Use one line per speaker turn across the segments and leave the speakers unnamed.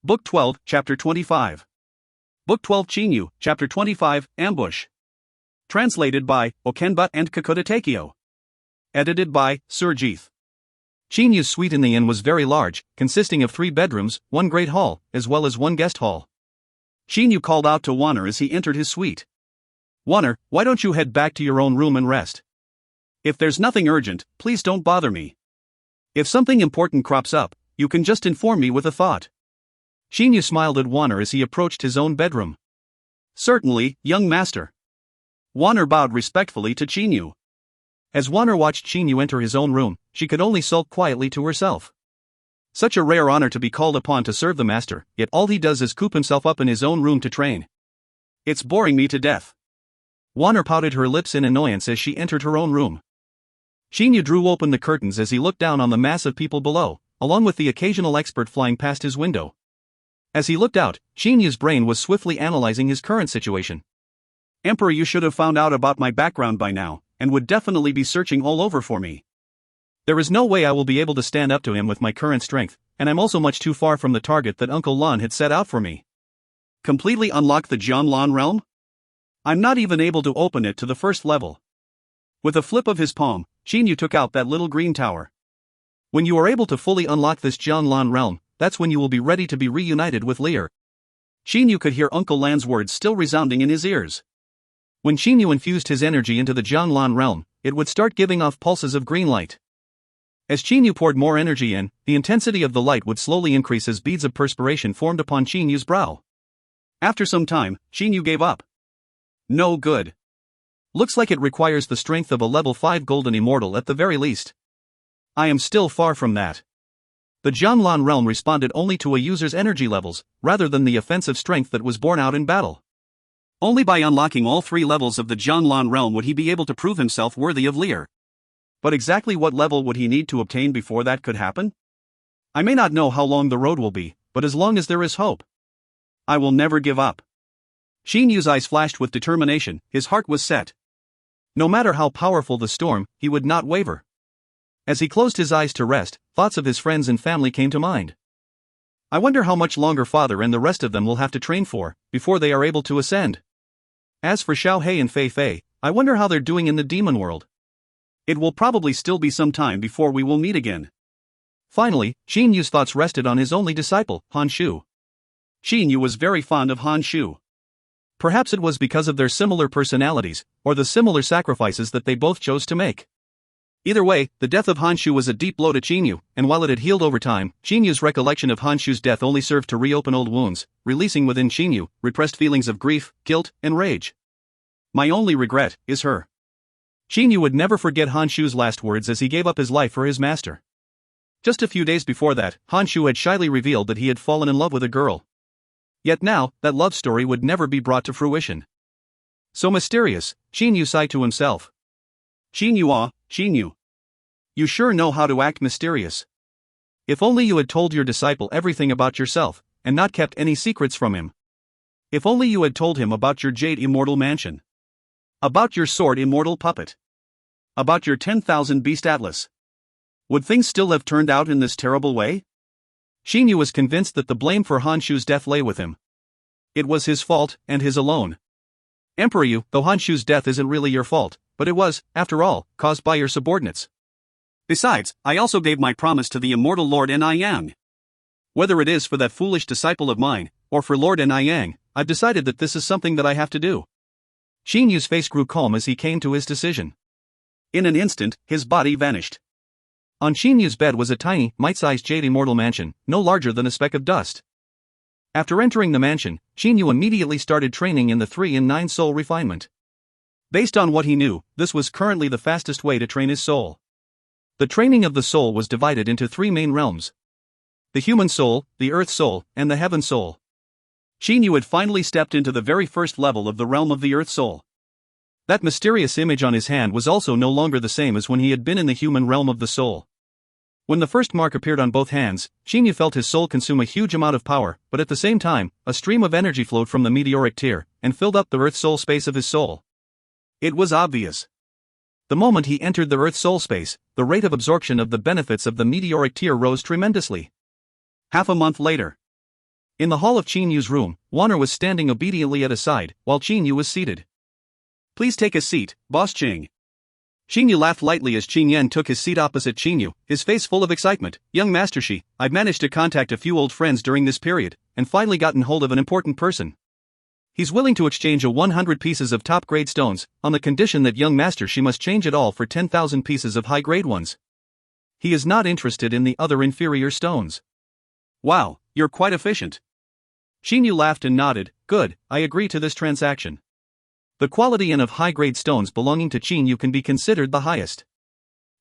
Book 12, Chapter 25. Book 12 Chinyu, Chapter 25, Ambush. Translated by Okenba and Kakuta Takeo. Edited by Surjeeth. Chinyu's suite in the inn was very large, consisting of 3 bedrooms, 1 great hall, as well as 1 guest hall. Chinyu called out to Wanner as he entered his suite. "Wanner, why don't you head back to your own room and rest? If there's nothing urgent, please don't bother me. If something important crops up, you can just inform me with a thought." Chinyu smiled at Wanner as he approached his own bedroom. "Certainly, young master." Wanner bowed respectfully to Chinyu. As Wanner watched Chinyu enter his own room, she could only sulk quietly to herself. Such a rare honor to be called upon to serve the master, yet all he does is coop himself up in his own room to train. It's boring me to death. Wanner pouted her lips in annoyance as she entered her own room. Chinyu drew open the curtains as he looked down on the mass of people below, along with the occasional expert flying past his window. As he looked out, Chinyu's brain was swiftly analyzing his current situation. "Emperor, you should have found out about my background by now, and would definitely be searching all over for me. There is no way I will be able to stand up to him with my current strength, and I'm also much too far from the target that Uncle Lan had set out for me. Completely unlock the Jianlan realm? I'm not even able to open it to the first level." With a flip of his palm, Chinyu took out that little green tower. "When you are able to fully unlock this Jianlan realm, that's when you will be ready to be reunited with Lear." Chinyu could hear Uncle Lan's words still resounding in his ears. When Chinyu infused his energy into the Jianlan realm, it would start giving off pulses of green light. As Chinyu poured more energy in, the intensity of the light would slowly increase as beads of perspiration formed upon Chinyu's brow. After some time, Chinyu gave up. No good. Looks like it requires the strength of a level 5 golden immortal at the very least. I am still far from that. The Jianlan realm responded only to a user's energy levels, rather than the offensive strength that was borne out in battle. Only by unlocking all 3 levels of the Jianlan realm would he be able to prove himself worthy of Lear. But exactly what level would he need to obtain before that could happen? I may not know how long the road will be, but as long as there is hope, I will never give up. Chinyu's eyes flashed with determination, his heart was set. No matter how powerful the storm, he would not waver. As he closed his eyes to rest, thoughts of his friends and family came to mind. I wonder how much longer Father and the rest of them will have to train for, before they are able to ascend. As for Xiao Hei and Fei Fei, I wonder how they're doing in the demon world. It will probably still be some time before we will meet again. Finally, Chinyu's thoughts rested on his only disciple, Han Shu. Chinyu was very fond of Han Shu. Perhaps it was because of their similar personalities, or the similar sacrifices that they both chose to make. Either way, the death of Han Shu was a deep blow to Chinyu, and while it had healed over time, Chinyu's recollection of Han Shu's death only served to reopen old wounds, releasing within Chinyu repressed feelings of grief, guilt, and rage. My only regret is her. Chinyu would never forget Han Shu's last words as he gave up his life for his master. Just a few days before that, Han Shu had shyly revealed that he had fallen in love with a girl. Yet now, that love story would never be brought to fruition. So mysterious, Chinyu sighed to himself. Chinyu. You sure know how to act mysterious. If only you had told your disciple everything about yourself, and not kept any secrets from him. If only you had told him about your Jade Immortal Mansion. About your Sword Immortal Puppet. About your 10,000 Beast Atlas. Would things still have turned out in this terrible way? Chinyu was convinced that the blame for Han Shu's death lay with him. It was his fault, and his alone. Emperor, though Han Shu's death isn't really your fault, but it was, after all, caused by your subordinates. Besides, I also gave my promise to the immortal Lord N'Iyang. Whether it is for that foolish disciple of mine, or for Lord N'Iyang, I've decided that this is something that I have to do. Chinyu's face grew calm as he came to his decision. In an instant, his body vanished. On Chinyu's bed was a tiny, mite-sized Jade Immortal Mansion, no larger than a speck of dust. After entering the mansion, Chinyu immediately started training in the 3 and 9 soul refinement. Based on what he knew, this was currently the fastest way to train his soul. The training of the soul was divided into 3 main realms. The human soul, the earth soul, and the heaven soul. Chinyu had finally stepped into the very first level of the realm of the earth soul. That mysterious image on his hand was also no longer the same as when he had been in the human realm of the soul. When the first mark appeared on both hands, Chinyu felt his soul consume a huge amount of power, but at the same time, a stream of energy flowed from the meteoric tear, and filled up the earth soul space of his soul. It was obvious. The moment he entered the earth soul space, the rate of absorption of the benefits of the meteoric tear rose tremendously. Half a month later. In the hall of Qin Yu's room, Wanner was standing obediently at his side, while Qin Yu was seated. "Please take a seat, Boss Qing." Qin Yu laughed lightly as Qin Yan took his seat opposite Qin Yu, his face full of excitement. "Young Master Shi, I've managed to contact a few old friends during this period, and finally gotten hold of an important person. He's willing to exchange 100 pieces of top-grade stones, on the condition that young Master Shi must change it all for 10,000 pieces of high-grade ones. He is not interested in the other inferior stones." "Wow, you're quite efficient." Qin Yu laughed and nodded. "Good, I agree to this transaction. The quality and of high-grade stones belonging to Qin Yu can be considered the highest.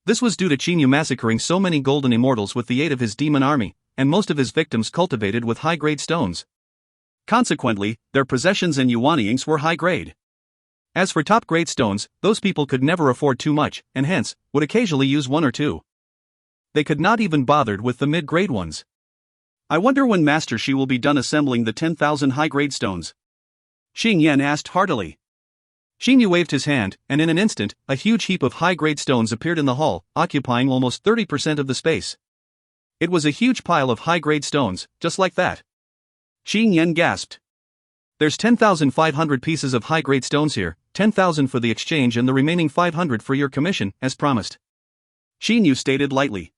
This was due to Qin Yu massacring so many golden immortals with the aid of his demon army, and most of his victims cultivated with high-grade stones. Consequently, their possessions and yuanyings were high-grade. As for top-grade stones, those people could never afford too much, and hence, would occasionally use one or two. They could not even bother with the mid-grade ones. "I wonder when Master Shi will be done assembling the 10,000 high-grade stones?" Xing Yan asked heartily. Qin Yu waved his hand, and in an instant, a huge heap of high-grade stones appeared in the hall, occupying almost 30% of the space. It was a huge pile of high-grade stones, just like that. Qin Yan gasped. "There's 10,500 pieces of high-grade stones here, 10,000 for the exchange and the remaining 500 for your commission, as promised," Qin Yu stated lightly.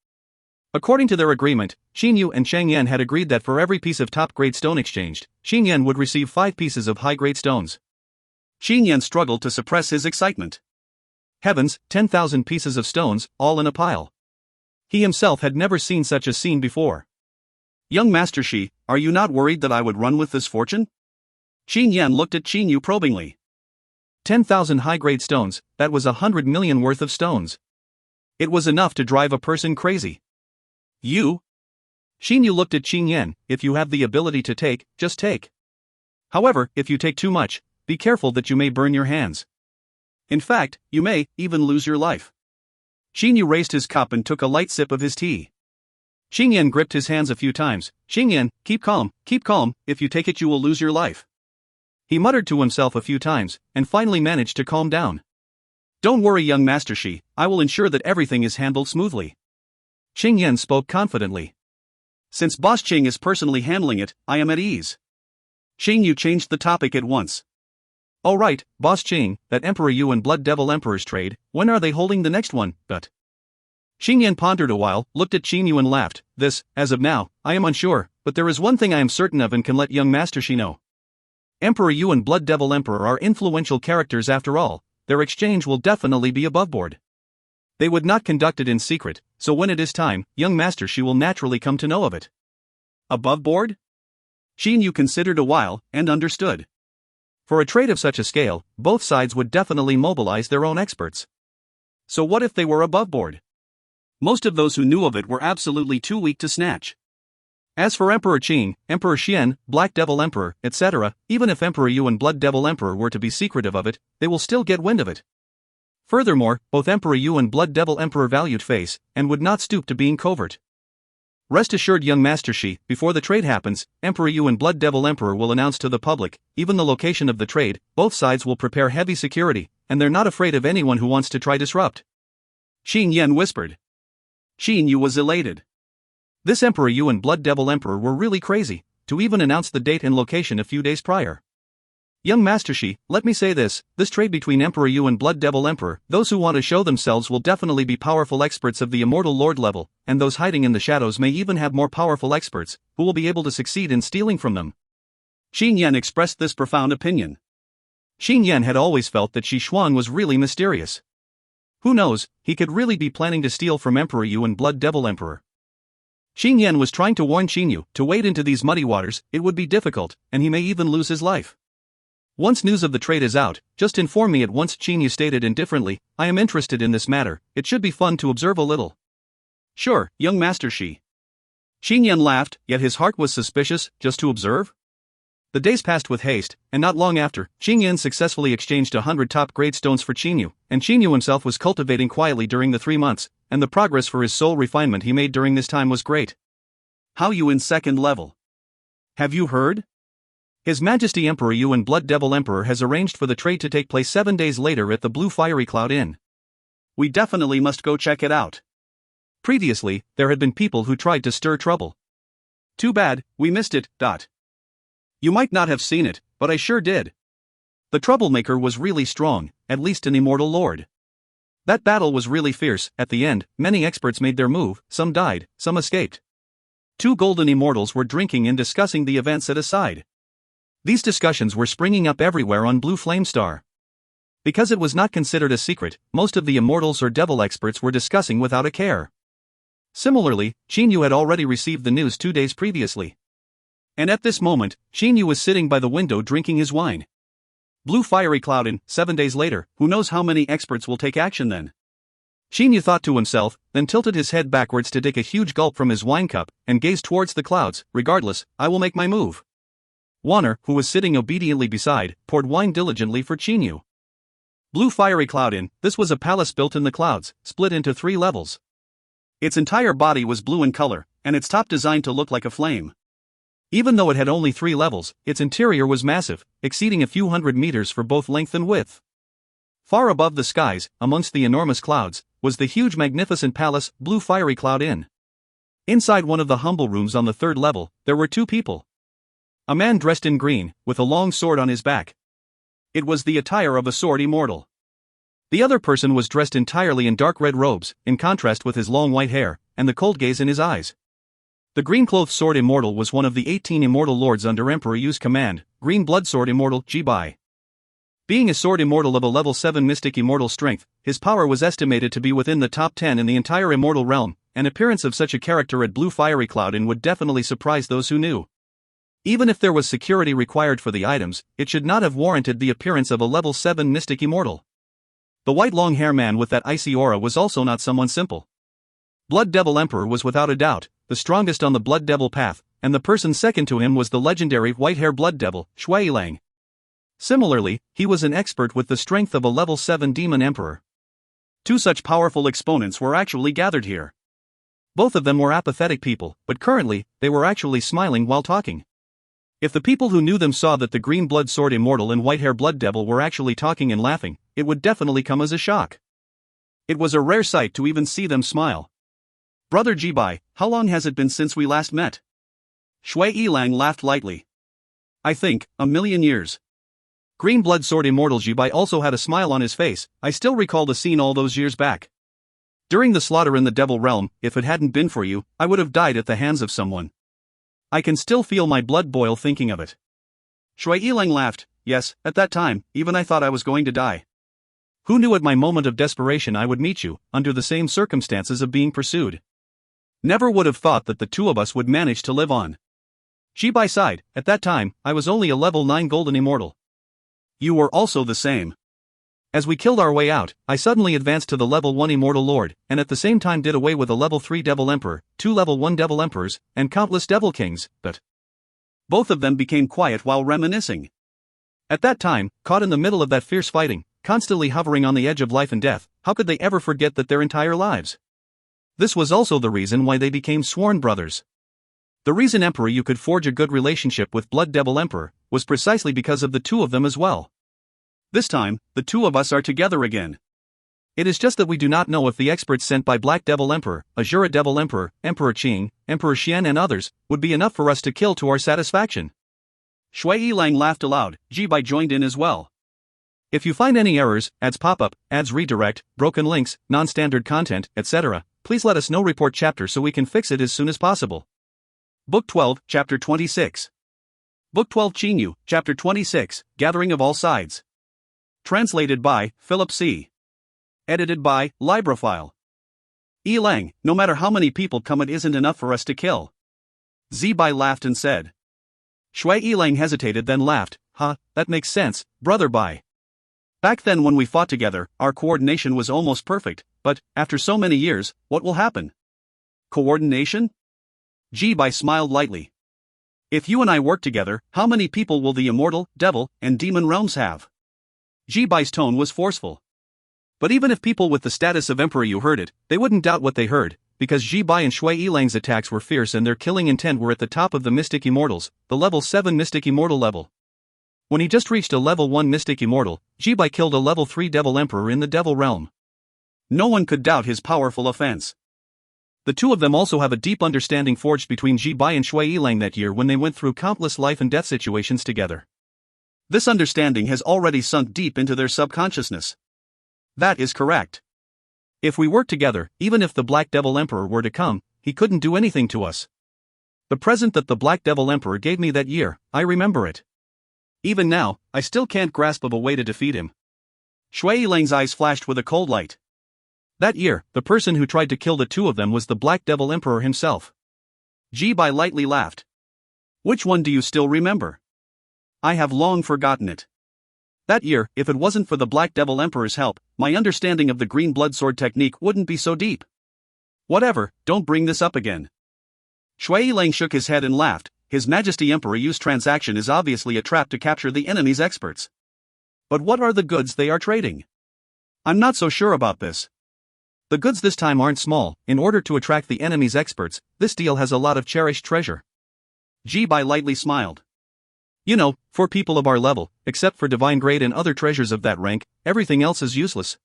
According to their agreement, Qin Yu and Chang Yan had agreed that for every piece of top-grade stone exchanged, Qin Yan would receive 5 pieces of high-grade stones. Qin Yan struggled to suppress his excitement. Heavens, 10,000 pieces of stones, all in a pile. He himself had never seen such a scene before. "Young Master Shi, are you not worried that I would run with this fortune?" Qin Yan looked at Qin Yu probingly. 10,000 high-grade stones, that was 100 million worth of stones. It was enough to drive a person crazy. "You?" Qin Yu looked at Qin Yan. "If you have the ability to take, just take. However, if you take too much, be careful that you may burn your hands. In fact, you may even lose your life." Qin Yu raised his cup and took a light sip of his tea. Qin Yan gripped his hands a few times. "Qin Yan, keep calm, if you take it you will lose your life." He muttered to himself a few times, and finally managed to calm down. "Don't worry, young Master Shi, I will ensure that everything is handled smoothly." Qin Yan spoke confidently. "Since Boss Qing is personally handling it, I am at ease." Qin Yu changed the topic at once. "All right, Boss Qing, that Emperor Yu and Blood Devil Emperor's trade, when are they holding the next one, but?" Qin Yan pondered a while, looked at Qin Yu and laughed. "This, as of now, I am unsure, but there is one thing I am certain of and can let young Master Shi know. Emperor Yu and Blood Devil Emperor are influential characters after all, their exchange will definitely be above board. They would not conduct it in secret, so when it is time, young Master Shi will naturally come to know of it." "Above board?" Qin Yu considered a while, and understood. For a trade of such a scale, both sides would definitely mobilize their own experts. So what if they were above board? Most of those who knew of it were absolutely too weak to snatch. As for Emperor Qing, Emperor Xian, Black Devil Emperor, etc., even if Emperor Yu and Blood Devil Emperor were to be secretive of it, they will still get wind of it. Furthermore, both Emperor Yu and Blood Devil Emperor valued face, and would not stoop to being covert. Rest assured, young Master Shi, before the trade happens, Emperor Yu and Blood Devil Emperor will announce to the public, even the location of the trade, both sides will prepare heavy security, and they're not afraid of anyone who wants to try disrupt." Qin Yan whispered. Qin Yu was elated. This Emperor Yu and Blood Devil Emperor were really crazy, to even announce the date and location a few days prior. "Young Master Shi, let me say this trade between Emperor Yu and Blood Devil Emperor, those who want to show themselves will definitely be powerful experts of the Immortal Lord level, and those hiding in the shadows may even have more powerful experts, who will be able to succeed in stealing from them." Qin Yan expressed this profound opinion. Qin Yan had always felt that Shi Xuan was really mysterious. Who knows, he could really be planning to steal from Emperor Yu and Blood Devil Emperor. Qin Yan was trying to warn Qin Yu, to wade into these muddy waters, it would be difficult, and he may even lose his life. "Once news of the trade is out, just inform me at once," Qin Yu stated indifferently. "I am interested in this matter, it should be fun to observe a little." "Sure, young Master Shi." Qin Yan laughed, yet his heart was suspicious. Just to observe? The days passed with haste, and not long after, Qin Yan successfully exchanged 100 top-grade stones for Qin Yu, and Qin Yu himself was cultivating quietly during the 3 months, and the progress for his soul refinement he made during this time was great. "How you in second level? Have you heard? His Majesty Emperor Yu and Blood Devil Emperor has arranged for the trade to take place 7 days later at the Blue Fiery Cloud Inn. We definitely must go check it out." Previously, there had been people who tried to stir trouble. "Too bad, we missed it." You might not have seen it, but I sure did. The troublemaker was really strong, at least an immortal lord. That battle was really fierce. At the end, many experts made their move, some died, some escaped. Two golden immortals were drinking and discussing the events at a side. These discussions were springing up everywhere on Blue Flame Star. Because it was not considered a secret, most of the immortals or devil experts were discussing without a care. Similarly, Chinyu had already received the news 2 days previously. And at this moment, Chinyu was sitting by the window drinking his wine. Blue fiery cloud in, 7 days later, who knows how many experts will take action then? Chinyu thought to himself, then tilted his head backwards to take a huge gulp from his wine cup, and gazed towards the clouds. Regardless, I will make my move. Wanner, who was sitting obediently beside, poured wine diligently for Chinyu. Blue fiery cloud in, this was a palace built in the clouds, split into 3 levels. Its entire body was blue in color, and its top designed to look like a flame. Even though it had only 3 levels, its interior was massive, exceeding a few hundred meters for both length and width. Far above the skies, amongst the enormous clouds, was the huge magnificent palace, Blue Fiery Cloud Inn. Inside one of the humble rooms on the 3rd level, there were 2 people. A man dressed in green, with a long sword on his back. It was the attire of a sword immortal. The other person was dressed entirely in dark red robes, in contrast with his long white hair, and the cold gaze in his eyes. The green-clothed sword immortal was one of the 18 immortal lords under Emperor Yu's command, Green Blood Sword Immortal Jibai. Being a sword immortal of a level 7 mystic immortal strength, his power was estimated to be within the top 10 in the entire immortal realm. An appearance of such a character at Blue Fiery Cloud Inn would definitely surprise those who knew. Even if there was security required for the items, it should not have warranted the appearance of a level 7 mystic immortal. The white long-hair man with that icy aura was also not someone simple. Blood Devil Emperor was without a doubt the strongest on the Blood Devil path, and the person second to him was the legendary white-hair Blood Devil, Shui Yilang. Similarly, he was an expert with the strength of a level 7 Demon Emperor. 2 such powerful exponents were actually gathered here. Both of them were apathetic people, but currently, they were actually smiling while talking. If the people who knew them saw that the Green Blood Sword Immortal and White-Hair Blood Devil were actually talking and laughing, it would definitely come as a shock. It was a rare sight to even see them smile. Brother Jibai, how long has it been since we last met? Shui Yilang laughed lightly. I think, 1,000,000 years. Green Blood Sword Immortal Jibai also had a smile on his face. I still recall the scene all those years back. During the slaughter in the Devil Realm, if it hadn't been for you, I would have died at the hands of someone. I can still feel my blood boil thinking of it. Shui Yilang laughed. Yes, at that time, even I thought I was going to die. Who knew at my moment of desperation I would meet you, under the same circumstances of being pursued? Never would have thought that the 2 of us would manage to live on. Jibai sighed. At that time, I was only a level 9 golden immortal. You were also the same. As we killed our way out, I suddenly advanced to the level 1 immortal lord, and at the same time did away with a level 3 devil emperor, 2 level 1 devil emperors, and countless devil kings, but both of them became quiet while reminiscing. At that time, caught in the middle of that fierce fighting, constantly hovering on the edge of life and death, how could they ever forget that their entire lives? This was also the reason why they became sworn brothers. The reason Emperor Yu could forge a good relationship with Blood Devil Emperor was precisely because of the 2 of them as well. This time, the 2 of us are together again. It is just that we do not know if the experts sent by Black Devil Emperor, Azura Devil Emperor, Emperor Qing, Emperor Xian and others, would be enough for us to kill to our satisfaction. Shui Yilang laughed aloud. Jibai joined in as well. If you find any errors, ads pop up, ads redirect, broken links, non-standard content, etc., please let us know. Report chapter so we can fix it as soon as possible. Book 12, Chapter 26. Book 12 Chinyu, Chapter 26, Gathering of All Sides. Translated by Philip C. Edited by Librophile. Yilang, no matter how many people come, it isn't enough for us to kill. Zibai laughed and said. Shui Yilang hesitated then laughed. That makes sense, brother Bai. Back then when we fought together, our coordination was almost perfect, but, after so many years, what will happen? Coordination? Jibai smiled lightly. If you and I work together, how many people will the immortal, devil, and demon realms have? Jibai's tone was forceful. But even if people with the status of Emperor Yu heard it, they wouldn't doubt what they heard, because Jibai and Shui Yilang's attacks were fierce and their killing intent were at the top of the Mystic Immortals, the level 7 Mystic Immortal level. When he just reached a level 1 Mystic Immortal, Jibai killed a level 3 Devil Emperor in the Devil Realm. No one could doubt his powerful offense. The two of them also have a deep understanding forged between Ji Bai and Shui Yilang that year when they went through countless life and death situations together. This understanding has already sunk deep into their subconsciousness. That is correct. If we work together, even if the Black Devil Emperor were to come, he couldn't do anything to us. The present that the Black Devil Emperor gave me that year, I remember it. Even now, I still can't grasp of a way to defeat him. Shui Yilang's eyes flashed with a cold light. That year, the person who tried to kill the two of them was the Black Devil Emperor himself. Ji Bai lightly laughed. Which one do you still remember? I have long forgotten it. That year, if it wasn't for the Black Devil Emperor's help, my understanding of the Green Blood Sword technique wouldn't be so deep. Whatever, don't bring this up again. Shui Yilang shook his head and laughed. His Majesty Emperor Yu's transaction is obviously a trap to capture the enemy's experts. But what are the goods they are trading? I'm not so sure about this. The goods this time aren't small. In order to attract the enemy's experts, this deal has a lot of cherished treasure. Ji Bai lightly smiled. You know, for people of our level, except for divine grade and other treasures of that rank, everything else is useless.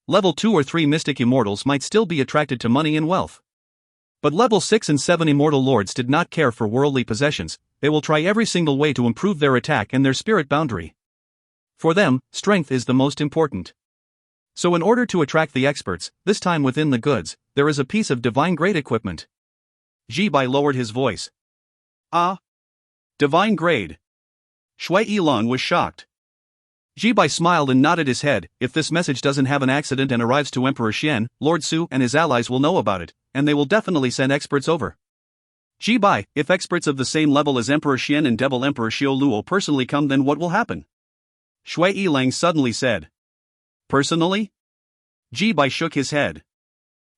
Level 2 or 3 mystic immortals might still be attracted to money and wealth. But level 6 and 7 immortal lords did not care for worldly possessions. They will try every single way to improve their attack and their spirit boundary. For them, strength is the most important. So in order to attract the experts, this time within the goods, there is a piece of divine grade equipment. Ji Bai lowered his voice. Ah? Divine grade? Shui Yilang was shocked. Ji Bai smiled and nodded his head. If this message doesn't have an accident and arrives to Emperor Xian, Lord Su and his allies will know about it, and they will definitely send experts over. Ji Bai, if experts of the same level as Emperor Xian and Devil Emperor Xiao Luo personally come, then what will happen? Shui Yilang suddenly said. Personally? Ji Bai shook his head.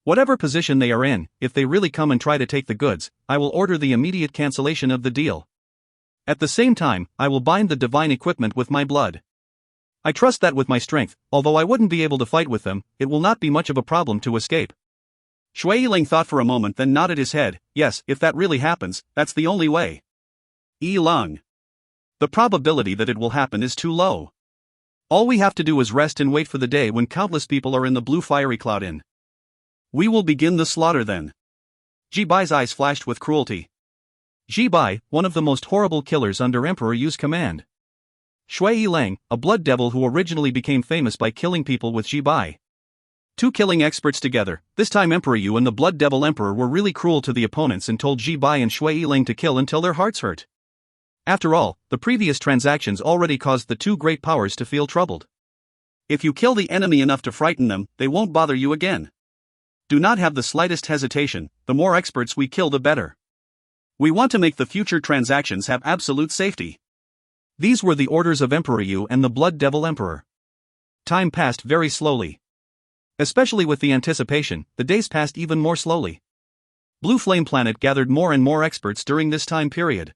Whatever position they are in, if they really come and try to take the goods, I will order the immediate cancellation of the deal. At the same time, I will bind the divine equipment with my blood. I trust that with my strength, although I wouldn't be able to fight with them, it will not be much of a problem to escape. Shui Yilang thought for a moment, then nodded his head. Yes, if that really happens, that's the only way. Yilang. The probability that it will happen is too low. All we have to do is rest and wait for the day when countless people are in the blue fiery cloud inn. We will begin the slaughter then. Ji Bai's eyes flashed with cruelty. Ji Bai, one of the most horrible killers under Emperor Yu's command. Shui Yilang, a blood devil who originally became famous by killing people with Ji Bai. Two killing experts together. This time Emperor Yu and the Blood Devil Emperor were really cruel to the opponents and told Ji Bai and Shui Yilang to kill until their hearts hurt. After all, the previous transactions already caused the two great powers to feel troubled. If you kill the enemy enough to frighten them, they won't bother you again. Do not have the slightest hesitation. The more experts we kill, the better. We want to make the future transactions have absolute safety. These were the orders of Emperor Yu and the Blood Devil Emperor. Time passed very slowly. Especially with the anticipation, the days passed even more slowly. Blue Flame Planet gathered more and more experts during this time period.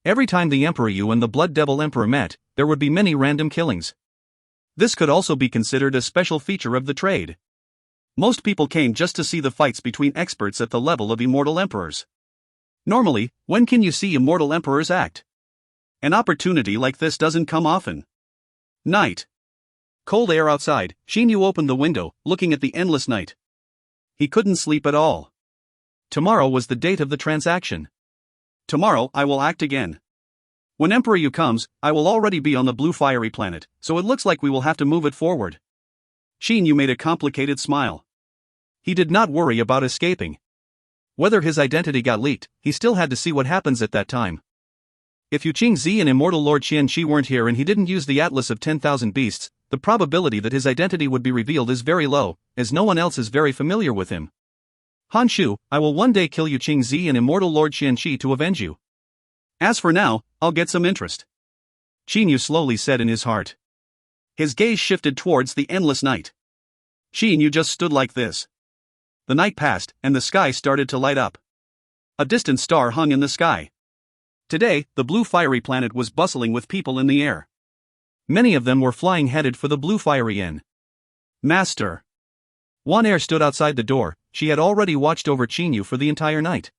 Every time the Emperor Yu and the Blood Devil Emperor met, there would be many random killings. This could also be considered a special feature of the trade. Most people came just to see the fights between experts at the level of immortal emperors. Normally, when can you see immortal emperors act? An opportunity like this doesn't come often. Night. Cold air outside. Xin Yu opened the window, looking at the endless night. He couldn't sleep at all. Tomorrow was the date of the transaction. Tomorrow I will act again. When Emperor Yu comes, I will already be on the blue fiery planet, so it looks like we will have to move it forward. Xin Yu made a complicated smile. He did not worry about escaping. Whether his identity got leaked, he still had to see what happens at that time. If Yu Qingzi and Immortal Lord Qian Shi weren't here and he didn't use the Atlas of 10,000 Beasts, the probability that his identity would be revealed is very low, as no one else is very familiar with him. Han Shu, I will one day kill Yu Qingzi and Immortal Lord Qian Shi to avenge you. As for now, I'll get some interest. Qin Yu slowly said in his heart. His gaze shifted towards the endless night. Qin Yu just stood like this. The night passed, and the sky started to light up. A distant star hung in the sky. Today, the blue fiery planet was bustling with people in the air. Many of them were flying headed for the blue fiery inn. Master. Wan Er stood outside the door. She had already watched over Qin Yu for the entire night.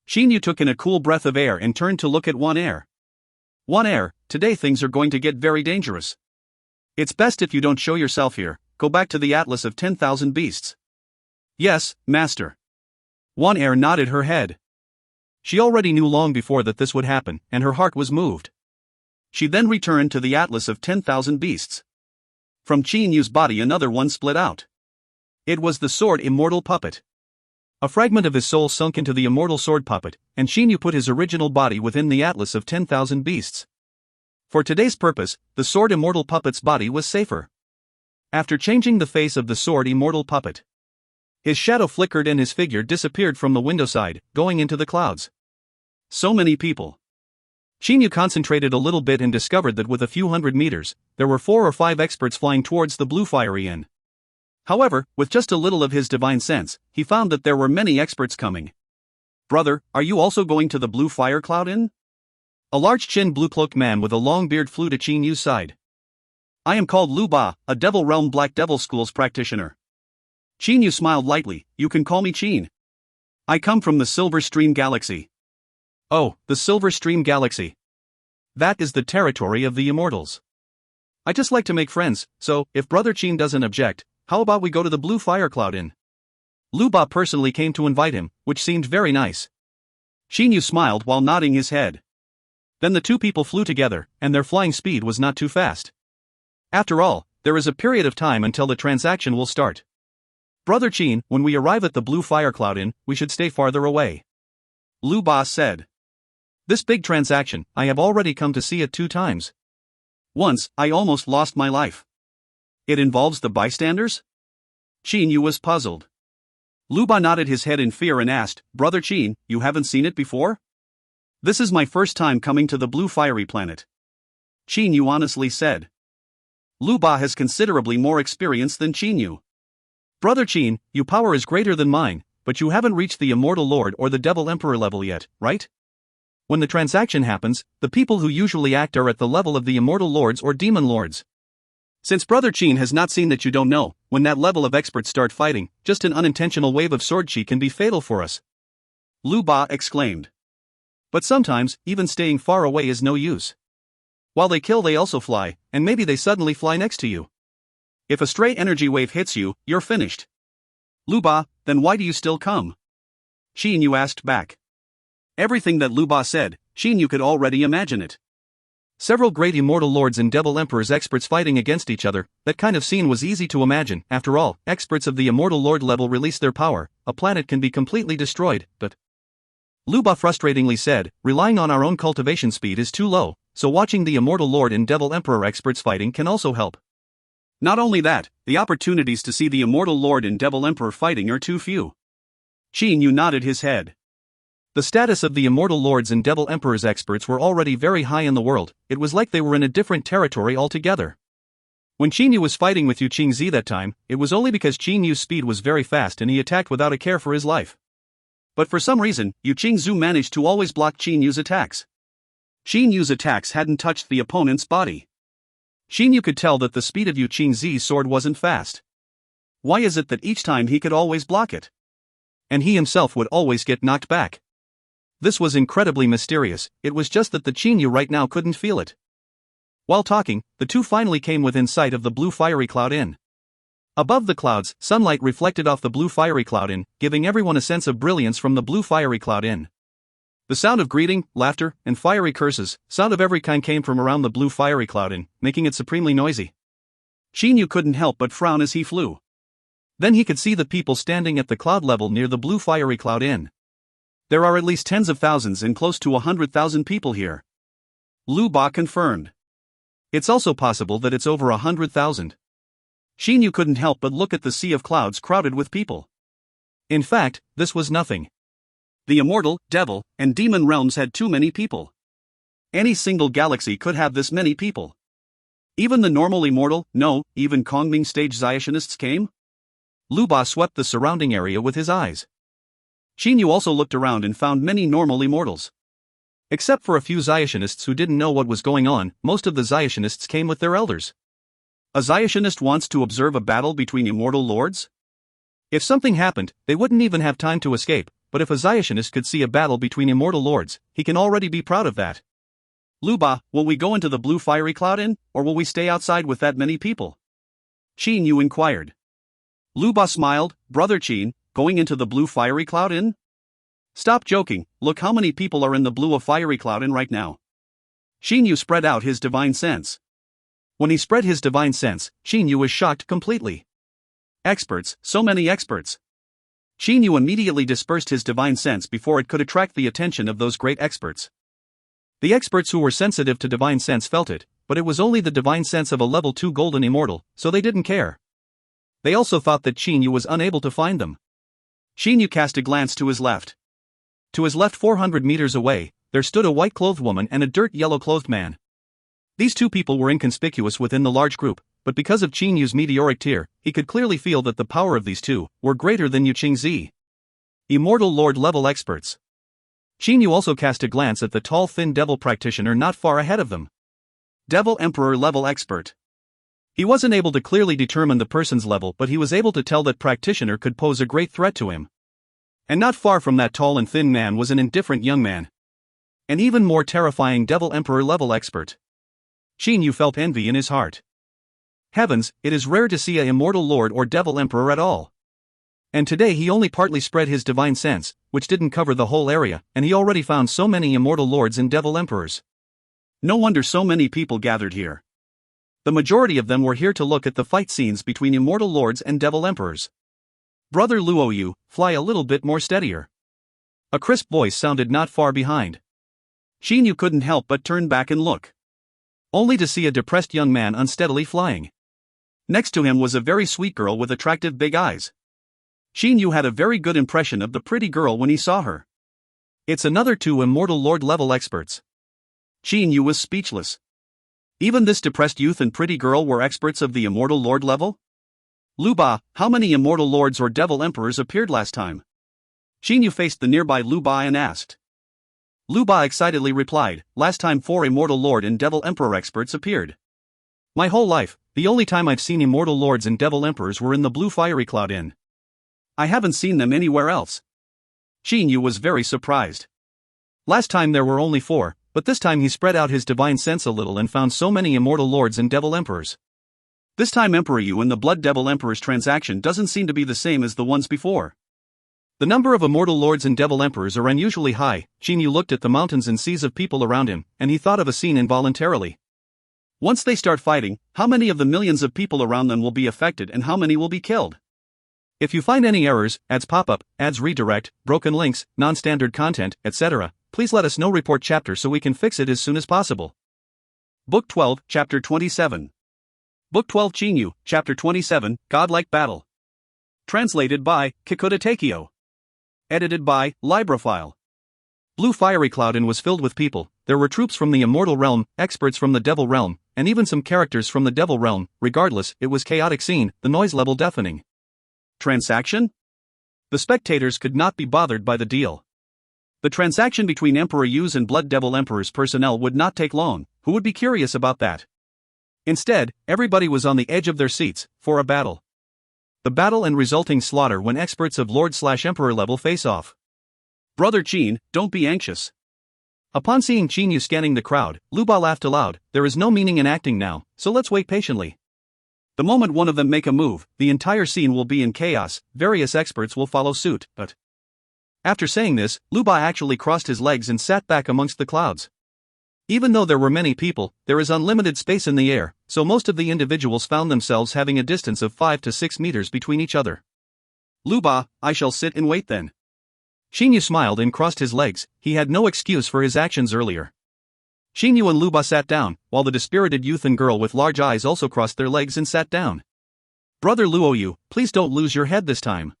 Qin Yu took in a cool breath of air and turned to look at Wan Er. Wan Er, today things are going to get very dangerous. It's best if you don't show yourself here. Go back to the Atlas of 10,000 Beasts. Yes, Master. One heir nodded her head. She already knew long before that this would happen, and her heart was moved. She then returned to the Atlas of 10,000 Beasts. From Qin Yu's body another one split out. It was the sword immortal puppet. A fragment of his soul sunk into the immortal sword puppet, and Qin Yu put his original body within the Atlas of 10,000 Beasts. For today's purpose, the sword immortal puppet's body was safer. After changing the face of the sword immortal puppet, his shadow flickered and his figure disappeared from the windowside, going into the clouds. So many people. Qin Yu concentrated a little bit and discovered that with a few hundred meters, there were 4 or 5 experts flying towards the blue fiery inn. However, with just a little of his divine sense, he found that there were many experts coming. "Brother, are you also going to the blue fire cloud inn?" A large-chinned blue-cloaked man with a long beard flew to Qin Yu's side. "I am called Lu Ba, a Devil Realm Black Devil School's practitioner." Qin Yu smiled lightly. "You can call me Qin. I come from the Silver Stream Galaxy." "Oh, the Silver Stream Galaxy. That is the territory of the immortals. I just like to make friends, so, if Brother Qin doesn't object, how about we go to the Blue Fire Cloud Inn?" Lu Ba personally came to invite him, which seemed very nice. Qin Yu smiled while nodding his head. Then the two people flew together, and their flying speed was not too fast. After all, there is a period of time until the transaction will start. "Brother Qin, when we arrive at the Blue Fire Cloud Inn, we should stay farther away," Lu Ba said. "This big transaction, I have already come to see it 2 times. Once, I almost lost my life. It involves the bystanders?" Qin Yu was puzzled. Lu Ba nodded his head in fear and asked, "Brother Qin, you haven't seen it before?" "This is my first time coming to the blue fiery planet," Qin Yu honestly said. Lu Ba has considerably more experience than Qin Yu. "Brother Qin, your power is greater than mine, but you haven't reached the Immortal Lord or the Devil Emperor level yet, right? When the transaction happens, the people who usually act are at the level of the Immortal Lords or Demon Lords. Since Brother Qin has not seen that you don't know, when that level of experts start fighting, just an unintentional wave of sword chi can be fatal for us," Lu Ba exclaimed. "But sometimes, even staying far away is no use. While they kill they also fly, and maybe they suddenly fly next to you. If a stray energy wave hits you, you're finished." "Lu Ba, then why do you still come?" Qin Yu asked back. Everything that Lu Ba said, Qin Yu could already imagine it. Several great immortal lords and devil emperors experts fighting against each other, that kind of scene was easy to imagine. After all, experts of the immortal lord level release their power, a planet can be completely destroyed, but Lu Ba frustratingly said, "Relying on our own cultivation speed is too low, so watching the immortal lord and devil emperor experts fighting can also help. Not only that, the opportunities to see the immortal lord and devil emperor fighting are too few." Qin Yu nodded his head. The status of the immortal lords and devil emperors experts were already very high in the world. It was like they were in a different territory altogether. When Qin Yu was fighting with Yu Qingzi that time, it was only because Qin Yu's speed was very fast and he attacked without a care for his life. But for some reason, Yu Qingzi managed to always block Qin Yu's attacks. Qin Yu's attacks hadn't touched the opponent's body. Qin Yu could tell that the speed of Yu Qingzi's sword wasn't fast. Why is it that each time he could always block it? And he himself would always get knocked back? This was incredibly mysterious. It was just that the Qin Yu right now couldn't feel it. While talking, the two finally came within sight of the Blue Fiery Cloud Inn. Above the clouds, sunlight reflected off the Blue Fiery Cloud Inn, giving everyone a sense of brilliance from the Blue Fiery Cloud Inn. The sound of greeting, laughter, and fiery curses, sound of every kind came from around the Blue Fiery Cloud Inn, making it supremely noisy. Qin Yu couldn't help but frown as he flew. Then he could see the people standing at the cloud level near the Blue Fiery Cloud Inn. There are at least tens of thousands and close to 100,000 people here, Lu Ba confirmed. It's also possible that it's over 100,000. Qin Yu couldn't help but look at the sea of clouds crowded with people. In fact, this was nothing. The immortal, devil, and demon realms had too many people. Any single galaxy could have this many people. Even the normal immortal, no, even Kongming stage Xiationists came? Lu Ba swept the surrounding area with his eyes. Qin Yu also looked around and found many normal immortals. Except for a few Xiationists who didn't know what was going on, most of the Xiationists came with their elders. A Xiationist wants to observe a battle between immortal lords? If something happened, they wouldn't even have time to escape, but if a Xiationist could see a battle between immortal lords, he can already be proud of that. Lu Ba, will we go into the Blue Fiery Cloud Inn, or will we stay outside with that many people? Qin Yu inquired. Lu Ba smiled, Brother Qin, going into the Blue Fiery Cloud Inn? Stop joking, look how many people are in the blue of fiery cloud in right now. Xinyu spread out his divine sense. When he spread his divine sense, Xinyu was shocked completely. Experts, so many experts. Xinyu immediately dispersed his divine sense before it could attract the attention of those great experts. The experts who were sensitive to divine sense felt it, but it was only the divine sense of a level 2 golden immortal, so they didn't care. They also thought that Xinyu was unable to find them. Xinyu cast a glance to his left. To his left 400 meters away, there stood a white-clothed woman and a dirt yellow-clothed man. These two people were inconspicuous within the large group, but because of Qinyu's meteoric tear, he could clearly feel that the power of these two were greater than Yu Qingzi. Immortal Lord level experts. Qinyu also cast a glance at the tall thin devil practitioner not far ahead of them. Devil Emperor level expert. He wasn't able to clearly determine the person's level, but he was able to tell that practitioner could pose a great threat to him. And not far from that tall and thin man was an indifferent young man. An even more terrifying Devil Emperor level expert. Qinyu felt envy in his heart. Heavens, it is rare to see a Immortal Lord or Devil Emperor at all. And today he only partly spread his divine sense, which didn't cover the whole area, and he already found so many Immortal Lords and Devil Emperors. No wonder so many people gathered here. The majority of them were here to look at the fight scenes between Immortal Lords and Devil Emperors. Brother Luoyu, fly a little bit more steadier. A crisp voice sounded not far behind. Xinyu couldn't help but turn back and look. Only to see a depressed young man unsteadily flying. Next to him was a very sweet girl with attractive big eyes. Xinyu had a very good impression of the pretty girl when he saw her. It's another two Immortal Lord level experts. Xinyu was speechless. Even this depressed youth and pretty girl were experts of the Immortal Lord level? Lu Ba, how many Immortal Lords or Devil Emperors appeared last time? Xinyu faced the nearby Lu Ba and asked. Lu Ba excitedly replied, last time 4 Immortal Lord and Devil Emperor experts appeared. My whole life, the only time I've seen Immortal Lords and Devil Emperors were in the Blue Fiery Cloud Inn. I haven't seen them anywhere else. Xinyu was very surprised. Last time there were only 4, but this time he spread out his divine sense a little and found so many Immortal Lords and Devil Emperors. This time Emperor Yu and the Blood Devil Emperor's transaction doesn't seem to be the same as the ones before. The number of Immortal Lords and Devil Emperors are unusually high. Xinyu looked at the mountains and seas of people around him, and he thought of a scene involuntarily. Once they start fighting, how many of the millions of people around them will be affected and how many will be killed? If you find any errors, ads pop up, ads redirect, broken links, non-standard content, etc., please let us know. Report chapter so we can fix it as soon as possible. Book 12, Chapter 27. Book 12 Qinyu, Chapter 27, Godlike Battle. Translated by Kikuta Takeo. Edited by Librofile. Blue Fiery Cloud Inn was filled with people. There were troops from the Immortal Realm, experts from the Devil Realm, and even some characters from the Devil Realm. Regardless, it was chaotic scene, the noise level deafening. Transaction? The spectators could not be bothered by the deal. The transaction between Emperor Yu's and Blood Devil Emperor's personnel would not take long. Who would be curious about that? Instead, everybody was on the edge of their seats for a battle. The battle and resulting slaughter when experts of Lord/Emperor level face off. Brother Qin, don't be anxious. Upon seeing Qinyu scanning the crowd, Lu Ba laughed aloud. There is no meaning in acting now, so let's wait patiently. The moment one of them make a move, the entire scene will be in chaos. Various experts will follow suit, but... After saying this, Lu Ba actually crossed his legs and sat back amongst the clouds. Even though there were many people, there is unlimited space in the air, so most of the individuals found themselves having a distance of 5 to 6 meters between each other. Lu Ba, I shall sit and wait then. Xinyu smiled and crossed his legs. He had no excuse for his actions earlier. Xinyu and Lu Ba sat down, while the dispirited youth and girl with large eyes also crossed their legs and sat down. Brother Luoyu, please don't lose your head this time.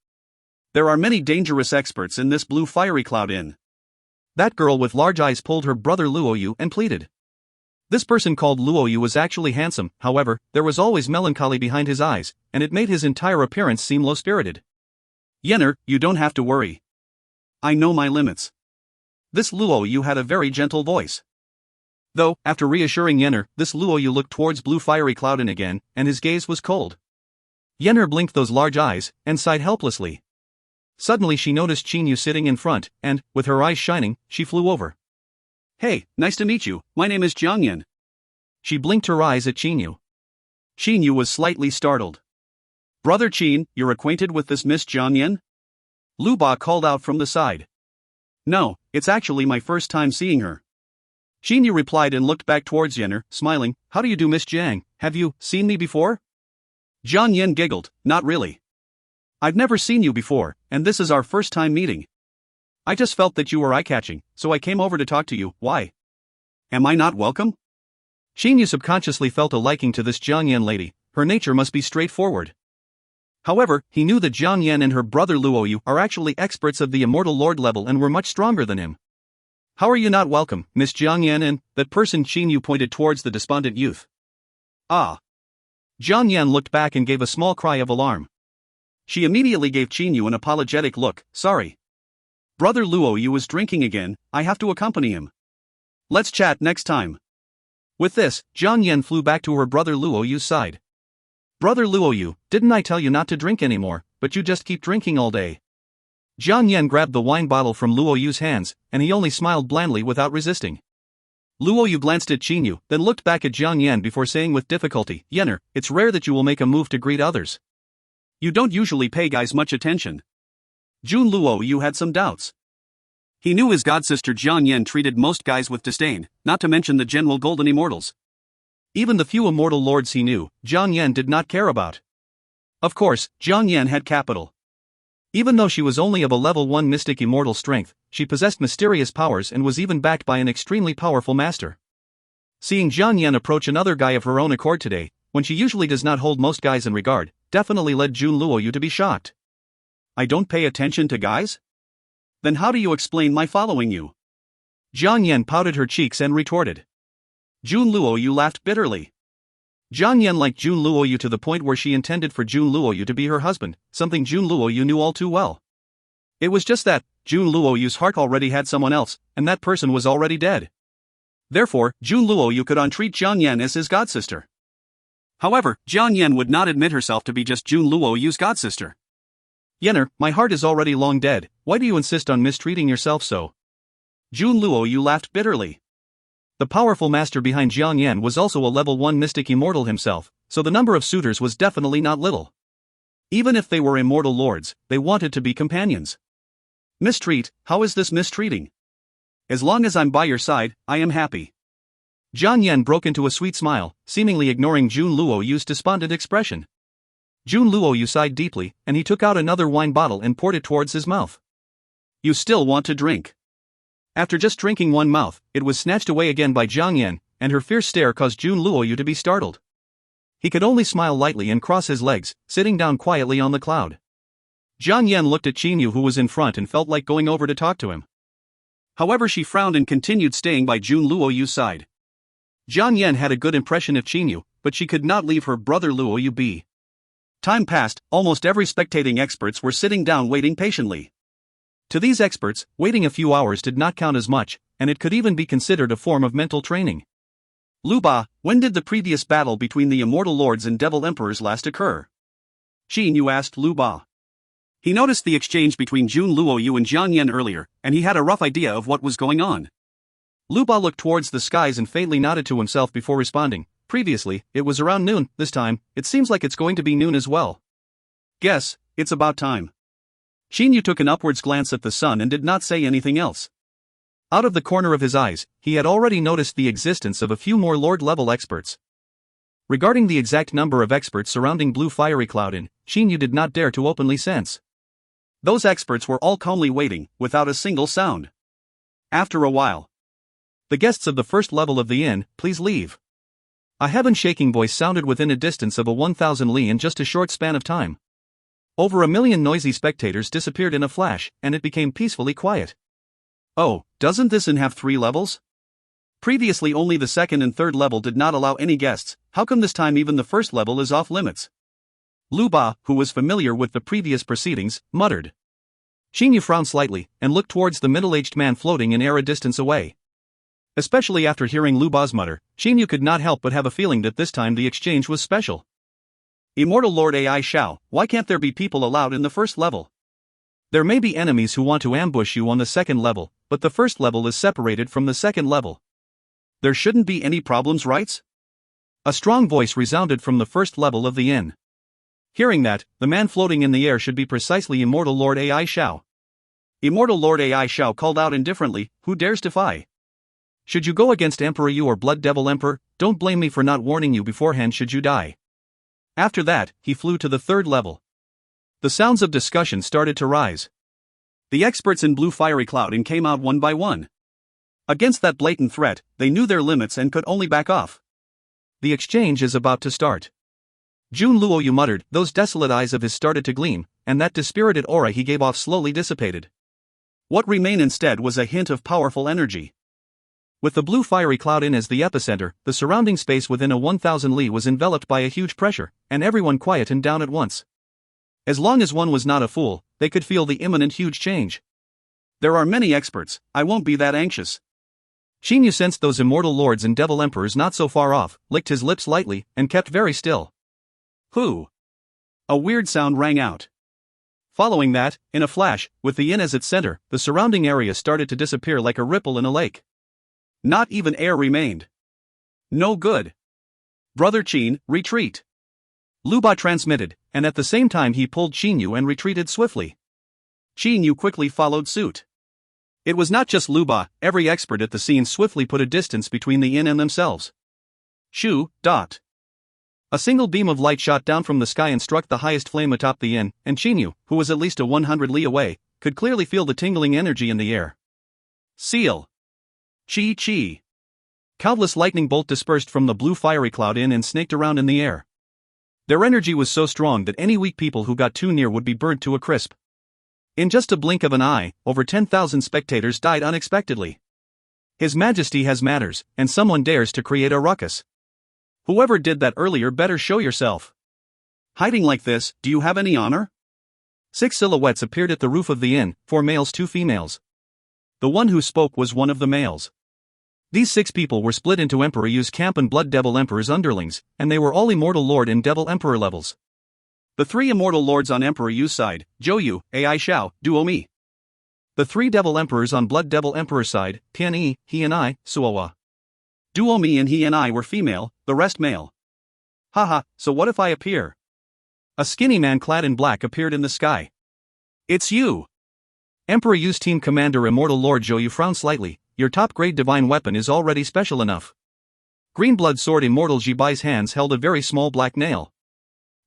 There are many dangerous experts in this Blue Fiery Cloud Inn. That girl with large eyes pulled her brother Luoyu and pleaded. This person called Luoyu was actually handsome, however, there was always melancholy behind his eyes, and it made his entire appearance seem low-spirited. Yenner, you don't have to worry. I know my limits. This Luoyu had a very gentle voice. Though, after reassuring Yenner, this Luoyu looked towards Blue Fiery Cloud Inn again, and his gaze was cold. Yenner blinked those large eyes, and sighed helplessly. Suddenly she noticed Qinyu sitting in front, and, with her eyes shining, she flew over. Hey, nice to meet you, my name is Jiangyan. She blinked her eyes at Qinyu. Qinyu was slightly startled. Brother Qin, you're acquainted with this Miss Jiangyan? Lu Ba called out from the side. No, it's actually my first time seeing her. Xinyu replied and looked back towards Yenner, smiling. How do you do, Miss Jiang? Have you seen me before? Jiang Yen giggled. Not really. I've never seen you before, and this is our first time meeting. I just felt that you were eye-catching, so I came over to talk to you. Why? Am I not welcome? Xinyu subconsciously felt a liking to this Jiang Yan lady. Her nature must be straightforward. However, he knew that Jiang Yan and her brother Luoyu are actually experts of the Immortal Lord level and were much stronger than him. How are you not welcome, Miss Jiang Yan? And that person Xinyu pointed towards the despondent youth. Ah. Jiang Yan looked back and gave a small cry of alarm. She immediately gave Xinyu an apologetic look. Sorry. Brother Luoyu is drinking again, I have to accompany him. Let's chat next time. With this, Jiang Yan flew back to her brother Luoyu's side. Brother Luoyu, didn't I tell you not to drink anymore, but you just keep drinking all day? Jiang Yan grabbed the wine bottle from Luoyu's hands, and he only smiled blandly without resisting. Luoyu glanced at Xinyu, then looked back at Jiang Yan before saying with difficulty, Yenner, it's rare that you will make a move to greet others. You don't usually pay guys much attention. Jun Luoyu had some doubts. He knew his godsister Jiang Yan treated most guys with disdain, not to mention the general golden immortals. Even the few immortal lords he knew, Jiang Yan did not care about. Of course, Jiang Yan had capital. Even though she was only of a level 1 mystic immortal strength, she possessed mysterious powers and was even backed by an extremely powerful master. Seeing Jiang Yan approach another guy of her own accord today, when she usually does not hold most guys in regard, definitely led Jun Luoyu to be shocked. I don't pay attention to guys? Then how do you explain my following you? Jiang Yan pouted her cheeks and retorted. Jun Luoyu laughed bitterly. Jiang Yan liked Jun Luoyu to the point where she intended for Jun Luoyu to be her husband, something Jun Luoyu knew all too well. It was just that, Jun Luoyu's heart already had someone else, and that person was already dead. Therefore, Jun Luoyu could entreat Jiang Yan as his godsister. However, Jiang Yan would not admit herself to be just Jun Luoyu's godsister. Yenner, my heart is already long dead, why do you insist on mistreating yourself so? Jun Luoyu laughed bitterly. The powerful master behind Jiang Yan was also a level 1 mystic immortal himself, so the number of suitors was definitely not little. Even if they were immortal lords, they wanted to be companions. Mistreat, how is this mistreating? As long as I'm by your side, I am happy. Jiang Yan broke into a sweet smile, seemingly ignoring Jun Luoyu's despondent expression. Jun Luoyu sighed deeply, and he took out another wine bottle and poured it towards his mouth. You still want to drink? After just drinking one mouth, it was snatched away again by Jiang Yan, and her fierce stare caused Jun Luoyu to be startled. He could only smile lightly and cross his legs, sitting down quietly on the cloud. Jiang Yan looked at Xinyu who was in front and felt like going over to talk to him. However, she frowned and continued staying by Jun Luoyu's side. Jiang Yan had a good impression of Xinyu, but she could not leave her brother Luoyu be. Time passed, almost every spectating experts were sitting down waiting patiently. To these experts, waiting a few hours did not count as much, and it could even be considered a form of mental training. Lu Ba, when did the previous battle between the Immortal Lords and Devil Emperors last occur? Xinyu asked Lu Ba. He noticed the exchange between Jun Luoyu and Jiang Yan earlier, and he had a rough idea of what was going on. Lu Ba looked towards the skies and faintly nodded to himself before responding. Previously, it was around noon. This time, it seems like it's going to be noon as well. Guess, it's about time. Xinyu took an upwards glance at the sun and did not say anything else. Out of the corner of his eyes, he had already noticed the existence of a few more Lord-level experts. Regarding the exact number of experts surrounding Blue Fiery Cloud, Xinyu did not dare to openly sense. Those experts were all calmly waiting, without a single sound. After a while, the guests of the first level of the inn, please leave. A heaven-shaking voice sounded within a distance of 1,000 li in just a short span of time. Over 1,000,000 noisy spectators disappeared in a flash, and it became peacefully quiet. Oh, doesn't this inn have 3 levels? Previously only the second and third level did not allow any guests, how come this time even the first level is off limits? Lu Ba, who was familiar with the previous proceedings, muttered. Xinyu frowned slightly, and looked towards the middle-aged man floating in air a distance away. Especially after hearing Lu Ba's mutter, Xinyu could not help but have a feeling that this time the exchange was special. Immortal Lord Ai Shao, why can't there be people allowed in the first level? There may be enemies who want to ambush you on the second level, but the first level is separated from the second level. There shouldn't be any problems, right? A strong voice resounded from the first level of the inn. Hearing that, the man floating in the air should be precisely Immortal Lord Ai Shao. Immortal Lord Ai Shao called out indifferently, "Who dares defy? Should you go against Emperor Yu or Blood Devil Emperor, don't blame me for not warning you beforehand should you die." After that, he flew to the third level. The sounds of discussion started to rise. The experts in Blue Fiery Cloud in came out one by one. Against that blatant threat, they knew their limits and could only back off. The exchange is about to start. Jun Luoyu muttered, those desolate eyes of his started to gleam, and that dispirited aura he gave off slowly dissipated. What remained instead was a hint of powerful energy. With the Blue Fiery Cloud in as the epicenter, the surrounding space within a 1,000 li was enveloped by a huge pressure, and everyone quietened down at once. As long as one was not a fool, they could feel the imminent huge change. There are many experts, I won't be that anxious. Qinyu sensed those immortal lords and devil emperors not so far off, licked his lips lightly, and kept very still. Who? A weird sound rang out. Following that, in a flash, with the inn as its center, the surrounding area started to disappear like a ripple in a lake. Not even air remained. No good. Brother Qin, retreat. Lu Ba transmitted, and at the same time he pulled Qinyu and retreated swiftly. Qinyu quickly followed suit. It was not just Lu Ba, every expert at the scene swiftly put a distance between the inn and themselves. Shoo, dot. A single beam of light shot down from the sky and struck the highest flame atop the inn, and Qinyu, who was at least a 100 li away, could clearly feel the tingling energy in the air. Seal. Chi chi. Countless lightning bolt dispersed from the Blue Fiery Cloud in and snaked around in the air. Their energy was so strong that any weak people who got too near would be burnt to a crisp. In just a blink of an eye, over 10,000 spectators died unexpectedly. His Majesty has matters, and someone dares to create a ruckus. Whoever did that earlier better show yourself. Hiding like this, do you have any honor? 6 silhouettes appeared at the roof of the inn, 4 males 2 females. The one who spoke was one of the males. These 6 people were split into Emperor Yu's camp and Blood Devil Emperor's underlings, and they were all Immortal Lord and Devil Emperor levels. The 3 Immortal Lords on Emperor Yu's side, Zhou Yu, Ai Shao, Duo Mi. The 3 Devil Emperors on Blood Devil Emperor's side, Tian Yi, He and I, Suowa. Duo Mi and He and I were female, the rest male. Haha, so what if I appear? A skinny man clad in black appeared in the sky. It's you! Emperor Yu's team commander Immortal Lord Zhou Yu frowned slightly. Your top-grade divine weapon is already special enough. Green Blood Sword Immortal Jibai's hands held a very small black nail.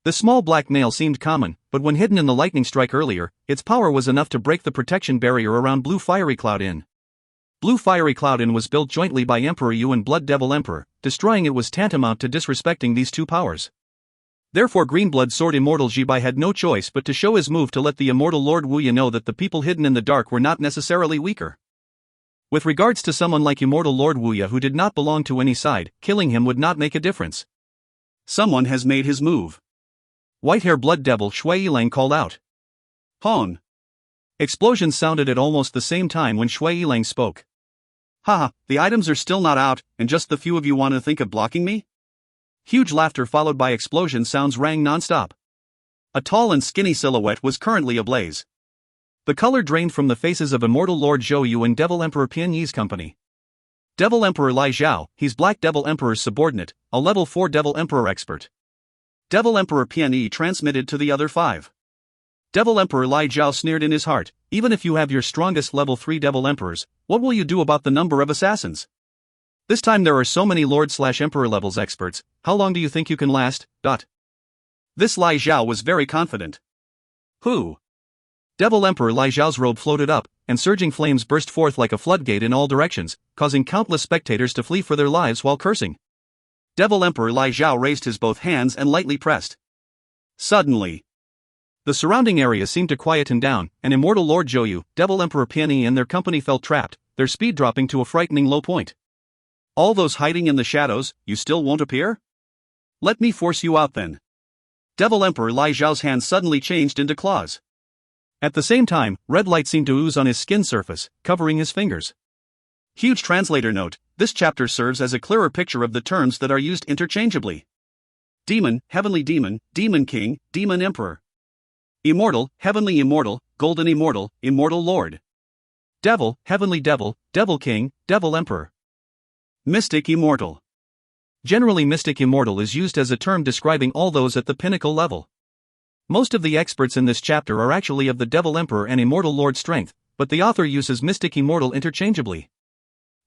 The small black nail seemed common, but when hidden in the lightning strike earlier, its power was enough to break the protection barrier around Blue Fiery Cloud Inn. Blue Fiery Cloud Inn was built jointly by Emperor Yu and Blood Devil Emperor. Destroying it was tantamount to disrespecting these 2 powers. Therefore Green Blood Sword Immortal Jibai had no choice but to show his move to let the Immortal Lord Wuya know that the people hidden in the dark were not necessarily weaker. With regards to someone like Immortal Lord Wuya who did not belong to any side, killing him would not make a difference. Someone has made his move. White-hair Blood Devil Shui Yilang called out. Hon. Explosions sounded at almost the same time when Shui Yilang spoke. Haha, the items are still not out, and just the few of you want to think of blocking me? Huge laughter followed by explosion sounds rang non-stop. A tall and skinny silhouette was currently ablaze. The color drained from the faces of Immortal Lord Zhou Yu and Devil Emperor Pian Yi's company. Devil Emperor Lai Zhao, he's Black Devil Emperor's subordinate, a level 4 Devil Emperor expert. Devil Emperor Pian Yi transmitted to the other 5. Devil Emperor Lai Zhao sneered in his heart, even if you have your strongest level 3 Devil Emperors, what will you do about the number of assassins? This time there are so many Lord/Emperor levels experts, how long do you think you can last? This Lai Zhao was very confident. Who? Devil Emperor Lai Zhao's robe floated up, and surging flames burst forth like a floodgate in all directions, causing countless spectators to flee for their lives while cursing. Devil Emperor Lai Zhao raised his both hands and lightly pressed. Suddenly, the surrounding area seemed to quieten down, and Immortal Lord Zhou Yu, Devil Emperor Pian Yi and their company felt trapped, their speed dropping to a frightening low point. All those hiding in the shadows, you still won't appear? Let me force you out then. Devil Emperor Lai Zhao's hands suddenly changed into claws. At the same time, red light seemed to ooze on his skin surface, covering his fingers. Huge translator note, this chapter serves as a clearer picture of the terms that are used interchangeably. Demon, Heavenly Demon, Demon King, Demon Emperor. Immortal, Heavenly Immortal, Golden Immortal, Immortal Lord. Devil, Heavenly Devil, Devil King, Devil Emperor. Mystic Immortal. Generally Mystic Immortal is used as a term describing all those at the pinnacle level. Most of the experts in this chapter are actually of the Devil Emperor and Immortal Lord strength, but the author uses mystic immortal interchangeably.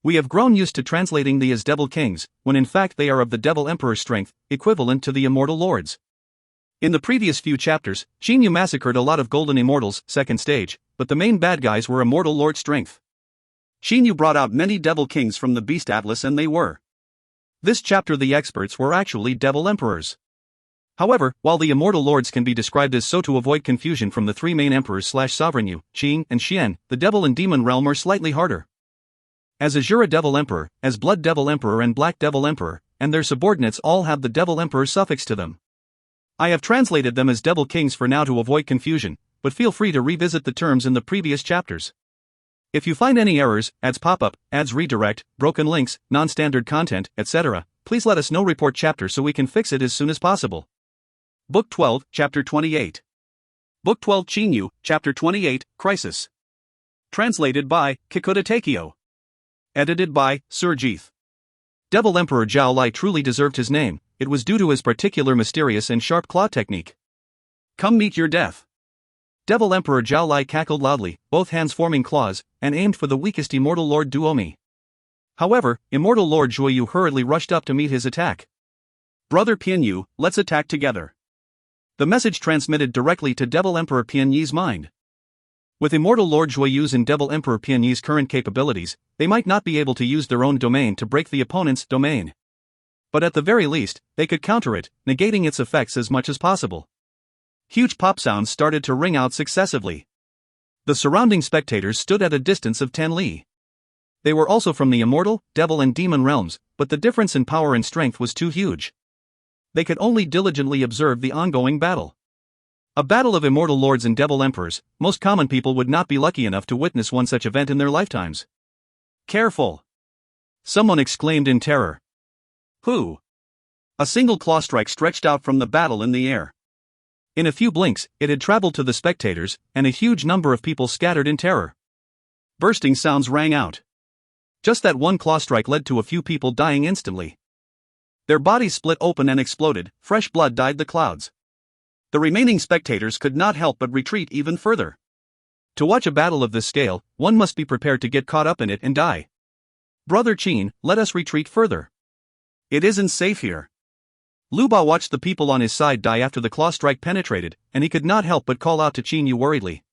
We have grown used to translating the as devil kings, when in fact they are of the devil emperor strength, equivalent to the immortal lords. In the previous few chapters, Jinyu massacred a lot of golden immortals, second stage, but the main bad guys were immortal lord strength. Jinyu brought out many devil kings from the beast atlas and they were. This chapter the experts were actually devil emperors. However, while the immortal lords can be described as so to avoid confusion from the three main emperors /sovereign Yu, Qing, and Xian, the devil and demon realm are slightly harder. As Azura Devil Emperor, as Blood Devil Emperor and Black Devil Emperor, and their subordinates all have the Devil Emperor suffix to them. I have translated them as Devil Kings for now to avoid confusion, but feel free to revisit the terms in the previous chapters. If you find any errors, ads pop-up, ads redirect, broken links, non-standard content, etc., please let us know. Report chapter so we can fix it as soon as possible. Book 12, Chapter 28. Book 12 Jinyu, Chapter 28, Crisis. Translated by Kikuta Takeo. Edited by Surjeeth. Devil Emperor Zhao Lai truly deserved his name. It was due to his particular mysterious and sharp claw technique. Come meet your death. Devil Emperor Zhao Lai cackled loudly, both hands forming claws, and aimed for the weakest immortal lord Duomi. However, immortal lord Zhuoyu hurriedly rushed up to meet his attack. Brother Pianyu, let's attack together. The message transmitted directly to Devil Emperor Pianyu's mind. With immortal lord Zhuoyu's and Devil Emperor Pianyu's current capabilities, they might not be able to use their own domain to break the opponent's domain. But at the very least, they could counter it, negating its effects as much as possible. Huge pop sounds started to ring out successively. The surrounding spectators stood at a distance of 10 li. They were also from the immortal, devil and demon realms, but the difference in power and strength was too huge. They could only diligently observe the ongoing battle. A battle of immortal lords and devil emperors, most common people would not be lucky enough to witness one such event in their lifetimes. Careful! Someone exclaimed in terror. Who? A single claw strike stretched out from the battle in the air. In a few blinks, it had traveled to the spectators, and a huge number of people scattered in terror. Bursting sounds rang out. Just that one claw strike led to a few people dying instantly. Their bodies split open and exploded, fresh blood dyed the clouds. The remaining spectators could not help but retreat even further. To watch a battle of this scale, one must be prepared to get caught up in it and die. Brother Qin, let us retreat further. It isn't safe here. Lu Ba watched the people on his side die after the claw strike penetrated, and he could not help but call out to Qin Yu worriedly.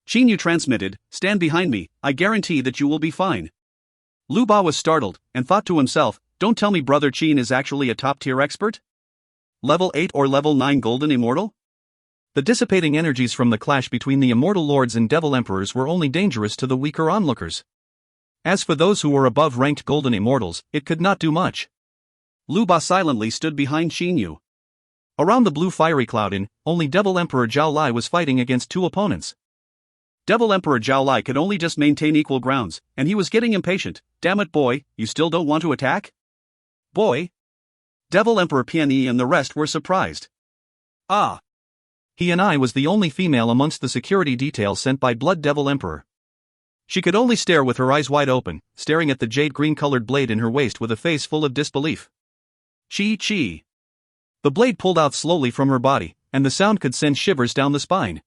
Qin Yu transmitted, stand behind me, I guarantee that you will be fine. Lu Ba was startled, and thought to himself, don't tell me Brother Qin is actually a top-tier expert? Level 8 or level 9 golden immortal? The dissipating energies from the clash between the immortal lords and devil emperors were only dangerous to the weaker onlookers. As for those who were above-ranked golden immortals, it could not do much. Lu Ba silently stood behind Qin Yu. Around the blue fiery cloud only Devil Emperor Zhao Lai was fighting against two opponents. Devil Emperor Zhao Lai could only just maintain equal grounds, and he was getting impatient. Damn it, boy, you still don't want to attack? Boy? Devil Emperor Pianyi and the rest were surprised. Ah! He and I was the only female amongst the security detail sent by Blood Devil Emperor. She could only stare with her eyes wide open, staring at the jade green-colored blade in her waist with a face full of disbelief. Chi. The blade pulled out slowly from her body, and the sound could send shivers down the spine.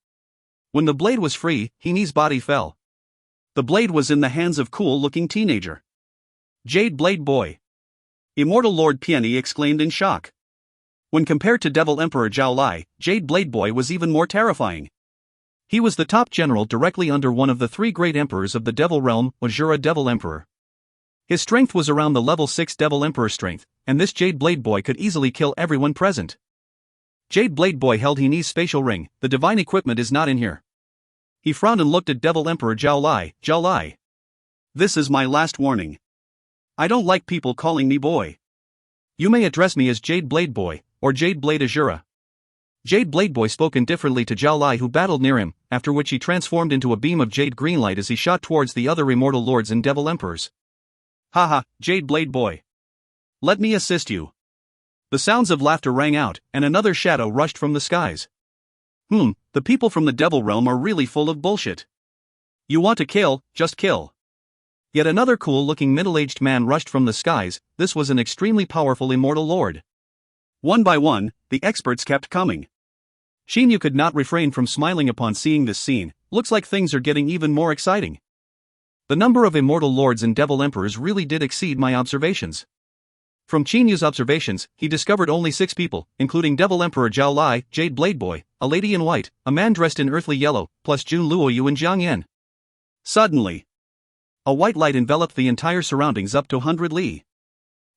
When the blade was free, Hini's body fell. The blade was in the hands of cool-looking teenager. Jade Blade Boy. Immortal Lord Pianyi exclaimed in shock. When compared to Devil Emperor Zhao Lai, Jade Blade Boy was even more terrifying. He was the top general directly under one of the three great emperors of the Devil Realm, Azura Devil Emperor. His strength was around the level 6 Devil Emperor strength, and this Jade Blade Boy could easily kill everyone present. Jade Blade Boy held Hini's spatial ring. The divine equipment is not in here. He frowned and looked at Devil Emperor Zhao Lai. Zhao Lai. This is my last warning. I don't like people calling me boy. You may address me as Jade Blade Boy, or Jade Blade Azura. Jade Blade Boy spoke indifferently to Zhao Lai, who battled near him, after which he transformed into a beam of jade green light as he shot towards the other immortal lords and devil emperors. Haha, Jade Blade Boy. Let me assist you. The sounds of laughter rang out, and another shadow rushed from the skies. The people from the devil realm are really full of bullshit. You want to kill, just kill. Yet another cool-looking middle-aged man rushed from the skies. This was an extremely powerful immortal lord. One by one, the experts kept coming. Qin Yu could not refrain from smiling upon seeing this scene, looks like things are getting even more exciting. The number of immortal lords and devil emperors really did exceed my observations. From Qinyu's observations, he discovered only 6 people, including Devil Emperor Zhao Lai, Jade Blade Boy, a lady in white, a man dressed in earthly yellow, plus Jun Luoyu and Jiang Yan. Suddenly, a white light enveloped the entire surroundings up to 100 li.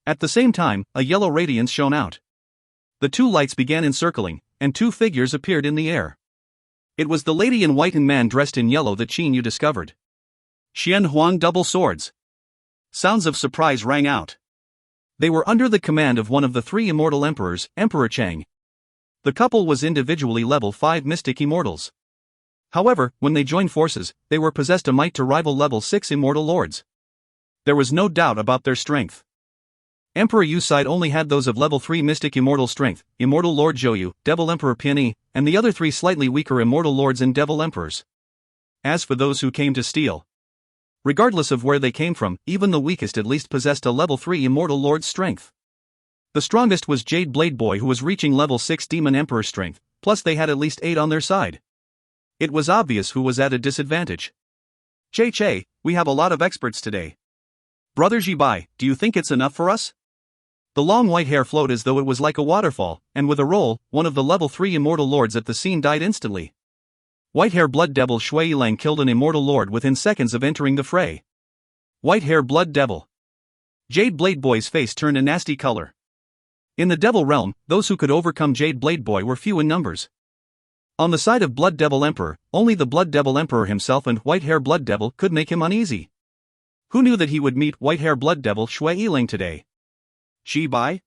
At the same time, a yellow radiance shone out. The 2 lights began encircling, and 2 figures appeared in the air. It was the lady in white and man dressed in yellow that Qinyu discovered. Xian Huang double swords. Sounds of surprise rang out. They were under the command of one of the 3 immortal emperors, Emperor Chang. The couple was individually level 5 mystic immortals. However, when they joined forces, they were possessed a might to rival level 6 immortal lords. There was no doubt about their strength. Emperor Yu's side only had those of level 3 mystic immortal strength, Immortal Lord Zhouyu, Devil Emperor Pianyi, and the other 3 slightly weaker immortal lords and devil emperors. As for those who came to steal, regardless of where they came from, even the weakest at least possessed a level 3 immortal lord's strength. The strongest was Jade Blade Boy, who was reaching level 6 demon emperor strength, plus they had at least 8 on their side. It was obvious who was at a disadvantage. Che, we have a lot of experts today. Brother Jibai, do you think it's enough for us? The long white hair flowed as though it was like a waterfall, and with a roll, one of the level 3 immortal lords at the scene died instantly. White-hair blood devil Shui Yilang killed an immortal lord within seconds of entering the fray. White-hair blood devil. Jade Blade Boy's face turned a nasty color. In the devil realm, those who could overcome Jade Blade Boy were few in numbers. On the side of Blood Devil Emperor, only the Blood Devil Emperor himself and White-hair Blood Devil could make him uneasy. Who knew that he would meet White-hair Blood Devil Shui Yilang today? Jibai?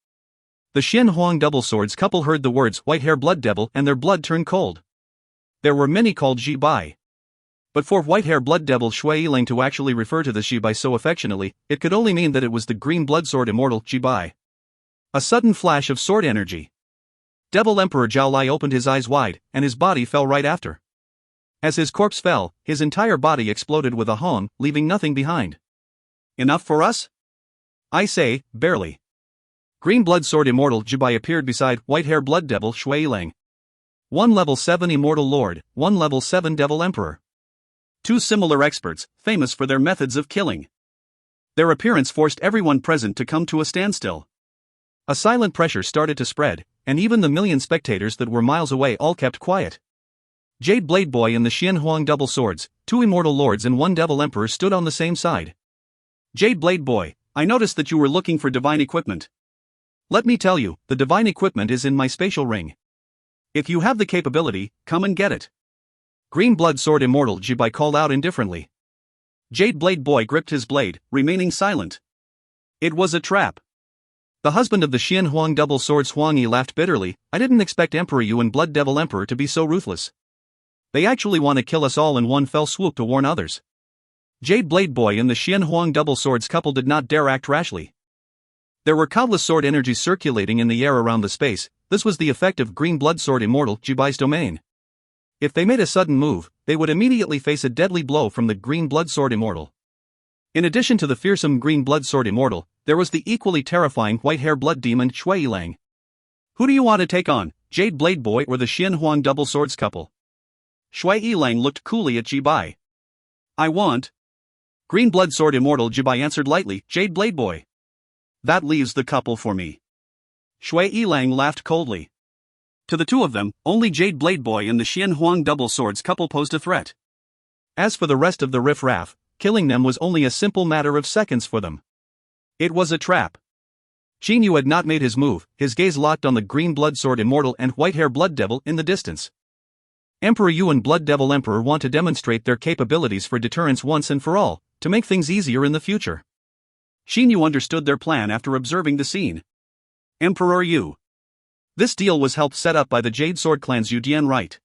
The Xian Huang double swords couple heard the words White-hair Blood Devil and their blood turned cold. There were many called Jibai. But for White-hair Blood Devil Shui Yilang to actually refer to the Jibai so affectionately, it could only mean that it was the green blood sword immortal Jibai. A sudden flash of sword energy. Devil Emperor Zhao Lai opened his eyes wide, and his body fell right after. As his corpse fell, his entire body exploded with a hong, leaving nothing behind. Enough for us? I say, barely. Green blood sword immortal Jibai appeared beside White-hair Blood Devil Shui Yilang. 1 level 7 immortal lord, 1 level 7 devil emperor. 2 similar experts, famous for their methods of killing. Their appearance forced everyone present to come to a standstill. A silent pressure started to spread, and even the million spectators that were miles away all kept quiet. Jade Blade Boy and the Xian Huang double swords, 2 immortal lords and 1 devil emperor stood on the same side. Jade Blade Boy, I noticed that you were looking for divine equipment. Let me tell you, the divine equipment is in my spatial ring. If you have the capability, come and get it. Green blood sword immortal Jibai called out indifferently. Jade Blade Boy gripped his blade, remaining silent. It was a trap. The husband of the Xian Huang double swords Huang Yi laughed bitterly. I didn't expect Emperor Yu and Blood Devil Emperor to be so ruthless. They actually want to kill us all in one fell swoop to warn others. Jade Blade Boy and the Xian Huang double swords couple did not dare act rashly. There were countless sword energies circulating in the air around the space. This was the effect of Green Blood Sword Immortal Jibai's domain. If they made a sudden move, they would immediately face a deadly blow from the Green Blood Sword Immortal. In addition to the fearsome Green Blood Sword Immortal, there was the equally terrifying White-hair Blood Demon Shui Yilang. Who do you want to take on, Jade Blade Boy or the Xian Huang double swords couple? Shui Yilang looked coolly at Jibai. I want. Green Blood Sword Immortal Jibai answered lightly, Jade Blade Boy. That leaves the couple for me. Shui Yilang laughed coldly. To the 2 of them, only Jade Blade Boy and the Xian Huang double swords couple posed a threat. As for the rest of the riff-raff, killing them was only a simple matter of seconds for them. It was a trap. Qinyu had not made his move, his gaze locked on the Green Blood Sword Immortal and White-hair Blood Devil in the distance. Emperor Yu and Blood Devil Emperor want to demonstrate their capabilities for deterrence once and for all, to make things easier in the future. Qinyu understood their plan after observing the scene. Emperor Yu. This deal was helped set up by the Jade Sword Clan's Yudian right.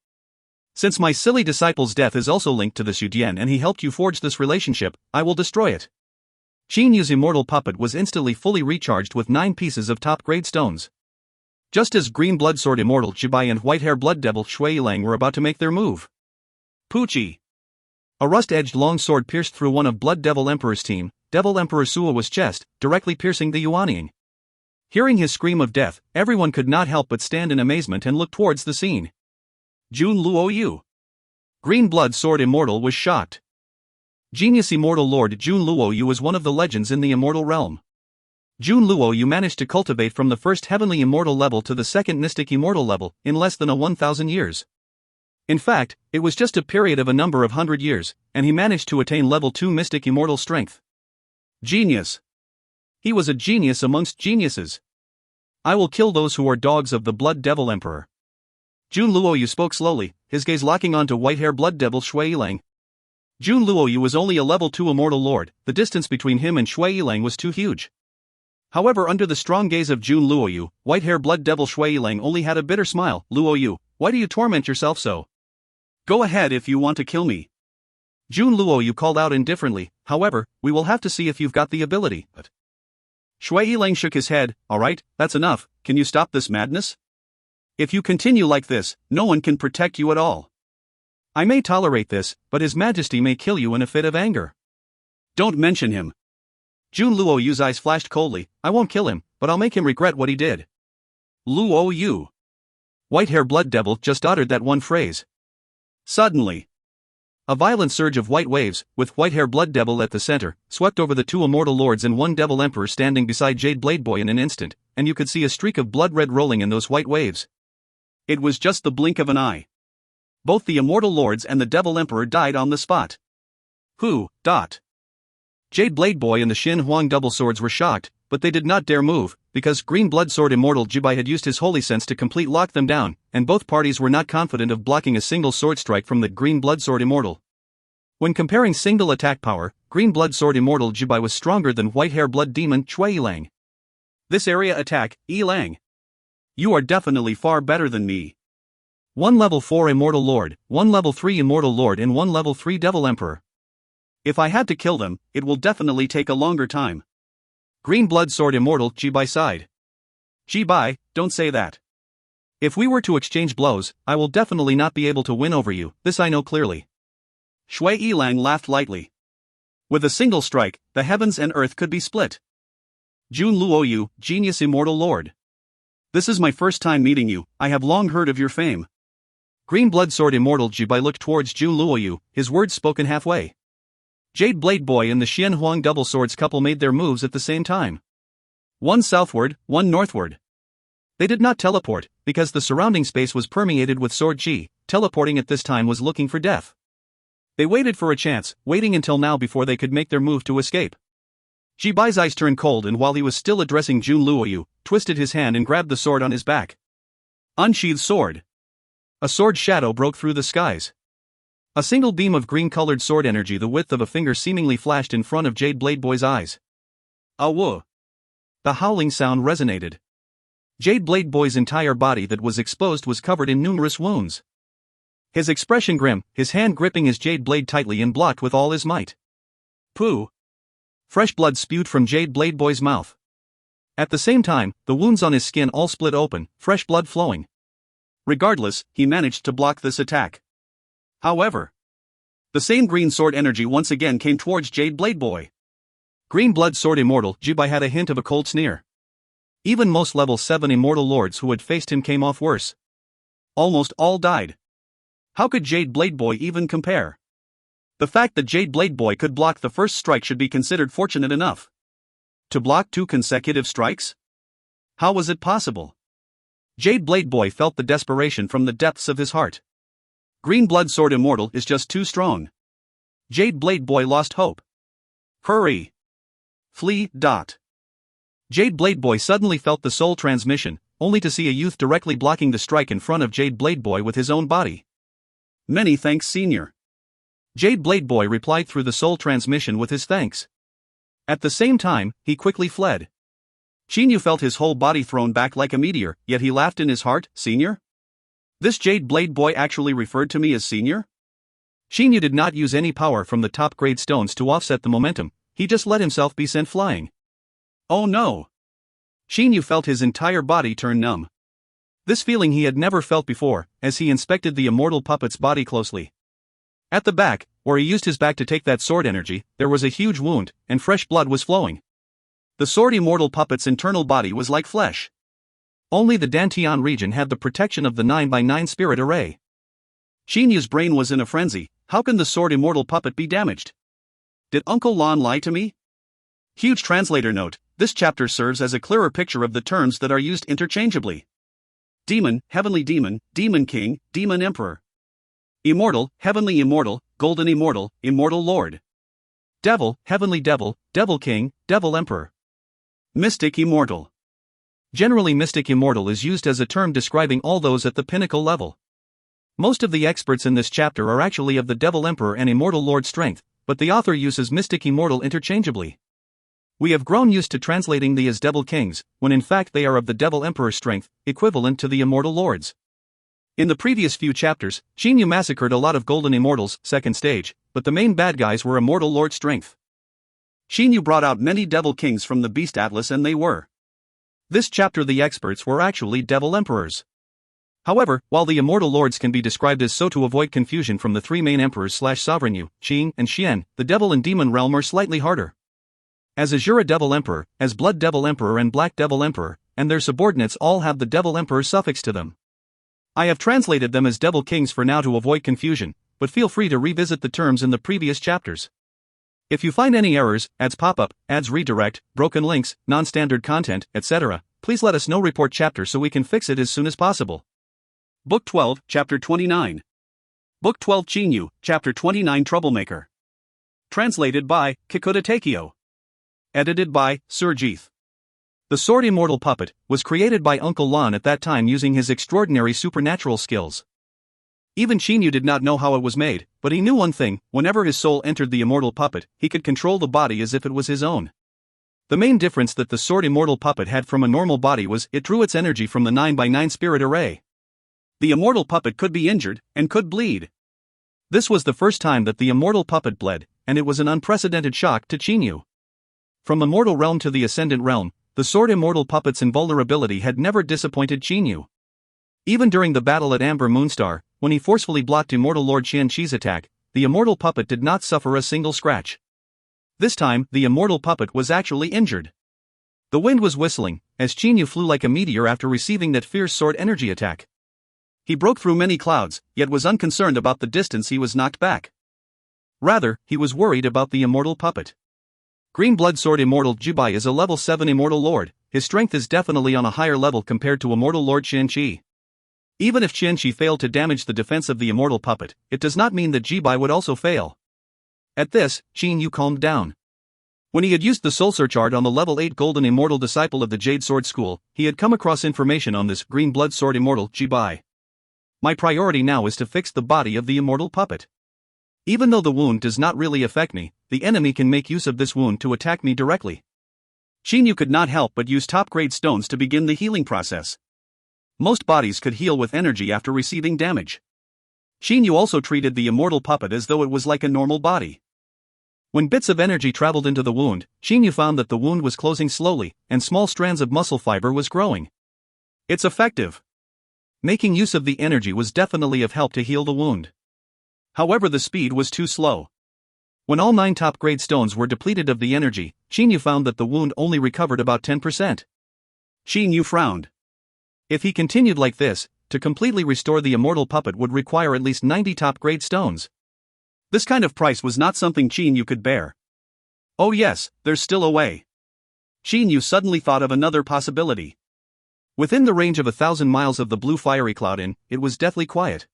Since my silly disciple's death is also linked to this Yudian and he helped you forge this relationship, I will destroy it. Qinyu's immortal puppet was instantly fully recharged with 9 pieces of top-grade stones. Just as Green Blood Sword Immortal Jibai and White-hair Blood Devil Shui Yilang were about to make their move. Poochie. A rust-edged long sword pierced through one of Blood Devil Emperor's team, Devil Emperor Suo's chest, directly piercing the Yuanying. Hearing his scream of death, everyone could not help but stand in amazement and look towards the scene. Jun Luoyu. Green Blood Sword Immortal was shocked. Genius Immortal Lord Jun Luoyu was one of the legends in the immortal realm. Jun Luoyu managed to cultivate from the first heavenly immortal level to the second mystic immortal level in less than 1,000 years. In fact, it was just a period of a number of 100 years, and he managed to attain level 2 mystic immortal strength. Genius. He was a genius amongst geniuses. I will kill those who are dogs of the Blood Devil Emperor. Jun Luoyu spoke slowly, his gaze locking onto white-hair Blood Devil Shui Yilang. Jun Luoyu was only a level 2 immortal lord, the distance between him and Shui Yilang was too huge. However, under the strong gaze of Jun Luoyu, white-hair Blood Devil Shui Yilang only had a bitter smile. Luoyu, why do you torment yourself so? Go ahead if you want to kill me. Jun Luoyu called out indifferently, however, we will have to see if you've got the ability. But Shui Yilang shook his head. Alright, that's enough, can you stop this madness? If you continue like this, no one can protect you at all. I may tolerate this, but His Majesty may kill you in a fit of anger. Don't mention him. Jun Luoyu's eyes flashed coldly. I won't kill him, but I'll make him regret what he did. Luoyu. White-hair Blood Devil just uttered that one phrase. Suddenly, a violent surge of white waves, with white-hair Blood Devil at the center, swept over the two immortal lords and one Devil Emperor standing beside Jade Blade Boy in an instant, and you could see a streak of blood red rolling in those white waves. It was just the blink of an eye. Both the immortal lords and the Devil Emperor died on the spot. Jade Blade Boy and the Xin Huang double swords were shocked, but they did not dare move, because Green Blood Sword Immortal Jibai had used his holy sense to complete lock them down, and both parties were not confident of blocking a single sword strike from the Green Blood Sword Immortal. When comparing single attack power, Green Blood Sword Immortal Jibai was stronger than White-Hair Blood Demon Shui Yilang. This area attack, Yilang. You are definitely far better than me. One level 4 Immortal Lord, one level 3 Immortal Lord and one level 3 Devil Emperor. If I had to kill them, it will definitely take a longer time. Green Blood Sword Immortal Jibai sighed. Jibai, don't say that. If we were to exchange blows, I will definitely not be able to win over you, this I know clearly. Shui Yilang laughed lightly. With a single strike, the heavens and earth could be split. Jun Luoyu, Genius Immortal Lord. This is my first time meeting you, I have long heard of your fame. Green Blood Sword Immortal Jibai looked towards Jun Luoyu, his words spoken halfway. Jade Blade Boy and the Xian Huang Double Swords couple made their moves at the same time. One southward, one northward. They did not teleport, because the surrounding space was permeated with sword chi. Teleporting at this time was looking for death. They waited for a chance, waiting until now before they could make their move to escape. Jibai's eyes turned cold, and while he was still addressing Jun Luoyu, twisted his hand and grabbed the sword on his back. Unsheathed sword. A sword shadow broke through the skies. A single beam of green-colored sword energy the width of a finger seemingly flashed in front of Jade Blade Boy's eyes. Awu! The howling sound resonated. Jade Blade Boy's entire body that was exposed was covered in numerous wounds. His expression grim, his hand gripping his jade blade tightly and blocked with all his might. Pooh! Fresh blood spewed from Jade Blade Boy's mouth. At the same time, the wounds on his skin all split open, fresh blood flowing. Regardless, he managed to block this attack. However, the same green sword energy once again came towards Jade Blade Boy. Green Blood Sword Immortal Jibai had a hint of a cold sneer. Even most level 7 immortal lords who had faced him came off worse. Almost all died. How could Jade Blade Boy even compare? The fact that Jade Blade Boy could block the first strike should be considered fortunate enough. To block 2 consecutive strikes? How was it possible? Jade Blade Boy felt the desperation from the depths of his heart. Green Blood Sword Immortal is just too strong. Jade Blade Boy lost hope. Hurry! Flee! Jade Blade Boy suddenly felt the soul transmission, only to see a youth directly blocking the strike in front of Jade Blade Boy with his own body. Many thanks, Senior. Jade Blade Boy replied through the soul transmission with his thanks. At the same time, he quickly fled. Chinyu felt his whole body thrown back like a meteor, yet he laughed in his heart. Senior? This Jade Blade Boy actually referred to me as Senior? Chinyu did not use any power from the top-grade stones to offset the momentum, he just let himself be sent flying. Oh no! Chinyu felt his entire body turn numb. This feeling he had never felt before, as he inspected the immortal puppet's body closely. At the back, where he used his back to take that sword energy, there was a huge wound, and fresh blood was flowing. The sword immortal puppet's internal body was like flesh. Only the Dantian region had the protection of the 9x9 spirit array. Qin Yu's brain was in a frenzy. How can the sword immortal puppet be damaged? Did Uncle Lon lie to me? Huge translator note: this chapter serves as a clearer picture of the terms that are used interchangeably. Demon, heavenly demon, demon king, demon emperor. Immortal, heavenly immortal, golden immortal, immortal lord. Devil, heavenly devil, devil king, devil emperor. Mystic immortal. Generally, mystic immortal is used as a term describing all those at the pinnacle level. Most of the experts in this chapter are actually of the devil emperor and immortal lord strength, but the author uses mystic immortal interchangeably. We have grown used to translating the as devil kings, when in fact they are of the devil emperor strength, equivalent to the immortal lords. In the previous few chapters, Qin Yu massacred a lot of golden immortals, second stage, but the main bad guys were immortal lord strength. Qin Yu brought out many devil kings from the beast atlas, and they were. This chapter the experts were actually devil emperors. However, while the immortal lords can be described as so to avoid confusion from the three main emperors /sovereign Yu, Qin, and Xian, the devil and demon realm are slightly harder. As Azura Devil Emperor, as Blood Devil Emperor and Black Devil Emperor, and their subordinates all have the Devil Emperor suffix to them. I have translated them as Devil Kings for now to avoid confusion, but feel free to revisit the terms in the previous chapters. If you find any errors, ads pop-up, ads redirect, broken links, non-standard content, etc., please let us know. Report chapter so we can fix it as soon as possible. Book 12, Chapter 29. Book 12 Qin Yu, Chapter 29 Troublemaker. Translated by Kikuta Takeo. Edited by Surjeeth. The sword immortal puppet was created by Uncle Lon at that time using his extraordinary supernatural skills. Even Qin Yu did not know how it was made, but he knew one thing: whenever his soul entered the immortal puppet, he could control the body as if it was his own. The main difference that the sword immortal puppet had from a normal body was it drew its energy from the 9x9 spirit array. The immortal puppet could be injured, and could bleed. This was the first time that the immortal puppet bled, and it was an unprecedented shock to Qin Yu. From immortal realm to the ascendant realm, the sword immortal puppet's invulnerability had never disappointed Qin Yu. Even during the battle at Amber Moonstar, when he forcefully blocked immortal Lord Qian Chi's attack, the immortal puppet did not suffer a single scratch. This time, the immortal puppet was actually injured. The wind was whistling, as Qin Yu flew like a meteor after receiving that fierce sword energy attack. He broke through many clouds, yet was unconcerned about the distance he was knocked back. Rather, he was worried about the immortal puppet. Green Blood Sword Immortal Jibai is a level 7 Immortal Lord. His strength is definitely on a higher level compared to Immortal Lord Qian Chi. Even if Qian Chi failed to damage the defense of the immortal puppet, it does not mean that Jibai would also fail. At this, Qin Yu calmed down. When he had used the Soul Search art on the level 8 Golden Immortal Disciple of the Jade Sword School, he had come across information on this Green Blood Sword Immortal Jibai. My priority now is to fix the body of the immortal puppet. Even though the wound does not really affect me, the enemy can make use of this wound to attack me directly. Qin Yu could not help but use top-grade stones to begin the healing process. Most bodies could heal with energy after receiving damage. Qin Yu also treated the immortal puppet as though it was like a normal body. When bits of energy traveled into the wound, Qin Yu found that the wound was closing slowly, and small strands of muscle fiber was growing. It's effective. Making use of the energy was definitely of help to heal the wound. However, the speed was too slow. When all 9 top-grade stones were depleted of the energy, Qin Yu found that the wound only recovered about 10%. Qin Yu frowned. If he continued like this, to completely restore the immortal puppet would require at least 90 top-grade stones. This kind of price was not something Qin Yu could bear. Oh yes, there's still a way. Qin Yu suddenly thought of another possibility. Within the range of 1,000 miles of the blue fiery cloud inn, it was deathly quiet.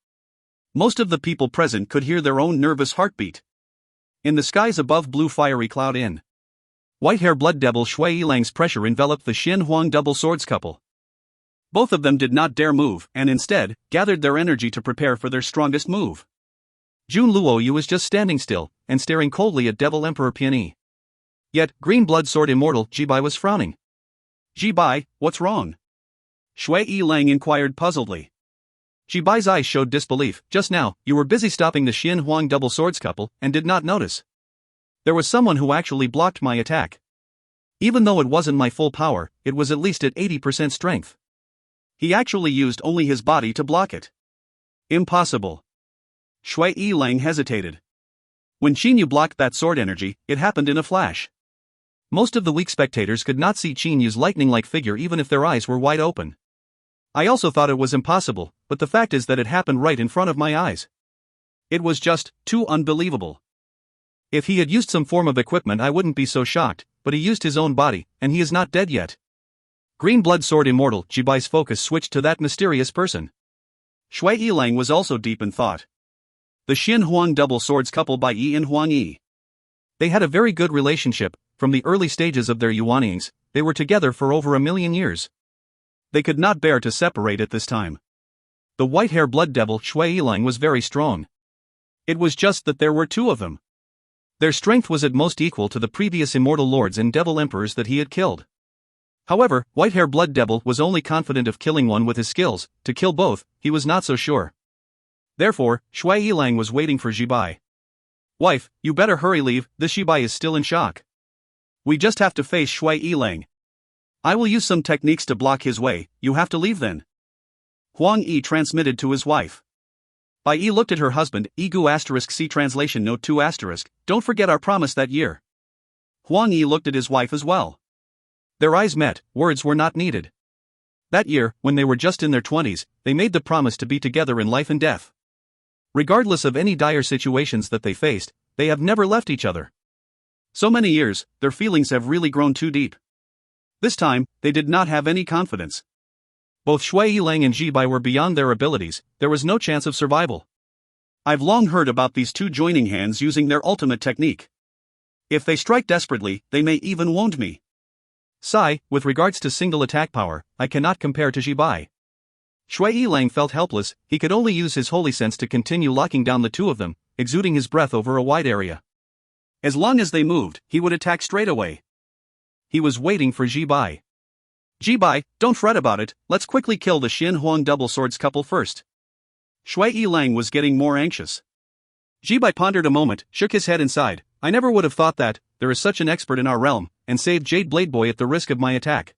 Most of the people present could hear their own nervous heartbeat. In the skies above Blue Fiery Cloud Inn, White-Hair Blood Devil Shui Yilang's pressure enveloped the Xin Huang double swords couple. Both of them did not dare move, and instead, gathered their energy to prepare for their strongest move. Jun Luo Yu was just standing still, and staring coldly at Devil Emperor Pianyi. Yet, Green Blood Sword Immortal Jibai was frowning. Jibai, what's wrong? Shui Yilang inquired puzzledly. Jibai's eyes showed disbelief. Just now, you were busy stopping the Xin Huang double swords couple, and did not notice. There was someone who actually blocked my attack. Even though it wasn't my full power, it was at least at 80% strength. He actually used only his body to block it. Impossible. Shui Yilang hesitated. When Qin Yu blocked that sword energy, it happened in a flash. Most of the weak spectators could not see Qin Yu's lightning-like figure even if their eyes were wide open. I also thought it was impossible, but the fact is that it happened right in front of my eyes. It was just too unbelievable. If he had used some form of equipment, I wouldn't be so shocked, but he used his own body, and he is not dead yet. Green Blood Sword Immortal Jibai's focus switched to that mysterious person. Shui Yilang was also deep in thought. The Xin Huang Double Swords couple by Yi and Huang Yi. They had a very good relationship. From the early stages of their yuanings, they were together for over 1,000,000 years. They could not bear to separate at this time. The white-hair blood devil Shui Yilang was very strong. It was just that there were two of them. Their strength was at most equal to the previous immortal lords and devil emperors that he had killed. However, white-hair blood devil was only confident of killing one with his skills. To kill both, he was not so sure. Therefore, Shui Yilang was waiting for Jibai. Wife, you better hurry, leave, this Jibai is still in shock. We just have to face Shui Yilang. I will use some techniques to block his way, you have to leave then. Huang Yi transmitted to his wife. Bai Yi looked at her husband, Egu *C translation note 2 *, don't forget our promise that year. Huang Yi looked at his wife as well. Their eyes met, words were not needed. That year, when they were just in their 20s, they made the promise to be together in life and death. Regardless of any dire situations that they faced, they have never left each other. So many years, their feelings have really grown too deep. This time, they did not have any confidence. Both Shui Yilang and Jibai were beyond their abilities, there was no chance of survival. I've long heard about these two joining hands using their ultimate technique. If they strike desperately, they may even wound me. Sai, with regards to single attack power, I cannot compare to Jibai. Shui Yilang felt helpless, he could only use his holy sense to continue locking down the two of them, exuding his breath over a wide area. As long as they moved, he would attack straight away. He was waiting for Jibai. Jibai, don't fret about it, let's quickly kill the Xin Huang Double Swords couple first. Shui Yilang was getting more anxious. Jibai pondered a moment, shook his head and sighed. I never would have thought that, there is such an expert in our realm, and saved Jade Blade Boy at the risk of my attack.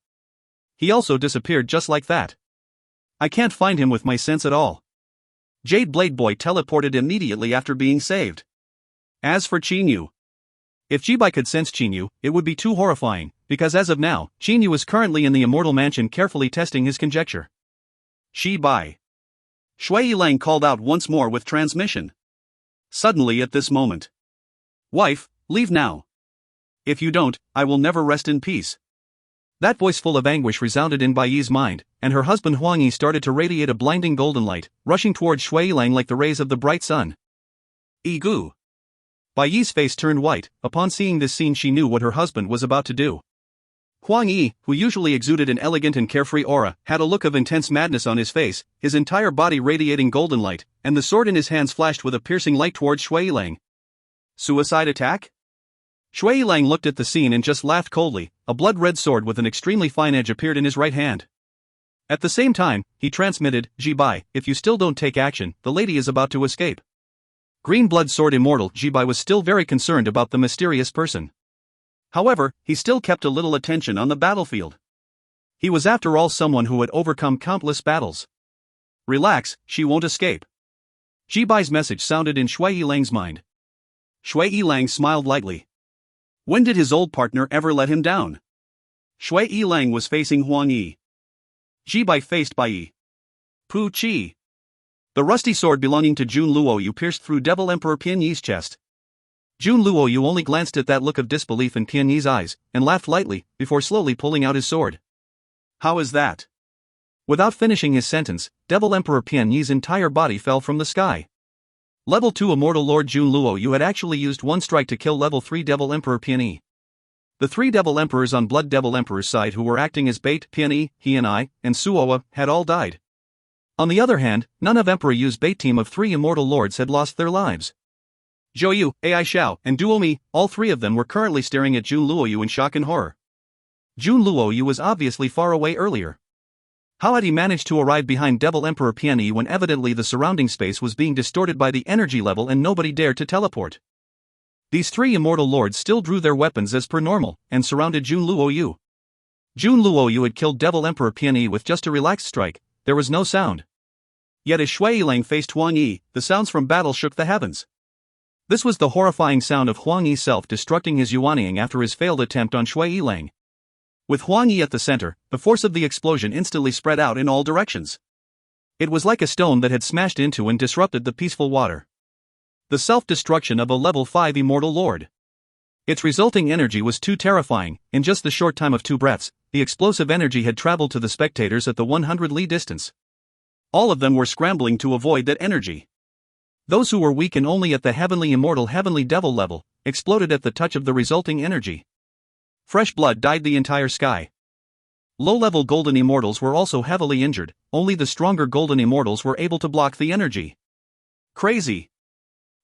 He also disappeared just like that. I can't find him with my sense at all. Jade Blade Boy teleported immediately after being saved. As for Qinyu. If Jibai could sense Qinyu, it would be too horrifying, because as of now, Qinyu is currently in the Immortal Mansion carefully testing his conjecture. Jibai. Shui Yilang called out once more with transmission. Suddenly at this moment. Wife, leave now. If you don't, I will never rest in peace. That voice full of anguish resounded in Bai Yi's mind, and her husband Huang Yi started to radiate a blinding golden light, rushing towards Shui Yilang like the rays of the bright sun. Egu. Bai Yi's face turned white. Upon seeing this scene she knew what her husband was about to do. Huang Yi, who usually exuded an elegant and carefree aura, had a look of intense madness on his face, his entire body radiating golden light, and the sword in his hands flashed with a piercing light towards Shui Yilang. Suicide attack? Shui Yilang looked at the scene and just laughed coldly. A blood-red sword with an extremely fine edge appeared in his right hand. At the same time, he transmitted, Jibai, if you still don't take action, the lady is about to escape. Green Blood Sword Immortal Jibai was still very concerned about the mysterious person. However, he still kept a little attention on the battlefield. He was after all someone who had overcome countless battles. Relax, she won't escape. Jibai's message sounded in Shui Yilang's mind. Shui Yilang smiled lightly. When did his old partner ever let him down? Shui Yilang was facing Huang Yi. Jibai faced Bai Yi. Pu Qi. The rusty sword belonging to Jun Luoyu pierced through Devil Emperor Pian Yi's chest. Jun Luoyu only glanced at that look of disbelief in Pian Yi's eyes, and laughed lightly, before slowly pulling out his sword. How is that? Without finishing his sentence, Devil Emperor Pian Yi's entire body fell from the sky. Level 2 Immortal Lord Jun Luoyu had actually used one strike to kill Level 3 Devil Emperor Pian Yi. The three Devil Emperors on Blood Devil Emperor's side who were acting as bait, Pian Yi, he and I, and Suoa, had all died. On the other hand, none of Emperor Yu's bait team of 3 Immortal Lords had lost their lives. Zhou Yu, Ai Xiao, and Duo Mi, all 3 of them were currently staring at Jun Luoyu in shock and horror. Jun Luoyu was obviously far away earlier. How had he managed to arrive behind Devil Emperor Pian Yi when evidently the surrounding space was being distorted by the energy level and nobody dared to teleport? These 3 Immortal Lords still drew their weapons as per normal, and surrounded Jun Luoyu. Jun Luoyu had killed Devil Emperor Pian Yi with just a relaxed strike, there was no sound. Yet as Shui Yilang faced Huang Yi, the sounds from battle shook the heavens. This was the horrifying sound of Huang Yi self-destructing his Yuanying after his failed attempt on Shui Yilang. With Huang Yi at the center, the force of the explosion instantly spread out in all directions. It was like a stone that had smashed into and disrupted the peaceful water. The self-destruction of a level 5 immortal lord. Its resulting energy was too terrifying. In just the short time of 2 breaths, the explosive energy had traveled to the spectators at the 100 li distance. All of them were scrambling to avoid that energy. Those who were weak and only at the heavenly immortal heavenly devil level, exploded at the touch of the resulting energy. Fresh blood dyed the entire sky. Low-level golden immortals were also heavily injured, only the stronger golden immortals were able to block the energy. Crazy.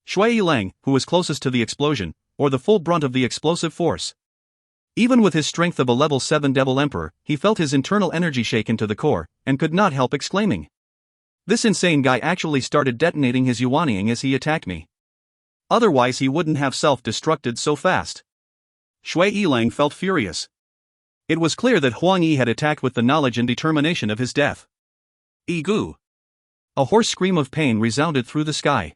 Shui Yilang, who was closest to the explosion, or the full brunt of the explosive force. Even with his strength of a level 7 Devil Emperor, he felt his internal energy shaken to the core, and could not help exclaiming. This insane guy actually started detonating his Yuanying as he attacked me. Otherwise he wouldn't have self-destructed so fast. Shui Yilang felt furious. It was clear that Huang Yi had attacked with the knowledge and determination of his death. Igu. A hoarse scream of pain resounded through the sky.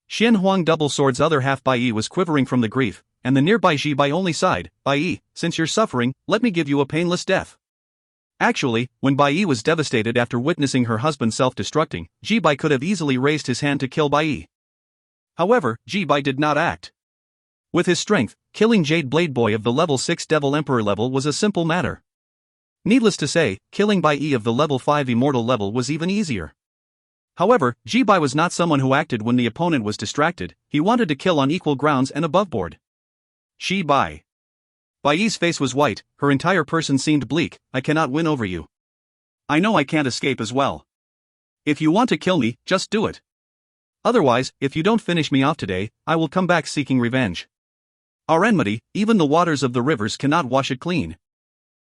Xian Huang Double Sword's other half Bai Yi was quivering from the grief, and the nearby Ji Bai only sighed, "Bai Yi, since you're suffering, let me give you a painless death." Actually, when Bai Yi was devastated after witnessing her husband self-destructing, Ji Bai could have easily raised his hand to kill Bai Yi. However, Ji Bai did not act. With his strength, killing Jade Blade Boy of the level 6 Devil Emperor level was a simple matter. Needless to say, killing Bai Yi of the level 5 Immortal level was even easier. However, Ji Bai was not someone who acted when the opponent was distracted. He wanted to kill on equal grounds and above board. Ji Bai. Bai Yi's face was white, her entire person seemed bleak. "I cannot win over you. I know I can't escape as well. If you want to kill me, just do it. Otherwise, if you don't finish me off today, I will come back seeking revenge. Our enmity, even the waters of the rivers cannot wash it clean.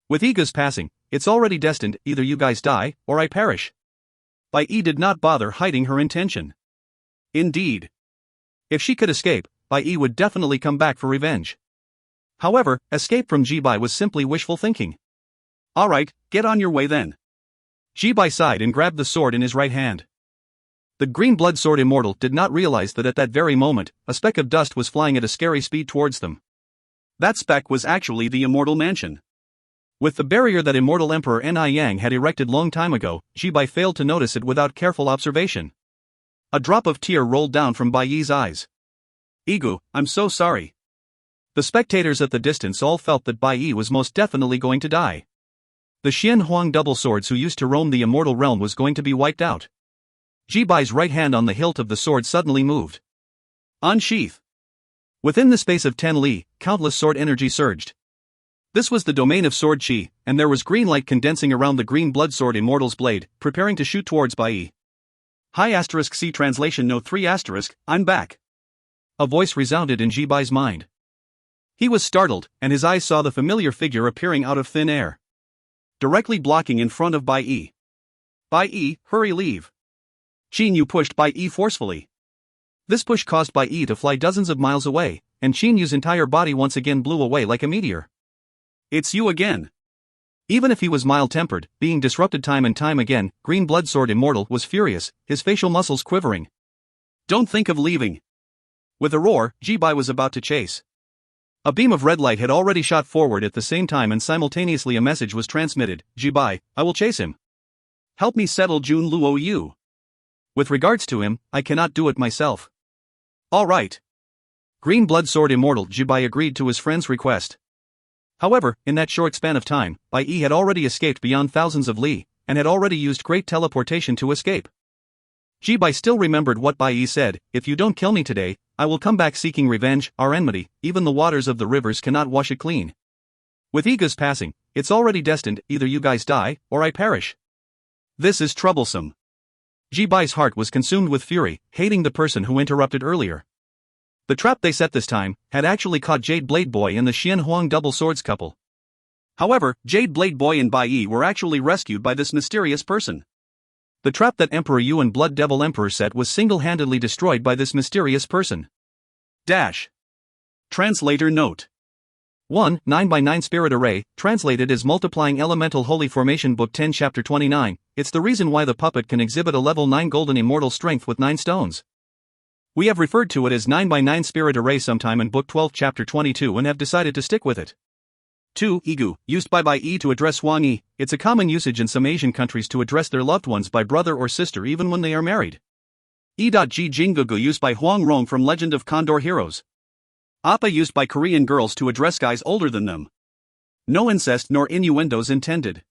With Iga's passing, it's already destined, either you guys die, or I perish." Bai Yi did not bother hiding her intention. Indeed. If she could escape, Bai Yi would definitely come back for revenge. However, escape from Ji Bai was simply wishful thinking. "Alright, get on your way then." Ji Bai sighed and grabbed the sword in his right hand. The green blood sword immortal did not realize that at that very moment, a speck of dust was flying at a scary speed towards them. That speck was actually the immortal mansion. With the barrier that immortal Emperor Ni Yang had erected long time ago, Ji Bai failed to notice it without careful observation. A drop of tear rolled down from Bai Yi's eyes. "Igu, I'm so sorry." The spectators at the distance all felt that Bai Yi was most definitely going to die. The Xian Huang Double Swords who used to roam the immortal realm was going to be wiped out. Ji Bai's right hand on the hilt of the sword suddenly moved. Unsheath. Within the space of 10 li, countless sword energy surged. This was the domain of sword chi, and there was green light condensing around the green blood sword immortal's blade, preparing to shoot towards Bai Yi. *C translation note 3*, I'm back. A voice resounded in Ji Bai's mind. He was startled, and his eyes saw the familiar figure appearing out of thin air. Directly blocking in front of Bai Yi. "Bai Yi, hurry, leave." Qin Yu pushed Bai Yi forcefully. This push caused Bai Yi to fly dozens of miles away, and Qin Yu's entire body once again blew away like a meteor. "It's you again." Even if he was mild-tempered, being disrupted time and time again, Green Blood Sword Immortal was furious, his facial muscles quivering. "Don't think of leaving." With a roar, Ji Bai was about to chase. A beam of red light had already shot forward at the same time and simultaneously a message was transmitted. "Ji Bai, I will chase him. Help me settle Jun Luo Yu. With regards to him, I cannot do it myself." "All right." Green Blood Sword Immortal Ji Bai agreed to his friend's request. However, in that short span of time, Bai Yi had already escaped beyond thousands of li, and had already used great teleportation to escape. Ji Bai still remembered what Bai Yi said, "If you don't kill me today, I will come back seeking revenge, our enmity, even the waters of the rivers cannot wash it clean. With Iga's passing, it's already destined, either you guys die, or I perish. This is troublesome." Ji Bai's heart was consumed with fury, hating the person who interrupted earlier. The trap they set this time had actually caught Jade Blade Boy and the Xian Huang Double Swords couple. However, Jade Blade Boy and Bai Yi were actually rescued by this mysterious person. The trap that Emperor Yu and Blood Devil Emperor set was single-handedly destroyed by this mysterious person. Translator note. 1. 9x9 Spirit Array, translated as Multiplying Elemental Holy Formation Book 10 Chapter 29, it's the reason why the puppet can exhibit a level 9 golden immortal strength with 9 stones. We have referred to it as 9x9 Spirit Array sometime in Book 12 Chapter 22 and have decided to stick with it. 2. Igu, used by Bai Yi to address Huang Yi. It's a common usage in some Asian countries to address their loved ones by brother or sister even when they are married. E.G. Jingugu used by Huang Rong from Legend of Condor Heroes. Appa used by Korean girls to address guys older than them. No incest nor innuendos intended.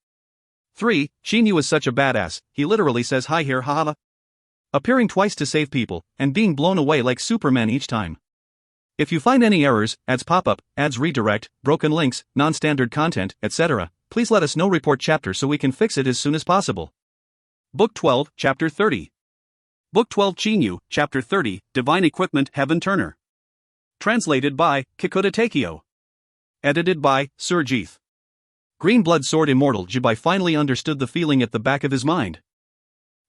3. Chinyu is such a badass, he literally says hi here haha. Appearing twice to save people, and being blown away like Superman each time. If you find any errors, ads pop up, ads redirect, broken links, non-standard content, etc., please let us know. Report chapter so we can fix it as soon as possible. Book 12, Chapter 30. Book 12 Chinyu, Chapter 30, Divine Equipment Heaven Turner. Translated by Kikuta Takeo. Edited by Surjeeth. Green Blood Sword Immortal Jibai finally understood the feeling at the back of his mind.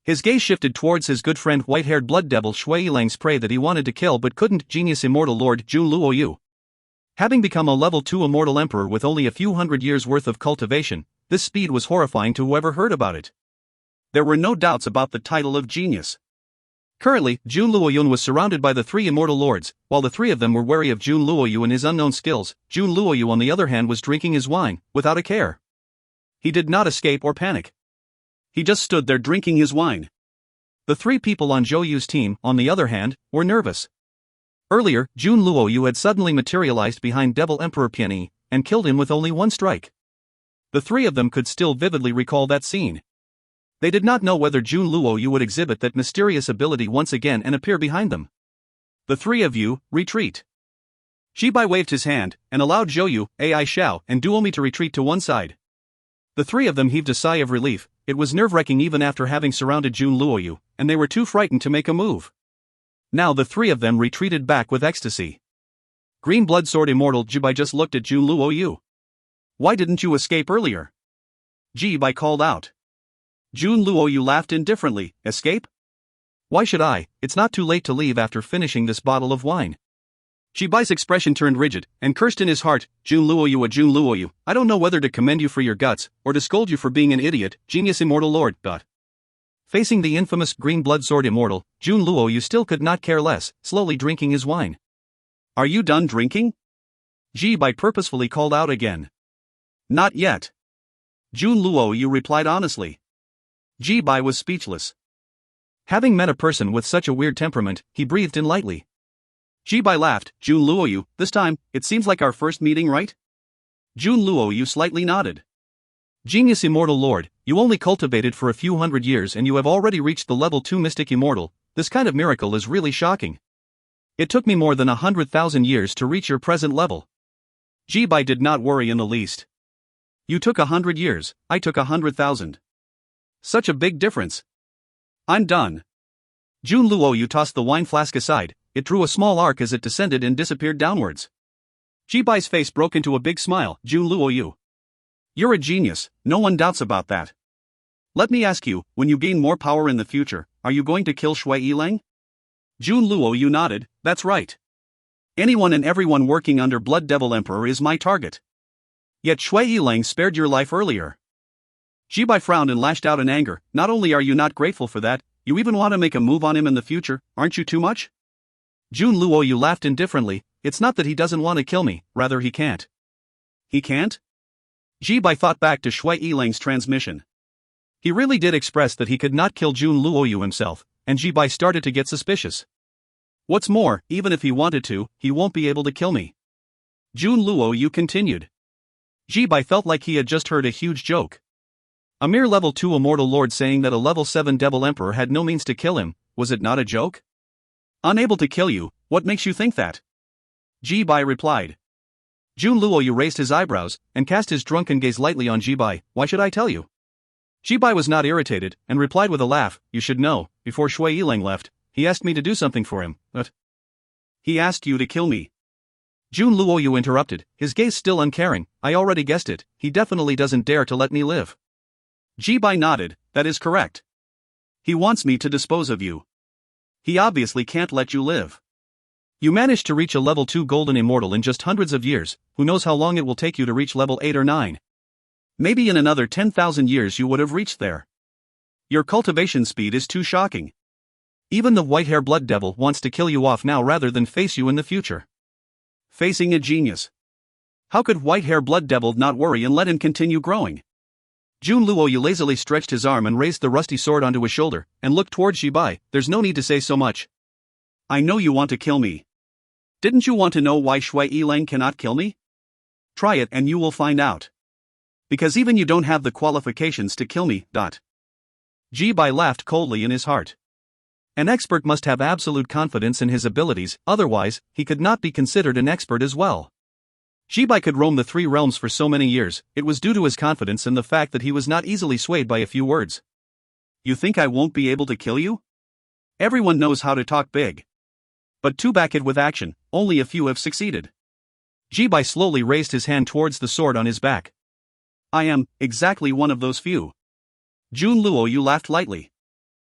His gaze shifted towards his good friend white-haired blood devil Shui Yilang's prey that he wanted to kill but couldn't, genius immortal Lord Jun Luoyu. Having become a level 2 immortal emperor with only a few hundred years worth of cultivation, this speed was horrifying to whoever heard about it. There were no doubts about the title of genius. Currently, Jun Luoyun was surrounded by the 3 immortal lords, while the 3 of them were wary of Jun Luoyu and his unknown skills. Jun Luoyu on the other hand was drinking his wine, without a care. He did not escape or panic. He just stood there drinking his wine. The 3 people on Zhou Yu's team, on the other hand, were nervous. Earlier, Jun Luoyu had suddenly materialized behind Devil Emperor Pianyi, and killed him with only one strike. The 3 of them could still vividly recall that scene. They did not know whether Jun Luoyu would exhibit that mysterious ability once again and appear behind them. The 3 of you, retreat. Shibai waved his hand, and allowed Zhou Yu, Ai Xiao, and Duomi to retreat to one side. The 3 of them heaved a sigh of relief. It was nerve-wracking even after having surrounded Jun Luoyu, and they were too frightened to make a move. Now the 3 of them retreated back with ecstasy. Green Blood Sword Immortal Jibai just looked at Jun Luoyu. Why didn't you escape earlier? Jibai called out. Jun Luoyu laughed indifferently. Escape? Why should I? It's not too late to leave after finishing this bottle of wine. Shibai's expression turned rigid, and cursed in his heart, Jun Luoyu, I don't know whether to commend you for your guts, or to scold you for being an idiot, genius immortal lord, but. Facing the infamous Green Blood Sword Immortal, Jun Luoyu still could not care less, slowly drinking his wine. Are you done drinking? Jibai purposefully called out again. Not yet. Jun Luoyu replied honestly. Jibai was speechless. Having met a person with such a weird temperament, he breathed in lightly. Jibai laughed. Jun Luoyu, this time, it seems like our first meeting, right? Jun Luoyu slightly nodded. Genius Immortal Lord, you only cultivated for a few hundred years and you have already reached the level 2 Mystic Immortal. This kind of miracle is really shocking. It took me more than 100,000 years to reach your present level. Jibai did not worry in the least. You took 100 years, I took 100,000. Such a big difference. I'm done. Jun Luoyu tossed the wine flask aside. It drew a small arc as it descended and disappeared downwards. Jibai's face broke into a big smile. Jun Luoyu. You're a genius, no one doubts about that. Let me ask you, when you gain more power in the future, are you going to kill Shui Yilang? Jun Luoyu nodded. That's right. Anyone and everyone working under Blood Devil Emperor is my target. Yet Shui Yilang spared your life earlier. Jibai frowned and lashed out in anger. Not only are you not grateful for that, you even want to make a move on him in the future, aren't you too much? Jun Luoyu laughed indifferently. It's not that he doesn't want to kill me, rather he can't. He can't? Jibai thought back to Shui Yilang's transmission. He really did express that he could not kill Jun Luoyu himself, and Jibai started to get suspicious. What's more, even if he wanted to, he won't be able to kill me. Jun Luoyu continued. Jibai felt like he had just heard a huge joke. A mere level 2 immortal lord saying that a level 7 devil emperor had no means to kill him, was it not a joke? Unable to kill you, what makes you think that? Jibai replied. Jun Luoyu raised his eyebrows, and cast his drunken gaze lightly on Jibai. Why should I tell you? Jibai was not irritated, and replied with a laugh. You should know, before Shui Yilang left, he asked me to do something for him, but... He asked you to kill me. Jun Luoyu interrupted, his gaze still uncaring. I already guessed it, he definitely doesn't dare to let me live. Jibai nodded. That is correct. He wants me to dispose of you. He obviously can't let you live. You managed to reach a level 2 golden immortal in just hundreds of years, who knows how long it will take you to reach level 8 or 9. Maybe in another 10,000 years you would have reached there. Your cultivation speed is too shocking. Even the white-hair blood devil wants to kill you off now rather than face you in the future. Facing a genius. How could white-hair blood devil not worry and let him continue growing? Jun Luoyu lazily stretched his arm and raised the rusty sword onto his shoulder, and looked towards Xibai. There's no need to say so much. I know you want to kill me. Didn't you want to know why Shui Yilang cannot kill me? Try it and you will find out. Because even you don't have the qualifications to kill me. Xibai laughed coldly in his heart. An expert must have absolute confidence in his abilities, otherwise, he could not be considered an expert as well. Xibai could roam the three realms for so many years, it was due to his confidence and the fact that he was not easily swayed by a few words. You think I won't be able to kill you? Everyone knows how to talk big. But to back it with action, only a few have succeeded. Xibai slowly raised his hand towards the sword on his back. I am, exactly one of those few. Jun Luoyu laughed lightly.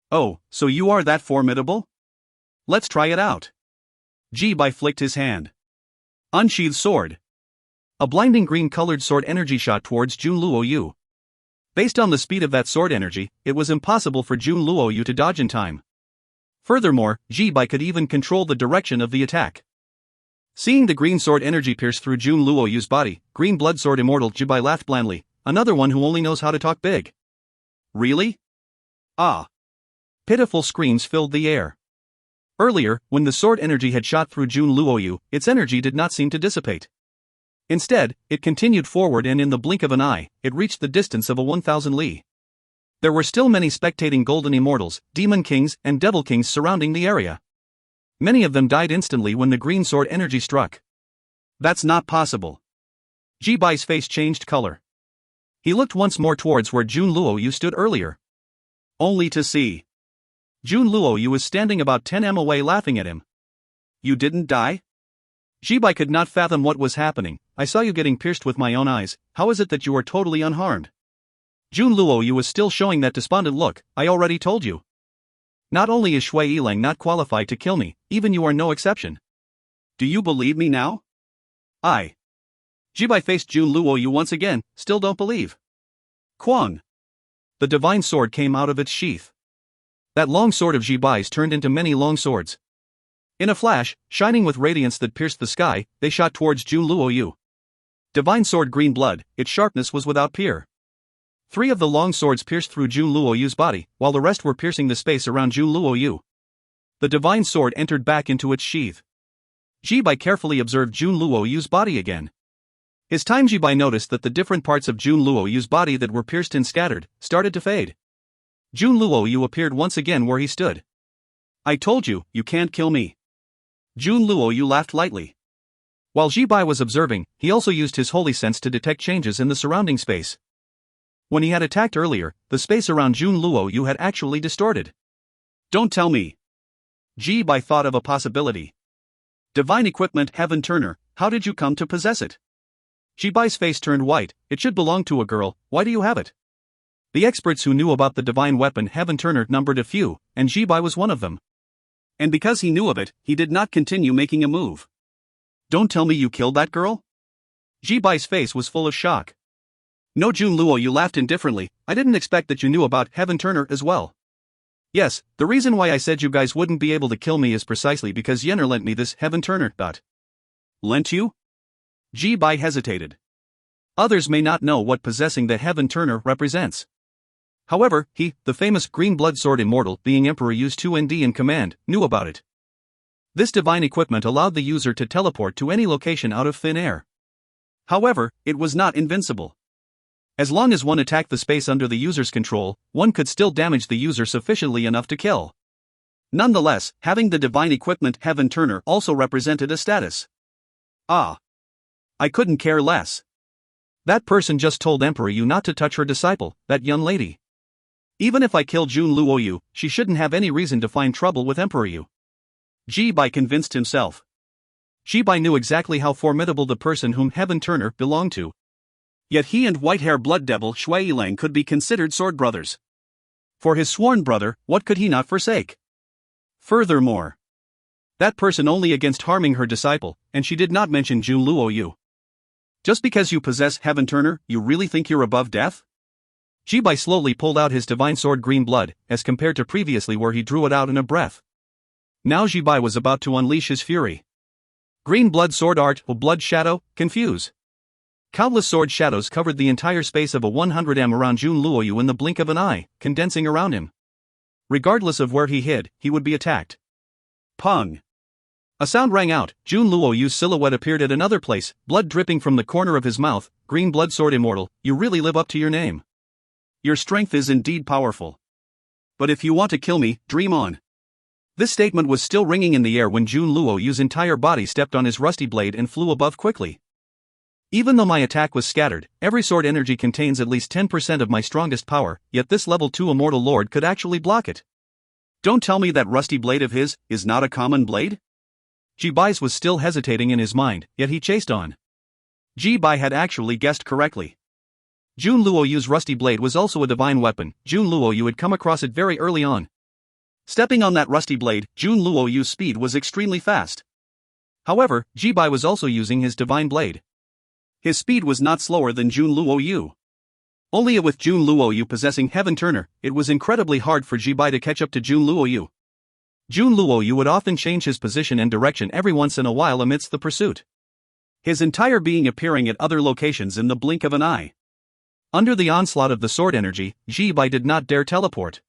Oh, so you are that formidable? Let's try it out. Xibai flicked his hand. Unsheathed sword. A blinding green-colored sword energy shot towards Jun Luoyu. Based on the speed of that sword energy, it was impossible for Jun Luoyu to dodge in time. Furthermore, Xibai could even control the direction of the attack. Seeing the green sword energy pierce through Jun Luoyu's body, green blood sword immortal Xibai laughed blandly, another one who only knows how to talk big. Really? Ah. Pitiful screams filled the air. Earlier, when the sword energy had shot through Jun Luoyu, its energy did not seem to dissipate. Instead, it continued forward and in the blink of an eye, it reached the distance of a 1,000 li. There were still many spectating golden immortals, demon kings, and devil kings surrounding the area. Many of them died instantly when the green sword energy struck. That's not possible. Jibai's face changed color. He looked once more towards where Jun Luoyu stood earlier. Only to see. Jun Luoyu was standing about 10 m away laughing at him. You didn't die? Xibai could not fathom what was happening. I saw you getting pierced with my own eyes, how is it that you are totally unharmed? Jun Luoyu was still showing that despondent look, I already told you. Not only is Shui Yilang not qualified to kill me, even you are no exception. Do you believe me now? Xibai faced Jun Luoyu once again, still don't believe. Kwang. The divine sword came out of its sheath. That long sword of Xibai's turned into many long swords. In a flash, shining with radiance that pierced the sky, they shot towards Jun Luoyu. Divine sword green blood, its sharpness was without peer. 3 of the long swords pierced through Jun Luoyu's body, while the rest were piercing the space around Jun Luoyu. The divine sword entered back into its sheath. Xibai carefully observed Jun Luoyu's body again. His time Xibai noticed that the different parts of Jun Luoyu's body that were pierced and scattered, started to fade. Jun Luoyu appeared once again where he stood. I told you, you can't kill me. Jun Luoyu laughed lightly. While Xibai was observing, he also used his holy sense to detect changes in the surrounding space. When he had attacked earlier, the space around Jun Luoyu had actually distorted. Don't tell me. Xibai thought of a possibility. Divine equipment Heaven Turner, how did you come to possess it? Xibai's face turned white, it should belong to a girl, why do you have it? The experts who knew about the divine weapon Heaven Turner numbered a few, and Xibai was one of them. And because he knew of it, he did not continue making a move. Don't tell me you killed that girl? Xibai's face was full of shock. No, Jun Luoyu laughed indifferently, I didn't expect that you knew about Heaven Turner as well. Yes, the reason why I said you guys wouldn't be able to kill me is precisely because Yenner lent me this Heaven Turner. Lent you? Xibai hesitated. Others may not know what possessing the Heaven Turner represents. However, he, the famous green blood sword immortal being Emperor used 2ND in command, knew about it. This divine equipment allowed the user to teleport to any location out of thin air. However, it was not invincible. As long as one attacked the space under the user's control, one could still damage the user sufficiently enough to kill. Nonetheless, having the divine equipment Heaven Turner also represented a status. I couldn't care less. That person just told Emperor Yu not to touch her disciple, that young lady. Even if I kill Jun Luoyu, she shouldn't have any reason to find trouble with Emperor Yu. Xibai convinced himself. Xibai knew exactly how formidable the person whom Heaven Turner belonged to. Yet he and white-hair blood devil Shui Yilang could be considered sword brothers. For his sworn brother, what could he not forsake? Furthermore, that person only against harming her disciple, and she did not mention Jun Luoyu. Just because you possess Heaven Turner, you really think you're above death? Xibai slowly pulled out his divine sword green blood, as compared to previously where he drew it out in a breath. Now Xibai was about to unleash his fury. Green blood sword art, blood shadow, confuse. Countless sword shadows covered the entire space of a 100 m around Jun Luoyu in the blink of an eye, condensing around him. Regardless of where he hid, he would be attacked. Pung! A sound rang out. Jun Luoyu's silhouette appeared at another place, blood dripping from the corner of his mouth. Green blood sword immortal, you really live up to your name. Your strength is indeed powerful. But if you want to kill me, dream on. This statement was still ringing in the air when Jun Luoyu's entire body stepped on his rusty blade and flew above quickly. Even though my attack was scattered, every sword energy contains at least 10% of my strongest power, yet this level 2 immortal lord could actually block it. Don't tell me that rusty blade of his is not a common blade? Ji-Bai's was still hesitating in his mind, yet he chased on. Ji-Bai had actually guessed correctly. Jun Luoyu's rusty blade was also a divine weapon. Jun Luoyu had come across it very early on. Stepping on that rusty blade, Jun Luoyu's speed was extremely fast. However, Ji-Bai was also using his divine blade. His speed was not slower than Jun Luoyu. Only with Jun Luoyu possessing Heaven Turner, it was incredibly hard for Ji-Bai to catch up to Jun Luoyu. Jun Luoyu would often change his position and direction every once in a while amidst the pursuit. His entire being appearing at other locations in the blink of an eye. Under the onslaught of the sword energy, Ji-Bai did not dare teleport.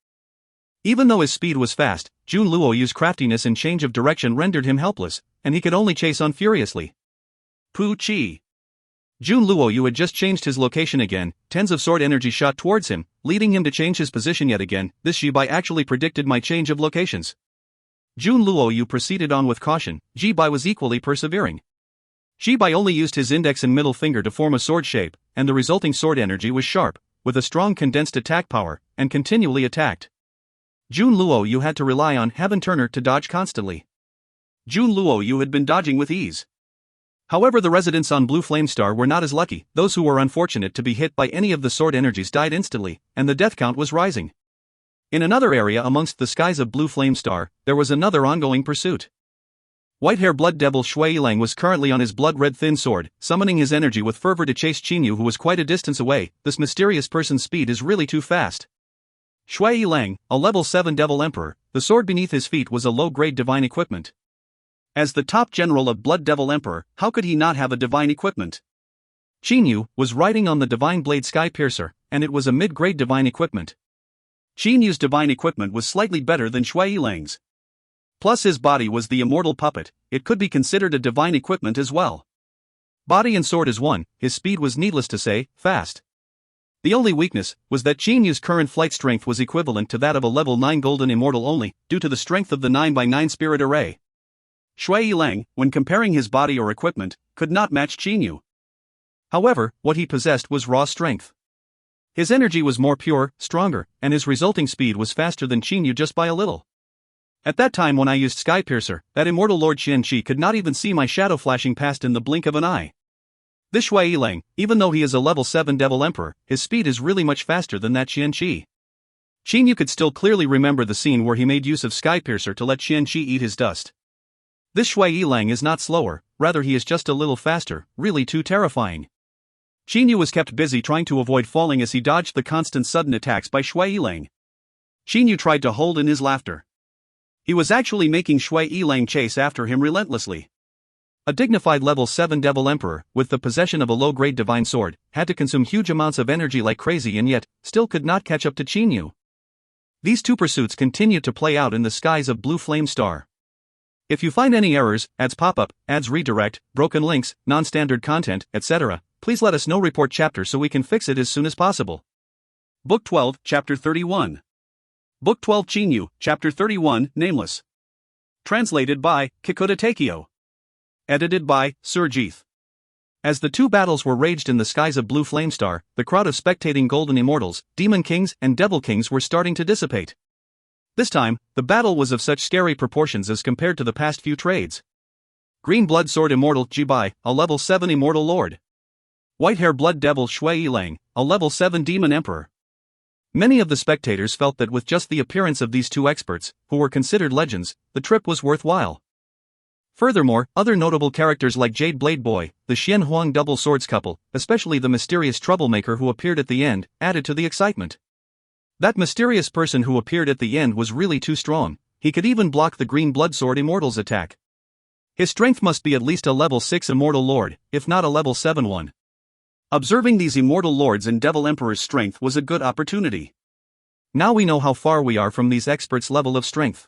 Even though his speed was fast, Jun Luoyu's craftiness and change of direction rendered him helpless, and he could only chase on furiously. Pu-Chi. Jun Luoyu had just changed his location again. Tens of sword energy shot towards him, leading him to change his position yet again. This Ji-Bai actually predicted my change of locations. Jun Luoyu proceeded on with caution. Ji-Bai was equally persevering. Ji-Bai only used his index and middle finger to form a sword shape, and the resulting sword energy was sharp, with a strong condensed attack power, and continually attacked. Jun Luoyu had to rely on Heaven Turner to dodge constantly. Jun Luoyu had been dodging with ease. However, the residents on Blue Flame Star were not as lucky. Those who were unfortunate to be hit by any of the sword energies died instantly, and the death count was rising. In another area amongst the skies of Blue Flame Star, there was another ongoing pursuit. White-hair blood devil Shui Yilang was currently on his blood-red thin sword, summoning his energy with fervor to chase Qinyu, who was quite a distance away. This mysterious person's speed is really too fast. Shui Yilang, a level 7 Devil Emperor, the sword beneath his feet was a low-grade divine equipment. As the top general of Blood Devil Emperor, how could he not have a divine equipment? Qinyu was riding on the Divine Blade Sky Piercer, and it was a mid-grade divine equipment. Qinyu's divine equipment was slightly better than Shui Yilang's. Plus his body was the immortal puppet, it could be considered a divine equipment as well. Body and sword as one, his speed was needless to say, fast. The only weakness was that Qinyu's current flight strength was equivalent to that of a level 9 golden immortal only, due to the strength of the 9x9 spirit array. Shui Yilang, when comparing his body or equipment, could not match Qinyu. However, what he possessed was raw strength. His energy was more pure, stronger, and his resulting speed was faster than Qinyu just by a little. At that time when I used Sky Piercer, that immortal Lord Qianqi could not even see my shadow flashing past in the blink of an eye. This Shui Yilang, even though he is a level 7 Devil Emperor, his speed is really much faster than that Qianqi. Qinyu could still clearly remember the scene where he made use of Sky Piercer to let Qianqi eat his dust. This Shui Yilang is not slower, rather he is just a little faster, really too terrifying. Qinyu was kept busy trying to avoid falling as he dodged the constant sudden attacks by Shui Yilang. Qinyu tried to hold in his laughter. He was actually making Shui Yilang chase after him relentlessly. A dignified level 7 Devil Emperor, with the possession of a low-grade divine sword, had to consume huge amounts of energy like crazy and yet, still could not catch up to Qinyu. These two pursuits continued to play out in the skies of Blue Flame Star. If you find any errors, ads pop up, ads redirect, broken links, non-standard content, etc., please let us know. Report chapter so we can fix it as soon as possible. Book 12, Chapter 31. Book 12 Qinyu, Chapter 31, Nameless. Translated by Kikuta Takeo. Edited by Surjeeth. As the two battles were raged in the skies of Blue Flame Star, the crowd of spectating golden immortals, demon kings, and devil kings were starting to dissipate. This time, the battle was of such scary proportions as compared to the past few trades. Green Blood Sword Immortal Ji-Bai, a level 7 Immortal Lord. White-Hair Blood Devil Shui Yilang, a level 7 Demon Emperor. Many of the spectators felt that with just the appearance of these two experts, who were considered legends, the trip was worthwhile. Furthermore, other notable characters like Jade Blade Boy, the Xian Huang Double Swords couple, especially the mysterious troublemaker who appeared at the end, added to the excitement. That mysterious person who appeared at the end was really too strong, he could even block the Green Blood Sword Immortal's attack. His strength must be at least a level 6 Immortal Lord, if not a level 7 one. Observing these immortal lords and devil emperor's strength was a good opportunity. Now we know how far we are from these experts' level of strength.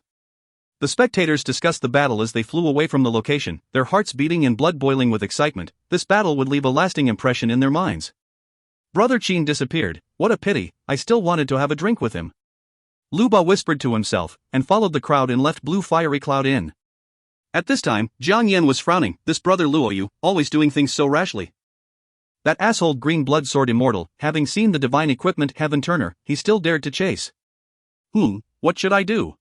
The spectators discussed the battle as they flew away from the location, their hearts beating and blood boiling with excitement. This battle would leave a lasting impression in their minds. Brother Qin disappeared. What a pity, I still wanted to have a drink with him. Lu Ba whispered to himself, and followed the crowd and left Blue Fiery Cloud in. At this time, Jiang Yan was frowning. This brother Luoyu, always doing things so rashly. That asshole Green Blood Sword Immortal, having seen the divine equipment Heaven Turner, he still dared to chase. What should I do?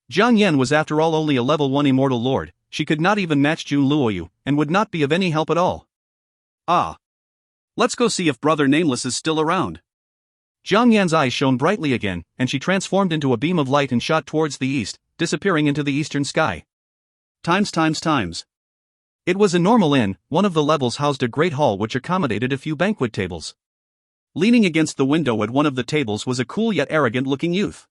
Jiang Yan was after all only a level 1 immortal lord. She could not even match Jun Luoyu, and would not be of any help at all. Let's go see if Brother Nameless is still around. Jiang Yan's eyes shone brightly again, and she transformed into a beam of light and shot towards the east, disappearing into the eastern sky. Times. It was a normal inn. One of the levels housed a great hall which accommodated a few banquet tables. Leaning against the window at one of the tables was a cool yet arrogant-looking youth.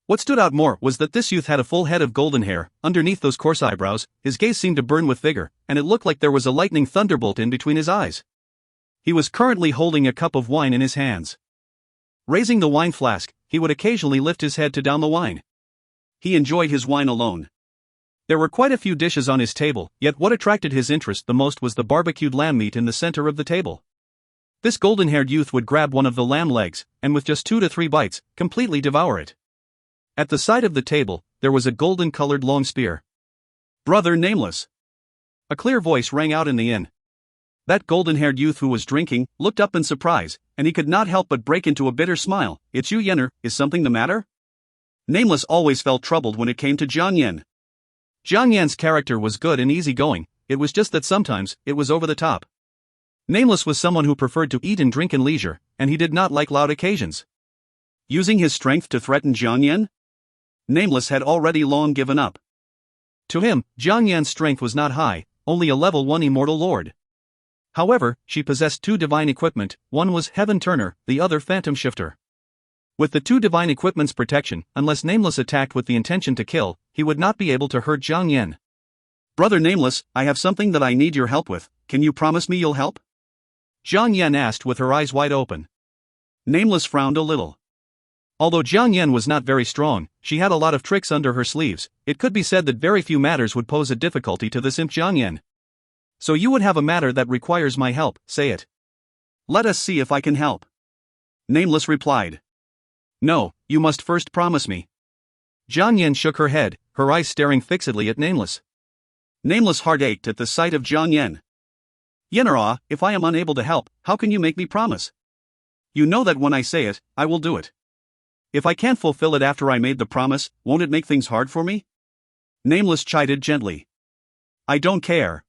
What stood out more was that this youth had a full head of golden hair. Underneath those coarse eyebrows, his gaze seemed to burn with vigor, and it looked like there was a lightning thunderbolt in between his eyes. He was currently holding a cup of wine in his hands. Raising the wine flask, he would occasionally lift his head to down the wine. He enjoyed his wine alone. There were quite a few dishes on his table, yet what attracted his interest the most was the barbecued lamb meat in the center of the table. This golden-haired youth would grab one of the lamb legs, and with just 2 to 3 bites, completely devour it. At the side of the table, there was a golden-colored long spear. Brother Nameless! A clear voice rang out in the inn. That golden-haired youth who was drinking looked up in surprise, and he could not help but break into a bitter smile. It's you, Yenner, is something the matter? Nameless always felt troubled when it came to Jiang Yan. Jiang Yan's character was good and easygoing, it was just that sometimes it was over the top. Nameless was someone who preferred to eat and drink in leisure, and he did not like loud occasions. Using his strength to threaten Jiang Yan? Nameless had already long given up. To him, Jiang Yan's strength was not high, only a level 1 immortal lord. However, she possessed 2 divine equipment, one was Heaven Turner, the other Phantom Shifter. With the 2 divine equipment's protection, unless Nameless attacked with the intention to kill, he would not be able to hurt Jiang Yan. Brother Nameless, I have something that I need your help with, can you promise me you'll help? Jiang Yan asked with her eyes wide open. Nameless frowned a little. Although Jiang Yan was not very strong, she had a lot of tricks under her sleeves. It could be said that very few matters would pose a difficulty to this imp Jiang Yan. So you would have a matter that requires my help, say it. Let us see if I can help. Nameless replied. No, you must first promise me. Jiang Yan shook her head, her eyes staring fixedly at Nameless. Nameless' heart ached at the sight of Jiang Yan. Yenner, if I am unable to help, how can you make me promise? You know that when I say it, I will do it. If I can't fulfill it after I made the promise, won't it make things hard for me? Nameless chided gently. I don't care.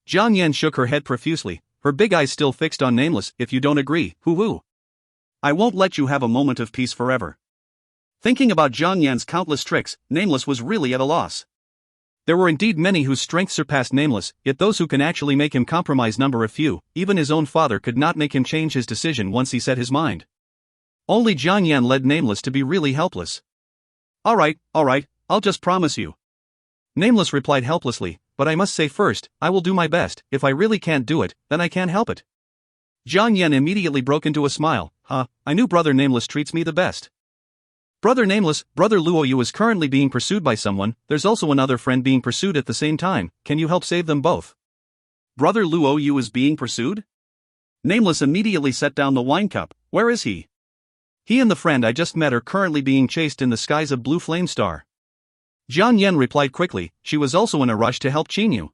Jiang Yan shook her head profusely, her big eyes still fixed on Nameless. If you don't agree, hoo-hoo. I won't let you have a moment of peace forever. Thinking about Jiang Yan's countless tricks, Nameless was really at a loss. There were indeed many whose strength surpassed Nameless, yet those who can actually make him compromise number of few. Even his own father could not make him change his decision once he set his mind. Only Jiang Yan led Nameless to be really helpless. Alright, I'll just promise you. Nameless replied helplessly, but I must say first, I will do my best. If I really can't do it, then I can't help it. Jiang Yan immediately broke into a smile. I knew Brother Nameless treats me the best. Brother Nameless, Brother Luoyu is currently being pursued by someone, there's also another friend being pursued at the same time, can you help save them both? Brother Luoyu is being pursued? Nameless immediately set down the wine cup. Where is he? He and the friend I just met are currently being chased in the skies of Blue Flame Star. Jiang Yan replied quickly, she was also in a rush to help Qinyu.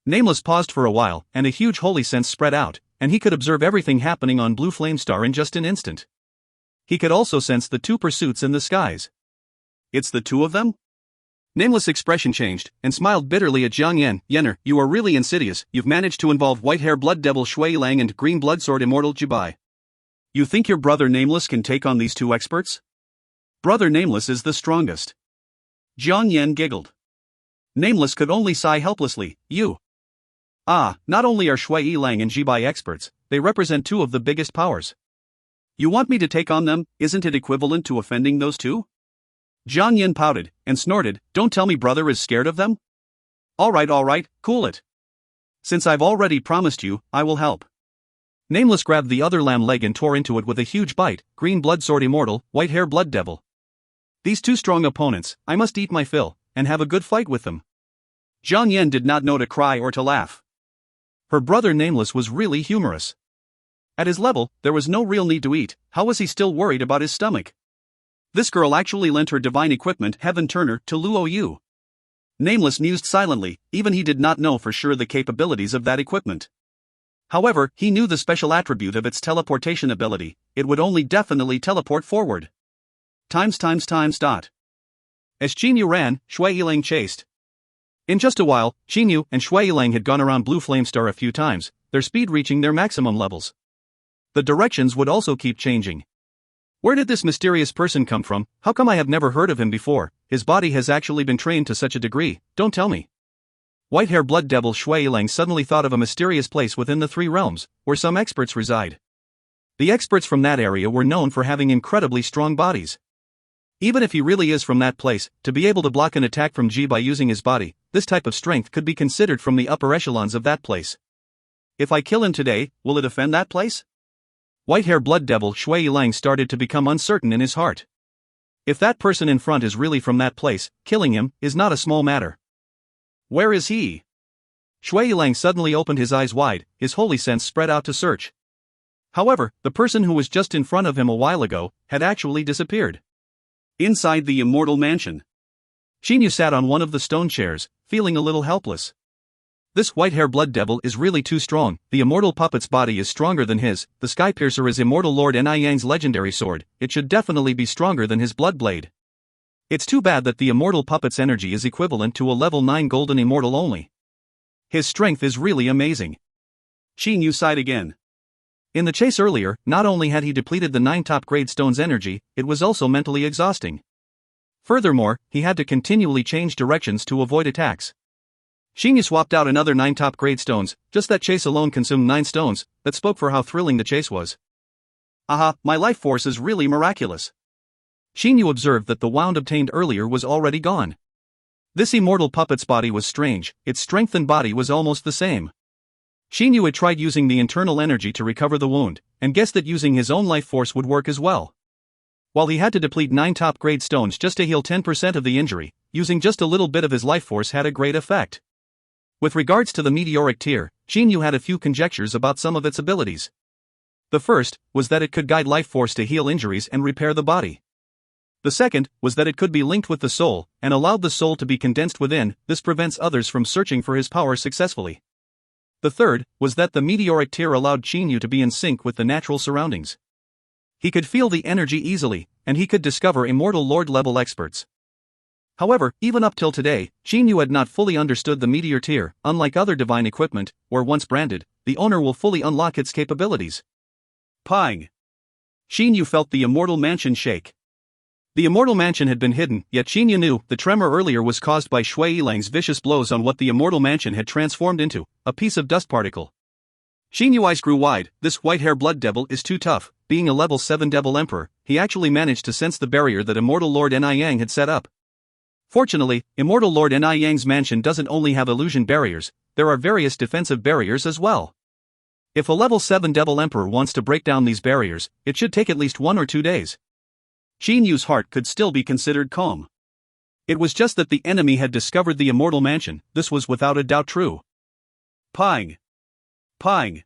Nameless paused for a while, and a huge holy sense spread out, and he could observe everything happening on Blue Flame Star in just an instant. He could also sense the 2 pursuits in the skies. It's the 2 of them? Nameless' expression changed, and smiled bitterly at Jiang Yan. Yenner, you are really insidious, you've managed to involve White-Hair Blood Devil Shui Lang and Green Blood Sword Immortal Jibai. You think your brother Nameless can take on these 2 experts? Brother Nameless is the strongest. Jiang Yan giggled. Nameless could only sigh helplessly. You. Not only are Shui Lang and Jibai experts, they represent 2 of the biggest powers. You want me to take on them, isn't it equivalent to offending those 2? Jiang Yan pouted, and snorted, don't tell me brother is scared of them? Alright, cool it. Since I've already promised you, I will help. Nameless grabbed the other lamb leg and tore into it with a huge bite. Green blood sword immortal, white hair blood devil. These two strong opponents, I must eat my fill, and have a good fight with them. Zhang Yan did not know to cry or to laugh. Her brother Nameless was really humorous. At his level, there was no real need to eat. How was he still worried about his stomach? This girl actually lent her divine equipment, Heaven Turner, to Luo Yu. Nameless mused silently, even he did not know for sure the capabilities of that equipment. However, he knew the special attribute of its teleportation ability. It would only definitely teleport forward. As Qin Yu ran, Shui Yilang chased. In just a while, Qin Yu and Shui Yilang had gone around Blue Flame Star a few times, their speed reaching their maximum levels. The directions would also keep changing. Where did this mysterious person come from? How come I have never heard of him before? His body has actually been trained to such a degree, don't tell me. White-hair blood devil Shui Yilang suddenly thought of a mysterious place within the three realms, where some experts reside. The experts from that area were known for having incredibly strong bodies. Even if he really is from that place, to be able to block an attack from Ji by using his body, this type of strength could be considered from the upper echelons of that place. If I kill him today, will it offend that place? White-hair blood devil Shui Yilang started to become uncertain in his heart. If that person in front is really from that place, killing him is not a small matter. Where is he? Shui Yilang suddenly opened his eyes wide, his holy sense spread out to search. However, the person who was just in front of him a while ago had actually disappeared. Inside the immortal mansion, Qin Yu sat on one of the stone chairs, feeling a little helpless. This white-hair blood devil is really too strong. The immortal puppet's body is stronger than his. The Sky Piercer is immortal Lord Niyang's legendary sword. It should definitely be stronger than his blood blade. It's too bad that the immortal puppet's energy is equivalent to a level 9 golden immortal only. His strength is really amazing. Qin Yu sighed again. In the chase earlier, not only had he depleted the 9 top-grade stones' energy, it was also mentally exhausting. Furthermore, he had to continually change directions to avoid attacks. Qin Yu swapped out another 9 top-grade stones. Just that chase alone consumed 9 stones. That spoke for how thrilling the chase was. Aha, my life force is really miraculous. Qin Yu observed that the wound obtained earlier was already gone. This immortal puppet's body was strange, its strength and body was almost the same. Qin Yu had tried using the internal energy to recover the wound, and guessed that using his own life force would work as well. While he had to deplete 9 top-grade stones just to heal 10% of the injury, using just a little bit of his life force had a great effect. With regards to the meteoric tear, Qin Yu had a few conjectures about some of its abilities. The first was that it could guide life force to heal injuries and repair the body. The second was that it could be linked with the soul, and allowed the soul to be condensed within. This prevents others from searching for his power successfully. The third was that the meteoric tear allowed Qin Yu to be in sync with the natural surroundings. He could feel the energy easily, and he could discover immortal lord-level experts. However, even up till today, Qin Yu had not fully understood the meteor tear. Unlike other divine equipment, where once branded, the owner will fully unlock its capabilities. Pang! Qin Yu felt the immortal mansion shake. The immortal mansion had been hidden, yet Qin Yu knew the tremor earlier was caused by Shui Yilang's vicious blows on what the immortal mansion had transformed into, a piece of dust particle. Qin Yu's eyes grew wide. This white-hair blood devil is too tough. Being a level 7 devil emperor, he actually managed to sense the barrier that immortal Lord Niyang had set up. Fortunately, immortal Lord Niyang's mansion doesn't only have illusion barriers, there are various defensive barriers as well. If a level 7 devil emperor wants to break down these barriers, it should take at least 1 or 2 days. Qin Yu's heart could still be considered calm. It was just that the enemy had discovered the immortal mansion. This was without a doubt true. Pang! Pang!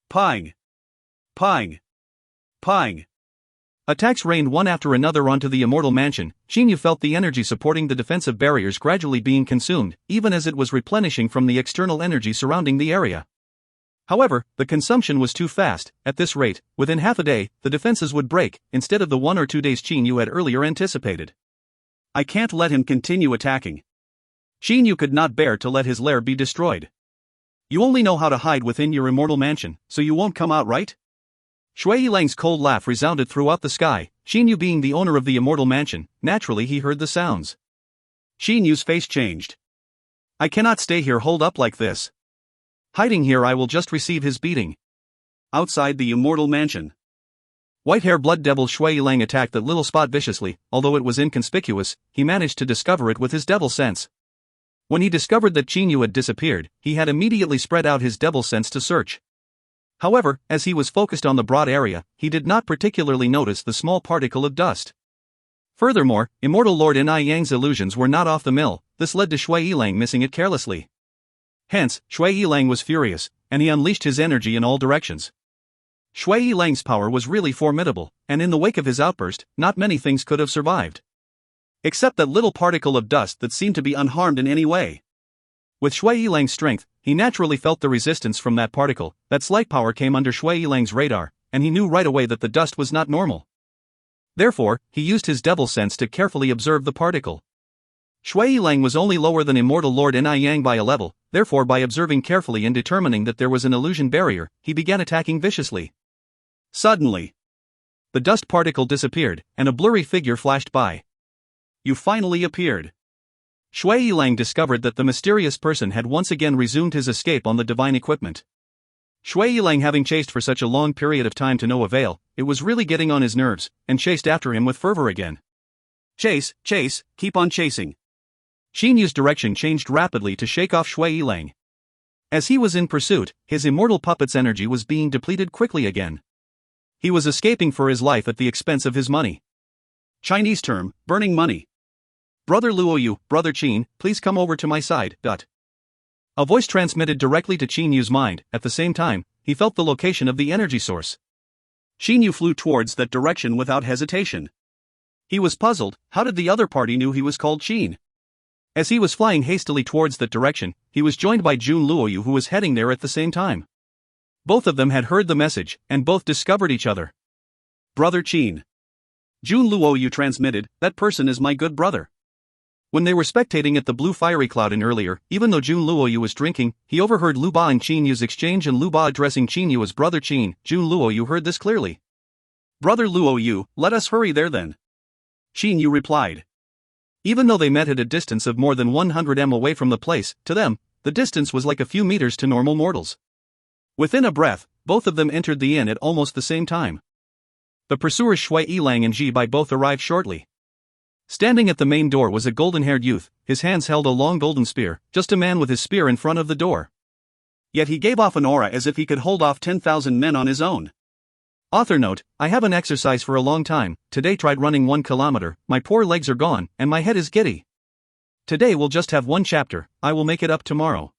Pang! Pang! Pang! Attacks rained one after another onto the immortal mansion. Qin Yu felt the energy supporting the defensive barriers gradually being consumed, even as it was replenishing from the external energy surrounding the area. However, the consumption was too fast. At this rate, within half a day, the defenses would break, instead of the 1 or 2 days Qin Yu had earlier anticipated. I can't let him continue attacking. Qin Yu could not bear to let his lair be destroyed. You only know how to hide within your immortal mansion, so you won't come out, right? Shui Yilang's cold laugh resounded throughout the sky. Qin Yu being the owner of the immortal mansion, naturally he heard the sounds. Qin Yu's face changed. I cannot stay here holed up like this. Hiding here I will just receive his beating. Outside the immortal mansion, white-hair blood devil Shui Yilang attacked that little spot viciously. Although it was inconspicuous, he managed to discover it with his devil sense. When he discovered that Qin Yu had disappeared, he had immediately spread out his devil sense to search. However, as he was focused on the broad area, he did not particularly notice the small particle of dust. Furthermore, Immortal Lord Ni Yang's illusions were not off the mill. This led to Shui Yilang missing it carelessly. Hence, Shui Yilang was furious, and he unleashed his energy in all directions. Shui Yilang's power was really formidable, and in the wake of his outburst, not many things could have survived. Except that little particle of dust that seemed to be unharmed in any way. With Shui Yilang's strength, he naturally felt the resistance from that particle. That slight power came under Shui Yilang's radar, and he knew right away that the dust was not normal. Therefore, he used his devil sense to carefully observe the particle. Shui Yilang was only lower than Immortal Lord Ni Yang by a level, therefore by observing carefully and determining that there was an illusion barrier, he began attacking viciously. Suddenly, the dust particle disappeared, and a blurry figure flashed by. You finally appeared. Shui Yilang discovered that the mysterious person had once again resumed his escape on the divine equipment. Shui Yilang, having chased for such a long period of time to no avail, it was really getting on his nerves, and chased after him with fervor again. Chase, chase, keep on chasing. Qin Yu's direction changed rapidly to shake off Shui Yilang. As he was in pursuit, his immortal puppet's energy was being depleted quickly again. He was escaping for his life at the expense of his money. Chinese term, burning money. Brother Luoyu, Brother Qin, please come over to my side. A voice transmitted directly to Qin Yu's mind. At the same time, he felt the location of the energy source. Qin Yu flew towards that direction without hesitation. He was puzzled. How did the other party knew he was called Qin? As he was flying hastily towards that direction, he was joined by Jun Luoyu, who was heading there at the same time. Both of them had heard the message, and both discovered each other. Brother Qin. Jun Luoyu transmitted, that person is my good brother. When they were spectating at the blue fiery cloud in earlier, even though Jun Luoyu was drinking, he overheard Lu Ba and Qin Yu's exchange, and Lu Ba addressing Qin Yu as Brother Qin. Jun Luoyu heard this clearly. Brother Luoyu, let us hurry there then. Qin Yu replied. Even though they met at a distance of more than 100 m away from the place, to them, the distance was like a few meters to normal mortals. Within a breath, both of them entered the inn at almost the same time. The pursuers Shui Yilang and Ji Bai both arrived shortly. Standing at the main door was a golden-haired youth. His hands held a long golden spear, just a man with his spear in front of the door. Yet he gave off an aura as if he could hold off 10,000 men on his own. Author note, I haven't exercised for a long time. Today tried running 1 kilometer, my poor legs are gone, and my head is giddy. Today we'll just have 1 chapter, I will make it up tomorrow.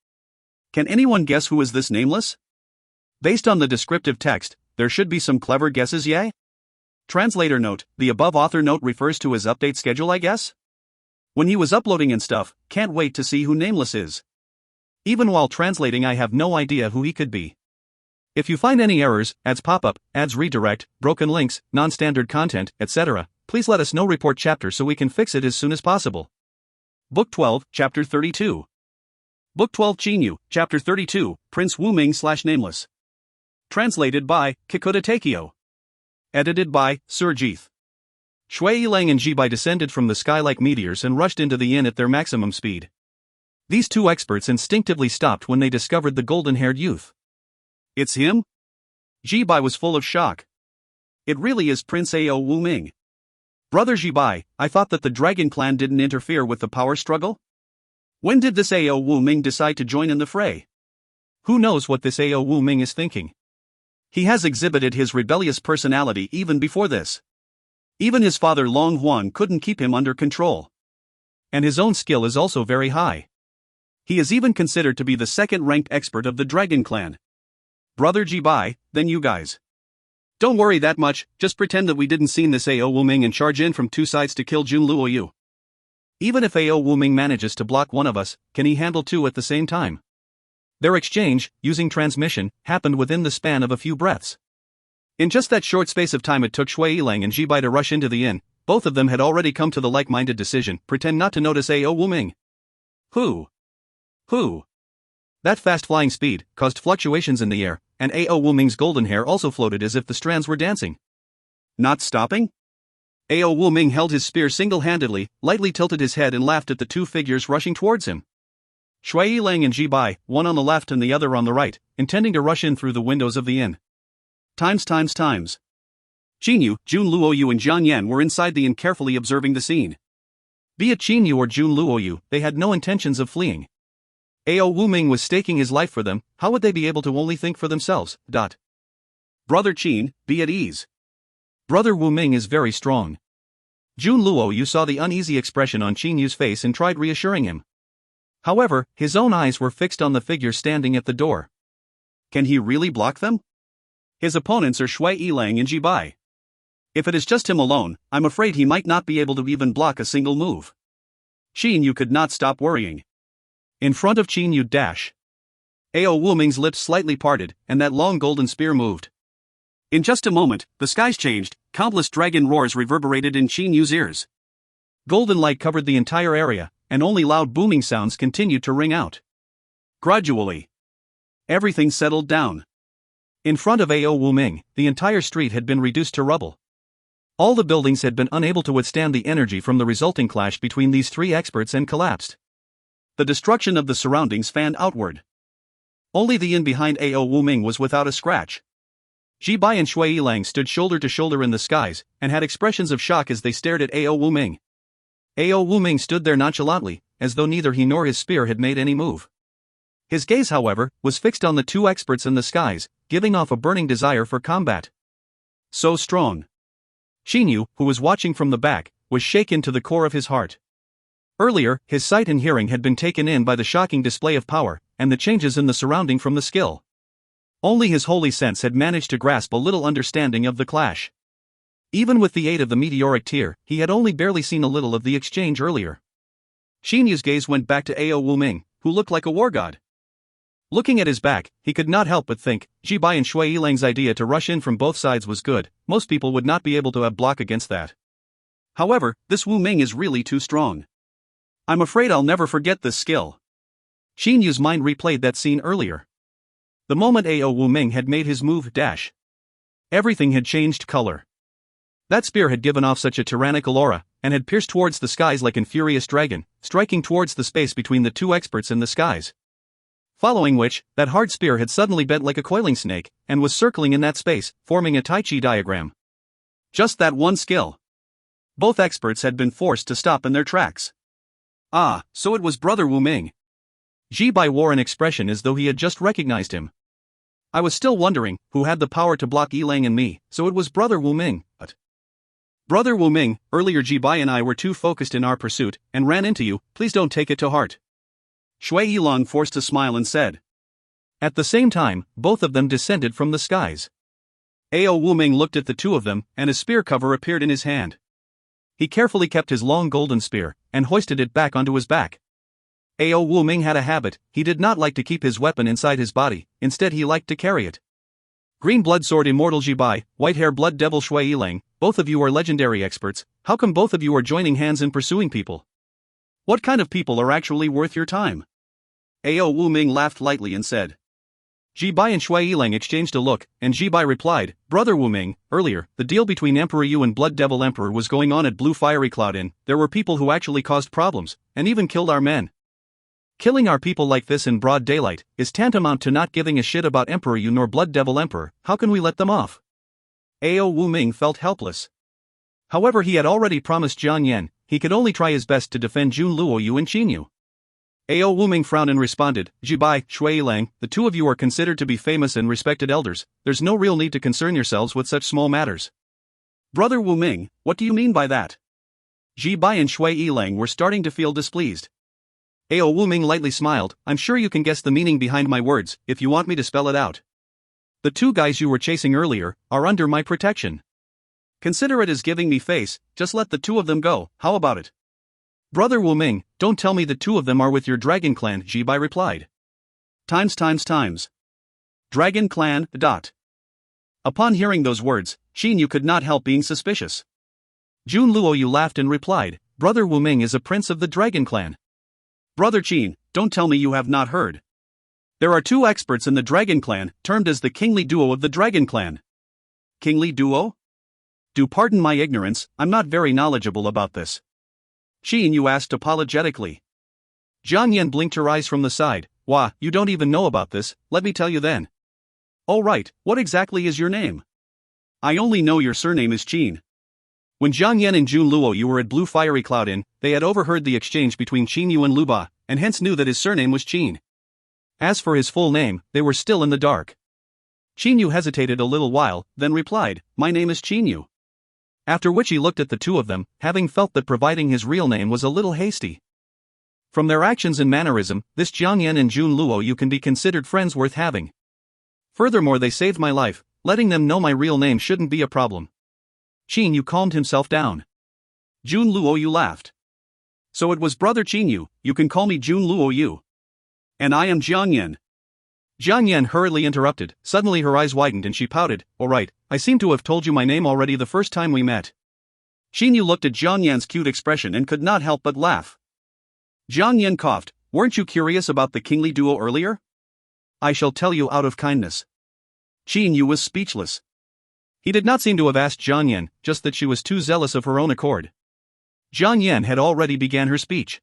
Can anyone guess who is this nameless? Based on the descriptive text, there should be some clever guesses, yay? Translator note, the above author note refers to his update schedule, I guess? When he was uploading and stuff, can't wait to see who Nameless is. Even while translating I have no idea who he could be. If you find any errors, ads pop-up, ads redirect, broken links, non-standard content, etc., please let us know. Report chapter so we can fix it as soon as possible. Book 12, Chapter 32. Book 12 Qin Yu, Chapter 32, Prince Wu Ming / Nameless. Translated by Kikuta Takeo. Edited by Surjeeth. Shui Yilang and Ji Bai descended from the sky like meteors and rushed into the inn at their maximum speed. These two experts instinctively stopped when they discovered the golden-haired youth. It's him? Ji Bai was full of shock. It really is Prince Ao Wu Ming. Brother Ji Bai, I thought that the Dragon Clan didn't interfere with the power struggle? When did this Ao Wu Ming decide to join in the fray? Who knows what this Ao Wu Ming is thinking? He has exhibited his rebellious personality even before this. Even his father Long Huan couldn't keep him under control. And his own skill is also very high. He is even considered to be the second-ranked expert of the Dragon Clan. Brother Ji Bai, then you guys. Don't worry that much, just pretend that we didn't see this Ao Wu Ming and charge in from 2 sides to kill Jun Luoyu. Even if Ao Wu Ming manages to block one of us, can he handle 2 at the same time? Their exchange, using transmission, happened within the span of a few breaths. In just that short space of time it took Shui Yilang and Ji Bai to rush into the inn, both of them had already come to the like-minded decision, pretend not to notice Ao Wu Ming. Who? That fast flying speed caused fluctuations in the air, and Ao Wu Ming's golden hair also floated as if the strands were dancing. Not stopping? Ao Wu Ming held his spear single-handedly, lightly tilted his head and laughed at the 2 figures rushing towards him. Shui Yilang and Ji Bai, one on the left and the other on the right, intending to rush in through the windows of the inn. Times. Qin Yu, Jun Luoyu and Jian Yan were inside the inn carefully observing the scene. Be it Qin Yu or Jun Luoyu, they had no intentions of fleeing. Ao Wu Ming was staking his life for them, how would they be able to only think for themselves? Brother Qin, be at ease.
Brother Wu Ming is very strong. Jun Luoyu saw the uneasy expression on Qin Yu's face and tried reassuring him. However, his own eyes were fixed on the figure standing at the door.
Can he really block them? His opponents are Shui Yilang and Ji Bai. If it is just him alone, I'm afraid he might not be able to even block a single move. Qin Yu could not stop worrying.
In front of Qin Yu dash.
Ao Wu Ming's lips slightly parted, and that long golden spear moved. In just a moment, the skies changed, countless dragon roars reverberated in Qin Yu's ears.
Golden light covered the entire area, and only loud booming sounds continued to ring out.
Gradually, everything settled down.
In front of Ao Wu Ming, the entire street had been reduced to rubble. All the buildings had been unable to withstand the energy from the resulting clash between these three experts and collapsed.
The destruction of the surroundings fanned outward. Only the inn behind Ao Wu Ming was without a scratch. Ji Bai and Shui Yilang stood shoulder to shoulder in the skies, and had expressions of shock as they stared at Ao Wu Ming.
Ao Wu Ming stood there nonchalantly, as though neither he nor his spear had made any move. His gaze, however, was fixed on the two experts in the skies, giving off a burning desire for combat.
So strong.
Qin Yu, who was watching from the back, was shaken to the core of his heart. Earlier, his sight and hearing had been taken in by the shocking display of power, and the changes in the surrounding from the skill. Only his holy sense had managed to grasp a little understanding of the clash. Even with the aid of the meteoric tear, he had only barely seen a little of the exchange earlier.
Qin Yu's gaze went back to Ao Wu Ming, who looked like a war god. Looking at his back, he could not help but think, Ji Bai and Shui Yilang's idea to rush in from both sides was good. Most people would not be able to have block against that. However, this Wu Ming is really too strong. I'm afraid I'll never forget this skill.
Qin Yu's mind replayed that scene earlier. The moment Ao Wu Ming had made his move dash, everything had changed color. That spear had given off such a tyrannical aura, and had pierced towards the skies like an furious dragon, striking towards the space between the two experts in the skies. Following which, that hard spear had suddenly bent like a coiling snake, and was circling in that space, forming a Tai Chi diagram. Just that one skill. Both experts had been forced to stop in their tracks. Ah, so it was Brother Wu Ming. Ji Bai wore an expression as though he had just recognized him.
I was still wondering who had the power to block Yilang and me, so it was Brother Wu Ming, but... Brother Wu Ming, earlier Ji Bai and I were too focused in our pursuit, and ran into you, please don't take it to heart. Shui Yilang forced a smile and said.
At the same time, both of them descended from the skies.
Ao Wu Ming looked at the two of them, and a spear cover appeared in his hand.
He carefully kept his long golden spear, and hoisted it back onto his back. Ao Wu Ming had a habit, he did not like to keep his weapon inside his body, instead he liked to carry it. Green blood sword immortal Ji Bai, white hair blood devil Shui Yilang, both of you are legendary experts, how come both of you are joining hands in pursuing people? What kind of people are actually worth your time? Ao Wu Ming laughed lightly and said. Ji Bai and Shui Yilang exchanged a look, and Ji Bai replied, Brother Wu Ming, earlier, the deal between Emperor Yu and Blood Devil Emperor was going on at Blue Fiery Cloud Inn. There were people who actually caused problems, and even killed our men. Killing our people like this in broad daylight is tantamount to not giving a shit about Emperor Yu nor Blood Devil Emperor. How can we let them off? Ao Wu Ming felt helpless. However, he had already promised Jiang Yan, he could only try his best to defend Jun Luoyu and Qin Yu. Ao Wu Ming frowned and responded, Ji Bai, Shui Yilang, the two of you are considered to be famous and respected elders, there's no real need to concern yourselves with such small matters. Brother Wu Ming, what do you mean by that? Ji Bai and Shui Yilang were starting to feel displeased. Ao Wu Ming lightly smiled, I'm sure you can guess the meaning behind my words, if you want me to spell it out. The two guys you were chasing earlier are under my protection. Consider it as giving me face, just let the two of them go, how about it? Brother Wu Ming, don't tell me the two of them are with your dragon clan, Ji Bai replied. Times. Dragon clan, ... Upon hearing those words, Qin Yu could not help being suspicious. Jun Luoyu laughed and replied, Brother Wu Ming is a prince of the dragon clan. Brother Qin, don't tell me you have not heard. There are two experts in the dragon clan, termed as the kingly duo of the dragon clan. Kingly duo? Do pardon my ignorance, I'm not very knowledgeable about this. Qin Yu asked apologetically. Jiang Yan blinked her eyes from the side, Wah, you don't even know about this, let me tell you then. Oh right, what exactly is your name? I only know your surname is Qin. When Jiang Yan and Jun Luoyu were at Blue Fiery Cloud Inn, they had overheard the exchange between Qin Yu and Lu Ba, and hence knew that his surname was Qin. As for his full name, they were still in the dark. Qin hesitated a little while, then replied, "My name is Qin." After which he looked at the two of them, having felt that providing his real name was a little hasty. From their actions and mannerism, this Jiang Yan and Jun Luo can be considered friends worth having. Furthermore, they saved my life, letting them know my real name shouldn't be a problem. Qin calmed himself down.
Jun Luo laughed. So it was brother Qin you can call me Jun Luo. And I am Jiang Yan.
Jiang Yan hurriedly interrupted. Suddenly her eyes widened and she pouted. "All right, I seem to have told you my name already the first time we met."
Qin looked at Jiang Yan's cute expression and could not help but laugh. Jiang Yan coughed. "Weren't you curious about the kingly duo earlier?"
"I shall tell you out of kindness."
Qin was speechless.
He did not seem to have asked Jiang Yan, just that she was too zealous of her own accord. Jiang Yan had already began her speech.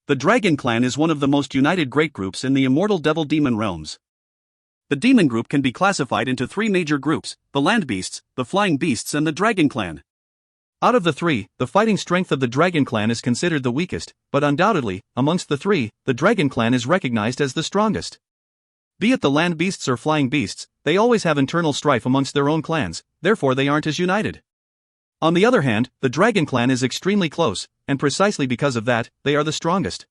The Dragon Clan is one of the most united great groups in the immortal devil-demon realms. The demon group can be classified into three major groups: the land beasts, the flying beasts and the Dragon Clan.
Out of the three, the fighting strength of the Dragon Clan is considered the weakest, but undoubtedly, amongst the three, the Dragon Clan is recognized as the strongest. Be it the land beasts or flying beasts, they always have internal strife amongst their own clans, therefore they aren't as united. On the other hand, the Dragon Clan is extremely close, and precisely because of that, they are the strongest.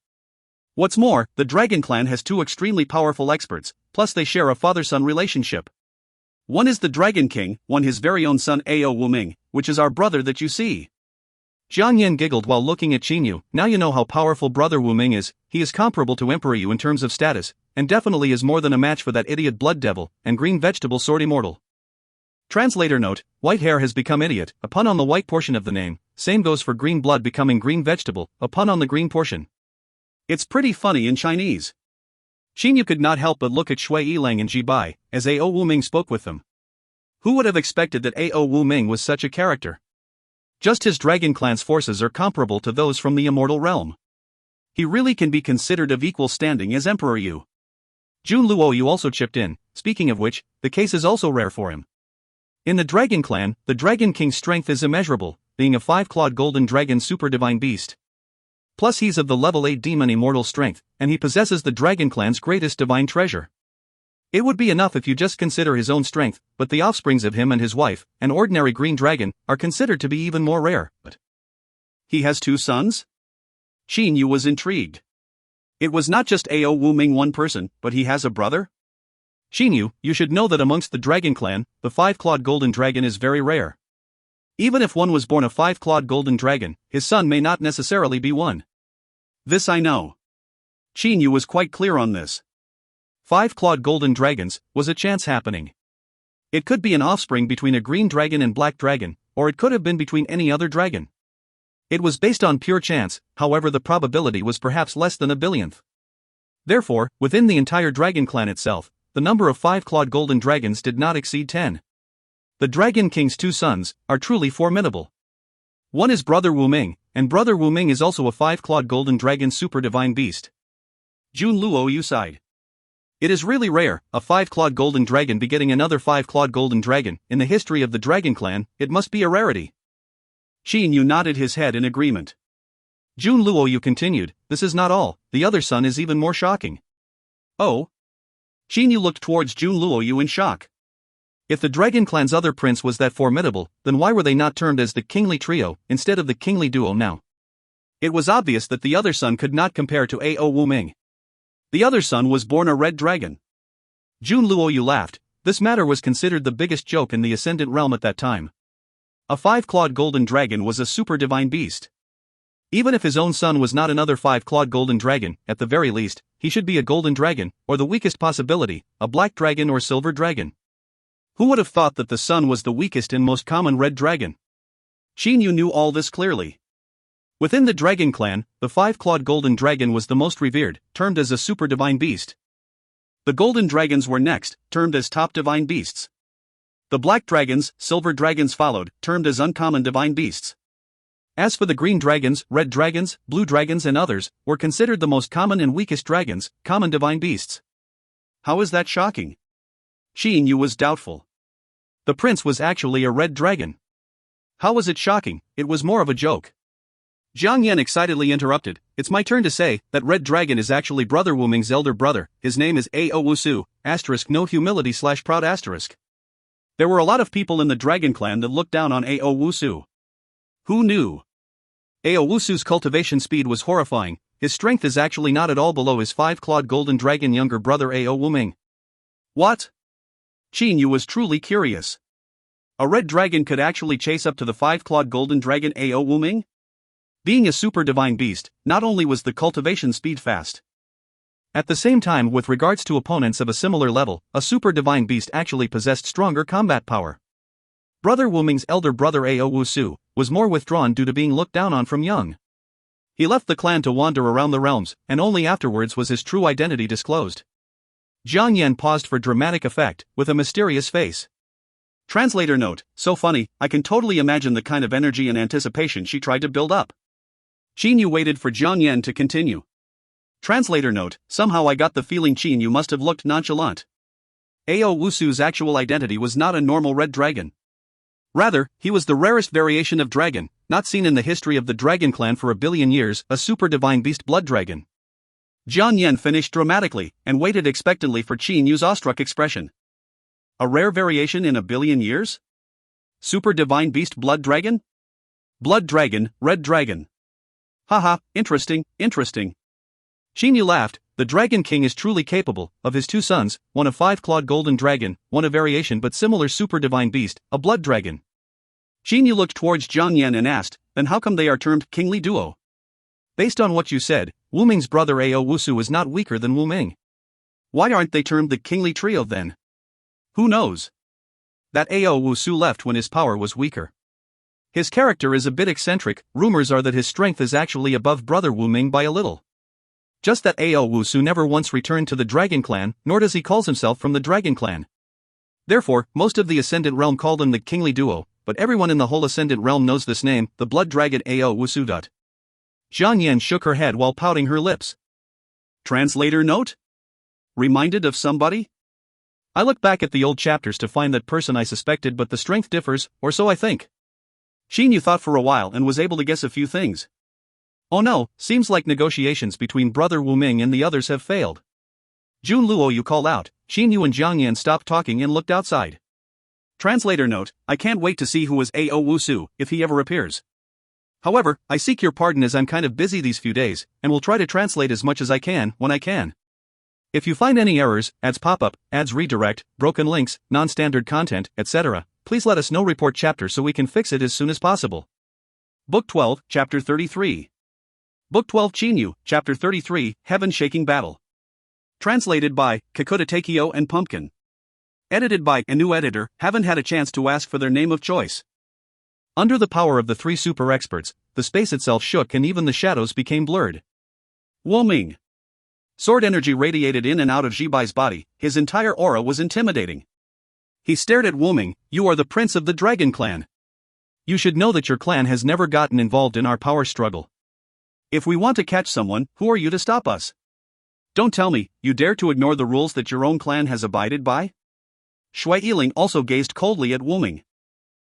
What's more, the Dragon Clan has two extremely powerful experts, plus they share a father-son relationship. One is the Dragon King, one his very own son Ao Wuming, which is our brother that you see.
Jiang Yan giggled while looking at Qin. "Now you know how powerful brother Wuming is. He is comparable to Emperor Yu in terms of status, and definitely is more than a match for that idiot blood devil, and green vegetable sword immortal." Translator note: white hair has become idiot, a pun on the white portion of the name. Same goes for green blood becoming green vegetable, a pun on the green portion.
It's pretty funny in Chinese.
Qin could not help but look at Shui Yilang and Ji Bai, as Ao Wuming spoke with them. Who would have expected that Ao Wuming was such a character? Just his Dragon Clan's forces are comparable to those from the immortal realm.
He really can be considered of equal standing as Emperor Yu.
Jun Luo also chipped in. Speaking of which, the case is also rare for him. In the Dragon Clan, the Dragon King's strength is immeasurable, being a 5-clawed golden dragon super divine beast. Plus he's of the level 8 demon immortal strength, and he possesses the Dragon Clan's greatest divine treasure. It would be enough if you just consider his own strength, but the offsprings of him and his wife, an ordinary green dragon, are considered to be even more rare. But
he has two sons? Qin was intrigued. It was not just Ao Wuming one person, but he has a brother?
Qin, you should know that amongst the Dragon Clan, the 5-clawed golden dragon is very rare. Even if one was born a 5-clawed golden dragon, his son may not necessarily be one.
This I know. Qin was quite clear on this.
5-clawed golden dragons was a chance happening. It could be an offspring between a green dragon and black dragon, or it could have been between any other dragon. It was based on pure chance, however the probability was perhaps less than a billionth. Therefore, within the entire Dragon Clan itself, the number of 5-clawed golden dragons did not exceed 10. The Dragon King's two sons are truly formidable. One is Brother Wuming, and Brother Wuming is also a 5-clawed golden dragon super divine beast.
Jun Luo sighed.
It is really rare, a 5-clawed golden dragon begetting another 5-clawed golden dragon. In the history of the Dragon Clan, it must be a rarity.
Qin nodded his head in agreement.
Jun Luo continued, "This is not all, the other son is even more shocking."
Oh? Qin looked towards Jun Luo in shock.
If the Dragon Clan's other prince was that formidable, then why were they not termed as the Kingly Trio, instead of the Kingly Duo now?
It was obvious that the other son could not compare to Ao Wuming. The other son was born a red dragon.
Jun Luo laughed. This matter was considered the biggest joke in the Ascendant Realm at that time. A 5-clawed golden dragon was a super divine beast. Even if his own son was not another 5-clawed golden dragon, at the very least, he should be a golden dragon, or the weakest possibility, a black dragon or silver dragon.
Who would have thought that the son was the weakest and most common red dragon? Qin knew all this clearly.
Within the Dragon Clan, the 5-clawed golden dragon was the most revered, termed as a super divine beast.
The golden dragons were next, termed as top divine beasts. The black dragons, silver dragons followed, termed as uncommon divine beasts.
As for the green dragons, red dragons, blue dragons and others, were considered the most common and weakest dragons, common divine beasts.
How is that shocking? Qin was doubtful.
The prince was actually a red dragon.
How was it shocking? It was more of a joke. Jiang Yan excitedly interrupted, "It's my turn to say that Red Dragon is actually Brother Wu Ming's elder brother. His name is Ao Wusu, note humility / proud asterisk." There were a lot of people in the Dragon Clan that looked down on Ao Wusu. Who knew? Ao Wusu's cultivation speed was horrifying. His strength is actually not at all below his 5-clawed golden dragon younger brother Ao Wu Ming. What? Qin Yu was truly curious. A red dragon could actually chase up to the 5-clawed golden dragon Ao Wu Ming? Being a super divine beast, not only was the cultivation speed fast. At the same time, with regards to opponents of a similar level, a super divine beast actually possessed stronger combat power. Brother Wu Ming's elder brother Ao Wusu was more withdrawn due to being looked down on from young. He left the clan to wander around the realms, and only afterwards was his true identity disclosed. Jiang Yan paused for dramatic effect, with a mysterious face. Translator note, so funny, I can totally imagine the kind of energy and anticipation she tried to build up. Qin Yu waited for Jiang Yan to continue. Translator note, somehow I got the feeling Qin Yu must have looked nonchalant. Ao Wusu's actual identity was not a normal red dragon. Rather, he was the rarest variation of dragon, not seen in the history of the Dragon Clan for a billion years, a super divine beast blood dragon. Jiang Yan finished dramatically, and waited expectantly for Qin Yu's awestruck expression. A rare variation in a billion years? Super divine beast blood dragon? Blood dragon, red dragon. Haha, interesting, interesting. Qin Yu laughed. The Dragon King is truly capable. Of his 2 sons, one a 5-clawed golden dragon, one a variation but similar super divine beast, a blood dragon. Qin Yu looked towards Jiang Yan and asked, then how come they are termed kingly duo? Based on what you said, Wu Ming's brother Ao Wusu is not weaker than Wu Ming. Why aren't they termed the kingly trio then? Who knows? That Ao Wusu left when his power was weaker. His character is a bit eccentric. Rumors are that his strength is actually above brother Wu Ming by a little. Just that Ao Wusu never once returned to the Dragon Clan, nor does he calls himself from the Dragon Clan. Therefore, most of the Ascendant Realm called him the kingly duo, but everyone in the whole Ascendant Realm knows this name, the Blood Dragon Ao Wusu. Jiang Yan shook her head while pouting her lips. Translator note? Reminded of somebody? I look back at the old chapters to find that person I suspected, but the strength differs, or so I think. Qin Yu thought for a while and was able to guess a few things. Oh no, seems like negotiations between brother Wu Ming and the others have failed. Jun Luo Yu called out. Qin Yu and Jiang Yan stopped talking and looked outside. Translator note, I can't wait to see who is Ao Wusu, if he ever appears. However, I seek your pardon as I'm kind of busy these few days, and will try to translate as much as I can, when I can. If you find any errors, ads pop up, ads redirect, broken links, non-standard content, etc., please let us know. Report chapter so we can fix it as soon as possible. Book 12, Chapter 33. Book 12 Qin Yu, Chapter 33, Heaven-Shaking Battle. Translated by Kakuta Takeo and Pumpkin. Edited by a new editor. Haven't had a chance to ask for their name of choice. Under the power of the 3 super experts, the space itself shook and even the shadows became blurred. Wu Ming. Sword energy radiated in and out of Jibai's body. His entire aura was intimidating. He stared at Wu Ming. You are the prince of the Dragon Clan. You should know that your clan has never gotten involved in our power struggle. If we want to catch someone, who are you to stop us? Don't tell me, you dare to ignore the rules that your own clan has abided by? Shui Yiling also gazed coldly at Wu Ming.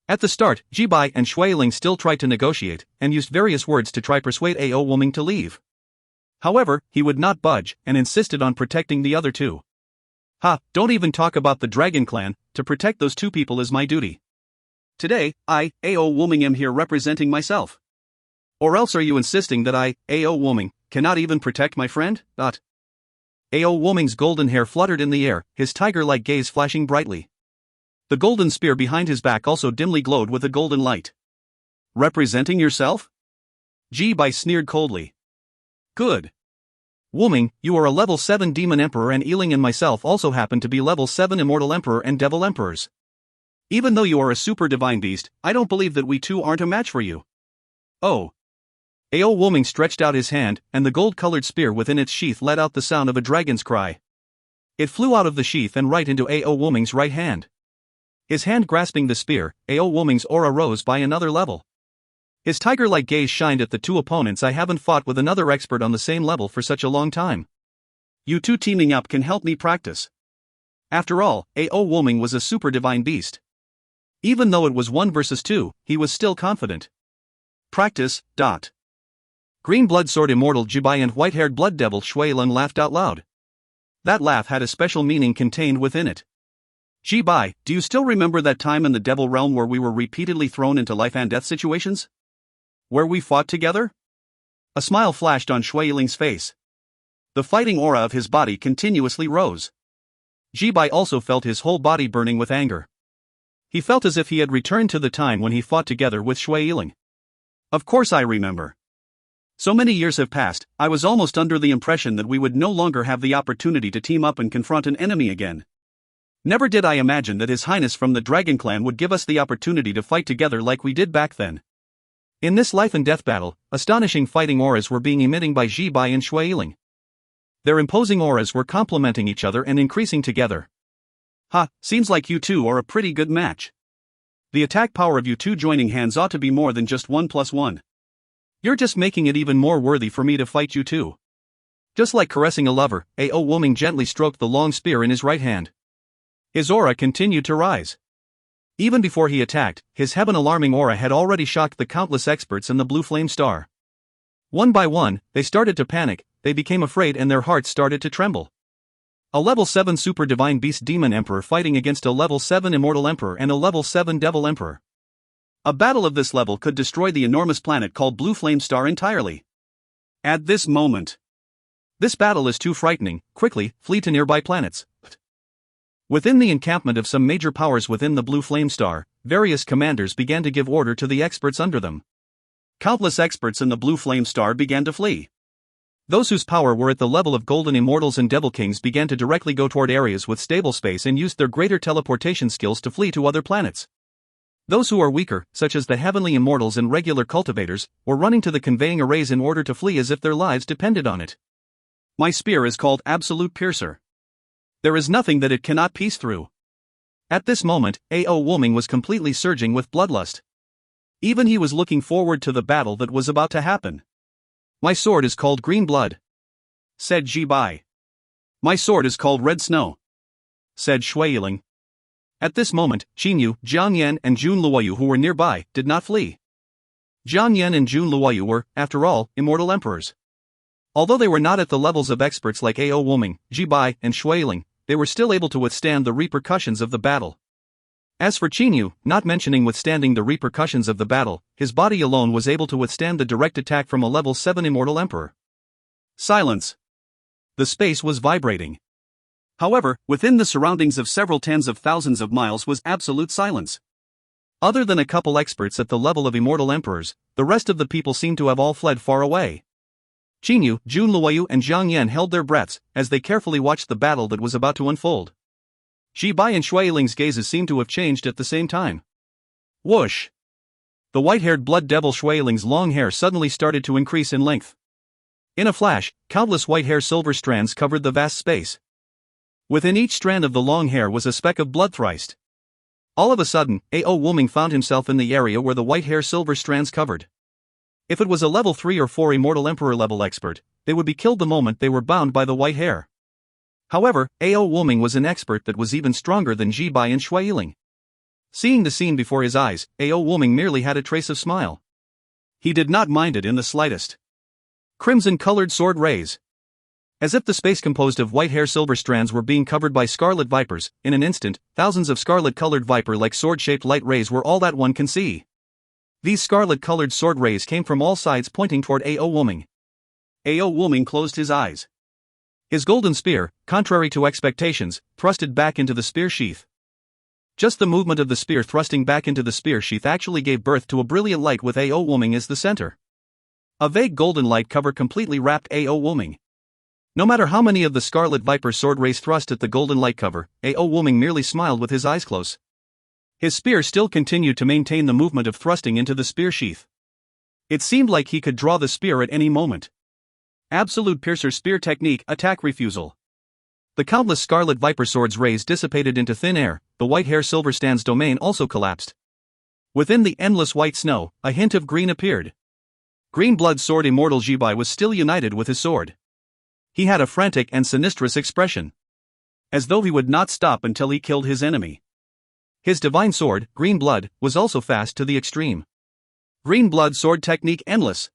At the start, Jibai and Shui Yiling still tried to negotiate, and used various words to try persuade Ao Wu Ming to leave. However, he would not budge, and insisted on protecting the other 2. Don't even talk about the Dragon Clan. To protect those 2 people is my duty. Today, I, Ao Wu Ming, am here representing myself. Or else are you insisting that I, Ao Wu Ming, cannot even protect my friend? Ao Wu Ming's golden hair fluttered in the air, his tiger-like gaze flashing brightly. The golden spear behind his back also dimly glowed with a golden light. Representing yourself? Jibai sneered coldly. Good. Wu Ming, you are a level 7 demon emperor, and Yiling and myself also happen to be level 7 immortal emperor and devil emperors. Even though you are a super divine beast, I don't believe that we 2 aren't a match for you. Oh. Ao Wu Ming stretched out his hand, and the gold-colored spear within its sheath let out the sound of a dragon's cry. It flew out of the sheath and right into Ao Wu Ming's right hand. His hand grasping the spear, Ao Wu Ming's aura rose by another level. His tiger-like gaze shined at the 2 opponents. I haven't fought with another expert on the same level for such a long time. You 2 teaming up can help me practice. After all, Ao Wu Ming was a super divine beast. Even though it was 1 versus 2, he was still confident. Practice.
Green Blood Sword Immortal Jibai and white-haired Blood Devil Shui Lung laughed out loud. That laugh had a special meaning contained within it.
Jibai, do you still remember that time in the Devil Realm where we were repeatedly thrown into life and death situations? Where we fought together? A smile flashed on Shui Ling's face. The fighting aura of his body continuously rose. Jibai also felt his whole body burning with anger. He felt as if he had returned to the time when he fought together with Shui Ling. Of course I remember. So many years have passed, I was almost under the impression that we would no longer have the opportunity to team up and confront an enemy again. Never did I imagine that His Highness from the Dragon Clan would give us the opportunity to fight together like we did back then. In this life and death battle, astonishing fighting auras were being emitted by Jibai and Shui Ling. Their imposing auras were complementing each other and increasing together. Seems like you two are a pretty good match. The attack power of you two joining hands ought to be more than just 1+1. You're just making it even more worthy for me to fight you too. Just like caressing a lover, A.O. Woming gently stroked the long spear in his right hand. His aura continued to rise. Even before he attacked, his heaven-alarming aura had already shocked the countless experts in the Blue Flame Star. One by one, they started to panic, they became afraid and their hearts started to tremble. A level 7 Super Divine Beast Demon Emperor fighting against a level 7 Immortal Emperor and a level 7 Devil Emperor. A battle of this level could destroy the enormous planet called Blue Flame Star entirely. At this moment. This battle is too frightening, quickly, flee to nearby planets. Within the encampment of some major powers within the Blue Flame Star, various commanders began to give order to the experts under them. Countless experts in the Blue Flame Star began to flee. Those whose power were at the level of Golden Immortals and Devil Kings began to directly go toward areas with stable space and used their greater teleportation skills to flee to other planets. Those who are weaker, such as the Heavenly Immortals and regular cultivators, were running to the conveying arrays in order to flee as if their lives depended on it. My spear is called Absolute Piercer. There is nothing that it cannot pierce through. At this moment, A.O. Woming was completely surging with bloodlust. Even he was looking forward to the battle that was about to happen. My sword is called Green Blood, said Jibai. My sword is called Red Snow, said Shui Ling. At this moment, Qinyu, Jiang Yan and Jun Luoyu who were nearby, did not flee. Jiang Yan and Jun Luoyu were, after all, immortal emperors. Although they were not at the levels of experts like A.O. Woming, Jibai and Shui Ling, they were still able to withstand the repercussions of the battle. As for Qinyu, not mentioning withstanding the repercussions of the battle, his body alone was able to withstand the direct attack from a level 7 immortal emperor. Silence. The space was vibrating. However, within the surroundings of several tens of thousands of miles was absolute silence. Other than a couple experts at the level of immortal emperors, the rest of the people seemed to have all fled far away. Qinyu, Jun Luoyu and Jiang Yan held their breaths as they carefully watched the battle that was about to unfold. Jibai and Shui Ling's gazes seemed to have changed at the same time. Whoosh! The white-haired Blood Devil Shui Ling's long hair suddenly started to increase in length. In a flash, countless white hair silver strands covered the vast space. Within each strand of the long hair was a speck of blood thrice. All of a sudden, A.O. Woming found himself in the area where the white hair silver strands covered. If it was a level 3 or 4 Immortal Emperor level expert, they would be killed the moment they were bound by the white hair. However, A.O. Woming was an expert that was even stronger than Jibai and Shui Ling. Seeing the scene before his eyes, A.O. Woming merely had a trace of smile. He did not mind it in the slightest. Crimson-colored sword rays. As if the space composed of white hair silver strands were being covered by scarlet vipers, in an instant, thousands of scarlet-colored viper-like sword-shaped light rays were all that one can see. These scarlet-colored sword rays came from all sides pointing toward A.O. Woming. A.O. Woming closed his eyes. His golden spear, contrary to expectations, thrusted back into the spear sheath. Just the movement of the spear thrusting back into the spear sheath actually gave birth to a brilliant light with A.O. Woming as the center. A vague golden light cover completely wrapped A.O. Woming. No matter how many of the Scarlet Viper sword rays thrust at the golden light cover, A.O. Woming merely smiled with his eyes closed. His spear still continued to maintain the movement of thrusting into the spear sheath. It seemed like he could draw the spear at any moment. Absolute Piercer Spear Technique Attack Refusal. The countless Scarlet Viper swords rays dissipated into thin air, the white hair silver stand's domain also collapsed. Within the endless white snow, a hint of green appeared. Green Blood Sword Immortal Jibai was still united with his sword. He had a frantic and sinistrous expression. As though he would not stop until he killed his enemy. His divine sword, Green Blood, was also fast to the extreme. Green Blood Sword Technique Endless.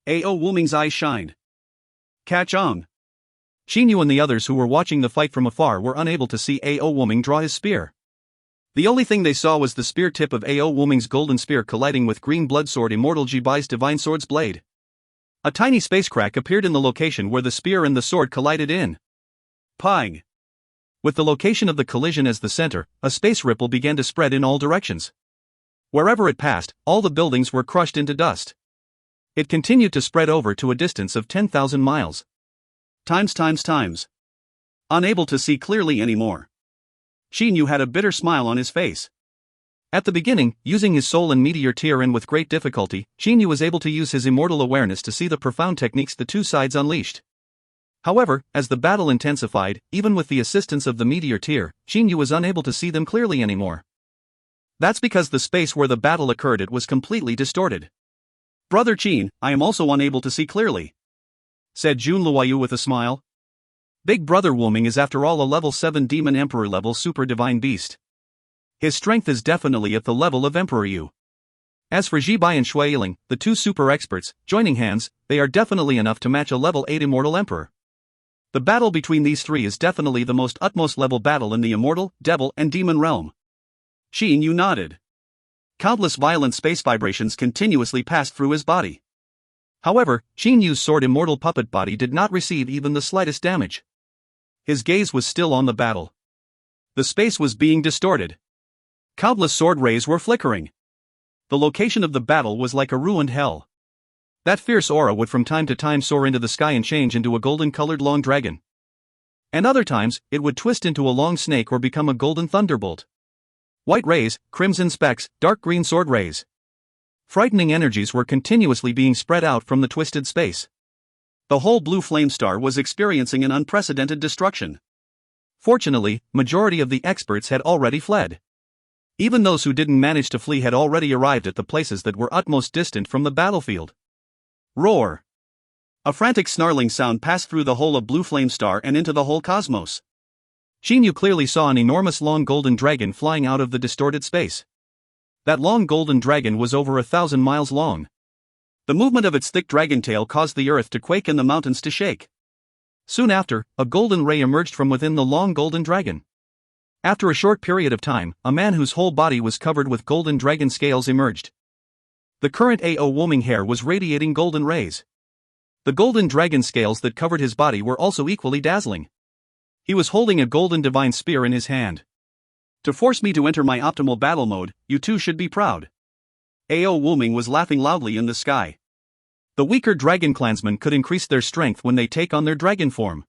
Ao Wuming's eyes shined. Catch on.
Qin Yu and the others who were watching the fight from afar were unable to see Ao Wuming draw his spear. The only thing they saw was the spear tip of Ao Wuming's golden spear colliding with green blood sword Immortal Jibai's divine sword's blade. A tiny space crack appeared in the location where the spear and the sword collided in.
Pang!
With the location of the collision as the center, a space ripple began to spread in all directions. Wherever it passed, all the buildings were crushed into dust. It continued to spread over to a distance of 10,000 miles.
Times. Unable to see clearly anymore. Qin Yu had a bitter smile on his face.
At the beginning, using his soul and meteor tear and with great difficulty, Qin Yu was able to use his immortal awareness to see the profound techniques the two sides unleashed. However, as the battle intensified, even with the assistance of the meteor tear, Qin Yu was unable to see them clearly anymore. That's because the space where the battle occurred it was completely distorted.
Brother Qin, I am also unable to see clearly, said Jun Luoyu with a smile.
Big Brother Wuming is after all a level 7 Demon Emperor level super divine beast. His strength is definitely at the level of Emperor Yu. As for Jibai and Shui Yiling, the two super experts, joining hands, they are definitely enough to match a level 8 Immortal Emperor. The battle between these three is definitely the most utmost level battle in the Immortal, Devil and Demon realm.
Qin Yu nodded. Countless violent space vibrations continuously passed through his body.
However, Qin Yu's sword Immortal Puppet body did not receive even the slightest damage. His gaze was still on the battle.
The space was being distorted. Countless sword rays were flickering. The location of the battle was like a ruined hell.
That fierce aura would from time to time soar into the sky and change into a golden-colored long dragon. And other times, it would twist into a long snake or become a golden thunderbolt. White rays, crimson specks, dark green sword rays. Frightening energies were continuously being spread out from the twisted space.
The whole blue flame star was experiencing an unprecedented destruction.
Fortunately, majority of the experts had already fled. Even those who didn't manage to flee had already arrived at the places that were utmost distant from the battlefield.
Roar! A frantic snarling sound passed through the whole of Blue Flame Star and into the whole cosmos.
Qin Yu clearly saw an enormous long golden dragon flying out of the distorted space. That long golden dragon was over 1,000 miles long.
The movement of its thick dragon tail caused the earth to quake and the mountains to shake.
Soon after, a golden ray emerged from within the long golden dragon. After a short period of time, a man whose whole body was covered with golden dragon scales emerged. The current Ao Wuming hair was radiating golden rays. The golden dragon scales that covered his body were also equally dazzling. He was holding a golden divine spear in his hand.
To force me to enter my optimal battle mode, you two should be proud. Ao Wuming was laughing loudly in the sky.
The weaker dragon clansmen could increase their strength when they take on their dragon form.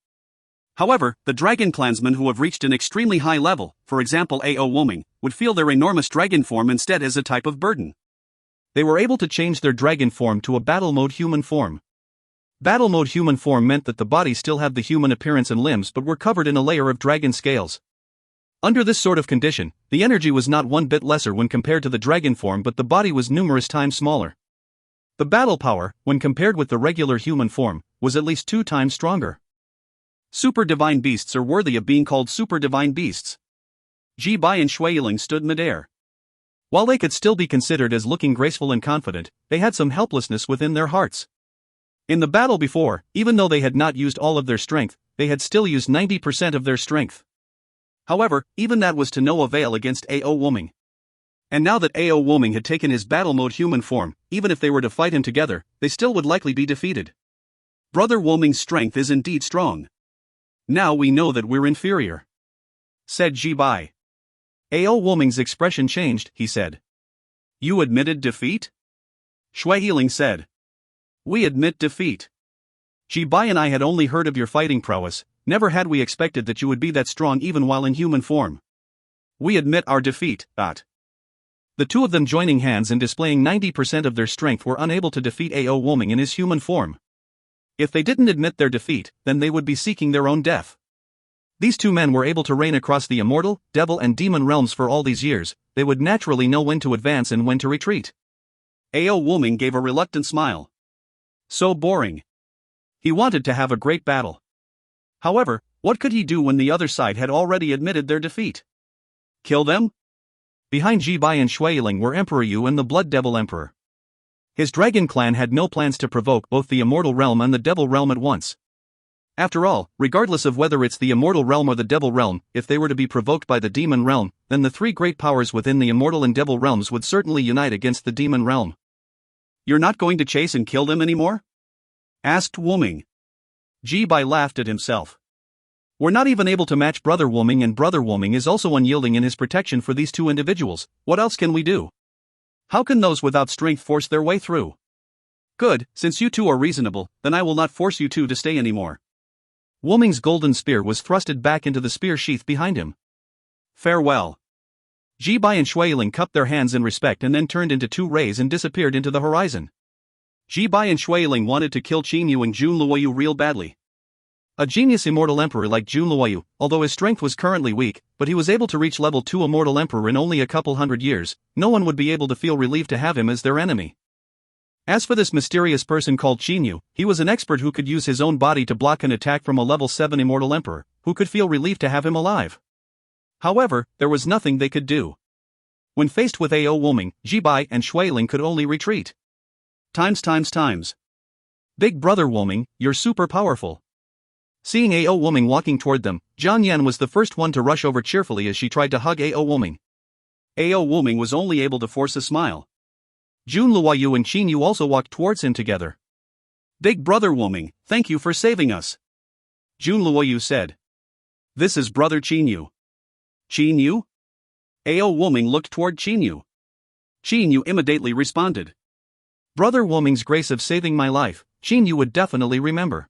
However, the dragon clansmen who have reached an extremely high level, for example Ao Wuming, would feel their enormous dragon form instead as a type of burden.
They were able to change their dragon form to a battle mode human form. Battle mode human form meant that the body still had the human appearance and limbs but were covered in a layer of dragon scales. Under this sort of condition, the energy was not one bit lesser when compared to the dragon form, but the body was numerous times smaller. The battle power, when compared with the regular human form, was at least 2 times stronger.
Super divine beasts are worthy of being called super divine beasts. Ji Bai and Shui Yiling stood midair.
While they could still be considered as looking graceful and confident, they had some helplessness within their hearts. In the battle before, even though they had not used all of their strength, they had still used 90% of their strength. However, even that was to no avail against Ao Wuming. And now that Ao Wuming had taken his battle mode human form, even if they were to fight him together, they still would likely be defeated.
Brother Wuming's strength is indeed strong. Now we know that we're inferior, said Ji Bai.
Ao Wuming's expression changed, he said.
You admitted defeat? Shui Yiling said. We admit defeat. Ji Bai and I had only heard of your fighting prowess, never had we expected that you would be that strong even while in human form. We admit our defeat, The two of them joining hands and displaying 90% of their strength were unable to defeat Ao Wuming in his human form. If they didn't admit their defeat, then they would be seeking their own death. These two men were able to reign across the immortal, devil and demon realms for all these years, they would naturally know when to advance and when to retreat. Ao Wuming gave a reluctant smile. So boring. He wanted to have a great battle. However, what could he do when the other side had already admitted their defeat? Kill them? Behind Ji Bai and Shui Yiling were Emperor Yu and the Blood Devil Emperor.
His dragon clan had no plans to provoke both the immortal realm and the devil realm at once. After all, regardless of whether it's the immortal realm or the devil realm, if they were to be provoked by the demon realm, then the three great powers within the immortal and devil realms would certainly unite against the demon realm.
You're not going to chase and kill them anymore? Asked Wu Ming.
Ji Bai laughed at himself. We're not even able to match Brother Wu Ming, and Brother Wu Ming is also unyielding in his protection for these two individuals. What else can we do? How can those without strength force their way through?
Good, since you two are reasonable, then I will not force you two to stay anymore.
Wu Ming's golden spear was thrusted back into the spear sheath behind him.
Farewell.
Ji Bai and Shuiling cupped their hands in respect and then turned into two rays and disappeared into the horizon.
Ji Bai and Shuiling wanted to kill Qin Yu and Jun Luoyu real badly.
A genius immortal emperor like Jun Luoyu, although his strength was currently weak, but he was able to reach level 2 immortal emperor in only a couple hundred years, no one would be able to feel relieved to have him as their enemy. As for this mysterious person called Qin Yu, he was an expert who could use his own body to block an attack from a level 7 immortal emperor, who could feel relieved to have him alive. However, there was nothing they could do. When faced with Ao Wu Ming, Ji Bai and Shuiling could only retreat.
Times.
Big brother Wu Ming, you're super powerful. Seeing Ao Wu Ming walking toward them, Jiang Yan was the first one to rush over cheerfully as she tried to hug Ao Wu Ming.
Ao Wu Ming was only able to force a smile.
Jun Luoyu and Qin Yu also walked towards him together.
Big brother Wu Ming, thank you for saving us. Jun Luoyu said. This is brother Qin Yu. Qin Yu? Ao Wu Ming looked toward Qin Yu. Qin Yu immediately responded.
Brother Wu Ming's grace of saving my life, Qin Yu would definitely remember.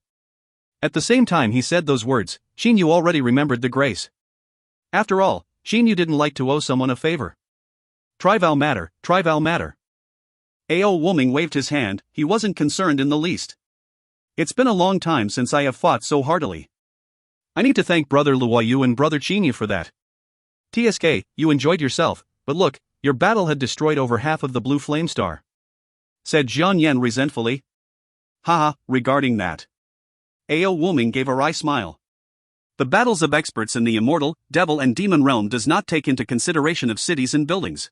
At the same time he said those words, Qin Yu already remembered the grace. After all, Qin Yu didn't like to owe someone a favor.
Trival matter. Ao Wu Ming waved his hand, he wasn't concerned in the least. It's been a long time since I have fought so heartily.
I need to thank Brother Luoyu and Brother Qin Yu for that. TSK, you enjoyed yourself, but look, your battle had destroyed over half of the blue flame star.
Said Jiang Yan resentfully. Haha, regarding that. Ao Wu Ming gave a wry smile. The battles of experts in the immortal, devil and demon realm does not take into consideration of cities and buildings.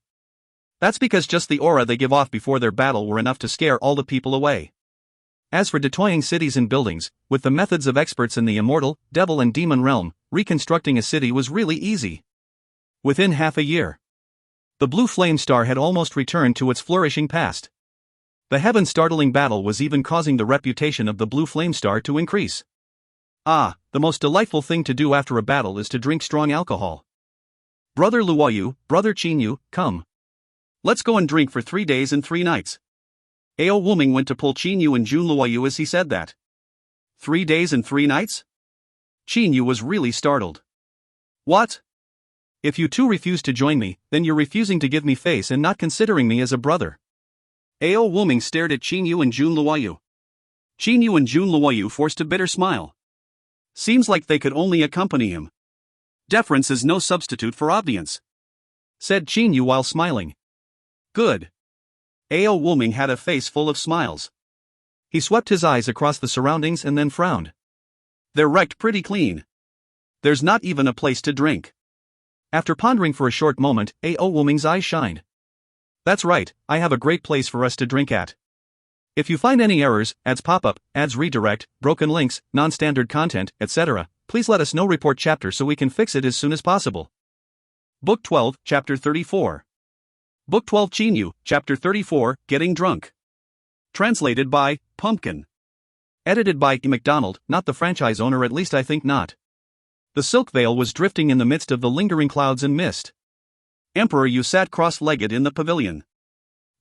That's because just the aura they give off before their battle were enough to scare all the people away. As for destroying cities and buildings, with the methods of experts in the immortal, devil and demon realm, reconstructing a city was really easy. Within half a year, the blue flame star had almost returned to its flourishing past. The heaven-startling battle was even causing the reputation of the blue flame star to increase. Ah, the most delightful thing to do after a battle is to drink strong alcohol. Brother Luoyu, Brother Qin Yu, come.
Let's go and drink for 3 days and 3 nights. Ao Wu Ming went to pull Qin Yu and Jun Luoyu as he said that. 3 days and 3 nights? Qin Yu was really startled. What?
If you two refuse to join me, then you're refusing to give me face and not considering me as a brother.
Ao Wu Ming stared at Qin Yu and Jun Luoyu. Qin Yu and Jun Luoyu forced a bitter smile. Seems like they could only accompany him. Deference is no substitute for obedience,
said Qin Yu while smiling.
Good. Ao Wu Ming had a face full of smiles.
He swept his eyes across the surroundings and then frowned.
They're wrecked pretty clean. There's not even a place to drink.
After pondering for a short moment, Ao Wu Ming's eyes shined. That's right, I have a great place for us to drink at. If you find any errors, ads pop up, ads redirect, broken links, non-standard content, etc., please let us know. Report chapter so we can fix it as soon as possible.
Book 12, Chapter 34. Book 12 Qin Yu, Chapter 34, Getting Drunk. Translated by Pumpkin.
Edited by E. MacDonald, not the franchise owner, at least I think not. The silk veil was drifting in the midst of the lingering clouds and mist.
Emperor Yu sat cross-legged in the pavilion.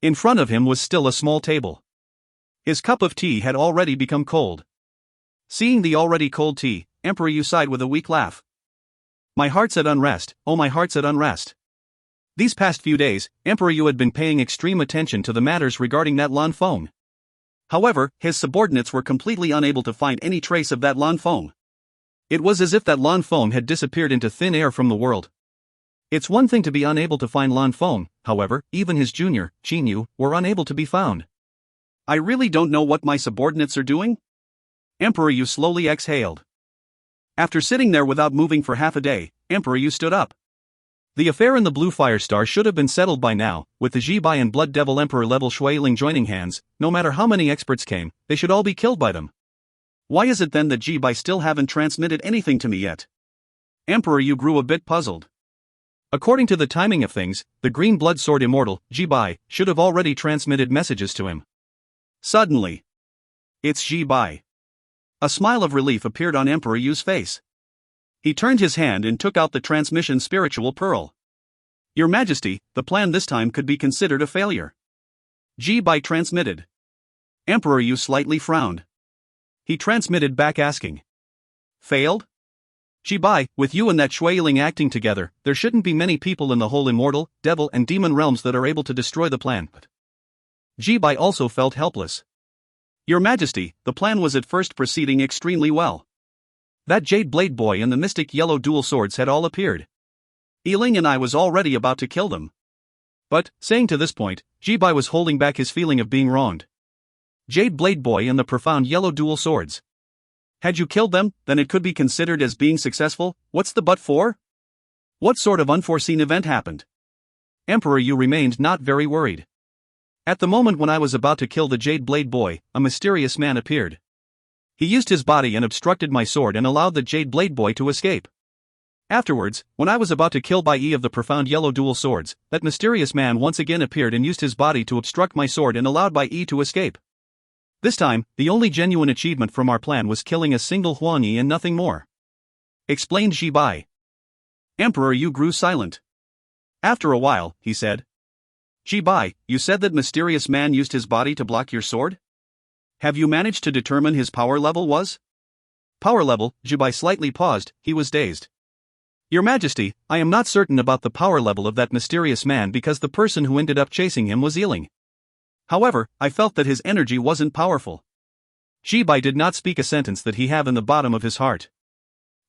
In front of him was still a small table. His cup of tea had already become cold. Seeing the already cold tea, Emperor Yu sighed with a weak laugh. My heart's at unrest, oh my heart's at unrest. These past few days, Emperor Yu had been paying extreme attention to the matters regarding that Lan Feng.
However, his subordinates were completely unable to find any trace of that Lan Feng.
It was as if that Lan Feng had disappeared into thin air from the world. It's one thing to be unable to find Lan Feng, however, even his junior, Qin Yu, were unable to be found.
I really don't know what my subordinates are doing? Emperor Yu slowly exhaled. After sitting there without moving for half a day, Emperor Yu stood up.
The affair in the Blue Fire Star should have been settled by now, with the Jibai and Blood Devil Emperor level Shuailing joining hands. No matter how many experts came, they should all be killed by them.
Why is it then that Jibai still haven't transmitted anything to me yet? Emperor Yu grew a bit puzzled.
According to the timing of things, the Green Blood Sword Immortal, Jibai, should have already transmitted messages to him.
Suddenly, it's Jibai. A smile of relief appeared on Emperor Yu's face. He turned his hand and took out the transmission spiritual pearl. Your Majesty, the plan this time could be considered a failure. Jibai transmitted. Emperor Yu slightly frowned. He transmitted back asking. Failed? Jibai, with you and that Shuailing acting together, there shouldn't be many people in the whole immortal, devil and demon realms that are able to destroy the plan. But Jibai also felt helpless. Your Majesty, the plan was at first proceeding extremely well. That Jade Blade Boy and the mystic yellow dual swords had all appeared. Yiling and I was already about to kill them. But, saying to this point, Jibai was holding back his feeling of being wronged. Jade Blade Boy and the profound yellow dual swords. Had you killed them, then it could be considered as being successful. What's the but for? What sort of unforeseen event happened? Emperor Yu remained not very worried. At the moment when I was about to kill the Jade Blade Boy, a mysterious man appeared. He used his body and obstructed my sword and allowed the Jade Blade Boy to escape. Afterwards, when I was about to kill by E of the profound yellow dual swords, that mysterious man once again appeared and used his body to obstruct my sword and allowed by E to escape. This time, the only genuine achievement from our plan was killing a single Huang Yi and nothing more. Explained Jibai. Emperor Yu grew silent. After a while, he said. Jibai, you said that mysterious man used his body to block your sword? Have you managed to determine his power level was? Power level, Jibai slightly paused, he was dazed. Your Majesty, I am not certain about the power level of that mysterious man because the person who ended up chasing him was Yiling. However, I felt that his energy wasn't powerful. Jibai did not speak a sentence that he have in the bottom of his heart.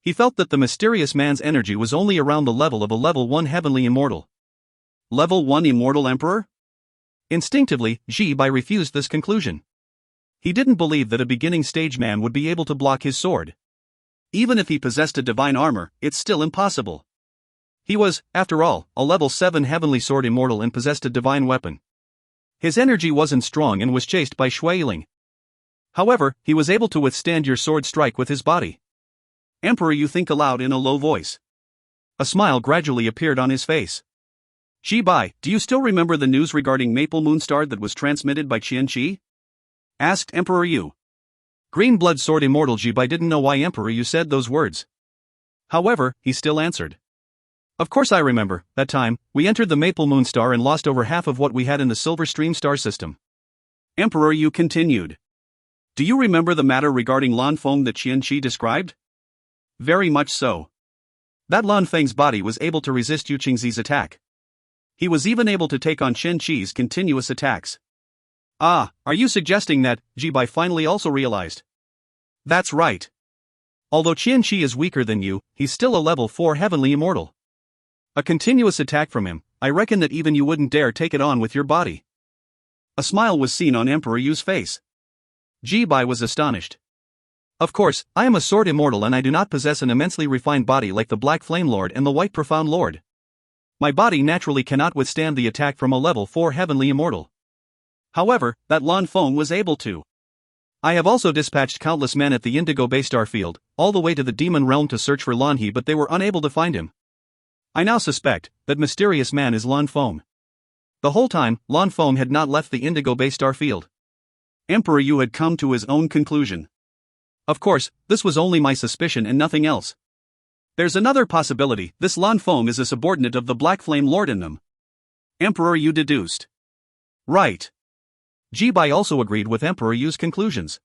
He felt that the mysterious man's energy was only around the level of a level 1 heavenly immortal. Level 1 immortal emperor? Instinctively, Jibai refused this conclusion. He didn't believe that a beginning stage man would be able to block his sword. Even if he possessed a divine armor, it's still impossible. He was, after all, a level 7 heavenly sword immortal and possessed a divine weapon. His energy wasn't strong and was chased by Shuailing. However, he was able to withstand your sword strike with his body. Emperor Yu think aloud in a low voice. A smile gradually appeared on his face. Jibai, do you still remember the news regarding Maple Moonstar that was transmitted by Qianqi? Asked Emperor Yu. Green Blood Sword Immortal Jibai didn't know why Emperor Yu said those words. However, he still answered. Of course I remember, that time, we entered the Maple Moonstar and lost over half of what we had in the Silver Stream star system. Emperor Yu continued. Do you remember the matter regarding Lan Feng that Qianqi described? Very much so. That Lan Feng's body was able to resist Yu Qingzi's attack. He was even able to take on Qianqi's continuous attacks. Ah, are you suggesting that, Jibai finally also realized? That's right. Although Qianqi is weaker than you, he's still a level 4 heavenly immortal. A continuous attack from him, I reckon that even you wouldn't dare take it on with your body. A smile was seen on Emperor Yu's face. Jibai was astonished. Of course, I am a sword immortal and I do not possess an immensely refined body like the Black Flame Lord and the White Profound Lord. My body naturally cannot withstand the attack from a level 4 heavenly immortal. However, that Lan Feng was able to. I have also dispatched countless men at the Indigo Bay Star Field, all the way to the Demon Realm to search for Lan He, but they were unable to find him. I now suspect that mysterious man is Lan Feng. The whole time, Lan Feng had not left the Indigo Bay Star Field. Emperor Yu had come to his own conclusion. Of course, this was only my suspicion and nothing else. There's another possibility, this Lan Feng is a subordinate of the Black Flame Lord in them. Emperor Yu deduced. Right. Jibai also agreed with Emperor Yu's conclusions.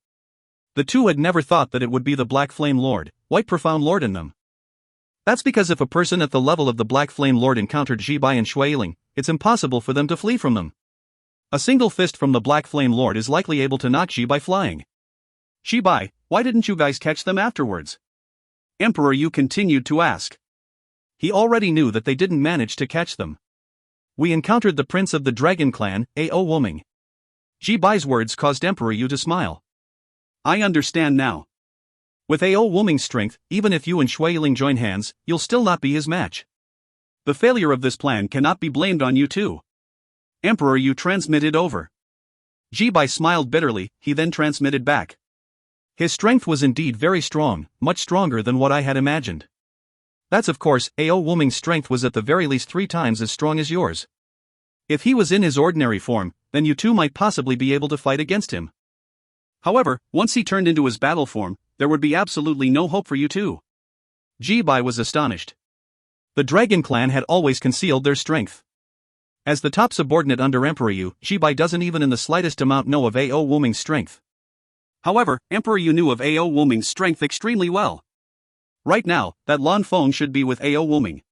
The two had never thought that it would be the Black Flame Lord, White Profound Lord in them. That's because if a person at the level of the Black Flame Lord encountered Jibai and Shuailing, it's impossible for them to flee from them. A single fist from the Black Flame Lord is likely able to knock Jibai flying. Jibai, why didn't you guys catch them afterwards? Emperor Yu continued to ask. He already knew that they didn't manage to catch them. We encountered the Prince of the Dragon Clan, A.O. Woming. Jibai's words caused Emperor Yu to smile. I understand now. With A.O. Woming's strength, even if you and Shuailing join hands, you'll still not be his match. the failure of this plan cannot be blamed on you too. Emperor, you transmitted over. Jibai smiled bitterly, he then transmitted back.
His strength was indeed very strong, much stronger than what I had imagined. That's of course, Ao Wuming's strength was at the very least 3 times as strong as yours. If he was in his ordinary form, then you too might possibly be able to fight against him.
However, once he turned into his battle form, there would be absolutely no hope for you too.
Jibai was astonished. The Dragon Clan had always concealed their strength. As the top subordinate under Emperor Yu, Jibai doesn't even in the slightest amount know of Ao Wuming's strength.
However, Emperor Yu knew of Ao Wuming's strength extremely well. Right now, that Lan Feng should be with Ao Wuming.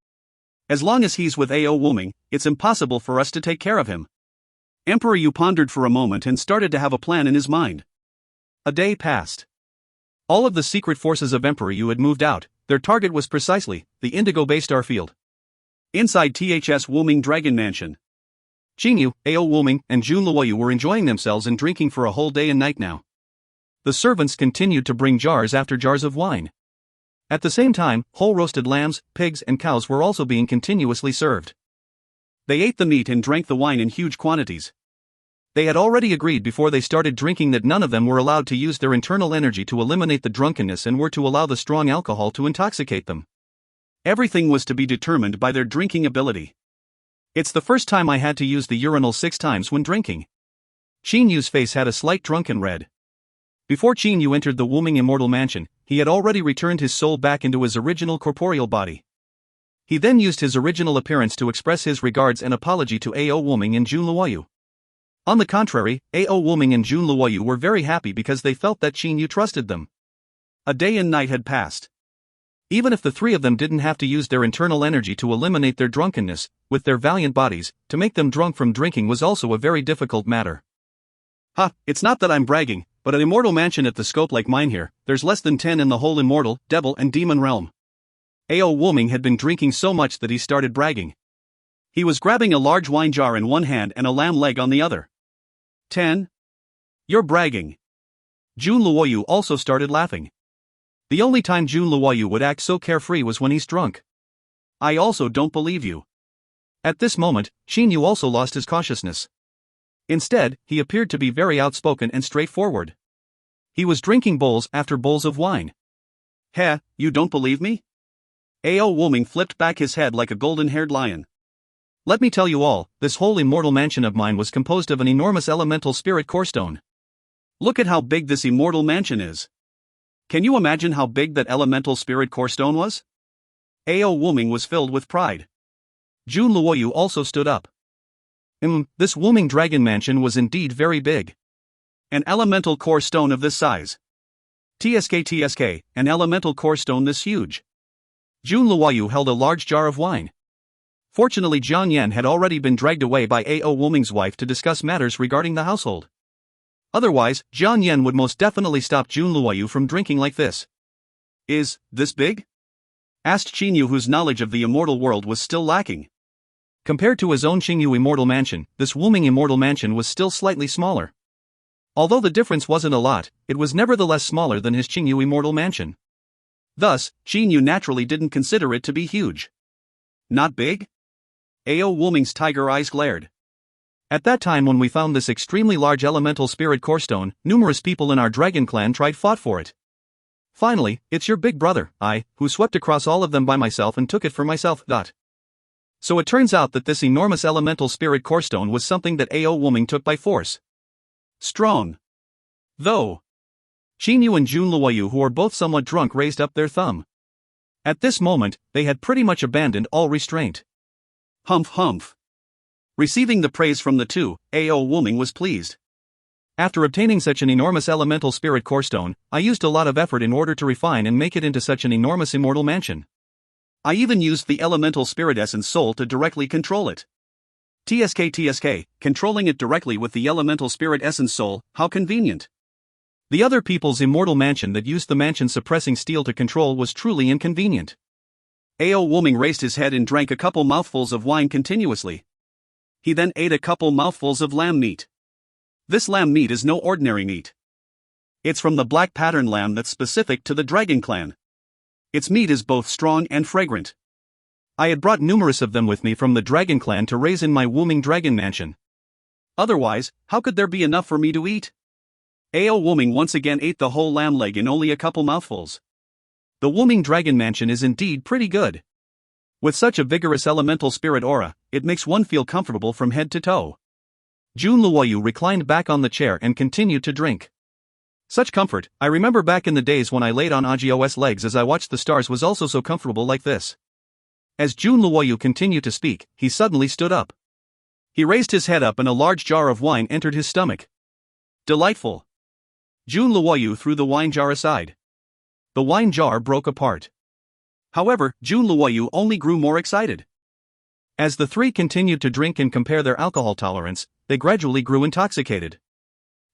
As long as he's with Ao Wuming, it's impossible for us to take care of him. Emperor Yu pondered for a moment and started to have a plan in his mind.
A day passed. All of the secret forces of Emperor Yu had moved out. Their target was precisely the Indigo Bay star field.
Inside THS Wuming Dragon Mansion,
Qingyu, Ao Wuming, and Jun Luoyu were enjoying themselves and drinking for a whole day and night now. The servants continued to bring jars after jars of wine. At the same time, whole roasted lambs, pigs, and cows were also being continuously served.
They ate the meat and drank the wine in huge quantities.
They had already agreed before they started drinking that none of them were allowed to use their internal energy to eliminate the drunkenness and were to allow the strong alcohol to intoxicate them.
Everything was to be determined by their drinking ability.
It's the first time I had to use the urinal 6 times when drinking. Qinyu's face had a slight drunken red. Before Qinyu entered the Wuming Immortal Mansion, he had already returned his soul back into his original corporeal body. He then used his original appearance to express his regards and apology to Ao Wuming and Jun Luoyu. On the contrary, Ao Wuming and Jun Luoyu were very happy because they felt that Qinyu trusted them.
A day and night had passed.
Even if the 3 of them didn't have to use their internal energy to eliminate their drunkenness, with their valiant bodies, to make them drunk from drinking was also a very difficult matter.
It's not that I'm bragging, but an immortal mansion at the scope like mine here, there's less than 10 in the whole immortal, devil and demon realm.
Ao Wuming had been drinking so much that he started bragging.
He was grabbing a large wine jar in one hand and a lamb leg on the other. 10? You're bragging.
Jun Luoyu also started laughing. The only time Jun Luoyu would act so carefree was when he's drunk.
I also don't believe you.
At this moment, Qinyu also lost his cautiousness. Instead, he appeared to be very outspoken and straightforward. He was drinking bowls after bowls of wine.
Heh, you don't believe me? Ao Wuming flipped back his head like a golden-haired lion.
Let me tell you all, this whole immortal mansion of mine was composed of an enormous elemental spirit core stone.
Look at how big this immortal mansion is. Can you imagine how big that elemental spirit core stone was? Ao Wuming was filled with pride.
Jun Luoyu also stood up. This Wuming Dragon Mansion was indeed very big.
An elemental core stone of this size. TSK, an elemental core stone this huge.
Jun Luoyu held a large jar of wine. Fortunately, Jiang Yan had already been dragged away by Ao Wuming's wife to discuss matters regarding the household. Otherwise, Jiang Yan would most definitely stop Jun Luoyu from drinking like this.
Is this big? Asked Qinyu, whose knowledge of the immortal world was still lacking.
Compared to his own Qingyu Immortal Mansion, this Wuming Immortal Mansion was still slightly smaller. Although the difference wasn't a lot, it was nevertheless smaller than his Qingyu Immortal Mansion.
Thus, Qinyu naturally didn't consider it to be huge. Not big? Ao Wuming's tiger eyes glared.
At that time when we found this extremely large elemental spirit core stone, numerous people in our dragon clan fought for it. Finally, it's your big brother, who swept across all of them by myself and took it for myself. So it turns out that this enormous elemental spirit core stone was something that Ao Wuming took by force.
Strong. Though.
Qinyu and Jun Luoyu, who were both somewhat drunk, raised up their thumb. At this moment, they had pretty much abandoned all restraint.
Humph. Receiving the praise from the two, Ao Wuming was pleased.
After obtaining such an enormous elemental spirit core stone, I used a lot of effort in order to refine and make it into such an enormous immortal mansion.
I even used the elemental spirit essence soul to directly control it. TSK, controlling it directly with the elemental spirit essence soul, how convenient.
The other people's immortal mansion that used the mansion suppressing steel to control was truly inconvenient.
Ao Wuming raised his head and drank a couple mouthfuls of wine continuously. He then ate a couple mouthfuls of lamb meat. This lamb meat is no ordinary meat. It's from the black pattern lamb that's specific to the Dragon Clan. Its meat is both strong and fragrant.
I had brought numerous of them with me from the dragon clan to raise in my Wuming dragon mansion.
Otherwise, how could there be enough for me to eat? Ao Wuming once again ate the whole lamb leg in only a couple mouthfuls.
The Wuming dragon mansion is indeed pretty good. With such a vigorous elemental spirit aura, it makes one feel comfortable from head to toe. Jun Luoyu reclined back on the chair and continued to drink. Such comfort, I remember back in the days when I laid on Ajios legs as I watched the stars was also so comfortable like this. As Jun Luoyu continued to speak, he suddenly stood up. He raised his head up and a large jar of wine entered his stomach. Delightful. Jun Luoyu threw the wine jar aside. The wine jar broke apart. However, Jun Luoyu only grew more excited. As the three continued to drink and compare their alcohol tolerance, they gradually grew intoxicated.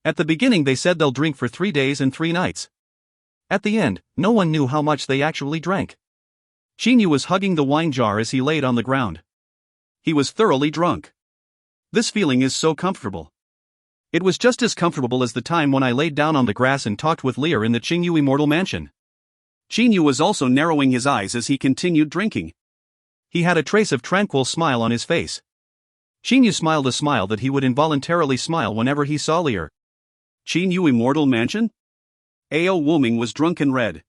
At the beginning they said they'll drink for 3 days and 3 nights. At the end, no one knew how much they actually drank. Xinyu was hugging the wine jar as he laid on the ground. He was thoroughly drunk. This feeling is so comfortable. It was just as comfortable as the time when I laid down on the grass and talked with Lear in the Qingyu Immortal Mansion.
Xinyu was also narrowing his eyes as he continued drinking.
He had a trace of tranquil smile on his face. Xinyu smiled a smile that he would involuntarily smile whenever he saw Lear.
Qingyu Immortal Mansion? Ao Wuming was drunk and red.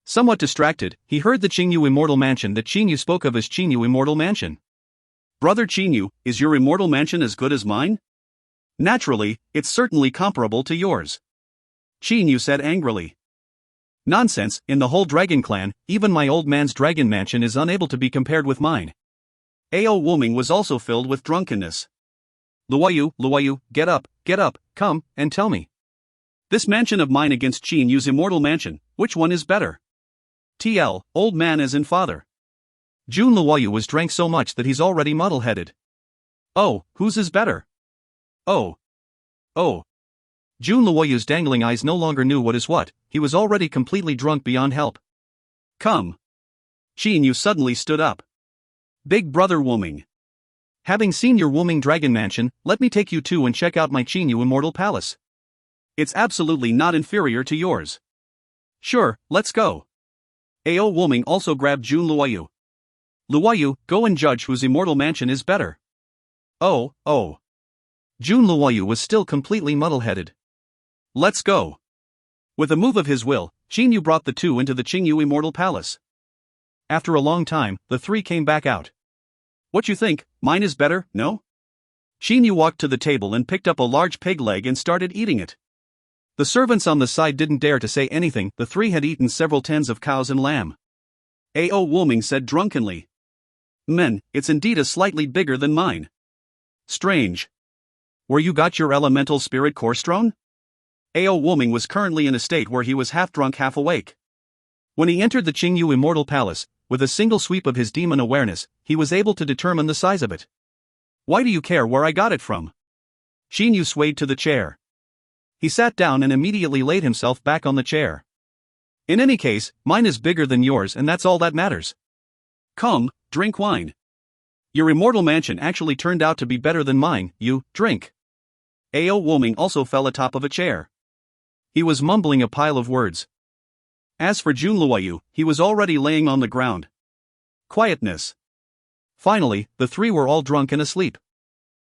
Somewhat distracted, he heard the Qingyu Immortal Mansion that Xinyu spoke of as Qingyu Immortal Mansion.
Brother Qingyu, is your immortal mansion as good as mine? Naturally, it's certainly comparable to yours. Qingyu said angrily.
Nonsense, in the whole dragon clan, even my old man's dragon mansion is unable to be compared with mine.
Ao Wuming was also filled with drunkenness.
Luoyu, get up, come, and tell me.
This mansion of mine against Qinyu's immortal mansion, which one is better? TL, old man as in father.
Jun Luoyu was drank so much that he's already muddle-headed.
Oh, whose is better? Oh.
Jun Luoyu's dangling eyes no longer knew what is what, he was already completely drunk beyond help.
Come. Qinyu suddenly stood up. Big brother Wuming.
Having seen your Wuming dragon mansion, let me take you to and check out my Qinyu Immortal Palace.
It's absolutely not inferior to yours. Sure, let's go. Ao Wuming also grabbed Jun Luoyu.
Luoyu, go and judge whose immortal mansion is better.
Oh.
Jun Luoyu was still completely muddle-headed.
Let's go. With a move of his will, Qinyu brought the two into the Qingyu Immortal Palace.
After a long time, the three came back out.
What you think, mine is better, no? Qinyu walked to the table and picked up a large pig leg and started eating it.
The servants on the side didn't dare to say anything, the three had eaten several tens of cows and lamb.
Ao Wuming said drunkenly. Men, it's indeed a slightly bigger than mine. Strange. Where you got your elemental spirit core stone? Ao Wuming was currently in a state where he was half drunk half awake.
When he entered the Qingyu Immortal Palace, with a single sweep of his demon awareness, he was able to determine the size of it.
Why do you care where I got it from? Xinyu swayed to the chair.
He sat down and immediately laid himself back on the chair. In any case, mine is bigger than yours and that's all that matters.
Come, drink wine. Your immortal mansion actually turned out to be better than mine, you, drink. Ao Wuming also fell atop of a chair.
He was mumbling a pile of words.
As for Jun Luoyu, he was already laying on the ground. Quietness.
Finally, the three were all drunk and asleep.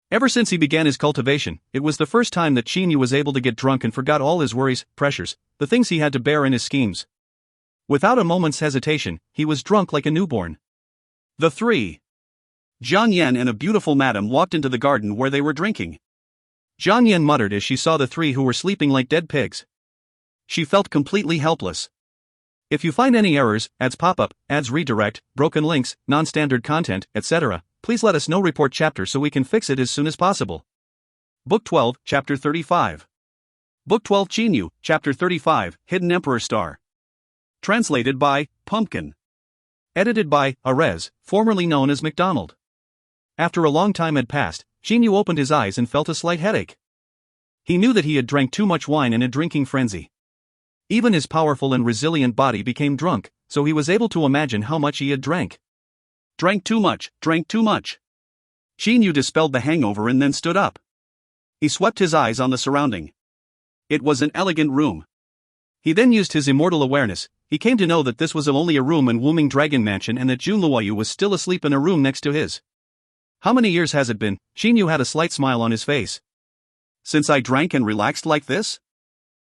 Ever since he began his cultivation, it was the first time that Qinyu was able to get drunk and forgot all his worries, pressures, the things he had to bear in his schemes. Without a moment's hesitation, he was drunk like a newborn.
The three. Jiang Yan and a beautiful madam walked into the garden where they were drinking.
Jiang Yan muttered as she saw the three who were sleeping like dead pigs. She felt completely helpless. If you find any errors, ads pop up, ads redirect, broken links, non-standard content, etc., please let us know. Report chapter so we can fix it as soon as possible.
Book 12, Chapter 35. Book 12 Qinyu, Chapter 35, Hidden Emperor Star. Translated by Pumpkin.
Edited by Arez, formerly known as MacDonald. After a long time had passed, Qinyu opened his eyes and felt a slight headache. He knew that he had drank too much wine in a drinking frenzy. Even his powerful and resilient body became drunk, so he was able to imagine how much he had drank.
Drank too much. Qinyu dispelled the hangover and then stood up. He swept his eyes on the surrounding. It was an elegant room.
He then used his immortal awareness, he came to know that this was only a room in Wuming Dragon Mansion and that Junluoyu was still asleep in a room next to his. How many years has it been? Xinyu had a slight smile on his face.
Since I drank and relaxed like this?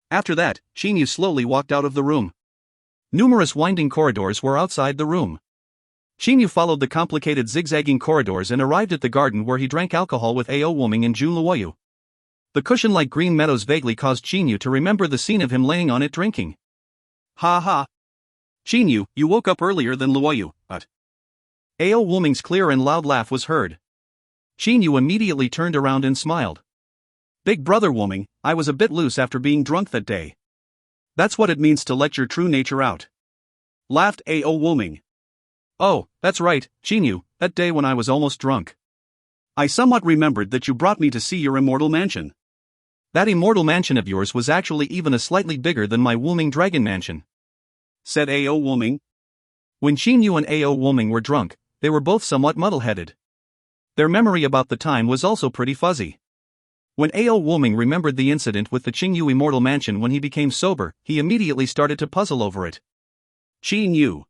After that, Xinyu slowly walked out of the room. Numerous winding corridors were outside the room. Xinyu followed the complicated zigzagging corridors and arrived at the garden where he drank alcohol with Ao Wuming and Junluoyu. The cushion-like green meadows vaguely caused Xinyu to remember the scene of him laying on it drinking.
Ha ha. Xinyu, you woke up earlier than Luoyu, but...
Ao Wuming's clear and loud laugh was heard. Xinyu immediately turned around and smiled.
Big brother Wuming, I was a bit loose after being drunk that day. That's what it means to let your true nature out. Laughed Ao Wuming.
Oh, that's right, Xinyu, that day when I was almost drunk.
I somewhat remembered that you brought me to see your immortal mansion.
That immortal mansion of yours was actually even a slightly bigger than my Wuming Dragon Mansion,
said Ao Wuming.
When Xinyu and Ao Wuming were drunk, they were both somewhat muddle-headed. Their memory about the time was also pretty fuzzy. When Ao Wuming remembered the incident with the Qingyu Immortal Mansion when he became sober, he immediately started to puzzle over it.
Qingyu.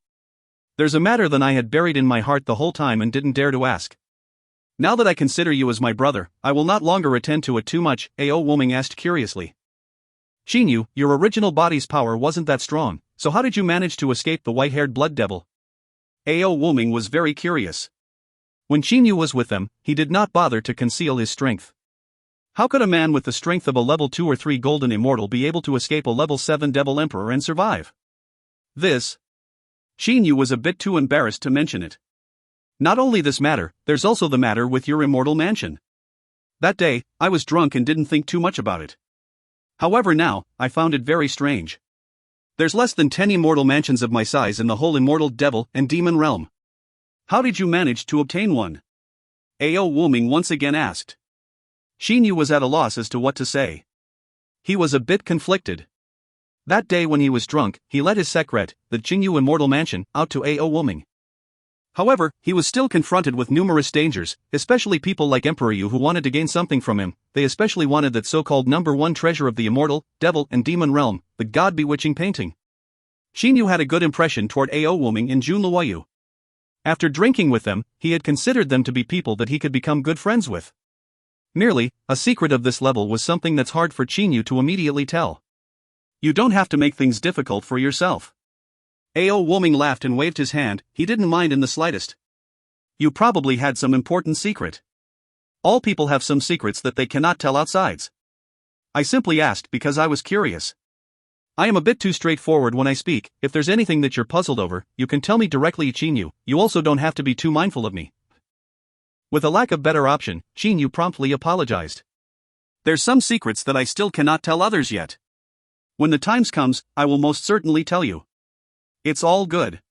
There's a matter that I had buried in my heart the whole time and didn't dare to ask.
Now that I consider you as my brother, I will not longer attend to it too much, Ao Wuming asked curiously.
Xinyu, your original body's power wasn't that strong, so how did you manage to escape the white-haired blood devil?
Ao Wuming was very curious.
When Xinyu was with them, he did not bother to conceal his strength. How could a man with the strength of a level 2 or 3 golden immortal be able to escape a level 7 devil emperor and survive?
This. Xinyu was a bit too embarrassed to mention it. Not only this matter, there's also the matter with your immortal mansion. That day, I was drunk and didn't think too much about it. However now, I found it very strange. There's less than 10 immortal mansions of my size in the whole immortal devil and demon realm. How did you manage to obtain one? Ao Wuming once again asked. Xinyu was at a loss as to what to say. He was a bit conflicted.
That day when he was drunk, he let his secret, the Qingyu Immortal Mansion, out to Ao Wuming. However, he was still confronted with numerous dangers, especially people like Emperor Yu who wanted to gain something from him. They especially wanted that so-called number 1 treasure of the immortal, devil and demon realm, the god-bewitching painting. Xinyu had a good impression toward Ao Wuming and Junluoyu. After drinking with them, he had considered them to be people that he could become good friends with. Merely, a secret of this level was something that's hard for Xinyu to immediately tell.
You don't have to make things difficult for yourself. Ao Wuming laughed and waved his hand, he didn't mind in the slightest. You probably had some important secret. All people have some secrets that they cannot tell outsides. I simply asked because I was curious. I am a bit too straightforward when I speak. If there's anything that you're puzzled over, you can tell me directly, Xinyu. You also don't have to be too mindful of me. With a lack of better option, Xinyu promptly apologized. There's some secrets that I still cannot tell others yet. When the time comes, I will most certainly tell you. It's all good.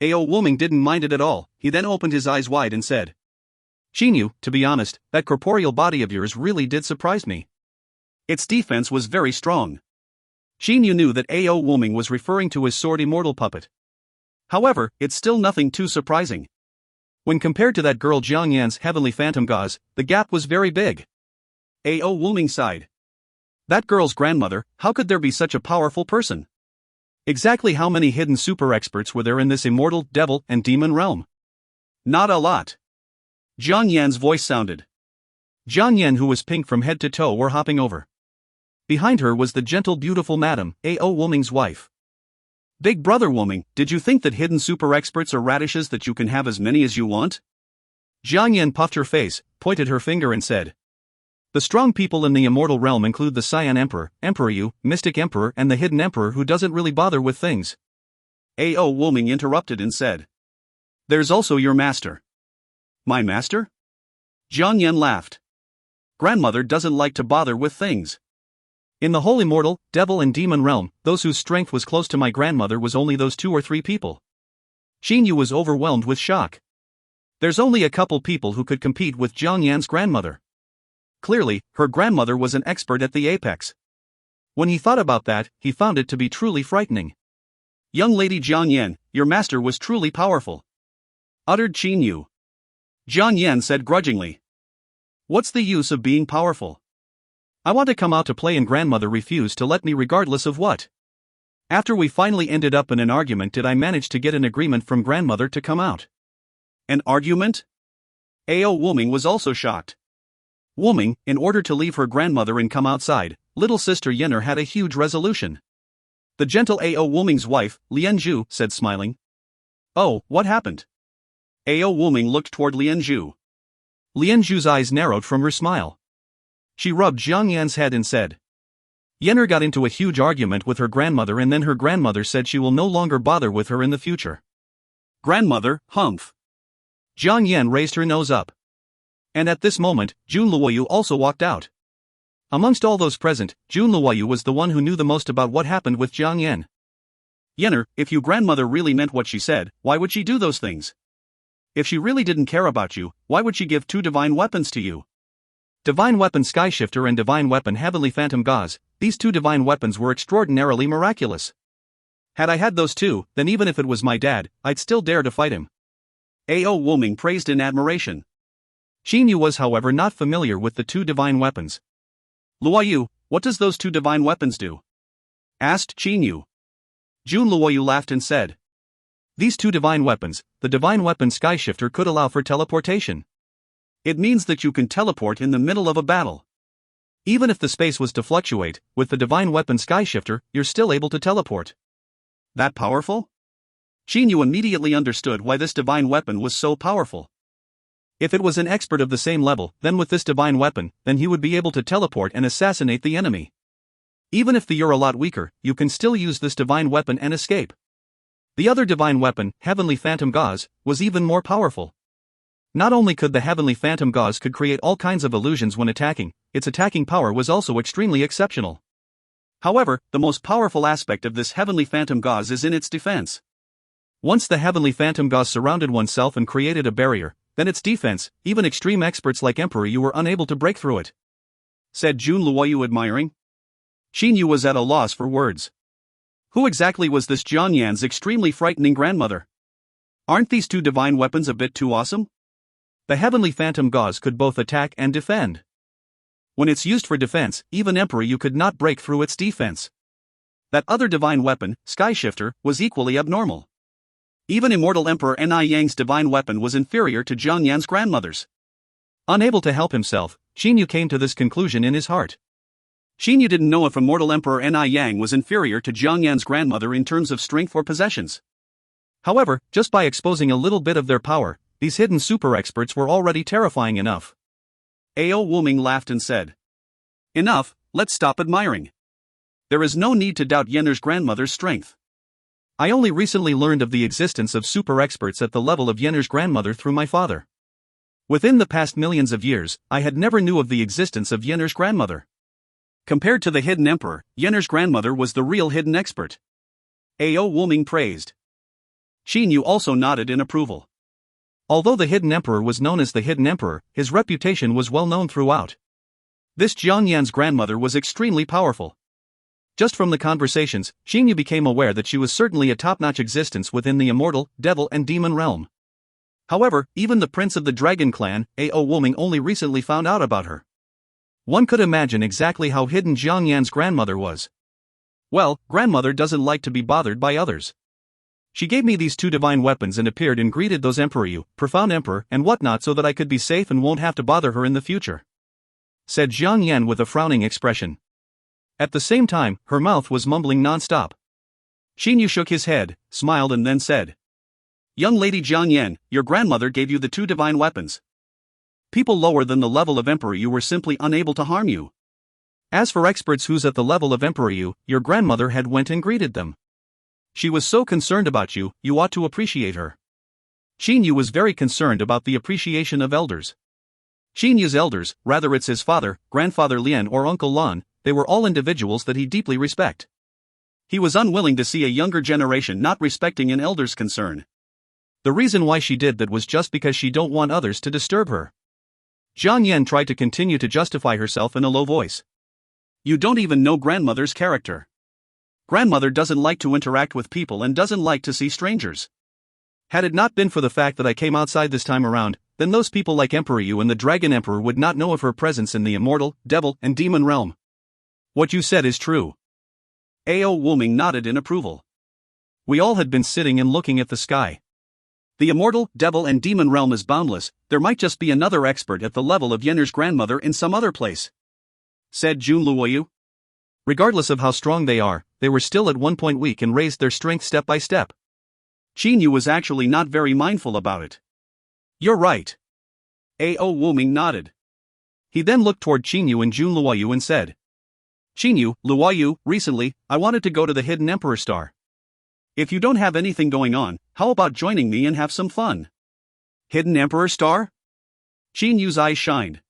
Ao Wuming didn't mind it at all. He then opened his eyes wide and said,
Xinyu, to be honest, that corporeal body of yours really did surprise me.
Its defense was very strong. Xinyu knew that Ao Wuming was referring to his sword immortal puppet. However, it's still nothing too surprising.
When compared to that girl Jiang Yan's heavenly phantom gauze, the gap was very big.
Ao Wuming sighed. That girl's grandmother, how could there be such a powerful person?
Exactly how many hidden super experts were there in this immortal, devil, and demon realm?
Not a lot. Jiang Yan's voice sounded.
Jiang Yan, who was pink from head to toe, were hopping over. Behind her was the gentle, beautiful madam, Ao Wuming's wife.
Big brother Wuming, did you think that hidden super experts are radishes that you can have as many as you want?
Jiang Yan puffed her face, pointed her finger and said, The strong people in the immortal realm include the Cyan Emperor, Emperor Yu, Mystic Emperor and the Hidden Emperor who doesn't really bother with things.
Ao Wuming interrupted and said, There's also your master. My master? Jiang Yan laughed. Grandmother doesn't like to bother with things.
In the whole immortal, devil and demon realm, those whose strength was close to my grandmother was only those 2 or 3 people. Xinyu was overwhelmed with shock. There's only a couple people who could compete with Jiang Yan's grandmother. Clearly, her grandmother was an expert at the apex. When he thought about that, he found it to be truly frightening.
Young lady Jiang Yan, your master was truly powerful, uttered Xinyu. Jiang Yan said grudgingly, What's the use of being powerful?
I want to come out to play and grandmother refused to let me regardless of what. After we finally ended up in an argument, did I manage to get an agreement from grandmother to come out.
An argument? Ao Wuming was also shocked.
Wuming, in order to leave her grandmother and come outside, little sister Yenner had a huge resolution.
The gentle Ao Wuming's wife, Lian Zhu, said smiling. Oh, what happened? Ao Wuming looked toward Lian Zhu.
Lian Zhu's eyes narrowed from her smile. She rubbed Zhang Yan's head and said, Yenner got into a huge argument with her grandmother, and then her grandmother said she will no longer bother with her in the future.
Grandmother, humph.
Zhang Yan raised her nose up. And at this moment, Jun Luoyu also walked out. Amongst all those present, Jun Luoyu was the one who knew the most about what happened with Zhang Yan.
Yenner, if your grandmother really meant what she said, why would she do those things? If she really didn't care about you, why would she give 2 divine weapons to you?
Divine Weapon Skyshifter and Divine Weapon Heavenly Phantom Gauze, these 2 divine weapons were extraordinarily miraculous. Had I had those 2, then even if it was my dad, I'd still dare to fight him.
Ao Wuming praised in admiration.
Xinyu was however not familiar with the 2 divine weapons.
Luoyu, what does those 2 divine weapons do? Asked Xinyu.
Jun Luoyu laughed and said, These 2 divine weapons, the Divine Weapon Skyshifter could allow for teleportation.
It means that you can teleport in the middle of a battle.
Even if the space was to fluctuate, with the Divine Weapon Skyshifter, you're still able to teleport.
That powerful? Xinyu immediately understood why this divine weapon was so powerful.
If it was an expert of the same level, then with this divine weapon, then he would be able to teleport and assassinate the enemy. Even if you're a lot weaker, you can still use this divine weapon and escape. The other divine weapon, Heavenly Phantom Gauze, was even more powerful. Not only could the Heavenly Phantom Gauze could create all kinds of illusions when attacking, its attacking power was also extremely exceptional.
However, the most powerful aspect of this Heavenly Phantom Gauze is in its defense.
Once the Heavenly Phantom Gauze surrounded oneself and created a barrier, then its defense, even extreme experts like Emperor Yu were unable to break through it.
Said Jun Luoyu admiring. Xinyu was at a loss for words. Who exactly was this Zhang Yan's extremely frightening grandmother? Aren't these 2 divine weapons a bit too awesome?
The Heavenly Phantom Gauze could both attack and defend. When it's used for defense, even Emperor Yu could not break through its defense.
That other divine weapon, Skyshifter, was equally abnormal. Even Immortal Emperor Ni Yang's divine weapon was inferior to Zhang Yan's grandmother's.
Unable to help himself, Xinyu came to this conclusion in his heart.
Xinyu didn't know if Immortal Emperor Ni Yang was inferior to Zhang Yan's grandmother in terms of strength or possessions.
However, just by exposing a little bit of their power, these hidden super experts were already terrifying enough.
Ao Wuming laughed and said, Enough, let's stop admiring. There is no need to doubt Yenner's grandmother's strength.
I only recently learned of the existence of super experts at the level of Yenner's grandmother through my father. Within the past millions of years, I had never knew of the existence of Yenner's grandmother.
Compared to the hidden emperor, Yenner's grandmother was the real hidden expert. Ao Wuming praised. Xinyu also nodded in approval.
Although the hidden emperor was known as the hidden emperor, his reputation was well known throughout. This Zhang Yan's grandmother was extremely powerful. Just from the conversations, Xinyu became aware that she was certainly a top-notch existence within the immortal, devil and demon realm. However, even the prince of the dragon clan, Ao Wuming, only recently found out about her. One could imagine exactly how hidden Zhang Yan's grandmother was. Well, grandmother doesn't like to be bothered by others. She gave me these 2 divine weapons and appeared and greeted those Emperor Yu, Profound Emperor, and whatnot so that I could be safe and won't have to bother her in the future. Said Zhang Yan with a frowning expression. At the same time, her mouth was mumbling non-stop.
Xinyu shook his head, smiled and then said, Young lady Zhang Yan, your grandmother gave you the 2 divine weapons. People lower than the level of Emperor Yu were simply unable to harm you.
As for experts who's at the level of Emperor Yu, your grandmother had went and greeted them. She was so concerned about you, you ought to appreciate her. Xinyu was very concerned about the appreciation of elders. Xinyu's elders, rather it's his father, grandfather Lian or Uncle Lan, they were all individuals that he deeply respect.
He was unwilling to see a younger generation not respecting an elder's concern.
The reason why she did that was just because she don't want others to disturb her. Zhang Yan tried to continue to justify herself in a low voice.
You don't even know grandmother's character. Grandmother doesn't like to interact with people and doesn't like to see strangers.
Had it not been for the fact that I came outside this time around, then those people like Emperor Yu and the Dragon Emperor would not know of her presence in the immortal, devil, and demon realm.
What you said is true. Ao Wuming nodded in approval.
We all had been sitting and looking at the sky.
The immortal, devil and demon realm is boundless, there might just be another expert at the level of Yenner's grandmother in some other place, said Jun Luoyu.
Regardless of how strong they are, they were still at one point weak and raised their strength step by step.
Qin Yu was actually not very mindful about it. You're right. Ao Wuming nodded.
He then looked toward Qin Yu and Jun Luoyu and said,
Qin Yu, Luoyu, recently, I wanted to go to the Hidden Emperor Star. If you don't have anything going on, how about joining me and have some fun? Hidden Emperor Star? Qin Yu's eyes shined.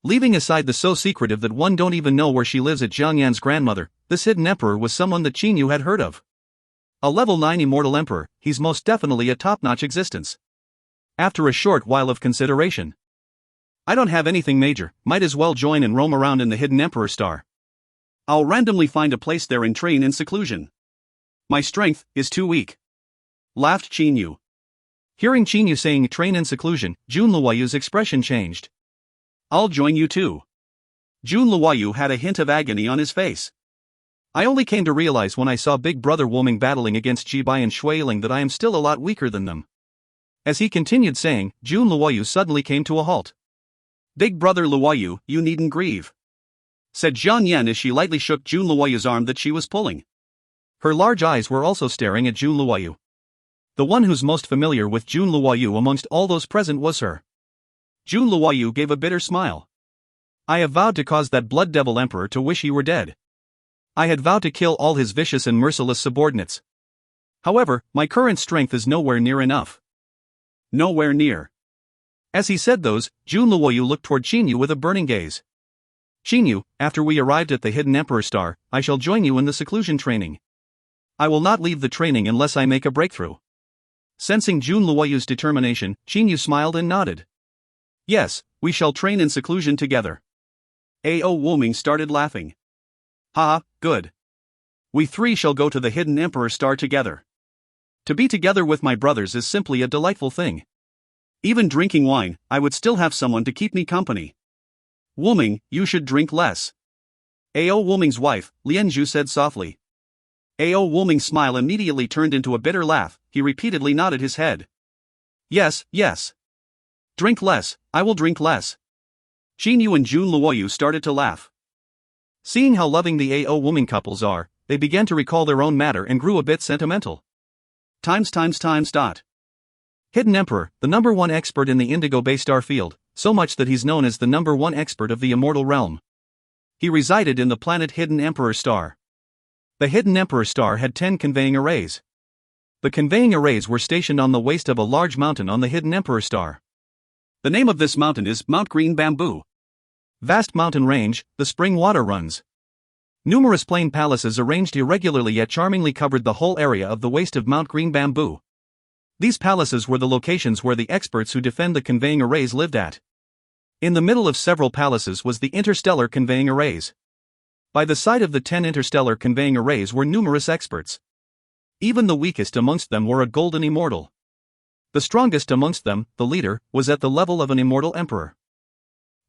Leaving aside the so secretive that one don't even know where she lives at Jiang Yan's grandmother, this hidden emperor was someone that Qin Yu had heard of. A level 9 immortal emperor, he's most definitely a top-notch existence. After a short while of consideration.
I don't have anything major, might as well join and roam around in the Hidden Emperor Star. I'll randomly find a place there and train in seclusion. My strength is too weak. Laughed Qin Yu.
Hearing Qin Yu saying train in seclusion, Jun Luoyu's expression changed.
I'll join you too. Jun Luoyu had a hint of agony on his face.
I only came to realize when I saw Big Brother Wuming battling against Jibai and Shuiling that I am still a lot weaker than them. As he continued saying, Jun Luoyu suddenly came to a halt.
Big Brother Luoyu, you needn't grieve, said Jiang Yan as she lightly shook Jun Luoyu's arm that she was pulling.
Her large eyes were also staring at Jun Luoyu. The one who's most familiar with Jun Luoyu amongst all those present was her.
Jun Luoyu gave a bitter smile.
I have vowed to cause that blood devil emperor to wish he were dead. I had vowed to kill all his vicious and merciless subordinates. However, my current strength is nowhere near enough.
Nowhere near.
As he said those, Jun Luoyu looked toward Qin Yu with a burning gaze. Qin Yu, after we arrived at the Hidden Emperor Star, I shall join you in the seclusion training. I will not leave the training unless I make a breakthrough. Sensing Jun Luoyu's determination, Qin Yu smiled and nodded.
Yes, we shall train in seclusion together. Ao Wuming started laughing. Ha, good. We three shall go to the Hidden Emperor Star together. To be together with my brothers is simply a delightful thing. Even drinking wine, I would still have someone to keep me company. Wuming, you should drink less. Ao Wuming's wife, Lianzhu said softly. Ao Wuming's smile immediately turned into a bitter laugh, he repeatedly nodded his head. Yes, yes. Drink less, I will drink less. Qin Yu and Jun Luoyu started to laugh.
Seeing how loving the Ao Wuming couples are, they began to recall their own matter and grew a bit sentimental.
Times.
Hidden Emperor, the number one expert in the Indigo Bay star field, so much that he's known as the number one expert of the immortal realm. He resided in the planet Hidden Emperor Star. The Hidden Emperor Star had 10 conveying arrays. The conveying arrays were stationed on the waist of a large mountain on the Hidden Emperor Star.
The name of this mountain is Mount Green Bamboo.
Vast mountain range, the spring water runs. Numerous plain palaces arranged irregularly yet charmingly covered the whole area of the waist of Mount Green Bamboo. These palaces were the locations where the experts who defend the conveying arrays lived at. In the middle of several palaces was the interstellar conveying arrays. By the side of the 10 interstellar conveying arrays were numerous experts. Even the weakest amongst them were a golden immortal. The strongest amongst them, the leader, was at the level of an immortal emperor.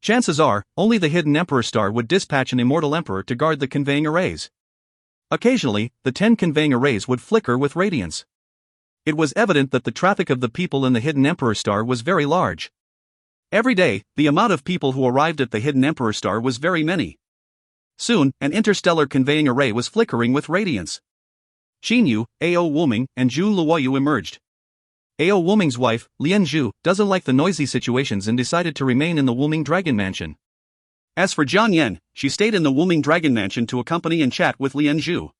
Chances are, only the Hidden Emperor Star would dispatch an immortal emperor to guard the conveying arrays. Occasionally, the 10 conveying arrays would flicker with radiance. It was evident that the traffic of the people in the Hidden Emperor Star was very large. Every day, the amount of people who arrived at the Hidden Emperor Star was very many. Soon, an interstellar conveying array was flickering with radiance. Qin Yu, Ao Wuming, and Jun Luoyu emerged. Ao Wuming's wife, Lianzhu, doesn't like the noisy situations and decided to remain in the Wuming Dragon Mansion. As for Jiang Yan, she stayed in the Wuming Dragon Mansion to accompany and chat with Lianzhu.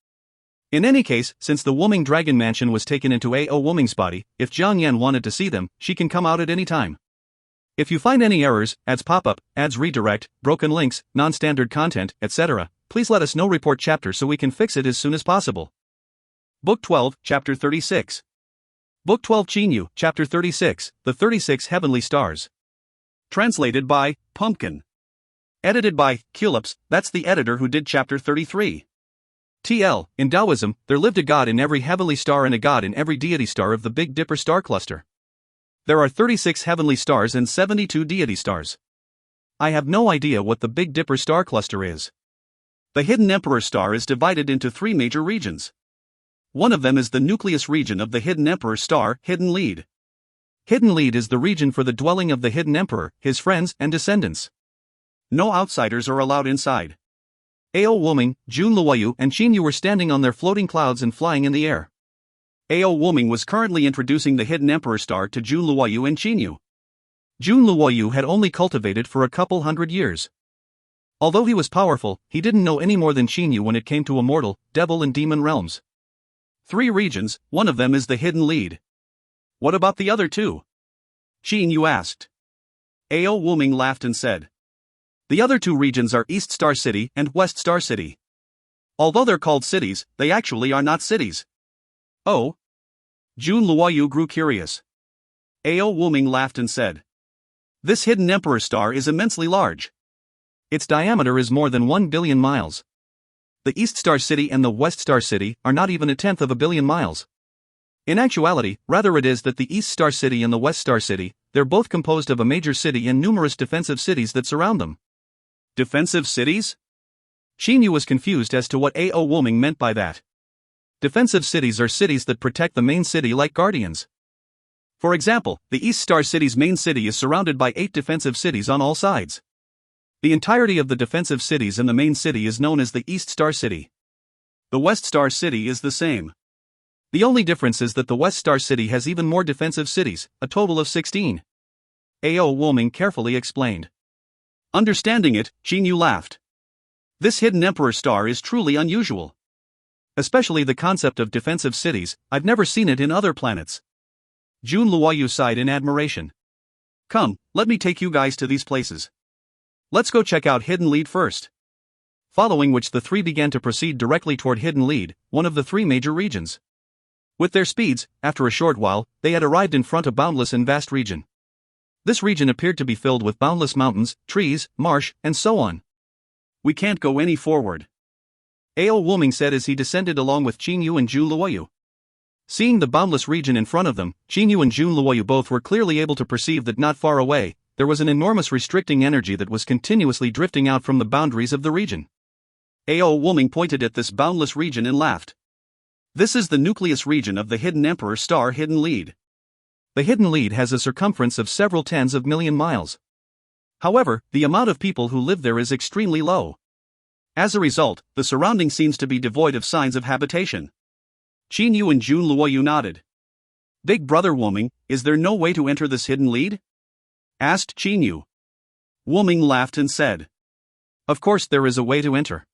In any case, since the Wuming Dragon Mansion was taken into Ao Wuming's body, if Jiang Yan wanted to see them, she can come out at any time. If you find any errors, ads pop up, ads redirect, broken links, non-standard content, etc., please let us know. Report chapter so we can fix it as soon as possible.
Book 12, Chapter 36. Book 12 Qin Yu, Chapter 36, The 36 Heavenly Stars. Translated by Pumpkin. Edited by Culips, that's the editor who did Chapter 33. TL, in Taoism, there lived a god in every heavenly star and a god in every deity star of the Big Dipper star cluster. There are 36 heavenly stars and 72 deity stars. I have no idea what the Big Dipper star cluster is. The Hidden Emperor star is divided into three major regions. One of them is the nucleus region of the Hidden Emperor star, Hidden Lead. Hidden Lead is the region for the dwelling of the Hidden Emperor, his friends, and descendants. No outsiders are allowed inside. Ao Wuming, Jun Luoyu, and Qin Yu were standing on their floating clouds and flying in the air. Ao Wuming was currently introducing the Hidden Emperor star to Jun Luoyu and Qin Yu. Jun Luoyu had only cultivated for a couple hundred years. Although he was powerful, he didn't know any more than Qin Yu when it came to immortal, devil and demon realms. 3 regions, one of them is the Hidden Lead. What about the other 2? Qin Yu asked. Ao Wuming laughed and said. The other 2 regions are East Star City and West Star City. Although they're called cities, they actually are not cities. Oh? Jun Luoyu grew curious. Ao Wuming laughed and said. This Hidden Emperor star is immensely large. Its diameter is more than 1 billion miles. The East Star City and the West Star City are not even a tenth of a billion miles. In actuality, rather it is that the East Star City and the West Star City, they're both composed of a major city and numerous defensive cities that surround them. Defensive cities? Qin Yu was confused as to what Ao Wuming meant by that. Defensive cities are cities that protect the main city like guardians. For example, the East Star City's main city is surrounded by 8 defensive cities on all sides. The entirety of the defensive cities in the main city is known as the East Star City. The West Star City is the same. The only difference is that the West Star City has even more defensive cities, a total of 16. Ao Wuming carefully explained. Understanding it, Qin Yu laughed. This Hidden Emperor star is truly unusual. Especially the concept of defensive cities, I've never seen it in other planets. Jun Luoyu sighed in admiration. Come, let me take you guys to these places. Let's go check out Hidden Lead first. Following which the 3 began to proceed directly toward Hidden Lead, one of the 3 major regions. With their speeds, after a short while, they had arrived in front of boundless and vast region. This region appeared to be filled with boundless mountains, trees, marsh, and so on. We can't go any forward. Ao Wuming said as he descended along with Qin Yu and Jun Luoyu. Seeing the boundless region in front of them, Qin Yu and Jun Luoyu both were clearly able to perceive that not far away, there was an enormous restricting energy that was continuously drifting out from the boundaries of the region. Ao Wuming pointed at this boundless region and laughed. This is the nucleus region of the Hidden Emperor star Hidden Lead. The Hidden Lead has a circumference of several tens of million miles. However, the amount of people who live there is extremely low. As a result, the surrounding seems to be devoid of signs of habitation. Qin Yu and Jun Luoyu nodded. Big Brother Wuming, is there no way to enter this Hidden Lead? Asked Qin Yu. Wuming laughed and said. Of course there is a way to enter.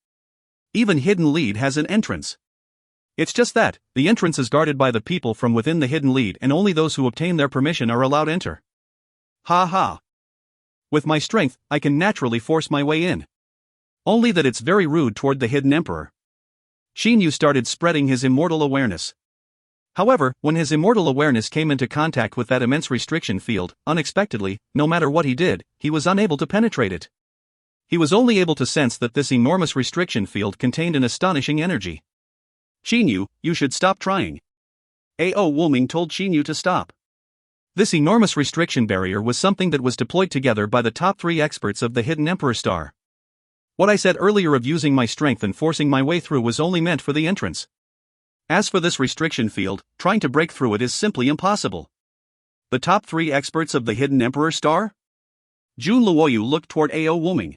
Even Hidden Lead has an entrance. It's just that, the entrance is guarded by the people from within the Hidden Lead and only those who obtain their permission are allowed enter. Ha ha. With my strength, I can naturally force my way in. Only that it's very rude toward the Hidden Emperor. Qin Yu started spreading his immortal awareness. However, when his immortal awareness came into contact with that immense restriction field, unexpectedly, no matter what he did, he was unable to penetrate it. He was only able to sense that this enormous restriction field contained an astonishing energy. Qin Yu, you should stop trying. Ao Wuming told Qin Yu to stop. This enormous restriction barrier was something that was deployed together by the top 3 experts of the Hidden Emperor star. What I said earlier of using my strength and forcing my way through was only meant for the entrance. As for this restriction field, trying to break through it is simply impossible. The top 3 experts of the Hidden Emperor star? Jun Luoyu looked toward Ao Wuming.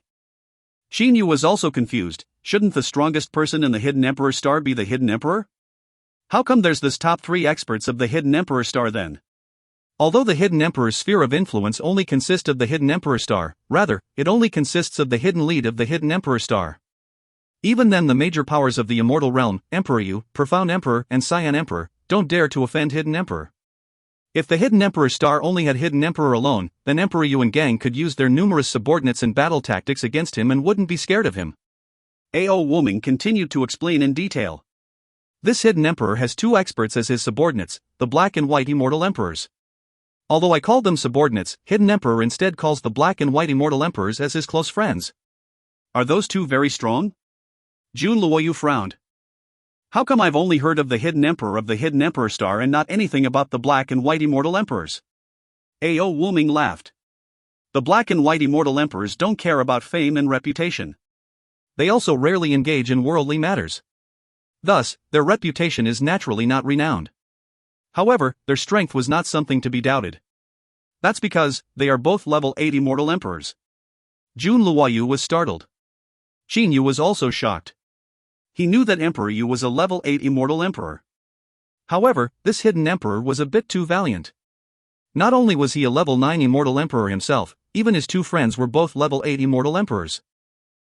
Qin Yu was also confused. Shouldn't the strongest person in the Hidden Emperor star be the Hidden Emperor? How come there's this top 3 experts of the Hidden Emperor star then? Although the Hidden Emperor's sphere of influence only consists of the Hidden Emperor star, rather, it only consists of the Hidden Lead of the Hidden Emperor star. Even then the major powers of the immortal realm, Emperor Yu, Profound Emperor, and Cyan Emperor, don't dare to offend Hidden Emperor. If the Hidden Emperor star only had Hidden Emperor alone, then Emperor Yu and gang could use their numerous subordinates and battle tactics against him and wouldn't be scared of him. Ao Wuming continued to explain in detail. This Hidden Emperor has 2 experts as his subordinates, the Black and White Immortal Emperors. Although I called them subordinates, Hidden Emperor instead calls the Black and White Immortal Emperors as his close friends. Are those 2 very strong? Jun Luoyu frowned. How come I've only heard of the Hidden Emperor of the Hidden Emperor star and not anything about the Black and White Immortal Emperors? Ao Wuming laughed. The Black and White Immortal Emperors don't care about fame and reputation.
They also rarely engage in worldly matters. Thus, their reputation is naturally not renowned. However, their strength was not something to be doubted. That's because they are both level 8 immortal emperors. Jun Luoyu was startled. Qin Yu was also shocked. He knew that Emperor Yu was a level 8 immortal emperor. However, this hidden emperor was a bit too valiant. Not only was he a level 9 immortal emperor himself, even his two friends were both level 8 immortal emperors.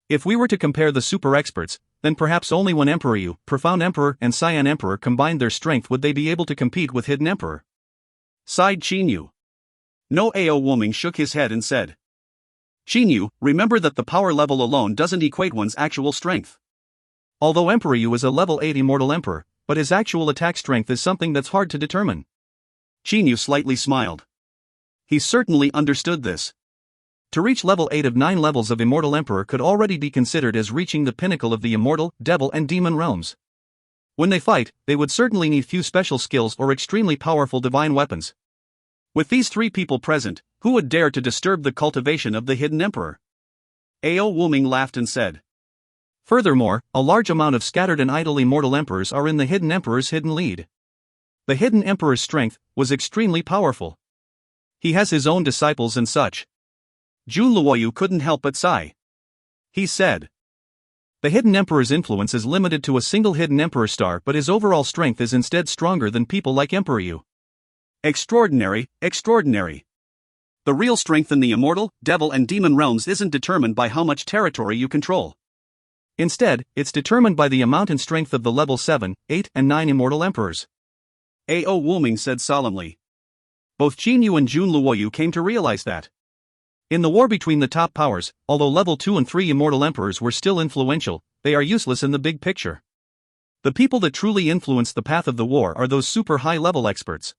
If we were to compare the super experts, then perhaps only when Emperor Yu, Profound Emperor and Cyan Emperor combined their strength would they be able to compete with Hidden Emperor.
Sighed Qin Yu. No Ao Wuming shook his head and said. Qin Yu, remember that the power level alone doesn't equate one's actual strength.
Although Emperor Yu is a level 8 immortal emperor, but his actual attack strength is something that's hard to determine.
Qin Yu slightly smiled. He certainly understood this.
To reach level 8 of 9 levels of Immortal Emperor could already be considered as reaching the pinnacle of the immortal, devil and demon realms. When they fight, they would certainly need few special skills or extremely powerful divine weapons.
With these three people present, who would dare to disturb the cultivation of the Hidden Emperor? Ao Wuming laughed and said.
Furthermore, a large amount of scattered and idle immortal emperors are in the Hidden Emperor's hidden lead. The Hidden Emperor's strength was extremely powerful. He has his own disciples and such.
Jun Luoyu couldn't help but sigh. He said.
The Hidden Emperor's influence is limited to a single Hidden Emperor star, but his overall strength is instead stronger than people like Emperor Yu.
Extraordinary, extraordinary. The real strength in the immortal, devil and demon realms isn't determined by how much territory you control.
Instead, it's determined by the amount and strength of the level 7, 8 and 9 immortal emperors.
Ao Wuming said solemnly. Both Qin Yu and Jun Luoyu came to realize that.
In the war between the top powers, although level 2 and 3 immortal emperors were still influential, they are useless in the big picture. The people that truly influence the path of the war are those super high-level experts.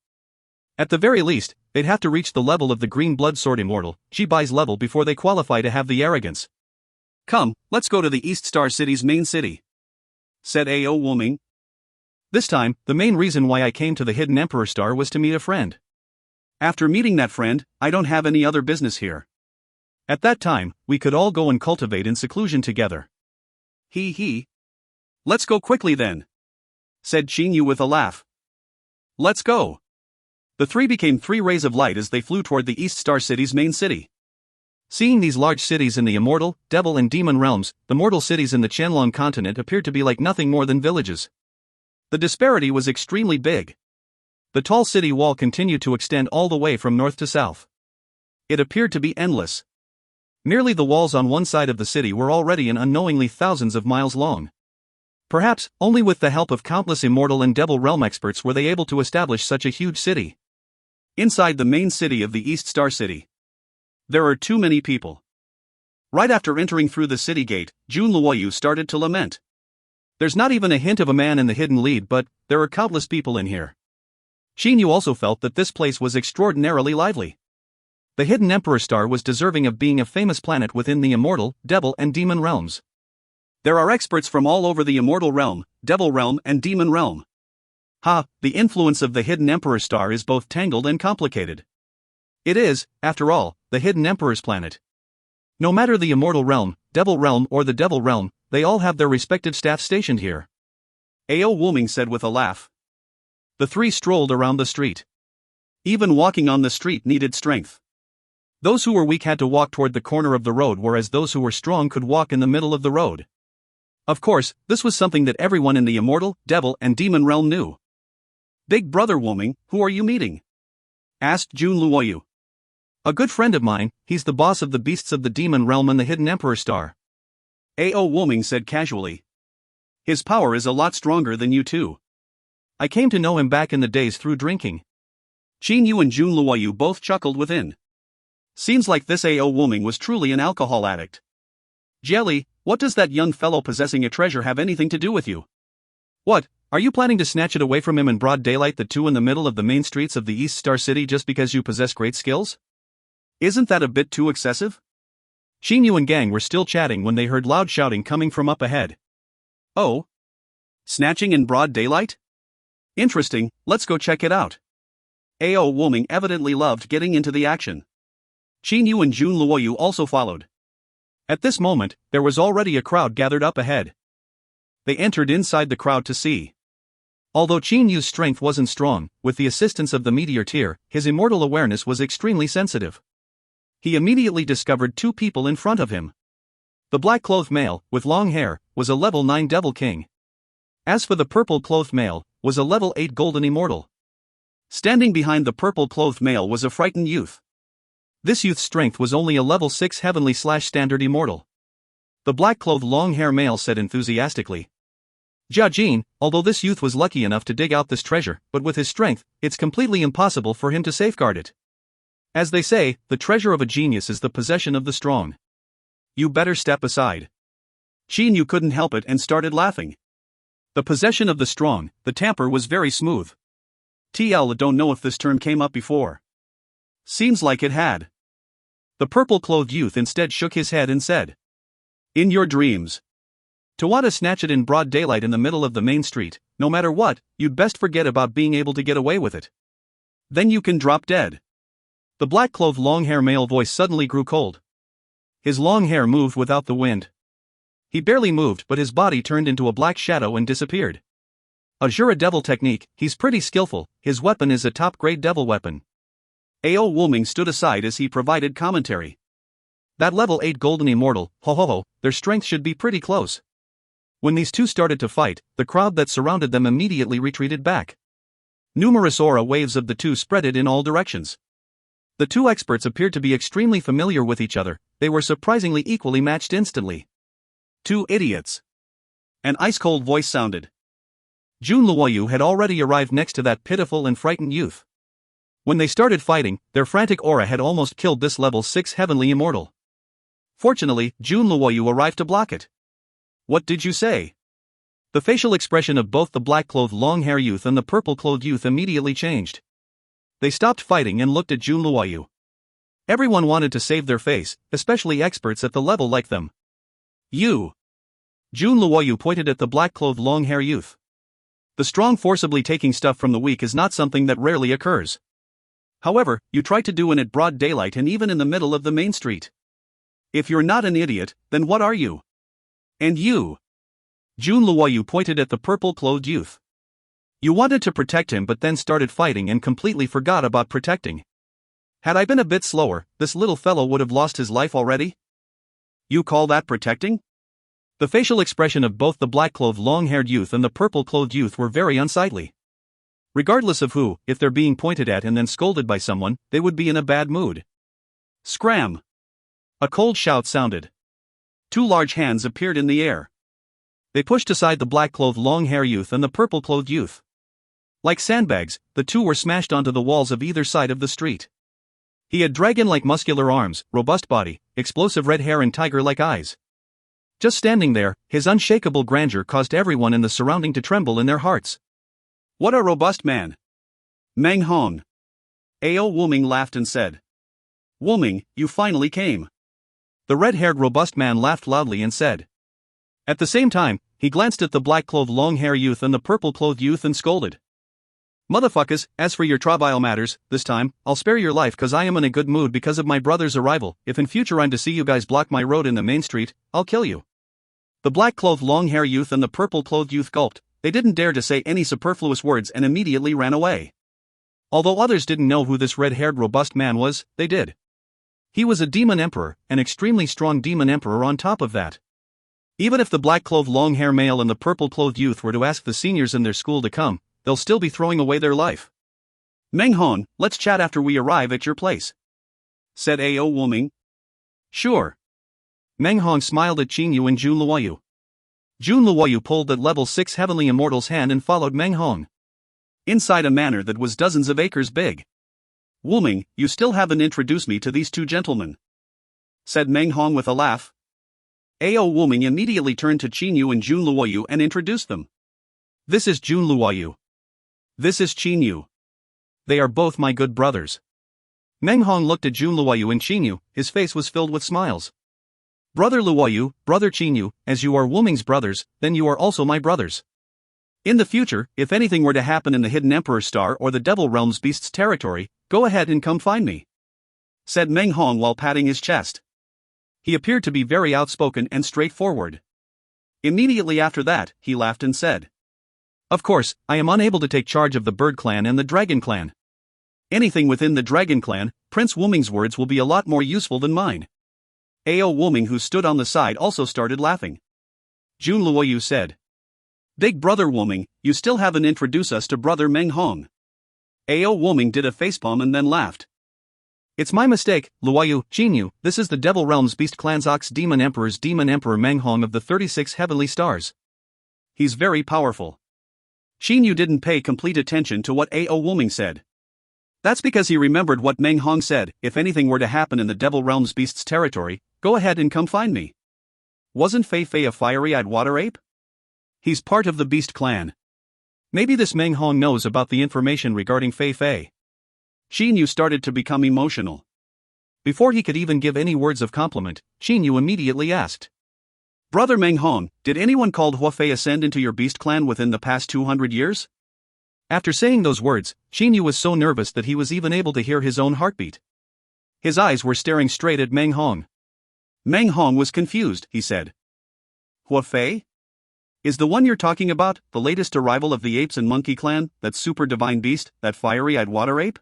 At the very least, they'd have to reach the level of the Green Blood Sword Immortal, Jibai's level before they qualify to have the arrogance.
Come, let's go to the East Star City's main city, said Ao Wuming.
This time, the main reason why I came to the Hidden Emperor Star was to meet a friend.
After meeting that friend, I don't have any other business here.
At that time, we could all go and cultivate in seclusion together.
He. Let's go quickly then, said Qin Yu with a laugh. Let's go. The three became three rays of light as they flew toward the East Star City's main city.
Seeing these large cities in the immortal, devil and demon realms, the mortal cities in the Qianlong continent appeared to be like nothing more than villages. The disparity was extremely big. The tall city wall continued to extend all the way from north to south. It appeared to be endless. Merely the walls on one side of the city were already and unknowingly thousands of miles long. Perhaps, only with the help of countless immortal and devil realm experts were they able to establish such a huge city.
Inside the main city of the East Star City, there are too many people. Right after entering through the city gate, Jun Luoyu started to lament.
There's not even a hint of a man in the hidden lead, but there are countless people in here. Qin Yu also felt that this place was extraordinarily lively. The Hidden Emperor Star was deserving of being a famous planet within the immortal, devil and demon realms.
There are experts from all over the immortal realm, devil realm and demon realm. The influence of the Hidden Emperor Star is both tangled and complicated.
It is, after all, the Hidden Emperor's planet. No matter the immortal realm, devil realm or the devil realm, they all have their respective staff stationed here.
Ao Wuming said with a laugh.
The three strolled around the street.
Even walking on the street needed strength.
Those who were weak had to walk toward the corner of the road, whereas those who were strong could walk in the middle of the road. Of course, this was something that everyone in the immortal, devil and demon realm knew.
Big brother Wuming, who are you meeting? Asked Jun Luoyu.
A good friend of mine, he's the boss of the beasts of the demon realm and the Hidden Emperor Star.
Ao Wuming said casually. His power is a lot stronger than you two.
I came to know him back in the days through drinking.
Qin Yu and Jun Luoyu both chuckled within. Seems like this Ao Wuming was truly an alcohol addict. Jelly, what does that young fellow possessing a treasure have anything to do with you?
What, are you planning to snatch it away from him in broad daylight, the two in the middle of the main streets of the East Star City, just because you possess great skills?
Isn't that a bit too excessive?
Qin Yu and gang were still chatting when they heard loud shouting coming from up ahead.
Oh? Snatching in broad daylight? Interesting, let's go check it out. Ao Wuming evidently loved getting into the action. Qin Yu and Jun Luoyu also followed.
At this moment, there was already a crowd gathered up ahead. They entered inside the crowd to see. Although Qin Yu's strength wasn't strong, with the assistance of the meteor tear, his immortal awareness was extremely sensitive. He immediately discovered two people in front of him. The black-clothed male, with long hair, was a level 9 Devil King. As for the purple-clothed male, was a level 8 Golden Immortal. Standing behind the purple-clothed male was a frightened youth. This youth's strength was only a level 6 Heavenly/Standard Immortal. The black-clothed long-hair male said enthusiastically. Jia Jin, although this youth was lucky enough to dig out this treasure, but with his strength, it's completely impossible for him to safeguard it. As they say, the treasure of a genius is the possession of the strong. You better step aside. Qin Yu couldn't help it and started laughing. The possession of the strong, the tamper was very smooth. TL don't know if this term came up before. Seems like it had. The purple-clothed youth instead shook his head and said. In your dreams. To want to snatch it in broad daylight in the middle of the main street, no matter what, you'd best forget about being able to get away with it. Then you can drop dead. The black-clothed long-hair male voice suddenly grew cold. His long hair moved without the wind. He barely moved, but his body turned into a black shadow and disappeared. Azura Devil technique, he's pretty skillful, his weapon is a top-grade devil weapon. Ao Wuming stood aside as he provided commentary. That level 8 Golden Immortal, their strength should be pretty close. When these two started to fight, the crowd that surrounded them immediately retreated back. Numerous aura waves of the two spreaded in all directions. The two experts appeared to be extremely familiar with each other, they were surprisingly equally matched instantly. Two idiots. An ice-cold voice sounded. Jun Luoyu had already arrived next to that pitiful and frightened youth. When they started fighting, their frantic aura had almost killed this level 6 Heavenly Immortal. Fortunately, Jun Luoyu arrived to block it. What did you say? The facial expression of both the black-clothed long-hair youth and the purple-clothed youth immediately changed. They stopped fighting and looked at Jun Luoyu. Everyone wanted to save their face, especially experts at the level like them. You! Jun Luoyu pointed at the black-clothed long-hair youth. The strong forcibly taking stuff from the weak is not something that rarely occurs. However, you tried to do it at broad daylight and even in the middle of the main street. If you're not an idiot, then what are you? And you? Jun Luoyu pointed at the purple-clothed youth. You wanted to protect him but then started fighting and completely forgot about protecting. Had I been a bit slower, this little fellow would have lost his life already? You call that protecting? The facial expression of both the black-clothed long-haired youth and the purple-clothed youth were very unsightly. Regardless of who, if they're being pointed at and then scolded by someone, they would be in a bad mood. Scram! A cold shout sounded. Two large hands appeared in the air. They pushed aside the black-clothed long-haired youth and the purple-clothed youth. Like sandbags, the two were smashed onto the walls of either side of the street. He had dragon-like muscular arms, robust body, explosive red hair and tiger-like eyes. Just standing there, his unshakable grandeur caused everyone in the surrounding to tremble in their hearts. What a robust man! Meng Hong. Ao Wuming laughed and said. Wuming, you finally came. The red-haired robust man laughed loudly and said. At the same time, he glanced at the black-clothed long-haired youth and the purple-clothed youth and scolded. Motherfuckers, as for your trivial matters, this time, I'll spare your life cause I am in a good mood because of my brother's arrival. If in future I'm to see you guys block my road in the main street, I'll kill you. The black-clothed long-haired youth and the purple-clothed youth gulped, they didn't dare to say any superfluous words and immediately ran away. Although others didn't know who this red-haired robust man was, they did. He was a demon emperor, an extremely strong demon emperor on top of that. Even if the black-clothed long-haired male and the purple-clothed youth were to ask the seniors in their school to come, they'll still be throwing away their life. Meng Hong, let's chat after we arrive at your place, said Ao Wuming. Sure. Meng Hong smiled at Qin Yu and Jun Luoyu. Jun Luoyu pulled that level 6 Heavenly Immortal's hand and followed Meng Hong. Inside a manor that was dozens of acres big. Wuming, you still haven't introduced me to these two gentlemen, said Meng Hong with a laugh. Ao Wuming immediately turned to Qin Yu and Jun Luoyu and introduced them. This is Jun Luoyu. This is Qin Yu. They are both my good brothers. Meng Hong looked at Jun Luoyu and Qin Yu, his face was filled with smiles. Brother Luoyu, brother Qin Yu, as you are Wuming's brothers, then you are also my brothers. In the future, if anything were to happen in the Hidden Emperor Star or the Devil Realm's Beast's territory, go ahead and come find me, said Meng Hong while patting his chest.
He appeared to be very outspoken and straightforward. Immediately after that, he laughed and said,
"Of course, I am unable to take charge of the Bird Clan and the Dragon Clan.
Anything within the Dragon Clan, Prince Wuming's words will be a lot more useful than mine." Ao Wuming, who stood on the side, also started laughing. Jun Luoyu said, "Big brother Wuming, you still haven't introduced us to brother Meng Hong." Ao Wuming did a facepalm and then laughed.
"It's my mistake, Luoyu, Jinyu. This is the Devil Realm's Beast Clan's Ox Demon Emperor's Demon Emperor Meng Hong of the 36 Heavenly Stars.
He's very powerful." Jinyu didn't pay complete attention to what Ao Wuming said. That's because he remembered what Meng Hong said: if anything were to happen in the Devil Realm's Beast's territory, go ahead and come find me. Wasn't Fei Fei a fiery-eyed water ape? He's part of the Beast Clan.
Maybe this Meng Hong knows about the information regarding Fei Fei.
Jinyu started to become emotional.
Before he could even give any words of compliment, Jinyu immediately asked,
"Brother Meng Hong, did anyone called Hua Fei ascend into your Beast Clan within the past 200 years?
After saying those words, Jinyu was so nervous that he was even able to hear his own heartbeat. His eyes were staring straight at Meng Hong.
Meng Hong was confused. He said, "Hua Fei? Is the one you're talking about the latest arrival of the Apes and Monkey Clan, that super divine beast, that fiery-eyed water ape?"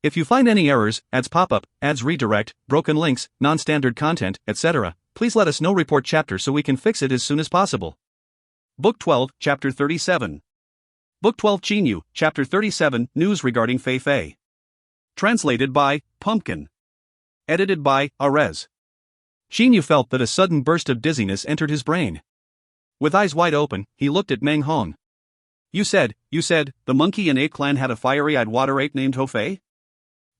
If you find any errors, ads pop up, ads redirect, broken links, non-standard content, etc., please let us know. Report chapter so we can fix it as soon as possible.
Book 12, Chapter 37. Book 12 Jinyu, Chapter 37, News regarding Fei Fei. Translated by Pumpkin. Edited by Arez.
Jinyu felt that a sudden burst of dizziness entered his brain. With eyes wide open, he looked at Meng Hong.
You said, the Monkey and Ape Clan had a fiery-eyed water ape named Hua Fei?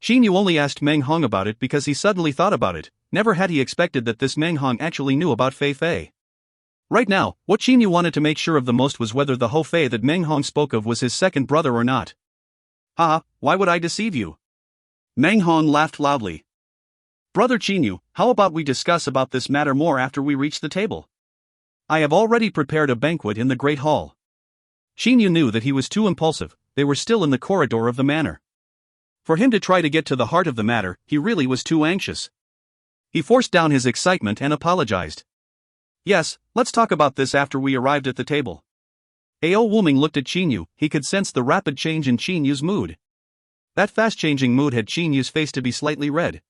Jinyu only asked Meng Hong about it because he suddenly thought about it. Never had he expected that this Meng Hong actually knew about Fei Fei. Right now, what Jinyu wanted to make sure of the most was whether the Hua Fei that Meng Hong spoke of was his second brother or not.
Haha, why would I deceive you? Meng Hong laughed loudly. Brother Jinyu, how about we discuss about this matter more after we reach the table? I have already prepared a banquet in the Great Hall.
Jinyu knew that he was too impulsive. They were still in the corridor of the manor. For him to try to get to the heart of the matter, he really was too anxious. He forced down his excitement and apologized.
Yes, let's talk about this after we arrived at the table.
Ao Wuming looked at Jinyu. He could sense the rapid change in Jinyu's mood. That fast-changing mood had Jinyu's face to be slightly red.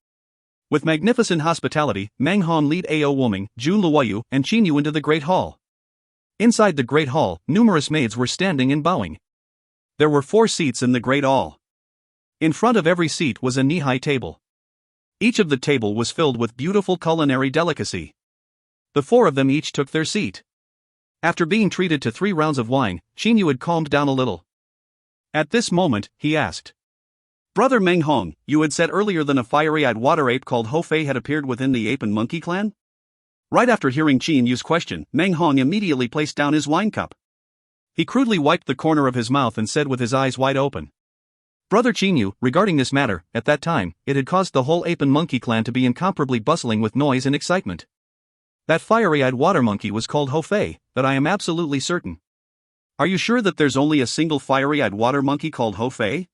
With magnificent hospitality, Meng Hong led Ao Wuming, Jun Luoyu, and Jinyu into the Great Hall. Inside the Great Hall, numerous maids were standing and bowing.
There were 4 seats in the Great Hall.
In front of every seat was a knee-high table. Each of the table was filled with beautiful culinary delicacy. The 4 of them each took their seat. After being treated to 3 rounds of wine, Jinyu had calmed down a little. At this moment, he asked,
Brother Meng Hong, you had said earlier that a fiery-eyed water ape called Hua Fei had appeared within the Ape and Monkey Clan? Right after hearing Jinyu's question, Meng Hong immediately placed down his wine cup.
He crudely wiped the corner of his mouth and said with his eyes wide open, Brother Jinyu, regarding this matter, at that time, it had caused the whole Ape and Monkey Clan to be incomparably bustling with noise and excitement. That fiery-eyed water monkey was called Hua Fei, that I am absolutely certain.
Are you sure that there's only a single fiery-eyed water monkey called Hua Fei?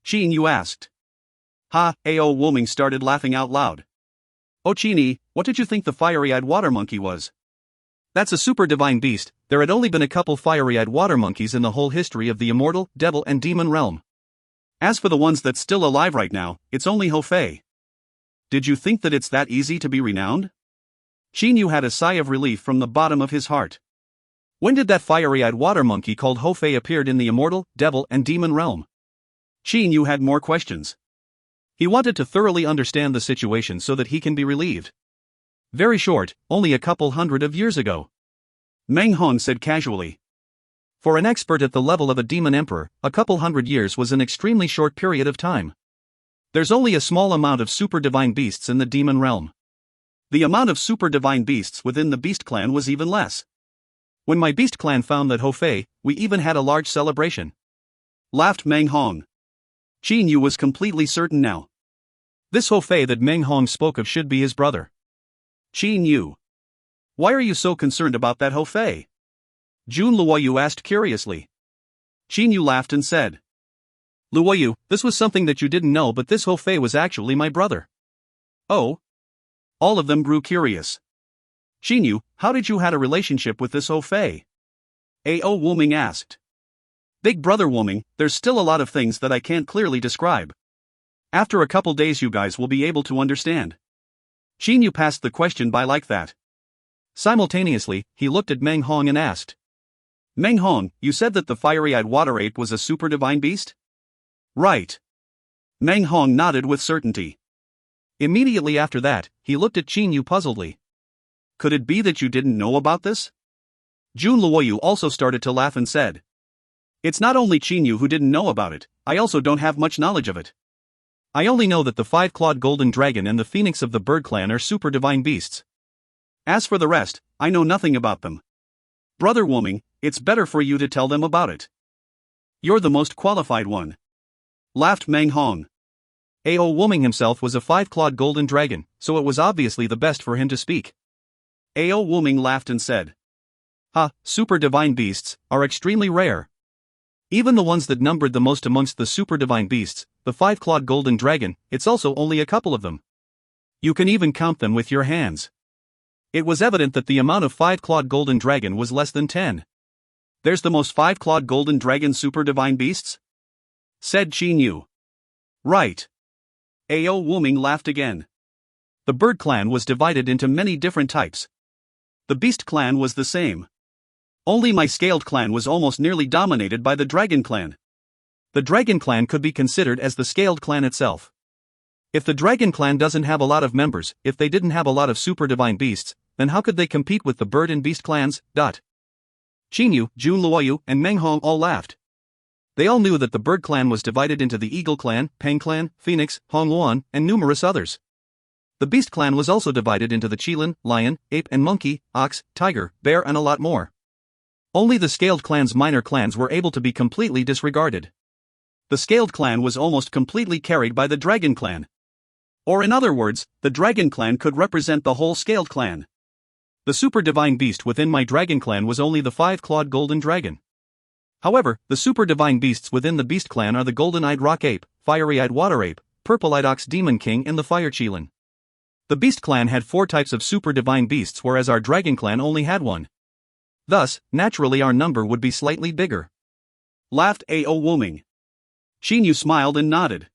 Jinyu asked. Ha, Ao Wuming started laughing out loud. Oh Jinyu, what did you think the fiery-eyed water monkey was?
That's a super divine beast. There had only been a couple fiery-eyed water monkeys in the whole history of the immortal, devil and demon realm.
As for the ones that's still alive right now, it's only Hua Fei. Did you think that it's that easy to be renowned? Jinyu had a sigh of relief from the bottom of his heart.
When did that fiery-eyed water monkey called Hua Fei appeared in the immortal, devil and demon realm?
Jinyu had more questions.
He wanted to thoroughly understand the situation so that he can be relieved. Very short, only a couple hundred of years ago.
Meng Hong said casually.
For an expert at the level of a demon emperor, a couple hundred years was an extremely short period of time. There's only a small amount of super divine beasts in the demon realm.
The amount of super divine beasts within the Beast Clan was even less.
When my Beast Clan found that Hua Fei, we even had a large celebration.
Laughed Meng Hong. Jinyu was completely certain now.
This Hua Fei that Meng Hong spoke of should be his brother.
Jinyu. Why are you so concerned about that Hua Fei? Jun Luoyu asked curiously. Jinyu laughed and said.
Luoyu, this was something that you didn't know, but this Hua Fei was actually my brother.
Oh? All of them grew curious. Qinyu, how did you had a relationship with this Ho Fei? A.O. Wuming asked. Big brother Wuming, there's still a lot of things that I can't clearly describe. After a couple days you guys will be able to understand. Qinyu passed the question by like that. Simultaneously, he looked at Meng Hong and asked. Meng Hong, you said that the fiery-eyed water ape was a super divine beast? Right. Meng Hong nodded with certainty. Immediately after that, he looked at Qinyu puzzledly. Could it be that you didn't know about this? Jun Luoyu also started to laugh and said. It's not only Qinyu who didn't know about it, I also don't have much knowledge of it. I only know that the five-clawed golden dragon and the phoenix of the bird clan are super divine beasts. As for the rest, I know nothing about them. Brother Wuming, it's better for you to tell them about it. You're the most qualified one. Laughed Meng Hong. A.O. Wuming himself was a five-clawed golden dragon, so it was obviously the best for him to speak. A.O. Wuming laughed and said. Super divine beasts are extremely rare. Even the ones that numbered the most amongst the super divine beasts, the five-clawed golden dragon, it's also only a couple of them. You can even count them with your hands. It was evident that the amount of five-clawed golden dragon was less than 10. There's the most five-clawed golden dragon super divine beasts? Said Qinyu. Right. A.O. Wuming laughed again. The bird clan was divided into many different types. The beast clan was the same. Only my scaled clan was almost nearly dominated by the dragon clan. The dragon clan could be considered as the scaled clan itself. If the dragon clan doesn't have a lot of members, if they didn't have a lot of super divine beasts, then how could they compete with the bird and beast clans? Qinyu, Jun Luoyu, and Meng Hong all laughed. They all knew that the bird clan was divided into the eagle clan, Peng clan, phoenix, Hong Luan, and numerous others. The beast clan was also divided into the qilin, lion, ape and monkey, ox, tiger, bear and a lot more. Only the scaled clan's minor clans were able to be completely disregarded. The scaled clan was almost completely carried by the dragon clan. Or in other words, the dragon clan could represent the whole scaled clan. The super divine beast within my dragon clan was only the five-clawed golden dragon. However, the super divine beasts within the beast clan are the golden-eyed rock ape, fiery-eyed water ape, purple-eyed ox demon king and the fire qilin. The beast clan had 4 types of super divine beasts whereas our dragon clan only had 1. Thus, naturally our number would be slightly bigger. Laughed A.O. Wuming. Qinyu smiled and nodded.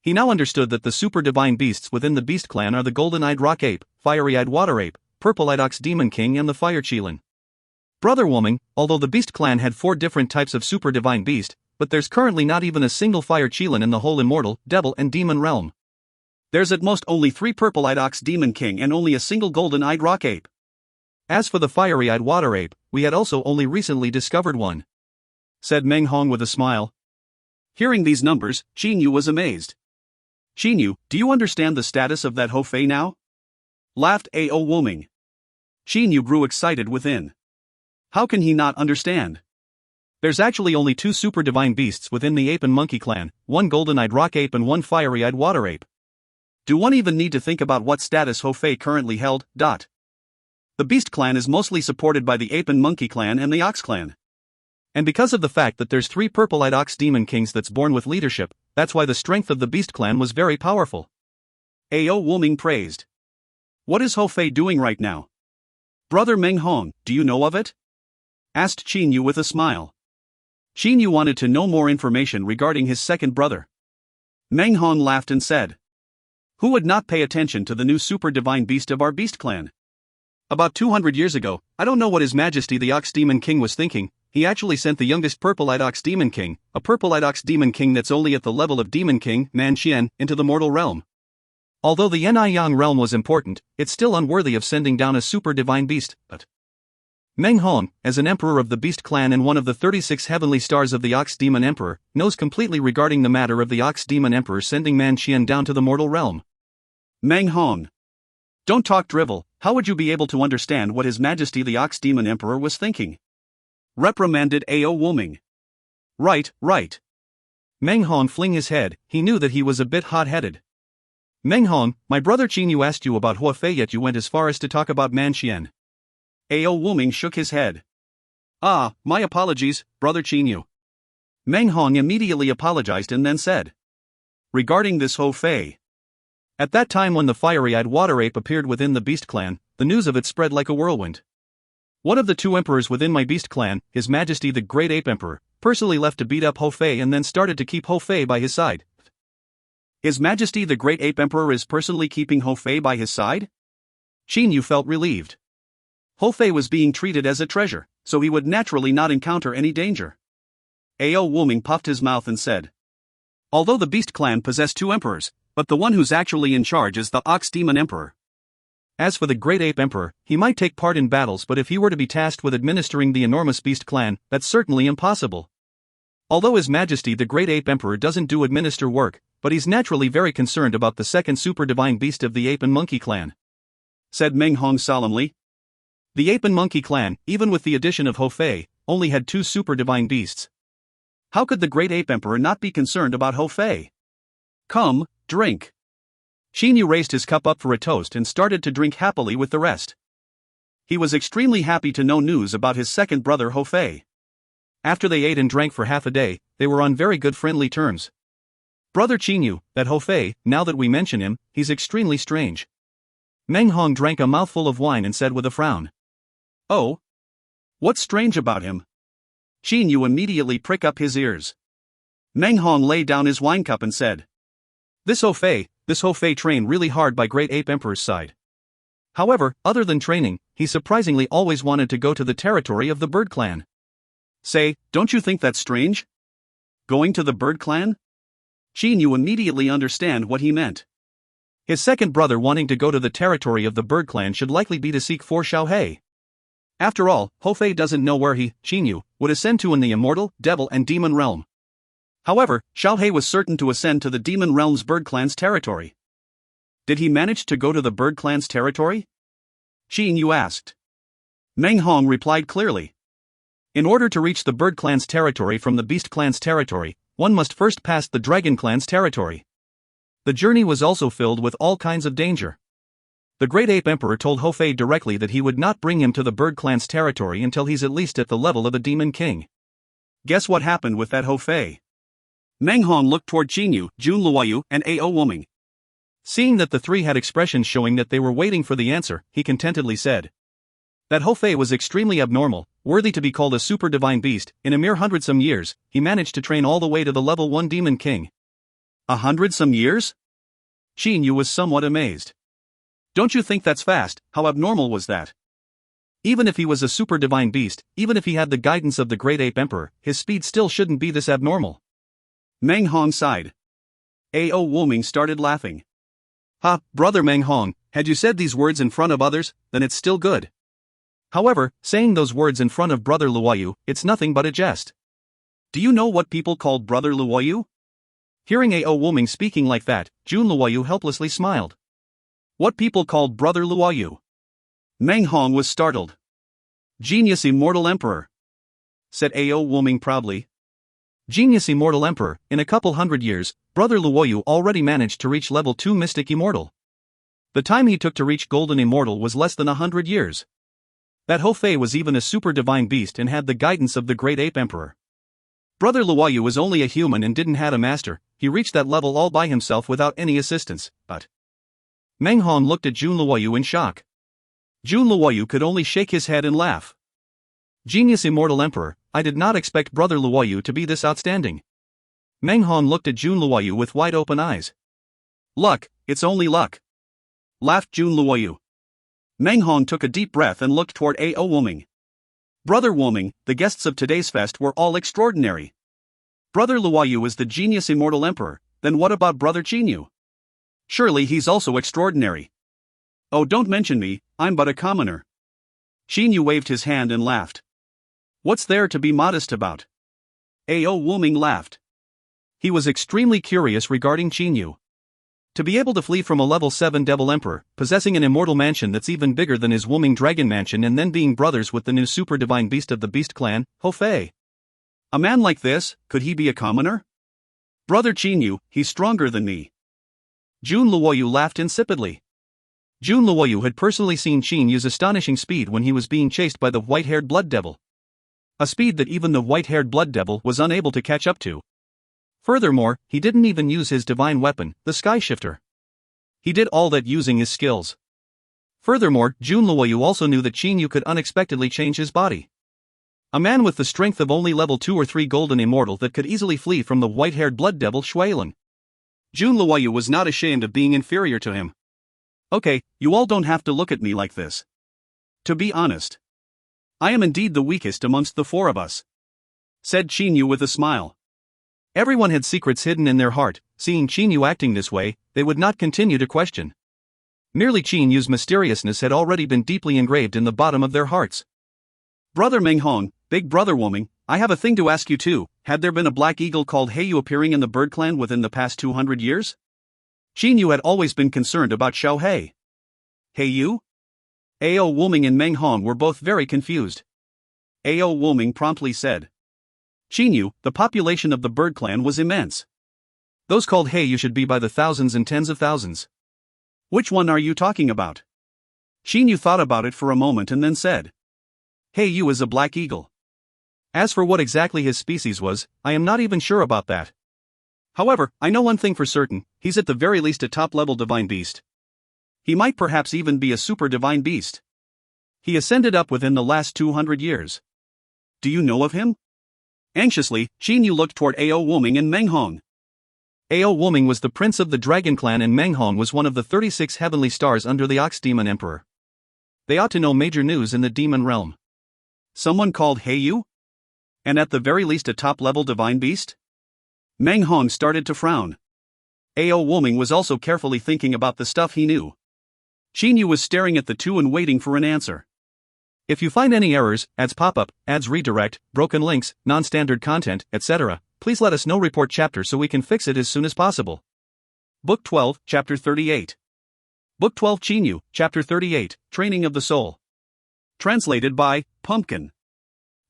He now understood that the super divine beasts within the beast clan are the golden-eyed rock ape, fiery-eyed water ape, purple-eyed ox demon king and the fire qilin. Brother Wuming, although the beast clan had 4 different types of super divine beast, but there's currently not even a single fire qilin in the whole immortal, devil and demon realm. There's at most only 3 purple-eyed ox demon king and only a single golden-eyed rock ape. As for the fiery-eyed water ape, we had also only recently discovered one. Said Meng Hong with a smile. Hearing these numbers, Qinyu was amazed. Qinyu, do you understand the status of that Ho Fei now? Laughed A.O. Wuming. Qinyu grew excited within. How can he not understand? There's actually only 2 super divine beasts within the ape and monkey clan, 1 golden-eyed rock ape and 1 fiery-eyed water ape. Do one even need to think about what status Ho Fei currently held? The beast clan is mostly supported by the ape and monkey clan and the ox clan. And because of the fact that there's 3 purple-eyed ox demon kings that's born with leadership, that's why the strength of the beast clan was very powerful. A.O. Wuming praised. What is Ho Fei doing right now? Brother Meng Hong, do you know of it? Asked Qinyu with a smile. Qinyu wanted to know more information regarding his second brother. Meng Hong laughed and said. Who would not pay attention to the new super divine beast of our beast clan? About 200 years ago, I don't know what His Majesty the Ox Demon King was thinking, he actually sent the youngest purple-eyed ox demon king, a purple-eyed ox demon king that's only at the level of demon king, Man Qian, into the mortal realm. Although the Yanai Yang realm was important, it's still unworthy of sending down a super divine beast, but Meng Hong, as an emperor of the beast clan and one of the 36 heavenly stars of the Ox Demon Emperor, knows completely regarding the matter of the Ox Demon Emperor sending Man Qian down to the mortal realm. Meng Hong. Don't talk drivel, how would you be able to understand what His Majesty the Ox Demon Emperor was thinking? Reprimanded A.O. Wuming. Right. Meng Hong fling his head, he knew that he was a bit hot-headed. Meng Hong, my brother Qinyu asked you about Hua Fei yet you went as far as to talk about Man Qian. A.O. Wuming shook his head. My apologies, brother Qinyu. Meng Hong immediately apologized and then said. Regarding this Ho Fei.
At that time, when the fiery-eyed water ape appeared within the beast clan, the news of it spread like a whirlwind. One of the two emperors within my beast clan, His Majesty the Great Ape Emperor, personally left to beat up Ho Fei and then started to keep Ho Fei by his side.
His Majesty the Great Ape Emperor is personally keeping Ho Fei by his side?
Qin Yu felt relieved.
Ho Fei was being treated as a treasure, so he would naturally not encounter any danger. Ao Wuming puffed his mouth and said, "Although the beast clan possess two emperors, but the one who's actually in charge is the Ox Demon Emperor.
As for the Great Ape Emperor, he might take part in battles, but if he were to be tasked with administering the enormous beast clan, that's certainly impossible. Although His Majesty the Great Ape Emperor doesn't do administer work, but he's naturally very concerned about the second super divine beast of the ape and monkey clan,"
said Meng Hong solemnly.
The ape and monkey clan, even with the addition of Ho Fei, only had two super divine beasts.
How could the Great Ape Emperor not be concerned about Ho Fei? Come, drink.
Qin Yu raised his cup up for a toast and started to drink happily with the rest.
He was extremely happy to know news about his second brother Ho Fei.
After they ate and drank for half a day, they were on very good friendly terms. "Brother Qin Yu, that Ho Fei, now that we mention him, he's extremely strange." Meng Hong drank a mouthful of wine and said with a frown.
"Oh? What's strange about him?" Qin Yu immediately pricked up his ears. Meng Hong laid down his wine cup and said, This Ho Fei trained really hard by Great Ape Emperor's side. However, other than training, he surprisingly always wanted to go to the territory of the Bird Clan." "Say, don't you think that's strange? Going to the Bird Clan?" Qin Yu immediately understand what he meant.
His second brother wanting to go to the territory of the Bird Clan should likely be to seek for Xiao He. After all, Ho Fei doesn't know where he, Qin Yu, would ascend to in the immortal, devil and demon realm. However, Xiao He was certain to ascend to the demon realm's Bird Clan's territory.
Did he manage to go to the Bird Clan's territory? Qin Yu asked.
Meng Hong replied clearly. In order to reach the Bird Clan's territory from the Beast Clan's territory, one must first pass the Dragon Clan's territory. The journey was also filled with all kinds of danger. The Great Ape Emperor told Ho Fei directly that he would not bring him to the Bird Clan's territory until he's at least at the level of a Demon King.
Guess what happened with that Ho Fei? Meng Hong looked toward Qin Yu, Jun Luoyu, and Ao Wuming.
Seeing that the three had expressions showing that they were waiting for the answer, he contentedly said. That Ho Fei was extremely abnormal, worthy to be called a super divine beast. In a mere 100-some years, he managed to train all the way to the level 1 Demon King.
100-some years?
Qin Yu was somewhat amazed.
Don't you think that's fast? How abnormal was that?
Even if he was a super divine beast, even if he had the guidance of the Great Ape Emperor, his speed still shouldn't be this abnormal.
Meng Hong sighed. Ao Wuming started laughing.
Ha, brother Meng Hong, had you said these words in front of others, then it's still good. However, saying those words in front of brother Luoyu, it's nothing but a jest.
Do you know what people called brother Luoyu?
Hearing Ao Wuming speaking like that, Jun Luoyu helplessly smiled.
What people called brother Luoyu? Meng Hong was startled. Genius Immortal Emperor, said Ao Wuming proudly.
Genius Immortal Emperor, in a couple hundred years, brother Luoyu already managed to reach level 2 Mystic Immortal. The time he took to reach Golden Immortal was less than 100 years. That Ho Fei was even a super divine beast and had the guidance of the Great Ape Emperor. Brother Luoyu was only a human and didn't have a master. He reached that level all by himself without any assistance, but... Meng Hong looked at Jun Luoyu in shock. Jun Luoyu could only shake his head and laugh. Genius Immortal Emperor, I did not expect brother Luoyu to be this outstanding. Meng Hong looked at Jun Luoyu with wide open eyes.
Luck, it's only luck, laughed Jun Luoyu. Meng Hong took a deep breath and looked toward Ao Wuming. Brother Wuming, the guests of today's fest were all extraordinary. Brother Luoyu is the Genius Immortal Emperor, then what about brother Qin Yu? Surely he's also extraordinary. Oh, don't mention me, I'm but a commoner. Qin Yu waved his hand and laughed. What's there to be modest about? Ao Wuming laughed. He was extremely curious regarding Qin Yu. To be able to flee from a level 7 Devil Emperor, possessing an immortal mansion that's even bigger than his Wuming Dragon Mansion and then being brothers with the new super divine beast of the Beast Clan, Ho Fei. A man like this, could he be a commoner? Brother Qin Yu, he's stronger than me. Jun Luoyu laughed insipidly. Jun Luoyu had personally seen Qin Yu's astonishing speed when he was being chased by the white-haired Blood Devil. A speed that even the white-haired Blood Devil was unable to catch up to. Furthermore, he didn't even use his divine weapon, the Sky Shifter.
He did all that using his skills. Furthermore, Jun Luoyu also knew that Qin Yu could unexpectedly change his body. A man with the strength of only level 2 or 3 golden immortal that could easily flee from the white-haired blood devil Shuilin.
Jun Luoyu was not ashamed of being inferior to him. Okay, you all don't have to look at me like this. To be honest, I am indeed the weakest amongst the four of us, said Qin Yu with a smile.
Everyone had secrets hidden in their heart. Seeing Qin Yu acting this way, they would not continue to question. Merely Qin Yu's mysteriousness had already been deeply engraved in the bottom of their hearts.
Brother Meng Hong, big brother Woming, I have a thing to ask you too. Had there been a black eagle called Heiyu appearing in the bird clan within the past 200 years? Qin Yu had always been concerned about Xiao Hei. Heiyu? Ao Woming and Meng Hong were both very confused. Ao Woming promptly said. Qin Yu, the population of the bird clan was immense.
Those called Heiyu should be by the thousands and tens of thousands.
Which one are you talking about? Qin Yu thought about it for a moment and then said. Heiyu is a black eagle.
As for what exactly his species was, I am not even sure about that.
However, I know one thing for certain, he's at the very least a top-level divine beast. He might perhaps even be a super divine beast. He ascended up within the last 200 years. Do you know of him? Anxiously, Qin Yu looked toward Ao Woming and Meng Hong.
Ao Woming was the prince of the dragon clan and Meng Hong was one of the 36 heavenly stars under the Ox Demon Emperor. They ought to know major news in the demon realm.
Someone called Heiyu? And at the very least a top-level divine beast? Meng Hong started to frown. Ao Woming was also carefully thinking about the stuff he knew. Qin Yu was staring at the two and waiting for an answer.
If you find any errors, ads pop-up, ads redirect, broken links, non-standard content, etc., please let us know. Report chapter so we can fix it as soon as possible.
Book 12, Chapter 38. Book 12 Qin Yu, Chapter 38, Training of the Soul. Translated by Pumpkin.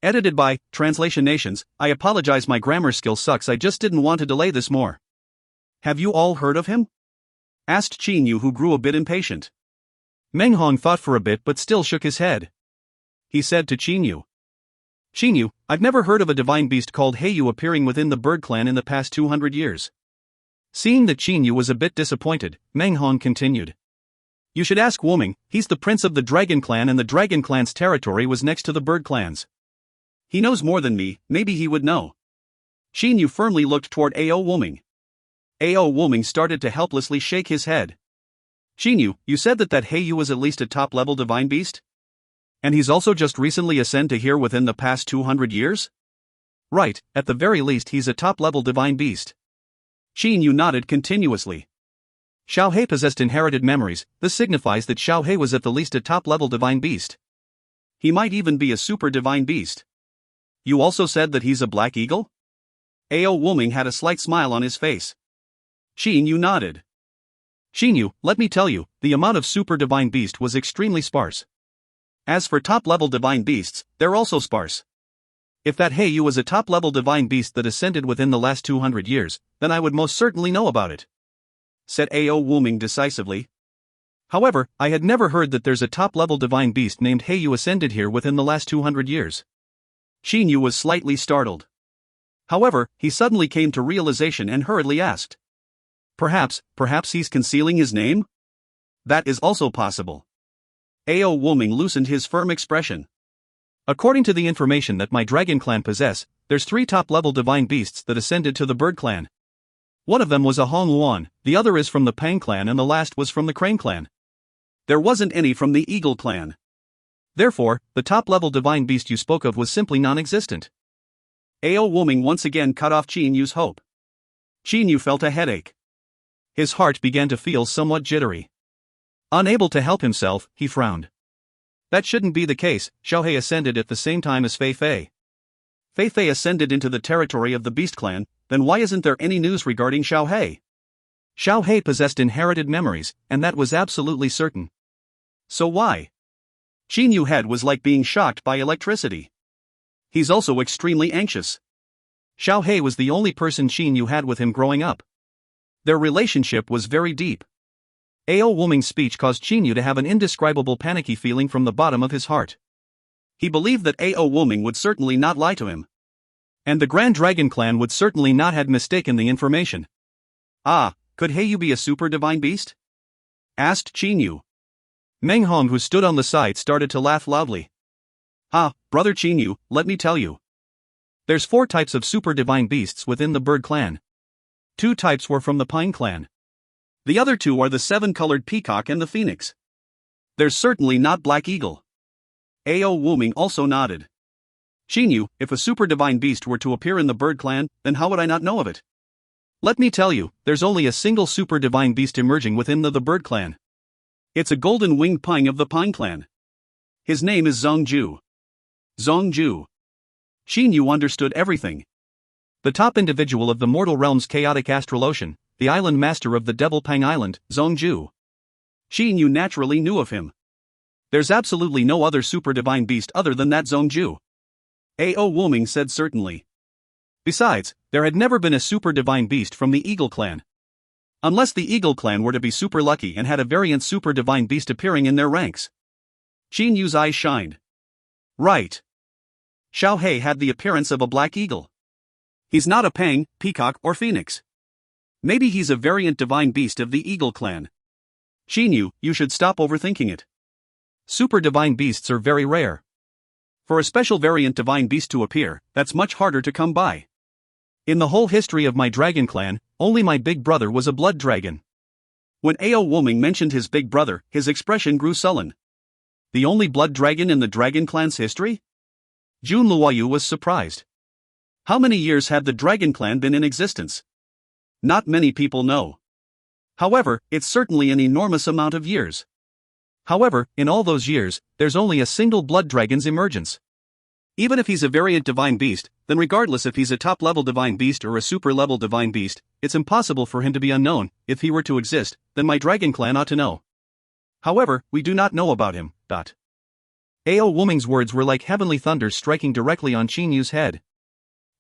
Edited by Translation Nations. I apologize, my grammar skill sucks. I just didn't want to delay this more. Have you all heard of him? Asked Qin Yu, who grew a bit impatient.
Meng Hong thought for a bit but still shook his head.
He said to Qin Yu.
Qin Yu, I've never heard of a divine beast called Heiyu appearing within the bird clan in the past 200 years. Seeing that Qin Yu was a bit disappointed, Meng Hong continued.
You should ask Woming, he's the prince of the dragon clan and the dragon clan's territory was next to the bird clan's. He knows more than me, maybe he would know. Qin Yu firmly looked toward Ao Woming. Ao Woming started to helplessly shake his head. Qin Yu, you said that Heiyu was at least a top-level divine beast? And he's also just recently ascended to here within the past 200 years?
Right, at the very least he's a top-level divine beast.
Qin Yu nodded continuously.
Xiao Hei possessed inherited memories. This signifies that Xiao Hei was at the least a top-level divine beast.
He might even be a super divine beast. You also said that he's a black eagle? Ao Woming had a slight smile on his face. Qin Yu nodded.
Qin Yu, let me tell you, the amount of super divine beast was extremely sparse.
As for top-level divine beasts, they're also sparse.
If that Heiyu was a top-level divine beast that ascended within the last 200 years, then I would most certainly know about it,
said Ao Woming decisively.
However, I had never heard that there's a top-level divine beast named Heiyu ascended here within the last 200 years.
Qin Yu was slightly startled. However, he suddenly came to realization and hurriedly asked. Perhaps he's concealing his name? That is also possible. Ao Woming loosened his firm expression.
According to the information that my dragon clan possess, there's 3 top-level divine beasts that ascended to the bird clan. One of them was a Hong Luan, the other is from the Pang clan and the last was from the Crane clan.
There wasn't any from the Eagle clan.
Therefore, the top-level divine beast you spoke of was simply non-existent.
Ao Woming once again cut off Qin Yu's hope. Qin Yu felt a headache.
His heart began to feel somewhat jittery. Unable to help himself, he frowned. That shouldn't be the case. Xiao Hei ascended at the same time as Fei Fei.
Fei Fei ascended into the territory of the Beast Clan, then why isn't there any news regarding Xiao Hei?
Xiao Hei possessed inherited memories, and that was absolutely certain.
So why? Qin Yu's head was like being shocked by electricity. He's also extremely anxious.
Xiao Hei was the only person Qin Yu had with him growing up.
Their relationship was very deep.
Ao Woming's speech caused Qin Yu to have an indescribable panicky feeling from the bottom of his heart.
He believed that Ao Woming would certainly not lie to him.
And the Grand Dragon Clan would certainly not have mistaken the information.
Ah, could Heiyu be a super divine beast? asked Qin Yu.
Meng Hong, who stood on the side, started to laugh loudly.
Brother Qin Yu, let me tell you.
There's 4 types of super divine beasts within the bird clan. 2 types were from the pine clan.
The other 2 are the 7-colored peacock and the phoenix. There's certainly not Black Eagle. Ao Wuming also nodded. Qin Yu, if a super divine beast were to appear in the bird clan, then how would I not know of it?
Let me tell you, there's only a single super divine beast emerging within the bird clan.
It's a golden-winged pine of the pine clan. His name is Zhongju. Zhongju. Qin Yu understood everything.
The top individual of the mortal realm's chaotic astral ocean, the island master of the Devil Pang Island, Zhongju.
Qin Yu naturally knew of him. There's absolutely no other super divine beast other than that Zhongju. Ao Wuming said certainly.
Besides, there had never been a super divine beast from the Eagle clan. Unless the Eagle clan were to be super lucky and had a variant super divine beast appearing in their ranks.
Qin Yu's eyes shined. Right. Xiao Hei had the appearance of a black eagle. He's not a pang, peacock, or phoenix. Maybe he's a variant divine beast of the Eagle clan. Qin Yu, you should stop overthinking it.
Super divine beasts are very rare.
For a special variant divine beast to appear, that's much harder to come by.
In the whole history of my dragon clan, only my big brother was a blood dragon.
When Ao Wuming mentioned his big brother, his expression grew sullen. The only blood dragon in the dragon clan's history?
Jun Luoyu was surprised.
How many years had the dragon clan been in existence? Not many people know. However, it's certainly an enormous amount of years.
However, in all those years, there's only a single blood dragon's emergence.
Even if he's a variant divine beast, then regardless if he's a top-level divine beast or a super-level divine beast, it's impossible for him to be unknown. If he were to exist, then my dragon clan ought to know. However, we do not know about him.
Ao Wuming's words were like heavenly thunder striking directly on Qin Yu's head.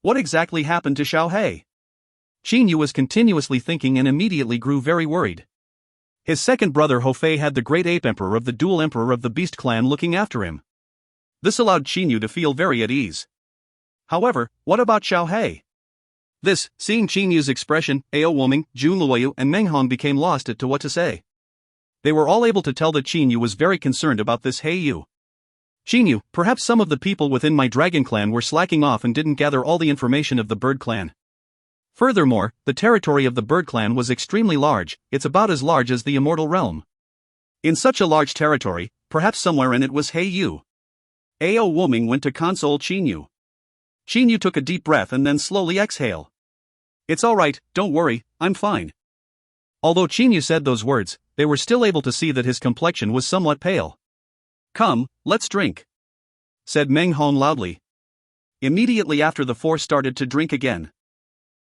What exactly happened to Xiao Hei?
Qin Yu was continuously thinking and immediately grew very worried. His second brother Ho Fei had the great ape emperor of the dual emperor of the beast clan looking after him.
This allowed Qin Yu to feel very at ease. However, what about Xiao Hei?
Seeing Qin Yu's expression, Ao Wuming, Jun Luoyu and Meng Hong became lost as to what to say. They were all able to tell that Qin Yu was very concerned about this Hei Yu. Qin Yu, perhaps some of the people within my dragon clan were slacking off and didn't gather all the information of the bird clan. Furthermore, the territory of the bird clan was extremely large, it's about as large as the immortal realm.
In such a large territory, perhaps somewhere in it was Hei Yu. Ao Wuming went to console Qin Yu. Qin Yu took a deep breath and then slowly exhaled. It's alright, don't worry, I'm fine.
Although Qin Yu said those words, they were still able to see that his complexion was somewhat pale.
Come, let's drink,
said Meng Hong loudly.
Immediately after the 4 started to drink again.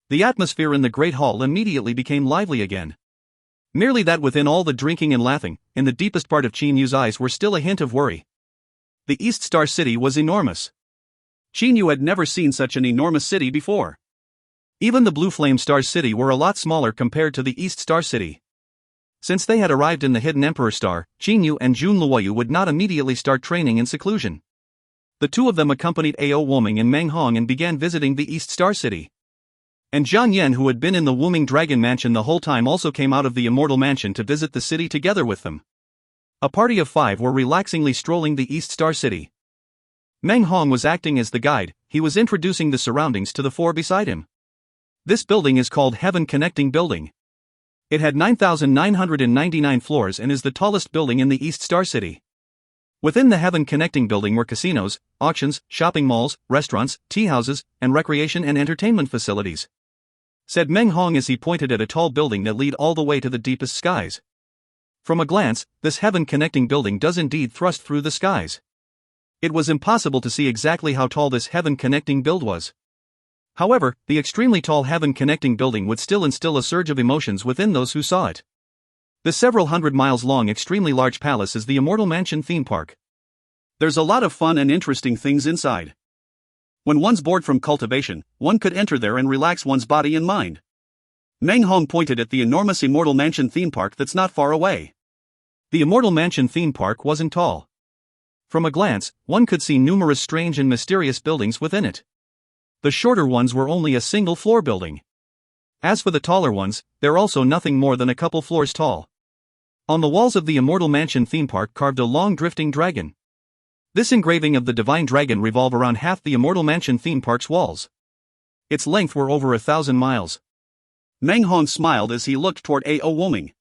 The atmosphere in the great hall immediately became lively again. Merely that within all the drinking and laughing, in the deepest part of Qin Yu's eyes were still a hint of worry. The East Star City was enormous.
Qin Yu had never seen such an enormous city before.
Even the Blue Flame Star City were a lot smaller compared to the East Star City. Since they had arrived in the Hidden Emperor Star, Qin Yu and Jun Luoyu would not immediately start training in seclusion. The 2 of them accompanied Ao Wuming and Meng Hong and began visiting the East Star City. And Zhang Yan, who had been in the Wuming Dragon Mansion the whole time, also came out of the Immortal Mansion to visit the city together with them. A party of 5 were relaxingly strolling the East Star City. Meng Hong was acting as the guide, he was introducing the surroundings to the 4 beside him. This building is called Heaven Connecting Building. It had 9,999 floors and is the tallest building in the East Star City. Within the Heaven Connecting Building were casinos, auctions, shopping malls, restaurants, tea houses, and recreation and entertainment facilities, said Meng Hong as he pointed at a tall building that led all the way to the deepest skies. From a glance, this Heaven Connecting Building does indeed thrust through the skies. It was impossible to see exactly how tall this Heaven Connecting Build was. However, the extremely tall Heaven Connecting Building would still instill a surge of emotions within those who saw it. The several hundred miles long extremely large palace is the Immortal Mansion theme park.
There's a lot of fun and interesting things inside. When one's bored from cultivation, one could enter there and relax one's body and mind. Meng Hong pointed at the enormous Immortal Mansion theme park that's not far away.
The Immortal Mansion theme park wasn't tall. From a glance, one could see numerous strange and mysterious buildings within it. The shorter ones were only a single floor building. As for the taller ones, they're also nothing more than a couple floors tall. On the walls of the Immortal Mansion theme park carved a long drifting dragon. This engraving of the divine dragon revolved around half the Immortal Mansion theme park's walls. Its length were over 1,000 miles.
Meng Hong smiled as he looked toward A.O. Wuming.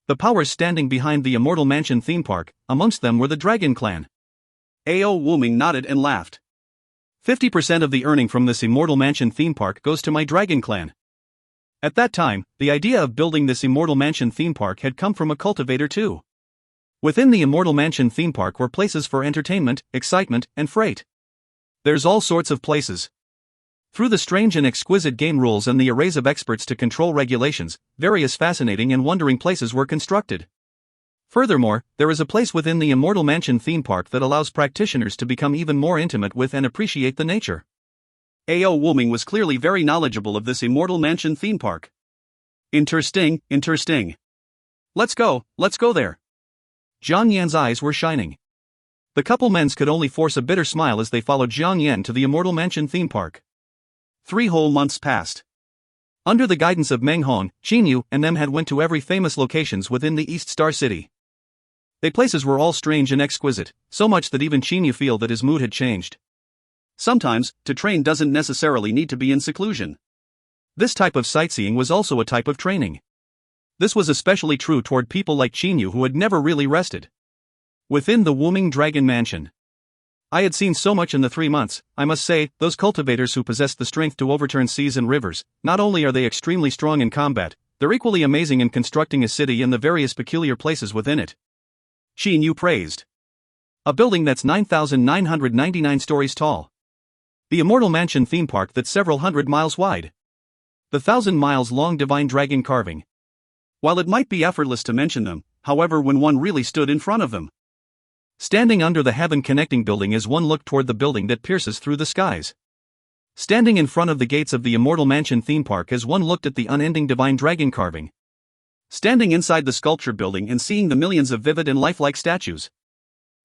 The powers standing behind the Immortal Mansion theme park, amongst them were the Dragon Clan.
A.O. Wuming nodded and laughed.
50% of the earning from this Immortal Mansion theme park goes to my Dragon Clan. At that time, the idea of building this Immortal Mansion theme park had come from a cultivator too. Within the Immortal Mansion theme park were places for entertainment, excitement, and freight. There's all sorts of places. Through the strange and exquisite game rules and the arrays of experts to control regulations, various fascinating and wondering places were constructed. Furthermore, there is a place within the Immortal Mansion theme park that allows practitioners to become even more intimate with and appreciate the nature.
A.O. Wuming was clearly very knowledgeable of this Immortal Mansion theme park. Interesting. Let's go there.
Jiang Yan's eyes were shining. The couple men's could only force a bitter smile as they followed Jiang Yan to the Immortal Mansion theme park.
3 whole months passed.
Under the guidance of Meng Hong, Qin Yu and them had went to every famous locations within the East Star City. They places were all strange and exquisite, so much that even Qin Yu feel that his mood had changed.
Sometimes, to train doesn't necessarily need to be in seclusion.
This type of sightseeing was also a type of training. This was especially true toward people like Qin Yu who had never really rested. Within the Wuming Dragon Mansion, I had seen so much in the 3 months. I must say, those cultivators who possess the strength to overturn seas and rivers, not only are they extremely strong in combat, they're equally amazing in constructing a city and the various peculiar places within it.
Qin Yu praised.
A building that's 9,999 stories tall. The Immortal Mansion theme park that's several hundred miles wide. The 1,000 miles long divine dragon carving.
While it might be effortless to mention them, however, when one really stood in front of them.
Standing under the heaven connecting building as one looked toward the building that pierces through the skies. Standing in front of the gates of the Immortal Mansion theme park as one looked at the unending divine dragon carving.
Standing inside the sculpture building and seeing the millions of vivid and lifelike statues.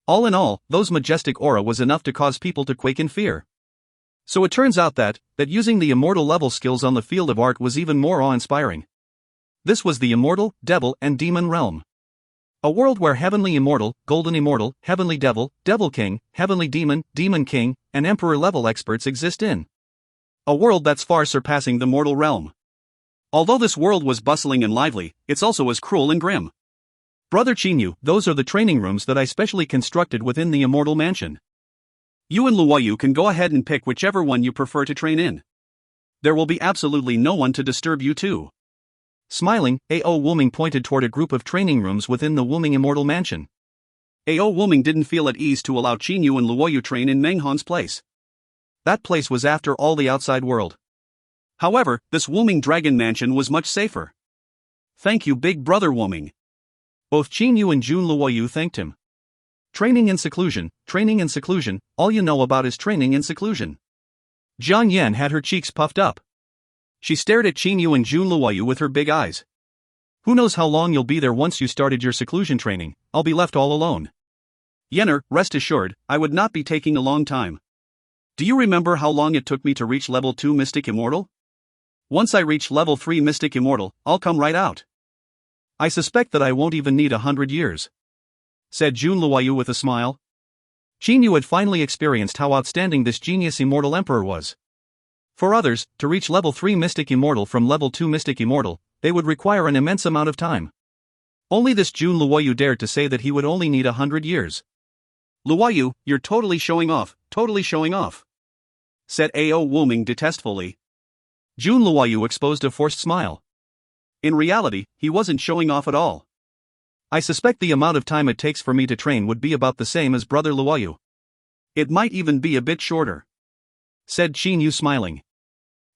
All in all, those majestic aura was enough to cause people to quake in fear. So it turns out that using the immortal level skills on the field of art was even more awe-inspiring. This was the immortal, devil, and demon realm. A world where heavenly immortal, golden immortal, heavenly devil, devil king, heavenly demon, demon king, and emperor level experts exist in. A world that's far surpassing the mortal realm. Although this world was bustling and lively, it's also as cruel and grim.
Brother Qin Yu, those are the training rooms that I specially constructed within the Immortal Mansion.
You and Luoyu can go ahead and pick whichever one you prefer to train in. There will be absolutely no one to disturb you too.
Smiling, A.O. Wuming pointed toward a group of training rooms within the Wuming Immortal Mansion.
A.O. Wuming didn't feel at ease to allow Qin Yu and Luoyu train in Meng Hong's place.
That place was after all the outside world.
However, this Wuming Dragon Mansion was much safer. Thank you, big brother Wuming.
Both Qin Yu and Jun Luoyu thanked him. Training in seclusion, all you know about is training in seclusion. Jiang Yan had her cheeks puffed up. She stared at Qin Yu and Jun Luoyu with her big eyes. Who knows how long you'll be there once you started your seclusion training? I'll be left all alone.
Yenner, rest assured, I would not be taking a long time. Do you remember how long it took me to reach level 2 Mystic Immortal? Once I reach level 3 Mystic Immortal, I'll come right out.
I suspect that I won't even need 100 years. Said Jun Luoyu with a smile. Qin Yu had finally experienced how outstanding this genius Immortal Emperor was. For others, to reach level 3 Mystic Immortal from level 2 Mystic Immortal, they would require an immense amount of time. Only this Jun Luoyu dared to say that he would only need 100 years.
Luoyu, you're totally showing off, said A.O. Wuming detestfully.
Jun Luoyu exposed a forced smile.
In reality, he wasn't showing off at all.
I suspect the amount of time it takes for me to train would be about the same as brother Luoyu.
It might even be a bit shorter,
said Qin Yu smiling.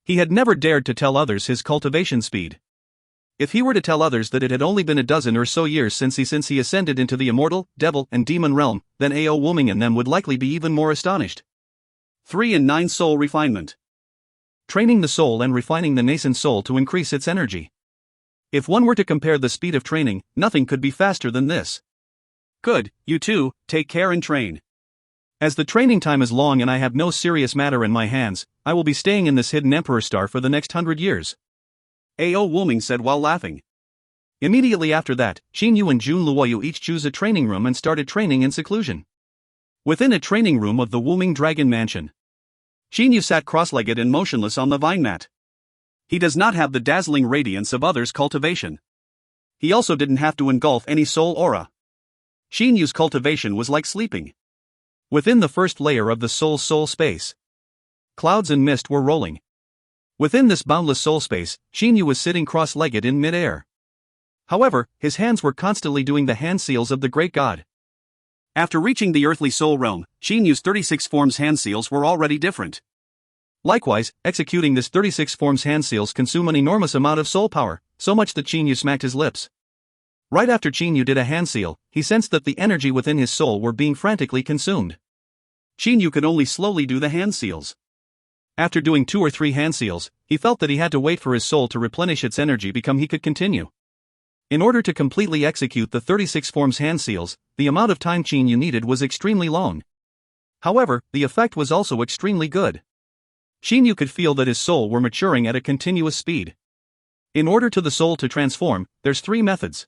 He had never dared to tell others his cultivation speed. If he were to tell others that it had only been a dozen or so years since he ascended into the immortal, devil, and demon realm, then A.O. Wuming and them would likely be even more astonished.
3 and 9 Soul Refinement.
Training the soul and refining the nascent soul to increase its energy. If one were to compare the speed of training, nothing could be faster than this.
Good, you two, take care and train.
As the training time is long and I have no serious matter in my hands, I will be staying in this hidden Emperor Star for the next 100 years.
A.O. Wuming said while laughing.
Immediately after that, Qin Yu and Jun Luoyu each chose a training room and started training in seclusion. Within a training room of the Wuming Dragon Mansion, Qin Yu sat cross-legged and motionless on the vine mat. He does not have the dazzling radiance of others' cultivation. He also didn't have to engulf any soul aura. Qin Yu's cultivation was like sleeping. Within the first layer of the soul space, clouds and mist were rolling. Within this boundless soul space, Qin Yu was sitting cross-legged in mid-air. However, his hands were constantly doing the hand seals of the great god. After reaching the earthly soul realm, Qin Yu's 36 forms hand seals were already different. Likewise, executing this 36 forms hand seals consume an enormous amount of soul power, so much that Qin Yu smacked his lips. Right after Qin Yu did a hand seal, he sensed that the energy within his soul were being frantically consumed. Qin Yu could only slowly do the hand seals. After doing 2 or 3 hand seals, he felt that he had to wait for his soul to replenish its energy before he could continue. In order to completely execute the 36 forms hand seals, the amount of time Qin Yu needed was extremely long. However, the effect was also extremely good. Qin Yu could feel that his soul were maturing at a continuous speed. In order to the soul to transform, there's 3 methods.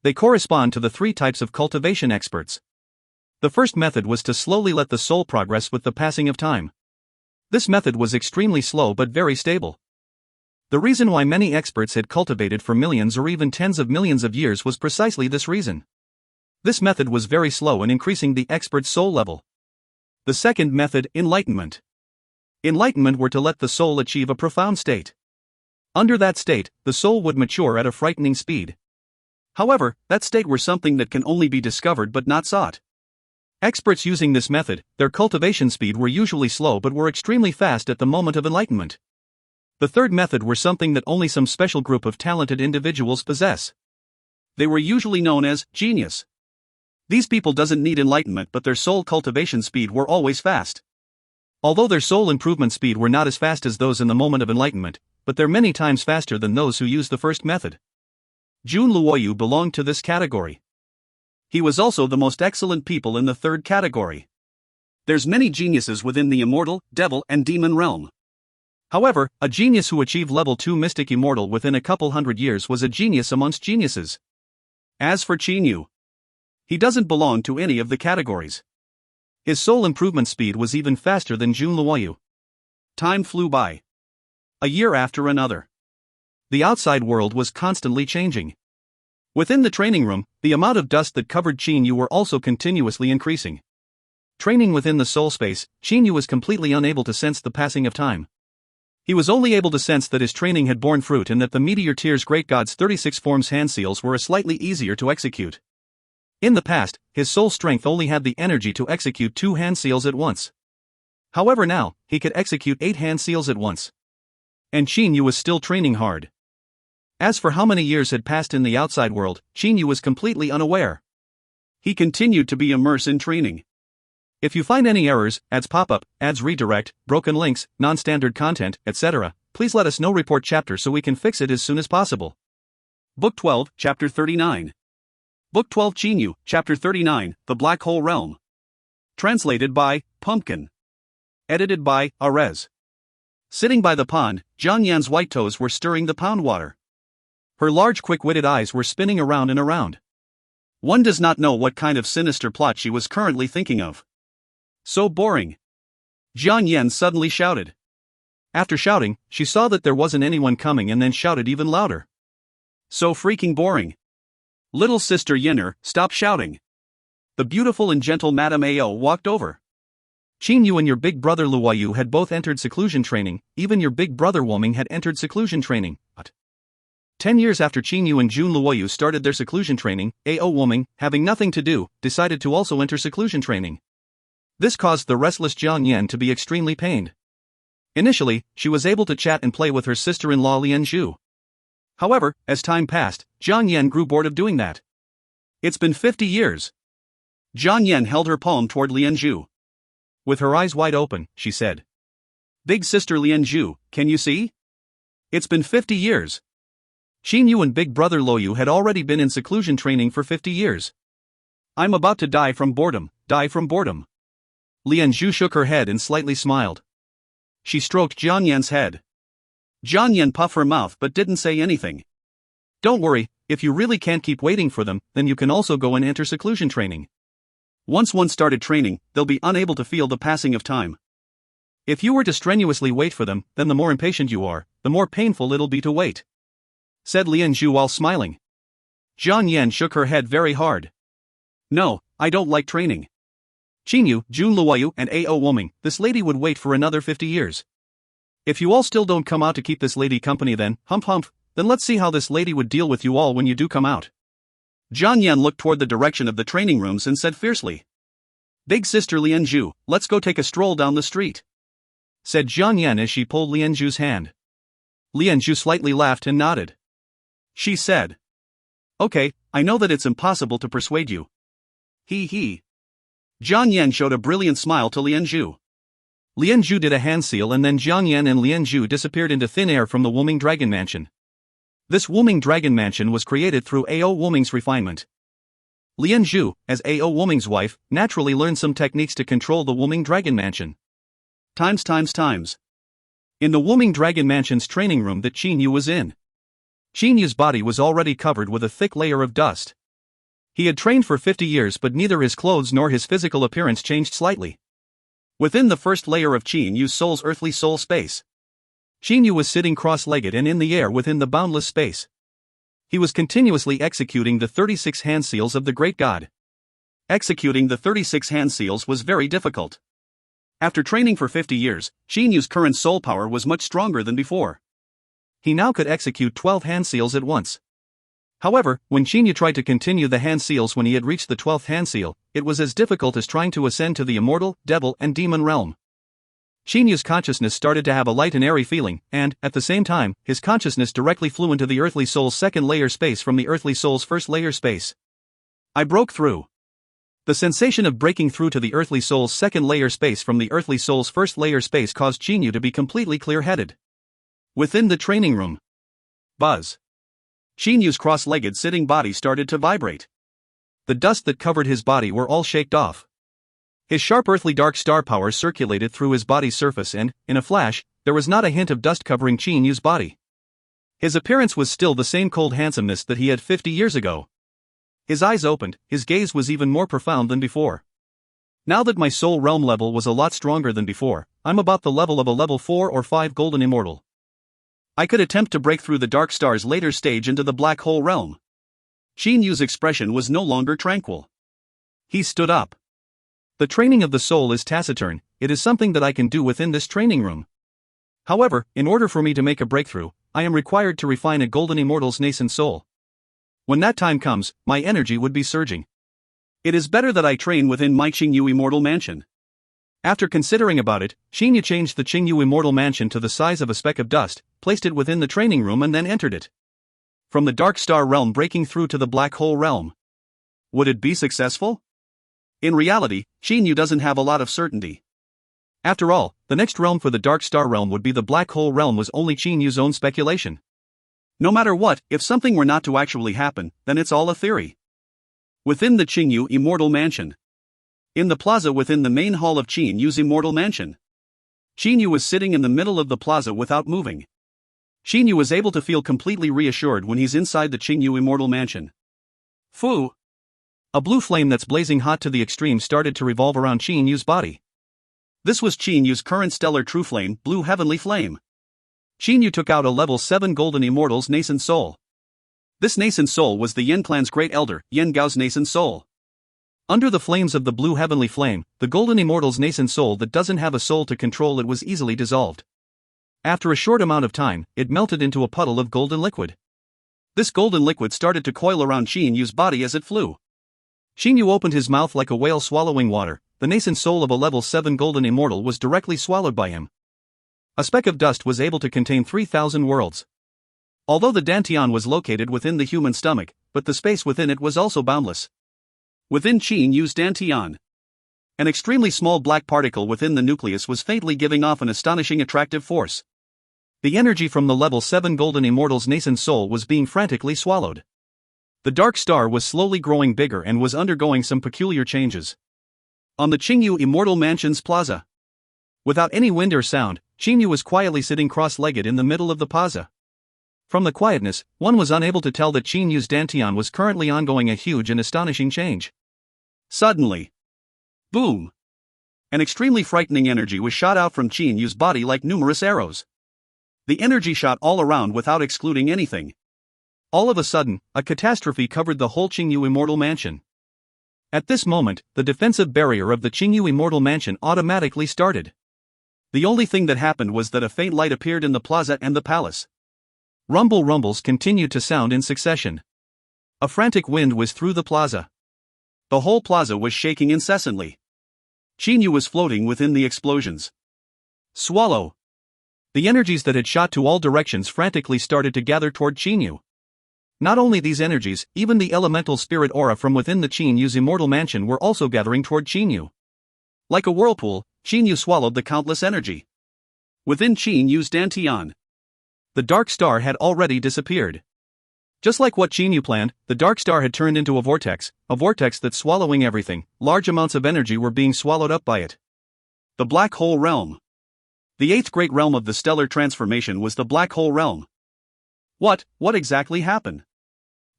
They correspond to the 3 types of cultivation experts. The first method was to slowly let the soul progress with the passing of time. This method was extremely slow but very stable. The reason why many experts had cultivated for millions or even tens of millions of years was precisely this reason. This method was very slow in increasing the expert's soul level. The second method, enlightenment. Enlightenment were to let the soul achieve a profound state. Under that state, the soul would mature at a frightening speed. However, that state were something that can only be discovered but not sought. Experts using this method, their cultivation speed were usually slow but were extremely fast at the moment of enlightenment. The third method were something that only some special group of talented individuals possess. They were usually known as genius. These people doesn't need enlightenment but their soul cultivation speed were always fast. Although their soul improvement speed were not as fast as those in the moment of enlightenment, but they're many times faster than those who use the first method. Jun Luoyu belonged to this category. He was also the most excellent people in the third category. There's many geniuses within the immortal, devil and demon realm. However, a genius who achieved level 2 mystic immortal within a couple hundred years was a genius amongst geniuses. As for Qin Yu, he doesn't belong to any of the categories. His soul improvement speed was even faster than Jun Luoyu. Time flew by. A year after another. The outside world was constantly changing. Within the training room, the amount of dust that covered Qin Yu were also continuously increasing. Training within the soul space, Qin Yu was completely unable to sense the passing of time. He was only able to sense that his training had borne fruit and that the Meteor Tier's Great God's 36 forms hand seals were slightly easier to execute. In the past, his soul strength only had the energy to execute 2 hand seals at once. However now, he could execute 8 hand seals at once. And Qin Yu was still training hard. As for how many years had passed in the outside world, Qin Yu was completely unaware. He continued to be immersed in training. If you find any errors, ads pop up, ads redirect, broken links, non-standard content, etc., please let us know. Report chapter so we can fix it as soon as possible. Book 12, Chapter 39. Book 12 Qin Yu, Chapter 39, The Black Hole Realm. Translated by Pumpkin. Edited by Arez. Sitting by the pond, Jiang Yan's white toes were stirring the pond water. Her large quick-witted eyes were spinning around and around. One does not know what kind of sinister plot she was currently thinking of. So boring. Jiang Yan suddenly shouted. After shouting, she saw that there wasn't anyone coming and then shouted even louder. So freaking boring. Little sister Yinner, stop shouting. The beautiful and gentle Madame Ao walked over. Qin Yu and your big brother Luoyu had both entered seclusion training, even your big brother Woming had entered seclusion training. 10 years after Qin Yu and Jun Luoyu started their seclusion training, Ao Woming, having nothing to do, decided to also enter seclusion training. This caused the restless Jiang Yan to be extremely pained. Initially, she was able to chat and play with her sister-in-law Lian Zhu. However, as time passed, Jiang Yan grew bored of doing that. It's been 50 years. Jiang Yan held her palm toward Lian Zhu. With her eyes wide open, she said. Big sister Lian Zhu, can you see? It's been 50 years. Qin Yu and big brother Luoyu had already been in seclusion training for 50 years. I'm about to die from boredom, die from boredom. Lian Zhu shook her head and slightly smiled. She stroked Jiang Yan's head. Jiang Yan puffed her mouth but didn't say anything. Don't worry, if you really can't keep waiting for them, then you can also go and enter seclusion training. Once one started training, they'll be unable to feel the passing of time. If you were to strenuously wait for them, then the more impatient you are, the more painful it'll be to wait," said Lian Zhu while smiling. Jiang Yan shook her head very hard. "No, I don't like training. Qingyu, Jun Luoyu and A.O. Woming, this lady would wait for another 50 years. If you all still don't come out to keep this lady company then, humph, then let's see how this lady would deal with you all when you do come out." Jiang Yan looked toward the direction of the training rooms and said fiercely, "Big sister Lian Zhu, let's go take a stroll down the street," said Jiang Yan as she pulled Lian Zhu's hand. Lian Zhu slightly laughed and nodded. She said, "Okay, I know that it's impossible to persuade you. He. Jiang Yan showed a brilliant smile to Lian Zhu. Lian Zhu did a hand seal and then Jiang Yan and Lian Zhu disappeared into thin air from the Wuming Dragon Mansion. This Wuming Dragon Mansion was created through A.O. Wuming's refinement. Lian Zhu, as A.O. Wuming's wife, naturally learned some techniques to control the Wuming Dragon Mansion. Times. In the Wuming Dragon Mansion's training room that Qingyu was in. Qingyu's body was already covered with a thick layer of dust. He had trained for 50 years but neither his clothes nor his physical appearance changed slightly. Within the first layer of Qinyu's soul's earthly soul space, Qingyu was sitting cross-legged and in the air within the boundless space. He was continuously executing the 36 hand seals of the great god. Executing the 36 hand seals was very difficult. After training for 50 years, Qinyu's current soul power was much stronger than before. He now could execute 12 hand seals at once. However, when Qingyu tried to continue the hand seals when he had reached the 12th hand seal, it was as difficult as trying to ascend to the immortal, devil and demon realm. Qinyu's consciousness started to have a light and airy feeling, and, at the same time, his consciousness directly flew into the earthly soul's second layer space from the earthly soul's first layer space. I broke through. The sensation of breaking through to the earthly soul's second layer space from the earthly soul's first layer space caused Qingyu to be completely clear-headed. Within the training room. Buzz. Qinyu's cross-legged sitting body started to vibrate. The dust that covered his body were all shaked off. His sharp earthly dark star power circulated through his body's surface and, in a flash, there was not a hint of dust covering Qinyu's body. His appearance was still the same cold handsomeness that he had 50 years ago. His eyes opened, his gaze was even more profound than before. Now that my soul realm level was a lot stronger than before, I'm about the level of a level 4 or 5 golden immortal. I could attempt to break through the dark star's later stage into the black hole realm. Qinyu's expression was no longer tranquil. He stood up. The training of the soul is taciturn, it is something that I can do within this training room. However, in order for me to make a breakthrough, I am required to refine a golden immortal's nascent soul. When that time comes, my energy would be surging. It is better that I train within my Qingyu Immortal Mansion. After considering about it, Qingyu changed the Qingyu Immortal Mansion to the size of a speck of dust, placed it within the training room and then entered it. From the dark star realm breaking through to the black hole realm. Would it be successful? In reality, Qingyu doesn't have a lot of certainty. After all, the next realm for the dark star realm would be the black hole realm was only Qinyu's own speculation. No matter what, if something were not to actually happen, then it's all a theory. Within the Qingyu Immortal Mansion. In the plaza within the main hall of Qinyu's Immortal Mansion. Qingyu was sitting in the middle of the plaza without moving. Qingyu was able to feel completely reassured when he's inside the Qingyu Immortal Mansion. Fu! A blue flame that's blazing hot to the extreme started to revolve around Qinyu's body. This was Qinyu's current stellar true flame, blue heavenly flame. Qingyu took out a level 7 golden immortal's nascent soul. This nascent soul was the Yin clan's great elder, Yin Gao's nascent soul. Under the flames of the blue heavenly flame, the golden immortal's nascent soul that doesn't have a soul to control it was easily dissolved. After a short amount of time, it melted into a puddle of golden liquid. This golden liquid started to coil around Qinyu's body as it flew. Qingyu opened his mouth like a whale swallowing water. The nascent soul of a level 7 golden immortal was directly swallowed by him. A speck of dust was able to contain 3,000 worlds. Although the Dantian was located within the human stomach, but the space within it was also boundless. Within Qinyu's Dantian, an extremely small black particle within the nucleus was faintly giving off an astonishing attractive force. The energy from the level 7 golden immortal's nascent soul was being frantically swallowed. The dark star was slowly growing bigger and was undergoing some peculiar changes. On the Qingyu Immortal Mansion's plaza. Without any wind or sound, Qingyu was quietly sitting cross-legged in the middle of the plaza. From the quietness, one was unable to tell that Qin Yu's Dantian was currently undergoing a huge and astonishing change.
Suddenly, boom! An extremely frightening energy was shot out from Qin Yu's body like numerous arrows. The energy shot all around without excluding anything.
All of a sudden, a catastrophe covered the whole Qingyu Immortal Mansion. At this moment, the defensive barrier of the Qingyu Immortal Mansion automatically started.
The only thing that happened was that a faint light appeared in the plaza and the palace.
Rumbles continued to sound in succession. A frantic wind was through the plaza.
The whole plaza was shaking incessantly. Qin Yu was floating within the explosions. Swallow!
The energies that had shot to all directions frantically started to gather toward Qin Yu. Not only these energies, even the elemental spirit aura from within the Qin Yu's immortal mansion were also gathering toward Qin Yu.
Like a whirlpool, Qin Yu swallowed the countless energy. Within Qin Yu's Dantian,
the dark star had already disappeared. Just like what Qin Yu planned, the dark star had turned into a vortex that's swallowing everything. Large amounts of energy were being swallowed up by it.
The black hole realm. The eighth great realm of the stellar transformation was the black hole realm. What exactly happened?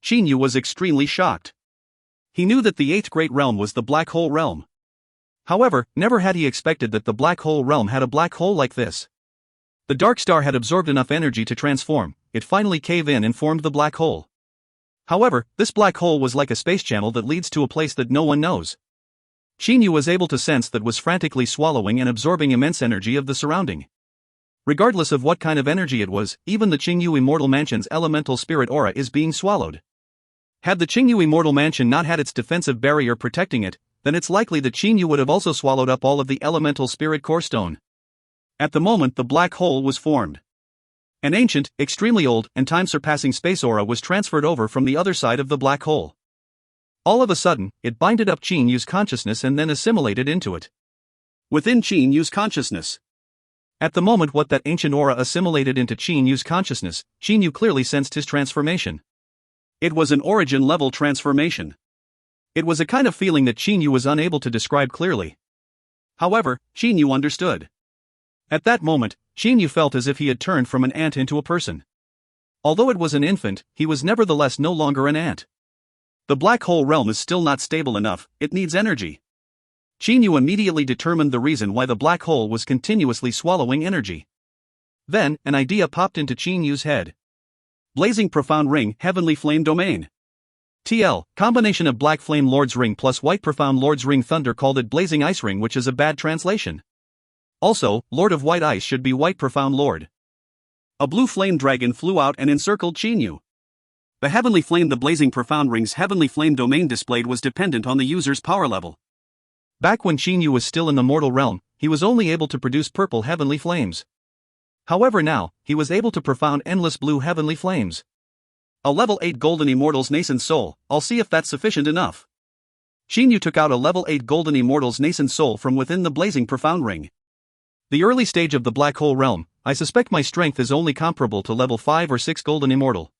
Qin Yu was extremely shocked. He knew that the eighth great realm was the black hole realm.
However, never had he expected that the black hole realm had a black hole like this. The dark star had absorbed enough energy to transform, it finally caved in and formed the black hole. However, this black hole was like a space channel that leads to a place that no one knows. Qin Yu was able to sense that was frantically swallowing and absorbing immense energy of the surrounding. Regardless of what kind of energy it was, even the Qingyu Immortal Mansion's elemental spirit aura is being swallowed. Had the Qingyu Immortal Mansion not had its defensive barrier protecting it, then it's likely that Qin Yu would have also swallowed up all of the elemental spirit core stone.
At the moment the black hole was formed. An ancient, extremely old, and time-surpassing space aura was transferred over from the other side of the black hole.
All of a sudden, it binded up Qin Yu's consciousness and then assimilated into it.
Within Qin Yu's consciousness.
At the moment what that ancient aura assimilated into Qin Yu's consciousness, Qin Yu clearly sensed his transformation.
It was an origin-level transformation. It was a kind of feeling that Qin Yu was unable to describe clearly. However, Qin Yu understood. At that moment, Qin Yu felt as if he had turned from an ant into a person. Although it was an infant, he was nevertheless no longer an ant. The black hole realm is still not stable enough, it needs energy. Qin Yu immediately determined the reason why the black hole was continuously swallowing energy. Then, an idea popped into Qin Yu's head. Blazing Profound Ring, Heavenly Flame Domain. TL, combination of Black Flame Lord's Ring plus White Profound Lord's Ring. Thunder called it Blazing Ice Ring, which is a bad translation. Also, Lord of White Ice should be White Profound Lord. A blue flame dragon flew out and encircled Qin Yu. The heavenly flame the Blazing Profound Ring's heavenly flame domain displayed was dependent on the user's power level.
Back when Qin Yu was still in the mortal realm, he was only able to produce purple heavenly flames. However now, he was able to profound endless blue heavenly flames. A level 8 Golden Immortal's Nascent Soul, I'll see if that's sufficient enough. Qin Yu took out a level 8 Golden Immortal's Nascent Soul from within the Blazing Profound Ring. The early stage of the Black Hole Realm, I suspect my strength is only comparable to level 5 or 6 Golden Immortal.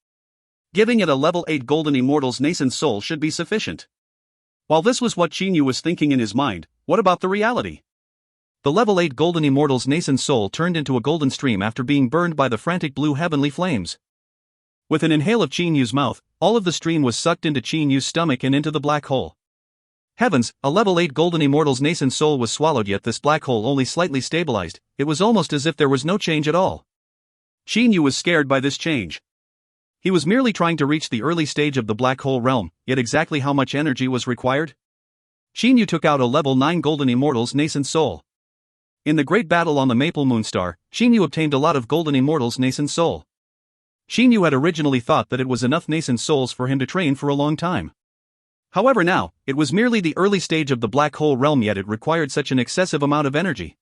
Giving it a level 8 Golden Immortal's Nascent Soul should be sufficient. While this was what Qin Yu was thinking in his mind, what about the reality? The level 8 Golden Immortal's Nascent Soul turned into a golden stream after being burned by the frantic blue heavenly flames. With an inhale of Qin Yu's mouth, all of the stream was sucked into Qin Yu's stomach and into the black hole. Heavens, a level 8 Golden Immortal's Nascent Soul was swallowed, yet this black hole only slightly stabilized. It was almost as if there was no change at all. Qin Yu was scared by this change. He was merely trying to reach the early stage of the Black Hole Realm, yet exactly how much energy was required? Qin Yu took out a level 9 Golden Immortal's Nascent Soul. In the great battle on the Maple Moon Star, Qin Yu obtained a lot of Golden Immortal's Nascent Soul. Qin Yu had originally thought that it was enough Nascent Souls for him to train for a long time. However now, it was merely the early stage of the Black Hole Realm, yet it required such an excessive amount of energy.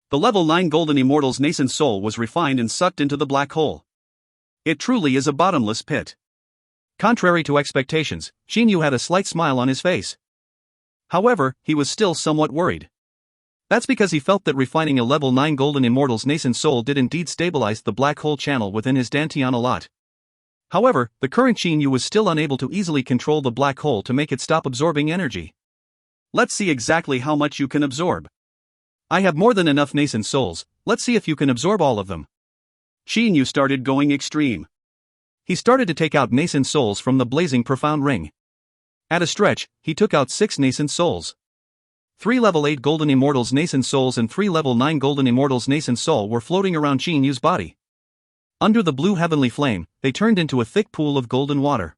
The level 9 Golden Immortal's Nascent Soul was refined and sucked into the black hole. It truly is a bottomless pit. Contrary to expectations, Qin Yu had a slight smile on his face. However, he was still somewhat worried. That's because he felt that refining a level 9 Golden Immortal's Nascent Soul did indeed stabilize the black hole channel within his Dantian a lot. However, the current Qin Yu was still unable to easily control the black hole to make it stop absorbing energy. Let's see exactly how much you can absorb. I have more than enough Nascent Souls, let's see if you can absorb all of them. Qin Yu started going extreme. He started to take out nascent souls from the blazing profound ring. At a stretch, he took out 6 nascent souls. 3 level 8 Golden Immortals nascent souls and 3 level 9 Golden Immortals nascent soul were floating around Qin Yu's body. Under the blue heavenly flame, they turned into a thick pool of golden water.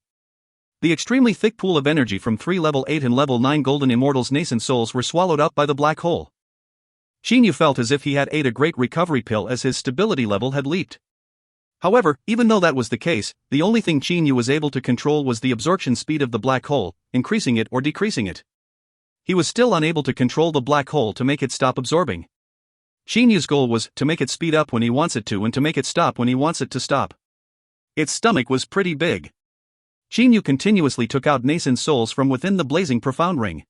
The extremely thick pool of energy from 3 level 8 and level 9 Golden Immortals nascent souls were swallowed up by the black hole. Qin Yu felt as if he had ate a great recovery pill as his stability level had leaped. However, even though that was the case, the only thing Qin Yu was able to control was the absorption speed of the black hole, increasing it or decreasing it. He was still unable to control the black hole to make it stop absorbing. Qin Yu's goal was to make it speed up when he wants it to and to make it stop when he wants it to stop. Its stomach was pretty big. Qin Yu continuously took out nascent souls from within the blazing profound ring.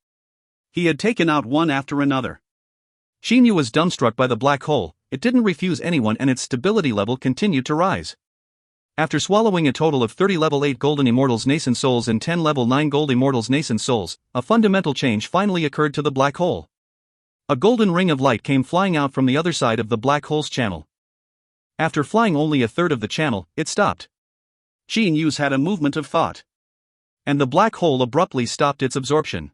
He had taken out one after another. Qin Yu was dumbstruck by the black hole. It didn't refuse anyone and its stability level continued to rise. After swallowing a total of 30 level 8 Golden Immortals nascent souls and 10 level 9 Gold Immortals nascent souls, a fundamental change finally occurred to the black hole. A golden ring of light came flying out from the other side of the black hole's channel. After flying only a third of the channel, it stopped. Qin Yu's had a movement of thought. And the black hole abruptly stopped its absorption.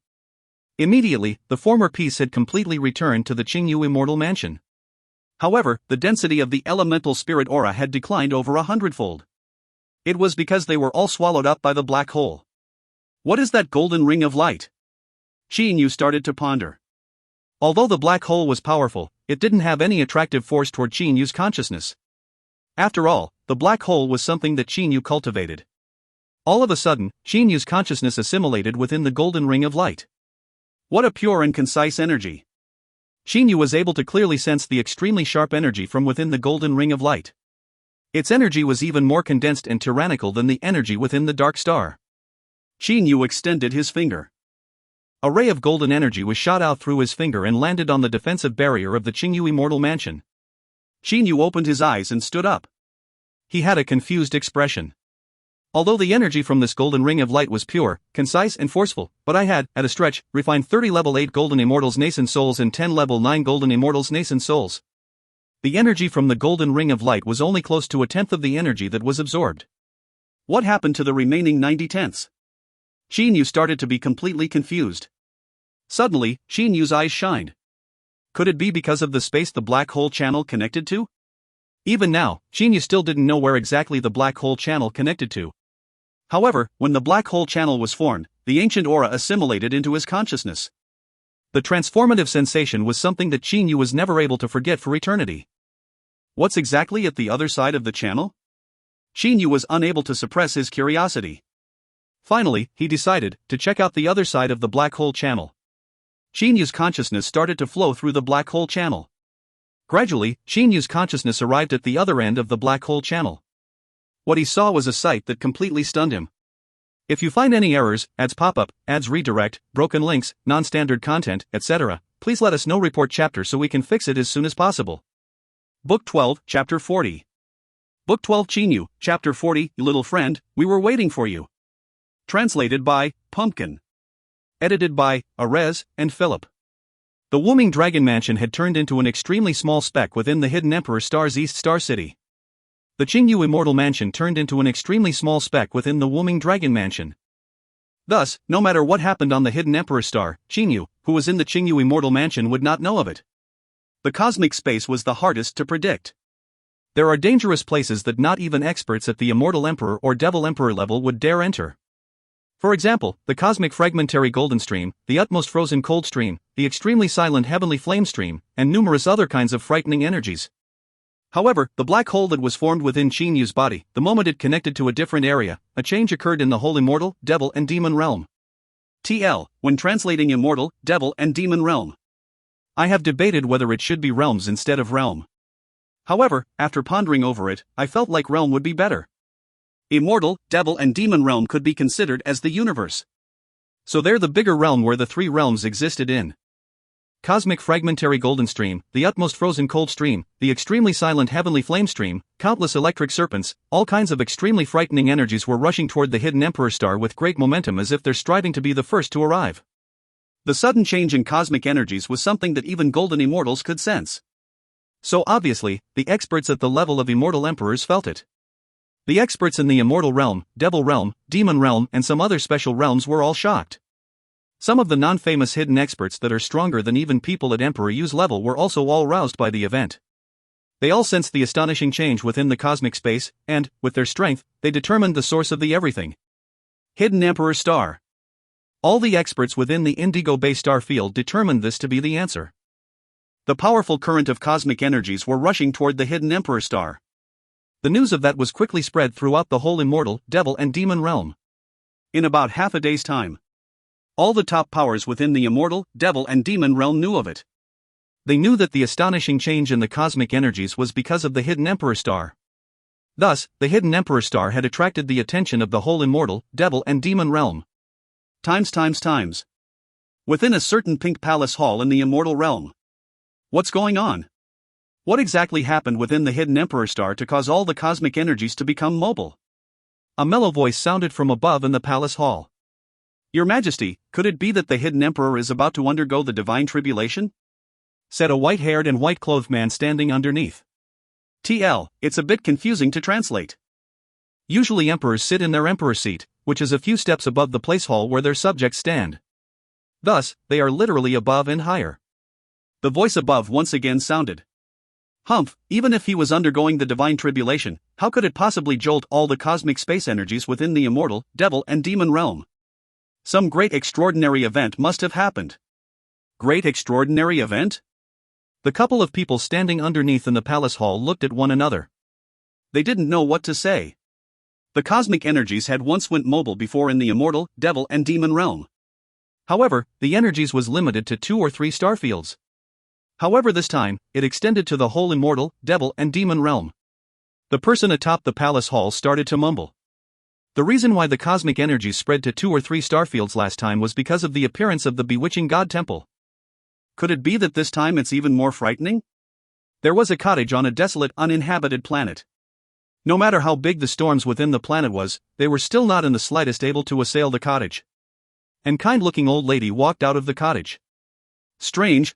Immediately, the former peace had completely returned to the Qin Yu Immortal Mansion. However, the density of the elemental spirit aura had declined over 100-fold. It was because they were all swallowed up by the black hole. What is that golden ring of light? Qin Yu started to ponder. Although the black hole was powerful, it didn't have any attractive force toward Qin Yu's consciousness. After all, the black hole was something that Qin Yu cultivated. All of a sudden, Qin Yu's consciousness assimilated within the golden ring of light. What a pure and concise energy! Qin Yu was able to clearly sense the extremely sharp energy from within the golden ring of light. Its energy was even more condensed and tyrannical than the energy within the dark star. Qin Yu extended his finger. A ray of golden energy was shot out through his finger and landed on the defensive barrier of the Qin Yu Immortal Mansion. Qin Yu opened his eyes and stood up. He had a confused expression. Although the energy from this golden ring of light was pure, concise and forceful, but I had, at a stretch, refined 30 level 8 Golden Immortals nascent souls and 10 level 9 Golden Immortals nascent souls. The energy from the golden ring of light was only close to a tenth of the energy that was absorbed. What happened to the remaining 90/10? Qin Yu started to be completely confused. Suddenly, Qin Yu's eyes shined. Could it be because of the space the black hole channel connected to? Even now, Qin Yu still didn't know where exactly the black hole channel connected to. However, when the black hole channel was formed, the ancient aura assimilated into his consciousness. The transformative sensation was something that Qin Yu was never able to forget for eternity. What's exactly at the other side of the channel? Qin Yu was unable to suppress his curiosity. Finally, he decided to check out the other side of the black hole channel. Qin Yu's consciousness started to flow through the black hole channel. Gradually, Qin Yu's consciousness arrived at the other end of the black hole channel. What he saw was a sight that completely stunned him. If you find any errors, ads pop up, ads redirect, broken links, non-standard content, etc., please let us know. Report chapter so we can fix it as soon as possible. Book 12, Chapter 40. Book 12 Qin Yu, Chapter 40, Little Friend, We Were Waiting for You. Translated by Pumpkin. Edited by Arez and Philip. The Wuming Dragon Mansion had turned into an extremely small speck within the hidden Emperor Star's East Star City. The Qin Yu Immortal Mansion turned into an extremely small speck within the Wuming Dragon Mansion. Thus, no matter what happened on the hidden Emperor Star, Qin Yu, who was in the Qin Yu Immortal Mansion, would not know of it. The cosmic space was the hardest to predict. There are dangerous places that not even experts at the Immortal Emperor or Devil Emperor level would dare enter. For example, the Cosmic Fragmentary Golden Stream, the Utmost Frozen Cold Stream, the Extremely Silent Heavenly Flame Stream, and numerous other kinds of frightening energies. However, the black hole that was formed within Qin Yu's body, the moment it connected to a different area, a change occurred in the whole Immortal, Devil and Demon realm. TL, when translating Immortal, Devil and Demon realm. I have debated whether it should be realms instead of realm. However, after pondering over it, I felt like realm would be better. Immortal, Devil and Demon realm could be considered as the universe. So they're the bigger realm where the three realms existed in. Cosmic Fragmentary Golden Stream, the Utmost Frozen Cold Stream, the Extremely Silent Heavenly Flame Stream, countless electric serpents, all kinds of extremely frightening energies were rushing toward the hidden Emperor Star with great momentum as if they're striving to be the first to arrive. The sudden change in cosmic energies was something that even Golden Immortals could sense. So obviously, the experts at the level of Immortal Emperors felt it. The experts in the immortal realm, devil realm, demon realm, and some other special realms were all shocked. Some of the non-famous hidden experts that are stronger than even people at Emperor Yu's level were also all roused by the event. They all sensed the astonishing change within the cosmic space, and, with their strength, they determined the source of the everything. Hidden Emperor Star. All the experts within the Indigo Bay star field determined this to be the answer. The powerful current of cosmic energies were rushing toward the Hidden Emperor Star. The news of that was quickly spread throughout the whole immortal, devil and demon realm. In about half a day's time, all the top powers within the immortal, devil and demon realm knew of it. They knew that the astonishing change in the cosmic energies was because of the Hidden Emperor Star. Thus, the Hidden Emperor Star had attracted the attention of the whole immortal, devil and demon realm. Times. Within a certain pink palace hall in the immortal realm. What's going on? What exactly happened within the Hidden Emperor Star to cause all the cosmic energies to become mobile? A mellow voice sounded from above in the palace hall. Your Majesty, could it be that the Hidden Emperor is about to undergo the divine tribulation? Said a white-haired and white-clothed man standing underneath. It's a bit confusing to translate. Usually emperors sit in their emperor seat, which is a few steps above the place hall where their subjects stand. Thus, they are literally above and higher. The voice above once again sounded. Humph, even if he was undergoing the divine tribulation, how could it possibly jolt all the cosmic space energies within the immortal, devil and demon realm? Some great extraordinary event must have happened. Great extraordinary event? The couple of people standing underneath in the palace hall looked at one another. They didn't know what to say. The cosmic energies had once went mobile before in the immortal, devil and demon realm. However, the energies was limited to 2 or 3 star fields. However, this time, it extended to the whole immortal, devil and demon realm. The person atop the palace hall started to mumble. The reason why the cosmic energies spread to 2 or 3 star fields last time was because of the appearance of the bewitching god temple. Could it be that this time it's even more frightening? There was a cottage on a desolate, uninhabited planet. No matter how big the storms within the planet was, they were still not in the slightest able to assail the cottage. An kind-looking old lady walked out of the cottage. Strange.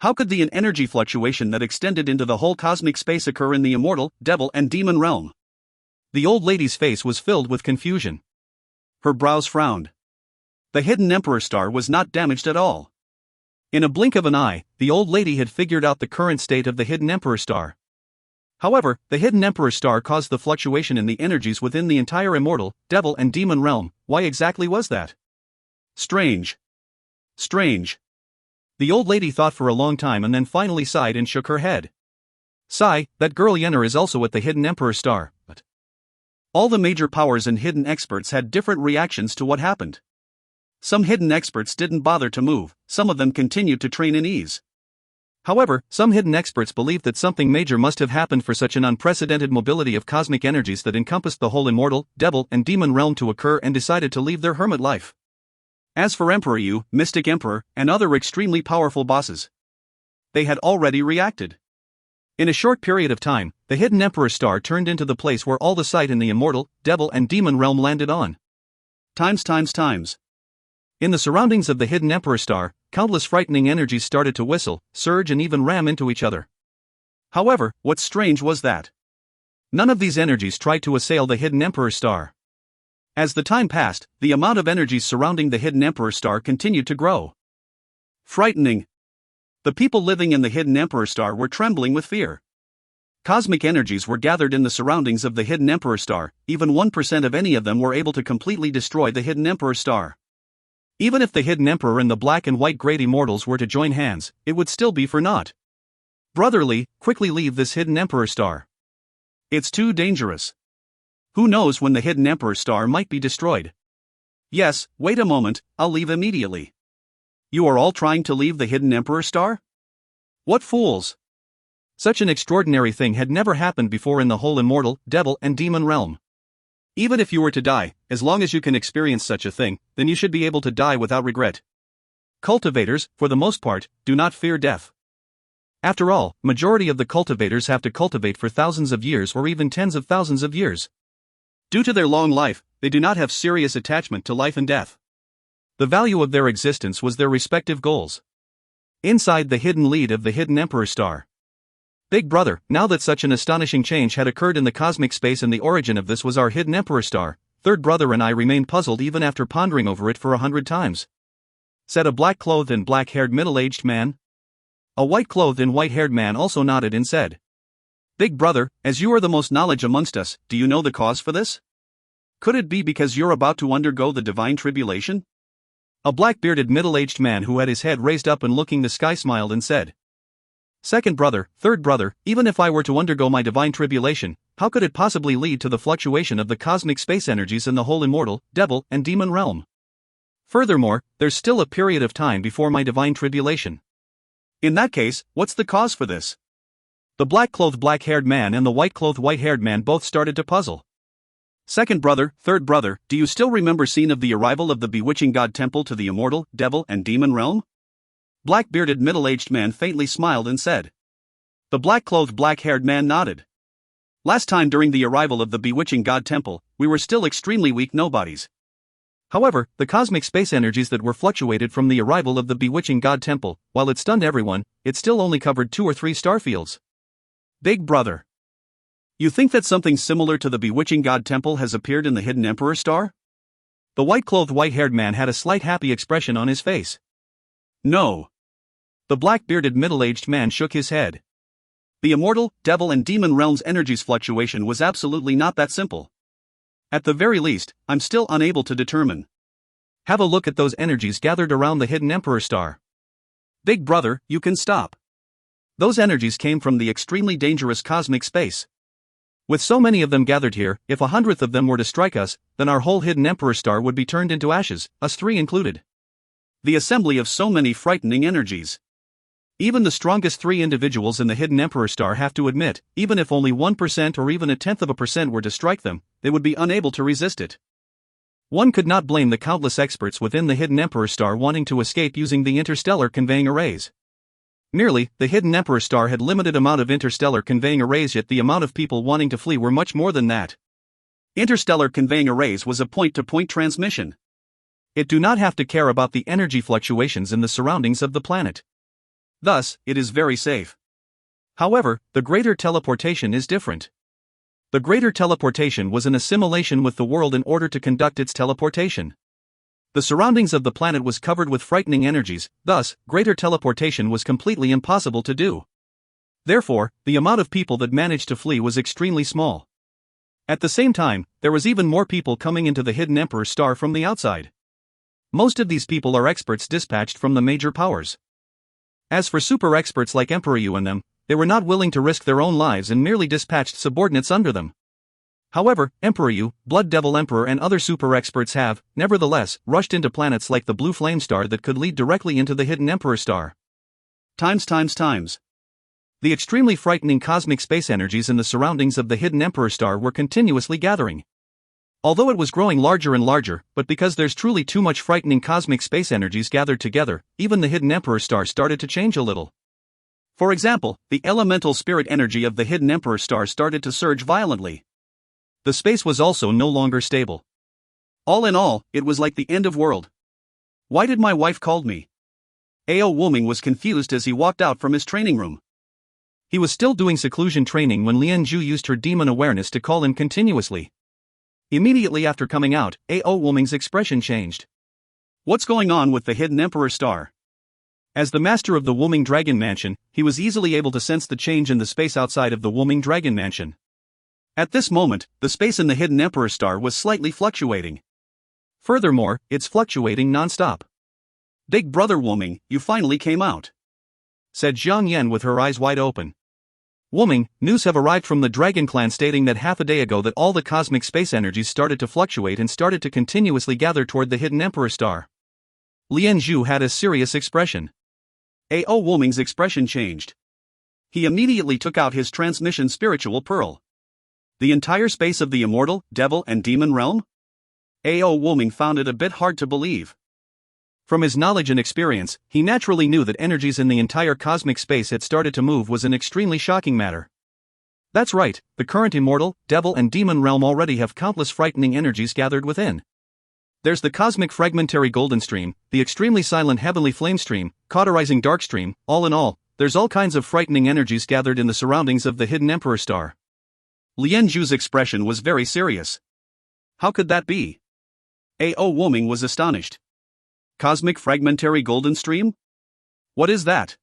How could an energy fluctuation that extended into the whole cosmic space occur in the immortal, devil and demon realm? The old lady's face was filled with confusion. Her brows frowned. The Hidden Emperor Star was not damaged at all. In a blink of an eye, the old lady had figured out the current state of the Hidden Emperor Star. However, the Hidden Emperor Star caused the fluctuation in the energies within the entire immortal, devil and demon realm. Why exactly was that? Strange. The old lady thought for a long time and then finally sighed and shook her head. Sigh, that girl Yenner is also at the Hidden Emperor Star, but all the major powers and hidden experts had different reactions to what happened. Some hidden experts didn't bother to move, some of them continued to train in ease. However, some hidden experts believed that something major must have happened for such an unprecedented mobility of cosmic energies that encompassed the whole immortal, devil and demon realm to occur and decided to leave their hermit life. As for Emperor Yu, Mystic Emperor, and other extremely powerful bosses, they had already reacted. In a short period of time, the Hidden Emperor Star turned into the place where all the sight in the immortal, devil and demon realm landed on. Times. In the surroundings of the Hidden Emperor Star, countless frightening energies started to whistle, surge and even ram into each other. However, what's strange was that none of these energies tried to assail the Hidden Emperor Star. As the time passed, the amount of energies surrounding the Hidden Emperor Star continued to grow. Frightening. The people living in the Hidden Emperor Star were trembling with fear. Cosmic energies were gathered in the surroundings of the Hidden Emperor Star, even 1% of any of them were able to completely destroy the Hidden Emperor Star. Even if the Hidden Emperor and the black and white great immortals were to join hands, it would still be for naught. Brotherly, quickly leave this Hidden Emperor Star. It's too dangerous. Who knows when the Hidden Emperor Star might be destroyed? Yes, wait a moment, I'll leave immediately. You are all trying to leave the Hidden Emperor Star? What fools! Such an extraordinary thing had never happened before in the whole immortal, devil and demon realm. Even if you were to die, as long as you can experience such a thing, then you should be able to die without regret. Cultivators, for the most part, do not fear death. After all, majority of the cultivators have to cultivate for thousands of years or even tens of thousands of years. Due to their long life, they do not have serious attachment to life and death. The value of their existence was their respective goals. Inside the hidden lead of the Hidden Emperor Star, Big Brother, now that such an astonishing change had occurred in the cosmic space and the origin of this was our hidden Emperor star, Third Brother and I remained puzzled even after pondering over it for 100 times. Said a black-clothed and black-haired middle-aged man. A white-clothed and white-haired man also nodded and said, Big Brother, as you are the most knowledge amongst us, do you know the cause for this? Could it be because you're about to undergo the divine tribulation? A black-bearded middle-aged man who had his head raised up and looking the sky smiled and said, Second Brother, Third Brother, even if I were to undergo my divine tribulation, how could it possibly lead to the fluctuation of the cosmic space energies in the whole immortal, devil, and demon realm? Furthermore, there's still a period of time before my divine tribulation. In that case, what's the cause for this? The black-clothed black-haired man and the white-clothed white-haired man both started to puzzle. Second Brother, Third Brother, do you still remember scene of the arrival of the bewitching god temple to the immortal, devil, and demon realm? Black-bearded middle-aged man faintly smiled and said. The black-clothed black-haired man nodded. Last time during the arrival of the bewitching god temple, we were still extremely weak nobodies. However, the cosmic space energies that were fluctuated from the arrival of the bewitching god temple, while it stunned everyone, it still only covered 2 or 3 star fields. Big Brother. You think that something similar to the bewitching god temple has appeared in the hidden Emperor star? The white-clothed white-haired man had a slight happy expression on his face. No. The black-bearded middle-aged man shook his head. The immortal, devil and demon realms' energies fluctuation was absolutely not that simple. At the very least, I'm still unable to determine. Have a look at those energies gathered around the hidden Emperor star. Big Brother, you can stop. Those energies came from the extremely dangerous cosmic space. With so many of them gathered here, if 100th of them were to strike us, then our whole hidden Emperor star would be turned into ashes, us 3 included. The assembly of so many frightening energies. Even the strongest 3 individuals in the hidden Emperor star have to admit, even if only 1% or even 0.1% were to strike them, they would be unable to resist it. One could not blame the countless experts within the hidden Emperor star wanting to escape using the interstellar conveying arrays. Merely, the hidden Emperor star had limited amount of interstellar conveying arrays, yet the amount of people wanting to flee were much more than that. Interstellar conveying arrays was a point-to-point transmission. It do not have to care about the energy fluctuations in the surroundings of the planet. Thus, it is very safe. However, the greater teleportation is different. The greater teleportation was an assimilation with the world in order to conduct its teleportation. The surroundings of the planet was covered with frightening energies, thus, greater teleportation was completely impossible to do. Therefore, the amount of people that managed to flee was extremely small. At the same time, there was even more people coming into the hidden Emperor star from the outside. Most of these people are experts dispatched from the major powers. As for super experts like Emperor Yu and them, they were not willing to risk their own lives and merely dispatched subordinates under them. However, Emperor Yu, Blood Devil Emperor and other super experts have, nevertheless, rushed into planets like the Blue Flame Star that could lead directly into the hidden Emperor star. Times. The extremely frightening cosmic space energies in the surroundings of the hidden Emperor star were continuously gathering. Although it was growing larger and larger, but because there's truly too much frightening cosmic space energies gathered together, even the hidden Emperor star started to change a little. For example, the elemental spirit energy of the hidden Emperor star started to surge violently. The space was also no longer stable. All in all, it was like the end of world. Why did my wife call me? Ao Wuming was confused as he walked out from his training room. He was still doing seclusion training when Lian Zhu used her demon awareness to call him continuously. Immediately after coming out, Ao Wuming's expression changed. What's going on with the hidden Emperor star? As the master of the Wuming Dragon Mansion, he was easily able to sense the change in the space outside of the Wuming Dragon Mansion. At this moment, the space in the hidden Emperor star was slightly fluctuating. Furthermore, it's fluctuating non-stop. Big Brother Wuming, you finally came out, said Zhang Yan with her eyes wide open. Wuming, news have arrived from the Dragon Clan stating that half a day ago that all the cosmic space energies started to fluctuate and started to continuously gather toward the hidden Emperor star. Lian Zhu had a serious expression. Ao Wuming's expression changed. He immediately took out his transmission spiritual pearl. The entire space of the immortal, devil and demon realm? Ao Wuming found it a bit hard to believe. From his knowledge and experience, he naturally knew that energies in the entire cosmic space had started to move was an extremely shocking matter. That's right, the current immortal, devil and demon realm already have countless frightening energies gathered within. There's the cosmic fragmentary golden stream, the extremely silent heavenly flame stream, cauterizing dark stream, all in all, there's all kinds of frightening energies gathered in the surroundings of the hidden Emperor star.
Lian Zhu's expression was very serious. How could that be? A.O. Woming was astonished. Cosmic fragmentary golden stream? What is that?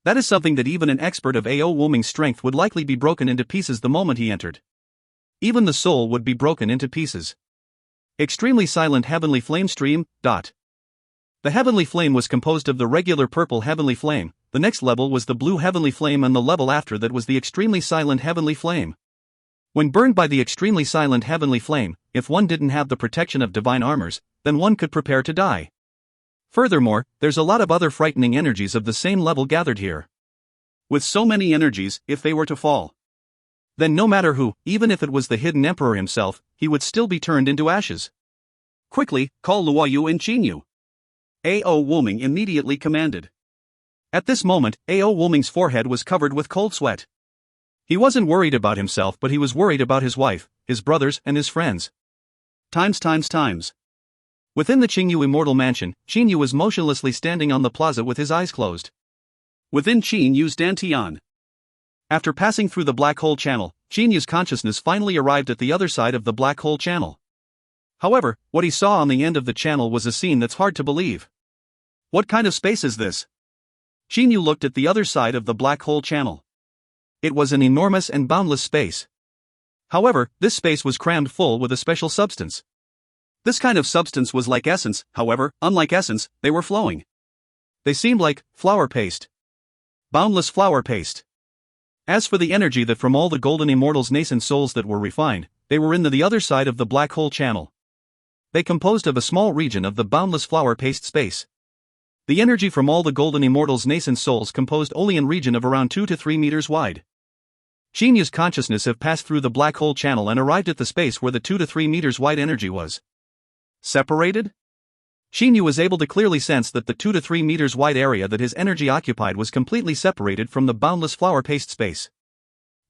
That is something that even an expert of A.O. Woming's strength would likely be broken into pieces the moment he entered. Even the soul would be broken into pieces. Extremely silent heavenly flame stream. The heavenly flame was composed of the regular purple heavenly flame, the next level was the blue heavenly flame, and the level after that was the extremely silent heavenly flame. When burned by the extremely silent heavenly flame, if one didn't have the protection of divine armors, then one could prepare to die. Furthermore, there's a lot of other frightening energies of the same level gathered here.
With so many energies, if they were to fall,
then no matter who, even if it was the hidden emperor himself, he would still be turned into ashes.
Quickly, call Luoyu and Qinyu. A.O. Woming immediately commanded.
At this moment, A.O. Woming's forehead was covered with cold sweat. He wasn't worried about himself, but he was worried about his wife, his brothers, and his friends.
Times.
Within the Qingyu immortal mansion, Qinyu was motionlessly standing on the plaza with his eyes closed.
Within Qinyu's dantian.
After passing through the black hole channel, Qinyu's consciousness finally arrived at the other side of the black hole channel. However, what he saw on the end of the channel was a scene that's hard to believe.
What kind of space is this?
Qinyu looked at the other side of the black hole channel. It was an enormous and boundless space. However, this space was crammed full with a special substance.
This kind of substance was like essence, however, unlike essence, they were flowing.
They seemed like flour paste. Boundless flour paste. As for the energy that from all the golden immortals' nascent souls that were refined, they were in the other side of the black hole channel. They composed of a small region of the boundless flour paste space. The energy from all the golden immortals' nascent souls composed only in region of around 2 to 3 meters wide. Qinyu's consciousness have passed through the black hole channel and arrived at the space where the 2 to 3 meters wide energy was.
Separated?
Qinyu was able to clearly sense that the 2 to 3 meters wide area that his energy occupied was completely separated from the boundless flour paste space.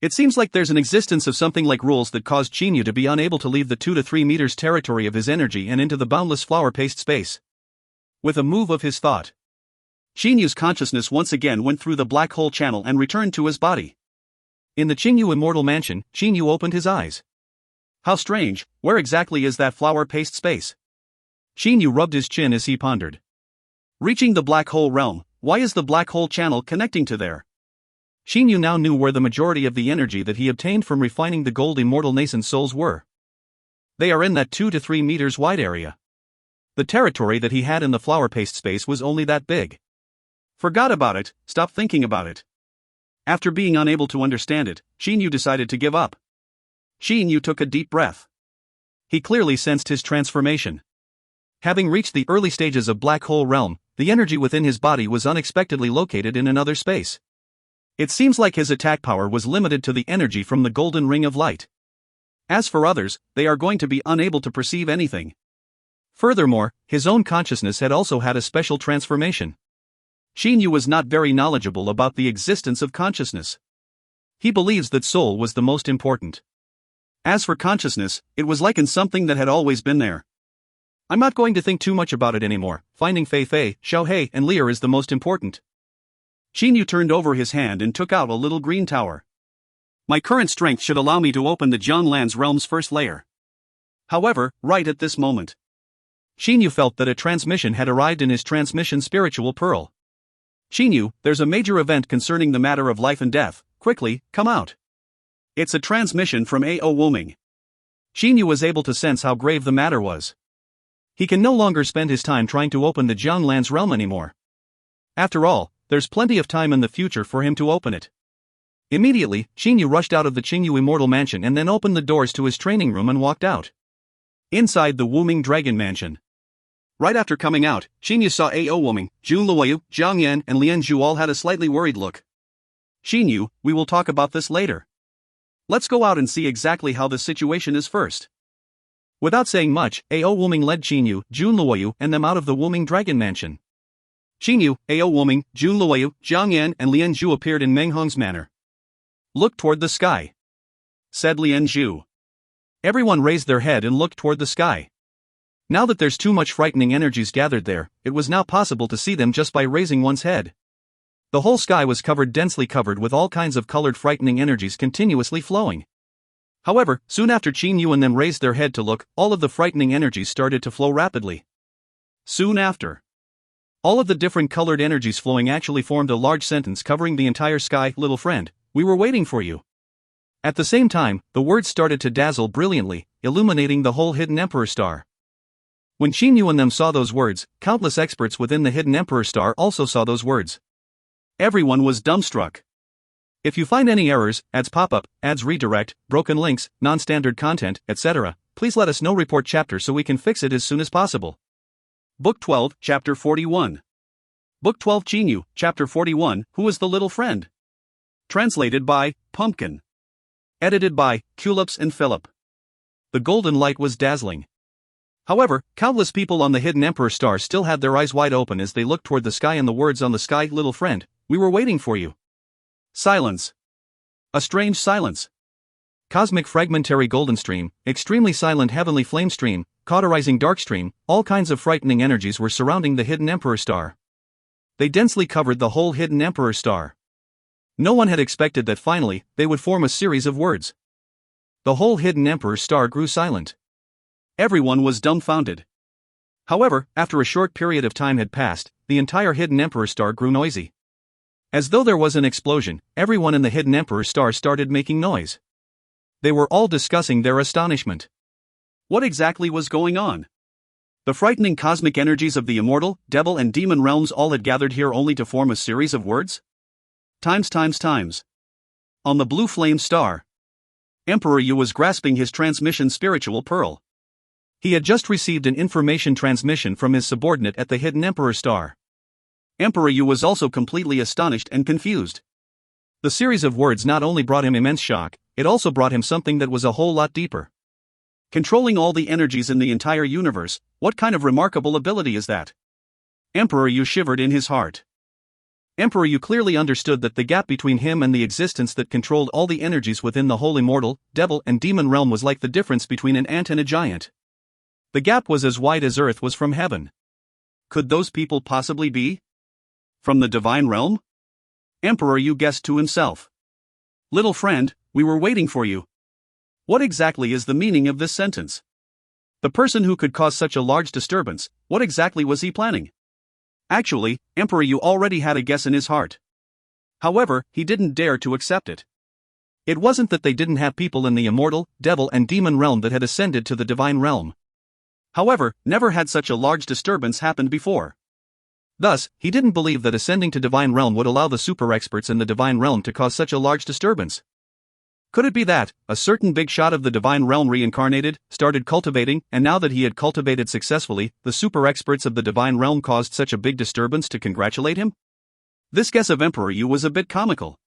It seems like there's an existence of something like rules that caused Qinyu to be unable to leave the 2 to 3 meters territory of his energy and into the boundless flour paste space. With a move of his thought,
Qinyu's consciousness once again went through the black hole channel and returned to his body. In the Qingyu immortal mansion, Qinyu opened his eyes.
How strange, where exactly is that flour paste space?
Qinyu rubbed his chin as he pondered.
Reaching the black hole realm, why is the black hole channel connecting to there?
Qinyu now knew where the majority of the energy that he obtained from refining the gold immortal nascent souls were. They are in that 2 to 3 meters wide area. The territory that he had in the flour paste space was only that big.
Forgot about it, stop thinking about it. After being unable to understand it, Qinyu decided to give up. Qinyu took a deep breath.
He clearly sensed his transformation. Having reached the early stages of black hole realm, the energy within his body was unexpectedly located in another space. It seems like his attack power was limited to the energy from the golden ring of light.
As for others, they are going to be unable to perceive anything.
Furthermore, his own consciousness had also had a special transformation.
Qinyu was not very knowledgeable about the existence of consciousness.
He believes that soul was the most important.
As for consciousness, it was like in something that had always been there.
I'm not going to think too much about it anymore. Finding Fei Fei, Xiao He, and Lear is the most important.
Qinyu turned over his hand and took out a little green tower. My current strength should allow me to open the Jianglan's realm's first layer. However, right at this moment,
Qinyu felt that a transmission had arrived in his transmission spiritual pearl.
Qinyu, there's a major event concerning the matter of life and death, quickly, come out. It's a transmission from A.O. Woming.
Qinyu was able to sense how grave the matter was. He can no longer spend his time trying to open the Jianglan's realm anymore. After all, there's plenty of time in the future for him to open it. Immediately, Qinyu rushed out of the Qingyu immortal mansion and then opened the doors to his training room and walked out.
Inside the Wuming Dragon Mansion. Right after coming out, Qinyu saw A.O. Woming, Jun Luoyu, Jiang Yan, and Lian Zhu all had a slightly worried look. Qinyu, we will talk about this later. Let's go out and see exactly how the situation is first.
Without saying much, A.O. Woming led Qinyu, Jun Luoyu, and them out of the Wuming Dragon Mansion.
Qinyu, A.O. Woming, Jun Luoyu, Jiang Yan, and Lian Zhu appeared in Meng Hong's manner.
Look toward the sky,
said Lian Zhu.
Everyone raised their head and looked toward the sky. Now that there's too much frightening energies gathered there, it was now possible to see them just by raising one's head. The whole sky was densely covered with all kinds of colored frightening energies continuously flowing. However, soon after Qin Yu and them raised their head to look, all of the frightening energies started to flow rapidly. Soon after, all of the different colored energies flowing actually formed a large sentence covering the entire sky. Little friend, we were waiting for you. At the same time, the words started to dazzle brilliantly, illuminating the whole hidden Emperor Star. When Qin Yu and them saw those words, countless experts within the hidden Emperor Star also saw those words. Everyone was dumbstruck. If you find any errors, ads pop up, ads redirect, broken links, non-standard content, etc., please let us know. Report chapter so we can fix it as soon as possible.
Book 12, Chapter 41. Book 12 Qin Yu, Chapter 41, Who is the Little Friend? Translated by Pumpkin. Edited by Culips and Philip.
The golden light was dazzling. However, countless people on the hidden Emperor Star still had their eyes wide open as they looked toward the sky and the words on the sky. Little friend, we were waiting for you.
Silence. A strange silence.
Cosmic fragmentary golden stream, extremely silent heavenly flame stream, cauterizing dark stream, all kinds of frightening energies were surrounding the hidden Emperor Star. They densely covered the whole hidden Emperor Star. No one had expected that finally, they would form a series of words. The whole hidden Emperor Star grew silent.
Everyone was dumbfounded.
However, after a short period of time had passed, the entire hidden Emperor Star grew noisy. As though there was an explosion, everyone in the hidden Emperor Star started making noise. They were all discussing their astonishment.
What exactly was going on? The frightening cosmic energies of the immortal, devil and demon realms all had gathered here only to form a series of words? Times. On the blue flame star, Emperor Yu was grasping his transmission spiritual pearl.
He had just received an information transmission from his subordinate at the hidden Emperor Star.
Emperor Yu was also completely astonished and confused.
The series of words not only brought him immense shock, it also brought him something that was a whole lot deeper.
Controlling all the energies in the entire universe, what kind of remarkable ability is that? Emperor Yu shivered in his heart.
Emperor Yu clearly understood that the gap between him and the existence that controlled all the energies within the whole immortal, devil and demon realm was like the difference between an ant and a giant. The gap was as wide as earth was from heaven.
Could those people possibly be from the divine realm? Emperor Yu guessed to himself. Little friend, we were waiting for you. What exactly is the meaning of this sentence? The person who could cause such a large disturbance, what exactly was he planning? Actually, Emperor Yu already had a guess in his heart. However, he didn't dare to accept it.
It wasn't that they didn't have people in the immortal, devil and demon realm that had ascended to the divine realm.
However, never had such a large disturbance happened before.
Thus, he didn't believe that ascending to divine realm would allow the super experts in the divine realm to cause such a large disturbance. Could it be that a certain big shot of the divine realm reincarnated, started cultivating, and now that he had cultivated successfully, the super experts of the divine realm caused such a big disturbance to congratulate him?
This guess of Emperor Yu was a bit comical.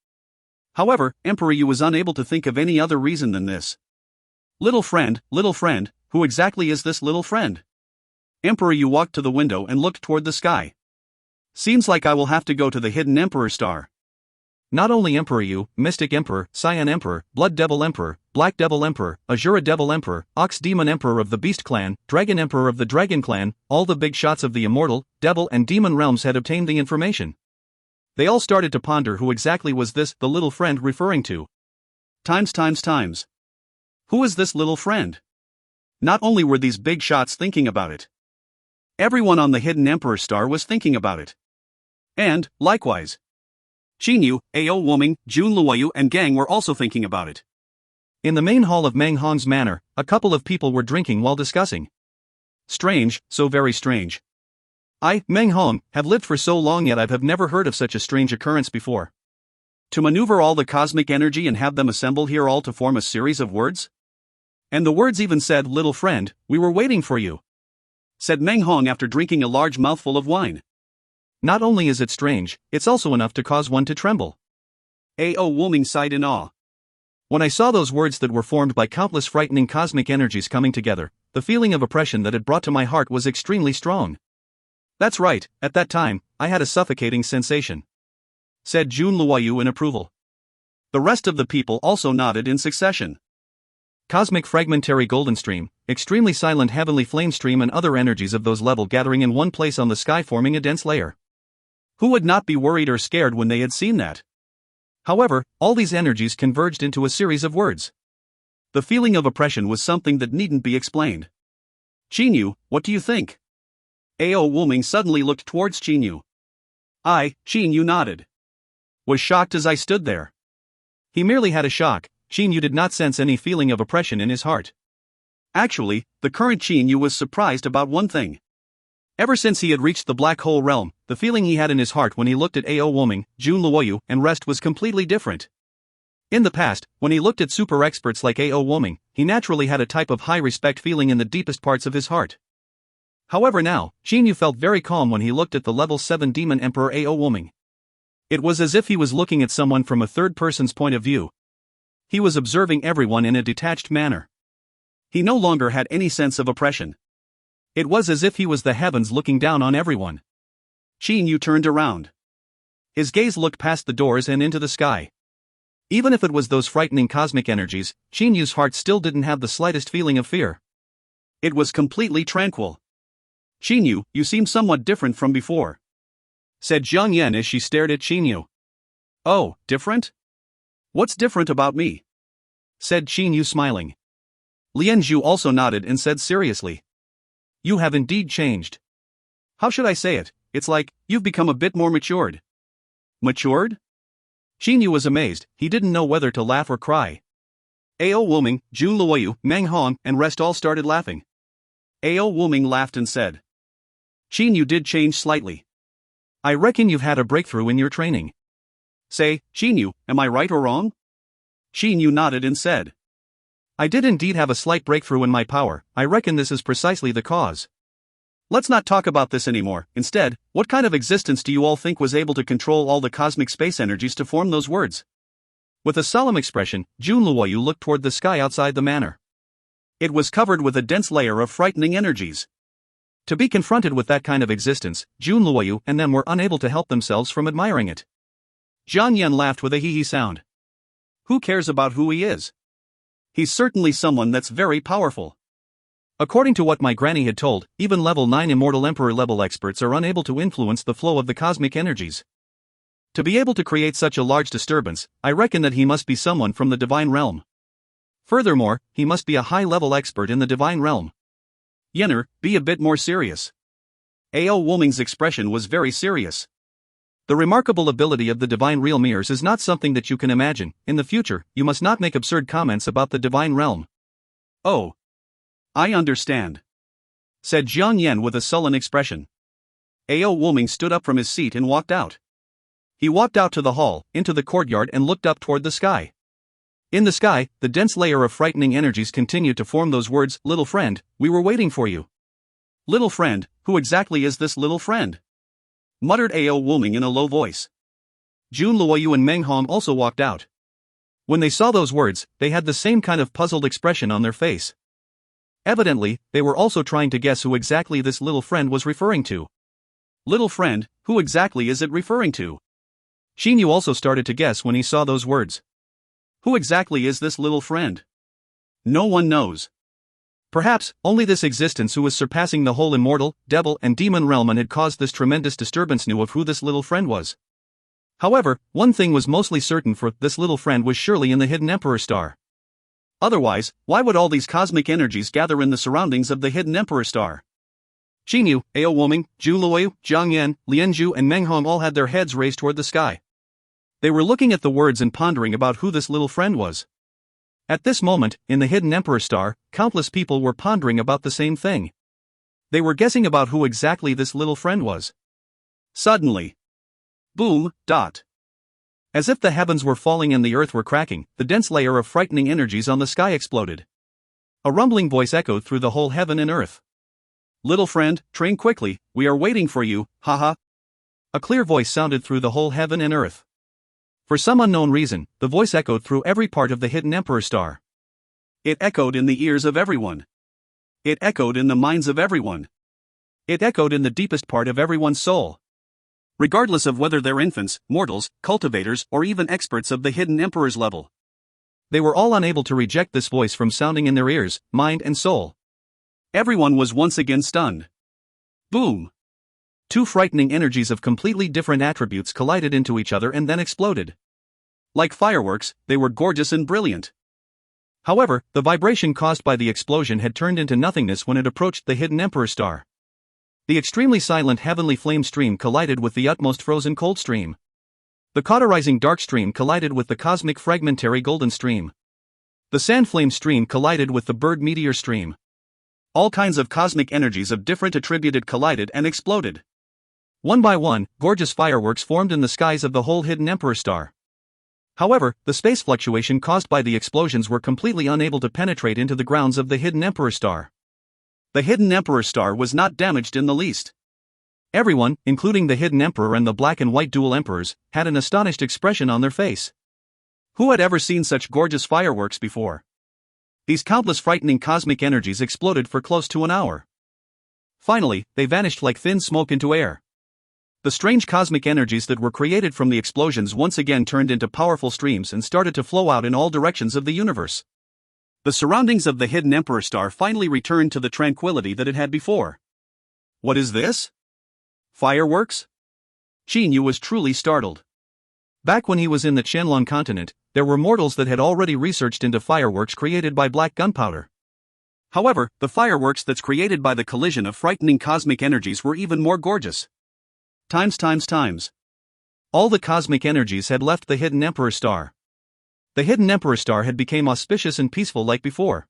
However, Emperor Yu was unable to think of any other reason than this. Little friend, who exactly is this little friend? Emperor Yu walked to the window and looked toward the sky. Seems like I will have to go to the hidden Emperor Star.
Not only Emperor Yu, Mystic Emperor, Cyan Emperor, Blood Devil Emperor, Black Devil Emperor, Azura Devil Emperor, Ox Demon Emperor of the Beast Clan, Dragon Emperor of the Dragon Clan, all the big shots of the immortal, devil and demon realms had obtained the information. They all started to ponder who exactly was this, the little friend referring to.
Times. Who is this little friend? Not only were these big shots thinking about it. Everyone on the hidden Emperor Star was thinking about it. And, likewise, Qin Yu, Ao Wuming, Jun Luoyu and gang were also thinking about it.
In the main hall of Meng Hong's manor, a couple of people were drinking while discussing.
Strange, so very strange.
I, Meng Hong, have lived for so long yet I have never heard of such a strange occurrence before.
To maneuver all the cosmic energy and have them assemble here all to form a series of words? And the words even said, little friend, we were waiting for you, said Meng Hong after drinking a large mouthful of wine.
Not only is it strange, it's also enough to cause one to tremble.
Ao Wuming sighed in awe.
When I saw those words that were formed by countless frightening cosmic energies coming together, the feeling of oppression that it brought to my heart was extremely strong.
That's right, at that time, I had a suffocating sensation, said Jun Luoyu in approval. The rest of the people also nodded in succession.
Cosmic fragmentary golden stream, extremely silent heavenly flame stream and other energies of those level gathering in one place on the sky forming a dense layer.
Who would not be worried or scared when they had seen that? However, all these energies converged into a series of words. The feeling of oppression was something that needn't be explained. Chinyu, what do you think? Ao Wuming suddenly looked towards Chinyu. Chinyu nodded. Was shocked as I stood there. He merely had a shock. Chinyu did not sense any feeling of oppression in his heart. Actually, the current Chinyu was surprised about one thing. Ever since he had reached the black hole realm, the feeling he had in his heart when he looked at Ao Wuming, Jun Luoyu, and rest was completely different. In the past, when he looked at super experts like Ao Wuming, he naturally had a type of high respect feeling in the deepest parts of his heart. However now, Chinyu felt very calm when he looked at the level 7 demon emperor Ao Wuming. It was as if he was looking at someone from a third person's point of view. He was observing everyone in a detached manner. He no longer had any sense of oppression. It was as if he was the heavens looking down on everyone. Chinyu turned around. His gaze looked past the doors and into the sky. Even if it was those frightening cosmic energies, Chinyu's heart still didn't have the slightest feeling of fear. It was completely tranquil. Chinyu, you seem somewhat different from before, said Jiang Yan as she stared at Chinyu. Oh, different? What's different about me? Said Chinyu smiling. Lianzhu also nodded and said seriously. You have indeed changed. How should I say it? It's like, you've become a bit more matured. Matured? Chinyu was amazed, he didn't know whether to laugh or cry. Ao Wuming, Jun Luoyu, Meng Hong, and rest all started laughing. Ao Wuming laughed and said. Chinyu did change slightly. I reckon you've had a breakthrough in your training. Say, Chinyu, am I right or wrong? Chinyu nodded and said. I did indeed have a slight breakthrough in my power, I reckon this is precisely the cause. Let's not talk about this anymore. Instead, what kind of existence do you all think was able to control all the cosmic space energies to form those words? With a solemn expression, Jun Luoyu looked toward the sky outside the manor. It was covered with a dense layer of frightening energies. To be confronted with that kind of existence, Jun Luoyu and them were unable to help themselves from admiring it. Jiang Yan laughed with a hee-hee sound. Who cares about who he is? He's certainly someone that's very powerful. According to what my granny had told, even level 9 immortal emperor level experts are unable to influence the flow of the cosmic energies. To be able to create such a large disturbance, I reckon that he must be someone from the divine realm. Furthermore, he must be a high-level expert in the divine realm. Yenner, be a bit more serious. Ao Wuming's expression was very serious. The remarkable ability of the divine realm ears is not something that you can imagine. In the future, you must not make absurd comments about the divine realm. Oh. I understand, said Jiang Yan with a sullen expression. Ao Wuming stood up from his seat and walked out. He walked out to the hall, into the courtyard and looked up toward the sky. In the sky, the dense layer of frightening energies continued to form those words, little friend, we were waiting for you. Little friend, who exactly is this little friend? Muttered Ao Wuming in a low voice. Jun Luoyu and Meng Hong also walked out. When they saw those words, they had the same kind of puzzled expression on their face. Evidently, they were also trying to guess who exactly this little friend was referring to. Little friend, who exactly is it referring to? Chinyu also started to guess when he saw those words. Who exactly is this little friend? No one knows. Perhaps, only this existence who was surpassing the whole immortal, devil, and demon realm and had caused this tremendous disturbance knew of who this little friend was. However, one thing was mostly certain, for this little friend was surely in the hidden Emperor Star. Otherwise, why would all these cosmic energies gather in the surroundings of the hidden Emperor Star? Chinyu, Ao Wuming, Jun Luoyu, Jiang Yan, Lianzhu and Meng Hong all had their heads raised toward the sky. They were looking at the words and pondering about who this little friend was. At this moment, in the hidden Emperor Star, countless people were pondering about the same thing. They were guessing about who exactly this little friend was. Suddenly. Boom, dot. As if the heavens were falling and the earth were cracking, the dense layer of frightening energies on the sky exploded. A rumbling voice echoed through the whole heaven and earth. Little friend, train quickly, we are waiting for you, haha. A clear voice sounded through the whole heaven and earth. For some unknown reason, the voice echoed through every part of the hidden Emperor Star. It echoed in the ears of everyone. It echoed in the minds of everyone. It echoed in the deepest part of everyone's soul. Regardless of whether they're infants, mortals, cultivators, or even experts of the hidden Emperor's level. They were all unable to reject this voice from sounding in their ears, mind and soul. Everyone was once again stunned. Boom.
Two frightening energies of completely different attributes collided into each other and then exploded.
Like fireworks, they were gorgeous and brilliant.
However, the vibration caused by the explosion had turned into nothingness when it approached the hidden Emperor star. The extremely silent heavenly flame stream collided with the utmost frozen cold stream. The cauterizing dark stream collided with the cosmic fragmentary golden stream. The sand flame stream collided with the bird meteor stream.
All kinds of cosmic energies of different attributed collided and exploded.
One by one, gorgeous fireworks formed in the skies of the whole hidden Emperor star. However, the space fluctuation caused by the explosions were completely unable to penetrate into the grounds of the hidden Emperor star.
The hidden Emperor star was not damaged in the least.
Everyone, including the hidden Emperor and the black and white dual emperors, had an astonished expression on their face.
Who had ever seen such gorgeous fireworks before? These countless frightening cosmic energies exploded for close to an hour.
Finally, they vanished like thin smoke into air.
The strange cosmic energies that were created from the explosions once again turned into powerful streams and started to flow out in all directions of the universe. The surroundings of the hidden Emperor star finally returned to the tranquility that it had before. What is this? Fireworks? Qin Yu was truly startled.
Back when he was in the Qianlong continent, there were mortals that had already researched into fireworks created by black gunpowder.
However, the fireworks that's created by the collision of frightening cosmic energies were even more gorgeous. Times.
All the cosmic energies had left the hidden Emperor star. The hidden Emperor star had become auspicious and peaceful like before.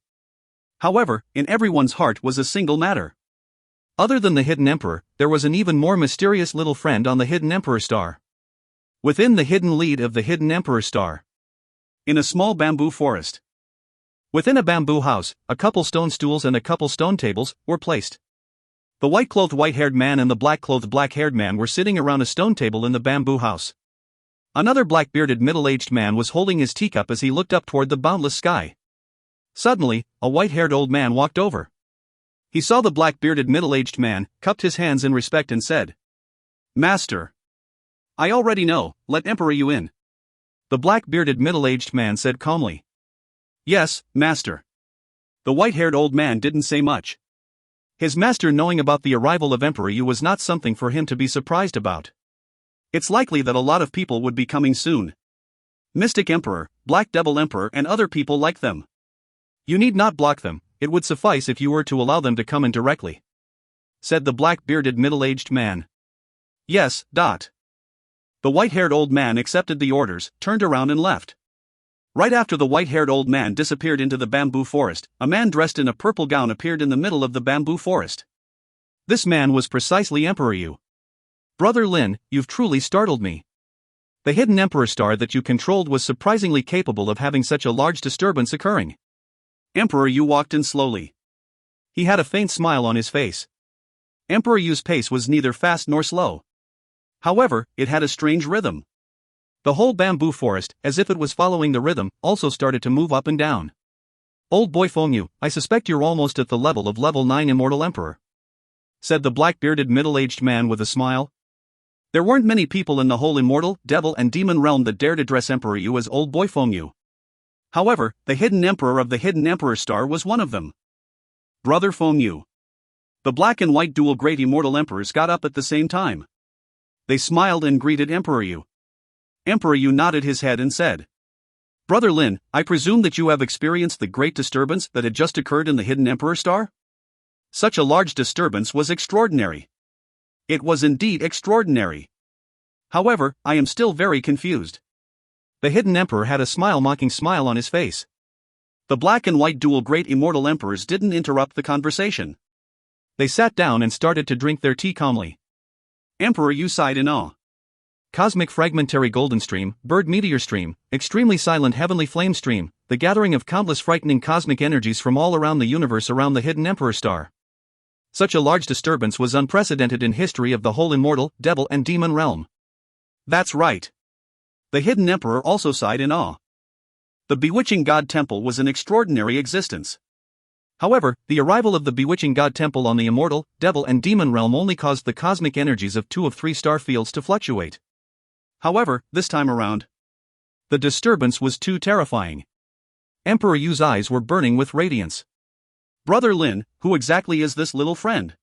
However, in everyone's heart was a single matter.
Other than the hidden Emperor, there was an even more mysterious little friend on the hidden Emperor star. Within the hidden lead of the hidden Emperor star.
In a small bamboo forest.
Within a bamboo house, a couple stone stools and a couple stone tables were placed.
The white-clothed white-haired man and the black-clothed black-haired man were sitting around a stone table in the bamboo house.
Another black-bearded middle-aged man was holding his teacup as he looked up toward the boundless sky. Suddenly, a white-haired old man walked over.
He saw the black-bearded middle-aged man, cupped his hands in respect and said, "Master, I already know, let Emperor Yu in."
The black-bearded middle-aged man said calmly,
"Yes, master." The white-haired old man didn't say much.
His master knowing about the arrival of Emperor Yu was not something for him to be surprised about.
It's likely that a lot of people would be coming soon. Mystic Emperor, Black Devil Emperor and other people like them.
You need not block them, it would suffice if you were to allow them to come in directly," said the black-bearded middle-aged man.
Yes. The white-haired old man accepted the orders, turned around and left. Right after the white-haired old man disappeared into the bamboo forest, a man dressed in a purple gown appeared in the middle of the bamboo forest.
This man was precisely Emperor Yu. "Brother Lin, you've truly startled me. The hidden Emperor star that you controlled was surprisingly capable of having such a large disturbance occurring."
Emperor Yu walked in slowly.
He had a faint smile on his face.
Emperor Yu's pace was neither fast nor slow. However, it had a strange rhythm.
The whole bamboo forest, as if it was following the rhythm, also started to move up and down. "Old boy Fengyu, I suspect you're almost at the level of level 9 Immortal Emperor," said the black-bearded middle-aged man with a smile.
There weren't many people in the whole immortal, devil and demon realm that dared address Emperor Yu as Old boy Fengyu. However, the hidden emperor of the hidden Emperor star was one of them. Brother Fengyu. The black and white dual great immortal emperors got up at the same time. They smiled and greeted Emperor Yu. Emperor Yu nodded his head and said, "Brother Lin, I presume that you have experienced the great disturbance that had just occurred in the hidden Emperor star?" Such a large disturbance was extraordinary. It was indeed extraordinary. However, I am still very confused.
The hidden emperor had a mocking smile on his face.
The black and white dual great immortal emperors didn't interrupt the conversation.
They sat down and started to drink their tea calmly.
Emperor Yu sighed in awe.
Cosmic fragmentary golden stream, bird meteor stream, extremely silent heavenly flame stream, the gathering of countless frightening cosmic energies from all around the universe around the hidden Emperor star. Such a large disturbance was unprecedented in history of the whole immortal, devil and demon realm.
That's right. The hidden emperor also sighed in awe. The bewitching god temple was an extraordinary existence.
However, the arrival of the bewitching god temple on the immortal, devil and demon realm only caused the cosmic energies of 2 of 3 star fields to fluctuate.
However, this time around,
the disturbance was too terrifying. Emperor Yu's eyes were burning with radiance.
"Brother Lin, who exactly is this little friend?"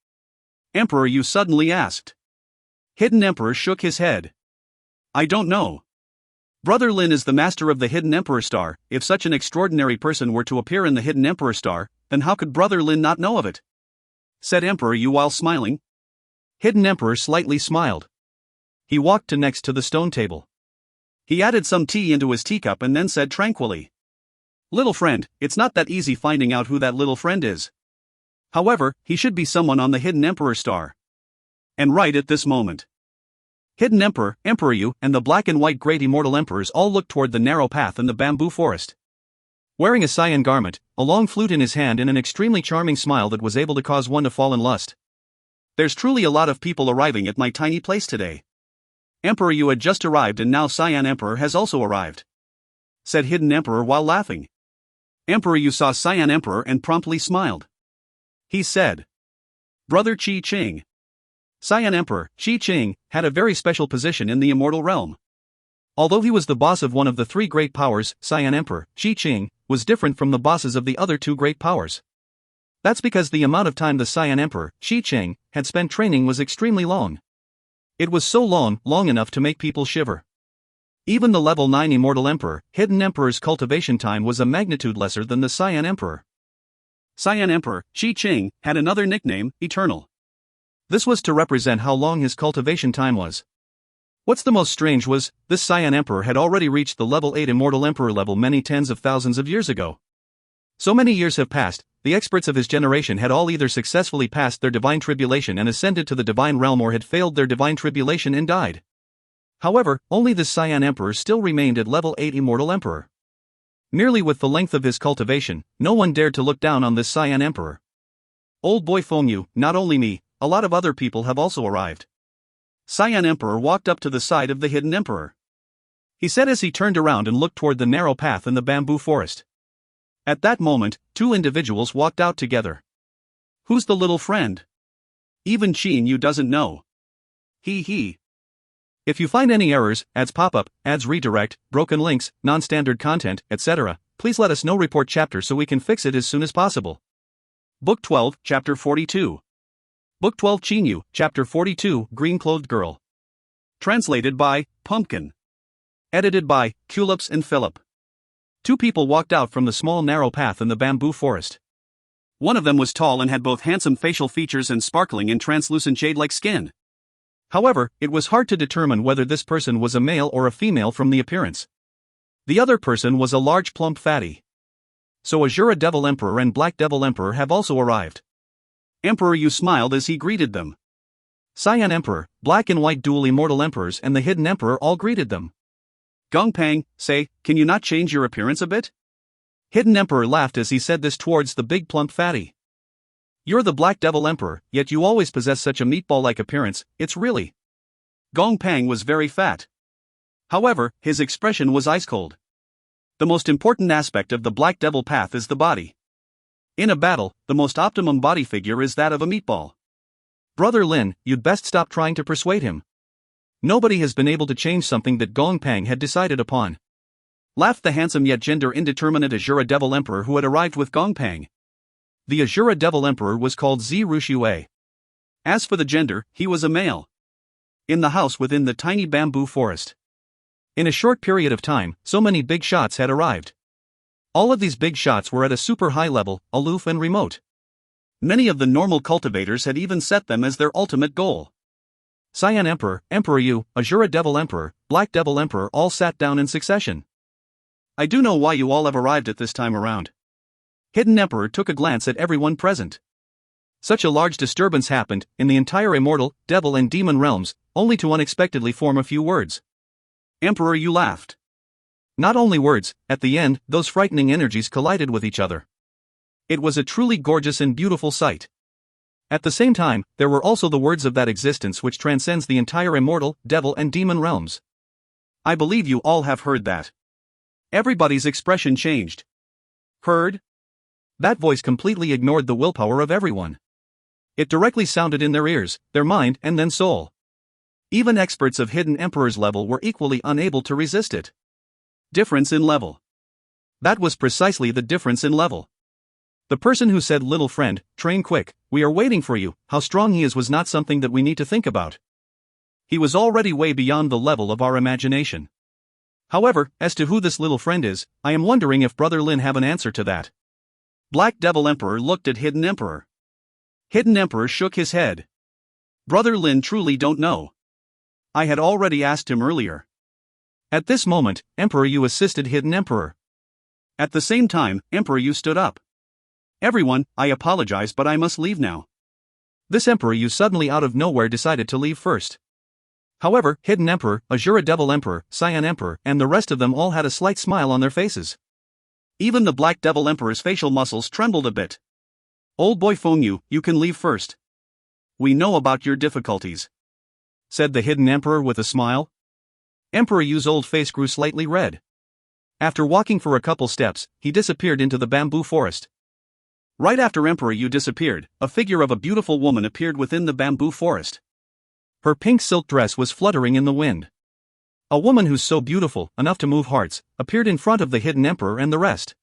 Emperor Yu suddenly asked. Hidden Emperor shook his head. I don't know. Brother Lin is the master of the Hidden Emperor Star. If such an extraordinary person were to appear in the Hidden Emperor Star, then how could Brother Lin not know of it? Said Emperor Yu while smiling.
Hidden Emperor slightly smiled. He walked to next to the stone table.
He added some tea into his teacup and then said tranquilly. Little friend, it's not that easy finding out who that little friend is. However, he should be someone on the Hidden Emperor Star. And right at this moment. Hidden Emperor, Emperor Yu, and the black and white great immortal emperors all looked toward the narrow path in the bamboo forest. Wearing a cyan garment, a long flute in his hand and an extremely charming smile that was able to cause one to fall in lust. There's truly a lot of people arriving at my tiny place today. Emperor Yu had just arrived and now Cyan Emperor has also arrived. Said Hidden Emperor while laughing. Emperor Yu saw Cyan Emperor and promptly smiled. He said, Brother Qi Qing. Cyan Emperor, Qi Qing, had a very special position in the immortal realm. Although he was the boss of one of the three great powers, Cyan Emperor, Qi Qing, was different from the bosses of the other two great powers. That's because the amount of time the Cyan Emperor, Qi Qing, had spent training was extremely long. It was so long enough to make people shiver. Even the level 9 Immortal Emperor, Hidden Emperor's cultivation time was a magnitude lesser than the Cyan Emperor. Cyan Emperor, Qi Qing, had another nickname, Eternal. This was to represent how long his cultivation time was. What's the most strange was, this Cyan Emperor had already reached the level 8 Immortal Emperor level many tens of thousands of years ago. So many years have passed, the experts of his generation had all either successfully passed their divine tribulation and ascended to the divine realm or had failed their divine tribulation and died. However, only the Cyan Emperor still remained at level 8 Immortal Emperor. Merely with the length of his cultivation, no one dared to look down on this Cyan Emperor. Old boy Fengyu, not only me, a lot of other people have also arrived. Cyan Emperor walked up to the side of the Hidden Emperor. He said as he turned around and looked toward the narrow path in the bamboo forest. At that moment, two individuals walked out together. Who's the little friend? Even Qin Yu doesn't know. He. If you find any errors, ads pop up, ads redirect, broken links, non-standard content, etc., please let us know. Report chapter so we can fix it as soon as possible. Book 12, Chapter 42. Book 12 Qin Yu, Chapter 42, Green-Clothed Girl. Translated by Pumpkin. Edited by Culips and Philip. Two people walked out from the small narrow path in the bamboo forest. One of them was tall and had both handsome facial features and sparkling and translucent jade-like skin. However, it was hard to determine whether this person was a male or a female from the appearance. The other person was a large plump fatty. So Azura Devil Emperor and Black Devil Emperor have also arrived. Emperor Yu smiled as he greeted them. Cyan Emperor, Black and White Dual Immortal Emperors and the Hidden Emperor all greeted them. Gongpang, say, can you not change your appearance a bit? Hidden Emperor laughed as he said this towards the big plump fatty. You're the Black Devil Emperor, yet you always possess such a meatball-like appearance, it's really. Gongpang was very fat. However, his expression was ice-cold. The most important aspect of the Black Devil path is the body. In a battle, the most optimum body figure is that of a meatball. Brother Lin, you'd best stop trying to persuade him. Nobody has been able to change something that Gongpang had decided upon. Laughed the handsome yet gender-indeterminate Azura Devil Emperor who had arrived with Gongpang. The Azura Devil Emperor was called Zi Rushue. As for the gender, he was a male. In the house within the tiny bamboo forest. In a short period of time, so many big shots had arrived. All of these big shots were at a super high level, aloof and remote. Many of the normal cultivators had even set them as their ultimate goal. Cyan Emperor, Emperor Yu, Azura Devil Emperor, Black Devil Emperor all sat down in succession. I do know why you all have arrived at this time around. Hidden Emperor took a glance at everyone present. Such a large disturbance happened, in the entire immortal, devil and demon realms, only to unexpectedly form a few words. Emperor Yu laughed. Not only words, at the end, those frightening energies collided with each other. It was a truly gorgeous and beautiful sight. At the same time, there were also the words of that existence which transcends the entire immortal, devil and demon realms. I believe you all have heard that. Everybody's expression changed. Heard? That voice completely ignored the willpower of everyone. It directly sounded in their ears, their mind and then soul. Even experts of Hidden Emperor's level were equally unable to resist it. Difference in level. That was precisely the difference in level. The person who said, little friend, train quick, we are waiting for you, how strong he is was not something that we need to think about.
He was already way beyond the level of our imagination. However, as to who this little friend is, I am wondering if Brother Lin have an answer to that.
Black Devil Emperor looked at Hidden Emperor. Hidden Emperor shook his head. Brother Lin truly don't know. I had already asked him earlier.
At this moment, Emperor Yu assisted Hidden Emperor.
At the same time, Emperor Yu stood up. Everyone, I apologize but I must leave now.
This Emperor Yu suddenly out of nowhere decided to leave first. However, Hidden Emperor, Azura Devil Emperor, Cyan Emperor, and the rest of them all had a slight smile on their faces.
Even the Black Devil Emperor's facial muscles trembled a bit. Old boy Feng Yu, you can leave first. We know about your difficulties,
said the Hidden Emperor with a smile. Emperor Yu's old face grew slightly red. After walking for a couple steps, he disappeared into the bamboo forest.
Right after Emperor Yu disappeared, a figure of a beautiful woman appeared within the bamboo forest.
Her pink silk dress was fluttering in the wind. A woman who's so beautiful, enough to move hearts, appeared in front of the Hidden Emperor and the rest.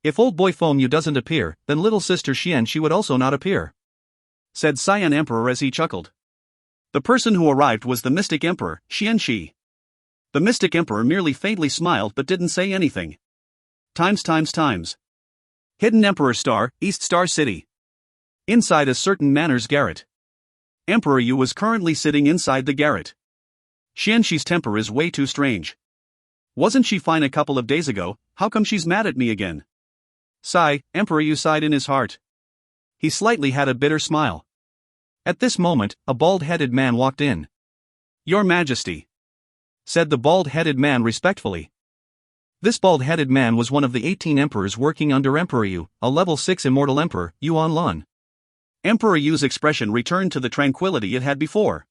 If old boy Feng Yu doesn't appear, then little sister Xian she would also not appear,
said Cyan Emperor as he chuckled. The person who arrived was the Mystic Emperor, Xian Shi. The Mystic Emperor merely faintly smiled but didn't say anything. Times. Hidden Emperor Star, East Star City. Inside a certain Manor's garret. Emperor Yu was currently sitting inside the garret. Xian Shi's temper is way too strange. Wasn't she fine a couple of days ago? How come she's mad at me again? Sigh, Emperor Yu sighed in his heart. He slightly had a bitter smile.
At this moment, a bald-headed man walked in.
Your Majesty,
said the bald-headed man respectfully. This bald-headed man was one of the 18 emperors working under Emperor Yu, a level 6 immortal emperor, Yuan Lan.
Emperor Yu's expression returned to the tranquility it had before.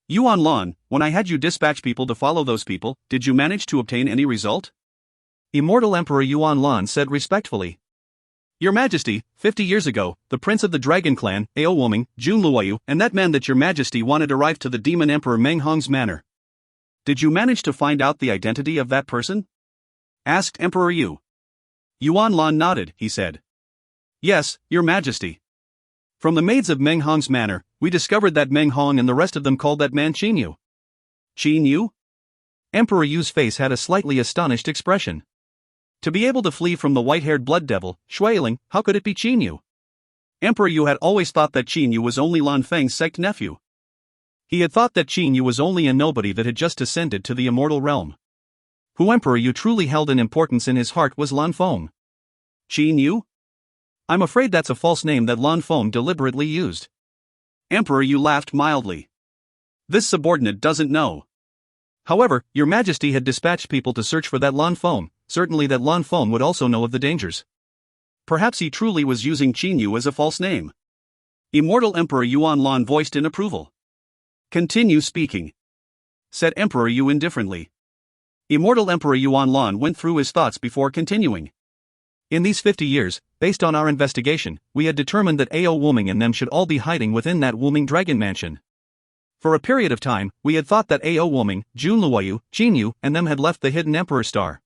Yuan Lan, when I had you dispatch people to follow those people, did you manage to obtain any result?
Immortal Emperor Yuan Lan said respectfully.
Your Majesty, 50 years ago, the Prince of the Dragon Clan, Ao Wuming, Jun Luoyu, and that man that your Majesty wanted arrived to the Demon Emperor Meng Hong's manor. Did you manage to find out the identity of that person? Asked Emperor Yu. Yuan Lan nodded, he said. Yes, Your Majesty. From the maids of Meng Hong's manor, we discovered that Meng Hong and the rest of them called that man Qin Yu. Qin Yu?
Emperor Yu's face had a slightly astonished expression.
To be able to flee from the white-haired blood devil, Shuailing, how could it be Qin Yu? Emperor Yu had always thought that Qin Yu was only Lan Feng's sect nephew. He had thought that Qin Yu was only a nobody that had just ascended to the immortal realm.
Who Emperor Yu truly held an importance in his heart was Lan Feng.
Qin Yu?
I'm afraid that's a false name that Lan Feng deliberately used.
Emperor Yu laughed mildly. This subordinate doesn't know.
However, Your Majesty had dispatched people to search for that Lan Feng, certainly that Lan Feng would also know of the dangers.
Perhaps he truly was using Qin Yu as a false name. Immortal Emperor Yuan Lan voiced in approval. Continue speaking, said Emperor Yu indifferently. Immortal Emperor Yuan Lan went through his thoughts before continuing.
In these 50 years, based on our investigation, we had determined that Ao Wuming and them should all be hiding within that Wuming Dragon Mansion. For a period of time, we had thought that Ao Wuming, Jun Luoyu, Qin Yu, and them had left the Hidden Emperor Star.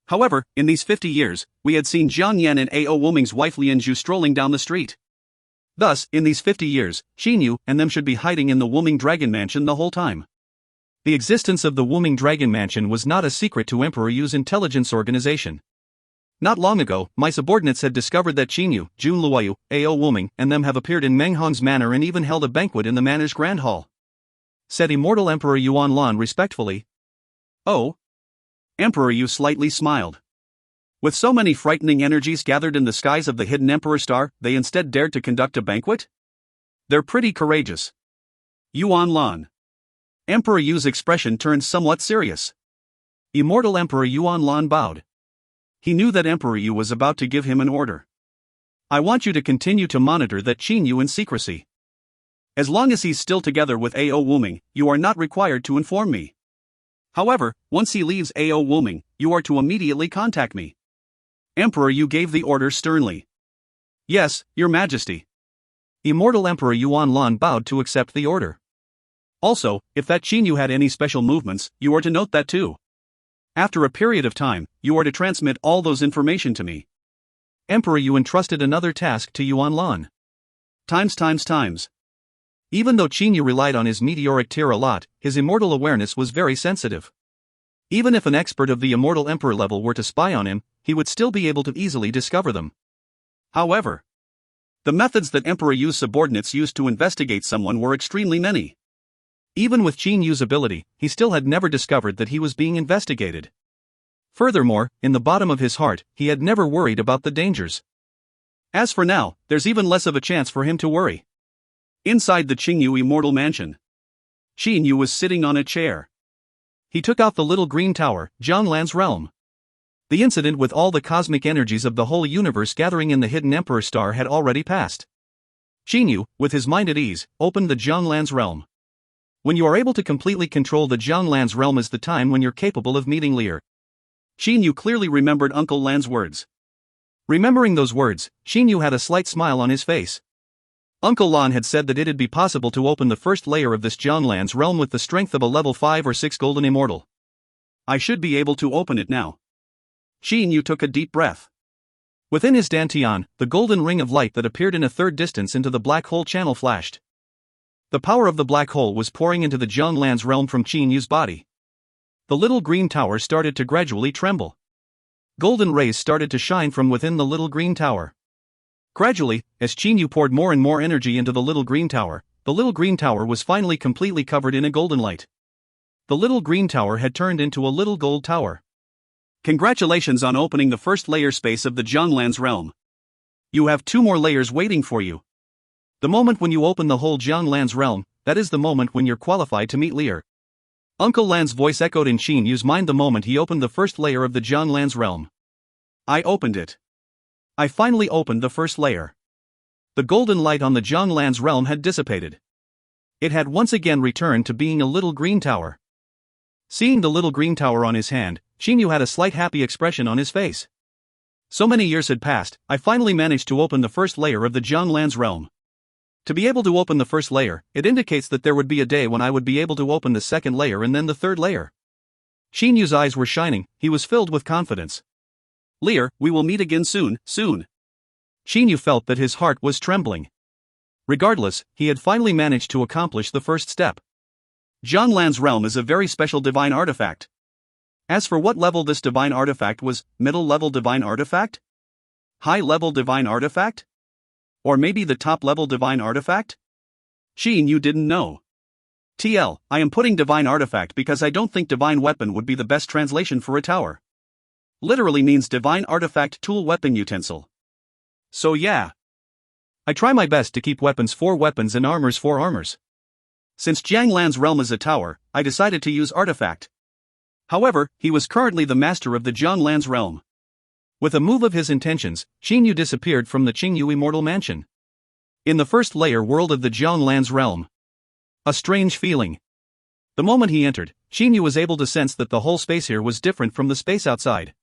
However, in these 50 years, we had seen Jiang Yan and Ao Wuming's wife Lianzhu strolling down the street. Thus, in these 50 years, Qin Yu and them should be hiding in the Wuming Dragon Mansion the whole time.
The existence of the Wuming Dragon Mansion was not a secret to Emperor Yu's intelligence organization. Not long ago, my subordinates had discovered that Qin Yu, Jun Luoyu, Ao Wuming, and them have appeared in Meng Hong's manor and even held a banquet in the manor's grand hall, said Immortal Emperor Yuan Lan respectfully.
Oh? Emperor Yu slightly smiled. With so many frightening energies gathered in the skies of the Hidden Emperor Star, they instead dared to conduct a banquet? They're pretty courageous. Yuan Lan. Emperor Yu's expression turned somewhat serious.
Immortal Emperor Yuan Lan bowed.
He knew that Emperor Yu was about to give him an order. I want you to continue to monitor that Qin Yu in secrecy. As long as he's still together with Ao Wuming, you are not required to inform me. However, once he leaves Ao Wuming, you are to immediately contact me. Emperor Yu gave the order sternly. Yes, Your Majesty.
Immortal Emperor Yuan Lan bowed to accept the order.
Also, if that Qin Yu had any special movements, you are to note that too. After a period of time, you are to transmit all those information to me.
Emperor Yu entrusted another task to Yuan Lan.
Times.
Even though Qinyu relied on his meteoric tear a lot, his immortal awareness was very sensitive. Even if an expert of the immortal emperor level were to spy on him, he would still be able to easily discover them.
However, the methods that Emperor Yu's subordinates used to investigate someone were extremely many.
Even with Qinyu's ability, he still had never discovered that he was being investigated. Furthermore, in the bottom of his heart, he had never worried about the dangers.
As for now, there's even less of a chance for him to worry. Inside the Qingyu immortal mansion, Qinyu was sitting on a chair.
He took out the little green tower, Jianglan's realm. The incident with all the cosmic energies of the whole universe gathering in the hidden Emperor Star had already passed. Qinyu, with his mind at ease, opened the Jianglan's realm. When you are able to completely control the Jianglan's realm is the time when you're capable of meeting Lear.
Qinyu clearly remembered Uncle Lan's words.
Remembering those words, Qinyu had a slight smile on his face. Uncle Lan had said that it'd be possible to open the first layer of this Jianglan's realm with the strength of a level 5 or 6 golden immortal.
I should be able to open it now. Qinyu took a deep breath.
Within his dantian, the golden ring of light that appeared in a third distance into the black hole channel flashed. The power of the black hole was pouring into the Jianglan's realm from Qinyu's body. The little green tower started to gradually tremble. Golden rays started to shine from within the little green tower. Gradually, as Qinyu poured more and more energy into the little green tower was finally completely covered in a golden light. The little green tower had turned into a little gold tower.
Congratulations on opening the first layer space of the Jianglan's realm. You have 2 more layers waiting for you.
The moment when you open the whole Jianglan's realm, that is the moment when you're qualified to meet Lear. Uncle Lan's voice echoed in Qinyu's mind the moment he opened the first layer of the Jianglan's realm.
I opened it.
I finally opened the first layer. The golden light on the Jianglan's realm had dissipated. It had once again returned to being a little green tower. Seeing the little green tower on his hand, Qinyu had a slight happy expression on his face. So many years had passed, I finally managed to open the first layer of the Jianglan's realm. To be able to open the first layer, it indicates that there would be a day when I would be able to open the second layer and then the third layer. Qinyu's eyes were shining, he was filled with confidence.
Lear, we will meet again soon.
Qinyu felt that his heart was trembling. Regardless, he had finally managed to accomplish the first step.
Jianglan's realm is a very special divine artifact. As for what level this divine artifact was, middle level divine artifact? High level divine artifact? Or maybe the top level divine artifact? Qinyu didn't know. TL, I am putting divine artifact because I don't think divine weapon would be the best translation for a tower. Literally means divine artifact tool weapon utensil. So yeah.
I try my best to keep weapons for weapons and armors for armors.
Since Jianglan's realm is a tower, I decided to use artifact. However, he was currently the master of the Jianglan's realm.
With a move of his intentions, Qinyu disappeared from the Qingyu immortal mansion. In the first layer world of the Jianglan's realm. A strange feeling. The moment he entered, Qinyu was able to sense that the whole space here was different from the space outside.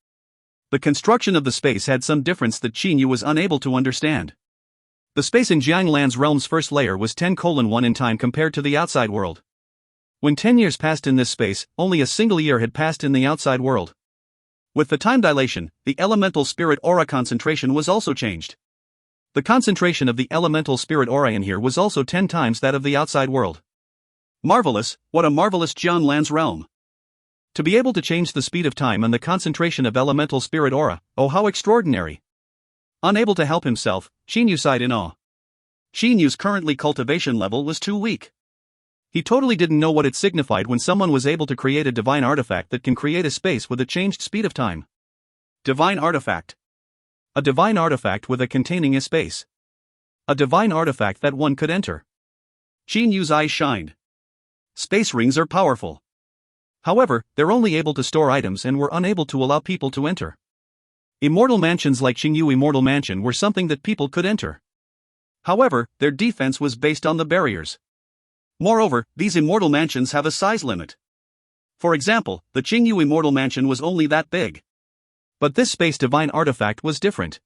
The construction of the space had some difference that Qinyu was unable to understand. The space in Jianglan's realm's first layer was 10:1 in time compared to the outside world. When 10 years passed in this space, only a single year had passed in the outside world. With the time dilation, the elemental spirit aura concentration was also changed. The concentration of the elemental spirit aura in here was also 10 times that of the outside world.
Marvelous, what a marvelous Jianglan's realm.
To be able to change the speed of time and the concentration of elemental spirit aura, oh how extraordinary. Unable to help himself, Qinyu sighed in awe.
Qinyu's currently cultivation level was too weak.
He totally didn't know what it signified when someone was able to create a divine artifact that can create a space with a changed speed of time.
Divine artifact.
A divine artifact with a containing a space. A divine artifact that one could enter.
Qinyu's eyes shined. Space rings are powerful.
However, they're only able to store items and were unable to allow people to enter. Immortal mansions like Qingyu Immortal Mansion were something that people could enter.
However, their defense was based on the barriers. Moreover, these immortal mansions have a size limit. For example, the Qingyu Immortal Mansion was only that big.
But this space divine artifact was different.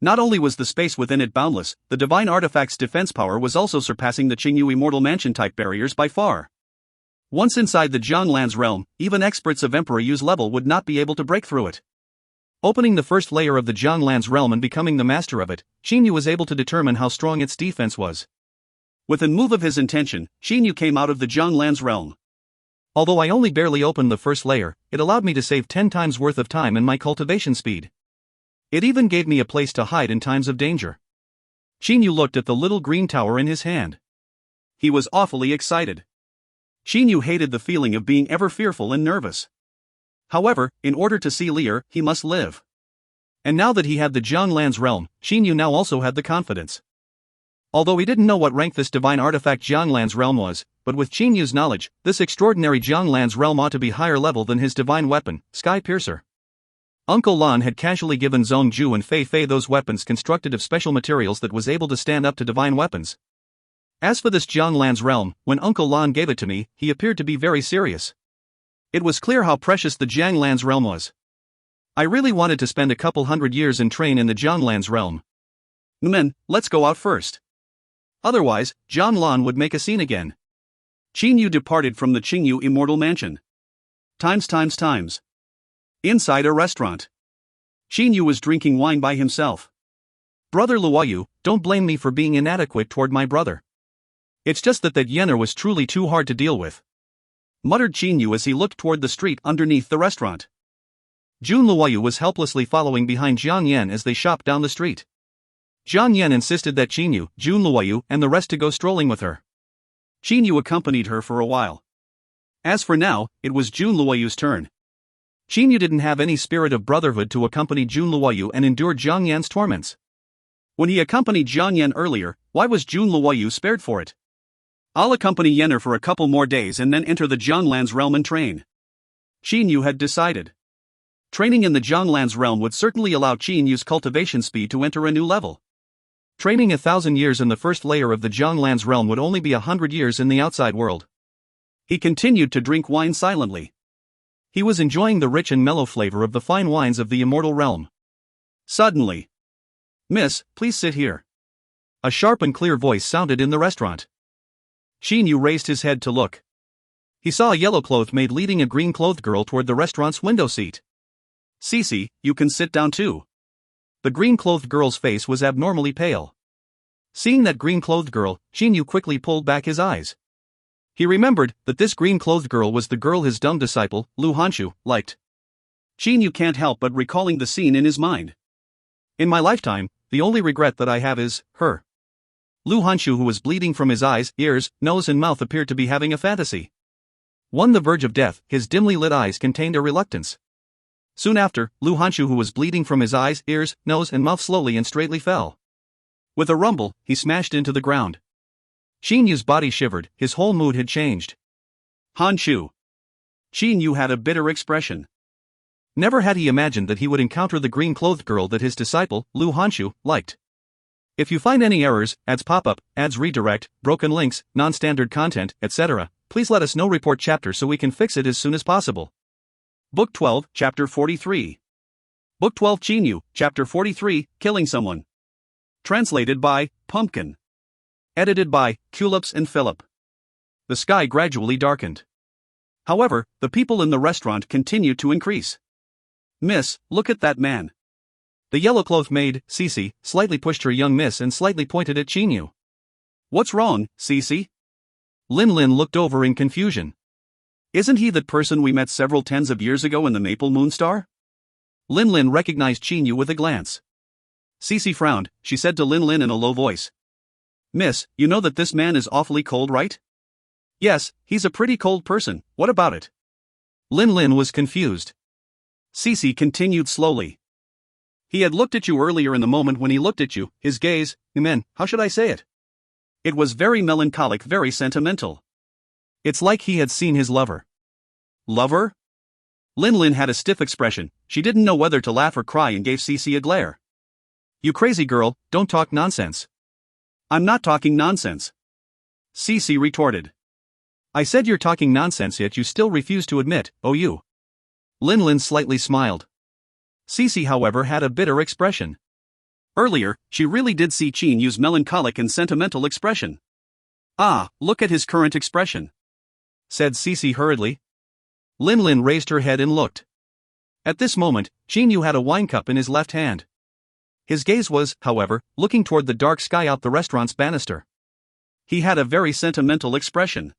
Not only was the space within it boundless, the divine artifact's defense power was also surpassing the Qingyu Immortal Mansion type barriers by far. Once inside the Jianglan's realm, even experts of Emperor Yu's level would not be able to break through it.
Opening the first layer of the Jianglan's realm and becoming the master of it, Qinyu was able to determine how strong its defense was.
With a move of his intention, Xinyu came out of the Jianglan's realm.
Although I only barely opened the first layer, it allowed me to save 10 times worth of time and my cultivation speed. It even gave me a place to hide in times of danger. Xinyu looked at the little green tower in his hand.
He was awfully excited. Xinyu hated the feeling of being ever fearful and nervous. However, in order to see Lear, he must live. And now that he had the Jianglan's realm, Xinyu now also had the confidence. Although he didn't know what rank this divine artifact Jianglan's realm was, but with Qinyu's knowledge, this extraordinary Jianglan's realm ought to be higher level than his divine weapon, Sky Piercer. Uncle Lan had casually given Zhong Ju and Fei Fei those weapons constructed of special materials that was able to stand up to divine weapons. As for this Jianglan's realm, when Uncle Lan gave it to me, he appeared to be very serious. It was clear how precious the Jianglan's realm was. I really wanted to spend a couple hundred years and train in the Jianglan's realm. Men, let's go out first. Otherwise, Jiang Lan would make a scene again. Qinyu departed from the Qingyu Immortal Mansion. Times. Inside a restaurant. Qinyu was drinking wine by himself. Brother Luoyu, don't blame me for being inadequate toward my brother. It's just that Yener was truly too hard to deal with. Muttered Qinyu as he looked toward the street underneath the restaurant. Jun Luoyu was helplessly following behind Jiang Yan as they shopped down the street. Jiang Yan insisted that Qinyu, Jun Luoyu, and the rest to go strolling with her. Qinyu accompanied her for a while. As for now, it was Jun Luoyu's turn. Qinyu didn't have any spirit of brotherhood to accompany Jun Luoyu and endure Jiang Yan's torments. When he accompanied Jiang Yan earlier, why was Jun Luoyu spared for it? I'll accompany Yener for a couple more days and then enter the Jianglan's realm and train. Qinyu had decided. Training in the Jianglan's realm would certainly allow Qinyu's cultivation speed to enter a new level. Training 1,000 years in the first layer of the Jianglan's realm would only be 100 years in the outside world. He continued to drink wine silently. He was enjoying the rich and mellow flavor of the fine wines of the immortal realm. Suddenly, "Miss, please sit here." A sharp and clear voice sounded in the restaurant. Xinyu raised his head to look. He saw a yellow-clothed maid leading a green-clothed girl toward the restaurant's window seat. "Cece, you can sit down too." The green-clothed girl's face was abnormally pale. Seeing that green-clothed girl, Xinyu quickly pulled back his eyes. He remembered that this green-clothed girl was the girl his dumb disciple, Lu Hanshu, liked. Xinyu can't help but recalling the scene in his mind. In my lifetime, the only regret that I have is her. Lu Hanshu, who was bleeding from his eyes, ears, nose and mouth, appeared to be having a fantasy. On the verge of death, his dimly lit eyes contained a reluctance. Soon after, Lu Hanshu, who was bleeding from his eyes, ears, nose and mouth, slowly and straightly fell. With a rumble, he smashed into the ground. Xinyu's body shivered, his whole mood had changed. Hanshu. Xinyu had a bitter expression. Never had he imagined that he would encounter the green-clothed girl that his disciple, Lu Hanshu, liked. If you find any errors, ads pop-up, ads redirect, broken links, non-standard content, etc., please let us know. Report chapter so we can fix it as soon as possible. Book 12, Chapter 43. Book 12 Qinyu, Chapter 43, Killing Someone. Translated by Pumpkin. Edited by Culips and Philip. The sky gradually darkened. However, the people in the restaurant continued to increase. "Miss, look at that man." The yellow-clothed maid, Cece, slightly pushed her young miss and slightly pointed at Qinyu. "What's wrong, Cece?" Lin Lin looked over in confusion. "Isn't he that person we met several tens of years ago in the Maple Moonstar?" Lin Lin recognized Qinyu with a glance. Cece frowned. She said to Lin Lin in a low voice, "Miss, you know that this man is awfully cold, right?" "Yes, he's a pretty cold person, what about it?" Lin Lin was confused. Cece continued slowly. "He had looked at you earlier in the moment when he looked at you, his gaze, how should I say it? It was very melancholic, very sentimental. It's like he had seen his lover." "Lover?" Lin Lin had a stiff expression. She didn't know whether to laugh or cry and gave Cece a glare. "You crazy girl, don't talk nonsense." "I'm not talking nonsense," Cece retorted. "I said you're talking nonsense, yet you still refuse to admit, oh you." Lin Lin slightly smiled. Cece, however, had a bitter expression. Earlier, she really did see Qinyu's melancholic and sentimental expression. "Ah, look at his current expression," said Cece hurriedly. Lin Lin raised her head and looked. At this moment, Qinyu had a wine cup in his left hand. His gaze was, however, looking toward the dark sky out the restaurant's banister. He had a very sentimental expression.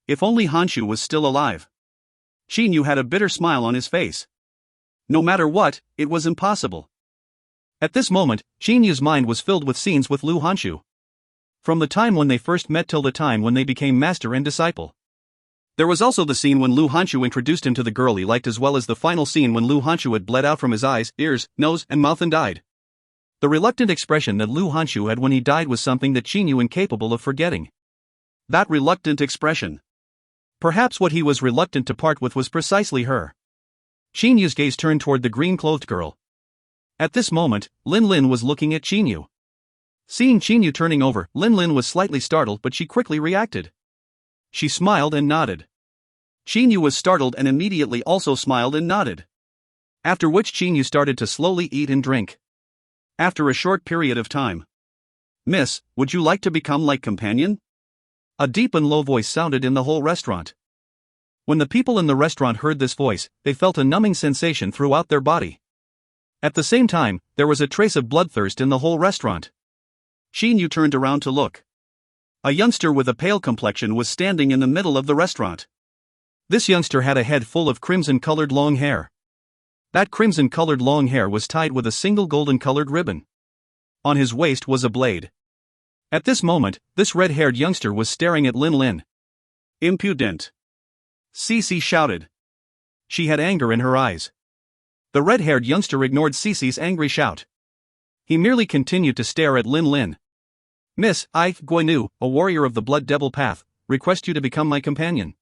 If only Honshu was still alive. Chinyu had a bitter smile on his face. No matter what, it was impossible.
At this moment, Chinyu's mind was filled with scenes with Lu Honshu. From the time when they first met till the time when they became master and disciple. There was also the scene when Lu Honshu introduced him to the girl he liked, as well as the final scene when Lu Honshu had bled out from his eyes, ears, nose, and mouth and died. The reluctant expression that Lu Honshu had when he died was something that Chinyu incapable of forgetting.
That reluctant expression.
Perhaps what he was reluctant to part with was precisely her. Chinyu's gaze turned toward the green-clothed girl. At this moment, Lin Lin was looking at Chinyu. Seeing Chinyu turning over, Lin Lin was slightly startled, but she quickly reacted. She smiled and nodded.
Chinyu was startled and immediately also smiled and nodded.
After which Chinyu started to slowly eat and drink.
After a short period of time. "Miss, would you like to become like companion?"
A deep and low voice sounded in the whole restaurant. When the people in the restaurant heard this voice, they felt a numbing sensation throughout their body. At the same time, there was a trace of bloodthirst in the whole restaurant.
Chinyu turned around to look. A youngster with a pale complexion was standing in the middle of the restaurant.
This youngster had a head full of crimson-colored long hair. That crimson-colored long hair was tied with a single golden-colored ribbon. On his waist was a blade. At this moment, this red-haired youngster was staring at Lin Lin.
"Impudent!" Cece shouted.
She had anger in her eyes. The red-haired youngster ignored Cece's angry shout. He merely continued to stare at Lin Lin. "Miss, I, Guinu, a warrior of the Blood Devil Path, request you to become my companion.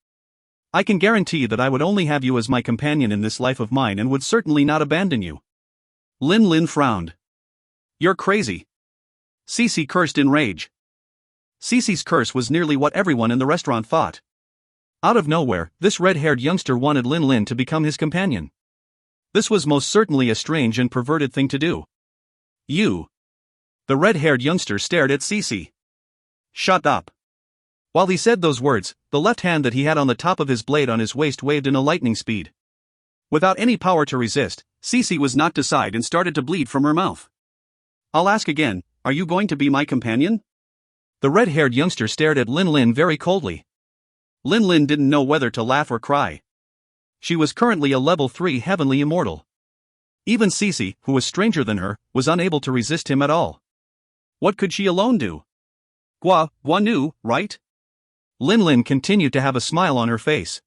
I can guarantee that I would only have you as my companion in this life of mine and would certainly not abandon you."
Lin Lin frowned. "You're crazy." Cece cursed in rage. Cece's curse was nearly what everyone in the restaurant thought.
Out of nowhere, this red-haired youngster wanted Lin Lin to become his companion. This was most certainly a strange and perverted thing to do.
"You."
The red-haired youngster stared at Cece.
"Shut up."
While he said those words, the left hand that he had on the top of his blade on his waist waved in a lightning speed.
Without any power to resist, Cece was knocked aside and started to bleed from her mouth. "I'll ask again, are you going to be my companion?"
The red-haired youngster stared at Lin Lin very coldly.
Lin Lin didn't know whether to laugh or cry.
She was currently a level 3 heavenly immortal. Even Cece, who was stranger than her, was unable to resist him at all.
What could she alone do? Guanu, right?
Lin Lin continued to have a smile on her face.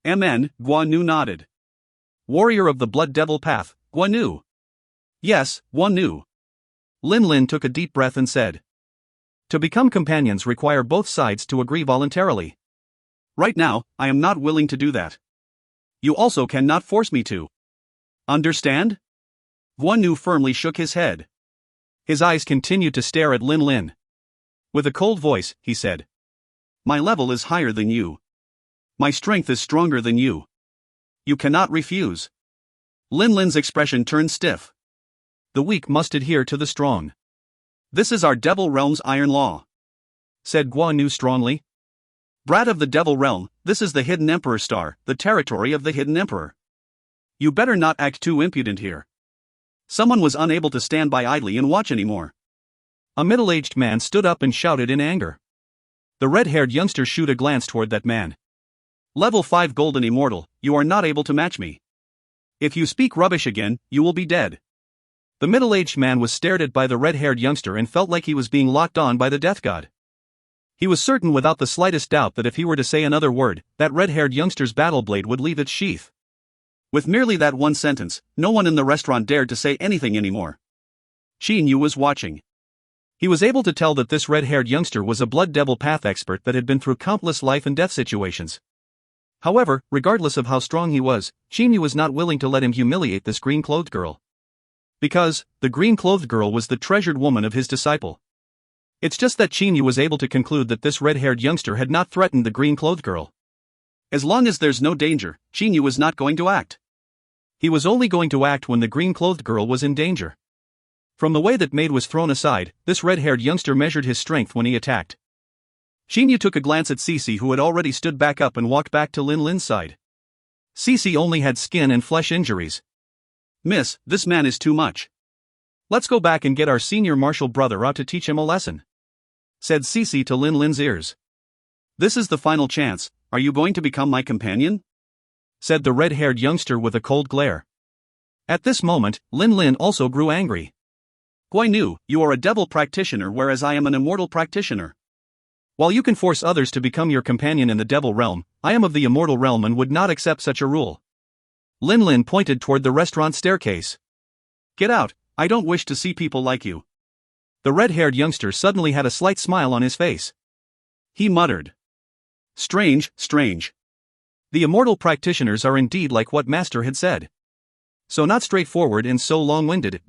Guanu nodded.
Warrior of the Blood Devil Path, Guanu.
Yes, Guanu.
Lin Lin took a deep breath and said. To become companions require both sides to agree voluntarily.
Right now, I am not willing to do that. You also cannot force me to. Understand? Guanu firmly shook his head.
His eyes continued to stare at Lin Lin. With a cold voice, he said.
My level is higher than you. My strength is stronger than you. You cannot refuse. Lin Lin's expression turned stiff.
The weak must adhere to the strong.
This is our Devil Realm's iron law,
said Guanu strongly.
Brat of the Devil Realm, this is the Hidden Emperor Star, the territory of the Hidden Emperor. You better not act too impudent here. Someone was unable to stand by idly and watch anymore.
A middle-aged man stood up and shouted in anger. The red-haired youngster shot a glance toward that man. Level 5 Golden Immortal, you are not able to match me. If you speak rubbish again, you will be dead. The middle-aged man was stared at by the red-haired youngster and felt like he was being locked on by the death god. He was certain without the slightest doubt that if he were to say another word, that red-haired youngster's battle blade would leave its sheath.
With merely that one sentence, no one in the restaurant dared to say anything anymore. Shin-Yu was watching.
He was able to tell that this red-haired youngster was a Blood Devil Path expert that had been through countless life and death situations. However, regardless of how strong he was, Shin-Yu was not willing to let him humiliate this green-clothed girl. Because, the green-clothed girl was the treasured woman of his disciple. It's just that Shin-Yu was able to conclude that this red-haired youngster had not threatened the green-clothed girl.
As long as there's no danger, Shin-Yu was not going to act.
He was only going to act when the green-clothed girl was in danger. From the way that maid was thrown aside, this red-haired youngster measured his strength when he attacked. Shin-Yu took a glance at Cece, who had already stood back up and walked back to Lin Lin's side. Cece only had skin and flesh injuries.
Miss, this man is too much.
Let's go back and get our senior martial brother out to teach him a lesson.
said Cece to Lin Lin's ears. "This is the final chance, are you going to become my companion?"
said the red-haired youngster with a cold glare. At this moment, Lin Lin also grew angry.
"Guai Nu, you are a devil practitioner whereas I am an immortal practitioner.
While you can force others to become your companion in the devil realm, I am of the immortal realm and would not accept such a rule." Lin Lin pointed toward the restaurant staircase.
"Get out, I don't wish to see people like you."
The red-haired youngster suddenly had a slight smile on his face.
He muttered. "Strange, strange.
The immortal practitioners are indeed like what Master had said. So not straightforward and so long-winded.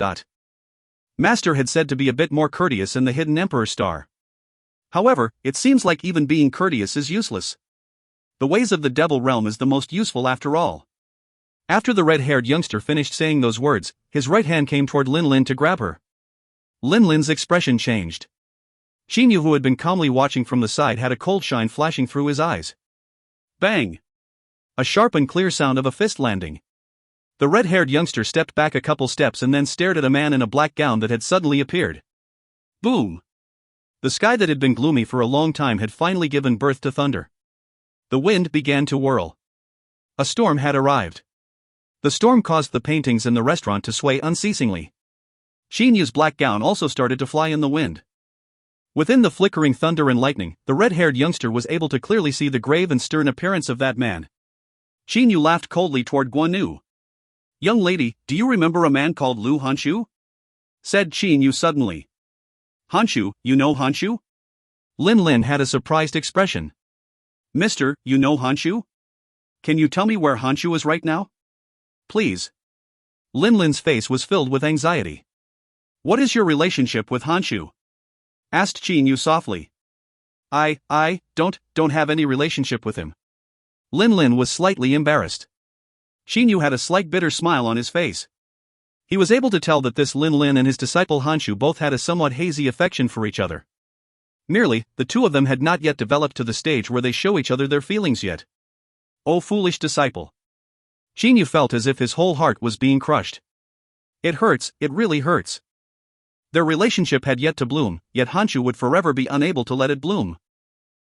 Master had said to be a bit more courteous in the Hidden Emperor Star.
However, it seems like even being courteous is useless. The ways of the devil realm is the most useful after all."
After the red-haired youngster finished saying those words, his right hand came toward Lin Lin to grab her. Lin Lin's expression changed. Xinyu, who had been calmly watching from the side, had a cold shine flashing through his eyes.
Bang!
A sharp and clear sound of a fist landing. The red-haired youngster stepped back a couple steps and then stared at a man in a black gown that had suddenly appeared.
Boom!
The sky that had been gloomy for a long time had finally given birth to thunder. The wind began to whirl. A storm had arrived. The storm caused the paintings in the restaurant to sway unceasingly.
Xinyu's black gown also started to fly in the wind.
Within the flickering thunder and lightning, the red-haired youngster was able to clearly see the grave and stern appearance of that man.
Xinyu laughed coldly toward Guan Nu. "Young lady, do you remember a man called Lu Hanshu?" said Xinyu suddenly. "Hanshu, you know Hanshu?"
Lin Lin had a surprised expression.
"Mister, you know Hanshu? Can you tell me where Hanshu is right now? Please."
Lin Lin's face was filled with anxiety.
"What is your relationship with Hanshu?" asked Xinyu softly.
I don't have any relationship with him." Lin Lin was slightly embarrassed.
Xinyu had a slight bitter smile on his face.
He was able to tell that this Lin Lin and his disciple Hanshu both had a somewhat hazy affection for each other. Merely, the two of them had not yet developed to the stage where they show each other their feelings yet.
Oh foolish disciple.
Xinyu felt as if his whole heart was being crushed. It hurts, it really hurts. Their relationship had yet to bloom, yet Hanshu would forever be unable to let it bloom.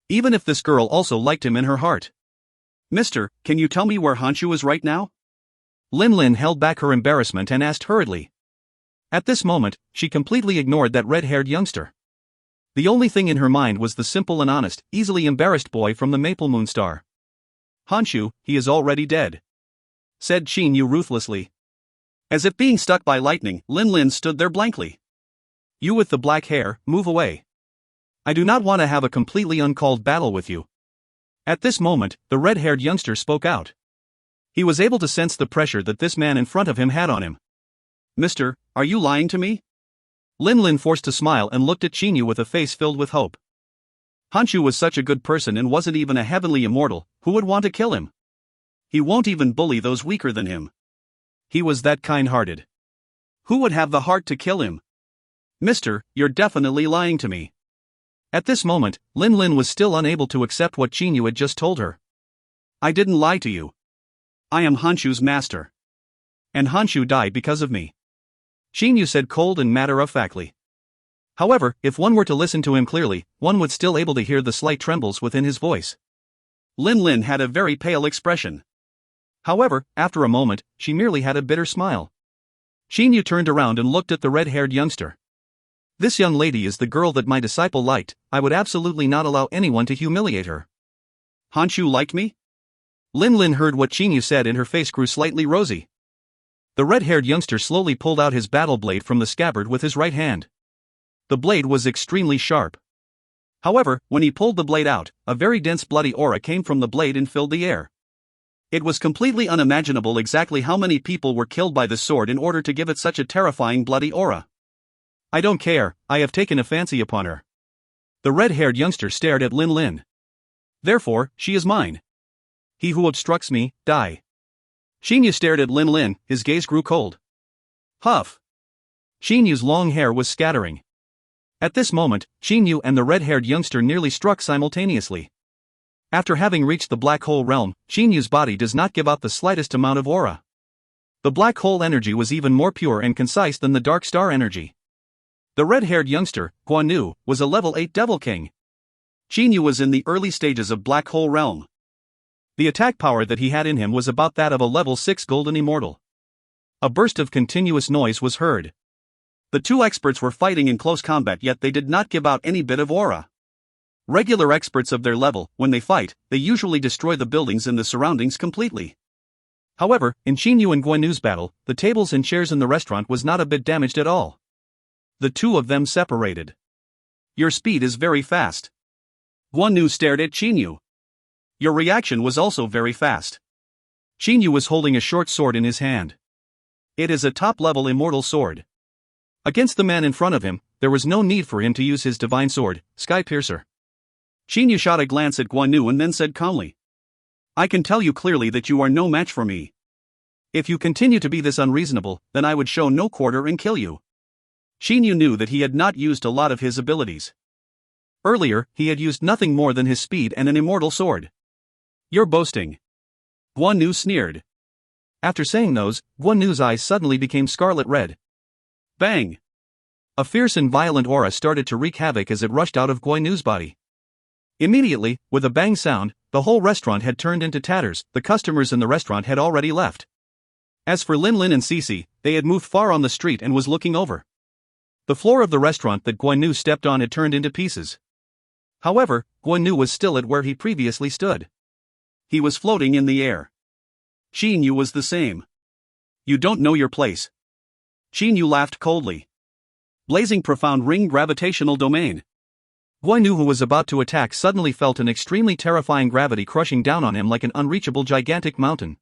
Even if this girl also liked him in her heart.
"Mister, can you tell me where Hanshu is right now?"
Lin Lin held back her embarrassment and asked hurriedly. At this moment, she completely ignored that red-haired youngster. The only thing in her mind was the simple and honest, easily embarrassed boy from the Maple Moon Star.
"Hanshu, he is already dead," said Xinyu ruthlessly. As if being struck by lightning, Lin Lin stood there blankly.
"You with the black hair, move away. I do not want to have a completely uncalled battle with you." At this moment, the red-haired youngster spoke out. He was able to sense the pressure that this man in front of him had on him.
"Mister, are you lying to me?"
Lin Lin forced a smile and looked at Xinyu with a face filled with hope.
Hanshu was such a good person and wasn't even a heavenly immortal, who would want to kill him? He won't even bully those weaker than him.
He was that kind-hearted.
Who would have the heart to kill him? Mister, you're definitely lying to me.
At this moment, Lin Lin was still unable to accept what Xinyu had just told her.
I didn't lie to you. I am Hanshu's master.
And Hanshu died because of me. Xinyu said cold and matter-of-factly. However, if one were to listen to him clearly, one would still able to hear the slight trembles within his voice.
Lin Lin had a very pale expression.
However, after a moment, she merely had a bitter smile. Xinyu turned around and looked at the red-haired youngster. This young lady is the girl that my disciple liked. I would absolutely not allow anyone to humiliate her.
Hanshu liked me?
Lin Lin heard what Xinyu said and her face grew slightly rosy. The red-haired youngster slowly pulled out his battle blade from the scabbard with his right hand. The blade was extremely sharp. However, when he pulled the blade out, a very dense bloody aura came from the blade and filled the air. It was completely unimaginable exactly how many people were killed by the sword in order to give it such a terrifying bloody aura. I don't care, I have taken a fancy upon her. The red-haired youngster stared at Lin Lin. Therefore, she is mine. He who obstructs me, die. Xinyu stared at Lin Lin, his gaze grew cold.
Huff!
Xinyu's long hair was scattering. At this moment, Xinyu and the red-haired youngster nearly struck simultaneously. After having reached the black hole realm, Xinyu's body does not give out the slightest amount of aura. The black hole energy was even more pure and concise than the dark star energy. The red-haired youngster, Guan Yu, was a level 8 Devil King.
Qin was in the early stages of Black Hole Realm.
The attack power that he had in him was about that of a level 6 Golden Immortal. A burst of continuous noise was heard.
The two experts were fighting in close combat, yet they did not give out any bit of aura. Regular experts of their level, when they fight, they usually destroy the buildings and the surroundings completely.
However, in Qin Yu and Guan Yu's battle, the tables and chairs in the restaurant was not a bit damaged at all.
The two of them separated. Your speed is very fast. Guan Yu stared at Qin Yu. Your reaction was also very fast.
Qin Yu was holding a short sword in his hand.
It is a top-level immortal sword.
Against the man in front of him, there was no need for him to use his divine sword, Sky Piercer.
Qin Yu shot a glance at Guan Yu and then said calmly, I can tell you clearly that you are no match for me. If you continue to be this unreasonable, then I would show no quarter and kill you. Qin Yu knew that he had not used a lot of his abilities.
Earlier, he had used nothing more than his speed and an immortal sword.
You're boasting. Guan Yu sneered.
After saying those, Guan Yu's eyes suddenly became scarlet red.
Bang!
A fierce and violent aura started to wreak havoc as it rushed out of Guan Yu's body. Immediately, with a bang sound, the whole restaurant had turned into tatters. The customers in the restaurant had already left. As for Lin Lin and Cici, they had moved far on the street and was looking over. The floor of the restaurant that Guan Yu stepped on had turned into pieces. However, Guan Yu was still at where he previously stood.
He was floating in the air. Qin Yu was the same. You don't know your place. Qin Yu laughed coldly. Blazing profound ring gravitational domain.
Guan Yu, who was about to attack, suddenly felt an extremely terrifying gravity crushing down on him like an unreachable gigantic mountain.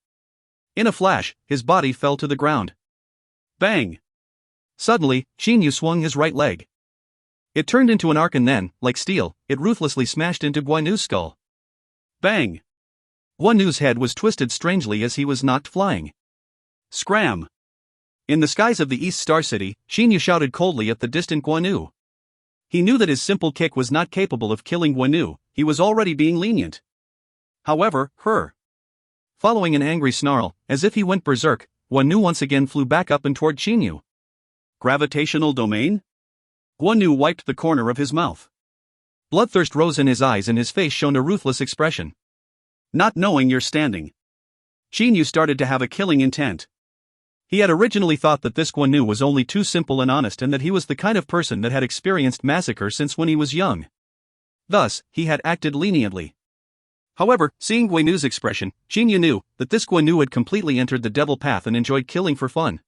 In a flash, his body fell to the ground.
Bang!
Suddenly, Qin Yu swung his right leg. It turned into an arc and then, like steel, it ruthlessly smashed into Guan Yu's skull.
Bang!
Guan Yu's head was twisted strangely as he was knocked flying.
Scram!
In the skies of the East Star City, Qin Yu shouted coldly at the distant Guan Yu. He knew that his simple kick was not capable of killing Guan Yu. He was already being lenient.
However,
following an angry snarl, as if he went berserk, Guan Yu once again flew back up and toward Qin Yu.
Gravitational domain? Guan Yu wiped the corner of his mouth.
Bloodthirst rose in his eyes and his face shone a ruthless expression.
Not knowing you're standing. Qin Yu started to have a killing intent.
He had originally thought that this Guan Yu was only too simple and honest and that he was the kind of person that had experienced massacre since when he was young. Thus, he had acted leniently. However, seeing Guan Yu's expression, Qin Yu knew that this Guan Yu had completely entered the devil path and enjoyed killing for fun.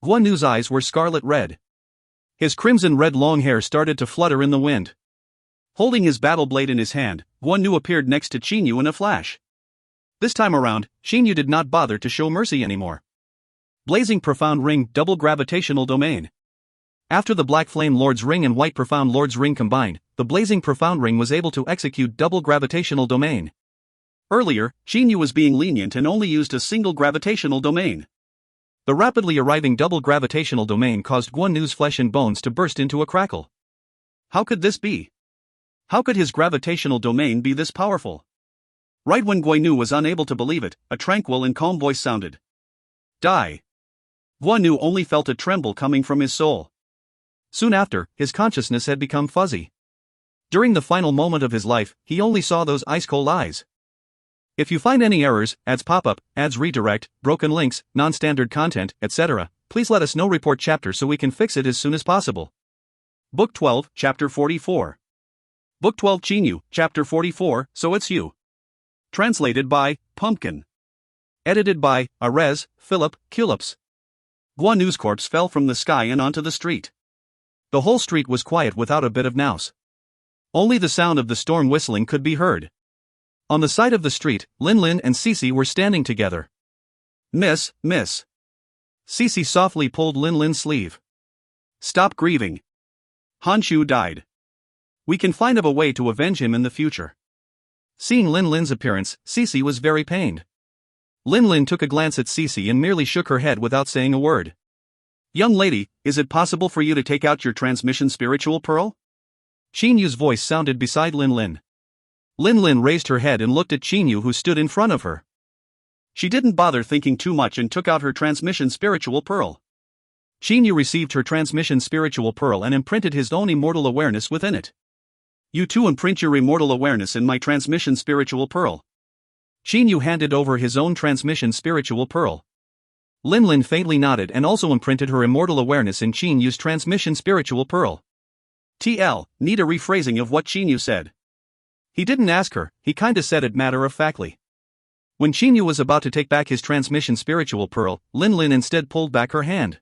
Guan Yu's eyes were scarlet red. His crimson red long hair started to flutter in the wind.
Holding his battle blade in his hand, Guan Yu appeared next to Qin Yu in a flash. This time around, Qin Yu did not bother to show mercy anymore. Blazing profound ring double gravitational domain.
After the Black Flame Lord's ring and White Profound Lord's ring combined, the blazing profound ring was able to execute double gravitational domain.
Earlier, Qin Yu was being lenient and only used a single gravitational domain.
The rapidly arriving double gravitational domain caused Guan Yu's flesh and bones to burst into a crackle.
How could this be? How could his gravitational domain be this powerful? Right when Guan Yu was unable to believe it, a tranquil and calm voice sounded. Die. Guan Yu only felt a tremble coming from his soul.
Soon after, his consciousness had become fuzzy. During the final moment of his life, he only saw those ice-cold eyes. If you find any errors, ads pop-up, ads redirect, broken links, non-standard content, etc., please let us know. Report chapter so we can fix it as soon as possible.
Book 12, Chapter 44. Book 12 Qin Yu, Chapter 44, So It's You. Translated by Pumpkin. Edited by Arez, Philip, Culips. Guan Yu's corpse fell from the sky and onto the street.
The whole street was quiet without a bit of noise. Only the sound of the storm whistling could be heard. On the side of the street, Lin Lin and Cici were standing together.
Miss.
Cici softly pulled Lin Lin's sleeve.
Stop grieving. Han Shu died. We can find a way to avenge him in the future.
Seeing Lin Lin's appearance, Cici was very pained. Lin Lin took a glance at Cici and merely shook her head without saying a word.
Young lady, is it possible for you to take out your transmission spiritual pearl?
Qin Yu's voice sounded beside Lin Lin. Lin Lin raised her head and looked at Qin Yu, who stood in front of her.
She didn't bother thinking too much and took out her transmission spiritual pearl.
Xinyu received her transmission spiritual pearl and imprinted his own immortal awareness within it.
You too imprint your immortal awareness in my transmission spiritual pearl.
Xinyu handed over his own transmission spiritual pearl. Linlin faintly nodded and also imprinted her immortal awareness in Xinyu's transmission spiritual pearl.
TL, need a rephrasing of what Xinyu said.
He didn't ask her, he kinda said it matter-of-factly. When Xinyu was about to take back his transmission spiritual pearl, Linlin instead pulled back her hand.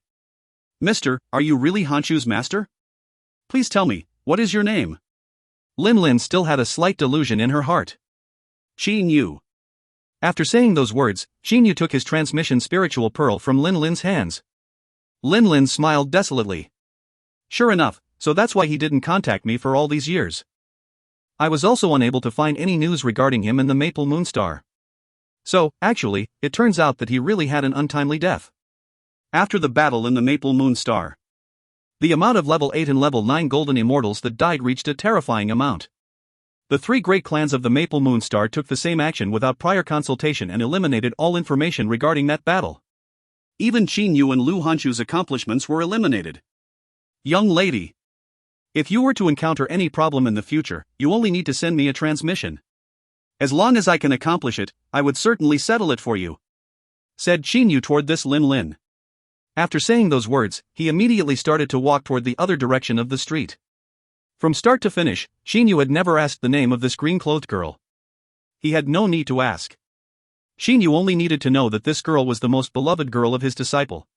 Mister, are you really Honshu's master? Please tell me, what is your name?
Linlin still had a slight delusion in her heart.
Xinyu.
After saying those words, Xinyu took his transmission spiritual pearl from Linlin's hands. Linlin smiled desolately.
Sure enough, so that's why he didn't contact me for all these years.
I was also unable to find any news regarding him and the Maple Moonstar. So, actually, it turns out that he really had an untimely death.
After the battle in the Maple Moonstar,
the amount of level 8 and level 9 golden immortals that died reached a terrifying amount. The three great clans of the Maple Moonstar took the same action without prior consultation and eliminated all information regarding that battle.
Even Xinyu and Lu Honshu's accomplishments were eliminated.
Young lady, if you were to encounter any problem in the future, you only need to send me a transmission.
As long as I can accomplish it, I would certainly settle it for you,
said Xinyu toward this Linlin. After saying those words, he immediately started to walk toward the other direction of the street. From start to finish, Xinyu had never asked the name of this green-clothed girl. He had no need to ask. Xinyu only needed to know that this girl was the most beloved girl of his disciple.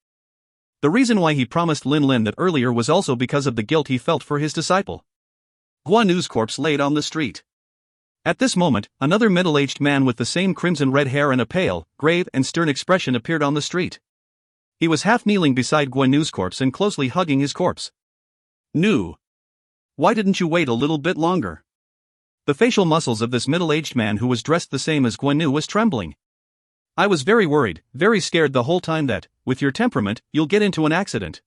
The reason why he promised Linlin that earlier was also because of the guilt he felt for his disciple.
Guan Yu's corpse laid on the street.
At this moment, another middle-aged man with the same crimson-red hair and a pale, grave and stern expression appeared on the street. He was half kneeling beside Guan Yu's corpse and closely hugging his corpse.
Nu, why didn't you wait a little bit longer?
The facial muscles of this middle-aged man who was dressed the same as Guan Yu was trembling. I was very worried, very scared the whole time that, with your temperament, you'll get into an accident.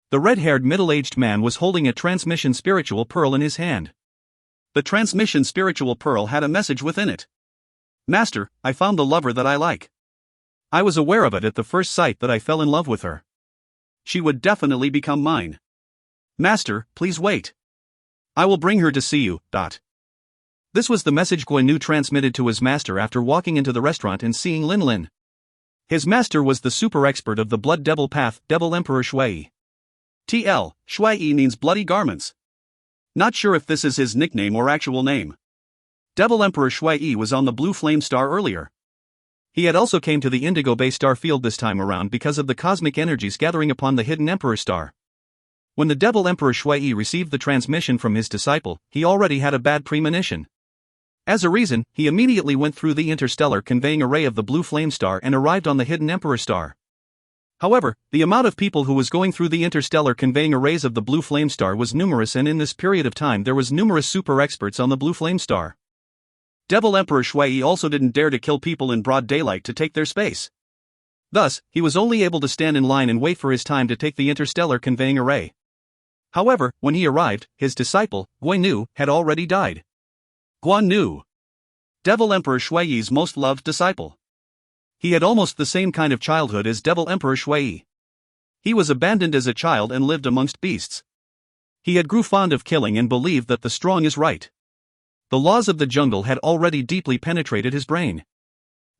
The red-haired middle-aged man was holding a transmission spiritual pearl in his hand.
The transmission spiritual pearl had a message within it. Master, I found the lover that I like.
I was aware of it at the first sight that I fell in love with her.
She would definitely become mine. Master, please wait. I will bring her to see you.
This was the message Guan Yu transmitted to his master after walking into the restaurant and seeing Linlin. His master was the super expert of the Blood Devil Path, Devil Emperor Shui.
TL, Shui means bloody garments. Not sure if this is his nickname or actual name. Devil Emperor Shui was on the Blue Flame Star earlier.
He had also came to the Indigo Bay star field this time around because of the cosmic energies gathering upon the hidden Emperor star. When the Devil Emperor Shui received the transmission from his disciple, he already had a bad premonition. As a reason, he immediately went through the interstellar conveying array of the Blue Flame Star and arrived on the hidden Emperor star. However, the amount of people who was going through the interstellar conveying arrays of the Blue Flame Star was numerous, and in this period of time there was numerous super experts on the Blue Flame Star.
Devil Emperor Shui also didn't dare to kill people in broad daylight to take their space.
Thus, he was only able to stand in line and wait for his time to take the interstellar conveying array. However, when he arrived, his disciple, Guan Yu, had already died.
Guan Yu, Devil Emperor Shui's most loved disciple.
He had almost the same kind of childhood as Devil Emperor Shui. He was abandoned as a child and lived amongst beasts. He had grew fond of killing and believed that the strong is right. The laws of the jungle had already deeply penetrated his brain.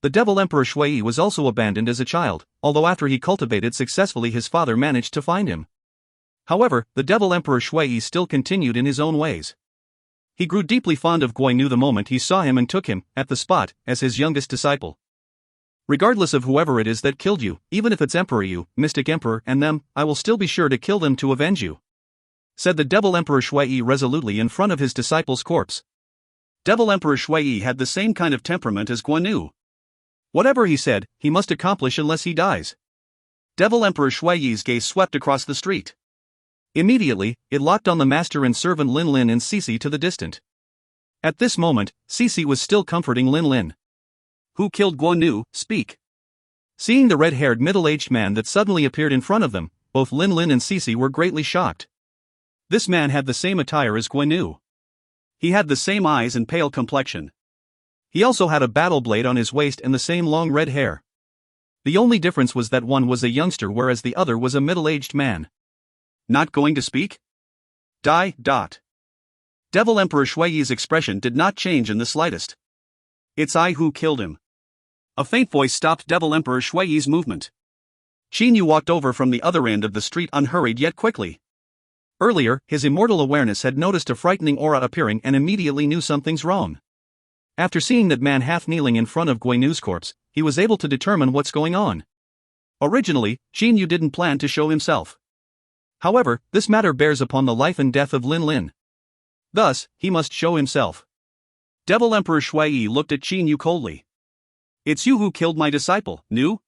The Devil Emperor Shui was also abandoned as a child, although after he cultivated successfully his father managed to find him. However, the Devil Emperor Shui still continued in his own ways. He grew deeply fond of Guan Yu the moment he saw him and took him, at the spot, as his youngest disciple. Regardless of whoever it is that killed you, even if it's Emperor Yu, Mystic Emperor, and them, I will still be sure to kill them to avenge you, said the Devil Emperor Shui resolutely in front of his disciple's corpse.
Devil Emperor Shui had the same kind of temperament as Guan Yu.
Whatever he said, he must accomplish unless he dies.
Devil Emperor Shui's gaze swept across the street.
Immediately, it locked on the master and servant Linlin and Cici to the distant. At this moment, Cici was still comforting Linlin.
Who killed Guan Yu? Speak.
Seeing the red-haired middle-aged man that suddenly appeared in front of them, both Linlin and Cici were greatly shocked. This man had the same attire as Guan Yu.
He had the same eyes and pale complexion.
He also had a battle blade on his waist and the same long red hair. The only difference was that one was a youngster whereas the other was a middle-aged man.
Not going to speak? Die. Devil Emperor Shui's expression did not change in the slightest. It's I who killed him. A faint voice stopped Devil Emperor Shui's movement. Qin Yu walked over from the other end of the street unhurried yet quickly. Earlier, his immortal awareness had noticed a frightening aura appearing and immediately knew something's wrong. After seeing that man half kneeling in front of Guinu's corpse, he was able to determine what's going on. Originally, Qin Yu didn't plan to show himself. However, this matter bears upon the life and death of Lin Lin. Thus, he must show himself. Devil Emperor Shui looked at Qin Yu coldly. It's you who killed my disciple, Nu?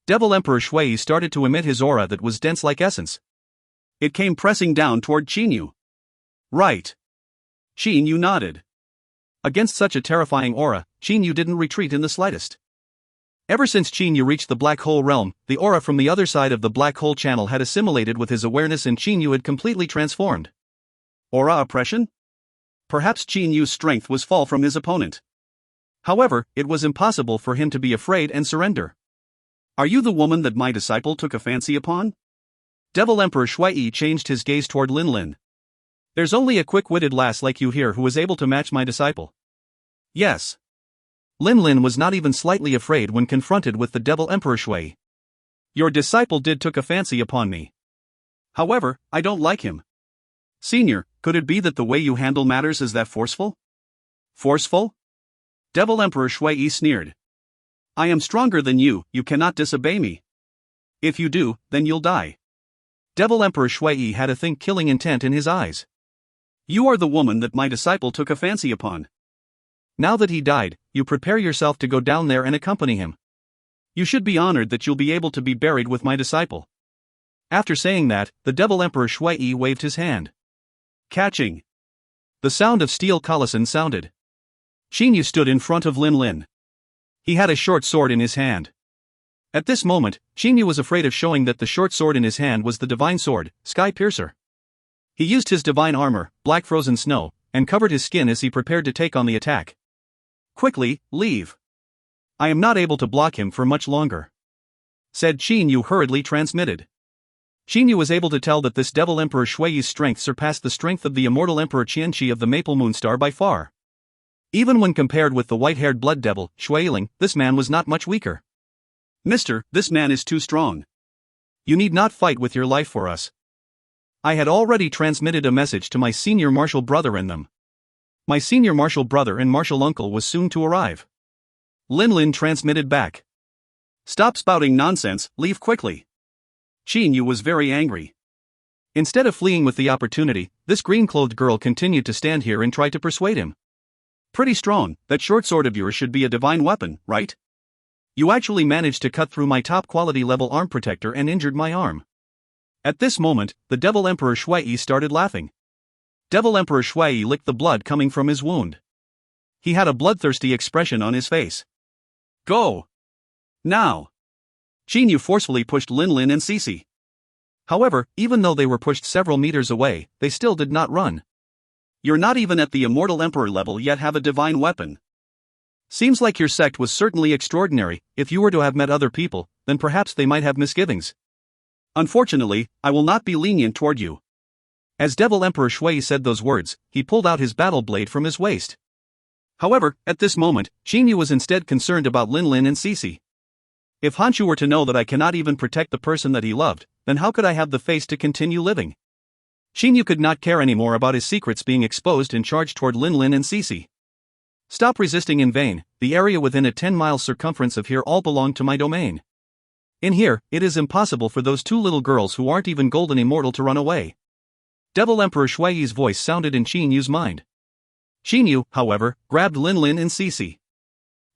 Devil Emperor Shui started to emit his aura that was dense like essence. It came pressing down toward Qin Yu. Right. Qin Yu nodded. Against such a terrifying aura, Qin Yu didn't retreat in the slightest. Ever since Qin Yu reached the black hole realm, the aura from the other side of the black hole channel had assimilated with his awareness and Qin Yu had completely transformed. Aura oppression? Perhaps Qin Yu's strength was fall from his opponent. However, it was impossible for him to be afraid and surrender. Are you the woman that my disciple took a fancy upon? Devil Emperor Shui changed his gaze toward Lin Lin. There's only a quick-witted lass like you here who is able to match my disciple. Yes. Lin Lin was not even slightly afraid when confronted with the Devil Emperor Shui. Your disciple did took a fancy upon me. However, I don't like him. Senior, could it be that the way you handle matters is that forceful? Forceful? Devil Emperor Shui sneered. I am stronger than you cannot disobey me. If you do, then you'll die. Devil Emperor Shui had a think-killing intent in his eyes. You are the woman that my disciple took a fancy upon. Now that he died, you prepare yourself to go down there and accompany him. You should be honored that you'll be able to be buried with my disciple. After saying that, the Devil Emperor Shui waved his hand. Catching. The sound of steel collision sounded. Qin Yu stood in front of Lin Lin. He had a short sword in his hand. At this moment, Qin Yu was afraid of showing that the short sword in his hand was the divine sword, Sky Piercer. He used his divine armor, Black Frozen Snow, and covered his skin as he prepared to take on the attack. Quickly, leave. I am not able to block him for much longer. Said Qin Yu hurriedly transmitted. Qin Yu was able to tell that this Devil Emperor Shui's strength surpassed the strength of the immortal Emperor Qianqi of the Maple Moon Star by far. Even when compared with the white-haired blood devil, Shuiling, this man was not much weaker. Mister, this man is too strong. You need not fight with your life for us. I had already transmitted a message to my senior martial brother and them. My senior martial brother and martial uncle was soon to arrive. Lin Lin transmitted back. Stop spouting nonsense, leave quickly. Qin Yu was very angry. Instead of fleeing with the opportunity, this green-clothed girl continued to stand here and try to persuade him. Pretty strong, that short sword of yours should be a divine weapon, right? You actually managed to cut through my top-quality level arm protector and injured my arm. At this moment, the Devil Emperor Shui started laughing. Devil Emperor Shui licked the blood coming from his wound. He had a bloodthirsty expression on his face. Go! Now! Qin Yu forcefully pushed Lin Lin and Cece. However, even though they were pushed several meters away, they still did not run. You're not even at the immortal emperor level yet have a divine weapon. Seems like your sect was certainly extraordinary. If you were to have met other people, then perhaps they might have misgivings. Unfortunately, I will not be lenient toward you. As Devil Emperor Shui said those words, he pulled out his battle blade from his waist. However, at this moment, Qin Yu was instead concerned about Lin Lin and Cece. If Honshu were to know that I cannot even protect the person that he loved, then how could I have the face to continue living? Qin Yu could not care anymore about his secrets being exposed and charged toward Lin Lin and Cece. Stop resisting in vain, the area within a 10-mile circumference of here all belong to my domain. In here, it is impossible for those two little girls who aren't even golden immortal to run away. Devil Emperor Shui's voice sounded in Qin Yu's mind. Qin Yu, however, grabbed Lin Lin and Cece.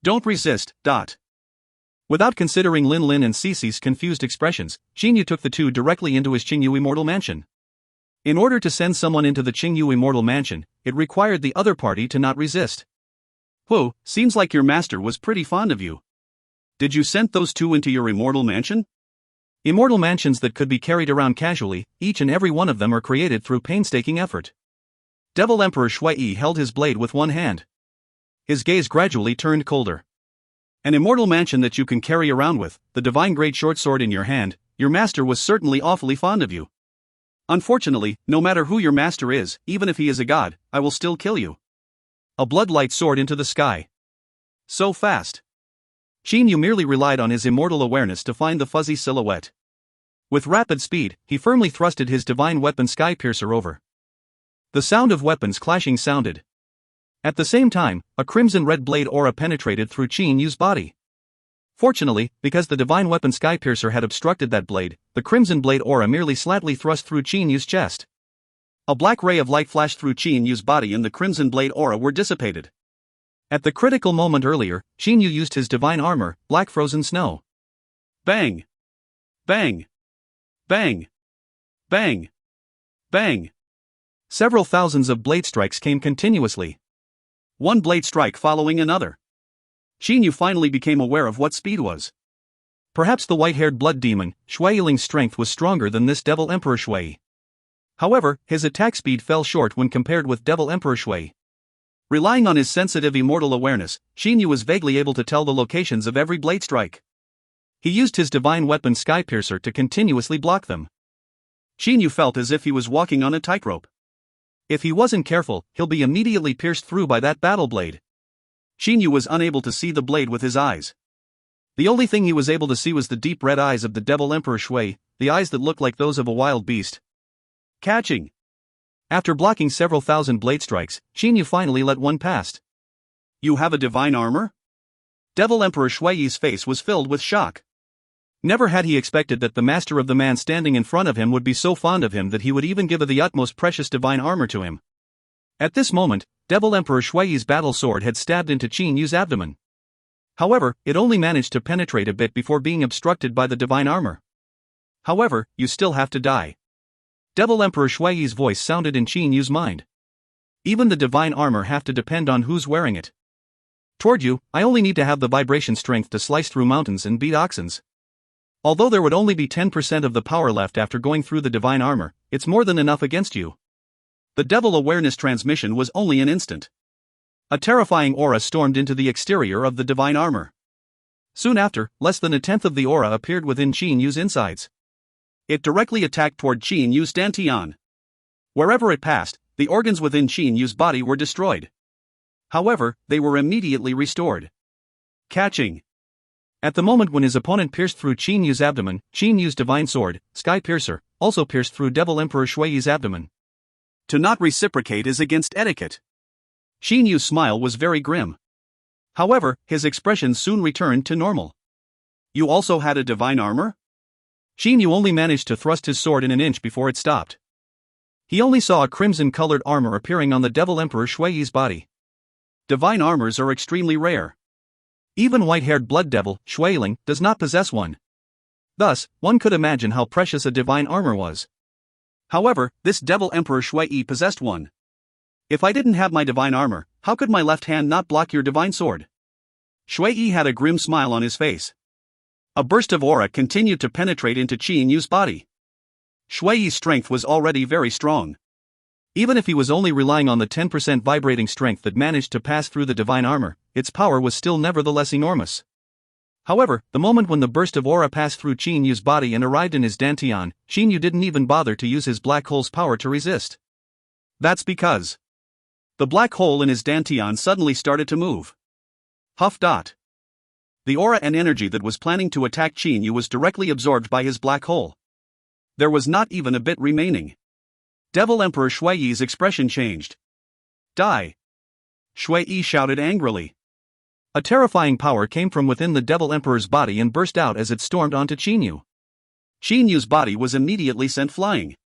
Don't resist. Without considering Lin Lin and Cece's confused expressions, Qin Yu took the two directly into his Qingyu Immortal Mansion. In order to send someone into the Qingyu Immortal Mansion, it required the other party to not resist. Whoa, seems like your master was pretty fond of you. Did you send those two into your immortal mansion? Immortal mansions that could be carried around casually, each and every one of them are created through painstaking effort. Devil Emperor Shui held his blade with one hand. His gaze gradually turned colder. An immortal mansion that you can carry around with, the divine great short sword in your hand, your master was certainly awfully fond of you. Unfortunately, no matter who your master is, even if he is a god, I will still kill you. A bloodlight soared into the sky. So fast. Qin Yu merely relied on his immortal awareness to find the fuzzy silhouette. With rapid speed, he firmly thrusted his divine weapon Skypiercer over. The sound of weapons clashing sounded. At the same time, a crimson-red blade aura penetrated through Qin Yu's body. Fortunately, because the divine weapon Skypiercer had obstructed that blade, the crimson blade aura merely slightly thrust through Qin Yu's chest. A black ray of light flashed through Qin Yu's body and the crimson blade aura were dissipated. At the critical moment earlier, Qin Yu used his divine armor, Black Frozen Snow. Bang! Bang! Bang! Bang! Bang! Several thousands of blade strikes came continuously. One blade strike following another. Qin Yu finally became aware of what speed was. Perhaps the white-haired blood demon, Shui Yiling's strength was stronger than this Devil Emperor Shui. However, his attack speed fell short when compared with Devil Emperor Shui. Relying on his sensitive immortal awareness, Qin Yu was vaguely able to tell the locations of every blade strike. He used his divine weapon Skypiercer to continuously block them. Qin Yu felt as if he was walking on a tightrope. If he wasn't careful, he'll be immediately pierced through by that battle blade. Qin Yu was unable to see the blade with his eyes. The only thing he was able to see was the deep red eyes of the Devil Emperor Shui, the eyes that looked like those of a wild beast. Catching! After blocking several thousand blade strikes, Qin Yu finally let one pass. You have a divine armor? Devil Emperor Shui's face was filled with shock. Never had he expected that the master of the man standing in front of him would be so fond of him that he would even give the utmost precious divine armor to him. At this moment, Devil Emperor Shui's battle sword had stabbed into Qin Yu's abdomen. However, it only managed to penetrate a bit before being obstructed by the divine armor. However, you still have to die. Devil Emperor Shui's voice sounded in Qin Yu's mind. Even the divine armor have to depend on who's wearing it. Toward you, I only need to have the vibration strength to slice through mountains and beat oxens. Although there would only be 10% of the power left after going through the divine armor, it's more than enough against you. The devil awareness transmission was only an instant. A terrifying aura stormed into the exterior of the divine armor. Soon after, less than a tenth of the aura appeared within Qin Yu's insides. It directly attacked toward Qin Yu's dantian. Wherever it passed, the organs within Qin Yu's body were destroyed. However, they were immediately restored. Catching! At the moment when his opponent pierced through Qin Yu's abdomen, Qin Yu's divine sword, Skypiercer, also pierced through Devil Emperor Shui's abdomen. To not reciprocate is against etiquette. Qin Yu's smile was very grim. However, his expression soon returned to normal. You also had a divine armor? Qin Yu only managed to thrust his sword in an inch before it stopped. He only saw a crimson-colored armor appearing on the Devil Emperor Shui's body. Divine armors are extremely rare. Even white-haired blood devil, Shui Yiling, does not possess one. Thus, one could imagine how precious a divine armor was. However, this Devil Emperor Shui possessed one. If I didn't have my divine armor, how could my left hand not block your divine sword? Shui had a grim smile on his face. A burst of aura continued to penetrate into Qin Yu's body. Shui's strength was already very strong. Even if he was only relying on the 10% vibrating strength that managed to pass through the divine armor, its power was still nevertheless enormous. However, the moment when the burst of aura passed through Qin Yu's body and arrived in his dantian, Qin Yu didn't even bother to use his black hole's power to resist. That's because the black hole in his dantian suddenly started to move. Huff dot. The aura and energy that was planning to attack Qin Yu was directly absorbed by his black hole. There was not even a bit remaining. Devil Emperor Shui's expression changed. Die! Shui shouted angrily. A terrifying power came from within the Devil Emperor's body and burst out as it stormed onto Qin Yu. Qin Yu's body was immediately sent flying.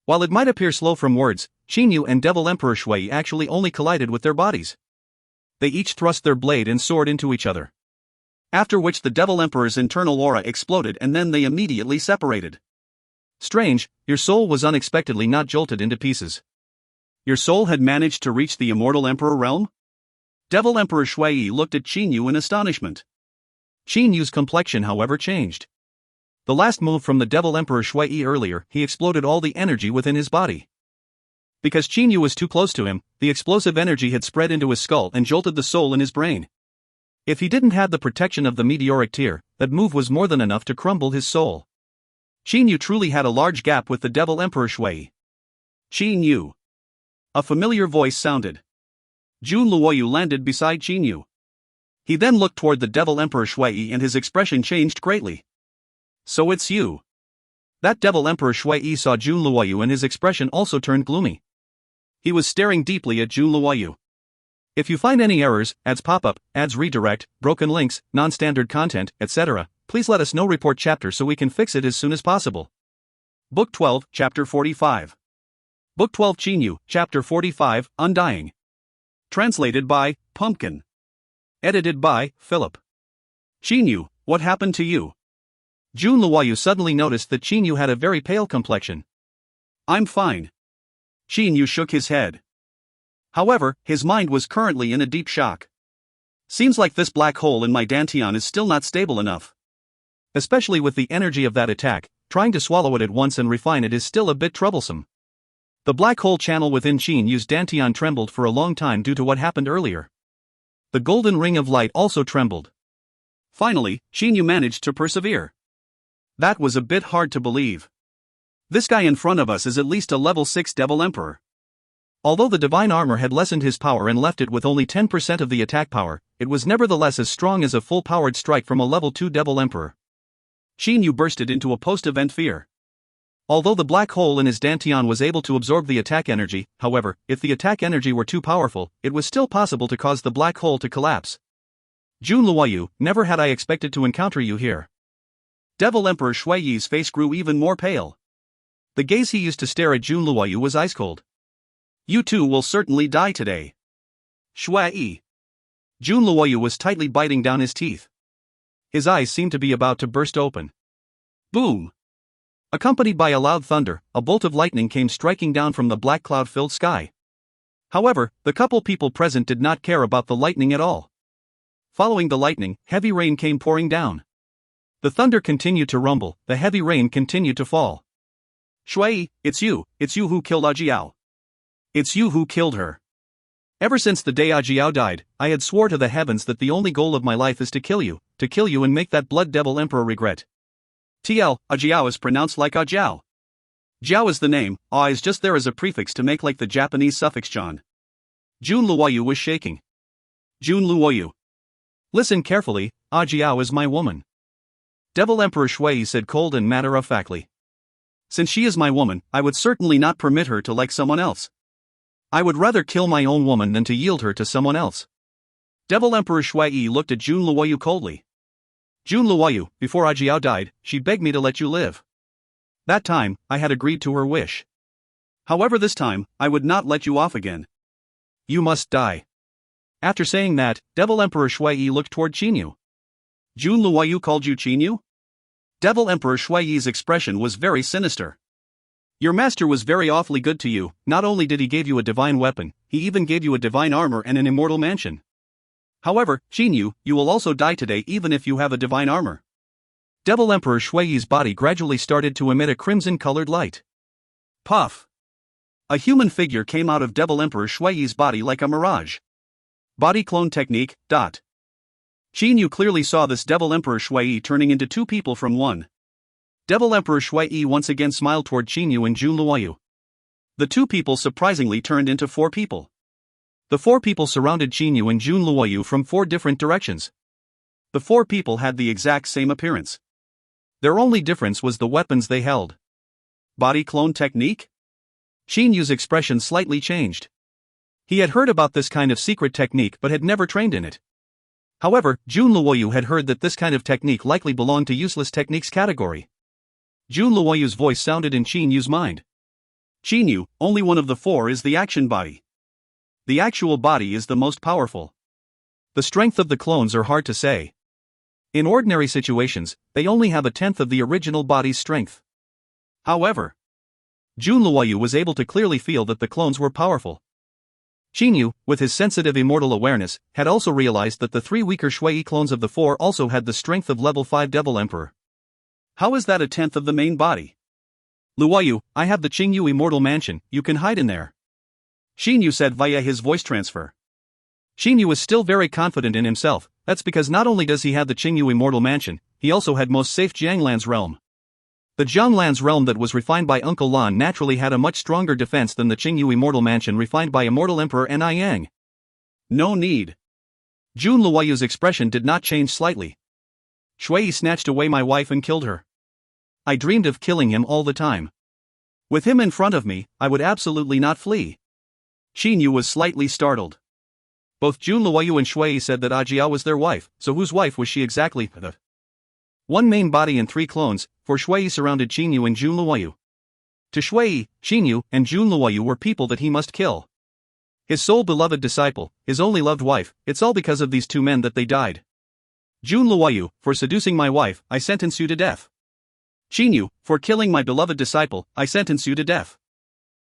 While it might appear slow from words, Qin Yu and Devil Emperor Shui actually only collided with their bodies. They each thrust their blade and sword into each other. After which the Devil Emperor's internal aura exploded and then they immediately separated. Strange, your soul was unexpectedly not jolted into pieces. Your soul had managed to reach the immortal Emperor realm? Devil Emperor Shui looked at Qin Yu in astonishment. Qin Yu's complexion however changed. The last move from the Devil Emperor Shui earlier, he exploded all the energy within his body. Because Qin Yu was too close to him, the explosive energy had spread into his skull and jolted the soul in his brain.
If he didn't have the protection of the meteoric tear, that move was more than enough to crumble his soul. Qin Yu truly had a large gap with the Devil Emperor Shui.
Qin Yu. A familiar voice sounded. Jun Luoyu landed beside Qin Yu. He then looked toward the Devil Emperor Shui and his expression changed greatly. So it's you. That Devil Emperor Shui saw Jun Luoyu and his expression also turned gloomy. He was staring deeply at Jun Luoyu. If you find any errors, ads pop up, ads redirect, broken links, non-standard content, etc., please let us know. Report chapter so we can fix it as soon as possible. Book 12, Chapter 45. Book 12 Qin Yu, Chapter 45, Undying. Translated by Pumpkin. Edited by Philip. Qin Yu, what happened to you?
Jun Luoyu suddenly noticed that Qin Yu had a very pale complexion.
I'm fine. Qin Yu shook his head. However, his mind was currently in a deep shock. Seems like this black hole in my dantian is still not stable enough.
Especially with the energy of that attack, trying to swallow it at once and refine it is still a bit troublesome. The black hole channel within Qin Yu's dantian trembled for a long time due to what happened earlier. The golden ring of light also trembled.
Finally, Qin Yu managed to persevere. That was a bit hard to believe. This guy in front of us is at least a level 6 Devil Emperor.
Although the divine armor had lessened his power and left it with only 10% of the attack power, it was nevertheless as strong as a full-powered strike from a level 2 Devil Emperor.
Qin Yu bursted into a post-event fear.
Although the black hole in his dantian was able to absorb the attack energy, however, if the attack energy were too powerful, it was still possible to cause the black hole to collapse. Jun Luoyu, never had I expected to encounter you here.
Devil Emperor Shui Yi's face grew even more pale.
The gaze he used to stare at Jun Luoyu was ice cold.
You two will certainly die today. Shui Yi.
Jun Luoyu was tightly biting down his teeth. His eyes seemed to be about to burst open.
Boom!
Accompanied by a loud thunder, a bolt of lightning came striking down from the black cloud-filled sky. However, the couple people present did not care about the lightning at all. Following the lightning, heavy rain came pouring down. The thunder continued to rumble, the heavy rain continued to fall.
Shui, it's you who killed Ajiao.
It's you who killed her. Ever since the day Ajiao died, I had swore to the heavens that the only goal of my life is to kill you and make that blood devil emperor regret.
TL, Ajiao is pronounced like Ajiao. Jiao is the name, A is just there as a prefix to make like the Japanese suffix John. Jun Luoyu was shaking. Jun Luoyu.
Listen carefully, Ajiao is my woman. Devil Emperor Shui said cold and matter-of-factly.
Since she is my woman, I would certainly not permit her to like someone else.
I would rather kill my own woman than to yield her to someone else.
Devil Emperor Shui Yi looked at Jun Luoyu coldly.
Jun Luoyu, before Ajiao died, she begged me to let you live. That time, I had agreed to her wish.
However, this time, I would not let you off again.
You must die. After saying that, Devil Emperor Shui Yi looked toward Qin Yu.
Jun Luoyu called you Qin Yu? Devil Emperor Shui Yi's expression was very sinister. Your master was very awfully good to you. Not only did he give you a divine weapon, he even gave you a divine armor and an immortal mansion. However, Qin Yu, you will also die today even if you have a divine armor.
Devil Emperor Shui Yi's body gradually started to emit a crimson-colored light.
Puff! A human figure came out of Devil Emperor Shui Yi's body like a mirage. Body clone technique. Qin Yu clearly saw this Devil Emperor Shui Yi turning into two people from one. Devil Emperor Shui Yi once again smiled toward Qin Yu and Jun Luoyu. The two people surprisingly turned into four people. The four people surrounded Qin Yu and Jun Luoyu from four different directions. The four people had the exact same appearance. Their only difference was the weapons they held. Body clone technique?
Qin Yu's expression slightly changed. He had heard about this kind of secret technique but had never trained in it. However, Jun Luoyu had heard that this kind of technique likely belonged to useless techniques category. Jun Luoyu's voice sounded in Qin Yu's mind.
Qin Yu, only one of the four is the action body. The actual body is the most powerful.
The strength of the clones are hard to say. In ordinary situations, they only have a tenth of the original body's strength.
However,
Jun Luoyu was able to clearly feel that the clones were powerful. Qin Yu, with his sensitive immortal awareness, had also realized that the three weaker Shui Yi clones of the four also had the strength of level 5 Devil Emperor.
How is that a tenth of the main body?
Luoyu, I have the Qin Yu Immortal Mansion, you can hide in there.
Qin Yu said via his voice transfer.
Qin Yu was still very confident in himself, That's because not only does he have the Qingyu Immortal Mansion, he also had most safe Jianglan's realm. The Jianglan's realm that was refined by Uncle Lan naturally had a much stronger defense than the Qingyu Immortal Mansion refined by Immortal Emperor Niyang.
No need.
Jun Luoyu's expression did not change slightly. Shui snatched away my wife and killed her. I dreamed of killing him all the time. With him in front of me, I would absolutely not flee.
Qin Yu was slightly startled.
Both Jun Luoyu and Shui said that Ajia was their wife, so whose wife was she exactly? One main body and 3 clones, for Shui surrounded Qin Yu and Jun Luoyu. To Shui, Qin Yu and Jun Luoyu were people that he must kill. His sole beloved disciple, his only loved wife, it's all because of these 2 men that they died. Jun Luoyu, for seducing my wife, I sentence you to death.
Qin Yu, for killing my beloved disciple, I sentence you to death.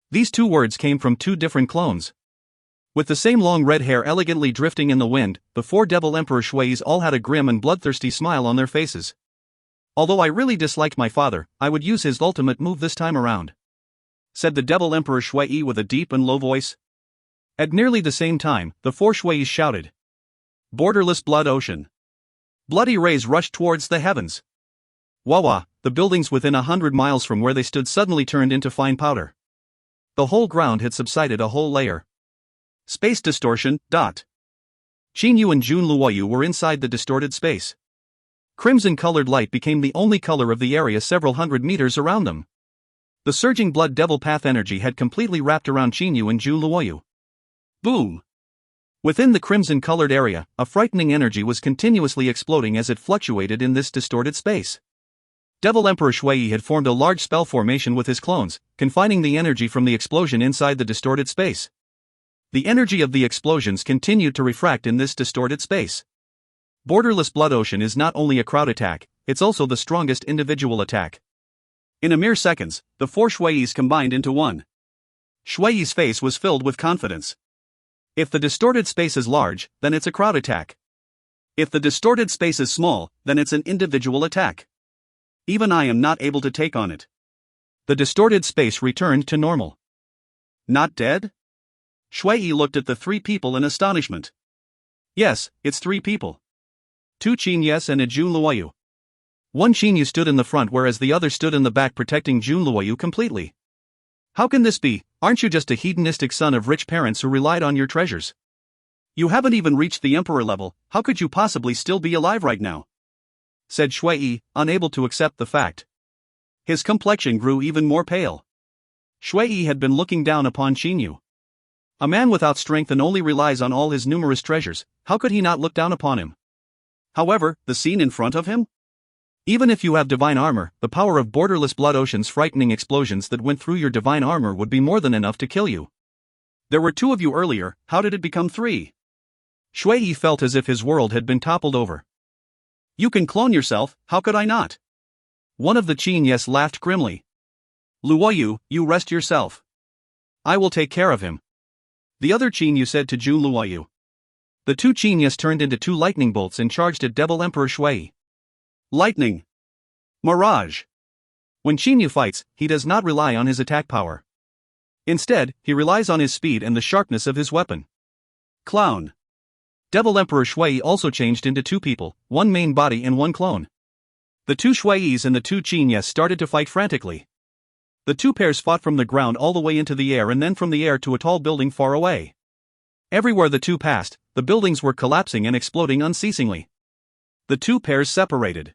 These 2 words came from 2 different clones. With the same long red hair elegantly drifting in the wind, the 4 Devil Emperor Shuis all had a grim and bloodthirsty smile on their faces. Although I really disliked my father, I would use his ultimate move this time around, said the Devil Emperor Shui with a deep and low voice. At nearly the same time, the 4 Shuis shouted. Borderless blood ocean. Bloody rays rushed towards the heavens. Wawa, the buildings within 100 miles from where they stood suddenly turned into fine powder. The whole ground had subsided a whole layer.
Space distortion.
Qin Yu and Jun Luoyu were inside the distorted space. Crimson-colored light became the only color of the area several hundred meters around them. The surging blood devil path energy had completely wrapped around Qin Yu and Jun Luoyu.
Boom!
Within the crimson-colored area, a frightening energy was continuously exploding as it fluctuated in this distorted space. Devil Emperor Shui had formed a large spell formation with his clones, confining the energy from the explosion inside the distorted space. The energy of the explosions continued to refract in this distorted space. Borderless Blood Ocean is not only a crowd attack, it's also the strongest individual attack.
In a mere seconds, the 4 Shuis combined into one. Shui's face was filled with confidence.
If the distorted space is large, then it's a crowd attack.
If the distorted space is small, then it's an individual attack. Even I am not able to take on it.
The distorted space returned to normal.
Not dead? Shui looked at the 3 people in astonishment.
Yes, it's 3 people. 2 Qinyes and a Jun Luoyu. One Qinyu stood in the front whereas the other stood in the back protecting Jun Luoyu completely. How can this be? Aren't you just a hedonistic son of rich parents who relied on your treasures?
You haven't even reached the emperor level, how could you possibly still be alive right now?
Said Shui, unable to accept the fact.
His complexion grew even more pale.
Shui had been looking down upon Qinyu. A man without strength and only relies on all his numerous treasures, how could he not look down upon him?
However, the scene in front of him?
Even if you have divine armor, the power of Borderless Blood Ocean's frightening explosions that went through your divine armor would be more than enough to kill you.
There were 2 of you earlier, how did it become 3?
Shui felt as if his world had been toppled over.
You can clone yourself, how could I not?
One of the Qinyes laughed grimly.
Luoyu, you rest yourself.
I will take care of him. The other Qinyu said to Jun Luoyu. The 2 Qinyes turned into 2 lightning bolts and charged at Devil Emperor Shui.
Lightning. Mirage.
When Qinyu fights, he does not rely on his attack power. Instead, he relies on his speed and the sharpness of his weapon.
Clown.
Devil Emperor Shui also changed into 2 people, 1 main body and 1 clone. The 2 Shuis and the 2 Qinyes started to fight frantically. The 2 pairs fought from the ground all the way into the air and then from the air to a tall building far away. Everywhere the 2 passed, the buildings were collapsing and exploding unceasingly. The 2 pairs separated.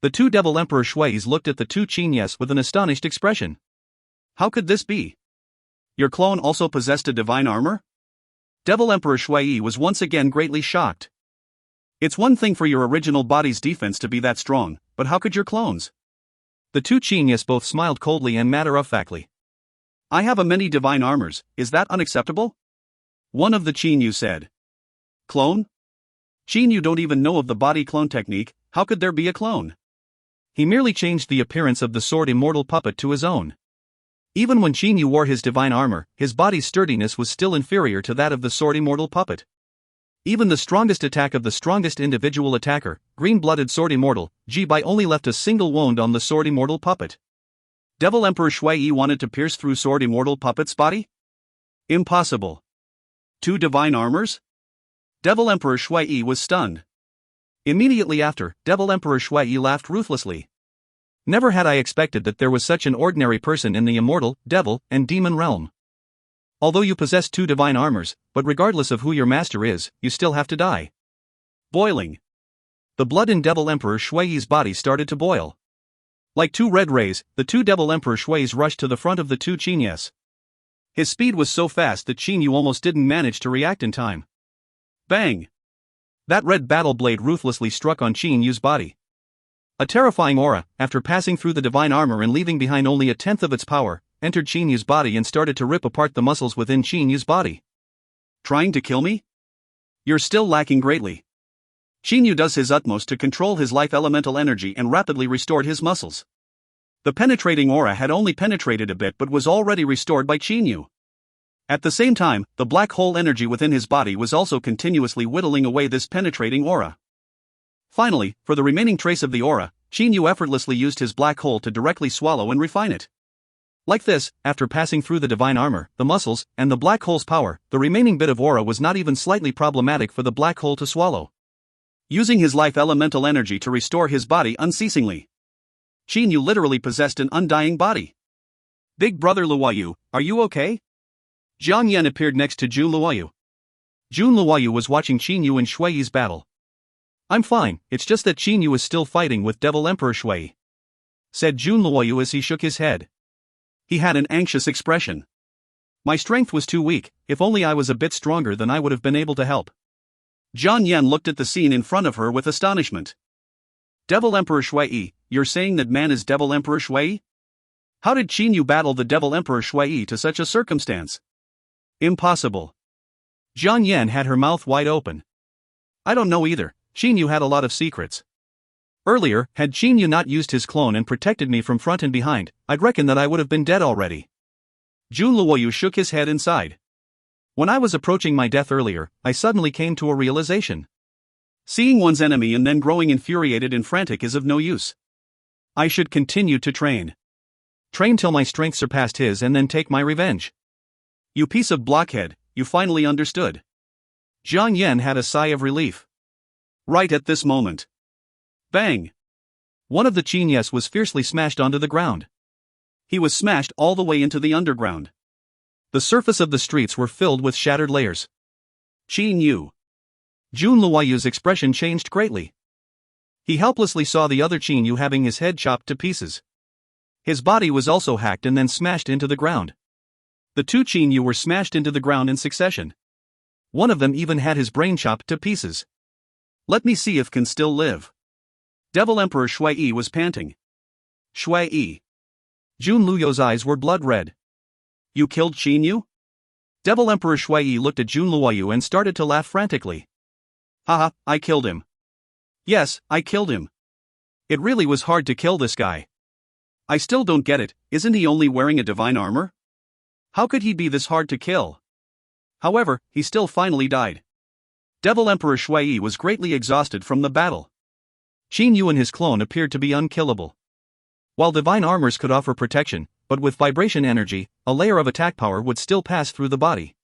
The 2 Devil Emperor Shuis looked at the 2 Qinyes with an astonished expression.
How could this be? Your clone also possessed a divine armor? Devil Emperor Shui was once again greatly shocked. It's one thing for your original body's defense to be that strong, but how could your clones?
The 2 Qinyes both smiled coldly and matter-of-factly.
I have a many divine armors, is that unacceptable? One of the Qinyu said. Clone? Qinyu don't even know of the body clone technique, how could there be a clone?
He merely changed the appearance of the sword immortal puppet to his own. Even when Qinyu wore his divine armor, his body's sturdiness was still inferior to that of the sword immortal puppet. Even the strongest attack of the strongest individual attacker, green-blooded sword immortal, Ji-Bai only left a single wound on the sword immortal puppet. Devil Emperor Shui wanted to pierce through sword immortal puppet's body? Impossible. 2 divine armors? Devil Emperor Shui was stunned. Immediately after, Devil Emperor Shui laughed ruthlessly. Never had I expected that there was such an ordinary person in the immortal, devil, and demon realm. Although you possess 2 divine armors, but regardless of who your master is, you still have to die.
Boiling.
The blood in Devil Emperor Shui's body started to boil. Like 2 red rays, the 2 Devil Emperor Shuis rushed to the front of the 2 Qingyes. His speed was so fast that Qin Yu almost didn't manage to react in time.
Bang!
That red battle blade ruthlessly struck on Qin Yu's body. A terrifying aura, after passing through the divine armor and leaving behind only a tenth of its power, entered Qin Yu's body and started to rip apart the muscles within Qin Yu's body.
Trying to kill me? You're still lacking greatly. Qin Yu does his utmost to control his life elemental energy and rapidly restored his muscles. The penetrating aura had only penetrated a bit but was already restored by Qin Yu. At the same time, the black hole energy within his body was also continuously whittling away this penetrating aura. Finally, for the remaining trace of the aura, Qin Yu effortlessly used his black hole to directly swallow and refine it. Like this, after passing through the divine armor, the muscles, and the black hole's power, the remaining bit of aura was not even slightly problematic for the black hole to swallow. Using his life elemental energy to restore his body unceasingly, Qin Yu literally possessed an undying body. Big brother Luoyu, are you okay? Jiang Yan appeared next to Zhu Luoyu. Jun Luoyu was watching Qin Yu and Shui's battle. I'm fine, it's just that Qin Yu is still fighting with Devil Emperor Shui, said Jun Luoyu as he shook his head. He had an anxious expression. My strength was too weak, if only I was a bit stronger then I would have been able to help. Jiang Yan looked at the scene in front of her with astonishment. Devil Emperor Shui, you're saying that man is Devil Emperor Shui? How did Qin Yu battle the Devil Emperor Shui to such a circumstance? Impossible. Jiang Yan had her mouth wide open. I don't know either, Qin Yu had a lot of secrets. Earlier, had Qin Yu not used his clone and protected me from front and behind, I'd reckon that I would have been dead already. Jun Luoyu shook his head and sighed. When I was approaching my death earlier, I suddenly came to a realization. Seeing one's enemy and then growing infuriated and frantic is of no use. I should continue to train. Train till my strength surpassed his and then take my revenge. You piece of blockhead, you finally understood. Jiang Yan had a sigh of relief. Right at this moment. Bang! One of the Qingyes was fiercely smashed onto the ground. He was smashed all the way into the underground. The surface of the streets were filled with shattered layers. Qin Yu. Jun Luoyu's expression changed greatly. He helplessly saw the other Qin Yu having his head chopped to pieces. His body was also hacked and then smashed into the ground. The 2 Qin Yu were smashed into the ground in succession. One of them even had his brain chopped to pieces. Let me see if can still live. Devil Emperor Shui was panting. Shui. Jun Luoyu's eyes were blood red. You killed Qin Yu? Devil Emperor Shui looked at Jun Luoyu and started to laugh frantically. Haha, I killed him. Yes, I killed him. It really was hard to kill this guy. I still don't get it, isn't he only wearing a divine armor? How could he be this hard to kill? However, he still finally died. Devil Emperor Shui was greatly exhausted from the battle. Qin Yu and his clone appeared to be unkillable. While divine armors could offer protection, but with vibration energy, a layer of attack power would still pass through the body.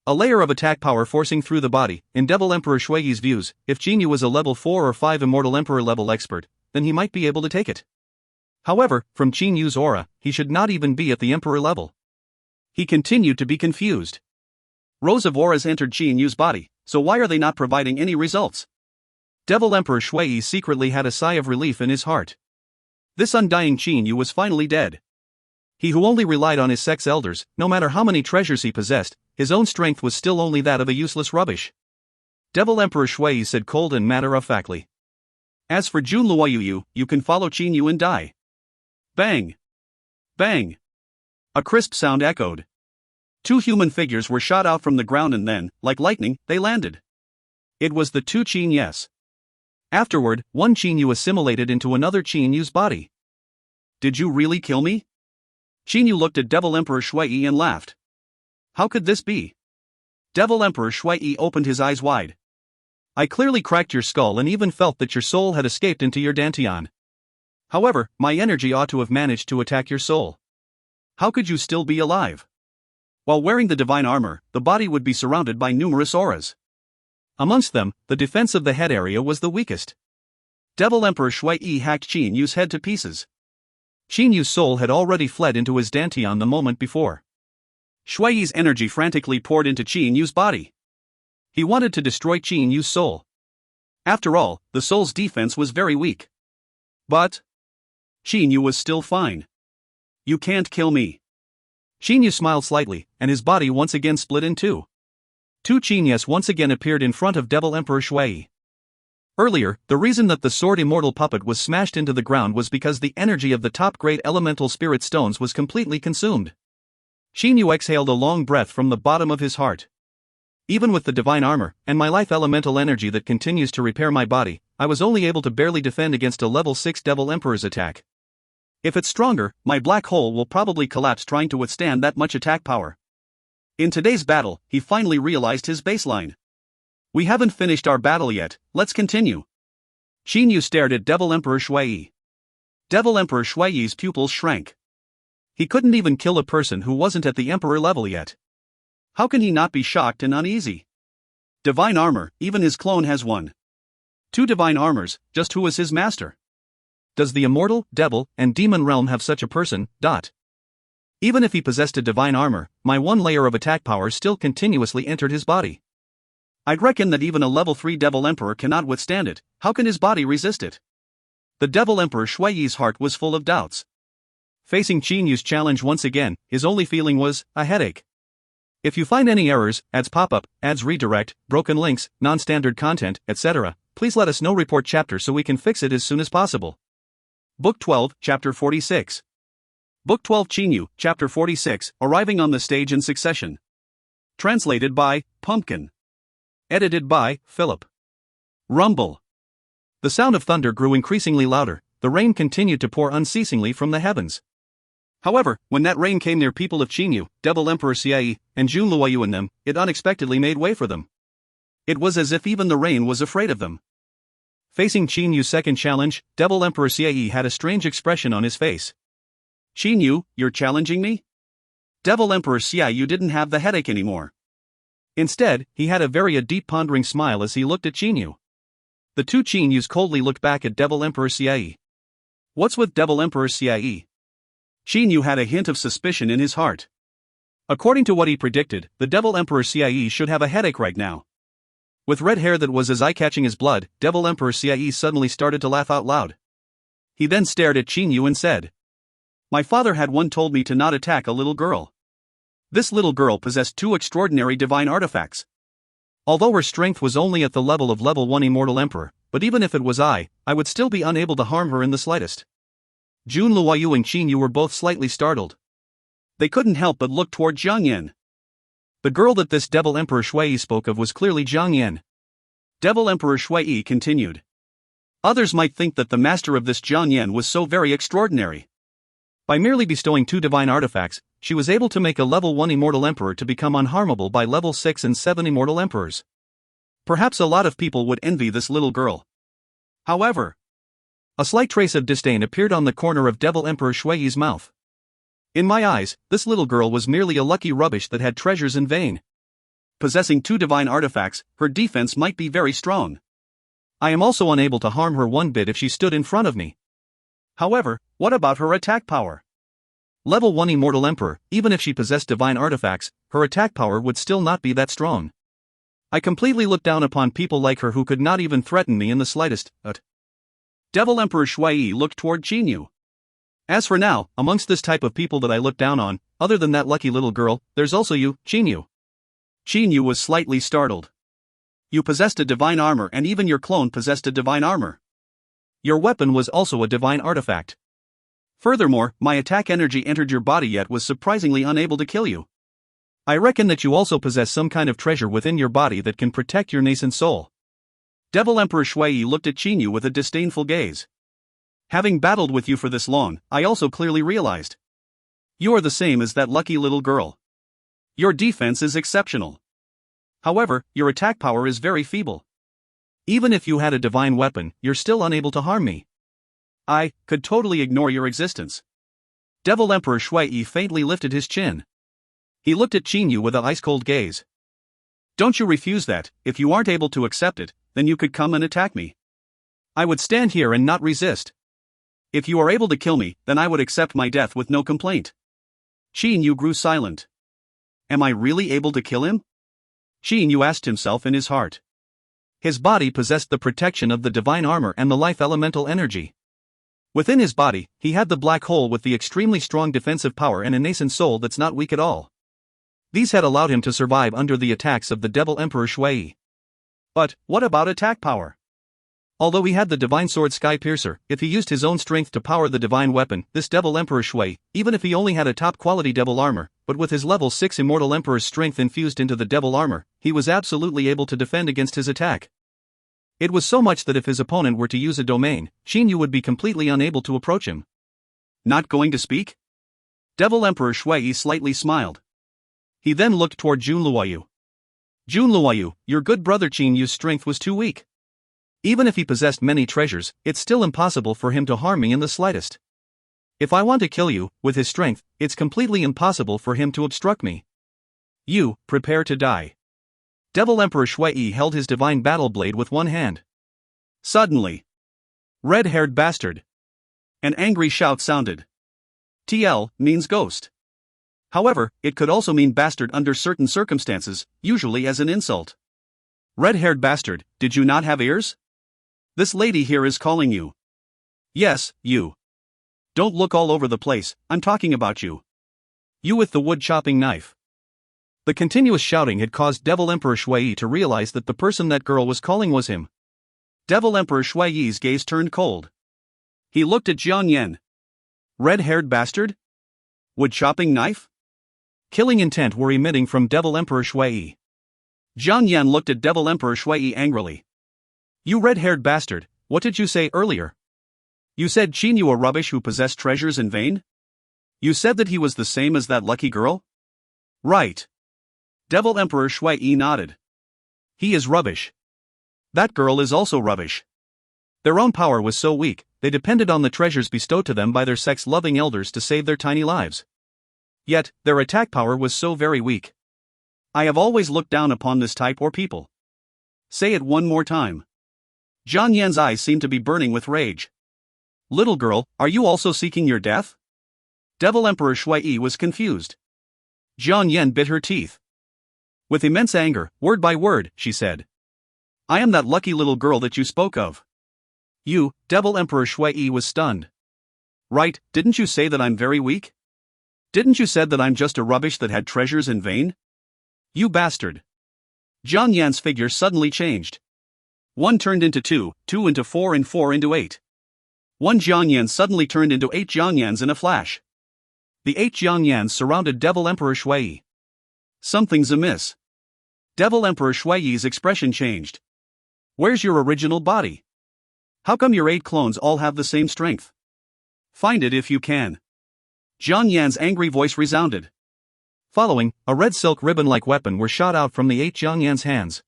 A layer of attack power forcing through the body, in Devil Emperor Shui's views, if Qin Yu was a level 4 or 5 Immortal Emperor level expert, then he might be able to take it. However, from Qin Yu's aura, he should not even be at the Emperor level. He continued to be confused. Rows of auras entered Qin Yu's body, so why are they not providing any results? Devil Emperor Shui secretly had a sigh of relief in his heart. This undying Qin Yu was finally dead. He who only relied on his sex elders, no matter how many treasures he possessed, his own strength was still only that of a useless rubbish. Devil Emperor Shui said cold and matter-of-factly. As for Jun Luoyu, you can follow Qin Yu and die. Bang! Bang! A crisp sound echoed. 2 human figures were shot out from the ground and then, like lightning, they landed. It was the 2 Qin-yes. Afterward, one Qin Yu assimilated into another Qin Yu's body. Did you really kill me? Qin Yu looked at Devil Emperor Shui and laughed. How could this be? Devil Emperor Shui opened his eyes wide. I clearly cracked your skull and even felt that your soul had escaped into your dantian. However, my energy ought to have managed to attack your soul. How could you still be alive? While wearing the divine armor, the body would be surrounded by numerous auras.
Amongst them, the defense of the head area was the weakest. Devil Emperor Shui Yi hacked Qin Yu's head to pieces. Qin Yu's soul had already fled into his dantian the moment before. Shui Yi's energy frantically poured into Qin Yu's body. He wanted to destroy Qin Yu's soul. After all, the soul's defense was very weak. But Qin Yu was still fine. You can't kill me. Qin Yu smiled slightly, and his body once again split in two. Two Qin Yus once again appeared in front of Devil Emperor Shui Yi. Earlier, the reason that the sword immortal puppet was smashed into the ground was because the energy of the top-grade elemental spirit stones was completely consumed. Qin Yu exhaled a long breath from the bottom of his heart. Even with the divine armor, and my life elemental energy that continues to repair my body, I was only able to barely defend against a level 6 Devil Emperor's attack. If it's stronger, my black hole will probably collapse trying to withstand that much attack power. In today's battle, he finally realized his baseline. We haven't finished our battle yet, let's continue. Qin Yu stared at Devil Emperor Shui Yi. Devil Emperor Shui Yi's pupils shrank. He couldn't even kill a person who wasn't at the Emperor level yet. How can he not be shocked and uneasy? Divine armor, even his clone has one. 2 divine armors, just who is his master? Does the immortal, devil, and demon realm have such a person? Even if he possessed a divine armor, my one layer of attack power still continuously entered his body. I'd reckon that even a level 3 Devil Emperor cannot withstand it. How can his body resist it? The Devil Emperor Shui Yi's heart was full of doubts. Facing Qin Yu's challenge once again, his only feeling was a headache. If you find any errors, ads pop up, ads redirect, broken links, non-standard content, etc., please let us know. Report chapter so we can fix it as soon as possible. Book 12, Chapter 46. Book 12 Qin Yu, Chapter 46, Arriving on the Stage in Succession. Translated by Pumpkin. Edited by Philip. Rumble. The sound of thunder grew increasingly louder. The rain continued to pour unceasingly from the heavens. However, when that rain came near people of Qin Yu, Devil Emperor Sui Yi, and Jun Luoyu and them, it unexpectedly made way for them. It was as if even the rain was afraid of them. Facing Qin Yu's second challenge, Devil Emperor Sui Yi had a strange expression on his face. Qin Yu, you're challenging me? Devil Emperor Sui Yi didn't have the headache anymore. Instead, he had a deep pondering smile as he looked at Qin Yu. The 2 Qin Yus coldly looked back at Devil Emperor Sui Yi. What's with Devil Emperor Sui Yi? Qin Yu had a hint of suspicion in his heart. According to what he predicted, the Devil Emperor Sui Yi should have a headache right now. With red hair that was as eye-catching as blood, Devil Emperor Sui Yi suddenly started to laugh out loud. He then stared at Qin Yu and said, My father had once told me to not attack a little girl. This little girl possessed 2 extraordinary divine artifacts. Although her strength was only at the level of level 1 Immortal Emperor, but even if it was I would still be unable to harm her in the slightest. Jun Luoyu and Qin Yu were both slightly startled. They couldn't help but look toward Zhang Yan. The girl that this Devil Emperor Shui Yi spoke of was clearly Zhang Yan. Devil Emperor Shui Yi continued. Others might think that the master of this Zhang Yan was so very extraordinary. By merely bestowing 2 divine artifacts, she was able to make a level 1 Immortal Emperor to become unharmable by level 6 and 7 Immortal Emperors. Perhaps a lot of people would envy this little girl. However, a slight trace of disdain appeared on the corner of Devil Emperor Shui Yi's mouth. In my eyes, this little girl was merely a lucky rubbish that had treasures in vain. Possessing 2 divine artifacts, her defense might be very strong. I am also unable to harm her one bit if she stood in front of me. However, what about her attack power? Level 1 Immortal Emperor, even if she possessed divine artifacts, her attack power would still not be that strong. I completely looked down upon people like her who could not even threaten me in the slightest. Devil Emperor Shui Yi looked toward Qin Yu. As for now, amongst this type of people that I look down on, other than that lucky little girl, there's also you, Qin Yu. Qin Yu was slightly startled. You possessed a divine armor and even your clone possessed a divine armor. Your weapon was also a divine artifact. Furthermore, my attack energy entered your body yet was surprisingly unable to kill you. I reckon that you also possess some kind of treasure within your body that can protect your nascent soul. Devil Emperor Shui Yi looked at Qin Yu with a disdainful gaze. Having battled with you for this long, I also clearly realized. You are the same as that lucky little girl. Your defense is exceptional. However, your attack power is very feeble. Even if you had a divine weapon, you're still unable to harm me. I could totally ignore your existence. Devil Emperor Shui Yi faintly lifted his chin. He looked at Qin Yu with an ice-cold gaze.
Don't you refuse that. If you aren't able to accept it, then you could come and attack me. I would stand here and not resist. If you are able to kill me, then I would accept my death with no complaint. Qin Yu grew silent. Am I really able to kill him? Qin Yu asked himself in his heart. His body possessed the protection of the divine armor and the life elemental energy. Within his body, he had the black hole with the extremely strong defensive power and a nascent soul that's not weak at all. These had allowed him to survive under the attacks of the Devil Emperor Shui. But, what about attack power? Although he had the divine sword Sky Piercer, if he used his own strength to power the divine weapon, this Devil Emperor Shui, even if he only had a top-quality devil armor, but with his level 6 Immortal Emperor's strength infused into the devil armor, he was absolutely able to defend against his attack. It was so much that if his opponent were to use a domain, Qin Yu would be completely unable to approach him. Not going to speak? Devil Emperor Shui slightly smiled. He then looked toward Jun Luoyu. Jun Luoyu, your good brother Qin Yu's strength was too weak. Even if he possessed many treasures, it's still impossible for him to harm me in the slightest. If I want to kill you, with his strength, it's completely impossible for him to obstruct me. You, prepare to die. Devil Emperor Shui held his divine battle blade with one hand. Suddenly, red-haired bastard. An angry shout sounded. TL means ghost. However, it could also mean bastard under certain circumstances, usually as an insult. Red-haired bastard, did you not have ears? This lady here is calling you. Yes, you. Don't look all over the place, I'm talking about you. You with the wood-chopping knife. The continuous shouting had caused Devil Emperor Shui to realize that the person that girl was calling was him. Devil Emperor Shui's gaze turned cold. He looked at Jiang Yan. Red-haired bastard? Wood-chopping knife? Killing intent were emitting from Devil Emperor Shui. Jiang Yan looked at Devil Emperor Shui angrily. You red-haired bastard, what did you say earlier? You said Qin Yu a rubbish who possessed treasures in vain? You said that he was the same as that lucky girl? Right. Devil Emperor Shui nodded. He is rubbish. That girl is also rubbish. Their own power was so weak, they depended on the treasures bestowed to them by their sex-loving elders to save their tiny lives. Yet, their attack power was so very weak. I have always looked down upon this type or people. Say it one more time. Jiang Yan's eyes seemed to be burning with rage. Little girl, are you also seeking your death? Devil Emperor Shui was confused. Jiang Yan bit her teeth. With immense anger, word by word, she said. I am that lucky little girl that you spoke of. You, Devil Emperor Shui was stunned. Right, didn't you say that I'm very weak? Didn't you said that I'm just a rubbish that had treasures in vain? You bastard. Jiang Yan's figure suddenly changed. 1 turned into 2, 2 into 4 and 4 into 8. 1 Jiang Yan suddenly turned into 8 Jiang Yans in a flash. The 8 Jiang Yans surrounded Devil Emperor Shui. Something's amiss. Devil Emperor Shui's expression changed. Where's your original body? How come your 8 clones all have the same strength? Find it if you can. Jiang Yan's angry voice resounded. Following, a red silk ribbon-like weapon were shot out from the 8 Jiang Yan's hands.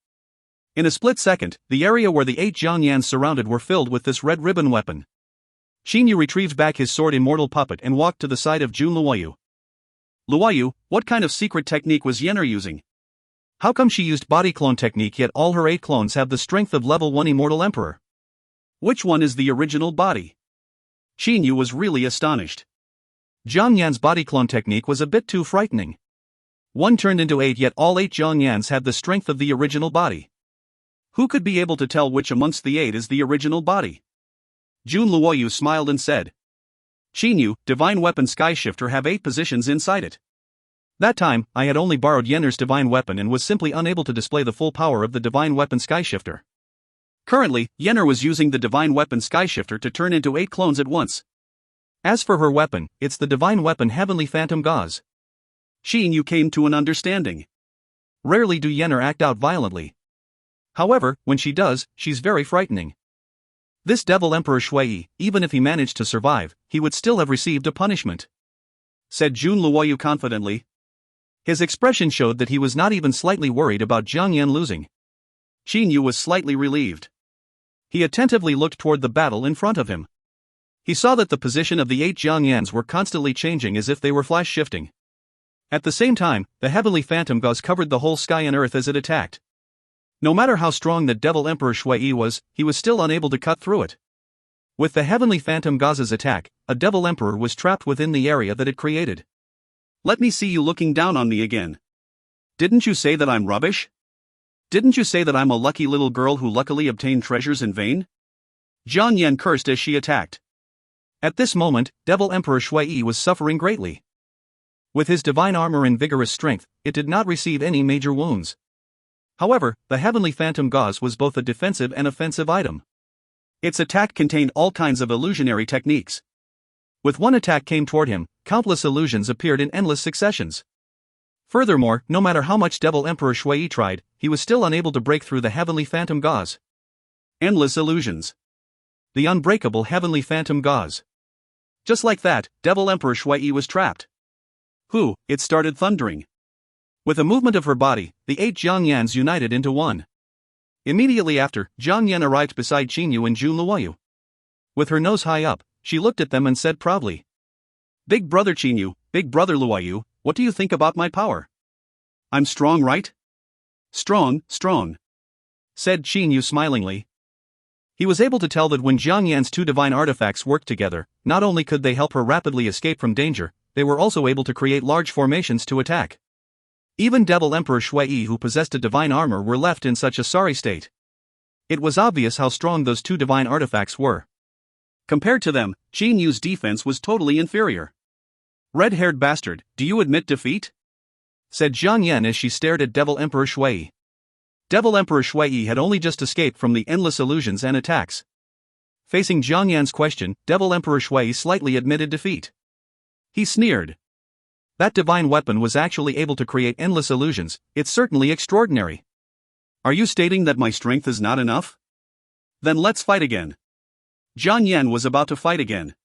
In a split second, the area where the 8 Jiang Yans surrounded were filled with this red ribbon weapon. Qin Yu retrieved back his sword Immortal Puppet and walked to the side of Jun Luoyu. Luoyu, what kind of secret technique was Yenner using? How come she used body clone technique yet all her 8 clones have the strength of level 1 Immortal Emperor? Which one is the original body? Qin Yu was really astonished. Jiang Yan's body clone technique was a bit too frightening. 1 turned into 8 yet all 8 Jiang Yans had the strength of the original body. Who could be able to tell which amongst the 8 is the original body? Jun Luoyu smiled and said. Qin Yu, Divine Weapon Skyshifter have 8 positions inside it. That time, I had only borrowed Yenner's Divine Weapon and was simply unable to display the full power of the Divine Weapon Skyshifter. Currently, Yenner was using the Divine Weapon Skyshifter to turn into 8 clones at once. As for her weapon, it's the Divine Weapon Heavenly Phantom Gauze. Qin Yu came to an understanding. Rarely do Yenner act out violently. However, when she does, she's very frightening. This Devil Emperor Shui, even if he managed to survive, he would still have received a punishment. Said Jun Luoyu confidently. His expression showed that he was not even slightly worried about Jiang Yan losing. Qin Yu was slightly relieved. He attentively looked toward the battle in front of him. He saw that the position of the 8 Jiang Yans were constantly changing as if they were flash shifting.
At the same time, the heavenly phantom gauze covered the whole sky and earth as it attacked. No matter how strong the Devil Emperor Shui was, he was still unable to cut through it. With the heavenly phantom gauze's attack, a Devil Emperor was trapped within the area that it created.
Let me see you looking down on me again. Didn't you say that I'm rubbish? Didn't you say that I'm a lucky little girl who luckily obtained treasures in vain? Jiang Yan cursed as she attacked.
At this moment, Devil Emperor Shui was suffering greatly. With his divine armor and vigorous strength, it did not receive any major wounds. However, the heavenly phantom gauze was both a defensive and offensive item.
Its attack contained all kinds of illusionary techniques.
With one attack came toward him, countless illusions appeared in endless successions. Furthermore, no matter how much Devil Emperor Shui tried, he was still unable to break through the heavenly phantom gauze.
Endless illusions.
The unbreakable heavenly phantom gauze.
Just like that, Devil Emperor Shui was trapped. It started thundering.
With a movement of her body, the 8 Jiangyans united into one. Immediately after, Jiang Yan arrived beside Qinyu and Jun Luoyu. With her nose high up, she looked at them and said proudly,
"Big brother Qinyu, big brother Luoyu, what do you think about my power? I'm strong, right?" "Strong, strong,"
said Qinyu smilingly. He was able to tell that when Jiang Yan's 2 divine artifacts worked together, not only could they help her rapidly escape from danger, they were also able to create large formations to attack. Even Devil Emperor Shui, who possessed a divine armor, were left in such a sorry state. It was obvious how strong those 2 divine artifacts were.
Compared to them, Qinyu's defense was totally inferior. "Red-haired bastard, do you admit defeat?"
said Jiang Yan as she stared at Devil Emperor Shui. Devil Emperor Shui had only just escaped from the endless illusions and attacks. Facing Jiang Yan's question, Devil Emperor Shui slightly admitted defeat. He sneered. That divine weapon was actually able to create endless illusions. It's certainly extraordinary.
"Are you stating that my strength is not enough? Then let's fight again." Jiang Yan was about to fight again.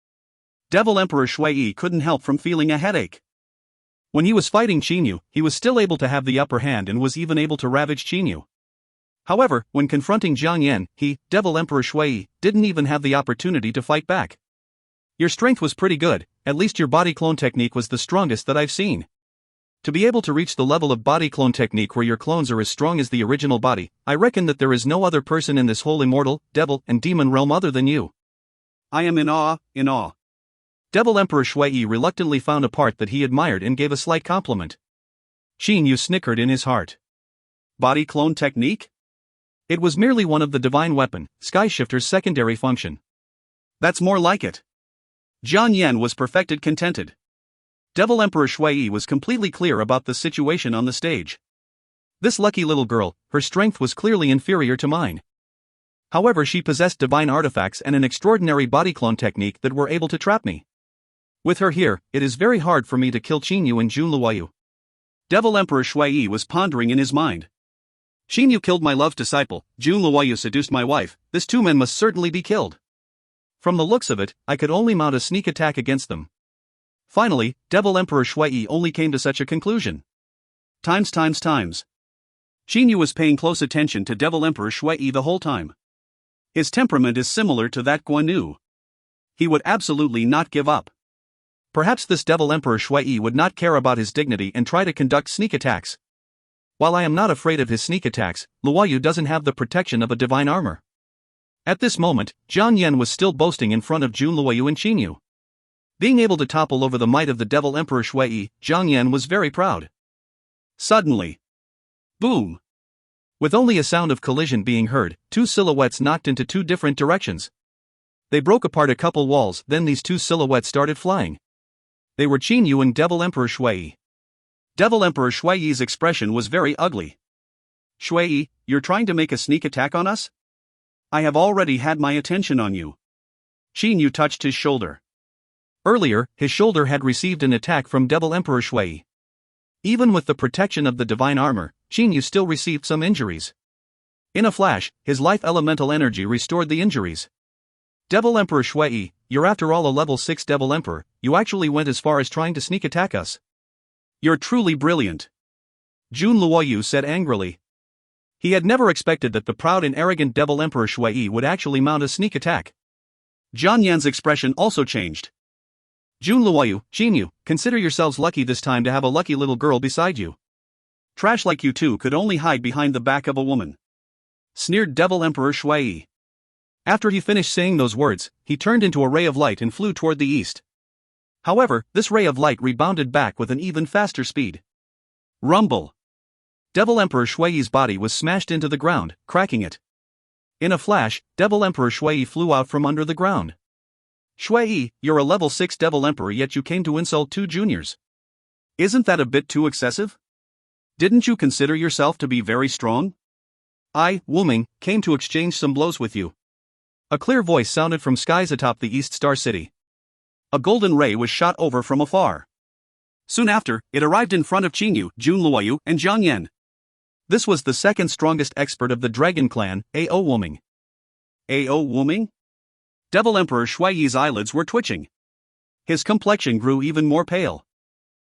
Devil Emperor Shui couldn't help from feeling a headache.
When he was fighting Qinyu, he was still able to have the upper hand and was even able to ravage Qinyu. However, when confronting Jiang Yan, he, Devil Emperor Shui, didn't even have the opportunity to fight back. "Your strength was pretty good, at least your body clone technique was the strongest that I've seen. To be able to reach the level of body clone technique where your clones are as strong as the original body, I reckon that there is no other person in this whole immortal, devil, and demon realm other than you."
"I am in awe, in awe."
Devil Emperor Shui reluctantly found a part that he admired and gave a slight compliment. Qinyu snickered in his heart.
Body clone technique?
It was merely one of the divine weapon, Skyshifter's secondary function.
That's more like it. Jiang Yan was perfected contented. Devil Emperor Shui was completely clear about the situation on the stage.
This lucky little girl, her strength was clearly inferior to mine. However, she possessed divine artifacts and an extraordinary body clone technique that were able to trap me. With her here, it is very hard for me to kill Qinyu and Jun Luoyu.
Devil Emperor Shui was pondering in his mind. Qinyu killed my love's disciple, Jun Luoyu seduced my wife, these 2 men must certainly be killed.
From the looks of it, I could only mount a sneak attack against them. Finally, Devil Emperor Shui only came to such a conclusion.
Times. Qinyu was paying close attention to Devil Emperor Shui the whole time. His temperament is similar to that Guan Yu. He would absolutely not give up.
Perhaps this Devil Emperor Shui would not care about his dignity and try to conduct sneak attacks. While I am not afraid of his sneak attacks, Luoyu doesn't have the protection of a divine armor. At this moment, Jiang Yan was still boasting in front of Jun Luoyu and Qinyu. Being able to topple over the might of the Devil Emperor Shui, Jiang Yan was very proud.
Suddenly, boom!
With only a sound of collision being heard, 2 silhouettes knocked into 2 different directions. They broke apart a couple walls, then these 2 silhouettes started flying. They were Qinyu and Devil Emperor Shui.
Devil Emperor Shui's expression was very ugly. "Shui, you're trying to make a sneak attack on us? I have already had my attention on you." Qinyu touched his shoulder.
Earlier, his shoulder had received an attack from Devil Emperor Shui. Even with the protection of the divine armor, Qinyu still received some injuries. In a flash, his life elemental energy restored the injuries. "Devil Emperor Shui, you're after all a level 6 Devil Emperor, you actually went as far as trying to sneak attack us.
You're truly brilliant,"
Jun Luoyu said angrily. He had never expected that the proud and arrogant Devil Emperor Shui would actually mount a sneak attack.
Jiang Yan's expression also changed.
Jun Luoyu, Jinyu, consider yourselves lucky this time to have a lucky little girl beside you.
Trash like you two could only hide behind the back of a woman," sneered Devil Emperor Shui.
After he finished saying those words, he turned into a ray of light and flew toward the east. However, this ray of light rebounded back with an even faster speed.
Rumble!
Devil Emperor Shui's body was smashed into the ground, cracking it. In a flash, Devil Emperor Shui flew out from under the ground.
"Shui, you're a level 6 Devil Emperor, yet you came to insult 2 juniors. Isn't that a bit too excessive? Didn't you consider yourself to be very strong?
I, Wuming, came to exchange some blows with you." A clear voice sounded from skies atop the East Star City.
A golden ray was shot over from afar. Soon after, it arrived in front of Qingyu, Jun Luoyu, and Jiang Yan.
This was the second strongest expert of the Dragon Clan, A.O. Wuming.
A.O. Wuming? Devil Emperor Shui's eyelids were twitching. His complexion grew even more pale.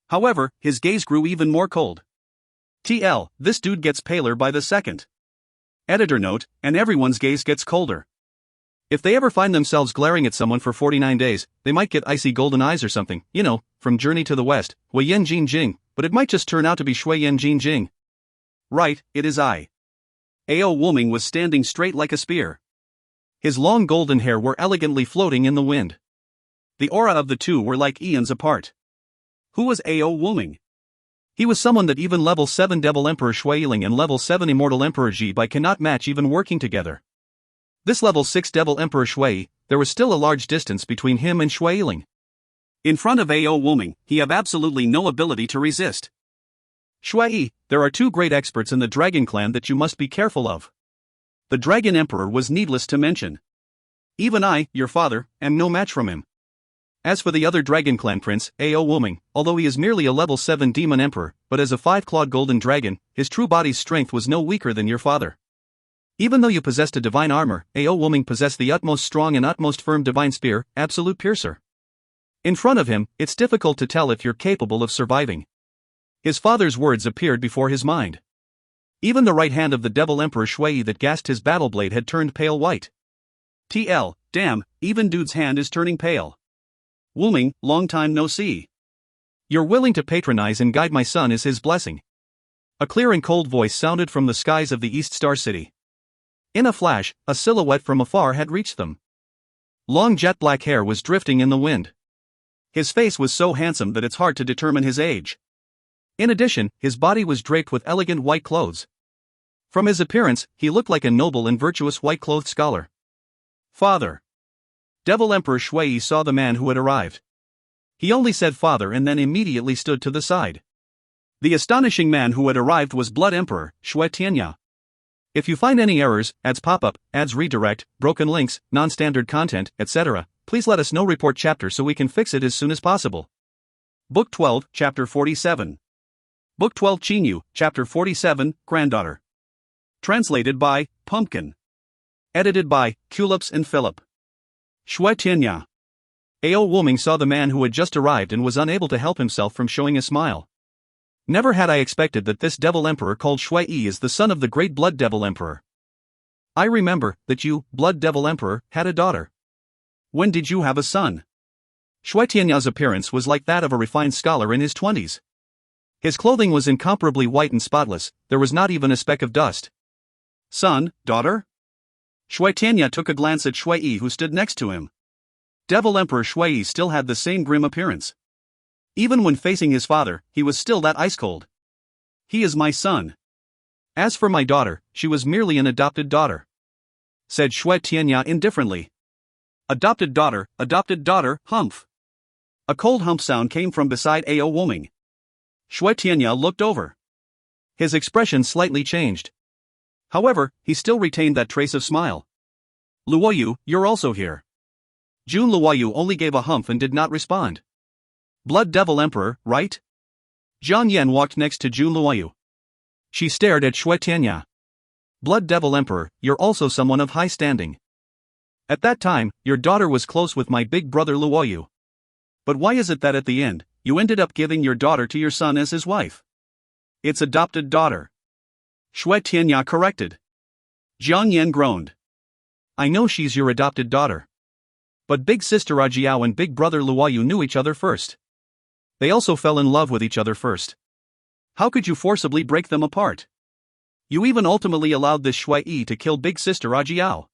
However, his gaze grew even more cold. TL, this dude gets paler by the second. Editor note, and everyone's gaze gets colder.
If they ever find themselves glaring at someone for 49 days, they might get icy golden eyes or something, you know, from Journey to the West, Wei Yan Jin Jing, but it might just turn out to be Shui Yan Jin Jing.
Right, it is I. A.O. Wuming was standing straight like a spear.
His long golden hair were elegantly floating in the wind.
The aura of the two were like eons apart. Who was A.O. Wuming?
He was someone that even level 7 Devil Emperor Shuiling and level 7 Immortal Emperor Ji Bai cannot match even working together. This level 6 Devil Emperor Shui, there was still a large distance between him and Shuiling.
In front of A.O. Wuming, he have absolutely no ability to resist.
Shui, there are 2 great experts in the Dragon Clan that you must be careful of.
The Dragon Emperor was needless to mention. Even I, your father, am no match from him.
As for the other Dragon Clan prince, A.O. Wuming, although he is merely a level 7 Demon Emperor, but as a 5-clawed golden dragon, his true body's strength was no weaker than your father. Even though you possessed a divine armor, A.O. Wuming possessed the utmost strong and utmost firm divine spear, Absolute Piercer. In front of him, it's difficult to tell if you're capable of surviving. His father's words appeared before his mind. Even the right hand of the Devil Emperor Shui that gasped his battle blade had turned pale white.
TL, damn, even dude's hand is turning pale. Wuming, long time no see.
You're willing to patronize and guide my son is his blessing. A clear and cold voice sounded from the skies of the East Star City. In a flash, a silhouette from afar had reached them. Long jet black hair was drifting in the wind.
His face was so handsome that it's hard to determine his age.
In addition, his body was draped with elegant white clothes. From his appearance, he looked like a noble and virtuous white-clothed scholar.
Father. Devil Emperor Shui saw the man who had arrived. He only said father and then immediately stood to the side. The astonishing man who had arrived was Blood Emperor, Shui Tianya.
If you find any errors, ads pop up, ads redirect, broken links, non-standard content, etc., please let us know. Report chapter so we can fix it as soon as possible.
Book 12, Chapter 47. Book 12 Qingyu, Chapter 47, Granddaughter. Translated by Pumpkin. Edited by Culips and Philip. Shui Tianya.
A.O. Wuming saw the man who had just arrived and was unable to help himself from showing a smile. Never had I expected that this Devil Emperor called Shui is the son of the great Blood Devil Emperor. I remember that you, Blood Devil Emperor, had a daughter.
When did you have a son?
Shui Tianya's appearance was like that of a refined scholar in his 20s. His clothing was incomparably white and spotless, there was not even a speck of dust.
Son, daughter? Shui Tianya took a glance at Shui who stood next to him. Devil Emperor Shui still had the same grim appearance. Even when facing his father, he was still that ice-cold. He is my son.
As for my daughter, she was merely an adopted daughter, said Shui Tianya indifferently.
Adopted daughter, humph. A cold hump sound came from beside A.O. Wuming. Shui Tianya looked over.
His expression slightly changed. However, he still retained that trace of smile.
Luoyu, you're also here.
Jun Luoyu only gave a humph and did not respond.
Blood Devil Emperor, right?
Jiang Yan walked next to Jun Luoyu. She stared at Shui Tianya. Blood Devil Emperor, you're also someone of high standing. At that time, your daughter was close with my big brother Luoyu.
But why is it that at the end, you ended up giving your daughter to your son as his wife? It's adopted daughter. Shui Tianya corrected. Jiang Yan groaned.
I know she's your adopted daughter. But big sister Ajiao and big brother Luoyu knew each other first. They also fell in love with each other first.
How could you forcibly break them apart? You even ultimately allowed this Shui Yi to kill big sister Ajiao.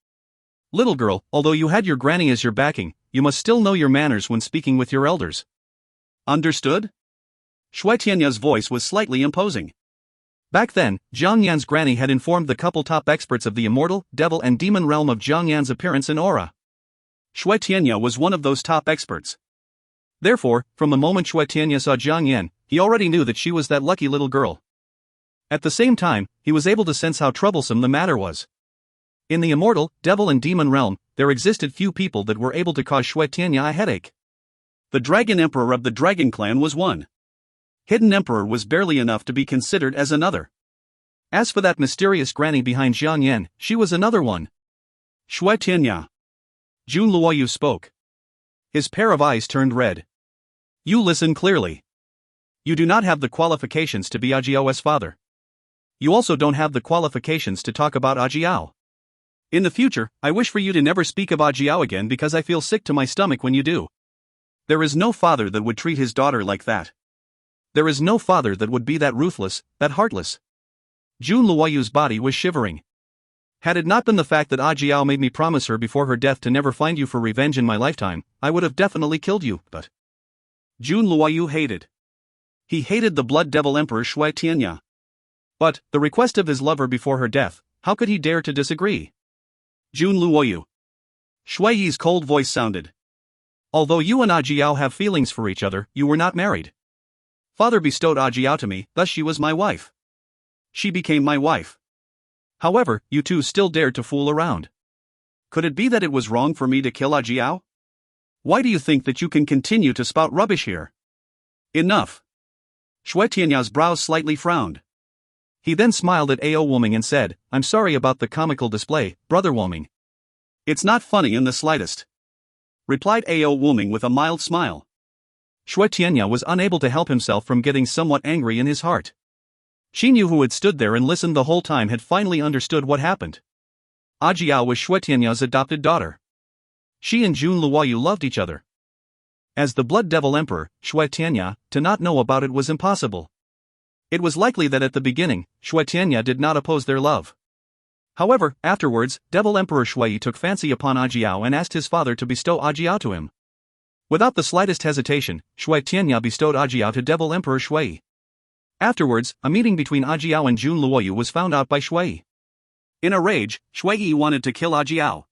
Little girl, although you had your granny as your backing, you must still know your manners when speaking with your elders.
Understood? Shui Tianya's voice was slightly imposing.
Back then, Jiang Yan's granny had informed the couple top experts of the immortal, devil and demon realm of Jiang Yan's appearance and aura.
Shui Tianya was one of those top experts.
Therefore, from the moment Shui Tianya saw Jiang Yan, he already knew that she was that lucky little girl. At the same time, he was able to sense how troublesome the matter was. In the immortal, devil and demon realm, there existed few people that were able to cause Shui Tianya a headache.
The Dragon Emperor of the Dragon Clan was one. Hidden Emperor was barely enough to be considered as another.
As for that mysterious granny behind Jiang Yan, she was another one.
Shui Tianya.
Jun Luoyu spoke. His pair of eyes turned red.
You listen clearly.
You do not have the qualifications to be Ajiao's father. You also don't have the qualifications to talk about Ajiao.
In the future, I wish for you to never speak of Ajiao again because I feel sick to my stomach when you do. There is no father that would treat his daughter like that.
There is no father that would be that ruthless, that heartless. Jun Luoyu's body was shivering. Had it not been the fact that Ajiao made me promise her before her death to never find you for revenge in my lifetime, I would have definitely killed you, but...
Jun Luoyu hated. He hated the Blood Devil Emperor Shui Tianya.
But, the request of his lover before her death, how could he dare to disagree?
Jun Luoyu. Shui Yi's cold voice sounded.
Although you and Ajiao have feelings for each other, you were not married.
Father bestowed Ajiao to me, thus she was my wife. She became my wife.
However, you two still dared to fool around.
Could it be that it was wrong for me to kill Ajiao? Why do you think that you can continue to spout rubbish here? Enough. Shui Tianya's brows slightly frowned.
He then smiled at Ao Wuming and said, I'm sorry about the comical display, Brother Wuming.
It's not funny in the slightest. Replied Ao Wuming with a mild smile.
Shui Tianya was unable to help himself from getting somewhat angry in his heart. She knew who had stood there and listened the whole time had finally understood what happened. Ajiao was Shui Tianya's adopted daughter. She and Jun Luoyu loved each other. As the Blood Devil Emperor, Shui Tianya, to not know about it was impossible. It was likely that at the beginning, Shui Tianya did not oppose their love. However, afterwards, Devil Emperor Shui took fancy upon Ajiao and asked his father to bestow Ajiao to him. Without the slightest hesitation, Shui Tianya bestowed Ajiao to Devil Emperor Shui. Afterwards, a meeting between Ajiao and Jun Luoyu was found out by Shui.
In a rage, Shui wanted to kill Ajiao.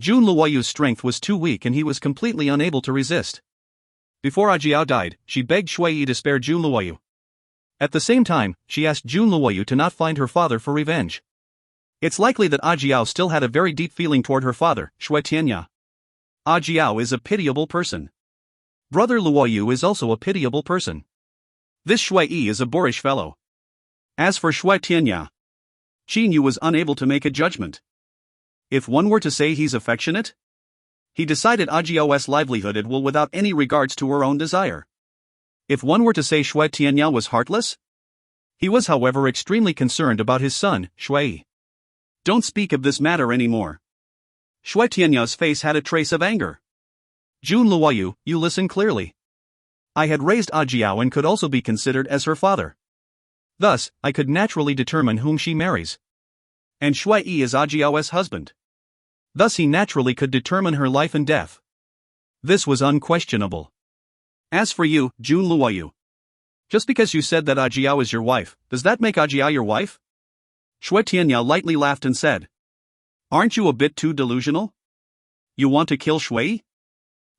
Jun Luoyu's strength was too weak and he was completely unable to resist. Before Ajiao died, she begged Shui to spare Jun Luoyu. At the same time, she asked Jun Luoyu to not find her father for revenge. It's likely that Ajiao still had a very deep feeling toward her father, Shui Tianya.
Ajiao is a pitiable person.
Brother Luoyu is also a pitiable person.
This Shui Yi is a boorish fellow. As for Shui Tianya, Qin Yu was unable to make a judgment. If one were to say he's affectionate, he decided Ajiao's livelihood will without any regards to her own desire. If one were to say Shui Tianya was heartless, he was however extremely concerned about his son, Shui. Don't speak of this matter anymore. Shui Tianya's face had a trace of anger.
Jun Luoyu, you listen clearly. I had raised Ajiao and could also be considered as her father. Thus, I could naturally determine whom she marries.
And Shui Yi is Ajiao's husband.
Thus he naturally could determine her life and death. This was unquestionable.
As for you, Jun Luoyu, just because you said that Ajiao is your wife, does that make Ajiao your wife? Shui Tianya lightly laughed and said, Aren't you a bit too delusional? You want to kill Shui?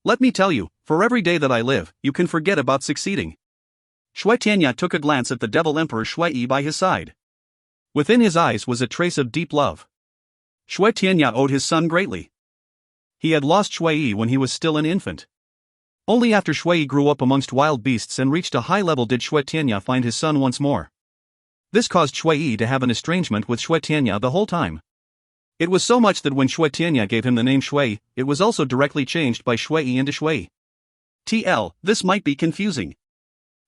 Let me tell you, for every day that I live, you can forget about succeeding. Shui Tianya took a glance at the Devil Emperor Shui Yi by his side.
Within his eyes was a trace of deep love.
Shui Tianya owed his son greatly.
He had lost Shui Yi when he was still an infant. Only after Shui Yi grew up amongst wild beasts and reached a high level did Shui Tianya find his son once more. This caused Shui Yi to have an estrangement with Shui Tianya the whole time. It was so much that when Shui Tianya gave him the name Shui, it was also directly changed by Shui Yi into Shui.
This might be confusing.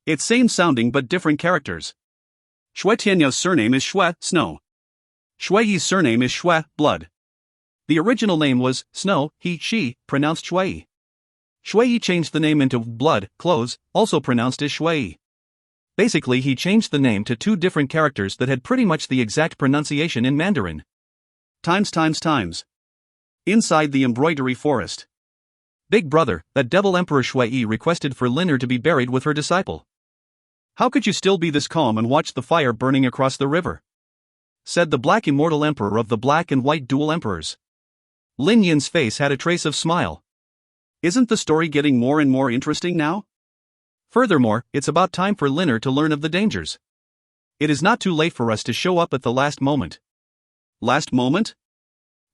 It's same sounding but different characters. Shui Tianya's surname is Shui, Snow. Shui Yi's surname is Shui, Blood.
The original name was Snow, she, pronounced Shui. Shui changed the name into blood, clothes, also pronounced as Shui. Basically, he changed the name to two different characters that had pretty much the exact pronunciation in Mandarin.
Times. Inside the embroidery forest.
Big brother, that devil Emperor Shui requested for Liner to be buried with her disciple.
How could you still be this calm and watch the fire burning across the river? Said the Black Immortal Emperor of the Black and White Dual Emperors.
Lin Yin's face had a trace of smile.
Isn't the story getting more and more interesting now?
Furthermore, it's about time for Liner to learn of the dangers. It is not too late for us to show up at the last moment.
Last moment?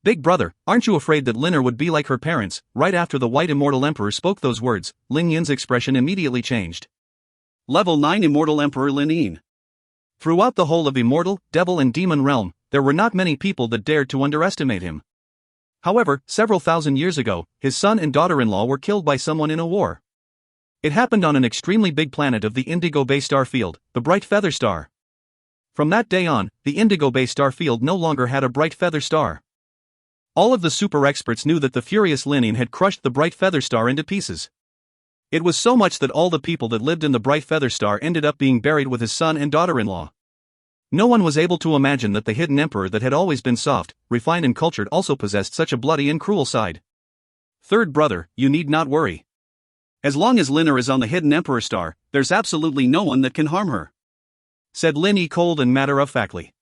Big brother, aren't you afraid that Liner would be like her parents? Right after the White Immortal Emperor spoke those words, Lin Yin's expression immediately changed.
Level 9 Immortal Emperor Lin Yin.
Throughout the whole of Immortal, Devil and Demon realm, there were not many people that dared to underestimate him. However, several thousand years ago, his son and daughter-in-law were killed by someone in a war. It happened on an extremely big planet of the Indigo Bay star field, the Bright Feather Star. From that day on, the Indigo Bay star field no longer had a bright feather star. All of the super experts knew that the furious Lin Yin had crushed the Bright Feather Star into pieces. It was so much that all the people that lived in the Bright Feather Star ended up being buried with his son and daughter-in-law. No one was able to imagine that the hidden emperor that had always been soft, refined and cultured also possessed such a bloody and cruel side.
Third brother, you need not worry. As long as Liner is on the hidden Emperor Star, there's absolutely no one that can harm her.
Said Lin Yi cold and matter-of-factly.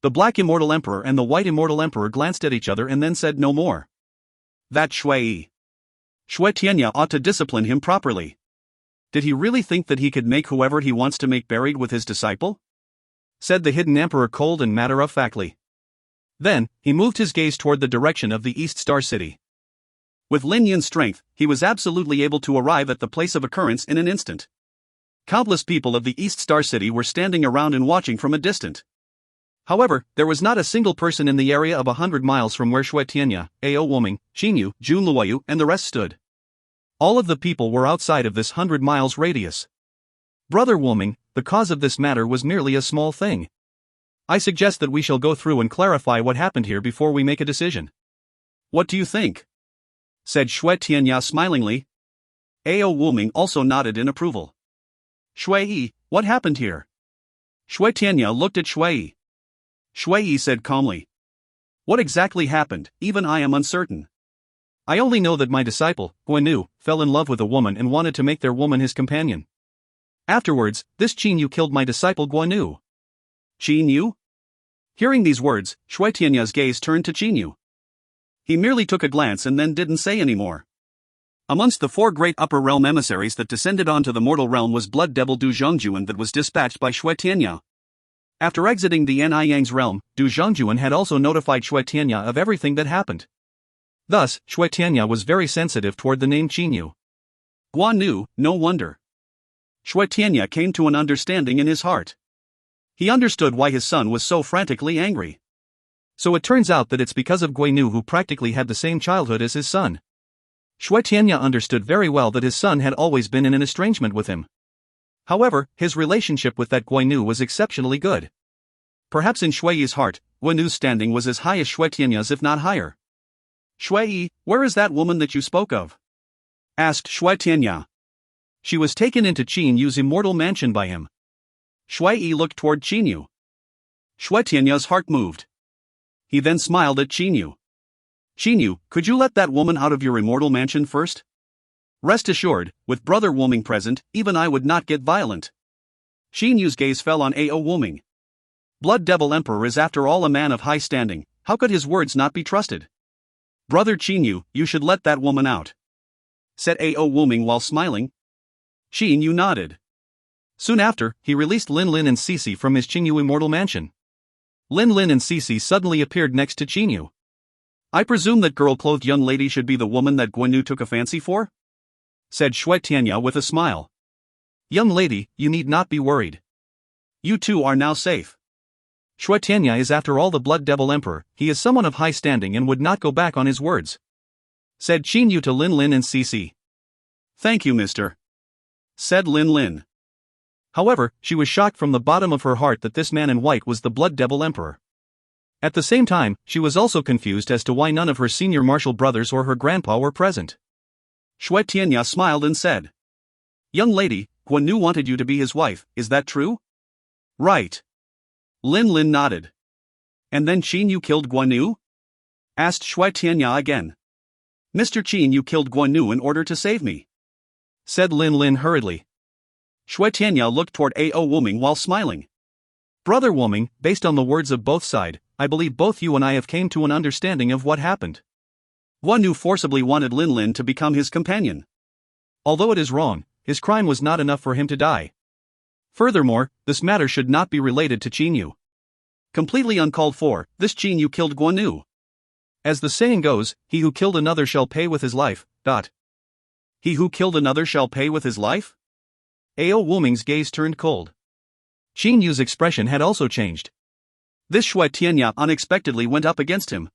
The Black Immortal Emperor and the White Immortal Emperor glanced at each other and then said no more. That Shui Tianya ought to discipline him properly. Did he really think that he could make whoever he wants to make buried with his disciple?
Said the hidden emperor cold and matter-of-factly. Then, he moved his gaze toward the direction of the East Star City.
With Lin Yin's strength, he was absolutely able to arrive at the place of occurrence in an instant. Countless people of the East Star City were standing around and watching from a distance. However, there was not a single person in the area of 100 miles from where Shui Tianya, Ao Woming, Xinyu, Jun Luoyu, and the rest stood. All of the people were outside of this 100 miles radius. Brother Woming, the cause of this matter was merely a small thing. I suggest that we shall go through and clarify what happened here before we make a decision. What do you think? Said Shui Tianya smilingly. Ao Woming also nodded in approval. Shui, what happened here? Shui Tianya looked at Shui. Shui said calmly. What exactly happened? Even I am uncertain.
I only know that my disciple, Guanu, fell in love with a woman and wanted to make their woman his companion. Afterwards, this Qinyu killed my disciple Guanu.
Qinyu? Hearing these words, Shui Tianya's gaze turned to Qinyu. He merely took a glance and then didn't say any more. Amongst the 4 great upper realm emissaries that descended onto the mortal realm was Blood Devil Du Zhongjuan that was dispatched by Shui Tianya. After exiting the Niyang's realm, Du Zhongjuan had also notified Shui Tianya of everything that happened. Thus, Shui Tianya was very sensitive toward the name Qinyu. Guanu, no wonder. Shui Tianya came to an understanding in his heart. He understood why his son was so frantically angry.
So it turns out that it's because of Guanu who practically had the same childhood as his son. Shui Tianya understood very well that his son had always been in an estrangement with him. However, his relationship with that Guanu was exceptionally good. Perhaps in Shui's heart, Guanu's standing was as high as Shui Tianya's if not higher. Shui, where is that woman that you spoke of? Asked Shui Tianya. She was taken into Qinyu's immortal mansion by him.
Shui looked toward Qinyu. Shui Tianya's heart moved. He then smiled at Qinyu. Qinyu, could you let that woman out of your immortal mansion first? Rest assured, with Brother Woming present, even I would not get violent. Qinyu's gaze fell on Ao Woming. Blood Devil Emperor is after all a man of high standing, how could his words not be trusted? Brother Qinyu, you should let that woman out. Said Ao Woming while smiling. Qinyu nodded.
Soon after, he released Lin Lin and Cece from his Qinyu immortal mansion. Lin Lin and Cece suddenly appeared next to Qinyu.
I presume that girl-clothed young lady should be the woman that Guanu took a fancy for? Said Shui Tianya with a smile.
Young lady, you need not be worried.
You two are now safe.
Shui Tianya is after all the Blood Devil Emperor, he is someone of high standing and would not go back on his words. Said Qinyu to Lin Lin and Cece.
Thank you, mister. Said Lin Lin.
However, she was shocked from the bottom of her heart that this man in white was the Blood Devil Emperor. At the same time, she was also confused as to why none of her senior martial brothers or her grandpa were present.
Shui Tianya smiled and said, "Young lady, Guan Nu wanted you to be his wife, is that true?" "Right." Lin Lin nodded. "And then Qin Yu killed Guan Nu?" asked Shui Tianya again. "Mr. Qin Yu killed Guan Nu in order to save me," said Lin Lin hurriedly. Shui Tianya looked toward Ao Wuming while smiling. "Brother Wuming, based on the words of both sides, I believe both you and I have came to an understanding of what happened. Guan Nu forcibly wanted Lin Lin to become his companion. Although it is wrong, his crime was not enough for him to die. Furthermore, this matter should not be related to Qin Yu. Completely uncalled for, this Qin Yu killed Guan Nu. As the saying goes, he who killed another shall pay with his life. He who killed another shall pay with his life?" Ao Wuming's gaze turned cold. Qin Yu's expression had also changed. This Shui Tianya unexpectedly went up against him.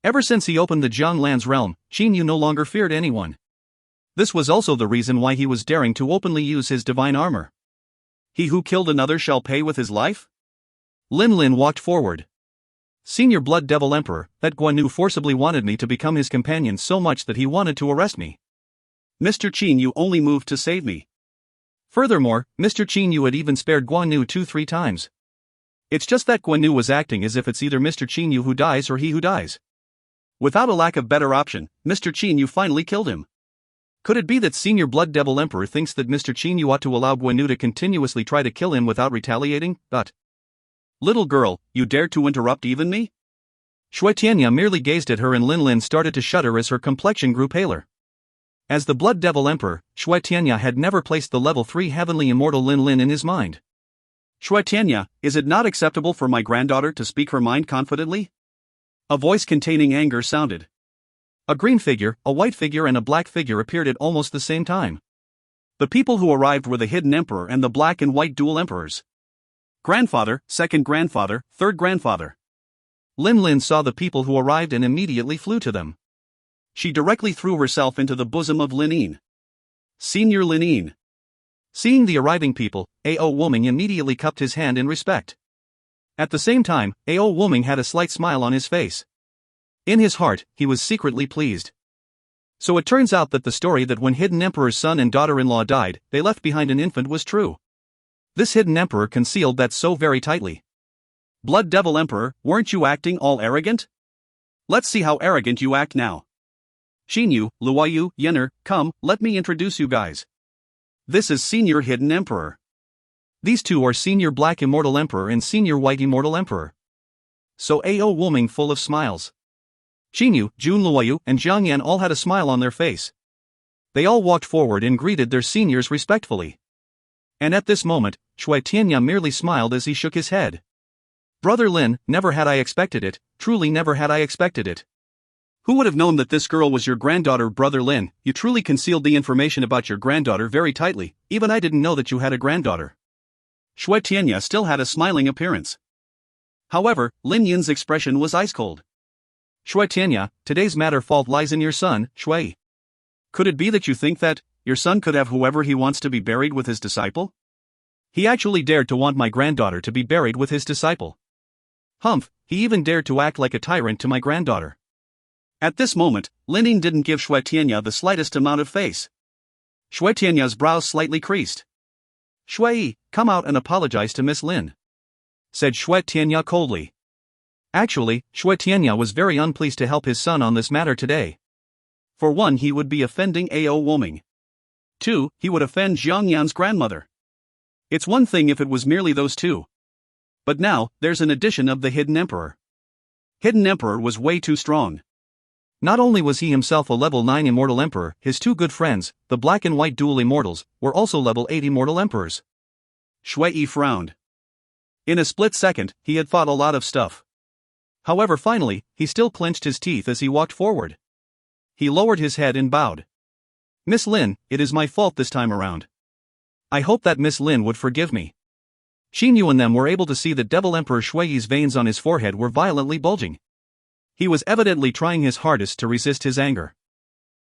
Ever since he opened the Jianglan's realm, Qin Yu no longer feared anyone. This was also the reason why he was daring to openly use his divine armor. He who killed another shall pay with his life? Lin Lin walked forward. "Senior Blood Devil Emperor, that Guan Nu forcibly wanted me to become his companion so much that he wanted to arrest me. Mr. Qin Yu only moved to save me. Furthermore, Mr. Qin Yu had even spared Guan Nu 2-3 times. It's just that Guan Nu was acting as if it's either Mr. Qin Yu who dies or he who dies. Without a lack of better option, Mr. Qin Yu finally killed him. Could it be that Senior Blood Devil Emperor thinks that Mr. Qin Yu ought to allow Guan Nu to continuously try to kill him without retaliating? Little girl, you dared to interrupt even me?" Shui Tianya merely gazed at her and Lin Lin started to shudder as her complexion grew paler. As the Blood Devil Emperor, Shui Tianya had never placed the level 3 heavenly immortal Lin Lin in his mind. "Shui Tianya, is it not acceptable for my granddaughter to speak her mind confidently?" A voice containing anger sounded. A green figure, a white figure and a black figure appeared at almost the same time. The people who arrived were the Hidden Emperor and the Black and White Dual Emperors. Grandfather, second grandfather, third grandfather. Lin Lin saw the people who arrived and immediately flew to them. She directly threw herself into the bosom of Linine. "Senior Linine." Seeing the arriving people, Ao Wuming immediately cupped his hand in respect. At the same time, Ao Wuming had a slight smile on his face. In his heart, he was secretly pleased. So it turns out that the story that when Hidden Emperor's son and daughter-in-law died, they left behind an infant was true. This Hidden Emperor concealed that so very tightly. "Blood Devil Emperor, weren't you acting all arrogant? Let's see how arrogant you act now. Qin Yu, Luoyu, Yenner, come, let me introduce you guys. This is Senior Hidden Emperor. These two are Senior Black Immortal Emperor and Senior White Immortal Emperor." So Ao Wuming full of smiles. Qin Yu, Jun Luoyu, and Zhang Yan all had a smile on their face. They all walked forward and greeted their seniors respectfully. And at this moment, Shui Tianya merely smiled as he shook his head. "Brother Lin, never had I expected it, truly never had I expected it. Who would have known that this girl was your granddaughter? Brother Lin, you truly concealed the information about your granddaughter very tightly, even I didn't know that you had a granddaughter." Shui Tianya still had a smiling appearance. However, Lin Yin's expression was ice cold. "Shui Tianya, today's matter fault lies in your son, Shui. Could it be that you think that your son could have whoever he wants to be buried with his disciple? He actually dared to want my granddaughter to be buried with his disciple. Humph, he even dared to act like a tyrant to my granddaughter." At this moment, Linine didn't give Shui Tianya the slightest amount of face. Shui Tianya's brows slightly creased. "Shui, come out and apologize to Miss Lin," said Shui Tianya coldly. Actually, Shui Tianya was very unpleased to help his son on this matter today. For one, he would be offending Ao Wuming. 2, he would offend Zhang Yan's grandmother. It's one thing if it was merely those two. But now, there's an addition of the Hidden Emperor. Hidden Emperor was way too strong. Not only was he himself a level 9 Immortal Emperor, his two good friends, the Black and White Dual Immortals, were also level 8 Immortal Emperors. Shui frowned. In a split second, he had thought a lot of stuff. However, finally, he still clenched his teeth as he walked forward. He lowered his head and bowed. "Miss Lin, it is my fault this time around. I hope that Miss Lin would forgive me." Qin Yu and them were able to see that Devil Emperor Shui's veins on his forehead were violently bulging. He was evidently trying his hardest to resist his anger.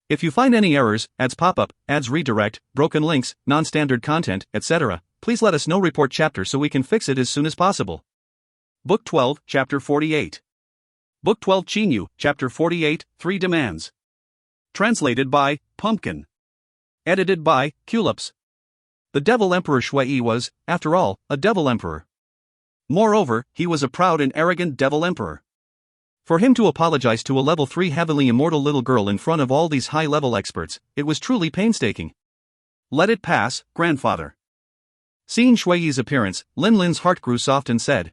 If you find any errors, ads pop up, ads redirect, broken links, non-standard content, etc., please let us know. Report chapter so we can fix it as soon as possible. Book 12, Chapter 48. Book 12 Chinyu, Chapter 48, 3 Demands. Translated by Pumpkin. Edited by Culips. The Devil Emperor Shui was, after all, a Devil Emperor. Moreover, he was a proud and arrogant Devil Emperor. For him to apologize to a level 3 heavenly immortal little girl in front of all these high-level experts, it was truly painstaking. Let it pass, grandfather. Seeing Shui's appearance, Lin Lin's heart grew soft and said,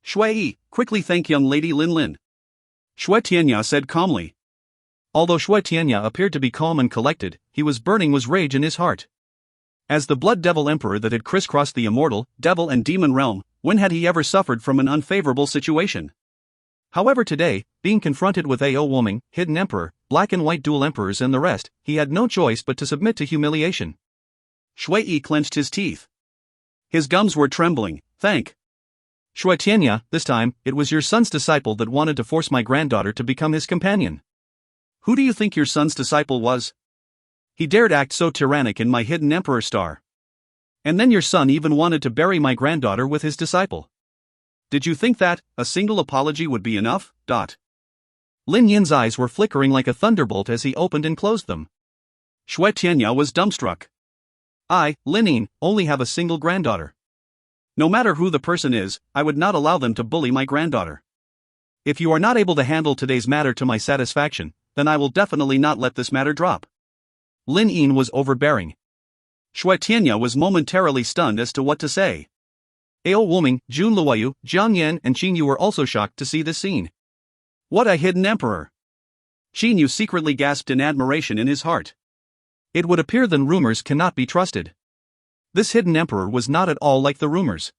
Shui, quickly thank young lady Lin Lin. Shui Tianya said calmly. Although Shui Tianya appeared to be calm and collected, he was burning with rage in his heart. As the Blood Devil Emperor that had crisscrossed the immortal, devil and demon realm, when had he ever suffered from an unfavorable situation? However today, being confronted with Ao Woming, Hidden Emperor, Black and White Dual Emperors and the rest, he had no choice but to submit to humiliation. Shui clenched his teeth. His gums were trembling. Shui Tianya, this time, it was your son's disciple that wanted to force my granddaughter to become his companion. Who do you think your son's disciple was? He dared act so tyrannic in my Hidden Emperor star. And then your son even wanted to bury my granddaughter with his disciple. Did you think that a single apology would be enough? Lin Yin's eyes were flickering like a thunderbolt as he opened and closed them. Shui Tianya was dumbstruck. I, Lin Yin, only have a single granddaughter. No matter who the person is, I would not allow them to bully my granddaughter. If you are not able to handle today's matter to my satisfaction, then I will definitely not let this matter drop. Lin Yin was overbearing. Shui Tianya was momentarily stunned as to what to say. Ao Woming, Jun Luoyu, Jiang Yan and Qin Yu were also shocked to see this scene. What a hidden emperor! Qin Yu secretly gasped in admiration in his heart. It would appear that rumors cannot be trusted. This hidden emperor was not at all like the rumors.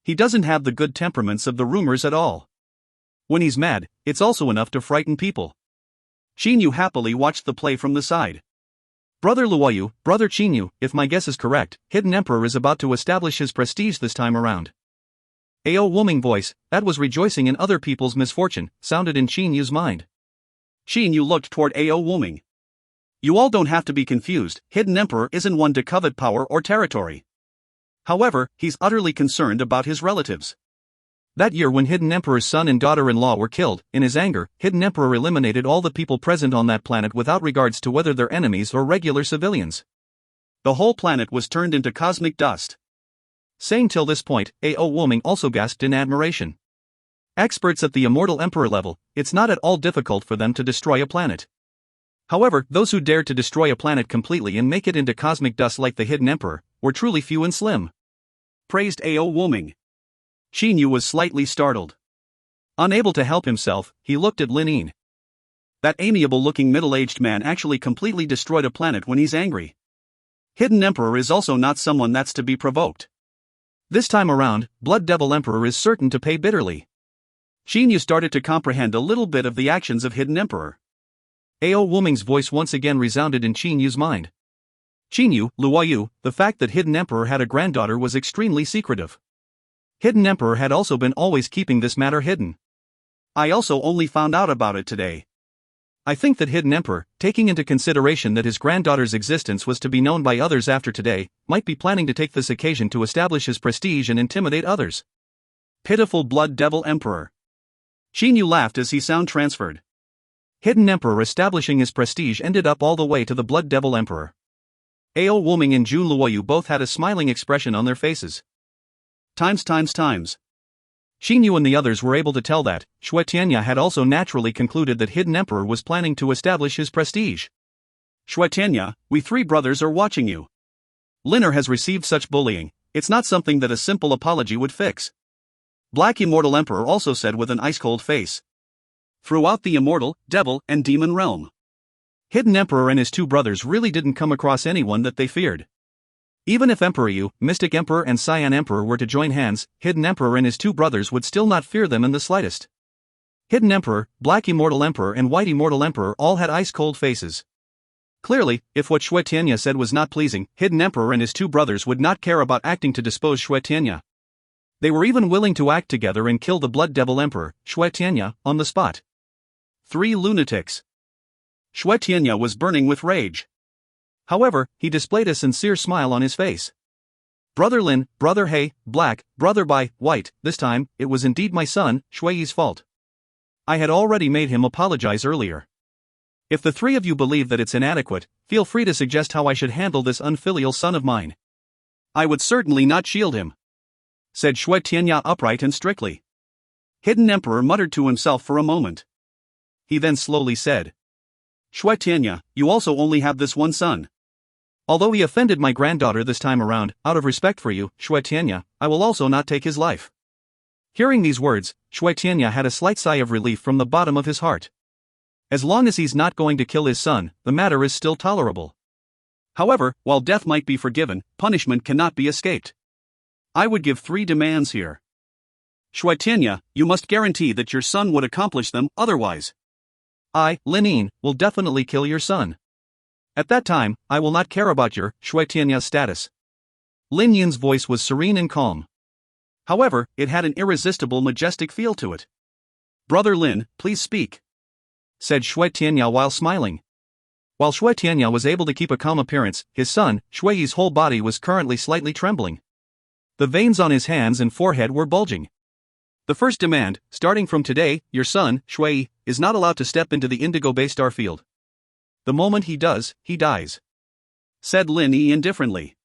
He doesn't have the good temperaments of the rumors at all. When he's mad, it's also enough to frighten people. Qin Yu happily watched the play from the side. Brother Luoyu, brother Qin Yu, if my guess is correct, Hidden Emperor is about to establish his prestige this time around. Ao Woming voice, that was rejoicing in other people's misfortune, sounded in Qin Yu's mind. Qin Yu looked toward Ao Woming. You all don't have to be confused, Hidden Emperor isn't one to covet power or territory. However, he's utterly concerned about his relatives. That year when Hidden Emperor's son and daughter-in-law were killed, in his anger, Hidden Emperor eliminated all the people present on that planet without regards to whether they're enemies or regular civilians. The whole planet was turned into cosmic dust. Saying till this point, Ao Woming also gasped in admiration. Experts at the Immortal Emperor level, it's not at all difficult for them to destroy a planet. However, those who dared to destroy a planet completely and make it into cosmic dust like the Hidden Emperor, were truly few and slim. Praised Ao Woming. Qin Yu was slightly startled. Unable to help himself, he looked at Lin Yin. That amiable-looking middle-aged man actually completely destroyed a planet when he's angry. Hidden Emperor is also not someone that's to be provoked. This time around, Blood Devil Emperor is certain to pay bitterly. Qin Yu started to comprehend a little bit of the actions of Hidden Emperor. Ao Woming's voice once again resounded in Qin Yu's mind. Qin Yu, Luoyu, the fact that Hidden Emperor had a granddaughter was extremely secretive. Hidden Emperor had also been always keeping this matter hidden. I also only found out about it today. I think that Hidden Emperor, taking into consideration that his granddaughter's existence was to be known by others after today, might be planning to take this occasion to establish his prestige and intimidate others. Pitiful Blood Devil Emperor. Qin Yu laughed as he sound transferred. Hidden Emperor establishing his prestige ended up all the way to the Blood Devil Emperor. Ao Woming and Jun Luoyu both had a smiling expression on their faces. Times. Qin Yu and the others were able to tell that Shui Tianya had also naturally concluded that Hidden Emperor was planning to establish his prestige. Shui Tianya, we three brothers are watching you. Liner has received such bullying, it's not something that a simple apology would fix. Black Immortal Emperor also said with an ice-cold face. Throughout the immortal, devil, and demon realm, Hidden Emperor and his two brothers really didn't come across anyone that they feared. Even if Emperor Yu, Mystic Emperor and Cyan Emperor were to join hands, Hidden Emperor and his two brothers would still not fear them in the slightest. Hidden Emperor, Black Immortal Emperor and White Immortal Emperor all had ice-cold faces. Clearly, if what Shui Tianya said was not pleasing, Hidden Emperor and his two brothers would not care about acting to dispose Shui Tianya. They were even willing to act together and kill the Blood Devil Emperor, Shui Tianya, on the spot. 3 lunatics. Shui Tianya was burning with rage. However, he displayed a sincere smile on his face.
Brother Lin, Brother He, Black, Brother Bai, White, this time, it was indeed my son, Shui's fault. I had already made him apologize earlier. If the three of you believe that it's inadequate, feel free to suggest how I should handle this unfilial son of mine.
I would certainly not shield him, said Shui Tianya upright and strictly. Hidden Emperor muttered to himself for a moment. He then slowly said, Shui Tianya, you also only have this one son.
Although he offended my granddaughter this time around, out of respect for you, Shui Tianya, I will also not take his life. Hearing these words, Shui Tianya had a slight sigh of relief from the bottom of his heart. As long as he's not going to kill his son, the matter is still tolerable.
However, while death might be forgiven, punishment cannot be escaped. I would give 3 demands here. Shui Tianya, you must guarantee that your son would accomplish them, otherwise
I, Lin Yin, will definitely kill your son. At that time, I will not care about your, Shui Tianya's status. Lin Yin's voice was serene and calm.
However, it had an irresistible majestic feel to it. Brother Lin, please speak,
said Shui Tianya while smiling. While Shui Tianya was able to keep a calm appearance, his son, Shui's whole body was currently slightly trembling. The veins on his hands and forehead were bulging.
The first demand, starting from today, your son, Shui, is not allowed to step into the Indigo Bay star field. The moment he does, he dies, said Lin Yi indifferently.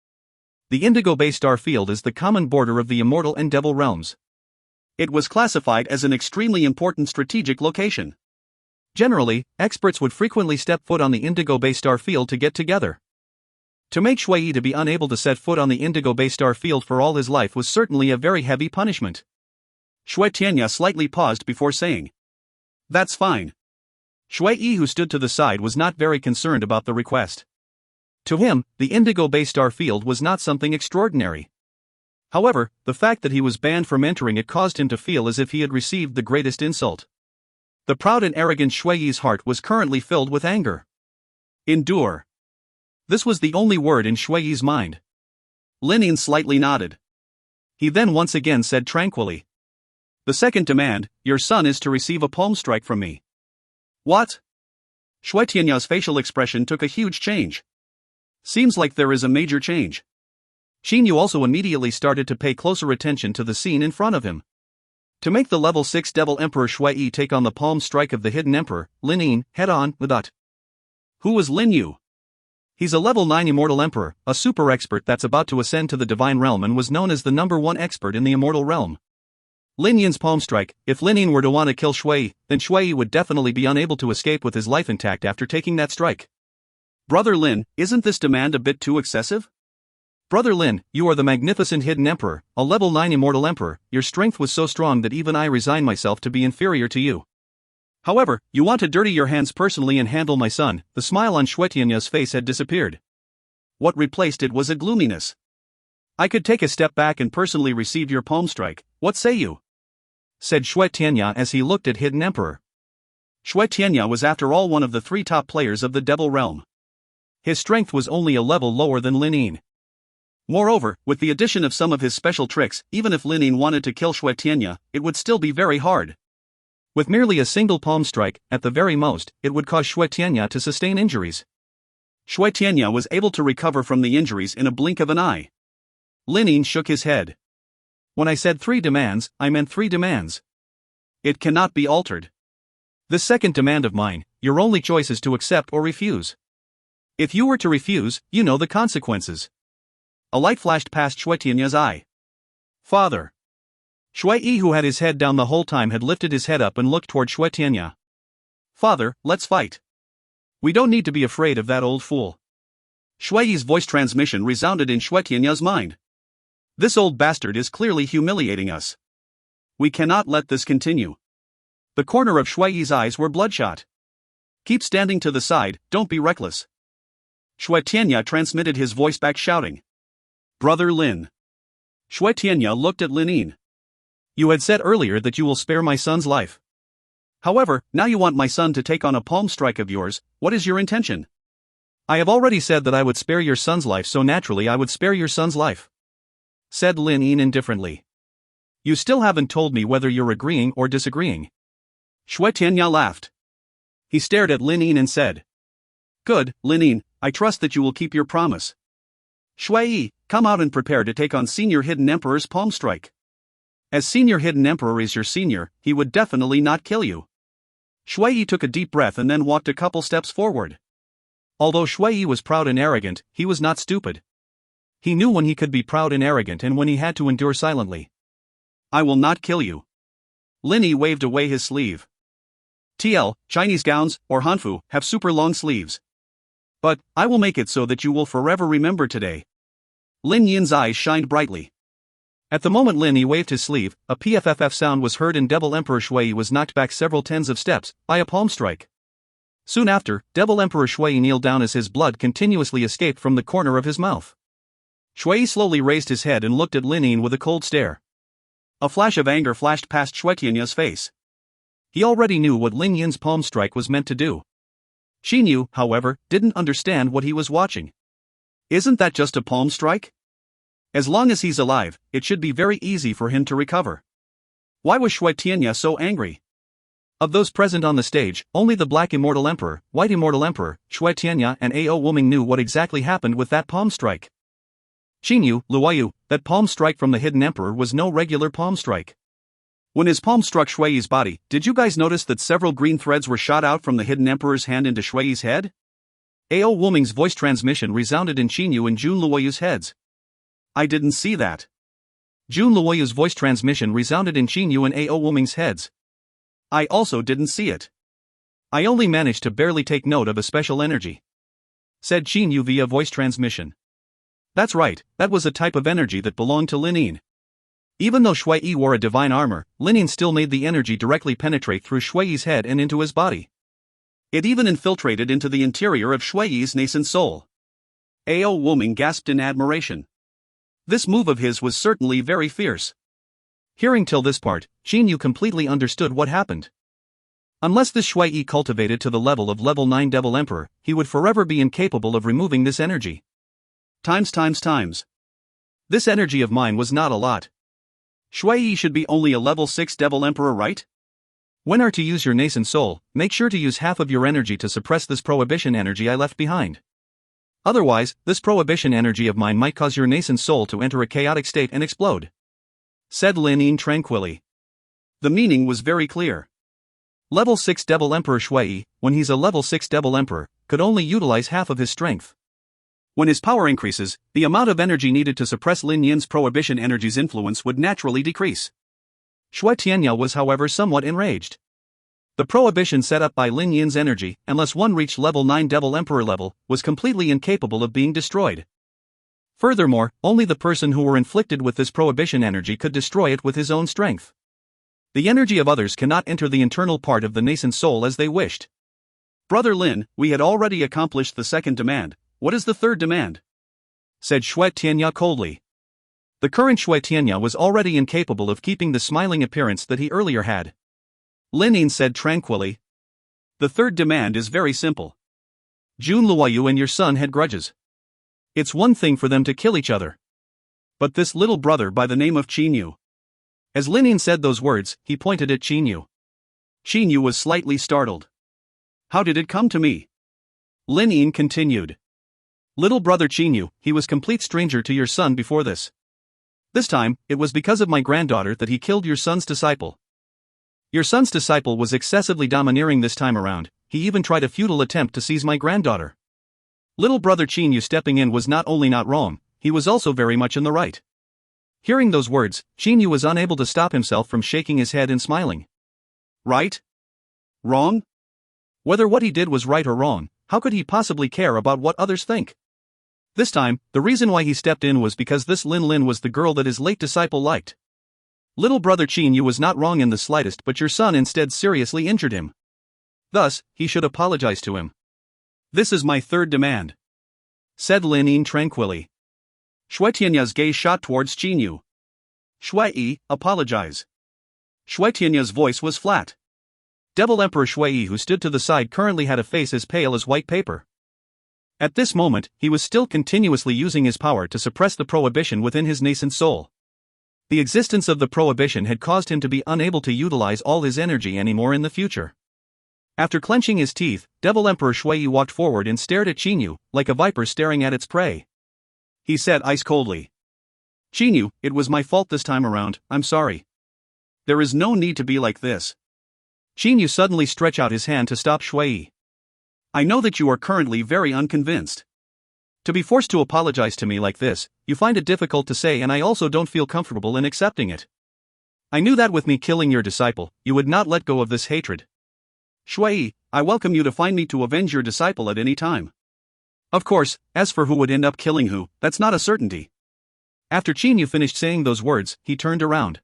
The Indigo Bay star field is the common border of the Immortal and Devil realms.
It was classified as an extremely important strategic location.
Generally, experts would frequently step foot on the Indigo Bay star field to get together. To make Shui to be unable to set foot on the Indigo Bay star field for all his life was certainly a very heavy punishment.
Shui Tianya slightly paused before saying, That's fine. Shui, who stood to the side, was not very concerned about the request.
To him, the Indigo Bay star field was not something extraordinary. However, the fact that he was banned from entering it caused him to feel as if he had received the greatest insult. The proud and arrogant Shui's heart was currently filled with anger.
Endure.
This was the only word in Shui's mind.
Lin Yin slightly nodded.
He then once again said tranquilly,
The second demand, your son is to receive a palm strike from me. What? Shui Tianya's facial expression took a huge change. Seems like there is a major change.
Xin Yu also immediately started to pay closer attention to the scene in front of him. To make the level 6 Devil Emperor Shui take on the palm strike of the Hidden Emperor, Lin Yin, head-on, without.
Who was Lin Yu?
He's a level 9 Immortal Emperor, a super expert that's about to ascend to the Divine Realm and was known as the #1 expert in the Immortal Realm. Lin Yin's palm strike, if Lin Yin were to want to kill Shui, then Shui would definitely be unable to escape with his life intact after taking that strike.
Brother Lin, isn't this demand a bit too excessive?
Brother Lin, you are the magnificent Hidden Emperor, a level 9 Immortal Emperor. Your strength was so strong that even I resign myself to be inferior to you.
However, you want to dirty your hands personally and handle my son. The smile on Shui Tianya's face had disappeared. What replaced it was a gloominess. I could take a step back and personally receive your palm strike, what say you?
Said Shui Tianya as he looked at Hidden Emperor.
Shui Tianya was after all one of the 3 top players of the Devil Realm.
His strength was only a level lower than Lin Yin.
Moreover, with the addition of some of his special tricks, even if Lin Yin wanted to kill Shui Tianya, it would still be very hard.
With merely a single palm strike, at the very most, it would cause Shui Tianya to sustain injuries.
Shui Tianya was able to recover from the injuries in a blink of an eye. Lin Yin shook his head.
When I said 3 demands, I meant 3 demands.
It cannot be altered.
This second demand of mine, your only choice is to accept or refuse. If you were to refuse, you know the consequences.
A light flashed past Shui Tianya's eye. Father.
Shui, who had his head down the whole time, had lifted his head up and looked toward Shui Tianya.
Father, let's fight.
We don't need to be afraid of that old fool.
Shui's voice transmission resounded in Shui Tianya's mind. This old bastard is clearly humiliating us. We cannot let this continue. The corner of Shui's eyes were bloodshot. Keep standing to the side, don't be reckless. Shui Tianya transmitted his voice back shouting. Brother Lin. Shui Tianya looked at Lin Yin.
You had said earlier that you will spare my son's life.
However, now you want my son to take on a palm strike of yours. What is your intention?
I have already said that I would spare your son's life, so naturally I would spare your son's life, said Lin Yin indifferently. You still haven't told me whether you're agreeing or disagreeing.
Shui Tianya laughed. He stared at Lin Yin and said, Good, Lin Yin, I trust that you will keep your promise. Shui, come out and prepare to take on Senior Hidden Emperor's palm strike. As Senior Hidden Emperor is your senior, he would definitely not kill you. Shui took a deep breath and then walked a couple steps forward. Although Shui was proud and arrogant, he was not stupid. He knew when he could be proud and arrogant and when he had to endure silently. I will not kill you. Lin Yi waved away his sleeve. TL, Chinese gowns, or hanfu, have super long sleeves. But, I will make it so that you will forever remember today. Lin Yin's eyes shined brightly. At the moment Lin Yi waved his sleeve, a PFFF sound was heard and Devil Emperor Shui was knocked back several tens of steps by a palm strike. Soon after, Devil Emperor Shui kneeled down as his blood continuously escaped from the corner of his mouth. Shui slowly raised his head and looked at Lin Yi with a cold stare. A flash of anger flashed past Shui Tianya's face. He already knew what Lin Yin's palm strike was meant to do. Xinyu, however, didn't understand what he was watching. Isn't that just a palm strike? As long as he's alive, it should be very easy for him to recover. Why was Shui Tianya so angry? Of those present on the stage, only the Black Immortal Emperor, White Immortal Emperor, Shui Tianya and Ao Wuming knew what exactly happened with that palm strike. Xinyu, Luoyu, that palm strike from the Hidden Emperor was no regular palm strike. When his palm struck Shui's body, did you guys notice that several green threads were shot out from the Hidden Emperor's hand into Shui's head? Ao Wuming's voice transmission resounded in Xinyu and Jun Luoyu's heads. I didn't see that. Jun Luoyu's voice transmission resounded in Xinyu and Ao Wuming's heads. I also didn't see it. I only managed to barely take note of a special energy, said Xinyu via voice transmission. That's right, that was a type of energy that belonged to Lin Yi. Even though Shui wore a divine armor, Lin Yi still made the energy directly penetrate through Shui's head and into his body. It even infiltrated into the interior of Shui's nascent soul. Ao Wuming gasped in admiration. This move of his was certainly very fierce. Hearing till this part, Xinyu completely understood what happened. Unless this Shui cultivated to the level of level 9 Devil Emperor, he would forever be incapable of removing this energy. Times. This energy of mine was not a lot. Shui should be only a level 6 Devil Emperor, right? When are to use your nascent soul, make sure to use half of your energy to suppress this prohibition energy I left behind. Otherwise, this prohibition energy of mine might cause your nascent soul to enter a chaotic state and explode, said Lin Yi tranquilly. The meaning was very clear. Level 6 Devil Emperor Shui, when he's a level 6 Devil Emperor, could only utilize half of his strength. When his power increases, the amount of energy needed to suppress Lin Yin's prohibition energy's influence would naturally decrease. Shui Tianya was however somewhat enraged. The prohibition set up by Lin Yin's energy, unless one reached level 9 Devil Emperor level, was completely incapable of being destroyed. Furthermore, only the person who were inflicted with this prohibition energy could destroy it with his own strength. The energy of others cannot enter the internal part of the nascent soul as they wished. Brother Lin, we had already accomplished the second demand. What is the third demand? Said Shui Tianya coldly. The current Shui Tianya was already incapable of keeping the smiling appearance that he earlier had. Lin Yi said tranquilly. The third demand is very simple. Jun Luoyu and your son had grudges. It's one thing for them to kill each other. But this little brother by the name of Xinyu. As Lin Yi said those words, he pointed at Xinyu. Xinyu was slightly startled. How did it come to me? Lin Yi continued. Little brother Xinyu, he was complete stranger to your son before this. This time, it was because of my granddaughter that he killed your son's disciple. Your son's disciple was excessively domineering this time around, he even tried a futile attempt to seize my granddaughter. Little brother Xinyu stepping in was not only not wrong, he was also very much in the right. Hearing those words, Xinyu was unable to stop himself from shaking his head and smiling. Right? Wrong? Whether what he did was right or wrong, how could he possibly care about what others think? This time, the reason why he stepped in was because this Lin was the girl that his late disciple liked. Little brother Xinyu was not wrong in the slightest, but your son instead seriously injured him. Thus, he should apologize to him. This is my third demand, said Lin Yi tranquilly. Shui Tianya's gaze shot towards Xinyu. Shui, apologize. Shui Tianya's voice was flat. Devil Emperor Shui, who stood to the side, currently had a face as pale as white paper. At this moment, he was still continuously using his power to suppress the prohibition within his nascent soul. The existence of the prohibition had caused him to be unable to utilize all his energy anymore in the future. After clenching his teeth, Devil Emperor Shui walked forward and stared at Xinyu, like a viper staring at its prey. he said ice coldly. Qinyu, it was my fault this time around, I'm sorry. There is no need to be like this.
Qinyu suddenly stretched out his hand to stop Shui.
I know that you are currently very unconvinced.
To be forced to apologize to me like this, you find it difficult to say, and I also don't feel comfortable in accepting it. I knew that with me killing your disciple, you would not let go of this hatred.
Shui, I welcome you to find me to avenge your disciple at any time.
Of course, as for who would end up killing who, that's not a certainty. After Qinyu finished saying those words, he turned around.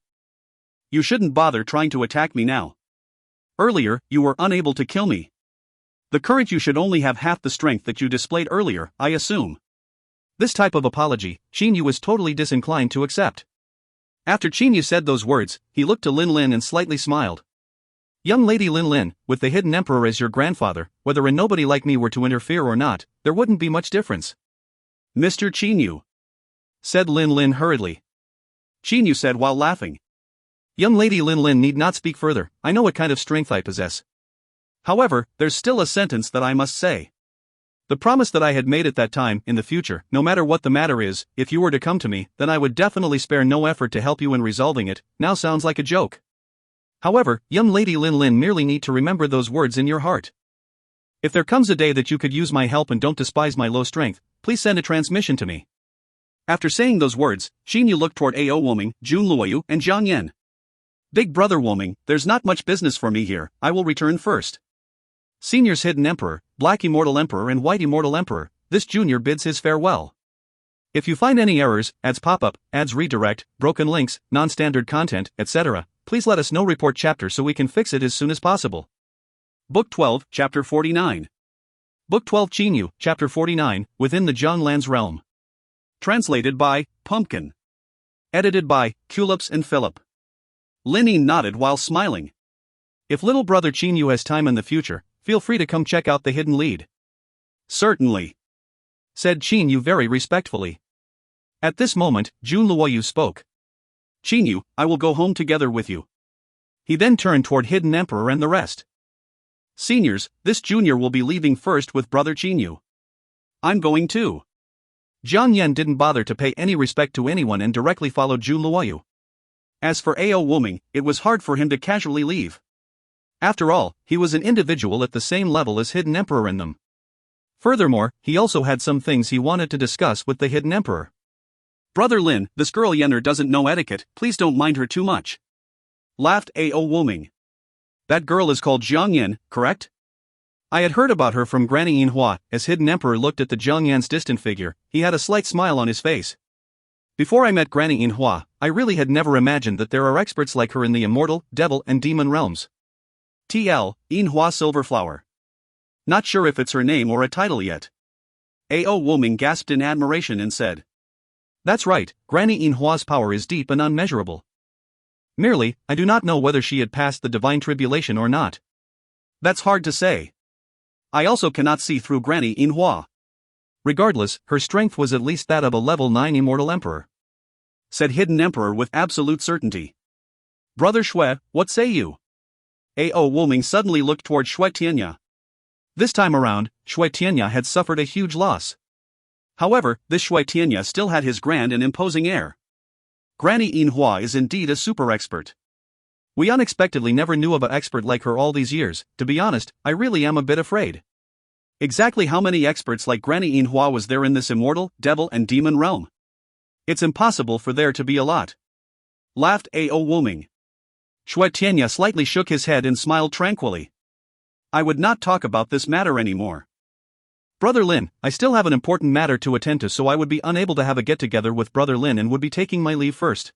You shouldn't bother trying to attack me now. Earlier, you were unable to kill me. The current you should only have half the strength that you displayed earlier, I assume.
This type of apology, Qinyu was totally disinclined to accept. After Qinyu said those words, he looked to Lin Lin and slightly smiled. Young lady Lin Lin, with the hidden emperor as your grandfather, whether a nobody like me were to interfere or not, there wouldn't be much difference.
Mr. Qinyu,
said Lin Lin hurriedly.
Qinyu said while laughing.
Young lady Lin Lin need not speak further, I know what kind of strength I possess.
However, there's still a sentence that I must say.
The promise that I had made at that time, in the future, no matter what the matter is, if you were to come to me, then I would definitely spare no effort to help you in resolving it, now sounds like a joke. However, young lady Lin Lin merely need to remember those words in your heart. If there comes a day that you could use my help and don't despise my low strength, please send a transmission to me.
After saying those words, Xinyu looked toward Ao Woming, Jun Luoyu, and Jiang Yan. Big brother Woming, there's not much business for me here, I will return first.
Senior's Hidden Emperor, Black Immortal Emperor and White Immortal Emperor, this junior bids his farewell. If you find any errors, ads pop-up, ads redirect, broken links, non-standard content, etc., please let us know. Report chapter so we can fix it as soon as possible.
Book 12, Chapter 49.
Book 12 Qinyu, Chapter 49, Within the Zhanglan's Realm.
Translated by Pumpkin. Edited by Culips and Philip. Lin Yin nodded while smiling.
If little brother Qinyu has time in the future, feel free to come check out the hidden lead.
Certainly,
said Qinyu very respectfully. At this moment, Jun Luoyu spoke.
Qinyu, I will go home together with you.
He then turned toward Hidden Emperor and the rest.
Seniors, this junior will be leaving first with brother Qinyu. I'm going too.
Jiang Yan didn't bother to pay any respect to anyone and directly followed Jun Luoyu.
As for Ao Woming, it was hard for him to casually leave.
After all, he was an individual at the same level as Hidden Emperor in them. Furthermore, he also had some things he wanted to discuss with the Hidden Emperor.
Brother Lin, this girl Yenner doesn't know etiquette, please don't mind her too much. Laughed Ao Woming. That girl is called Jiang Yan, correct?
I had heard about her from Granny Yinhua. As Hidden Emperor looked at the Jiang Yan's distant figure, he had a slight smile on his face. Before I met Granny Yinhua, I really had never imagined that there are experts like her in the immortal, devil and demon realms.
TL, Yinhua Silverflower. Not sure if it's her name or a title yet. Ao Woming gasped in admiration and said.
That's right, Granny Yinhua's power is deep and unmeasurable. Merely, I do not know whether she had passed the divine tribulation or not.
That's hard to say. I also cannot see through Granny Yinhua.
Regardless, her strength was at least that of a level 9 Immortal Emperor.
Said Hidden Emperor with absolute certainty. Brother Shui, what say you? Ao Woming suddenly looked toward Shui Tianya.
This time around, Shui Tianya had suffered a huge loss.
However, this Shui Tianya still had his grand and imposing air. Granny Yinhua is indeed a super expert.
We unexpectedly never knew of an expert like her all these years. To be honest, I really am a bit afraid.
Exactly how many experts like Granny Yinhua was there in this immortal, devil and demon realm? It's impossible for there to be a lot. Laughed Ao Woming.
Shui Tianya slightly shook his head and smiled tranquilly.
I would not talk about this matter anymore.
Brother Lin, I still have an important matter to attend to, so I would be unable to have a get-together with Brother Lin and would be taking my leave first.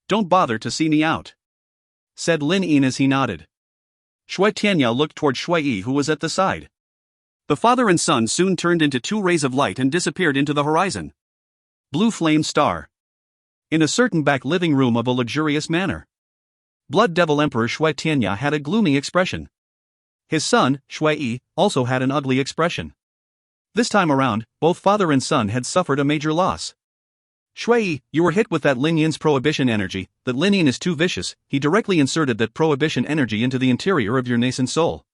Don't bother to see me out, said Lin Yin as he nodded. Shui Tianya looked toward Shui Yi, who was at the side. The father and son soon turned into two rays of light and disappeared into the horizon. Blue flame star. In a certain back living room of a luxurious manor, Blood Devil Emperor Shui Tianya had a gloomy expression. His son, Shui Yi, also had an ugly expression. This time around, both father and son had suffered a major loss. Shui Yi, you were hit with that Lin Yin's prohibition energy. That Lin Yin is too vicious. He directly inserted that prohibition energy into the interior of your nascent soul.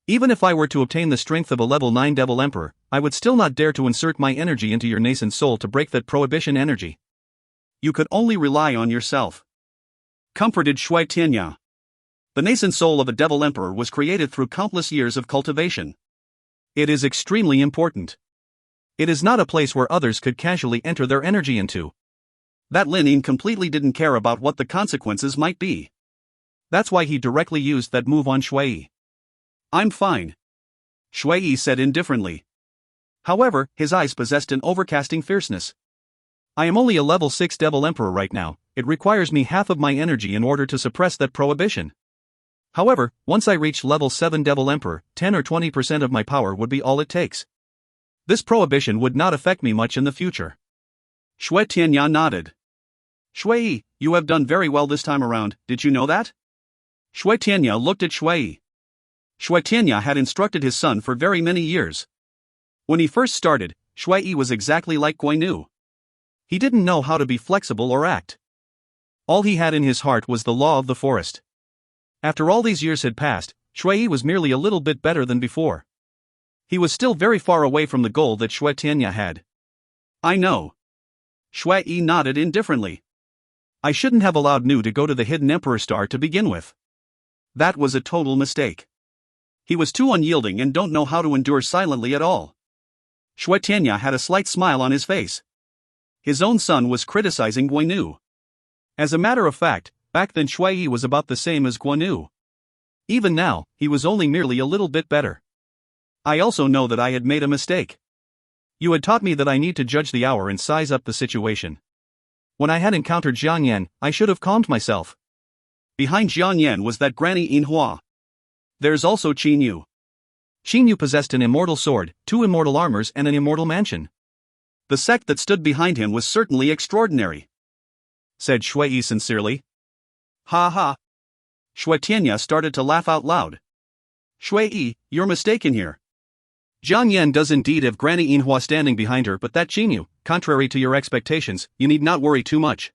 Even if I were to obtain the strength of a level 9 Devil Emperor, I would still not dare to insert my energy into your nascent soul to break that prohibition energy.
You could only rely on yourself, comforted Shui Tianya. The nascent soul of a Devil Emperor was created through countless years of cultivation. It is extremely important. It is not a place where others could casually enter their energy into. That Lin Yin completely didn't care about what the consequences might be. That's why he directly used that move on Shui. I'm fine, Shui said indifferently. However, his eyes possessed an overcasting fierceness. I am only a level 6 Devil Emperor right now. It requires me half of my energy in order to suppress that prohibition. However, once I reach level 7 Devil Emperor, 10 or 20% of my power would be all it takes. This prohibition would not affect me much in the future. Shui Tianya nodded. Shui, you have done very well this time around, did you know that? Shui Tianya looked at Shui. Shui Tianya had instructed his son for very many years. When he first started, Shui was exactly like Guinu. He didn't know how to be flexible or act. All he had in his heart was the law of the forest. After all these years had passed, Shui was merely a little bit better than before. He was still very far away from the goal that Shui Tianya had. I know. Shui nodded indifferently. I shouldn't have allowed Nu to go to the Hidden Emperor Star to begin with. That was a total mistake. He was too unyielding and don't know how to endure silently at all. Shui Tianya had a slight smile on his face. His own son was criticizing Guinu. As a matter of fact, back then Shui was about the same as Guinu. Even now, he was only merely a little bit better. I also know that I had made a mistake. You had taught me that I need to judge the hour and size up the situation. When I had encountered Jiang Yan, I should have calmed myself. Behind Jiang Yan was that Granny Yinhua. There's also Qin Yu. Qin Yu possessed an immortal sword, 2 immortal armors and an immortal mansion. The sect that stood behind him was certainly extraordinary, said Shui sincerely. Ha ha. Shui Tianya started to laugh out loud. Shui, you're mistaken here. Jiang Yan does indeed have Granny Yinhua standing behind her, but that Qin Yu, contrary to your expectations, you need not worry too much.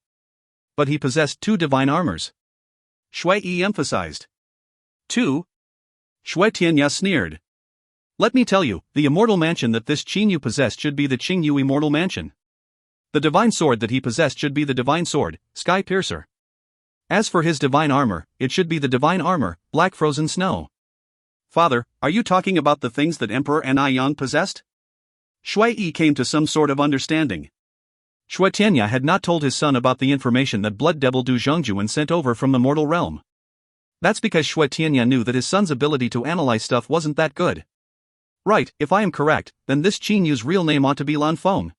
But he possessed 2 divine armors. Shui emphasized. 2? Shui Tianya sneered. Let me tell you, the immortal mansion that this Qin Yu possessed should be the Qin Yu immortal mansion. The divine sword that he possessed should be the divine sword, Sky Piercer. As for his divine armor, it should be the divine armor, Black Frozen Snow. Father, are you talking about the things that Emperor Anyang possessed? Shui came to some sort of understanding. Shui Tianya had not told his son about the information that Blood Devil Du Zhongjuan sent over from the mortal realm. That's because Shui Tianya knew that his son's ability to analyze stuff wasn't that good. Right, if I am correct, then this Qin Yu's real name ought to be Lan Feng.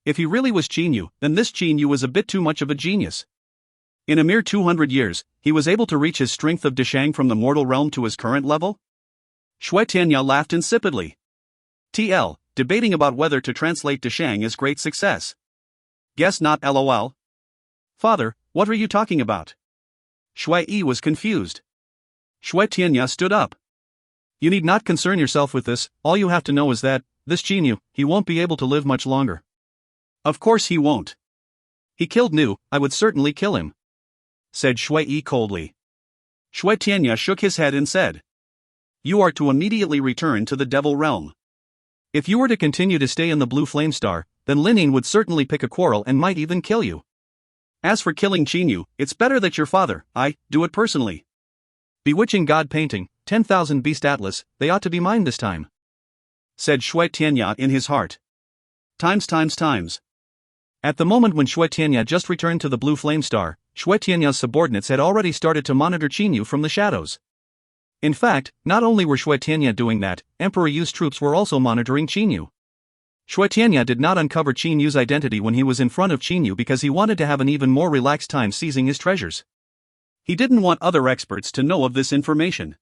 If he really was Qin Yu, then this Qin Yu was a bit too much of a genius. In a mere 200 years, he was able to reach his strength of Deshang from the mortal realm to his current level? Shui Tianya laughed insipidly. TL, debating about whether to translate Deshang is great success. Guess not, lol. Father, what are you talking about? Shui was confused. Shui Tianya stood up. You need not concern yourself with this, all you have to know is that, this Qin Yu, he won't be able to live much longer. Of course he won't. He killed Nu, I would certainly kill him, said Shui coldly. Shui Tianya shook his head and said, you are to immediately return to the Devil Realm. If you were to continue to stay in the Blue Flame Star, then Lin Yin would certainly pick a quarrel and might even kill you. As for killing Qin Yu, it's better that your father, do it personally. Bewitching God painting, 10,000 Beast Atlas, they ought to be mine this time, said Shui Tianya in his heart. Times. At the moment when Shui Tianya just returned to the Blue Flame Star, Shui Tianya's subordinates had already started to monitor Qin Yu from the shadows. In fact, not only were Shui Tianya doing that, Emperor Yu's troops were also monitoring Qin Yu. Shui Tianya did not uncover Qin Yu's identity when he was in front of Qin Yu because he wanted to have an even more relaxed time seizing his treasures. He didn't want other experts to know of this information.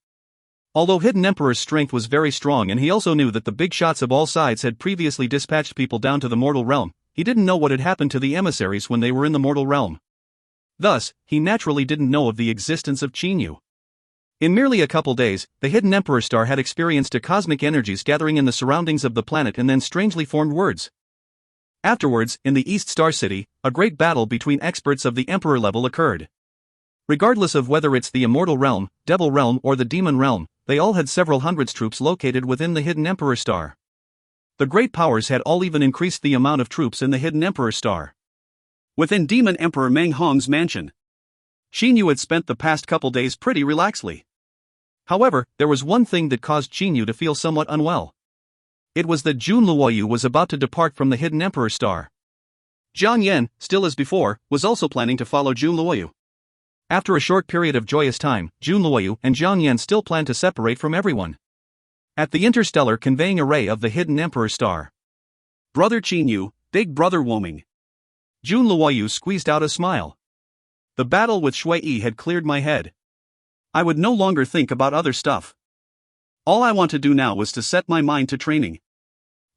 Although Hidden Emperor's strength was very strong and he also knew that the big shots of all sides had previously dispatched people down to the mortal realm, he didn't know what had happened to the emissaries when they were in the mortal realm. Thus, he naturally didn't know of the existence of Qin Yu. In merely a couple days, the Hidden Emperor Star had experienced a cosmic energies gathering in the surroundings of the planet and then strangely formed words. Afterwards, in the East Star City, a great battle between experts of the Emperor level occurred. Regardless of whether it's the Immortal Realm, Devil Realm or the Demon Realm,
they all had several hundreds troops located within the hidden Emperor Star. The great powers had all even increased the amount of troops in the hidden Emperor Star.
Within Demon Emperor Meng Hong's mansion, Xinyu had spent the past couple days pretty relaxedly.
However, there was one thing that caused Xinyu to feel somewhat unwell. It was that Jun Luoyu was about to depart from the hidden Emperor Star.
Zhang Yan, still as before, was also planning to follow Jun Luoyu.
After a short period of joyous time, Jun Luoyu and Zhang Yan still planned to separate from everyone. At the interstellar conveying array of the hidden Emperor Star,
Brother Xinyu, Big Brother Woming.
Jun Luoyu squeezed out a smile.
The battle with Shui Yi had cleared my head. I would no longer think about other stuff. All I want to do now was to set my mind to training.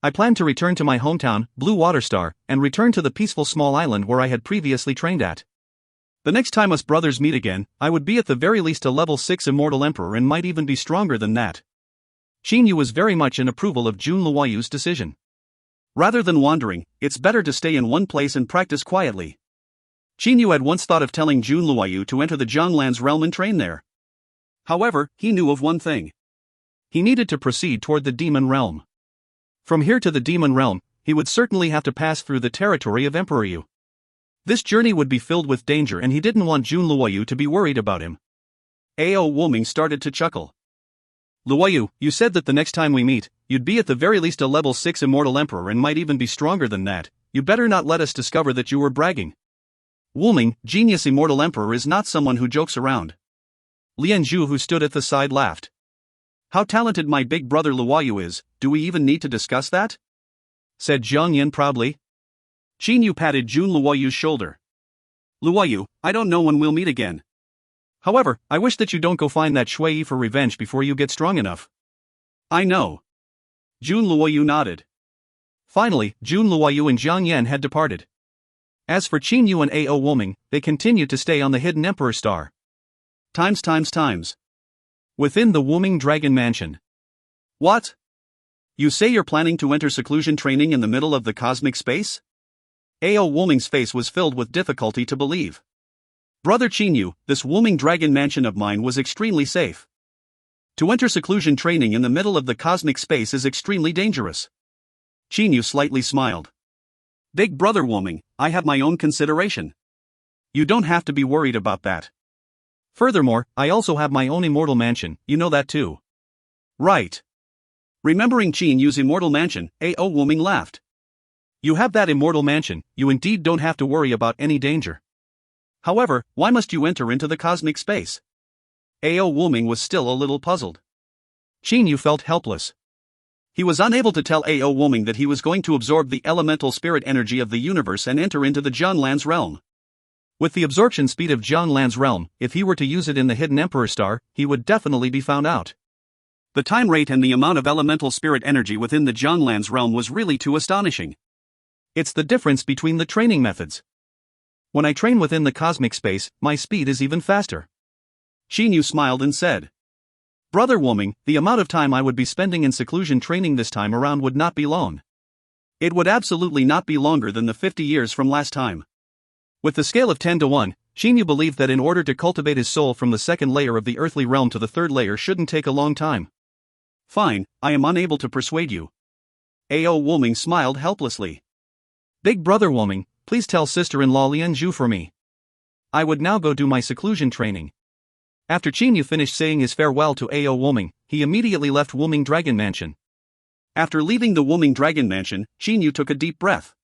I planned to return to my hometown, Blue Water Star, and return to the peaceful small island where I had previously trained at.
The next time us brothers meet again, I would be at the very least a level 6 Immortal Emperor and might even be stronger than that.
Xinyu was very much in approval of Jun Luoyu's decision.
Rather than wandering, it's better to stay in one place and practice quietly. Xinyu had once thought of telling Jun Luoyu to enter the Zhanglan's realm and train there. However, he knew of one thing.
He needed to proceed toward the demon realm. From here to the demon realm, he would certainly have to pass through the territory of Emperor Yu. This journey would be filled with danger and he didn't want Jun Luoyu to be worried about him.
Ao Woming started to chuckle.
Luoyu, you said that the next time we meet, you'd be at the very least a level 6 Immortal Emperor and might even be stronger than that. You better not let us discover that you were bragging.
Woming, Genius Immortal Emperor is not someone who jokes around.
Lian Zhu, who stood at the side, laughed.
How talented my big brother Luoyu is, do we even need to discuss that?
Said Zhang Yan proudly.
Xinyu patted Jun Luoyu's shoulder. Luoyu, I don't know when we'll meet again.
However, I wish that you don't go find that Shui Yi for revenge before you get strong enough.
I know. Jun Luoyu nodded.
Finally, Jun Luoyu and Zhang Yan had departed. As for Xinyu and Ao Woming, they continued to stay on the hidden Emperor Star.
Times.
Within the Woming Dragon Mansion.
What? You say you're planning to enter seclusion training in the middle of the cosmic space? Ao Woming's face was filled with difficulty to believe. Brother Xinyu, this Woming Dragon Mansion of mine was extremely safe. To enter seclusion training in the middle of the cosmic space is extremely dangerous. Xinyu slightly smiled. Big Brother Woming, I have my own consideration. You don't have to be worried about that.
Furthermore, I also have my own immortal mansion, you know that too.
Right. Remembering Xinyu's immortal mansion, Ao Woming laughed.
You have that immortal mansion, you indeed don't have to worry about any danger.
However, why must you enter into the cosmic space? Ao Woming was still a little puzzled.
Xinyu felt helpless.
He was unable to tell Ao Woming that he was going to absorb the elemental spirit energy of the universe and enter into the Zhanglan's realm.
With the absorption speed of Zhanglan's realm, if he were to use it in the hidden Emperor Star, he would definitely be found out.
The time rate and the amount of elemental spirit energy within the Zhanglan's realm was really too astonishing.
It's the difference between the training methods. When I train within the cosmic space, my speed is even faster.
Xinyu smiled and said. Brother Woming, the amount of time I would be spending in seclusion training this time around would not be long. It would absolutely not be longer than the 50 years from last time.
With the scale of 10 to 1, Xinyu believed that in order to cultivate his soul from the second layer of the earthly realm to the third layer shouldn't take a long time.
Fine, I am unable to persuade you. Ao Woming smiled helplessly.
Big Brother Woming, please tell sister-in-law Lian Zhu for me. I would now go do my seclusion training. After Xinyu finished saying his farewell to Ao Woming, he immediately left Woming Dragon Mansion.
After leaving the Woming Dragon Mansion, Xinyu took a deep breath.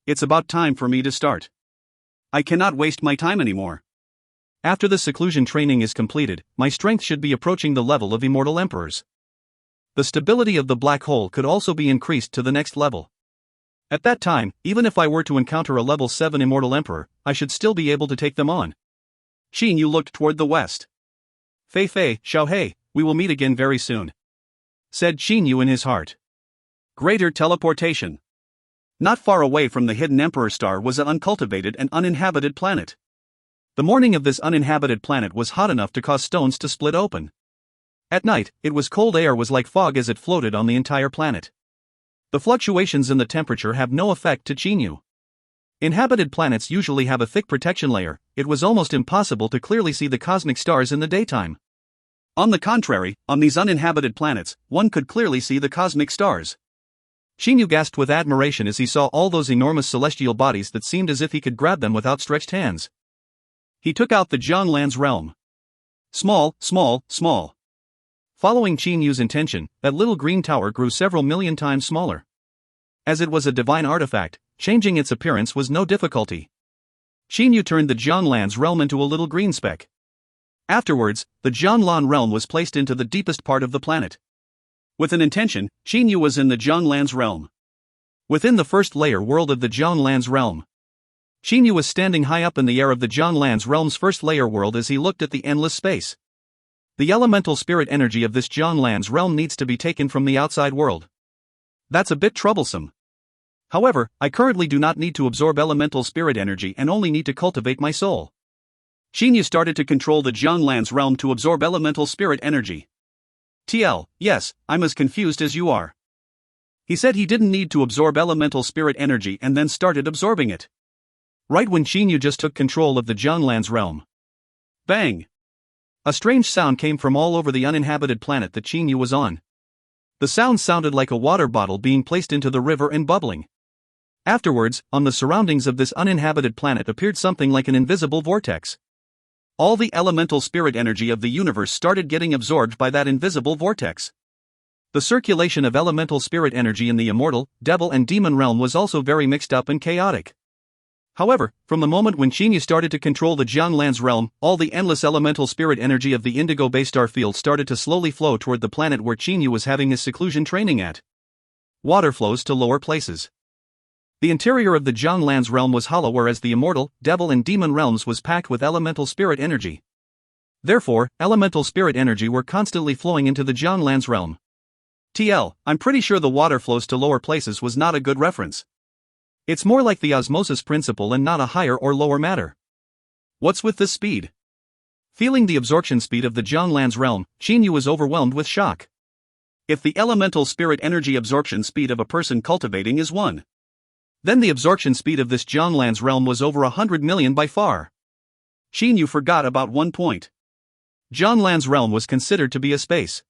It's about time for me to start. I cannot waste my time anymore.
After the seclusion training is completed, my strength should be approaching the level of Immortal Emperors. The stability of the black hole could also be increased to the next level. At that time, even if I were to encounter a level 7 Immortal Emperor, I should still be able to take them on.
Xinyu looked toward the west.
Fei Fei, Xiaohei, we will meet again very soon. Said Xinyu in his heart.
Greater teleportation. Not far away from the hidden Emperor Star was an uncultivated and uninhabited planet.
The morning of this uninhabited planet was hot enough to cause stones to split open. At night, it was cold air was like fog as it floated on the entire planet. The fluctuations in the temperature have no effect to Xinyu. Inhabited planets usually have a thick protection layer, it was almost impossible to clearly see the cosmic stars in the daytime.
On the contrary, on these uninhabited planets, one could clearly see the cosmic stars.
Xinyu gasped with admiration as he saw all those enormous celestial bodies that seemed as if he could grab them with outstretched hands.
He took out the Jianglan's realm. Small, small, small.
Following Qinyu's intention, that little green tower grew several million times smaller. As it was a divine artifact, changing its appearance was no difficulty. Xinyu turned the Jianglan's realm into a little green speck. Afterwards, the Jianglan realm was placed into the deepest part of the planet. With an intention, Xinyu was in the Jianglan's realm. Within the first layer world of the Jianglan's realm, Xinyu was standing high up in the air of the Jianglan's realm's first layer world as he looked at the endless space. The elemental spirit energy of this Jianglan's realm needs to be taken from the outside world.
That's a bit troublesome. However, I currently do not need to absorb elemental spirit energy and only need to cultivate my soul. Xinyu started to control the Jianglan's realm to absorb elemental spirit energy. Yes, I'm as confused as you are. He said he didn't need to absorb elemental spirit energy and then started absorbing it.
Right when Xinyu just took control of the Jianglan's realm.
Bang!
A strange sound came from all over the uninhabited planet that Xinyu was on. The sound sounded like a water bottle being placed into the river and bubbling. Afterwards, on the surroundings of this uninhabited planet appeared something like an invisible vortex. All the elemental spirit energy of the universe started getting absorbed by that invisible vortex. The circulation of elemental spirit energy in the immortal, devil and demon realm was also very mixed up and chaotic. However, from the moment when Xinyu started to control the Jianglan's realm, all the endless elemental spirit energy of the indigo base star field started to slowly flow toward the planet where Xinyu was having his seclusion training at. Water flows to lower places. The interior of the Jianglan's realm was hollow, whereas the immortal, devil and demon realms was packed with elemental spirit energy. Therefore, elemental spirit energy were constantly flowing into the Jianglan's realm.
I'm pretty sure the water flows to lower places was not a good reference.
It's more like the osmosis principle and not a higher or lower matter.
What's with this speed?
Feeling the absorption speed of the Jianglan's realm, Xinyu was overwhelmed with shock.
If the elemental spirit energy absorption speed of a person cultivating is 1,
then the absorption speed of this Jianglan's realm was over 100 million by far.
Xinyu forgot about one point.
Jianglan's realm was considered to be a space.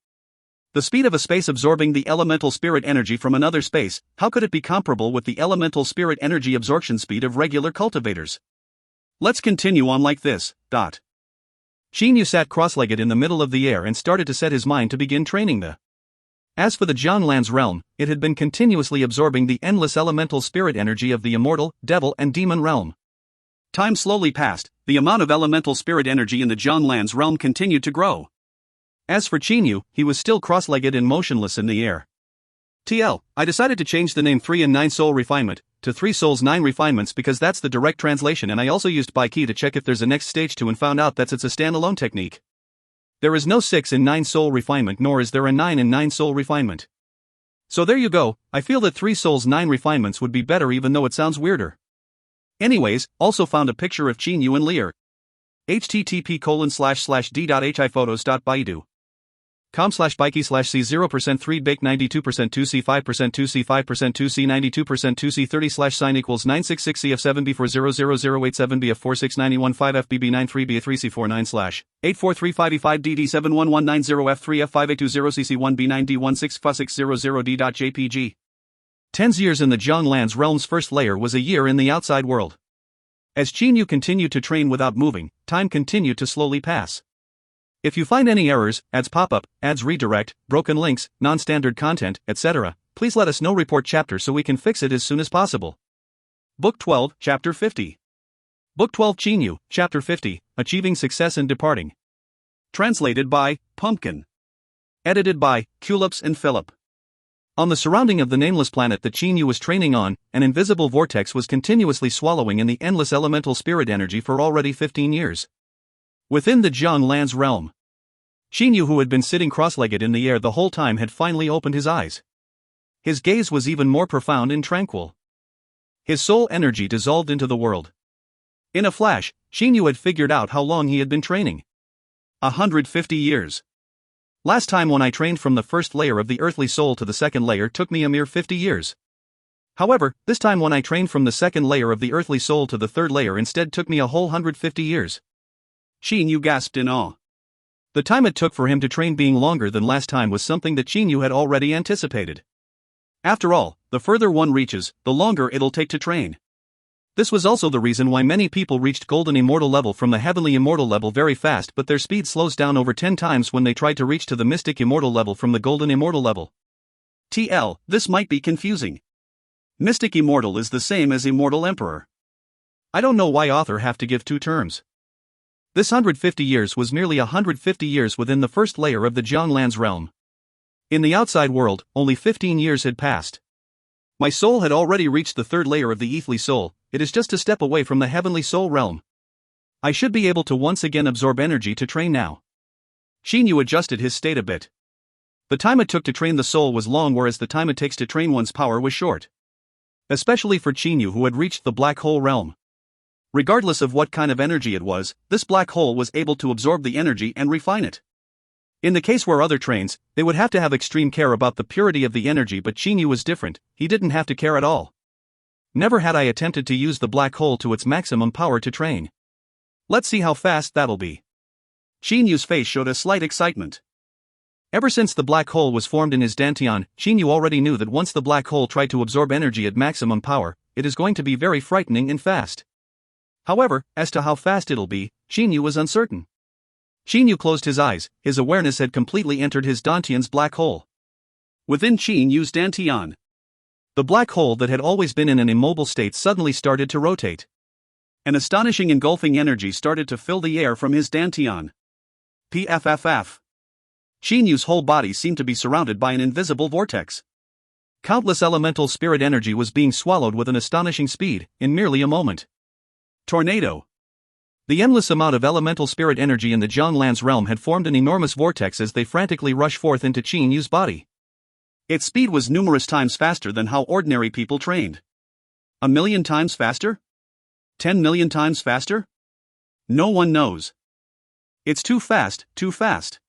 The speed of a space absorbing the elemental spirit energy from another space, how could it be comparable with the elemental spirit energy absorption speed of regular cultivators? Let's continue on like this.
Xinyu sat cross-legged in the middle of the air and started to set his mind to begin training the. As for the Jianglan's realm, it had been continuously absorbing the endless elemental spirit energy of the immortal, devil and demon realm.
Time slowly passed, the amount of elemental spirit energy in the Jianglan's realm continued to grow.
As for Xinyu, he was still cross-legged and motionless in the air.
I decided to change the name 3 and 9 Soul Refinement to 3 Souls 9 Refinements because that's the direct translation, and I also used Baiki to check if there's a next stage to and found out that it's a standalone technique. There is no 6 in 9 Soul Refinement, nor is there a 9 in 9 Soul Refinement.
So there you go, I feel that 3 Souls 9 Refinements would be better even though it sounds weirder.
Anyways, also found a picture of Xinyu and Lear. http://d.hiphotos.baidu.
com/bikey/c0% 3 bake 92% 2c 5% 2c 5% 2c 92% 2c 30/sign equals 966 cf7 b 400087 bf 46915 fbb 93 b 3c49 /84355 dd 71190 f3 f5820 cc1 b9 d16 f600 d.jpg. 10 years in the Jianglan's realm's first layer was a year in the outside world. As Xinyu continued to train without moving, time continued to slowly pass. If you find any errors, ads pop up, ads redirect, broken links, non-standard content, etc., please let us know. Report chapter so we can fix it as soon as possible.
Book 12, Chapter 50.
Book 12 Xinyu, Chapter 50, Achieving Success and Departing.
Translated by Pumpkin. Edited by Culips and Philip.
On the surrounding of the nameless planet that Xinyu was training on, an invisible vortex was continuously swallowing in the endless elemental spirit energy for already 15 years. Within the Jianglan's realm, Xinyu, who had been sitting cross-legged in the air the whole time, had finally opened his eyes. His gaze was even more profound and tranquil. His soul energy dissolved into the world. In a flash, Xinyu had figured out how long he had been training.
150 years.
Last time when I trained from the first layer of the earthly soul to the second layer took me a mere 50 years. However, this time when I trained from the second layer of the earthly soul to the third layer instead took me a whole 150 years.
Xinyu gasped in awe.
The time it took for him to train being longer than last time was something that Chinyu had already anticipated. After all, the further one reaches, the longer it'll take to train. This was also the reason why many people reached Golden Immortal level from the Heavenly Immortal level very fast, but their speed slows down over 10 times when they tried to reach to the Mystic Immortal level from the Golden Immortal level.
TL, this might be confusing. Mystic Immortal is the same as Immortal Emperor.
I don't know why author have to give two terms. This 150 years was merely 150 years within the first layer of the Jianglan's realm. In the outside world, only 15 years had passed. My soul had already reached the third layer of the earthly soul. It is just a step away from the heavenly soul realm. I should be able to once again absorb energy to train now. Chinyu adjusted his state a bit. The time it took to train the soul was long, whereas the time it takes to train one's power was short. Especially for Chinyu, who had reached the black hole realm. Regardless of what kind of energy it was, this black hole was able to absorb the energy and refine it. In the case where other trains, they would have to have extreme care about the purity of the energy, but Chinyu was different. He didn't have to care at all. Never had I attempted to use the black hole to its maximum power to train. Let's see how fast that'll be.
Chinyu's face showed a slight excitement.
Ever since the black hole was formed in his dantian, Chinyu already knew that once the black hole tried to absorb energy at maximum power, it is going to be very frightening and fast. However, as to how fast it'll be, Chinyu was uncertain. Chinyu closed his eyes. His awareness had completely entered his dantian's black hole.
Within Chinyu's dantian,
the black hole that had always been in an immobile state suddenly started to rotate.
An astonishing engulfing energy started to fill the air from his dantian. PFFF. Chinyu's whole body seemed to be surrounded by an invisible vortex.
Countless elemental spirit energy was being swallowed with an astonishing speed, in merely a moment.
Tornado.
The endless amount of elemental spirit energy in the Jianglan's realm had formed an enormous vortex as they frantically rushed forth into Chinyu's body.
Its speed was numerous times faster than how ordinary people trained. 1,000,000 times faster? 10,000,000 times faster? No one knows. It's too fast, too fast.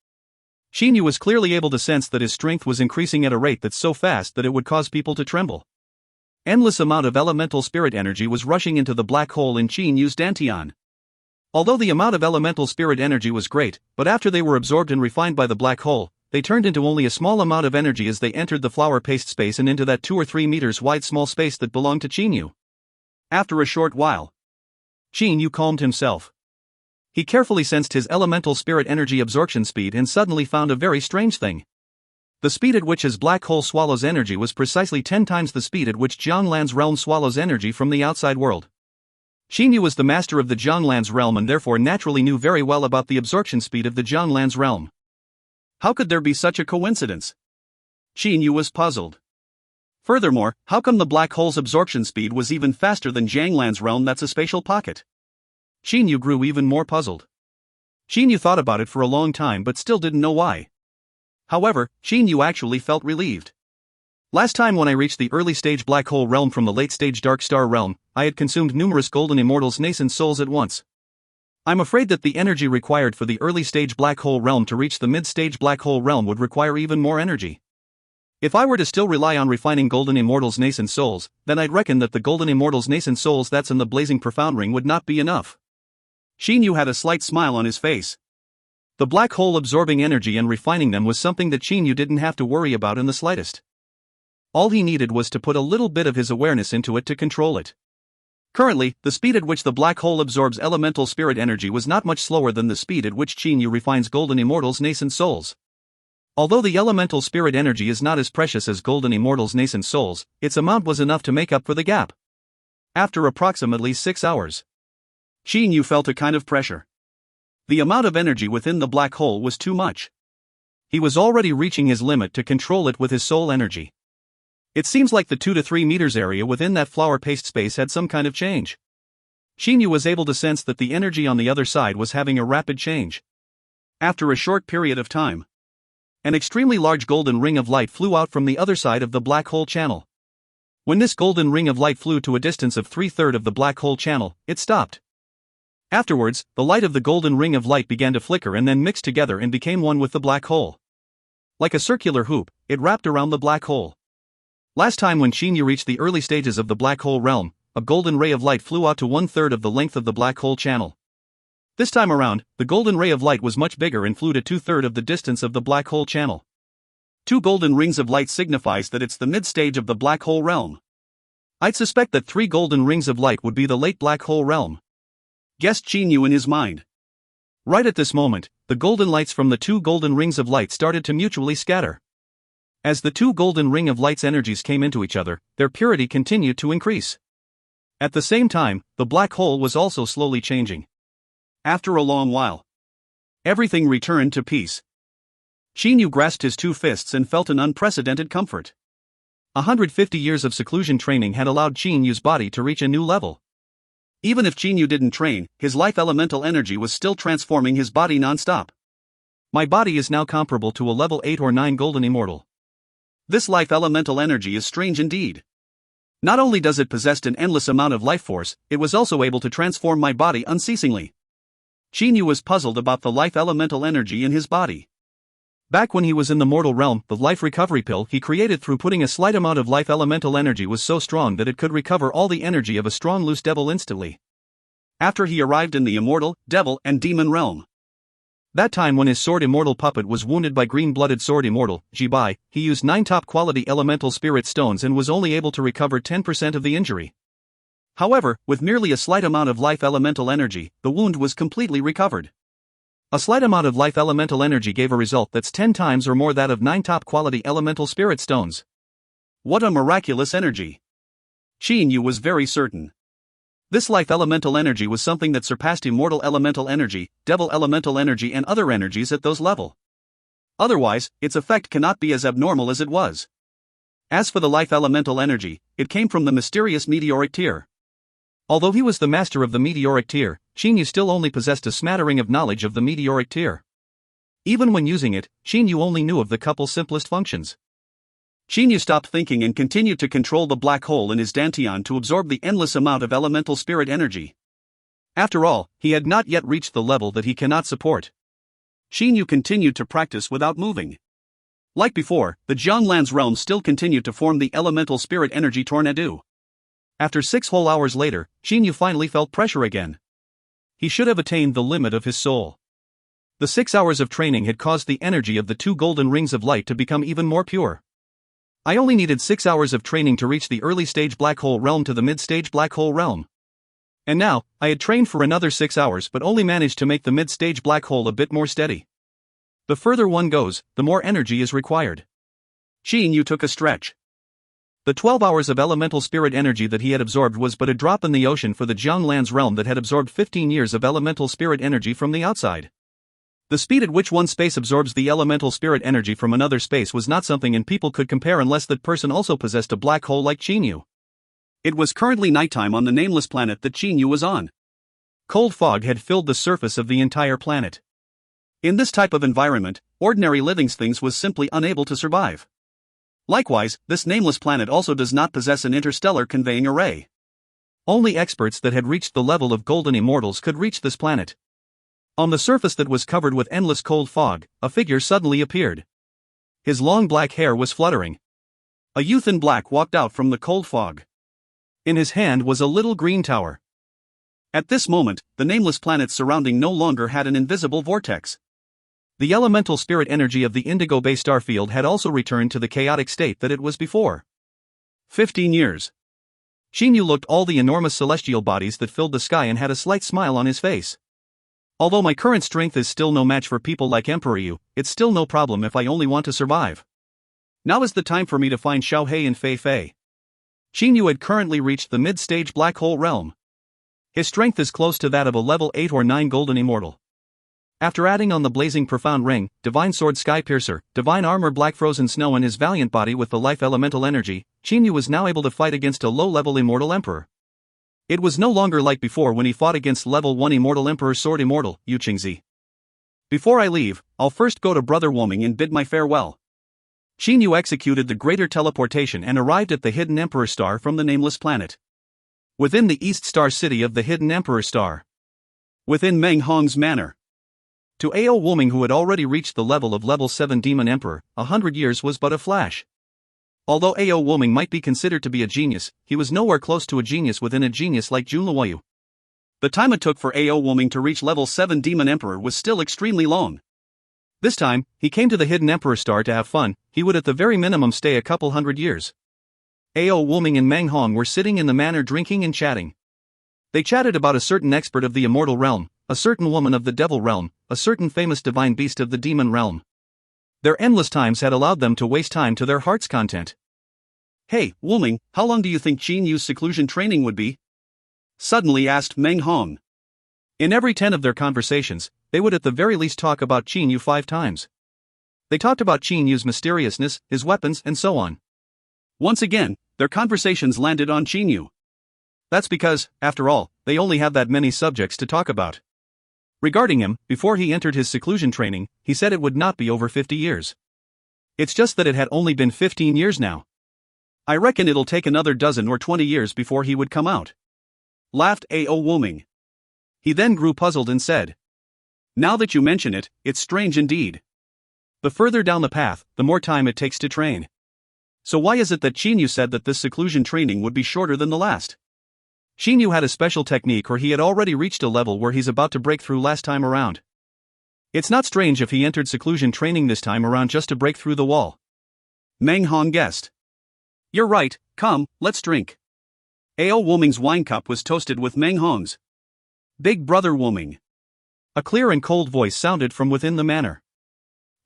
Chinyu was clearly able to sense that his strength was increasing at a rate that's so fast that it would cause people to tremble. Endless amount of elemental spirit energy was rushing into the black hole in Chinyu's dantian. Although the amount of elemental spirit energy was great, but after they were absorbed and refined by the black hole, they turned into only a small amount of energy as they entered the flower paste space and into that 2 or 3 meters wide small space that belonged to Chinyu.
After a short while,
Chinyu calmed himself. He carefully sensed his elemental spirit energy absorption speed and suddenly found a very strange thing. The speed at which his black hole swallows energy was precisely 10 times the speed at which Jianglan's realm swallows energy from the outside world. Chinyu was the master of the Jianglan's realm and therefore naturally knew very well about the absorption speed of the Jianglan's realm.
How could there be such a coincidence? Chinyu was puzzled. Furthermore, how come the black hole's absorption speed was even faster than Jianglan's realm? That's a spatial pocket.
Chinyu grew even more puzzled. Chinyu thought about it for a long time but still didn't know why. However, Chinyu actually felt relieved. Last time when I reached the early stage black hole realm from the late stage dark star realm, I had consumed numerous golden immortals' nascent souls at once. I'm afraid that the energy required for the early stage black hole realm to reach the mid stage black hole realm would require even more energy. If I were to still rely on refining golden immortals' nascent souls, then I'd reckon that the golden immortals' nascent souls that's in the blazing profound ring would not be enough.
Chinyu had a slight smile on his face.
The black hole absorbing energy and refining them was something that Chinyu didn't have to worry about in the slightest. All he needed was to put a little bit of his awareness into it to control it. Currently, the speed at which the black hole absorbs elemental spirit energy was not much slower than the speed at which Chinyu refines golden immortals' nascent souls. Although the elemental spirit energy is not as precious as golden immortals' nascent souls, its amount was enough to make up for the gap. After approximately 6 hours,
Chinyu felt a kind of pressure. The amount of energy within the black hole was too much.
He was already reaching his limit to control it with his soul energy. It seems like the 2 to 3 meters area within that flower paste space had some kind of change. Chinyu was able to sense that the energy on the other side was having a rapid change.
After a short period of time,
an extremely large golden ring of light flew out from the other side of the black hole channel. When this golden ring of light flew to a distance of 3/3 of the black hole channel, it stopped. Afterwards, the light of the golden ring of light began to flicker and then mixed together and became one with the black hole. Like a circular hoop, it wrapped around the black hole. Last time when Chinyu reached the early stages of the black hole realm, a golden ray of light flew out to 1/3 of the length of the black hole channel. This time around, the golden ray of light was much bigger and flew to 2/3 of the distance of the black hole channel.
2 golden rings of light signifies that it's the mid-stage of the black hole realm.
I'd suspect that 3 golden rings of light would be the late black hole realm,
guessed Chinyu in his mind.
Right at this moment, the golden lights from the 2 golden rings of light started to mutually scatter. As the 2 golden ring of light's energies came into each other, their purity continued to increase. At the same time, the black hole was also slowly changing.
After a long while, everything returned to peace. Chinyu grasped his 2 fists and felt an unprecedented comfort.
150 years of seclusion training had allowed Chinyu's body to reach a new level.
Even if Chinyu didn't train, his life elemental energy was still transforming his body non-stop.
My body is now comparable to a level 8 or 9 golden immortal.
This life elemental energy is strange indeed. Not only does it possess an endless amount of life force, it was also able to transform my body unceasingly. Chinyu was puzzled about the life elemental energy in his body.
Back when he was in the mortal realm, the life recovery pill he created through putting a slight amount of life elemental energy was so strong that it could recover all the energy of a strong loose devil instantly.
After he arrived in the immortal, devil, and demon realm.
That time when his sword immortal puppet was wounded by green-blooded sword immortal, Jibai, he used 9 top-quality elemental spirit stones and was only able to recover 10% of the injury.
However, with merely a slight amount of life elemental energy, the wound was completely recovered.
A slight amount of life elemental energy gave a result that's 10 times or more that of 9 top-quality elemental spirit stones.
What a miraculous energy! Chinyu was very certain. This life elemental energy was something that surpassed immortal elemental energy, devil elemental energy and other energies at those level. Otherwise, its effect cannot be as abnormal as it was. As for the life elemental energy, it came from the mysterious meteoric tear.
Although he was the master of the meteoric tear, Chinyu still only possessed a smattering of knowledge of the meteoric tear. Even when using it, Chinyu only knew of the couple's simplest functions.
Chinyu stopped thinking and continued to control the black hole in his dantian to absorb the endless amount of elemental spirit energy. After all, he had not yet reached the level that he cannot support. Chinyu continued to practice without moving. Like before, the Jianglan's realm still continued to form the elemental spirit energy tornado.
After 6 whole hours later, Chinyu finally felt pressure again. He should have attained the limit of his soul. The 6 hours of training had caused the energy of the 2 golden rings of light to become even more pure. I only needed 6 hours of training to reach the early stage black hole realm to the mid-stage black hole realm. And now, I had trained for another 6 hours but only managed to make the mid-stage black hole a bit more steady. The further one goes, the more energy is required.
Chinyu took a stretch.
The 12 hours of elemental spirit energy that he had absorbed was but a drop in the ocean for the Jianglan's realm that had absorbed 15 years of elemental spirit energy from the outside. The speed at which one space absorbs the elemental spirit energy from another space was not something and people could compare unless that person also possessed a black hole like Chinyu.
It was currently nighttime on the nameless planet that Chinyu was on.
Cold fog had filled the surface of the entire planet.
In this type of environment, ordinary living things was simply unable to survive. Likewise, this nameless planet also does not possess an interstellar conveying array.
Only experts that had reached the level of golden immortals could reach this planet. On the surface that was covered with endless cold fog, a figure suddenly appeared. His long black hair was fluttering.
A youth in black walked out from the cold fog.
In his hand was a little green tower.
At this moment, the nameless planet's surrounding no longer had an invisible vortex.
The elemental spirit energy of the Indigo Bay star field had also returned to the chaotic state that it was before.
15 years.
Chinyu looked all the enormous celestial bodies that filled the sky and had a slight smile on his face. Although my current strength is still no match for people like Emperor Yu, it's still no problem if I only want to survive.
Now is the time for me to find Xiao He and Fei Fei.
Chinyu had currently reached the mid-stage black hole realm. His strength is close to that of a level 8 or 9 golden immortal. After adding on the blazing profound ring, divine sword sky piercer, divine armor black frozen snow and his valiant body with the life elemental energy, Chinyu was now able to fight against a low-level immortal emperor. It was no longer like before when he fought against level 1 immortal emperor sword immortal, Yu Qingzi.
Before I leave, I'll first go to Brother Woming and bid my farewell. Chinyu executed the greater teleportation and arrived at the hidden emperor star from the nameless planet.
Within the east star city of the hidden emperor star.
Within Meng Hong's manor.
To Ao Woming, who had already reached the level of level 7 demon emperor, 100 years was but a flash. Although Ao Woming might be considered to be a genius, he was nowhere close to a genius within a genius like Junluoyu.
The time it took for AO Wuming to reach level 7 Demon Emperor was still extremely long.
This time, he came to the Hidden Emperor Star to have fun. He would at the very minimum stay a couple hundred years. AO Wuming and Meng Hong were sitting in the manor drinking and chatting. They chatted about a certain expert of the immortal realm, a certain woman of the devil realm, a certain famous divine beast of the demon realm. Their endless times had allowed them to waste time to their heart's content.
"Hey, Wuming, how long do you think Qin Yu's seclusion training would be?" suddenly asked Meng Hong.
In every 10 of their conversations, they would at the very least talk about Qin Yu 5 times. They talked about Qin Yu's mysteriousness, his weapons, and so on.
Once again, their conversations landed on Qin Yu.
That's because, after all, they only have that many subjects to talk about. Regarding him, before he entered his seclusion training, he said it would not be over 50 years. It's just that it had only been 15 years now.
"I reckon it'll take another dozen or 20 years before he would come out," laughed AO Wuming.
He then grew puzzled and said,
"Now that you mention it, it's strange indeed.
The further down the path, the more time it takes to train.
So why is it that Qin Yu said that this seclusion training would be shorter than the last?"
Qin Yu had a special technique, or he had already reached a level where he's about to break through last time around. It's not strange if he entered seclusion training this time around just to break through the wall.
Meng Hong guessed. "You're right, come, let's drink." AO Wuming's wine cup was toasted with Meng Hong's. "Big brother Wuming."
A clear and cold voice sounded from within the manor.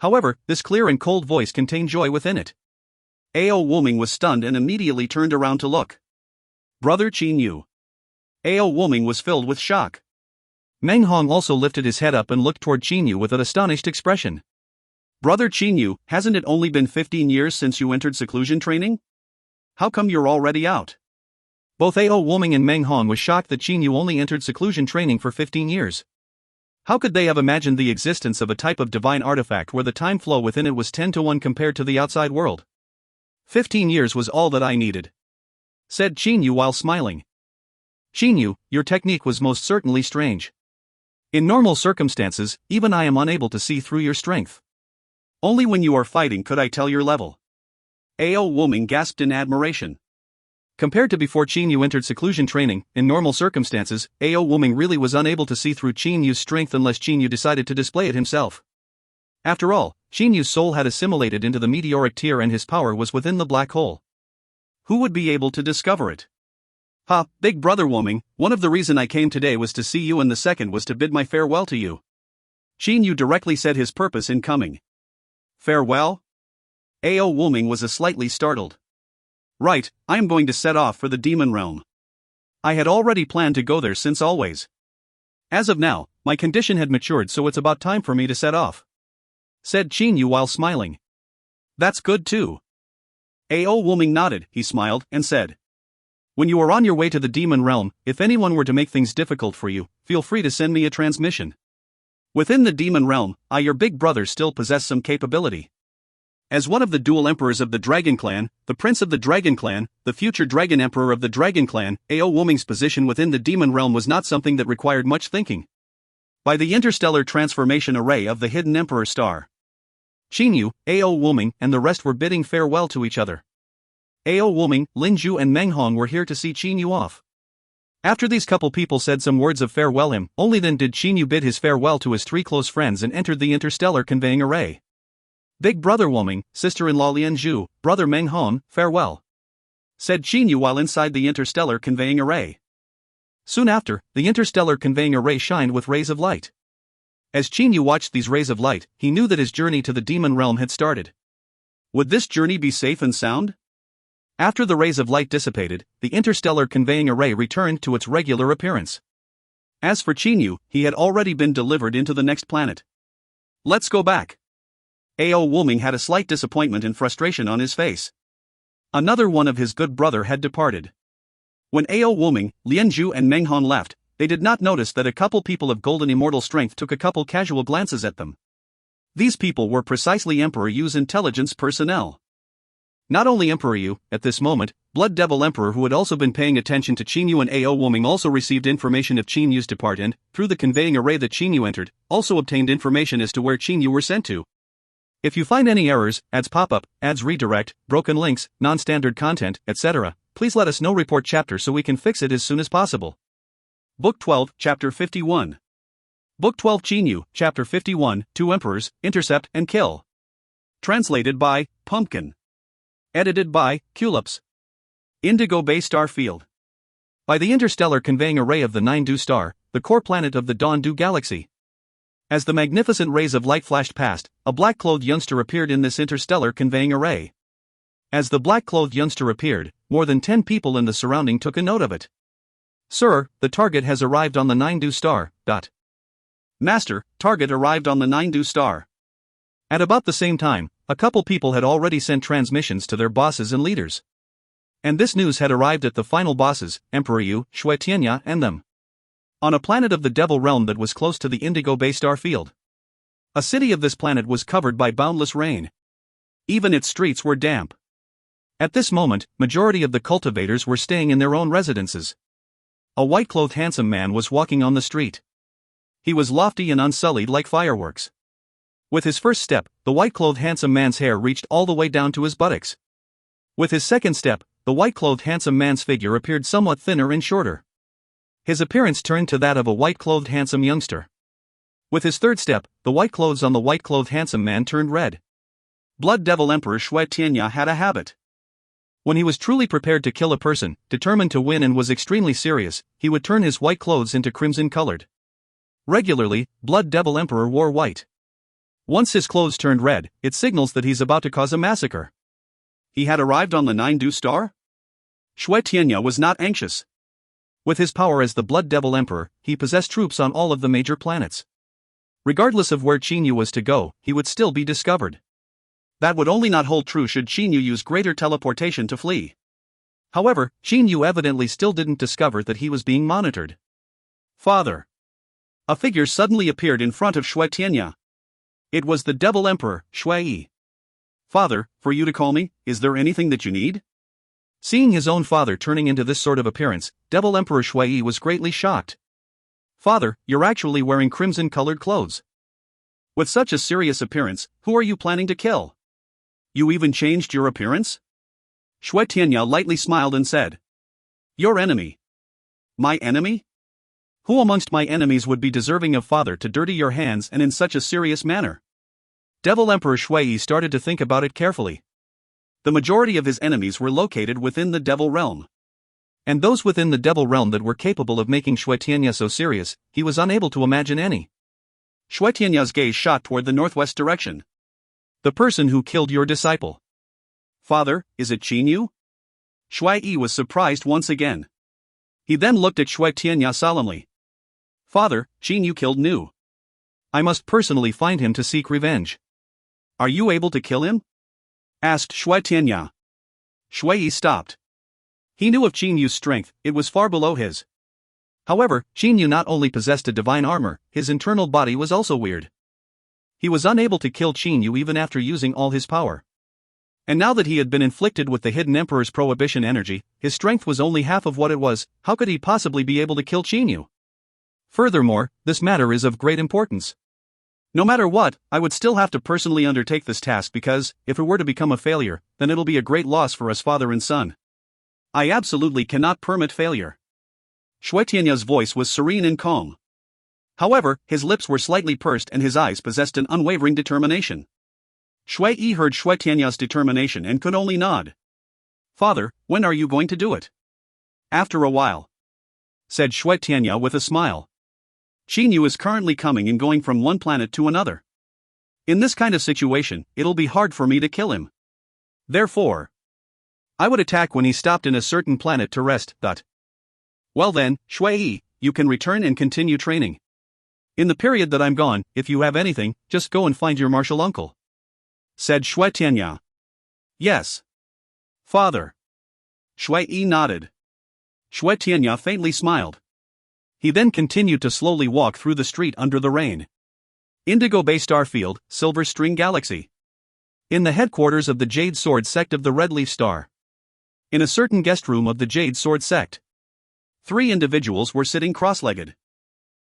However, this clear and cold voice contained joy within it.
AO Wuming was stunned and immediately turned around to look. "Brother Qin Yu." AO Wuming was filled with shock.
Meng Hong also lifted his head up and looked toward Qin Yu with an astonished expression.
"Brother Qin Yu, hasn't it only been 15 years since you entered seclusion training? How come you're already out?"
Both AO Wuming and Meng Hong was shocked that Qin Yu only entered seclusion training for 15 years. How could they have imagined the existence of a type of divine artifact where the time flow within it was 10 to 1 compared to the outside world? 15 years was all that I needed, said Qin Yu while smiling. Qin Yu, your technique was most certainly strange. In normal circumstances, even I am unable to see through your strength.
Only when you are fighting could I tell your level. AO Wuming gasped in admiration.
Compared to before Qin Yu entered seclusion training, in normal circumstances, AO Wuming really was unable to see through Qin Yu's strength unless Qin Yu decided to display it himself. After all, Qin Yu's soul had assimilated into the meteoric tier and his power was within the black hole.
Who would be able to discover it? Big brother Wuming, one of the reason I came today was to see you and the second was to bid my farewell to you. Qin Yu directly said his purpose in coming. Farewell? AO Wuming was slightly startled. Right, I am going to set off for the demon realm. I had already planned to go there since always. As of now, my condition had matured, so it's about time for me to set off, said Qin Yu while smiling. That's good too. AO Wuming nodded, he smiled, and said, when you are on your way to the demon realm, if anyone were to make things difficult for you, feel free to send me a transmission. Within the demon realm, I, your big brother, still possess some capability. As one of the dual emperors of the Dragon Clan, the prince of the Dragon Clan, the future Dragon Emperor of the Dragon Clan, AO Wuming's position within the demon realm was not something that required much thinking. By the interstellar transformation array of the Hidden Emperor Star, Qin Yu, AO Wuming, and the rest were bidding farewell to each other. AO Wuming, Lin Zhu and Meng Hong were here to see Qin Yu off. After these couple people said some words of farewell him, only then did Qin Yu bid his farewell to his three close friends and entered the interstellar conveying array. Big brother Wuming, sister-in-law Lin Zhu, brother Meng Hong, farewell, said Qin Yu while inside the interstellar conveying array. Soon after, the interstellar conveying array shined with rays of light. As Qin Yu watched these rays of light, he knew that his journey to the demon realm had started. Would this journey be safe and sound? After the rays of light dissipated, the interstellar conveying array returned to its regular appearance. As for Qin Yu, he had already been delivered into the next planet. Let's go back. AO Wuming had a slight disappointment and frustration on his face. Another one of his good brother had departed. When AO Wuming, Lin Zhu and Meng Hong left, they did not notice that a couple people of golden immortal strength took a couple casual glances at them. These people were precisely Emperor Yu's intelligence personnel. Not only Emperor Yu, at this moment, Blood Devil Emperor, who had also been paying attention to Qin Yu and AO Wuming, also received information of Qin Yu's depart and, through the conveying array that Qin Yu entered, also obtained information as to where Qin Yu were sent to. If you find any errors, ads pop up, ads redirect, broken links, non-standard content, etc., please let us know. Report chapter so we can fix it as soon as possible. Book 12, Chapter 51. Book 12 Chinyu, Chapter 51, Two Emperors, Intercept and Kill. Translated by Pumpkin. Edited by Culips. Indigo Bay Star Field. By the interstellar conveying array of the Nine-Do star, the core planet of the Dawn-Do galaxy. As the magnificent rays of light flashed past, a black-clothed youngster appeared in this interstellar conveying array. As the black-clothed youngster appeared, more than 10 people in the surrounding took a note of it. Sir, the target has arrived on the Nine-Do star. Master, target arrived on the Nine-Do star.
At about the same time, a couple people had already sent transmissions to their bosses and leaders. And this news had arrived at the final bosses, Emperor Yu, Shui Tianya, and them. On a planet of the Devil Realm that was close to the Indigo Bay star field. A city of this planet was covered by boundless rain. Even its streets were damp. At this moment, majority of the cultivators were staying in their own residences. A white-clothed handsome man was walking on the street. He was lofty and unsullied like fireworks. With his first step, the white-clothed handsome man's hair reached all the way down to his buttocks. With his second step, the white-clothed handsome man's figure appeared somewhat thinner and shorter. His appearance turned to that of a white-clothed handsome youngster. With his third step, the white clothes on the white-clothed handsome man turned red.
Blood Devil Emperor Shui Tianya had a habit.
When he was truly prepared to kill a person, determined to win and was extremely serious, he would turn his white clothes into crimson-colored. Regularly, Blood Devil Emperor wore white. Once his clothes turned red, it signals that he's about to cause a massacre.
He had arrived on the Nine-Do star? Shui Tianya was not anxious.
With his power as the Blood Devil Emperor, he possessed troops on all of the major planets. Regardless of where Chinyu was to go, he would still be discovered.
That would only not hold true should Chinyu use greater teleportation to flee.
However, Chinyu evidently still didn't discover that he was being monitored.
Father. A figure suddenly appeared in front of Shui Tianya. It was the Devil Emperor, Shui Yi. Father, for you to call me, is there anything that you need?
Seeing his own father turning into this sort of appearance, Devil Emperor Shui Yi was greatly shocked. Father, you're actually wearing crimson-colored clothes.
With such a serious appearance, who are you planning to kill? You even changed your appearance? Shui Tianya lightly smiled and said. Your enemy. My enemy? Who amongst my enemies would be deserving of father to dirty your hands and in such a serious manner?
Devil Emperor Shui Yi started to think about it carefully.
The majority of his enemies were located within the Devil Realm.
And those within the Devil Realm that were capable of making Shui Tianya so serious, he was unable to imagine any.
Shui Tianya's gaze shot toward the northwest direction.
The person who killed your disciple.
Father, is it Chinyu? Shui Yi was surprised once again. He then looked at Shui Tianya solemnly. Father, Chinyu killed Nu.
I must personally find him to seek revenge.
Are you able to kill him? Asked Shui Tianya. Shui Yi stopped. He knew of Chinyu's strength, it was far below his.
However, Chinyu not only possessed a divine armor, his internal body was also weird. He was unable to kill Chinyu even after using all his power. And now that he had been inflicted with the Hidden Emperor's prohibition energy, his strength was only half of what it was. How could he possibly be able to kill Chinyu? Furthermore, this matter is of great importance.
No matter what, I would still have to personally undertake this task because, if it were to become a failure, then it'll be a great loss for us father and son. I absolutely cannot permit failure. Shui Tianya's voice was serene and calm. However, his lips were slightly pursed and his eyes possessed an unwavering determination. Shui Yi heard Shui Tianya's determination and could only nod. Father, when are you going to do it? After a while. Said Shui Tianya with a smile. Chinyu is currently coming and going from one planet to another. In this kind of situation, it'll be hard for me to kill him. Therefore, I would attack when he stopped in a certain planet to rest. Well then, Shui Yi, you can return and continue training. In the period that I'm gone, if you have anything, just go and find your martial uncle. Said Shui Tianya. Yes. Father. Shui Yi nodded. Shui Tianya faintly smiled. He then continued to slowly walk through the street under the rain. Indigo Bay Star Field, Silver String Galaxy. In the headquarters of the Jade Sword sect of the Red Leaf Star. In a certain guest room of the Jade Sword sect. 3 individuals were sitting cross-legged.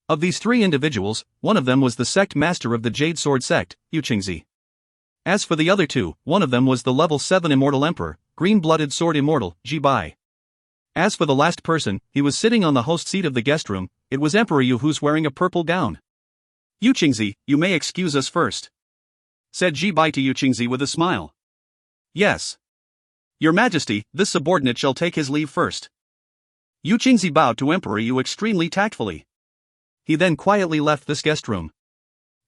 Of these 3 individuals, one of them was the sect master of the Jade Sword sect, Yu Qingzi. As for the other 2, one of them was the level 7 Immortal Emperor, Green-Blooded Sword Immortal, Ji Bai.
As for the last person, he was sitting on the host seat of the guest room. It was Emperor Yu, who's wearing a purple gown.
Yu Qingzi, you may excuse us first, said Ji Bai to Yu Qingzi with a smile. Yes. Your Majesty, this subordinate shall take his leave first. Yu Qingzi bowed to Emperor Yu extremely tactfully.
He then quietly left this guest room.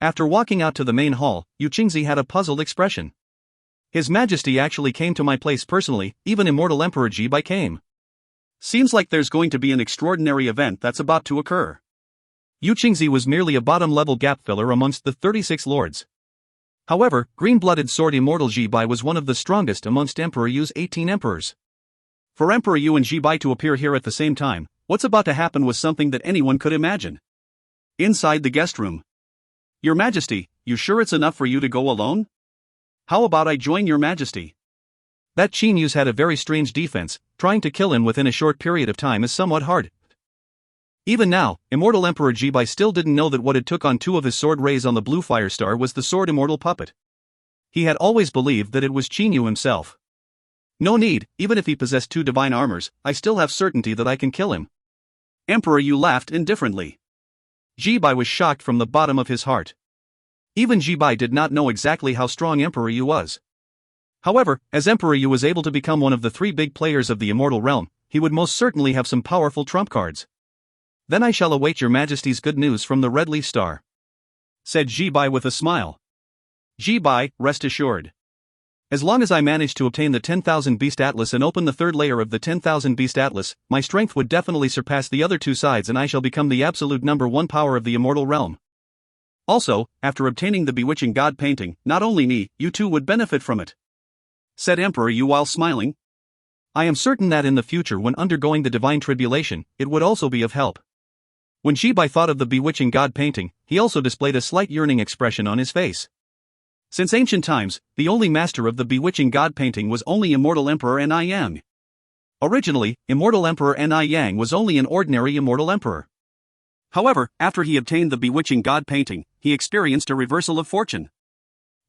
After walking out to the main hall, Yu Qingzi had a puzzled expression. His Majesty actually came to my place personally, even Immortal Emperor Ji Bai came.
Seems like there's going to be an extraordinary event that's about to occur.
Yu Qingzi was merely a bottom-level gap filler amongst the 36 lords. However, green-blooded sword Immortal Ji Bai was one of the strongest amongst Emperor Yu's 18 emperors.
For Emperor Yu and Ji Bai to appear here at the same time, what's about to happen was something that anyone could imagine. Inside the guest room. Your Majesty, you sure it's enough for you to go alone? How about I join Your Majesty?
That Qin Yu's had a very strange defense. Trying to kill him within a short period of time is somewhat hard. Even now, Immortal Emperor Ji Bai still didn't know that what it took on two of his sword rays on the blue fire star was the sword Immortal Puppet. He had always believed that it was Qin Yu himself. No need, even if he possessed two divine armors, I still have certainty that I can kill him.
Emperor Yu laughed indifferently.
Ji Bai was shocked from the bottom of his heart. Even Ji Bai did not know exactly how strong Emperor Yu was. However, as Emperor Yu was able to become one of the three big players of the immortal realm, he would most certainly have some powerful trump cards. Then I shall await Your Majesty's good news from the Red Leaf Star,
said Ji Bai with a smile. Ji Bai, rest assured.
As long as I manage to obtain the 10,000 Beast Atlas and open the third layer of the 10,000 Beast Atlas, my strength would definitely surpass the other two sides and I shall become the absolute #1 power of the immortal realm.
Also, after obtaining the bewitching god painting, not only me, you too would benefit from it, said Emperor Yu while smiling.
I am certain that in the future when undergoing the divine tribulation, it would also be of help. When Ji Bai thought of the bewitching god painting, he also displayed a slight yearning expression on his face.
Since ancient times, the only master of the bewitching god painting was only Immortal Emperor Ni Yang. Originally, Immortal Emperor Ni Yang was only an ordinary immortal emperor. However, after he obtained the bewitching god painting, he experienced a reversal of fortune.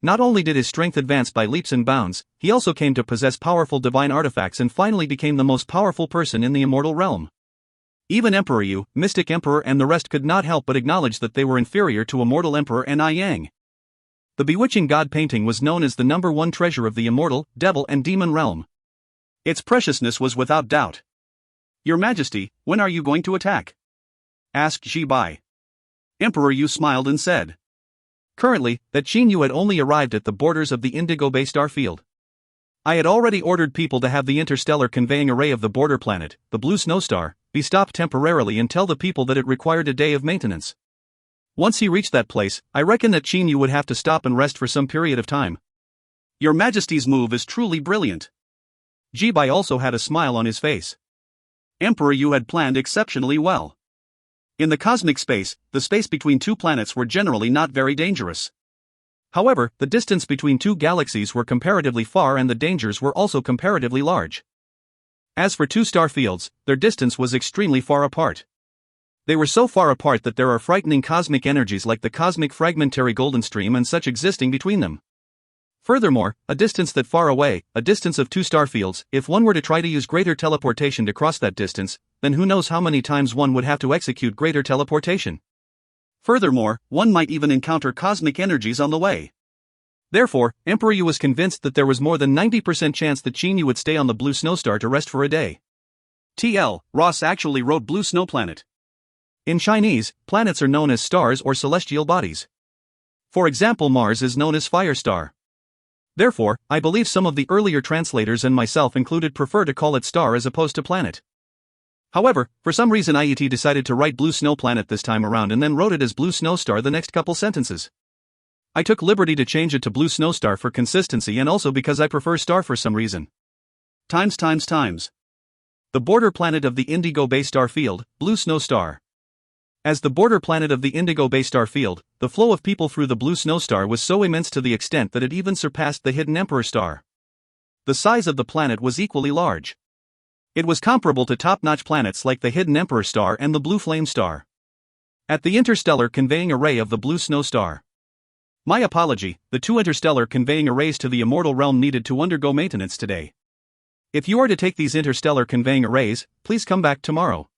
Not only did his strength advance by leaps and bounds, he also came to possess powerful divine artifacts and finally became the most powerful person in the immortal realm. Even Emperor Yu, Mystic Emperor and the rest could not help but acknowledge that they were inferior to Immortal Emperor Ni Yang. The bewitching god painting was known as the #1 treasure of the immortal, devil and demon realm.
Its preciousness was without doubt. Your Majesty, when are you going to attack? Asked Ji Bai. Emperor Yu smiled and said.
Currently, that Qin Yu had only arrived at the borders of the Indigo Bay star field. I had already ordered people to have the interstellar conveying array of the border planet, the Blue Snow Star, be stopped temporarily and tell the people that it required a day of maintenance. Once he reached that place, I reckon that Qin Yu would have to stop and rest for some period of time.
Your Majesty's move is truly brilliant.
Ji Bai also had a smile on his face.
Emperor Yu had planned exceptionally well. In the cosmic space, the space between two planets were generally not very dangerous.
However, the distance between two galaxies were comparatively far and the dangers were also comparatively large. As for two star fields, their distance was extremely far apart. They were so far apart that there are frightening cosmic energies like the cosmic fragmentary golden stream and such existing between them. Furthermore, a distance that far away, a distance of two star fields, if one were to try to use greater teleportation to cross that distance, then who knows how many times one would have to execute greater teleportation.
Furthermore, one might even encounter cosmic energies on the way.
Therefore, Emperor Yu was convinced that there was more than 90% chance that Qin Yu would stay on the Blue Snow Star to rest for a day.
TL, Ross actually wrote Blue Snow Planet.
In Chinese, planets are known as stars or celestial bodies. For example, Mars is known as Fire Star. Therefore, I believe some of the earlier translators and myself included prefer to call it star as opposed to planet. However, for some reason IET decided to write Blue Snow Planet this time around and then wrote it as Blue Snow Star the next couple sentences. I took liberty to change it to Blue Snow Star for consistency and also because I prefer star for some reason.
Times.
The border planet of the Indigo Bay star field, Blue Snow Star. As the border planet of the Indigo Bay star field, the flow of people through the Blue Snow Star was so immense to the extent that it even surpassed the Hidden Emperor Star. The size of the planet was equally large. It was comparable to top-notch planets like the Hidden Emperor Star and the Blue Flame Star. At the interstellar conveying array of the Blue Snow Star. My apology, the two interstellar conveying arrays to the immortal realm needed to undergo maintenance today. If you are to take these interstellar conveying arrays, please come back tomorrow,"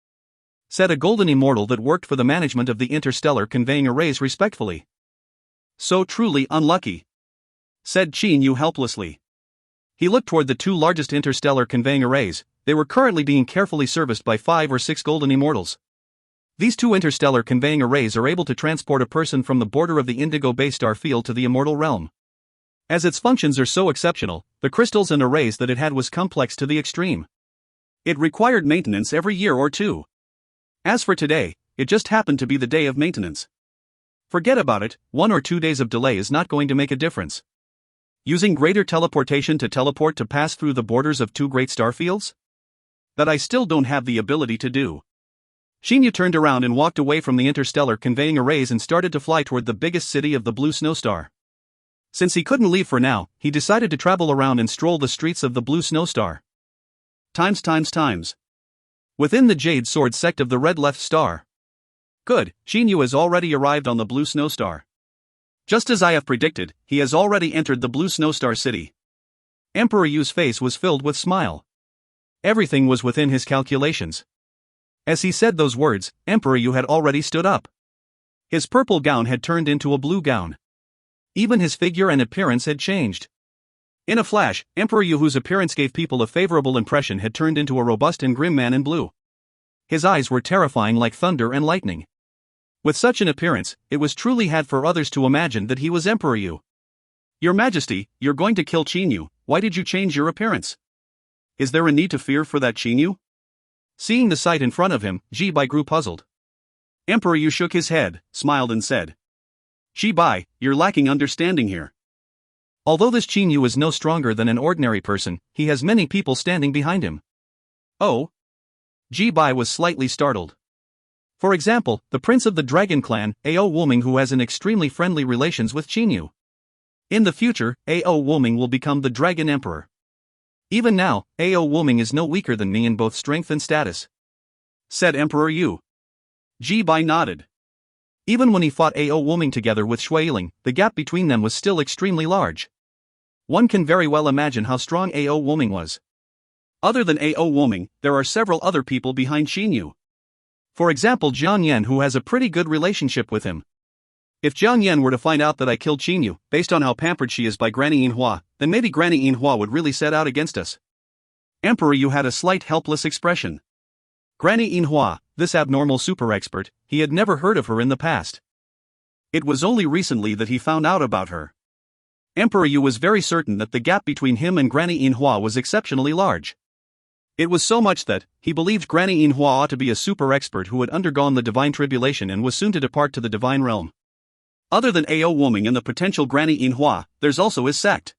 said a golden immortal that worked for the management of the interstellar conveying arrays respectfully.
"So truly unlucky," said Qin Yu helplessly.
He looked toward the two largest interstellar conveying arrays. They were currently being carefully serviced by 5 or 6 golden immortals. These two interstellar conveying arrays are able to transport a person from the border of the indigo base star field to the immortal realm. As its functions are so exceptional, the crystals and arrays that it had was complex to the extreme.
It required maintenance every year or two. As for today, it just happened to be the day of maintenance.
Forget about it, 1 or 2 days of delay is not going to make a difference.
Using greater teleportation to teleport to pass through the borders of 2 great star fields? That I still don't have the ability to do.
Qin Yu turned around and walked away from the interstellar conveying arrays and started to fly toward the biggest city of the blue snow star. Since he couldn't leave for now, he decided to travel around and stroll the streets of the blue snow star.
Times.
Within the Jade Sword sect of the Red Left Star.
Good, Qin Yu has already arrived on the blue snow star. Just as I have predicted, he has already entered the blue snow star city.
Emperor Yu's face was filled with smile. Everything was within his calculations. As he said those words, Emperor Yu had already stood up. His purple gown had turned into a blue gown. Even his figure and appearance had changed. In a flash, Emperor Yu, whose appearance gave people a favorable impression, had turned into a robust and grim man in blue. His eyes were terrifying like thunder and lightning. With such an appearance, it was truly hard for others to imagine that he was Emperor Yu.
"Your Majesty, you're going to kill Qin Yu. Why did you change your appearance? Is there a need to fear for that Qin Yu?"
Seeing the sight in front of him, Ji Bai grew puzzled.
Emperor Yu shook his head, smiled and said, "Ji Bai, you're lacking understanding here.
Although this Qin Yu is no stronger than an ordinary person, he has many people standing behind him."
"Oh?"
Ji Bai was slightly startled. For example, the prince of the dragon clan, Ao Wuming, who has an extremely friendly relations with Qin Yu. In the future, Ao Wuming will become the dragon emperor. Even now, Ao Wuming is no weaker than me in both strength and status,"
said Emperor Yu. Ji Bai nodded.
Even when he fought Ao Wuming together with Shui Yiling, the gap between them was still extremely large. One can very well imagine how strong Ao Wuming was.
Other than Ao Wuming, there are several other people behind Qin Yu.
For example, Jiang Yan, who has a pretty good relationship with him.
If Jiang Yan were to find out that I killed Qin Yu, based on how pampered she is by Granny Yinhua, then maybe Granny Yinhua would really set out against us.
Emperor Yu had a slight helpless expression. Granny Yinhua, this abnormal super expert, he had never heard of her in the past.
It was only recently that he found out about her. Emperor Yu was very certain that the gap between him and Granny Yinhua was exceptionally large. It was so much that he believed Granny Yinhua ought to be a super expert who had undergone the divine tribulation and was soon to depart to the divine realm. Other than Ao Wuming and the potential Granny Yinhua, there's also his sect.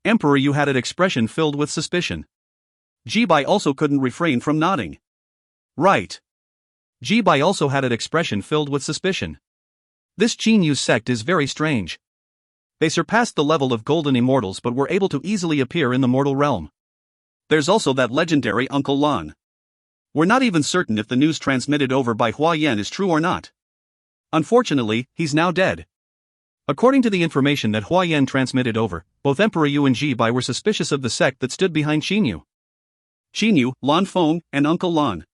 Emperor Yu had an expression filled with suspicion.
Ji Bai also couldn't refrain from nodding.
Right. Ji Bai also had an expression filled with suspicion. This Qin Yu sect is very strange. They surpassed the level of golden immortals but were able to easily appear in the mortal realm.
There's also that legendary Uncle Lan. We're not even certain if the news transmitted over by Hua Yan is true or not. Unfortunately, he's now dead.
According to the information that Hua Yan transmitted over, both Emperor Yu and Ji Bai were suspicious of the sect that stood behind Qin Yu.
Qin Yu, Lan Feng, and Uncle Lan.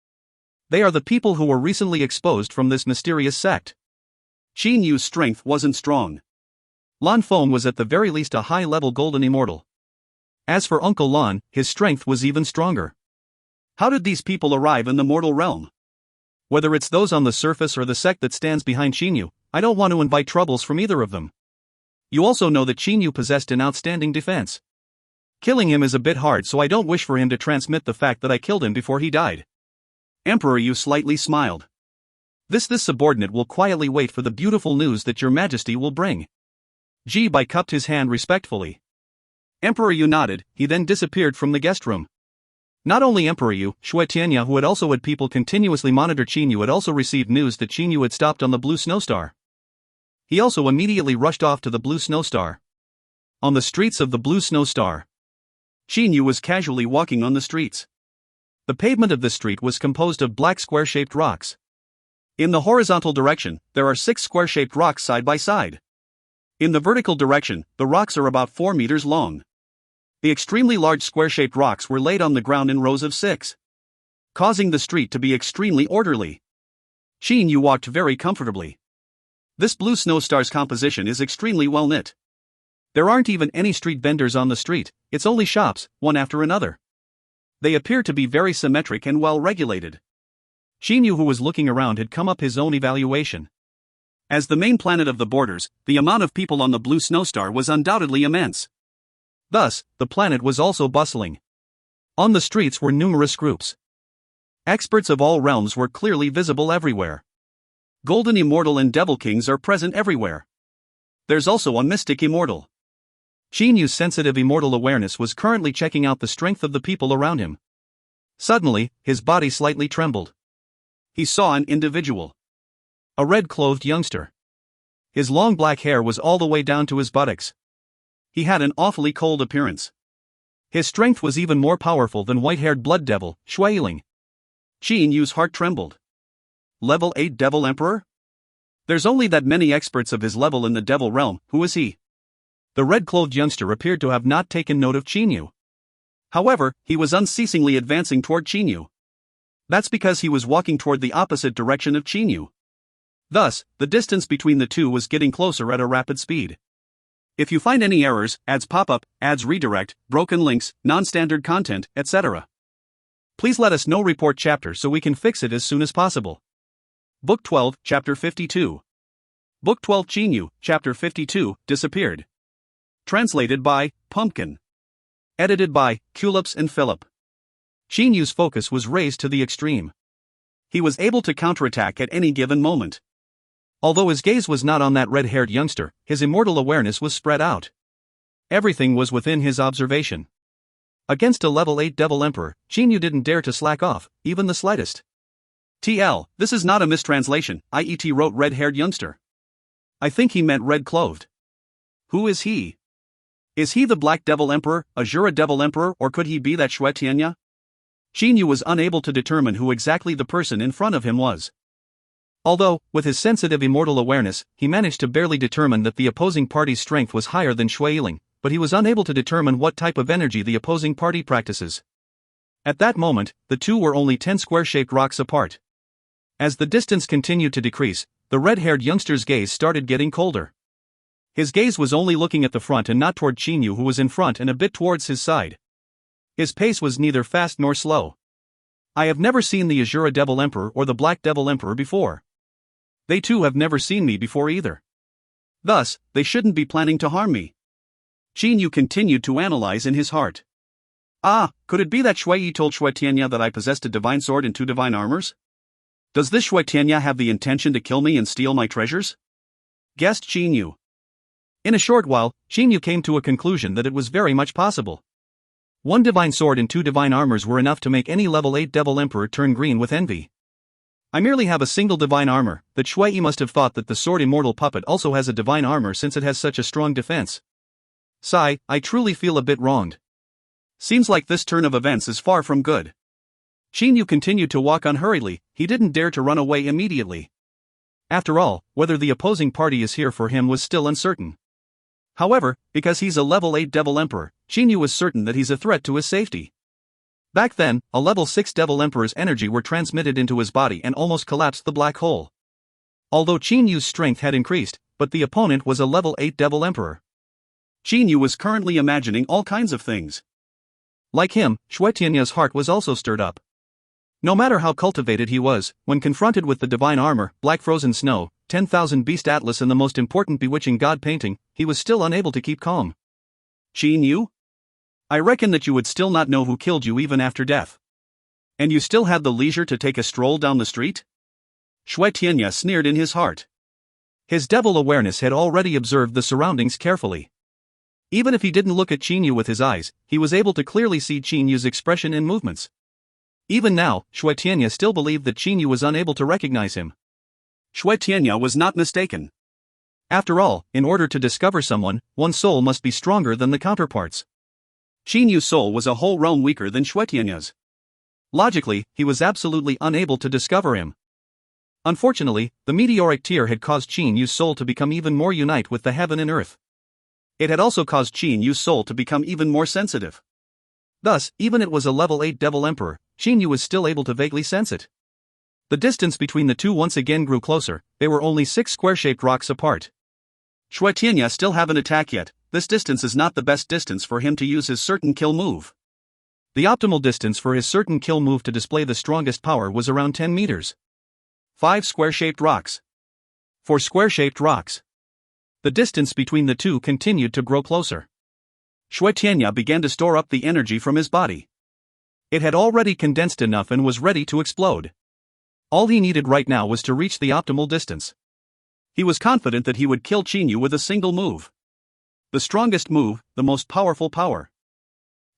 They are the people who were recently exposed from this mysterious sect.
Qin Yu's strength wasn't strong.
Lan Feng was at the very least a high-level golden immortal. As for Uncle Lan, his strength was even stronger.
How did these people arrive in the mortal realm?
Whether it's those on the surface or the sect that stands behind Qin Yu, I don't want to invite troubles from either of them. You also know that Qin Yu possessed an outstanding defense. Killing him is a bit hard, so I don't wish for him to transmit the fact that I killed him before he died.
Emperor Yu slightly smiled.
This subordinate will quietly wait for the beautiful news that your majesty will bring. Ji Bai cupped his hand respectfully.
Emperor Yu nodded, he then disappeared from the guest room.
Not only Emperor Yu, Shui Tianya, who had also had people continuously monitor Qin Yu, had also received news that Qin Yu had stopped on the Blue Snow Star. He also immediately rushed off to the Blue Snow Star. On the streets of the Blue Snow Star,
Qin Yu was casually walking on the streets.
The pavement of this street was composed of black square-shaped rocks.
In the horizontal direction, there are 6 square-shaped rocks side by side. In the vertical direction, the rocks are about 4 meters long. The extremely large square-shaped rocks were laid on the ground in rows of 6, causing the street to be extremely orderly. Qin Yu walked very comfortably. This blue snowstar's composition is extremely well knit. There aren't even any street vendors on the street, it's only shops, one after another. They appear to be very symmetric and well regulated. Qin Yu, who was looking around, had come up his own evaluation. As the main planet of the borders, the amount of people on the blue snowstar was undoubtedly immense. Thus, the planet was also bustling. On the streets were numerous groups. Experts of all realms were clearly visible everywhere. Golden Immortal and Devil Kings are present everywhere. There's also a Mystic Immortal. Qin Yu's sensitive immortal awareness was currently checking out the strength of the people around him. Suddenly, his body slightly trembled. He saw an individual. A red-clothed youngster. His long black hair was all the way down to his buttocks. He had an awfully cold appearance. His strength was even more powerful than white-haired blood devil, Shui Yiling. Qin Yu's heart trembled. Level 8 Devil Emperor? There's only that many experts of his level in the devil realm. Who is he? The red-clothed youngster appeared to have not taken note of Qin Yu. However, he was unceasingly advancing toward Qin Yu. That's because he was walking toward the opposite direction of Qin Yu. Thus, the distance between the two was getting closer at a rapid speed. If you find any errors, ads pop up, ads redirect, broken links, non-standard content, etc., please let us know. Report chapter so we can fix it as soon as possible. Book 12, Chapter 52. Book 12 Qin Yu, Chapter 52, Disappeared. Translated by Pumpkin. Edited by Culips and Philip. Qin Yu's focus was raised to the extreme. He was able to counterattack at any given moment. Although his gaze was not on that red-haired youngster, his immortal awareness was spread out. Everything was within his observation. Against a level 8 Devil Emperor, Qin Yu didn't dare to slack off, even the slightest. TL, this is not a mistranslation, IET wrote red-haired youngster. I think he meant red-clothed. Who is he? Is he the Black Devil Emperor, Azura Devil Emperor, or could he be that Shui Tianya? Qin Yu was unable to determine who exactly the person in front of him was. Although, with his sensitive immortal awareness, he managed to barely determine that the opposing party's strength was higher than Shui Yiling, but he was unable to determine what type of energy the opposing party practices. At that moment, the two were only 10 square-shaped rocks apart. As the distance continued to decrease, the red-haired youngster's gaze started getting colder. His gaze was only looking at the front and not toward Qin Yu, who was in front and a bit towards his side. His pace was neither fast nor slow. I have never seen the Azura Devil Emperor or the Black Devil Emperor before. They too have never seen me before either. Thus, they shouldn't be planning to harm me. Qin Yu continued to analyze in his heart. Could it be that Shui Yi told Shui Tianya that I possessed a divine sword and 2 divine armors? Does this Shui Tianya have the intention to kill me and steal my treasures? Guessed Qin Yu. In a short while, Qin Yu came to a conclusion that it was very much possible. 1 divine sword and 2 divine armors were enough to make any level 8 Devil Emperor turn green with envy. I merely have a single divine armor, that Shui Yi must have thought that the sword immortal puppet also has a divine armor since it has such a strong defense. Sigh, I truly feel a bit wronged. Seems like this turn of events is far from good. Qin Yu continued to walk unhurriedly, he didn't dare to run away immediately. After all, whether the opposing party is here for him was still uncertain. However, because he's a level 8 Devil Emperor, Qin Yu was certain that he's a threat to his safety. Back then, a level 6 Devil Emperor's energy were transmitted into his body and almost collapsed the black hole. Although Qin Yu's strength had increased, but the opponent was a level 8 Devil Emperor. Qin Yu was currently imagining all kinds of things. Like him, Shui Tianya's heart was also stirred up. No matter how cultivated he was, when confronted with the divine armor, black frozen snow, 10,000 beast atlas and the most important bewitching god painting, he was still unable to keep calm. Qin Yu? I reckon that you would still not know who killed you even after death. And you still had the leisure to take a stroll down the street? Shui Tianya sneered in his heart. His devil awareness had already observed the surroundings carefully. Even if he didn't look at Qin Yu with his eyes, he was able to clearly see Qin Yu's expression and movements. Even now, Shui Tianya still believed that Qin Yu was unable to recognize him. Shui Tianya was not mistaken. After all, in order to discover someone, one's soul must be stronger than the counterparts. Qin Yu's soul was a whole realm weaker than Shui Tianya's. Logically, he was absolutely unable to discover him. Unfortunately, the meteoric tear had caused Qin Yu's soul to become even more unite with the heaven and earth. It had also caused Qin Yu's soul to become even more sensitive. Thus, even it was a level 8 Devil Emperor, Qin Yu was still able to vaguely sense it. The distance between the two once again grew closer. They were only 6 square-shaped rocks apart. Shui Tianya still haven't attacked yet. This distance is not the best distance for him to use his certain kill move. The optimal distance for his certain kill move to display the strongest power was around 10 meters. 5 square-shaped rocks. 4 square-shaped rocks. The distance between the two continued to grow closer. Shui Tianya began to store up the energy from his body. It had already condensed enough and was ready to explode. All he needed right now was to reach the optimal distance. He was confident that he would kill Qin Yu with a single move. The strongest move, the most powerful power.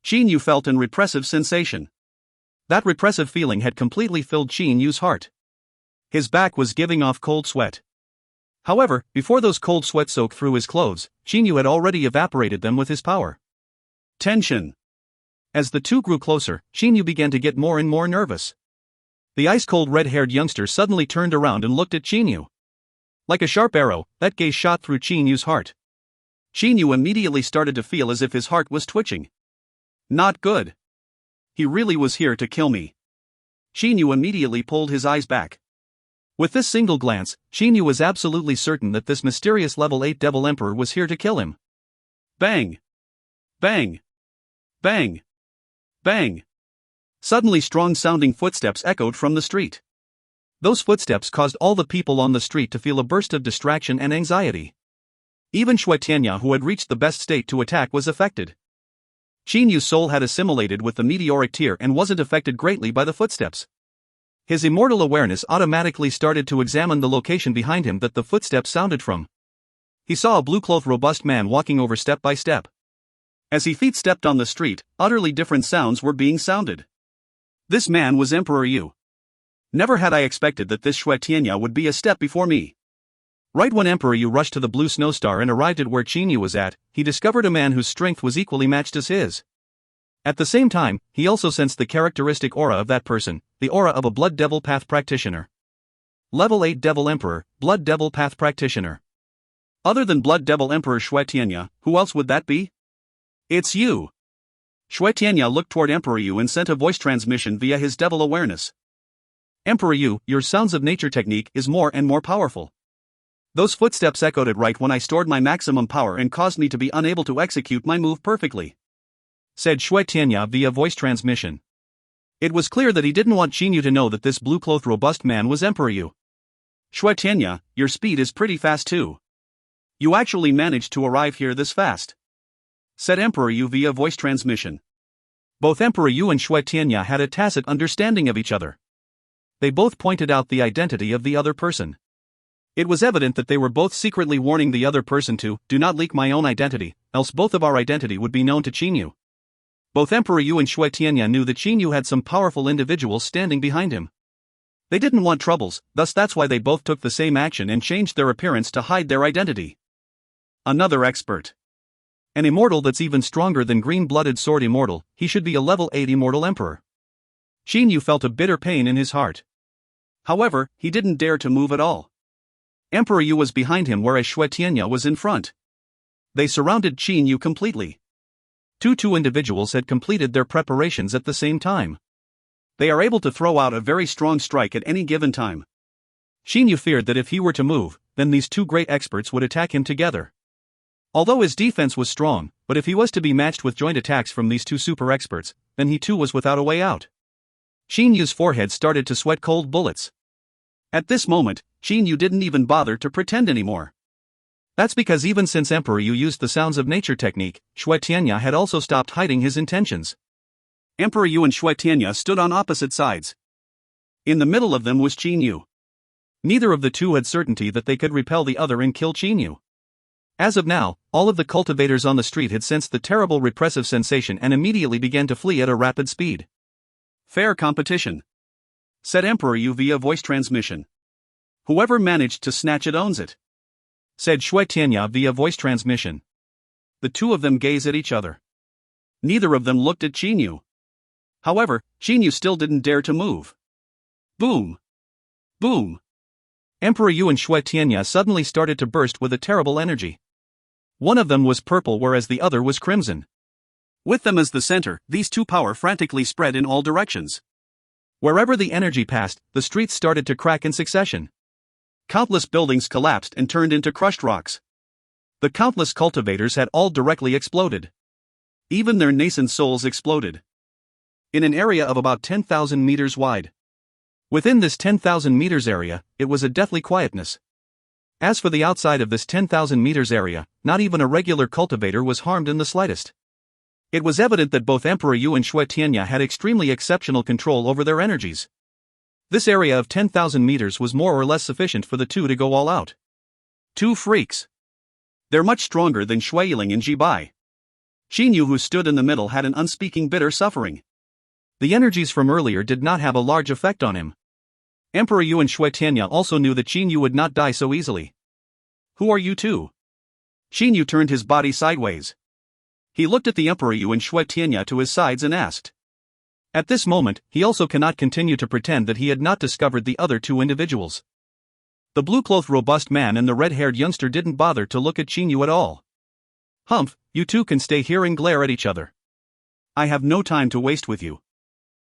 Qin Yu felt an repressive sensation. That repressive feeling had completely filled Qin Yu's heart. His back was giving off cold sweat. However, before those cold sweat soaked through his clothes, Qin Yu had already evaporated them with his power. Tension. As the two grew closer, Qin Yu began to get more and more nervous. The ice-cold red-haired youngster suddenly turned around and looked at Qin Yu. Like a sharp arrow, that gaze shot through Qin Yu's heart. Qin Yu immediately started to feel as if his heart was twitching. Not good. He really was here to kill me. Qin Yu immediately pulled his eyes back. With this single glance, Qin Yu was absolutely certain that this mysterious level 8 Devil Emperor was here to kill him. Bang! Bang! Bang! Bang! Suddenly strong-sounding footsteps echoed from the street. Those footsteps caused all the people on the street to feel a burst of distraction and anxiety. Even Shui Tianya, who had reached the best state to attack, was affected. Qin Yu's soul had assimilated with the meteoric tear and wasn't affected greatly by the footsteps. His immortal awareness automatically started to examine the location behind him that the footsteps sounded from. He saw a blue-clothed robust man walking over step by step. As his feet stepped on the street, utterly different sounds were being sounded. This man was Emperor Yu. Never had I expected that this Shui Tianya would be a step before me. Right when Emperor Yu rushed to the blue snow star and arrived at where Qin Yu was at, he discovered a man whose strength was equally matched as his. At the same time, he also sensed the characteristic aura of that person, the aura of a Blood Devil Path practitioner. Level 8 Devil Emperor, Blood Devil Path practitioner. Other than Blood Devil Emperor Shui Tianya, who else would that be? It's you. Shui Tianya looked toward Emperor Yu and sent a voice transmission via his devil awareness. Emperor Yu, your Sounds of Nature technique is more and more powerful. Those footsteps echoed it right when I stored my maximum power and caused me to be unable to execute my move perfectly, said Shui Tianya via voice transmission. It was clear that he didn't want Qin Yu to know that this blue-clothed robust man was Emperor Yu. Shui Tianya, your speed is pretty fast too. You actually managed to arrive here this fast, said Emperor Yu via voice transmission. Both Emperor Yu and Shui Tianya had a tacit understanding of each other. They both pointed out the identity of the other person. It was evident that they were both secretly warning the other person to, do not leak my own identity, else both of our identity would be known to Qin Yu. Both Emperor Yu and Shui Tianya knew that Qin Yu had some powerful individuals standing behind him. They didn't want troubles, thus that's why they both took the same action and changed their appearance to hide their identity. Another expert. An immortal that's even stronger than green-blooded sword immortal, he should be a level 8 immortal emperor. Qin Yu felt a bitter pain in his heart. However, he didn't dare to move at all. Emperor Yu was behind him whereas Shui Tianya was in front. They surrounded Qin Yu completely. Two individuals had completed their preparations at the same time. They are able to throw out a very strong strike at any given time. Qin Yu feared that if he were to move, then these two great experts would attack him together. Although his defense was strong, but if he was to be matched with joint attacks from these two super experts, then he too was without a way out. Qin Yu's forehead started to sweat cold bullets. At this moment, Qin Yu didn't even bother to pretend anymore. That's because even since Emperor Yu used the Sounds of Nature technique, Shui Tianya had also stopped hiding his intentions. Emperor Yu and Shui Tianya stood on opposite sides. In the middle of them was Qin Yu. Neither of the two had certainty that they could repel the other and kill Qin Yu. As of now, all of the cultivators on the street had sensed the terrible repressive sensation and immediately began to flee at a rapid speed. Fair competition, said Emperor Yu via voice transmission. Whoever managed to snatch it owns it, said Shui Tianya via voice transmission. The two of them gazed at each other. Neither of them looked at Qin Yu. However, Qin Yu still didn't dare to move. Boom! Boom! Emperor Yu and Shui Tianya suddenly started to burst with a terrible energy.
One of them was purple whereas the other was crimson.
With them as the center, these two power frantically spread in all directions.
Wherever the energy passed, the streets started to crack in succession.
Countless buildings collapsed and turned into crushed rocks.
The countless cultivators had all directly exploded.
Even their nascent souls exploded. In an area of about 10,000 meters wide.
Within this 10,000 meters area, it was a deathly quietness. As for the outside of this 10,000 meters area, not even a regular cultivator was harmed in the slightest. It was evident that both Emperor Yu and Shui Tianya had extremely exceptional control over their energies. This area of 10,000 meters was more or less sufficient for the two to go all out.
Two freaks. They're much stronger than Shui Yiling and Ji Bai. Xing Yu, who stood in the middle, had an unspeaking bitter suffering.
The energies from earlier did not have a large effect on him. Emperor Yu and Shui Tianya also knew that Xing Yu would not die so easily.
Who are you two? Xing Yu turned his body sideways. He looked at the Emperor Yu and Shui Tianya to his sides and asked.
At this moment, he also cannot continue to pretend that he had not discovered the other two individuals. The blue-clothed robust man and the red-haired youngster didn't bother to look at Xing Yu at all.
Humph, you two can stay here and glare at each other. I have no time to waste with you,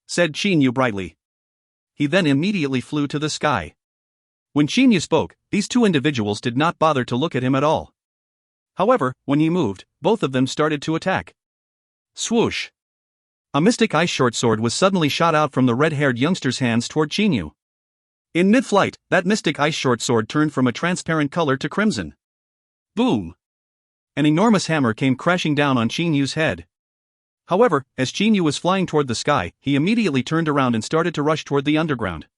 said Xing Yu brightly.
He then immediately flew to the sky. When Xing Yu spoke, these two individuals did not bother to look at him at all. However, when he moved, both of them started to attack.
Swoosh!
A mystic ice short sword was suddenly shot out from the red-haired youngster's hands toward Xing Yu.
In mid-flight, that mystic ice short sword turned from a transparent color to crimson. Boom!
An enormous hammer came crashing down on Xing Yu's head. However, as Xing Yu was flying toward the sky, he immediately turned around and started to rush toward the underground.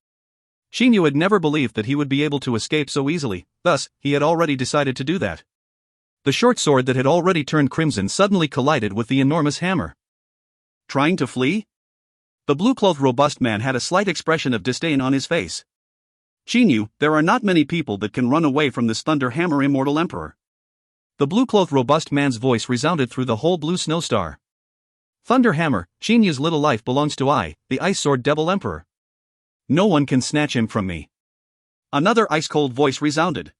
Xing Yu had never believed that he would be able to escape so easily, thus, he had already decided to do that. The short sword that had already turned crimson suddenly collided with the enormous hammer.
Trying to flee? The blue-clothed robust man had a slight expression of disdain on his face. Xing Yu, there are not many people that can run away from this Thunder Hammer Immortal Emperor.
The blue-clothed robust man's voice resounded through the whole blue snowstar. Thunder Hammer, Xing Yu's little life belongs to I, the Ice Sword Devil Emperor. No one can snatch him from me.
Another ice-cold voice resounded.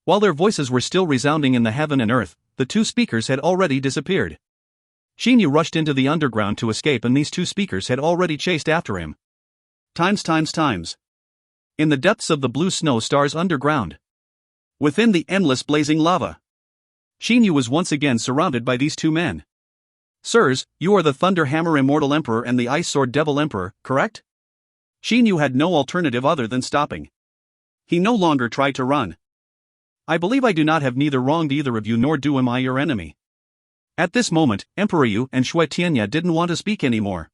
While their voices were still resounding in the heaven and earth, the two speakers had already disappeared. Xing Yu rushed into the underground to escape and these two speakers had already chased after him.
Times.
In the depths of the blue snow stars underground.
Within the endless blazing lava.
Xing Yu was once again surrounded by these two men.
Sirs, you are the Thunder Hammer Immortal Emperor and the Ice Sword Devil Emperor, correct? Xing Yu had no alternative other than stopping. He no longer tried to run.
I believe I do not have neither wronged either of you nor do am I your enemy. At this moment, Emperor Yu and Shui Tianya didn't want to speak anymore.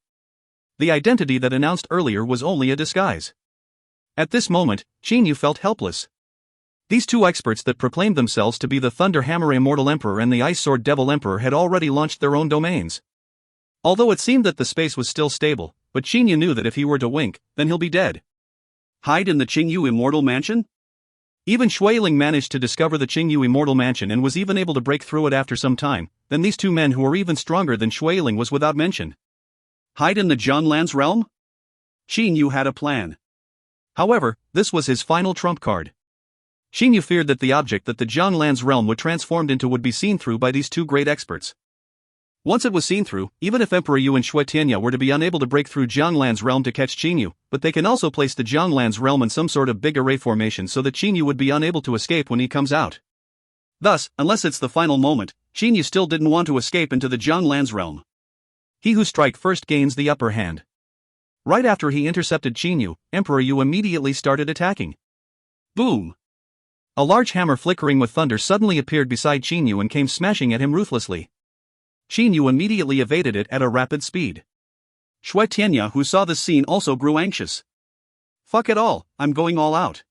The identity that announced earlier was only a disguise. At this moment, Xing Yu felt helpless. These two experts that proclaimed themselves to be the Thunder Hammer Immortal Emperor and the Ice Sword Devil Emperor had already launched their own domains. Although it seemed that the space was still stable, but Xing Yu knew that if he were to wink, then he'll be dead.
Hide in the Xing Yu Immortal Mansion?
Even Shui Yiling managed to discover the Xing Yu Immortal Mansion and was even able to break through it after some time, then these two men who were even stronger than Shui Yiling was without mention.
Hide in the Jianlan's realm? Xing Yu had a plan.
However, this was his final trump card. Xing Yu feared that the object that the Jianlan's realm would transformed into would be seen through by these two great experts. Once it was seen through, even if Emperor Yu and Shui Tianya were to be unable to break through Jianlan's realm to catch Xing Yu, but they can also place the Jianlan's realm in some sort of big array formation so that Xing Yu would be unable to escape when he comes out.
Thus, unless it's the final moment, Xing Yu still didn't want to escape into the Jianlan's realm.
He who strike first gains the upper hand. Right after he intercepted Xing Yu, Emperor Yu immediately started attacking.
Boom!
A large hammer flickering with thunder suddenly appeared beside Xing Yu and came smashing at him ruthlessly. Xing Yu immediately evaded it at a rapid speed.
Shui Tianya, who saw this scene, also grew anxious. Fuck it all, I'm going all out.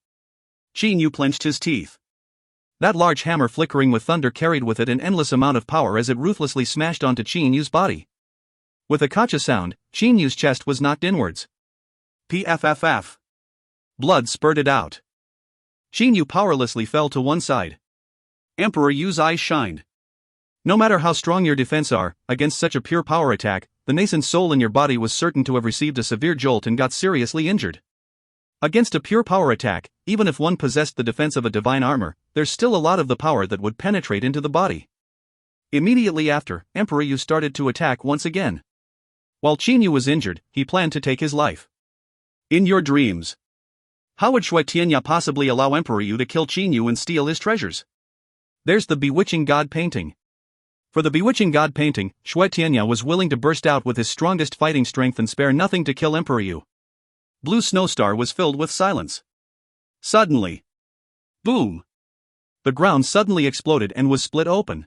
Xing Yu clenched his teeth.
That large hammer flickering with thunder carried with it an endless amount of power as it ruthlessly smashed onto Xing Yu's body. With a kacha sound, Xing Yu's chest was knocked inwards.
Pfff.
Blood spurted out. Xing Yu powerlessly fell to one side.
Emperor Yu's eyes shined.
No matter how strong your defense are, against such a pure power attack, the nascent soul in your body was certain to have received a severe jolt and got seriously injured. Against a pure power attack, even if one possessed the defense of a divine armor, there's still a lot of the power that would penetrate into the body. Immediately after, Emperor Yu started to attack once again. While Qin Yu was injured, he planned to take his life.
In your dreams. How would Shui Tianya possibly allow Emperor Yu to kill Qin Yu and steal his treasures?
There's the Bewitching God painting. For the Bewitching God painting, Shui Tianya was willing to burst out with his strongest fighting strength and spare nothing to kill Emperor Yu.
Blue Snowstar was filled with silence. Suddenly. Boom!
The ground suddenly exploded and was split open.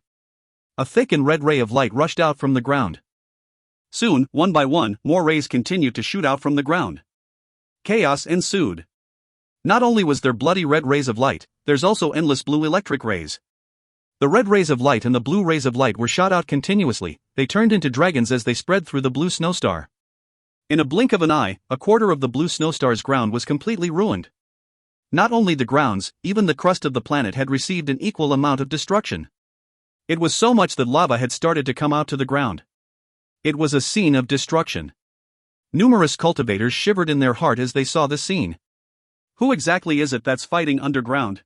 A thick and red ray of light rushed out from the ground.
Soon, one by one, more rays continued to shoot out from the ground. Chaos ensued.
Not only was there bloody red rays of light, there's also endless blue electric rays. The red rays of light and the blue rays of light were shot out continuously. They turned into dragons as they spread through the blue snowstar.
In a blink of an eye, a quarter of the blue snowstar's ground was completely ruined.
Not only the grounds, even the crust of the planet had received an equal amount of destruction. It was so much that lava had started to come out to the ground. It was a scene of destruction. Numerous cultivators shivered in their heart as they saw the scene.
Who exactly is it that's fighting underground?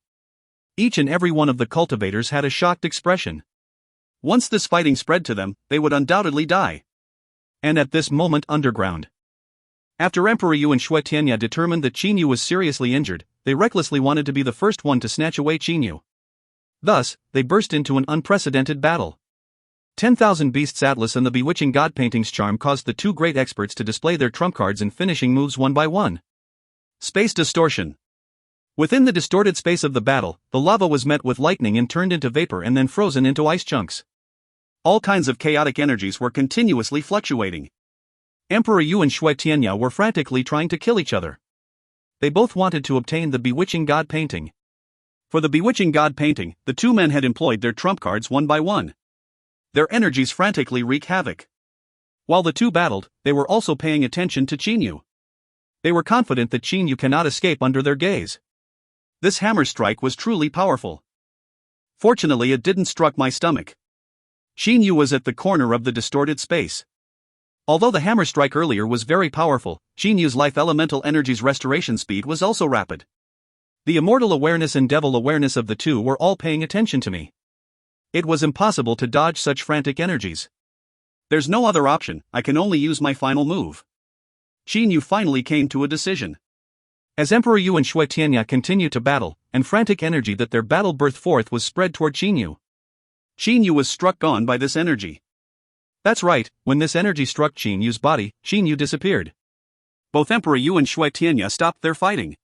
Each and every one of the cultivators had a shocked expression.
Once this fighting spread to them, they would undoubtedly die.
And at this moment underground. After Emperor Yu and Shui Tianya determined that Qin Yu was seriously injured, they recklessly wanted to be the first one to snatch away Qin Yu. Thus, they burst into an unprecedented battle. 10,000 Beasts Atlas and the Bewitching God painting's charm caused the two great experts to display their trump cards and finishing moves one by one.
Space distortion.
Within the distorted space of the battle, the lava was met with lightning and turned into vapor and then frozen into ice chunks.
All kinds of chaotic energies were continuously fluctuating.
Emperor Yu and Shui Tianya were frantically trying to kill each other. They both wanted to obtain the Bewitching God painting.
For the Bewitching God painting, the two men had employed their trump cards one by one. Their energies frantically wreak havoc.
While the two battled, they were also paying attention to Qin Yu. They were confident that Qin Yu cannot escape under their gaze.
This hammer strike was truly powerful. Fortunately, it didn't struck my stomach. Qin Yu was at the corner of the distorted space.
Although the hammer strike earlier was very powerful, Qin Yu's life elemental energy's restoration speed was also rapid. The immortal awareness and devil awareness of the two were all paying attention to me. It was impossible to dodge such frantic energies.
There's no other option, I can only use my final move. Qin Yu finally came to a decision.
As Emperor Yu and Shui Tianya continued to battle, and frantic energy that their battle birthed forth was spread toward Qin Yu.
Qin Yu was struck on by this energy.
That's right, when this energy struck Qin Yu's body, Qin Yu disappeared.
Both Emperor Yu and Shui Tianya stopped their fighting.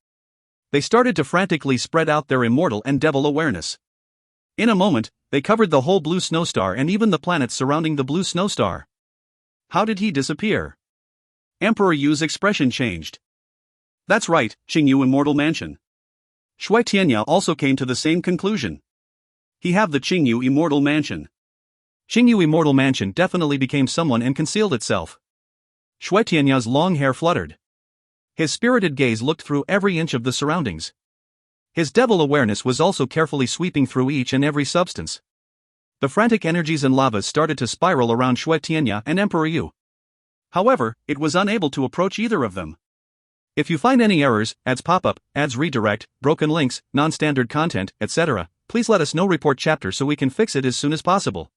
They started to frantically spread out their immortal and devil awareness. In a moment, they covered the whole blue snowstar and even the planets surrounding the blue snowstar.
How did he disappear? Emperor Yu's expression changed. That's right, Qin Yu Immortal Mansion. Shui Tianya also came to the same conclusion. He have the Qin Yu Immortal Mansion.
Qin Yu Immortal Mansion definitely became someone and concealed itself. Shui Tianya's long hair fluttered. His spirited gaze looked through every inch of the surroundings. His devil awareness was also carefully sweeping through each and every substance. The frantic energies and lavas started to spiral around Shui Tianya and Emperor Yu.
However, it was unable to approach either of them.
If you find any errors, ads pop-up, ads redirect, broken links, non-standard content, etc., please let us know. Report chapter so we can fix it as soon as possible.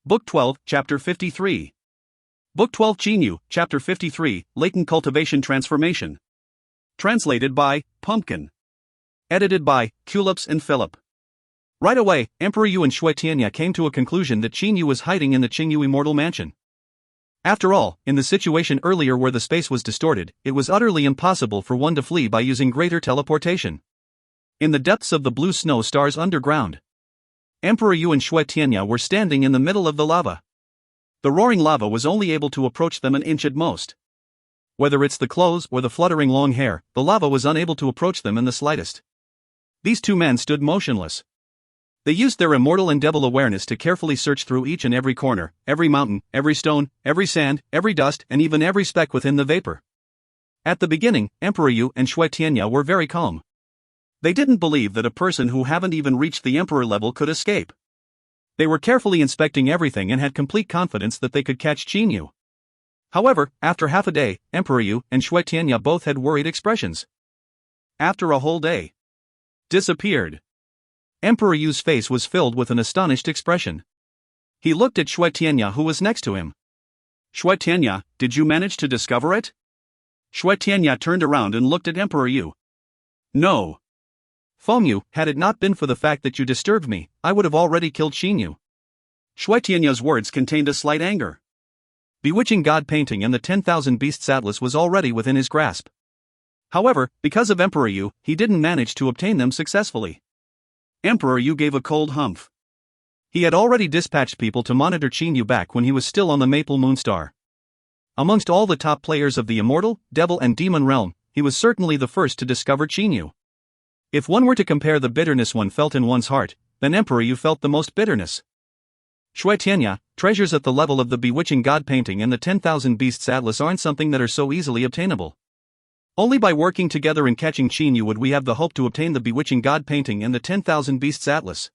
Book 12, Chapter 53. Book 12 Qin Yu, Chapter 53, Latent Cultivation Transformation. Translated by Pumpkin. Edited by Culips and Philip.
Right away, Emperor Yu and Shui Tianya came to a conclusion that Qin Yu was hiding in the Qin Yu Immortal Mansion. After all, in the situation earlier where the space was distorted, it was utterly impossible for one to flee by using greater teleportation. In the depths of the blue snow stars underground, Emperor Yu and Shui Tianya were standing in the middle of the lava. The roaring lava was only able to approach them an inch at most. Whether it's the clothes or the fluttering long hair, the lava was unable to approach them in the slightest. These two men stood motionless. They used their immortal and devil awareness to carefully search through each and every corner, every mountain, every stone, every sand, every dust, and even every speck within the vapor. At the beginning, Emperor Yu and Shui Tianya were very calm. They didn't believe that a person who haven't even reached the emperor level could escape. They were carefully inspecting everything and had complete confidence that they could catch Qin Yu. However, after half a day, Emperor Yu and Shui Tianya both had worried expressions. After a whole day, disappeared. Emperor Yu's face was filled with an astonished expression. He looked at Shui Tianya, who was next to him.
Shui Tianya, did you manage to discover it? Shui Tianya turned around and looked at Emperor Yu. No.
Feng Yu, had it not been for the fact that you disturbed me, I would have already killed Xin Yu.
Shui Tianya's words contained a slight anger.
Bewitching God painting and the 10,000 Beasts Atlas was already within his grasp. However, because of Emperor Yu, he didn't manage to obtain them successfully.
Emperor Yu gave a cold humph.
He had already dispatched people to monitor Xin Yu back when he was still on the Maple Moonstar. Amongst all the top players of the Immortal, Devil and Demon realm, he was certainly the first to discover Xin Yu. If one were to compare the bitterness one felt in one's heart, then Emperor Yu felt the most bitterness. Shui Tianya, treasures at the level of the Bewitching God painting and the 10,000 Beasts Atlas aren't something that are so easily obtainable. Only by working together and catching Xin Yu would we have the hope to obtain the Bewitching God painting and the 10,000 Beasts Atlas.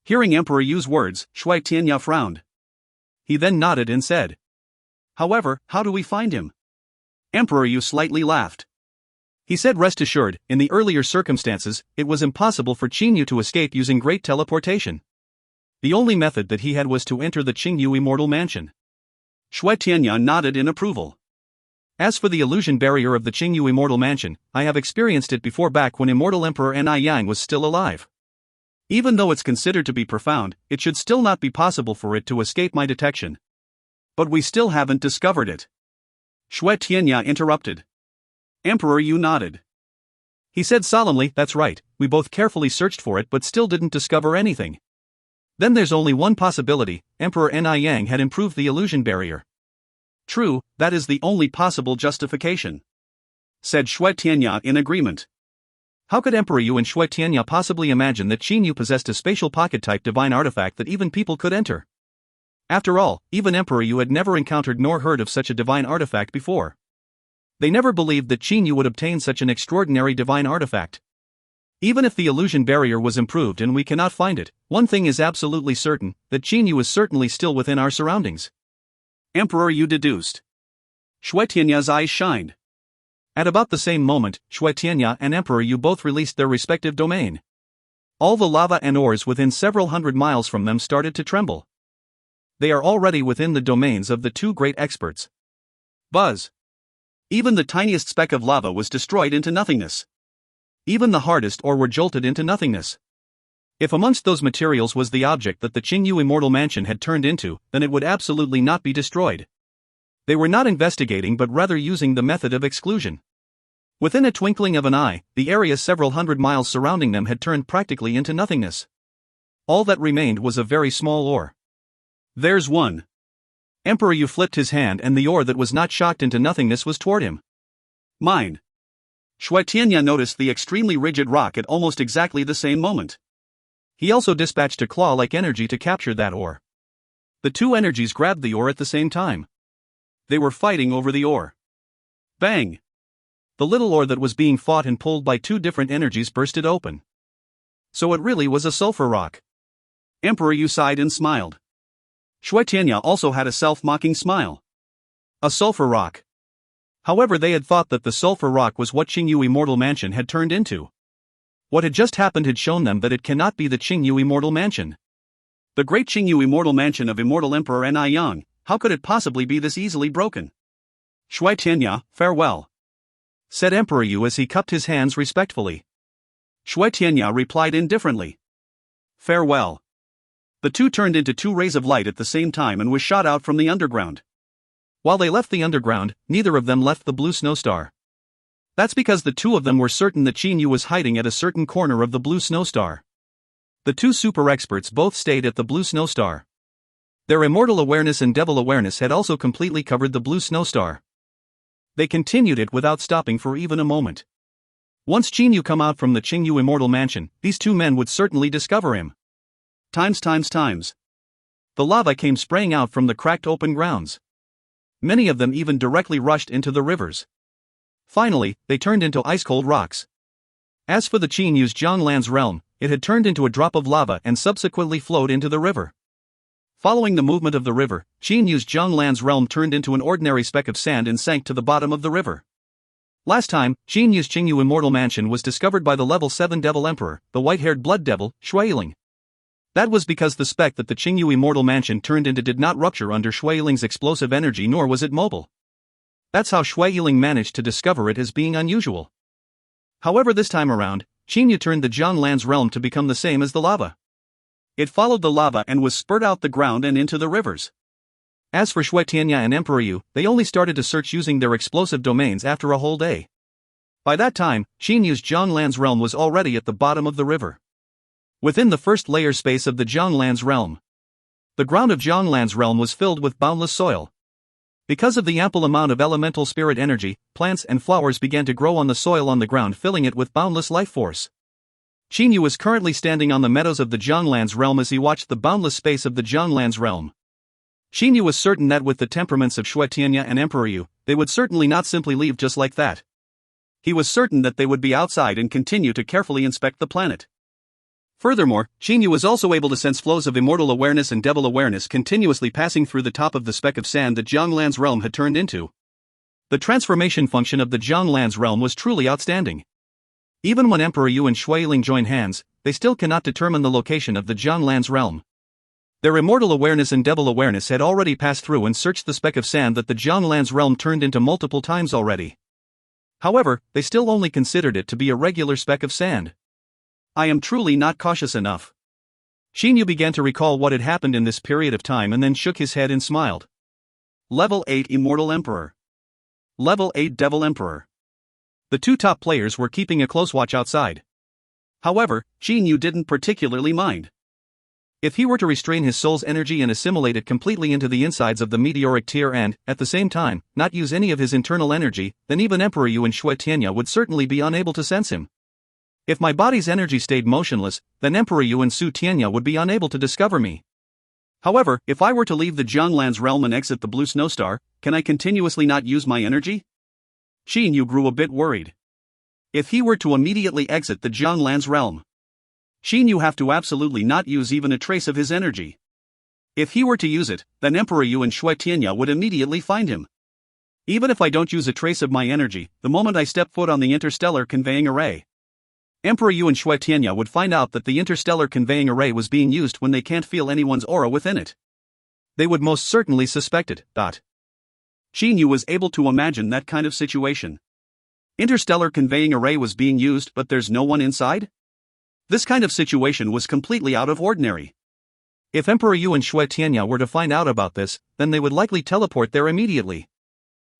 Hearing Emperor Yu's words, Shui Tianya frowned.
He then nodded and said,
"However, how do we find him?" Emperor Yu slightly laughed.
He said, "Rest assured, in the earlier circumstances, it was impossible for Xin Yu to escape using great teleportation. The only method that he had was to enter the Qingyu Immortal Mansion."
Shui Tianya nodded in approval.
"As for the illusion barrier of the Qingyu Immortal Mansion, I have experienced it before back when Immortal Emperor Ni Yang was still alive. Even though it's considered to be profound, it should still not be possible for it to escape my detection."
"But we still haven't discovered it," Shui Tianya interrupted. Emperor Yu nodded.
He said solemnly, "That's right, we both carefully searched for it but still didn't discover anything. Then there's only one possibility, Emperor Ni Yang had improved the illusion barrier."
"True, that is the only possible justification," said Shui Tianya in agreement.
How could Emperor Yu and Shui Tianya possibly imagine that Xin Yu possessed a spatial pocket-type divine artifact that even people could enter? After all, even Emperor Yu had never encountered nor heard of such a divine artifact before. They never believed that Xin Yu would obtain such an extraordinary divine artifact. Even if the illusion barrier was improved and we cannot find it, one thing is absolutely certain, that Xin Yu is certainly still within our surroundings.
Emperor Yu deduced. Shui Tianya's eyes shined.
At about the same moment, Shui Tianya and Emperor Yu both released their respective domain. All the lava and ores within several hundred miles from them started to tremble. They are already within the domains of the two great experts.
Buzz. Even the tiniest speck of lava was destroyed into nothingness.
Even the hardest ore were jolted into nothingness. If amongst those materials was the object that the Qingyu Immortal Mansion had turned into, then it would absolutely not be destroyed. They were not investigating but rather using the method of exclusion. Within a twinkling of an eye, the area several hundred miles surrounding them had turned practically into nothingness. All that remained was a very small ore.
"There's one."
Emperor Yu flipped his hand and the ore that was not shocked into nothingness was toward him.
"Mine." Shui Tianya noticed the extremely rigid rock at almost exactly the same moment.
He also dispatched a claw-like energy to capture that ore. The two energies grabbed the ore at the same time.
They were fighting over the ore. Bang!
The little ore that was being fought and pulled by two different energies bursted open. So it really was a sulfur rock.
Emperor Yu sighed and smiled. Shui Tianya also had a self-mocking smile.
A sulfur rock. However, they had thought that the sulfur rock was what Qingyu Immortal Mansion had turned into. What had just happened had shown them that it cannot be the Qingyu Immortal Mansion.
The great Qingyu Immortal Mansion of Immortal Emperor Ni Yang, how could it possibly be this easily broken? "Shui Tianya, farewell,"
said Emperor Yu as he cupped his hands respectfully.
Shui Tianya replied indifferently. "Farewell." The two turned into two rays of light at the same time and was shot out from the underground.
While they left the underground, neither of them left the Blue Snowstar. That's because the two of them were certain that Xin Yu was hiding at a certain corner of the Blue Snowstar. The two super experts both stayed at the Blue Snowstar. Their immortal awareness and devil awareness had also completely covered the Blue Snowstar. They continued it without stopping for even a moment. Once Xin Yu come out from the Qingyu Immortal Mansion, these two men would certainly discover him.
Times.
The lava came spraying out from the cracked open grounds. Many of them even directly rushed into the rivers. Finally, they turned into ice-cold rocks. As for the Qinyu's Jianglan's realm, it had turned into a drop of lava and subsequently flowed into the river. Following the movement of the river, Qinyu's Jianglan's realm turned into an ordinary speck of sand and sank to the bottom of the river. Last time, Qinyu's Qingyu Immortal Mansion was discovered by the level 7 Devil Emperor, the white-haired blood devil, Shuiling. That was because the speck that the Qingyu Immortal Mansion turned into did not rupture under Shui Yiling's explosive energy, nor was it mobile. That's how Shui Yiling managed to discover it as being unusual. However, this time around, Qingyu turned the Jianglan's realm to become the same as the lava. It followed the lava and was spurted out the ground and into the rivers. As for Shui Tianya and Emperor Yu, they only started to search using their explosive domains after a whole day. By that time, Qinyu's Jianglan's realm was already at the bottom of the river. Within the first layer space of the Jianglan's realm, the ground of Jianglan's realm was filled with boundless soil. Because of the ample amount of elemental spirit energy, plants and flowers began to grow on the soil on the ground, filling it with boundless life force. Qinyu was currently standing on the meadows of the Jianglan's realm as he watched the boundless space of the Jianglan's realm. Qinyu was certain that with the temperaments of Shui Tianya and Emperor Yu, they would certainly not simply leave just like that. He was certain that they would be outside and continue to carefully inspect the planet. Furthermore, Qinyu was also able to sense flows of immortal awareness and devil awareness continuously passing through the top of the speck of sand that Jianglan's realm had turned into. The transformation function of the Jianglan's realm was truly outstanding. Even when Emperor Yu and Shui Yiling joined hands, they still cannot determine the location of the Jianglan's realm. Their immortal awareness and devil awareness had already passed through and searched the speck of sand that the Jianglan's realm turned into multiple times already. However, they still only considered it to be a regular speck of sand. I am truly not cautious enough. Xinyu began to recall what had happened in this period of time and then shook his head and smiled. Level 8 Immortal Emperor. Level 8 Devil Emperor. The two top players were keeping a close watch outside. However, Xinyu didn't particularly mind. If he were to restrain his soul's energy and assimilate it completely into the insides of the meteoric tear and, at the same time, not use any of his internal energy, then even Emperor Yu and Shui Tianya would certainly be unable to sense him. If my body's energy stayed motionless, then Emperor Yu and Su Tianya would be unable to discover me. However, if I were to leave the Jianglan's realm and exit the blue snowstar, can I continuously not use my energy? Xinyu grew a bit worried. If he were to immediately exit the Jianglan's realm, Xinyu have to absolutely not use even a trace of his energy. If he were to use it, then Emperor Yu and Shui Tianya would immediately find him. Even if I don't use a trace of my energy, the moment I step foot on the interstellar conveying array, Emperor Yu and Shui Tianya would find out that the interstellar conveying array was being used when they can't feel anyone's aura within it. They would most certainly suspect it. Xinyu was able to imagine that kind of situation. Interstellar conveying array was being used but there's no one inside? This kind of situation was completely out of ordinary. If Emperor Yu and Shui Tianya were to find out about this, then they would likely teleport there immediately.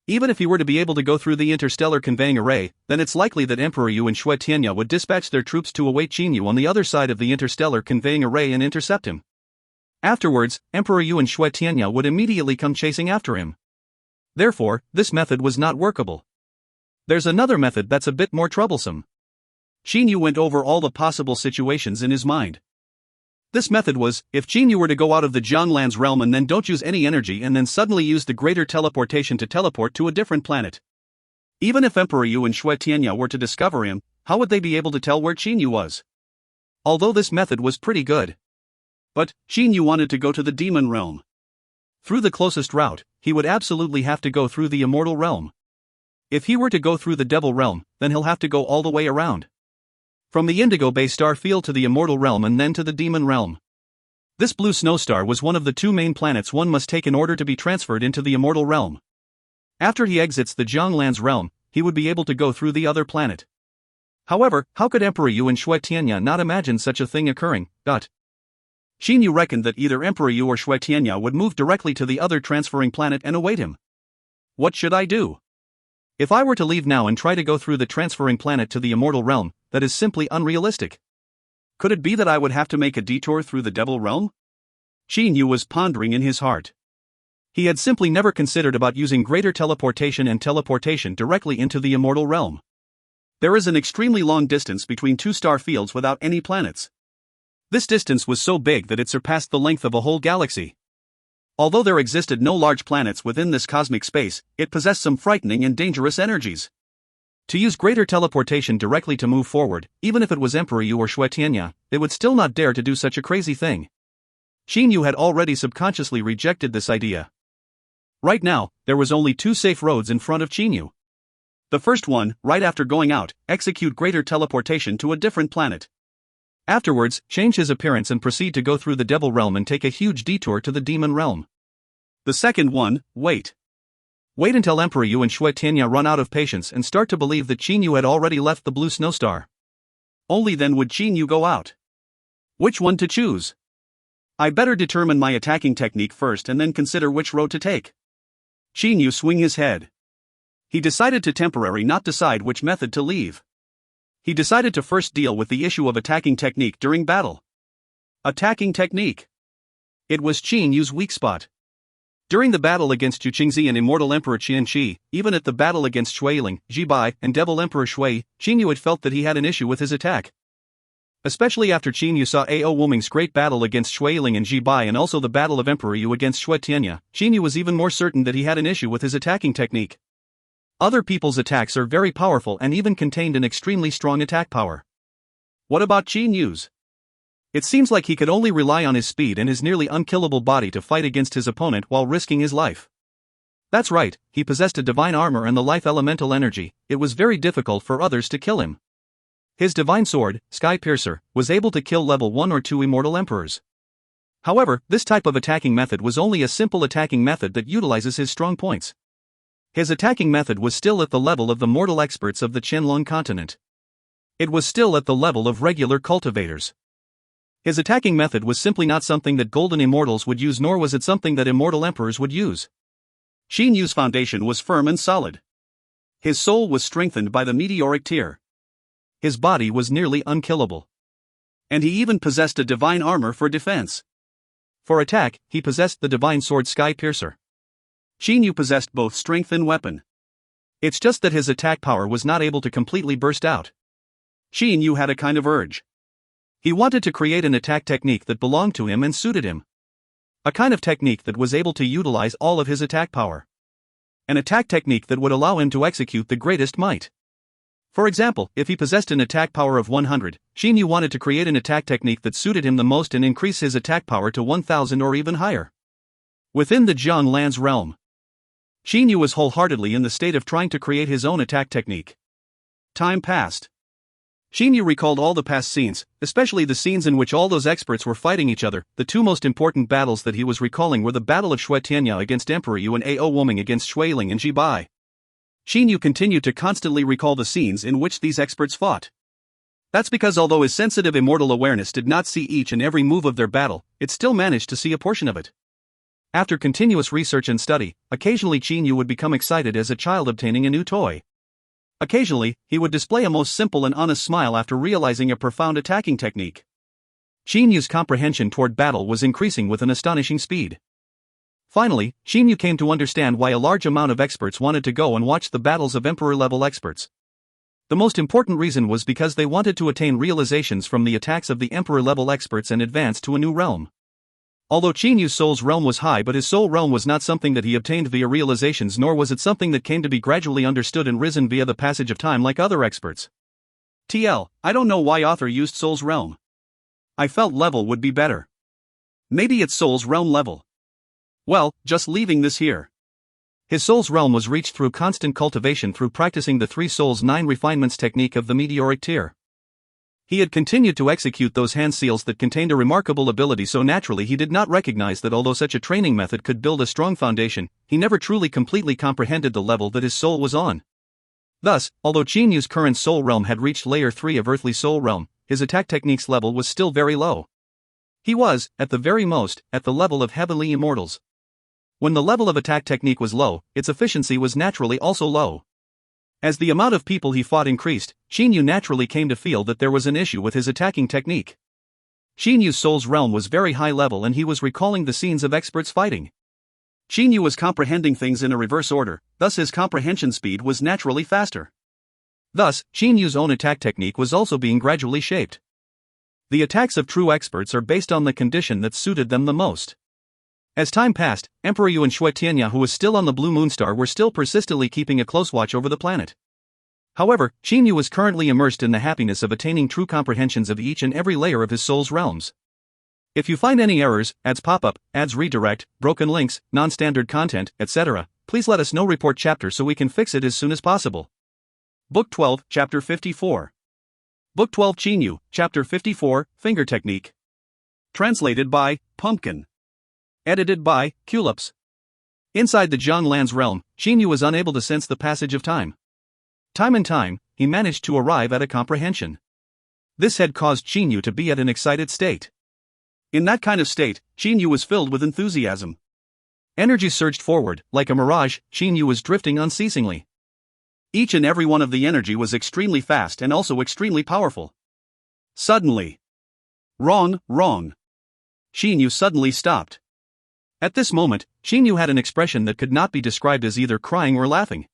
Even if he were to be able to go through the interstellar conveying array, then it's likely that Emperor Yu and Shui Tianya would dispatch their troops to await Xinyu on the other side of the interstellar conveying array and intercept him. Afterwards, Emperor Yu and Shui Tianya would immediately come chasing after him. Therefore, this method was not workable. There's another method that's a bit more troublesome. Xinyu went over all the possible situations in his mind. This method was, if Xinyu were to go out of the Jianglan's realm and then don't use any energy and then suddenly use the greater teleportation to teleport to a different planet. Even if Emperor Yu and Shui Tianya were to discover him, how would they be able to tell where Xinyu was? Although this method was pretty good. But, Xinyu wanted to go to the demon realm. Through the closest route, he would absolutely have to go through the immortal realm. If he were to go through the devil realm, then he'll have to go all the way around. From the Indigo Bay star field to the immortal realm and then to the demon realm. This blue snow star was one of the two main planets one must take in order to be transferred into the immortal realm. After he exits the Jianglan's realm, he would be able to go through the other planet. However, how could Emperor Yu and Shui Tianya not imagine such a thing occurring? Xinyu reckoned that either Emperor Yu or Shui Tianya would move directly to the other transferring planet and await him. What should I do? If I were to leave now and try to go through the transferring planet to the immortal realm, that is simply unrealistic. Could it be that I would have to make a detour through the devil realm? Xinyu was pondering in his heart. He had simply never considered about using greater teleportation and teleportation directly into the immortal realm. There is an extremely long distance between two star fields without any planets. This distance was so big that it surpassed the length of a whole galaxy. Although there existed no large planets within this cosmic space, it possessed some frightening and dangerous energies. To use greater teleportation directly to move forward, even if it was Emperor Yu or Shui Tianya, they would still not dare to do such a crazy thing. Xinyu had already subconsciously rejected this idea. Right now, there was only two safe roads in front of Xinyu. The first one, right after going out, execute greater teleportation to a different planet. Afterwards, change his appearance and proceed to go through the devil realm and take a huge detour to the demon realm.
The second one, wait.
Wait until Emperor Yu and Shui Tianya run out of patience and start to believe that Qin Yu had already left the blue snowstar.
Only then would Qin Yu go out. Which one to choose? I better determine my attacking technique first and then consider which road to take. Qin Yu swing his head. He decided to temporarily not decide which method to leave. He decided to first deal with the issue of attacking technique during battle. Attacking technique. It was Qin Yu's weak spot. During the battle against Yu Qingzi and Immortal Emperor Qian Shi, even at the battle against Shuiling, Ji Bai, and Devil Emperor Shui, Qin Yu had felt that he had an issue with his attack. Especially after Qin Yu saw Ao Wuming's great battle against Shuiling and Ji Bai and also the battle of Emperor Yu against Shui Tianya, Qin Yu was even more certain that he had an issue with his attacking technique. Other people's attacks are very powerful and even contained an extremely strong attack power. What about Qin Yu's?
It seems like he could only rely on his speed and his nearly unkillable body to fight against his opponent while risking his life. That's right, he possessed a divine armor and the life elemental energy. It was very difficult for others to kill him. His divine sword, Sky Piercer, was able to kill level 1 or 2 immortal emperors. However, this type of attacking method was only a simple attacking method that utilizes his strong points. His attacking method was still at the level of the mortal experts of the Qianlong continent. It was still at the level of regular cultivators. His attacking method was simply not something that golden immortals would use, nor was it something that immortal emperors would use.
Qin Yu's foundation was firm and solid. His soul was strengthened by the meteoric tear.
His body was nearly unkillable.
And he even possessed a divine armor for defense.
For attack, he possessed the divine sword Sky Piercer.
Qin Yu possessed both strength and weapon.
It's just that his attack power was not able to completely burst out.
Qin Yu had a kind of urge.
He wanted to create an attack technique that belonged to him and suited him. A kind of technique that was able to utilize all of his attack power. An attack technique that would allow him to execute the greatest might. For example, if he possessed an attack power of 100, Qin Yu wanted to create an attack technique that suited him the most and increase his attack power to 1000 or even higher. Within the Jiang Lan's realm, Qin Yu was wholeheartedly in the state of trying to create his own attack technique.
Time passed. Qin Yu recalled all the past scenes, especially the scenes in which all those experts were fighting each other. The two most important battles that he was recalling were the battle of Shui Tianya against Emperor Yu and Ao Wuming against Shuiling and Ji Bai. Qin Yu continued to constantly recall the scenes in which these experts fought. That's because although his sensitive immortal awareness did not see each and every move of their battle, it still managed to see a portion of it. After continuous research and study, occasionally Qin Yu would become excited as a child obtaining a new toy. Occasionally, he would display a most simple and honest smile after realizing a profound attacking technique. Qin Yu's comprehension toward battle was increasing with an astonishing speed. Finally, Qin Yu came to understand why a large amount of experts wanted to go and watch the battles of Emperor-level experts. The most important reason was because they wanted to attain realizations from the attacks of the Emperor-level experts and advance to a new realm. Although Qin Yu's soul's realm was high, but his soul realm was not something that he obtained via realizations, nor was it something that came to be gradually understood and risen via the passage of time like other experts. I don't know why author used soul's realm. I felt level would be better. Maybe it's soul's realm level. Well, just leaving this here. His soul's realm was reached through constant cultivation through practicing the 3 souls 9 refinements technique of the meteoric tear. He had continued to execute those hand seals that contained a remarkable ability so naturally he did not recognize that although such a training method could build a strong foundation, he never truly completely comprehended the level that his soul was on. Thus, although Qin Yu's current soul realm had reached layer 3 of earthly soul realm, his attack technique's level was still very low. He was, at the very most, at the level of heavenly immortals. When the level of attack technique was low, its efficiency was naturally also low. As the amount of people he fought increased, Qin Yu naturally came to feel that there was an issue with his attacking technique. Qin Yu's soul's realm was very high level and he was recalling the scenes of experts fighting. Qin Yu was comprehending things in a reverse order, thus his comprehension speed was naturally faster. Thus, Qin Yu's own attack technique was also being gradually shaped. The attacks of true experts are based on the condition that suited them the most. As time passed, Emperor Yu and Shui Tianya, who was still on the Blue Moon Star, were still persistently keeping a close watch over the planet. However, Qin Yu was currently immersed in the happiness of attaining true comprehensions of each and every layer of his soul's realms. If you find any errors, ads pop up, ads redirect, broken links, non-standard content, etc., please let us know. Report chapter so we can fix it as soon as possible. Book 12, Chapter 54. Book 12 Chinyu, Chapter 54, Finger Technique. Translated by Pumpkin. Edited by Culips. Inside the Zhonglan's realm, Chinyu was unable to sense the passage of time. Time and time, he managed to arrive at a comprehension. This had caused Chinyu to be at an excited state. In that kind of state, Chinyu was filled with enthusiasm. Energy surged forward, like a mirage. Chinyu was drifting unceasingly. Each and every one of the energy was extremely fast and also extremely powerful. Suddenly. Wrong. Chinyu suddenly stopped. At this moment, Chinyu had an expression that could not be described as either crying or laughing.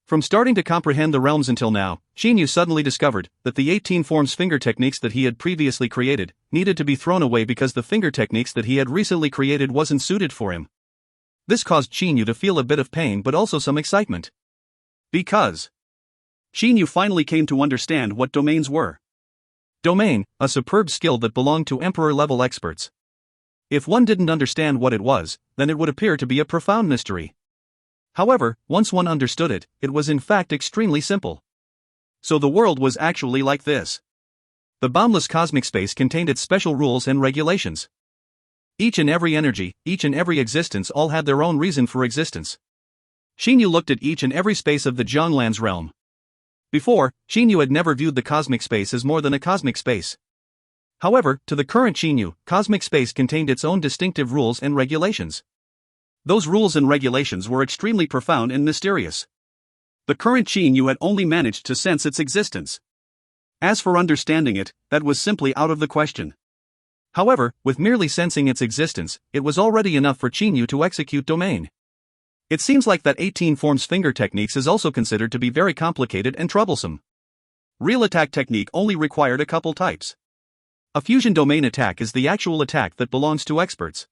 From starting to comprehend the realms until now, Chinyu suddenly discovered that the 18 forms finger techniques that he had previously created needed to be thrown away because the finger techniques that he had recently created wasn't suited for him. This caused Chinyu to feel a bit of pain but also some excitement. Because Chinyu finally came to understand what domains were. Domain, a superb skill that belonged to emperor-level experts. If one didn't understand what it was, then it would appear to be a profound mystery. However, once one understood it, it was in fact extremely simple. So the world was actually like this. The boundless cosmic space contained its special rules and regulations. Each and every energy, each and every existence all had their own reason for existence. Chinyu looked at each and every space of the Zhonglan's realm. Before, Chinyu had never viewed the cosmic space as more than a cosmic space. However, to the current Chinyu, cosmic space contained its own distinctive rules and regulations. Those rules and regulations were extremely profound and mysterious. The current Chinyu had only managed to sense its existence. As for understanding it, that was simply out of the question. However, with merely sensing its existence, it was already enough for Chinyu to execute domain. It seems like that 18 forms finger techniques is also considered to be very complicated and troublesome. Real attack technique only required a couple types. A fusion domain attack is the actual attack that belongs to experts.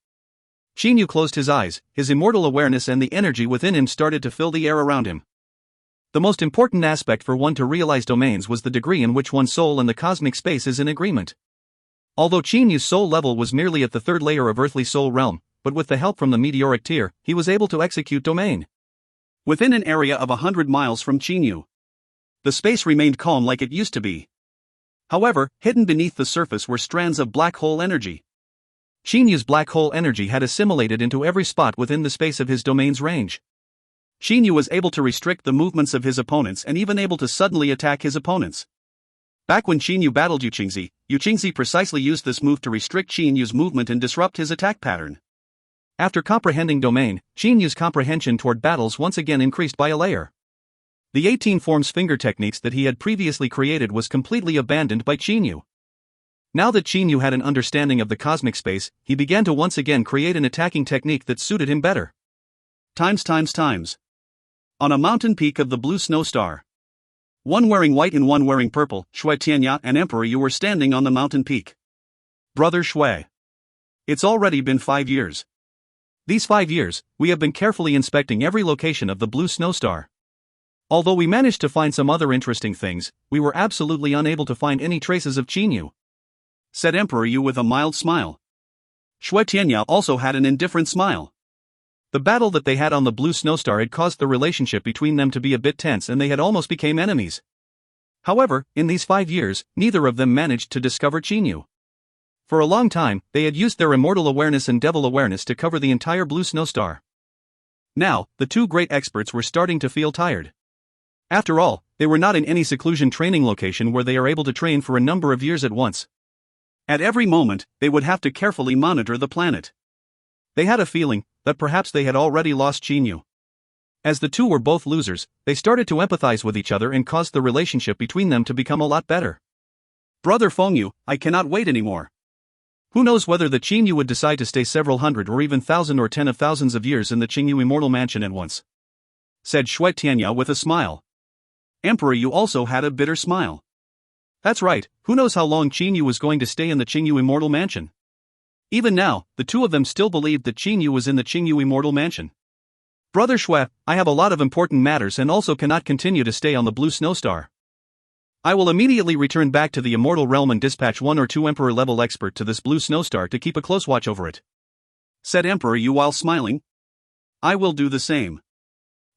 Chinyu closed his eyes, his immortal awareness and the energy within him started to fill the air around him. The most important aspect for one to realize domains was the degree in which one's soul and the cosmic space is in agreement. Although Chinyu's soul level was merely at the third layer of earthly soul realm, but with the help from the meteoric tier, he was able to execute domain. Within an area of 100 miles from Chinyu, the space remained calm like it used to be. However, hidden beneath the surface were strands of black hole energy. Chinyu's black hole energy had assimilated into every spot within the space of his domain's range. Chinyu was able to restrict the movements of his opponents and even able to suddenly attack his opponents. Back when Chinyu battled Yuqingzi precisely used this move to restrict Chinyu's movement and disrupt his attack pattern. After comprehending domain, Chinyu's comprehension toward battles once again increased by a layer. The 18 forms finger techniques that he had previously created was completely abandoned by Chinyu. Now that Chinyu had an understanding of the cosmic space, he began to once again create an attacking technique that suited him better. Times. On a mountain peak of the blue snow star. One wearing white and one wearing purple, Shui Tianya and Emperor Yu were standing on the mountain peak. Brother Shui. It's already been 5 years. These 5 years, we have been carefully inspecting every location of the blue snow star. Although we managed to find some other interesting things, we were absolutely unable to find any traces of Chinyu, said Emperor Yu with a mild smile. Shui Tianya also had an indifferent smile. The battle that they had on the blue snow star had caused the relationship between them to be a bit tense and they had almost become enemies. However, in these 5 years, neither of them managed to discover Chinyu. For a long time, they had used their immortal awareness and devil awareness to cover the entire blue snow star. Now, the two great experts were starting to feel tired. After all, they were not in any seclusion training location where they are able to train for a number of years at once. At every moment, they would have to carefully monitor the planet. They had a feeling that perhaps they had already lost Chinyu. As the two were both losers, they started to empathize with each other and caused the relationship between them to become a lot better. Brother Fengyu, I cannot wait anymore. Who knows whether the Chinyu would decide to stay several hundred or even thousand or 10 of thousands of years in the Chinyu Immortal Mansion at once, said Shui Tianya with a smile. Emperor Yu also had a bitter smile. That's right, who knows how long Chinyu was going to stay in the Chinyu Immortal Mansion. Even now, the two of them still believed that Chinyu was in the Chinyu Immortal Mansion. Brother Shui, I have a lot of important matters and also cannot continue to stay on the blue snow star. I will immediately return back to the immortal realm and dispatch 1 or 2 emperor-level expert to this blue snow star to keep a close watch over it, said Emperor Yu while smiling. I will do the same.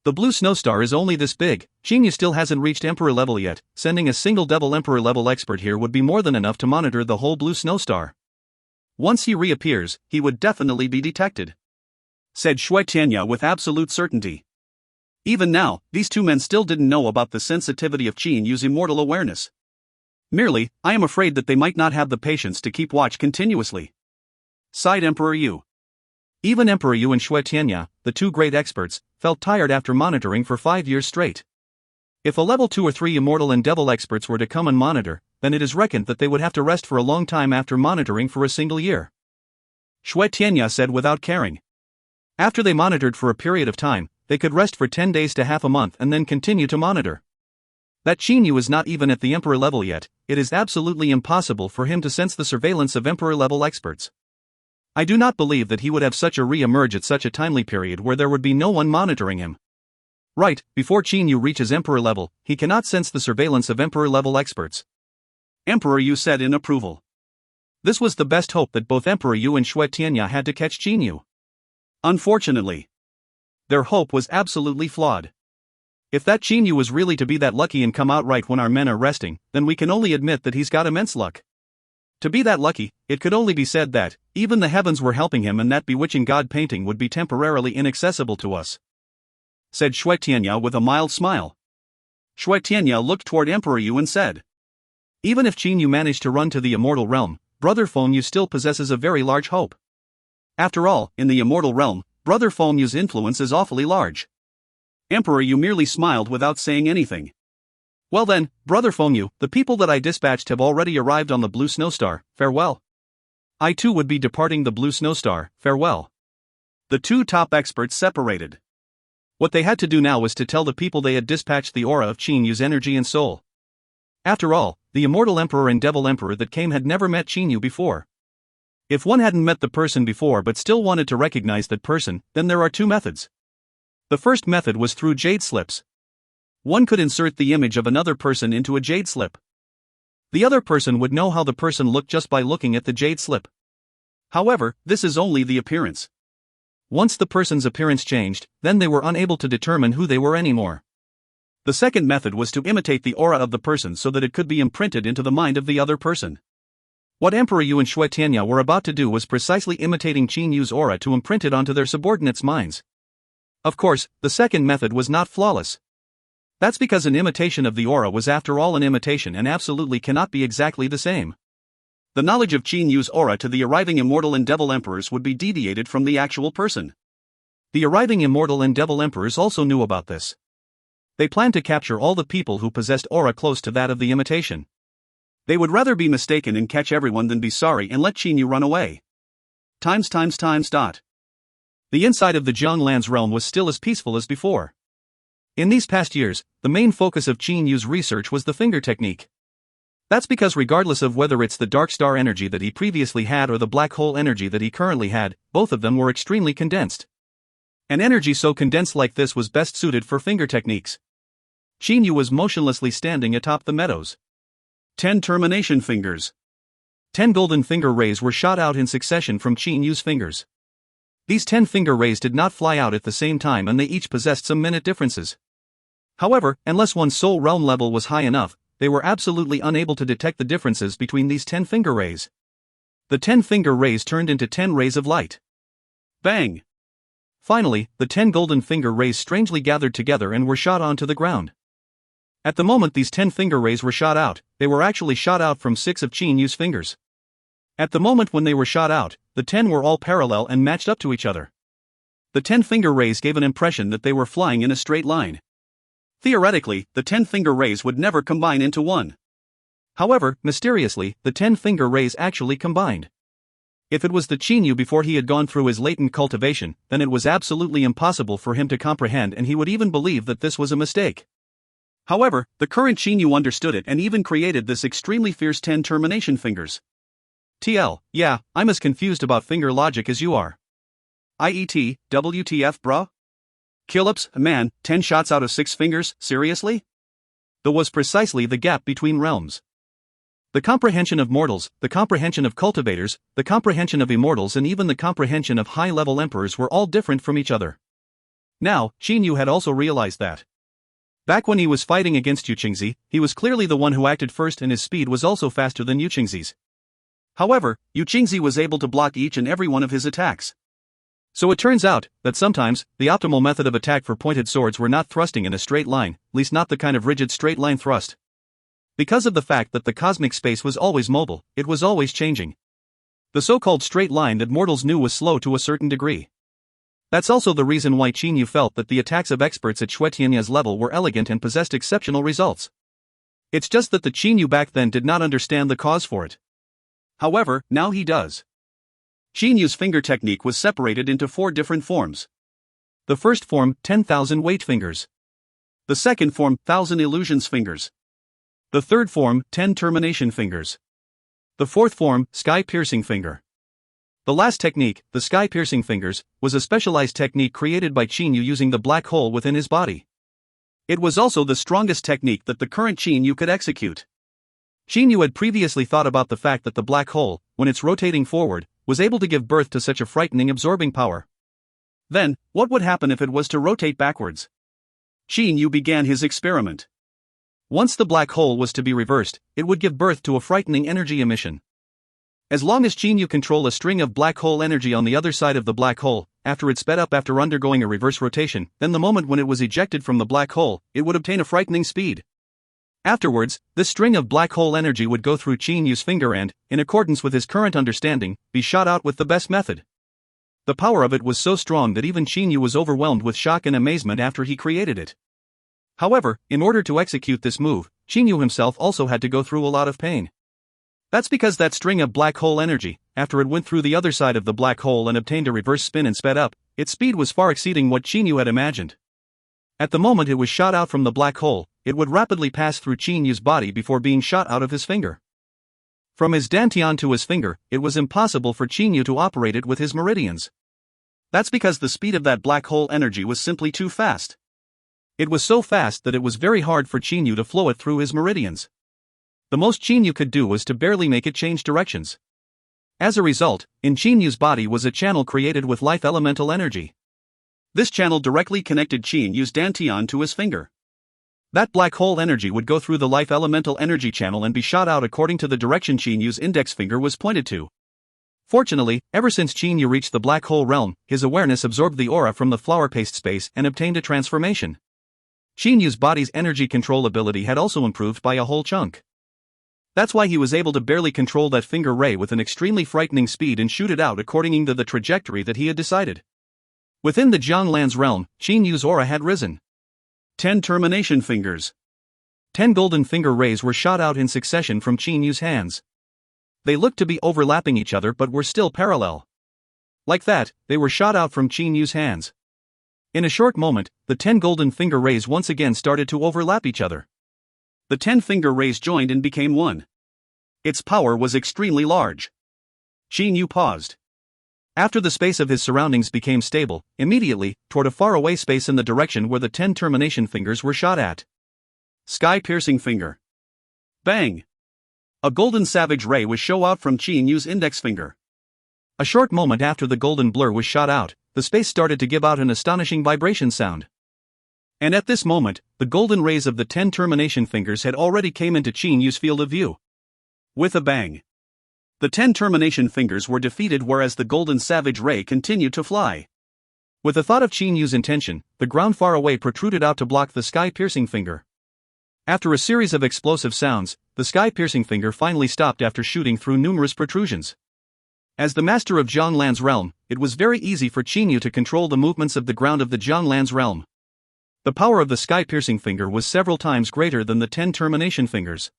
The blue snowstar is only this big. Qin Yu still hasn't reached Emperor level yet. Sending a single Devil Emperor level expert here would be more than enough to monitor the whole blue snowstar. Once he reappears, he would definitely be detected," said Shui Tianya with absolute certainty. Even now, these two men still didn't know about the sensitivity of Qin Yu's immortal awareness. Merely, I am afraid that they might not have the patience to keep watch continuously, sighed Emperor Yu. Even Emperor Yu and Shui Tianya, the two great experts, felt tired after monitoring for 5 years straight. If a level 2 or 3 immortal and devil experts were to come and monitor, then it is reckoned that they would have to rest for a long time after monitoring for a single year, Shui Tianya said without caring. After they monitored for a period of time, they could rest for 10 days to half a month and then continue to monitor. That Qin Yu is not even at the Emperor level yet, it is absolutely impossible for him to sense the surveillance of Emperor level experts. I do not believe that he would have such a re-emerge at such a timely period where there would be no one monitoring him. Right, before Qin Yu reaches Emperor level, he cannot sense the surveillance of Emperor level experts, Emperor Yu said in approval. This was the best hope that both Emperor Yu and Shui Tianya had to catch Qin Yu. Unfortunately, their hope was absolutely flawed. If that Qin Yu was really to be that lucky and come out right when our men are resting, then we can only admit that he's got immense luck. To be that lucky, it could only be said that, even the heavens were helping him and that bewitching god painting would be temporarily inaccessible to us, said Shui Tianya with a mild smile. Shui Tianya looked toward Emperor Yu and said, even if Qin Yu managed to run to the immortal realm, Brother Feng Yu still possesses a very large hope. After all, in the immortal realm, Brother Feng Yu's influence is awfully large. Emperor Yu merely smiled without saying anything. Well then, Brother Feng Yu, the people that I dispatched have already arrived on the blue snowstar, farewell. I too would be departing the blue snowstar, farewell. The two top experts separated. What they had to do now was to tell the people they had dispatched the aura of Qin Yu's energy and soul. After all, the immortal emperor and devil emperor that came had never met Qin Yu before. If one hadn't met the person before but still wanted to recognize that person, then there are two methods. The first method was through jade slips. One could insert the image of another person into a jade slip. The other person would know how the person looked just by looking at the jade slip. However, this is only the appearance. Once the person's appearance changed, then they were unable to determine who they were anymore. The second method was to imitate the aura of the person so that it could be imprinted into the mind of the other person. What Emperor Yu and Shui Tianya were about to do was precisely imitating Qin Yu's aura to imprint it onto their subordinates' minds. Of course, the second method was not flawless. That's because an imitation of the aura was after all an imitation and absolutely cannot be exactly the same. The knowledge of Qin Yu's aura to the arriving immortal and devil emperors would be deviated from the actual person. The arriving immortal and devil emperors also knew about this. They planned to capture all the people who possessed aura close to that of the imitation. They would rather be mistaken and catch everyone than be sorry and let Qin Yu run away. The inside of the Jianglan's realm was still as peaceful as before. In these past years, the main focus of Qin Yu's research was the finger technique. That's because regardless of whether it's the dark star energy that he previously had or the black hole energy that he currently had, both of them were extremely condensed. An energy so condensed like this was best suited for finger techniques. Qin Yu was motionlessly standing atop the meadows. 10 termination fingers. 10 golden finger rays were shot out in succession from Qin Yu's fingers. These 10 finger rays did not fly out at the same time and they each possessed some minute differences. However, unless one's soul realm level was high enough, they were absolutely unable to detect the differences between these 10 finger rays. The 10 finger rays turned into 10 rays of light. Bang! Finally, the 10 golden finger rays strangely gathered together and were shot onto the ground. At the moment these 10 finger rays were shot out, they were actually shot out from 6 of Qin Yu's fingers. At the moment when they were shot out, the 10 were all parallel and matched up to each other. The 10 finger rays gave an impression that they were flying in a straight line. Theoretically, the 10 finger rays would never combine into one. However, mysteriously, the 10 finger rays actually combined. If it was the Qin Yu before he had gone through his latent cultivation, then it was absolutely impossible for him to comprehend and he would even believe that this was a mistake. However, the current Qin Yu understood it and even created this extremely fierce 10 termination fingers. Yeah, I'm as confused about finger logic as you are. IET, WTF bruh? Killups, man, 10 shots out of 6 fingers, seriously? There was precisely the gap between realms. The comprehension of mortals, the comprehension of cultivators, the comprehension of immortals and even the comprehension of high-level emperors were all different from each other. Now, Qin Yu had also realized that. Back when he was fighting against Yu Qingzi, he was clearly the one who acted first and his speed was also faster than Yu Qingzi's. However, Yu Qingzi was able to block each and every one of his attacks. So it turns out that sometimes, the optimal method of attack for pointed swords were not thrusting in a straight line, at least not the kind of rigid straight line thrust. Because of the fact that the cosmic space was always mobile, it was always changing. The so-called straight line that mortals knew was slow to a certain degree. That's also the reason why Qin Yu felt that the attacks of experts at Xue Tianya's level were elegant and possessed exceptional results. It's just that the Qin Yu back then did not understand the cause for it. However, now he does. Qin Yu's finger technique was separated into 4 different forms. The first form, 10,000 weight fingers. The second form, 1,000 illusions fingers. The third form, 10 termination fingers. The fourth form, sky-piercing finger. The last technique, the sky-piercing fingers, was a specialized technique created by Qin Yu using the black hole within his body. It was also the strongest technique that the current Qin Yu could execute. Qin Yu had previously thought about the fact that the black hole, when it's rotating forward, was able to give birth to such a frightening absorbing power. Then, what would happen if it was to rotate backwards? Qin Yu began his experiment. Once the black hole was to be reversed, it would give birth to a frightening energy emission. As long as Qin Yu controlled a string of black hole energy on the other side of the black hole, after it sped up after undergoing a reverse rotation, then the moment when it was ejected from the black hole, it would obtain a frightening speed. Afterwards, this string of black hole energy would go through Qin Yu's finger and, in accordance with his current understanding, be shot out with the best method. The power of it was so strong that even Qin Yu was overwhelmed with shock and amazement after he created it. However, in order to execute this move, Qin Yu himself also had to go through a lot of pain. That's because that string of black hole energy, after it went through the other side of the black hole and obtained a reverse spin and sped up, its speed was far exceeding what Qin Yu had imagined. At the moment it was shot out from the black hole, it would rapidly pass through Qin Yu's body before being shot out of his finger. From his dantian to his finger, it was impossible for Qin Yu to operate it with his meridians. That's because the speed of that black hole energy was simply too fast. It was so fast that it was very hard for Qin Yu to flow it through his meridians. The most Qin Yu could do was to barely make it change directions. As a result, in Qin Yu's body was a channel created with life elemental energy. This channel directly connected Qin Yu's dantian to his finger. That black hole energy would go through the life elemental energy channel and be shot out according to the direction Qin Yu's index finger was pointed to. Fortunately, ever since Qin Yu reached the black hole realm, his awareness absorbed the aura from the flower paste space and obtained a transformation. Qin Yu's body's energy control ability had also improved by a whole chunk. That's why he was able to barely control that finger ray with an extremely frightening speed and shoot it out according to the trajectory that he had decided. Within the Jianglan's realm, Qin Yu's aura had risen. 10 termination fingers. 10 golden finger rays were shot out in succession from Qin Yu's hands. They looked to be overlapping each other but were still parallel. Like that, they were shot out from Qin Yu's hands. In a short moment, the 10 golden finger rays once again started to overlap each other. The 10 finger rays joined and became one. Its power was extremely large. Qin Yu paused. After the space of his surroundings became stable, immediately, toward a faraway space in the direction where the 10 termination fingers were shot at. Sky-piercing finger. Bang! A golden savage ray was shot out from Qin Yu's index finger. A short moment after the golden blur was shot out, the space started to give out an astonishing vibration sound. And at this moment, the golden rays of the 10 termination fingers had already came into Qin Yu's field of view. With a bang, the 10 termination fingers were defeated whereas the golden savage ray continued to fly. With the thought of Qin Yu's intention, the ground far away protruded out to block the sky-piercing finger. After a series of explosive sounds, the sky-piercing finger finally stopped after shooting through numerous protrusions. As the master of Jianglan's realm, it was very easy for Qin Yu to control the movements of the ground of the Jianglan's realm. The power of the sky-piercing finger was several times greater than the 10 termination fingers.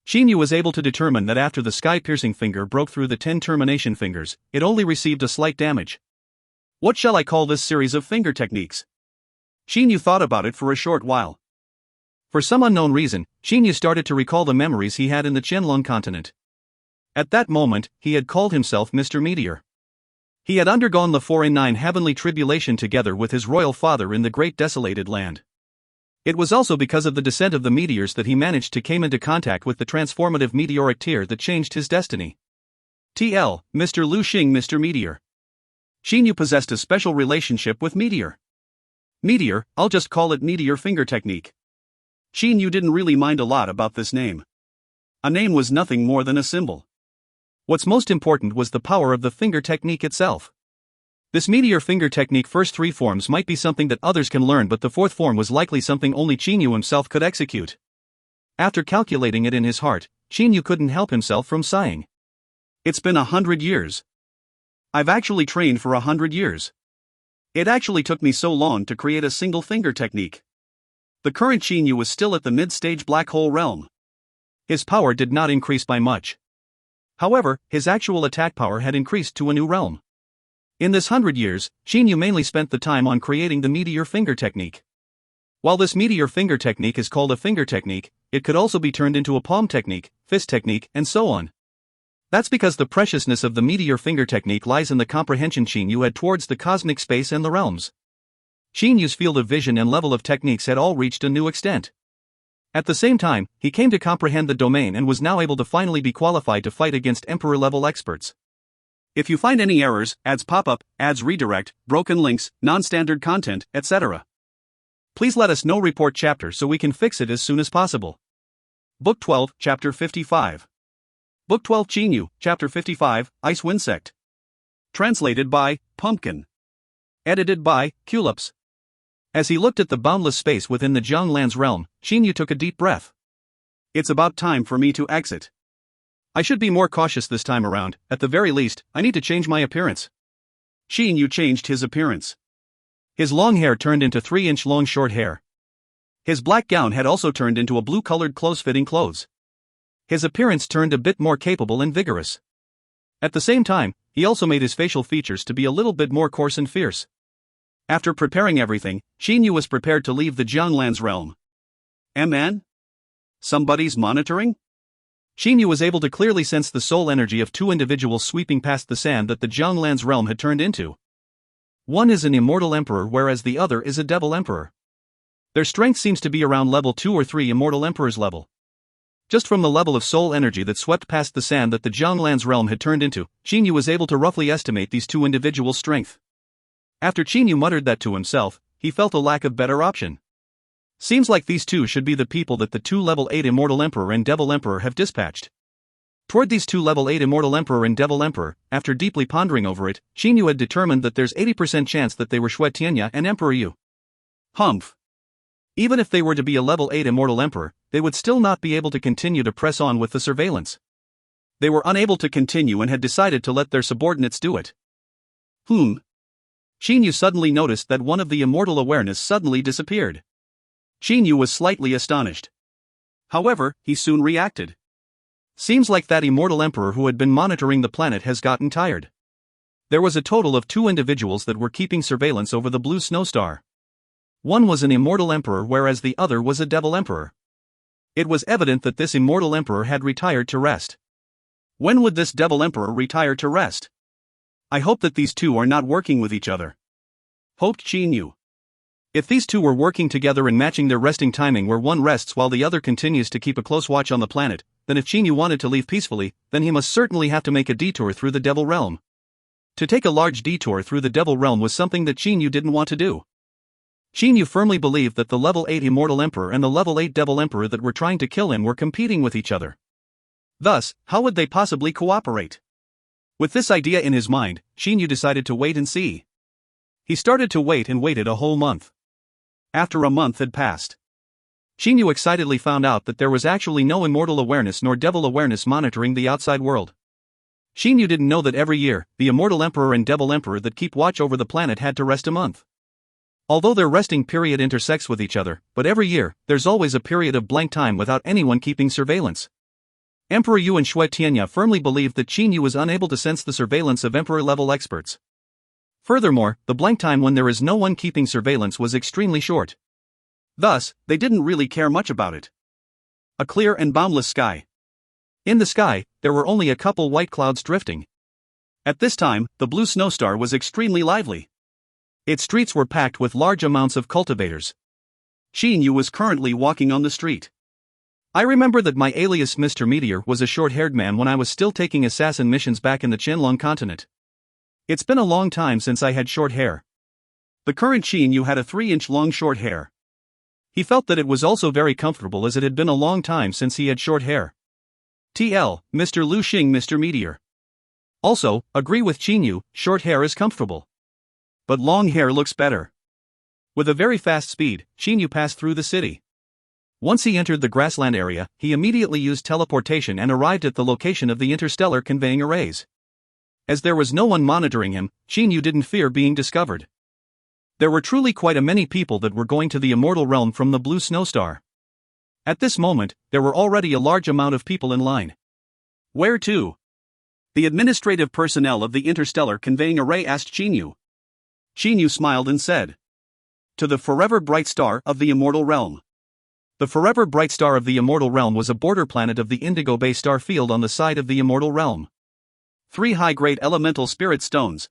Qin Yu was able to determine that after the sky-piercing finger broke through the 10 termination fingers, it only received a slight damage. What shall I call this series of finger techniques? Qin Yu thought about it for a short while. For some unknown reason, Qin Yu started to recall the memories he had in the Qianlong continent. At that moment, he had called himself Mr. Meteor. He had undergone the 4 and 9 heavenly tribulation together with his royal father in the great desolated land. It was also because of the descent of the meteors that he managed to came into contact with the transformative meteoric tear that changed his destiny. TL, Mr. Lu Xing, Mr. Meteor. Qin Yu possessed a special relationship with Meteor.
Meteor, I'll just call it Meteor Finger Technique. Qin Yu didn't really mind a lot about this name. A name was nothing more than a symbol.
What's most important was the power of the finger technique itself. This Meteor Finger Technique first three forms might be something that others can learn, but the fourth form was likely something only Qin Yu himself could execute. After calculating it in his heart, Qin Yu couldn't help himself from sighing.
It's been 100 years. I've actually trained for 100 years. It actually took me so long to create a single finger technique. The current Qin Yu was still at the mid-stage black hole realm.
His power did not increase by much. However, his actual attack power had increased to a new realm. In this 100 years, Qin Yu mainly spent the time on creating the Meteor Finger Technique. While this Meteor Finger Technique is called a finger technique, it could also be turned into a palm technique, fist technique, and so on. That's because the preciousness of the Meteor Finger Technique lies in the comprehension Qin Yu had towards the cosmic space and the realms. Qin Yu's field of vision and level of techniques had all reached a new extent. At the same time, he came to comprehend the domain and was now able to finally be qualified to fight against Emperor-level experts.
If you find any errors, ads pop up, ads redirect, broken links, non-standard content, etc., please let us know. Report chapter so we can fix it as soon as possible. Book 12, Chapter 55. Book 12 Qin Yu, Chapter 55, Ice Winsect. Translated by Pumpkin. Edited by Culips.
As he looked at the boundless space within the Jianglan's realm, Qin Yu took a deep breath.
It's about time for me to exit.
I should be more cautious this time around. At the very least, I need to change my appearance.
Qin Yu changed his appearance.
His long hair turned into 3-inch long short hair.
His black gown had also turned into a blue-colored close-fitting clothes.
His appearance turned a bit more capable and vigorous. At the same time, he also made his facial features to be a little bit more coarse and fierce.
After preparing everything, Qin Yu was prepared to leave the Jianglan's realm. Man? Somebody's monitoring?
Qin Yu was able to clearly sense the soul energy of two individuals sweeping past the sand that the Jianglan's realm had turned into. One is an immortal emperor whereas the other is a devil emperor. Their strength seems to be around level 2 or 3 immortal emperor's level. Just from the level of soul energy that swept past the sand that the Jianglan's realm had turned into, Qin Yu was able to roughly estimate these two individuals' strength. After Qin Yu muttered that to himself, he felt a lack of better option. Seems like these two should be the people that the two level 8 immortal emperor and devil emperor have dispatched. Toward these two level 8 immortal emperor and devil emperor, after deeply pondering over it, Qin Yu had determined that there's 80% chance that they were Shui Tianya and Emperor Yu.
Humph.
Even if they were to be a level 8 immortal emperor, they would still not be able to continue to press on with the surveillance.
They were unable to continue and had decided to let their subordinates do it. Qin Yu suddenly noticed that one of the immortal awareness suddenly disappeared. Qin Yu was slightly astonished. However, he soon reacted.
Seems like that immortal emperor who had been monitoring the planet has gotten tired. There was a total of 2 individuals that were keeping surveillance over the blue snow star. One was an immortal emperor whereas the other was a devil emperor. It was evident that this immortal emperor had retired to rest.
When would this devil emperor retire to rest? I hope that these two are not working with each other. Hoped Qin Yu.
If these two were working together and matching their resting timing where one rests while the other continues to keep a close watch on the planet, then if Qin Yu wanted to leave peacefully, then he must certainly have to make a detour through the devil realm. To take a large detour through the devil realm was something that Qin Yu didn't want to do. Qin Yu firmly believed that the level 8 immortal emperor and the level 8 devil emperor that were trying to kill him were competing with each other.
Thus, how would they possibly cooperate? With this idea in his mind, Qin Yu decided to wait and see. He started to wait and waited a whole month. After a month had passed,
Qin Yu excitedly found out that there was actually no immortal awareness nor devil awareness monitoring the outside world. Qin Yu didn't know that every year, the immortal emperor and devil emperor that keep watch over the planet had to rest a month. Although their resting period intersects with each other, but every year, there's always a period of blank time without anyone keeping surveillance. Emperor Yu and Shui Tianya firmly believed that Qin Yu was unable to sense the surveillance of emperor-level experts. Furthermore, the blank time when there is no one keeping surveillance was extremely short.
Thus, they didn't really care much about it. A clear and boundless sky.
In the sky, there were only a couple white clouds drifting.
At this time, the blue snow star was extremely lively.
Its streets were packed with large amounts of cultivators.
Qin Yu was currently walking on the street.
I remember that my alias Mr. Meteor was a short-haired man when I was still taking assassin missions back in the Qianlong continent. It's been a long time since I had short hair.
The current Qin Yu had a 3-inch long short hair. He felt that it was also very comfortable as it had been a long time since he had short hair. TL, Mr. Lu Xing, Mr. Meteor. Also, agree with Qin Yu, short hair is comfortable. But long hair looks better. With a very fast speed, Qin Yu passed through the city. Once he entered the grassland area, he immediately used teleportation and arrived at the location of the interstellar conveying arrays. As there was no one monitoring him, Qin Yu didn't fear being discovered. There were truly quite a many people that were going to the immortal realm from the blue snowstar. At this moment, there were already a large amount of people in line.
Where to?
The administrative personnel of the interstellar conveying array asked Qin Yu. Qin Yu smiled and said, "To the forever bright star of the immortal realm." The forever bright star of the immortal realm was a border planet of the Indigo Bay star field on the side of the immortal realm. 3 high-grade elemental spirit stones.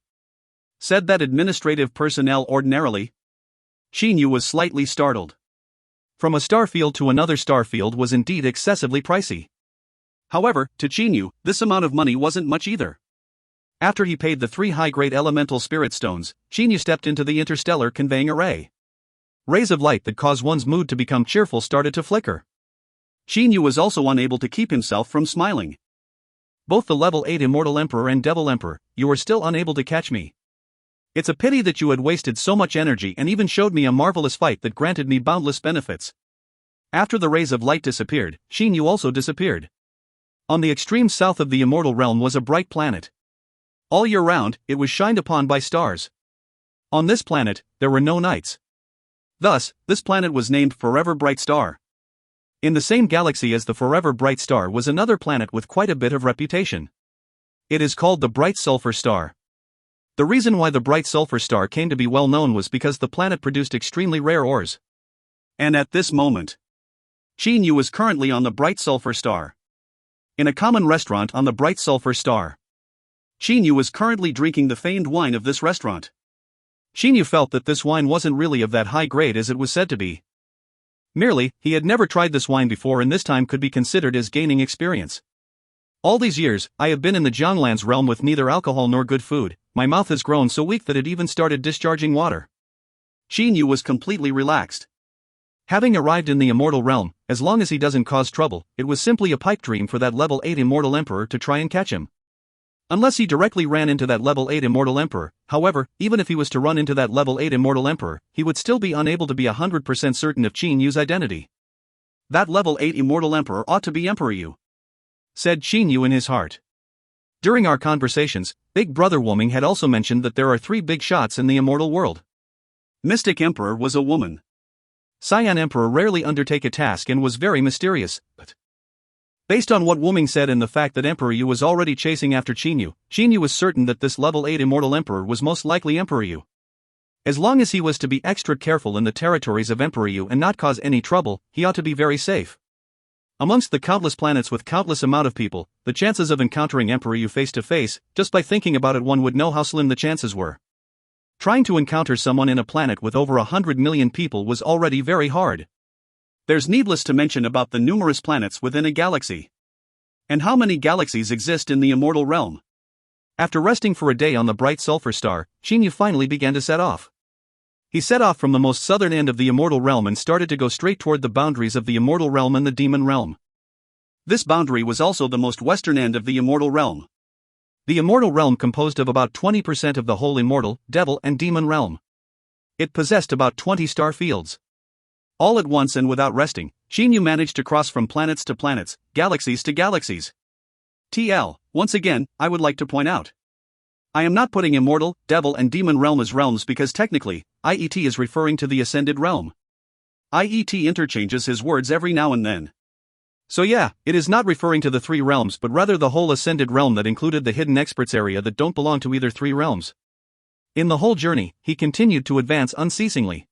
Said that administrative personnel ordinarily. Qin Yu was slightly startled. From a star field to another star field was indeed excessively pricey. However, to Qin Yu, this amount of money wasn't much either. After he paid the 3 high-grade elemental spirit stones, Qin Yu stepped into the interstellar conveying array. Rays of light that cause one's mood to become cheerful started to flicker. Qin Yu was also unable to keep himself from smiling. Both the level 8 Immortal Emperor and Devil Emperor, you were still unable to catch me. It's a pity that you had wasted so much energy and even showed me a marvelous fight that granted me boundless benefits. After the rays of light disappeared, Qin Yu also disappeared. On the extreme south of the immortal realm was a bright planet. All year round, it was shined upon by stars. On this planet, there were no nights. Thus, this planet was named Forever Bright Star. In the same galaxy as the Forever Bright Star was another planet with quite a bit of reputation. It is called the Bright Sulfur Star. The reason why the Bright Sulfur Star came to be well known was because the planet produced extremely rare ores. And at this moment, Qin Yu was currently on the Bright Sulfur Star. In a common restaurant on the Bright Sulfur Star. Qin Yu was currently drinking the famed wine of this restaurant. Qin Yu felt that this wine wasn't really of that high grade as it was said to be. Merely, he had never tried this wine before and this time could be considered as gaining experience. All these years, I have been in the Jianglands realm with neither alcohol nor good food. My mouth has grown so weak that it even started discharging water. Qin Yu was completely relaxed. Having arrived in the immortal realm, as long as he doesn't cause trouble, it was simply a pipe dream for that level 8 Immortal Emperor to try and catch him. Unless he directly ran into that level 8 Immortal Emperor, however, even if he was to run into that level 8 Immortal Emperor, he would still be unable to be 100% certain of Qin Yu's identity. That level 8 Immortal Emperor ought to be Emperor Yu, said Qin Yu in his heart. During our conversations, Big Brother Woming had also mentioned that there are 3 big shots in the immortal world. Mystic Emperor was a woman. Cyan Emperor rarely undertake a task and was very mysterious, but based on what Woming said and the fact that Emperor Yu was already chasing after Qin Yu was certain that this level 8 Immortal Emperor was most likely Emperor Yu. As long as he was to be extra careful in the territories of Emperor Yu and not cause any trouble, he ought to be very safe. Amongst the countless planets with countless amount of people, the chances of encountering Emperor Yu face to face, just by thinking about it one would know how slim the chances were. Trying to encounter someone in a planet with over 100 million people was already very hard. There's needless to mention about the numerous planets within a galaxy. And how many galaxies exist in the immortal realm? After resting for a day on the Bright Sulfur Star, Qin Yu finally began to set off. He set off from the most southern end of the immortal realm and started to go straight toward the boundaries of the immortal realm and the demon realm. This boundary was also the most western end of the immortal realm. The immortal realm composed of about 20% of the whole immortal, devil and demon realm. It possessed about 20 star fields. All at once and without resting, Qin Yu managed to cross from planets to planets, galaxies to galaxies. TL, once again, I would like to point out. I am not putting immortal, devil and demon realm as realms because technically, IET is referring to the ascended realm. IET interchanges his words every now and then. So yeah, it is not referring to the 3 realms but rather the whole ascended realm that included the hidden experts area that don't belong to either 3 realms. In the whole journey, he continued to advance unceasingly.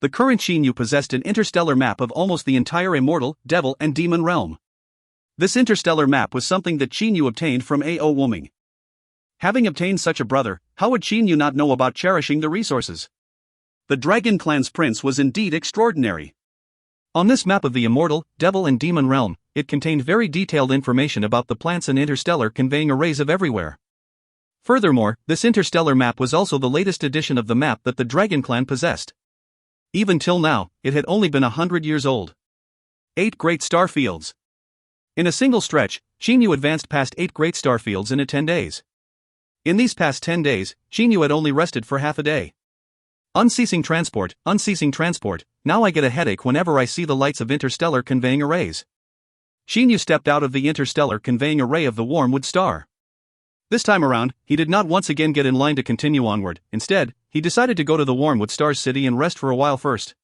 The current Qin Yu possessed an interstellar map of almost the entire immortal, devil and demon realm. This interstellar map was something that Qin Yu obtained from A.O. Woming. Having obtained such a brother, how would Qin Yu not know about cherishing the resources? The Dragon Clan's prince was indeed extraordinary. On this map of the immortal, devil and demon realm, it contained very detailed information about the plants and interstellar conveying arrays of everywhere.
Furthermore, this interstellar map was also the latest edition of the map that the Dragon Clan possessed. Even till now, it had only been 100 years old. 8 great star fields. In a single stretch, Xinyu advanced past 8 great star fields in 10 days. In these past 10 days, Xinyu had only rested for half a day. Unceasing transport, now I get a headache whenever I see the lights of interstellar conveying arrays. Xinyu stepped out of the interstellar conveying array of the Wormwood Star. This time around, he did not once again get in line to continue onward. Instead, he decided to go to the Wormwood Star's city and rest for a while first.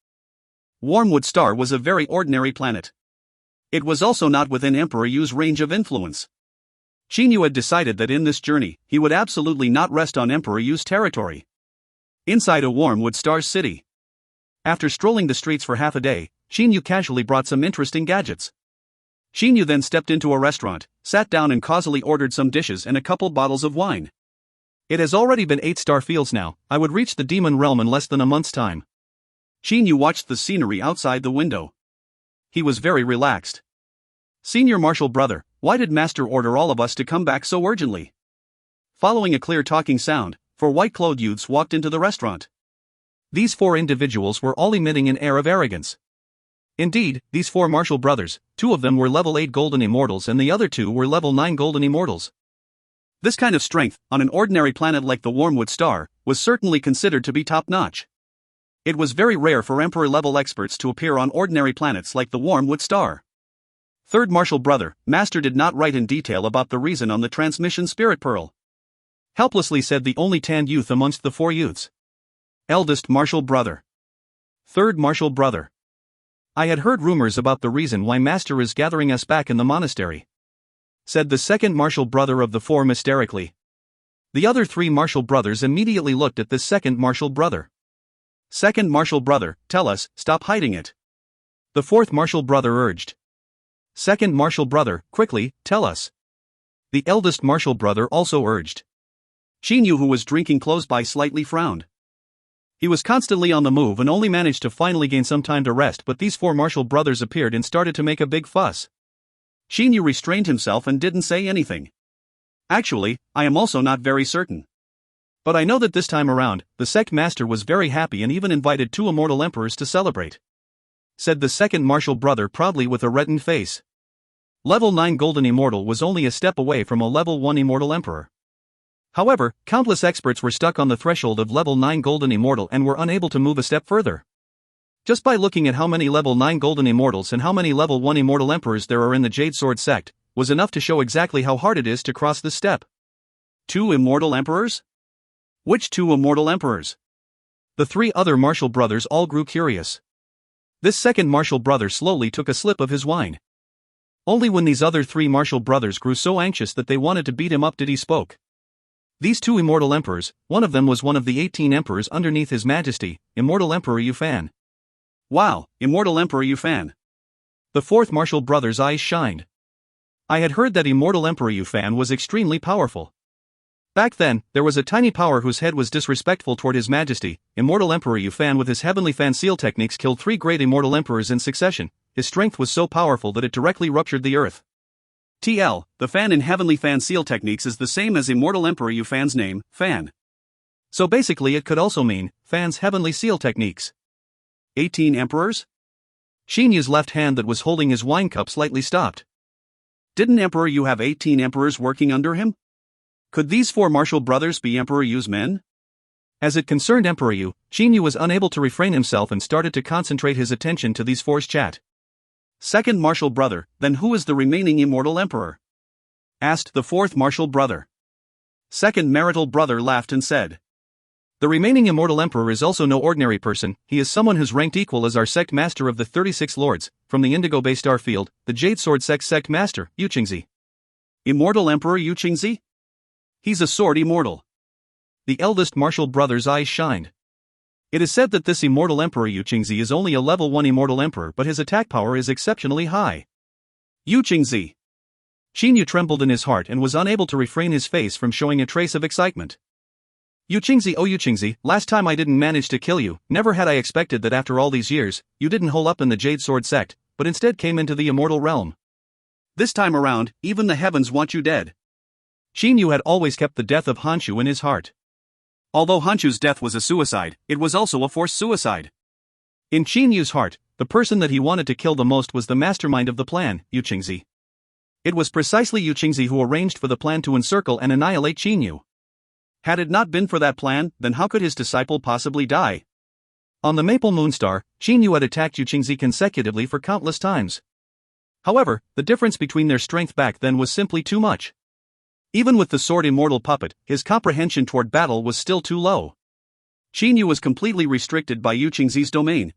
Wormwood Star was a very ordinary planet. It was also not within Emperor Yu's range of influence. Xinyu had decided that in this journey, he would absolutely not rest on Emperor Yu's territory. Inside a Wormwood Star's city. After strolling the streets for half a day, Xinyu casually brought some interesting gadgets. Xinyu then stepped into a restaurant, sat down and causally ordered some dishes and a couple bottles of wine. It has already been 8 star fields now, I would reach the demon realm in less than a month's time. Xinyu watched the scenery outside the window. He was very relaxed. Senior Marshal Brother, why did Master order all of us to come back so urgently? Following a clear talking sound, 4 white-clothed youths walked into the restaurant. These 4 individuals were all emitting an air of arrogance. Indeed, these 4 Marshal brothers, 2 of them were level 8 Golden Immortals and the other 2 were level 9 Golden Immortals. This kind of strength, on an ordinary planet like the Wormwood Star, was certainly considered to be top-notch. It was very rare for Emperor-level experts to appear on ordinary planets like the Wormwood Star. Third Marshal Brother, Master did not write in detail about the reason on the transmission Spirit Pearl. Helplessly said the only tanned youth amongst the 4 youths. Eldest Marshal Brother. Third Marshal Brother. I had heard rumors about the reason why Master is gathering us back in the monastery. Said the second Marshal Brother of the 4 mysterically. The other 3 Marshal Brothers immediately looked at this second Marshal Brother. Second Marshal Brother, tell us, stop hiding it. The 4th Marshal Brother urged. Second Marshal Brother, quickly, tell us. The eldest Marshal Brother also urged. Xinyu, who was drinking close by, slightly frowned. He was constantly on the move and only managed to finally gain some time to rest, but these 4 Marshal Brothers appeared and started to make a big fuss. Xinyu restrained himself and didn't say anything. Actually, I am also not very certain. But I know that this time around, the sect master was very happy and even invited 2 immortal emperors to celebrate. Said the second Marshal Brother proudly with a reddened face. Level 9 Golden Immortal was only a step away from a level 1 Immortal Emperor. However, countless experts were stuck on the threshold of level 9 Golden Immortal and were unable to move a step further. Just by looking at how many level 9 Golden Immortals and how many level 1 Immortal Emperors there are in the Jade Sword sect, was enough to show exactly how hard it is to cross this step. 2 Immortal Emperors? Which 2 Immortal Emperors? The 3 other Marshal Brothers all grew curious. This second Marshal Brother slowly took a sip of his wine. Only when these other 3 Marshal Brothers grew so anxious that they wanted to beat him up did he spoke. These 2 Immortal Emperors, one of them was one of the 18 Emperors underneath His Majesty, Immortal Emperor Yufan. Wow, Immortal Emperor Yufan. The 4th Marshal Brother's eyes shined. I had heard that Immortal Emperor Yufan was extremely powerful. Back then, there was a tiny power whose head was disrespectful toward His Majesty. Immortal Emperor Yufan with his Heavenly Fan Seal techniques killed 3 great Immortal Emperors in succession. His strength was so powerful that it directly ruptured the earth. TL, the Fan in Heavenly Fan Seal techniques is the same as Immortal Emperor Yufan's name, Fan. So basically it could also mean, Fan's Heavenly Seal techniques. 18 Emperors? Xinyu's left hand that was holding his wine cup slightly stopped. Didn't Emperor Yu have 18 Emperors working under him? Could these 4 Marshal Brothers be Emperor Yu's men? As it concerned Emperor Yu, Xinyu was unable to refrain himself and started to concentrate his attention to these 4's chat. Second Marshal Brother, then who is the remaining Immortal Emperor? Asked the 4th Marshal Brother. Second Marital Brother laughed and said. The remaining Immortal Emperor is also no ordinary person, he is someone who's ranked equal as our sect master of the 36 Lords, from the Indigo Bay Star Field, the Jade Sword sect master, Yu Qingzi. Immortal Emperor Yu Qingzi? He's a sword immortal. The eldest Marshal Brother's eyes shined. It is said that this Immortal Emperor Yu Qingzi is only a level 1 Immortal Emperor, but his attack power is exceptionally high. Yu Qingzi. Xinyu trembled in his heart and was unable to refrain his face from showing a trace of excitement. Yu Qingzi, oh Yu Qingzi, last time I didn't manage to kill you, never had I expected that after all these years, you didn't hole up in the Jade Sword sect, but instead came into the immortal realm. This time around, even the heavens want you dead. Shin Yu had always kept the death of Honshu in his heart.
Although Honshu's death was a suicide, it was also a forced suicide.
In Shin Yu's heart, the person that he wanted to kill the most was the mastermind of the plan, Yu Qingzi. It was precisely Yu Qingzi who arranged for the plan to encircle and annihilate Shin Yu.
Had it not been for that plan, then how could his disciple possibly die?
On the Maple Moonstar, Shin Yu had attacked Yu Qingzi consecutively for countless times. However, the difference between their strength back then was simply too much. Even with the sword immortal puppet, his comprehension toward battle was still too low. Shin Yu was completely restricted by Yu Qingzi's domain.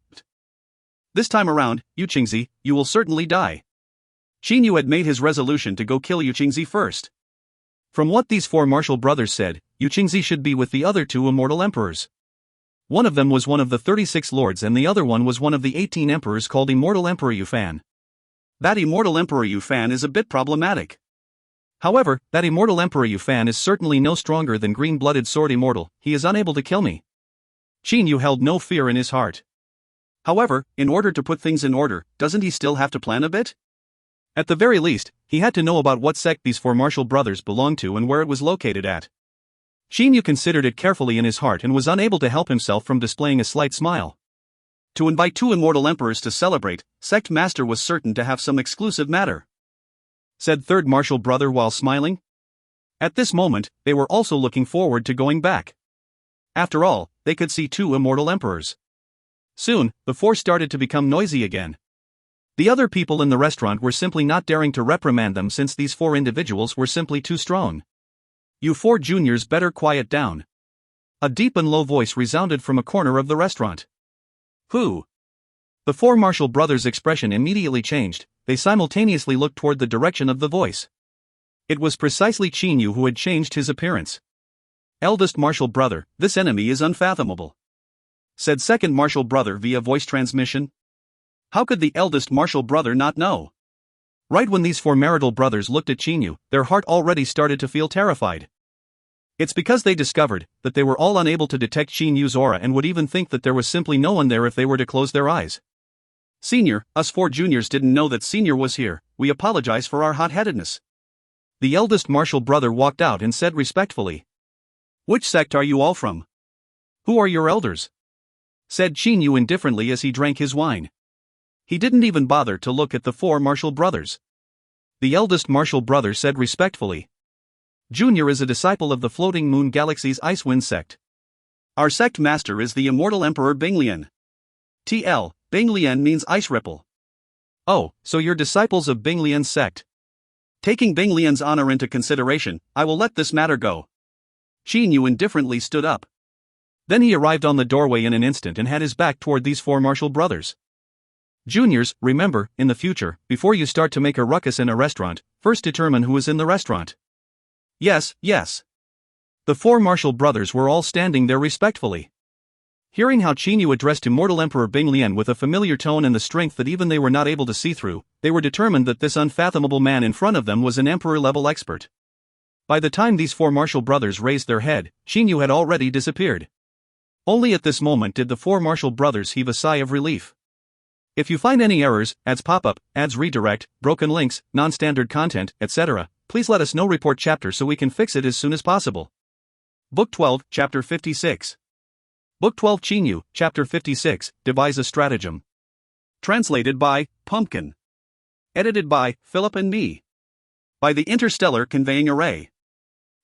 This time around, Yu Qingzi, you will certainly die. Shin Yu had made his resolution to go kill Yu Qingzi first. From what these four martial brothers said, Yu Qingzi should be with the other two immortal emperors. One of them was one of the 36 lords and the other one was one of the 18 emperors called Immortal Emperor Yufan.
That Immortal Emperor Yufan is a bit problematic.
However, that Immortal Emperor Yufan is certainly no stronger than Green-Blooded Sword Immortal, he is unable to kill me. Shin Yu held no fear in his heart.
However, in order to put things in order, doesn't he still have to plan a bit?
At the very least, he had to know about what sect these four martial brothers belonged to and where it was located at. Shin Yu considered it carefully in his heart and was unable to help himself from displaying a slight smile.
To invite two immortal emperors to celebrate, Sect Master was certain to have some exclusive matter,
said third martial brother while smiling. At this moment, they were also looking forward to going back. After all, they could see two immortal emperors. Soon, the four started to become noisy again. The other people in the restaurant were simply not daring to reprimand them since these four individuals were simply too strong. You four juniors better quiet down. A deep and low voice resounded from a corner of the restaurant.
Who?
The four martial brothers' expression immediately changed, they simultaneously looked toward the direction of the voice. It was precisely Shin Yu who had changed his appearance.
Eldest martial brother, this enemy is unfathomable, said second martial brother via voice transmission. How could the eldest martial brother not know?
Right when these four marital brothers looked at Shin Yu, their heart already started to feel terrified. It's because they discovered that they were all unable to detect Shin Yu's aura and would even think that there was simply no one there if they were to close their eyes.
Senior, us four juniors didn't know that Senior was here, we apologize for our hot-headedness.
The eldest martial brother walked out and said respectfully.
Which sect are you all from?
Who are your elders? Said Shin Yu indifferently as he drank his wine. He didn't even bother to look at the four martial brothers. The eldest martial brother said respectfully. Junior is a disciple of the Floating Moon Galaxy's Icewind sect.
Our sect master is the Immortal Emperor Binglian. TL, Binglian means ice ripple.
Oh, so you're disciples of Binglian's sect.
Taking Binglian's honor into consideration, I will let this matter go. Shin Yu indifferently stood up.
Then he arrived on the doorway in an instant and had his back toward these four martial brothers. Juniors, remember, in the future, before you start to make a ruckus in a restaurant, first determine who is in the restaurant.
Yes, yes.
The four martial brothers were all standing there respectfully. Hearing how Shin Yu addressed Immortal Emperor Binglian with a familiar tone and the strength that even they were not able to see through, they were determined that this unfathomable man in front of them was an emperor-level expert. By the time these four martial brothers raised their head, Shin Yu had already disappeared. Only at this moment did the four martial brothers heave a sigh of relief. If you find any errors, ads pop up, ads redirect, broken links, non-standard content, etc., please let us know. Report chapter so we can fix it as soon as possible.
Book 12, Chapter 56.
Book 12 Shin Yu, Chapter 56, Devise a Stratagem.
Translated by Pumpkin. Edited by Philip and me. By the Interstellar Conveying Array.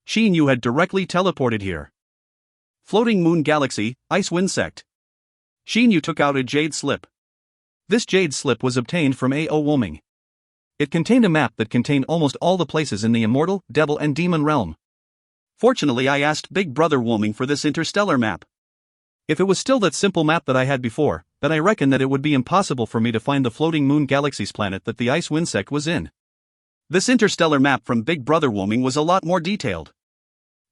Shin Yu had directly teleported here.
Floating Moon Galaxy, Icewind Sect. Shin Yu took out a jade slip.
This jade slip was obtained from A.O. Woming. It contained a map that contained almost all the places in the immortal, devil and demon realm.
Fortunately, I asked Big Brother Woming for this interstellar map.
If it was still that simple map that I had before, then I reckon that it would be impossible for me to find the Floating Moon Galaxy's planet that the Icewind sect was in.
This interstellar map from Big Brother Woming was a lot more detailed.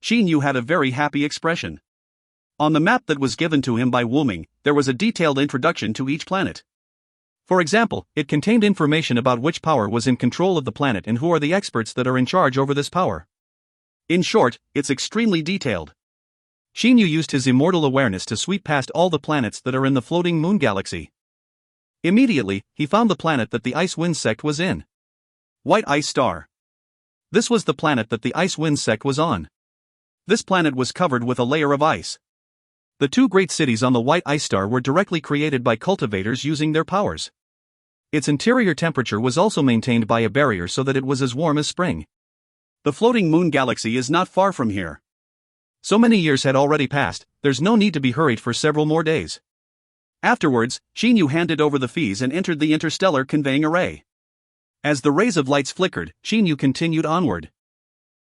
Shin Yu had a very happy expression. On the map that was given to him by Woming, there was a detailed introduction to each planet.
For example, it contained information about which power was in control of the planet and who are the experts that are in charge over this power.
In short, it's extremely detailed.
Shin Yu used his immortal awareness to sweep past all the planets that are in the Floating Moon Galaxy. Immediately, he found the planet that the Icewind sect was in.
White Ice Star.
This was the planet that the ice wind sect was on. This planet was covered with a layer of ice. The two great cities on the white ice star were directly created by cultivators using their powers. Its interior temperature was also maintained by a barrier so that it was as warm as spring.
The floating moon galaxy is not far from here.
So many years had already passed, there's no need to be hurried for several more days.
Afterwards, Xinyu handed over the fees and entered the interstellar conveying array. As the rays of lights flickered, Xinyu continued onward.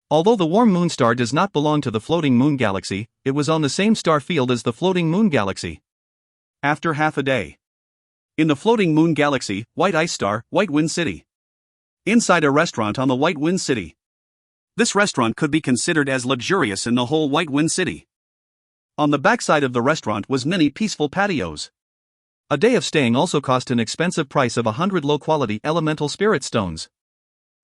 Although the warm moon star does not belong to the floating moon galaxy, it was on the same star field as the floating moon galaxy.
After half a day. In the floating moon galaxy, white ice star, White Wind City. Inside a restaurant on the White Wind City. This restaurant could be considered as luxurious in the whole White Wind City. On the backside of the restaurant was many peaceful patios.
A day of staying also cost an expensive price of 100 low-quality elemental spirit stones.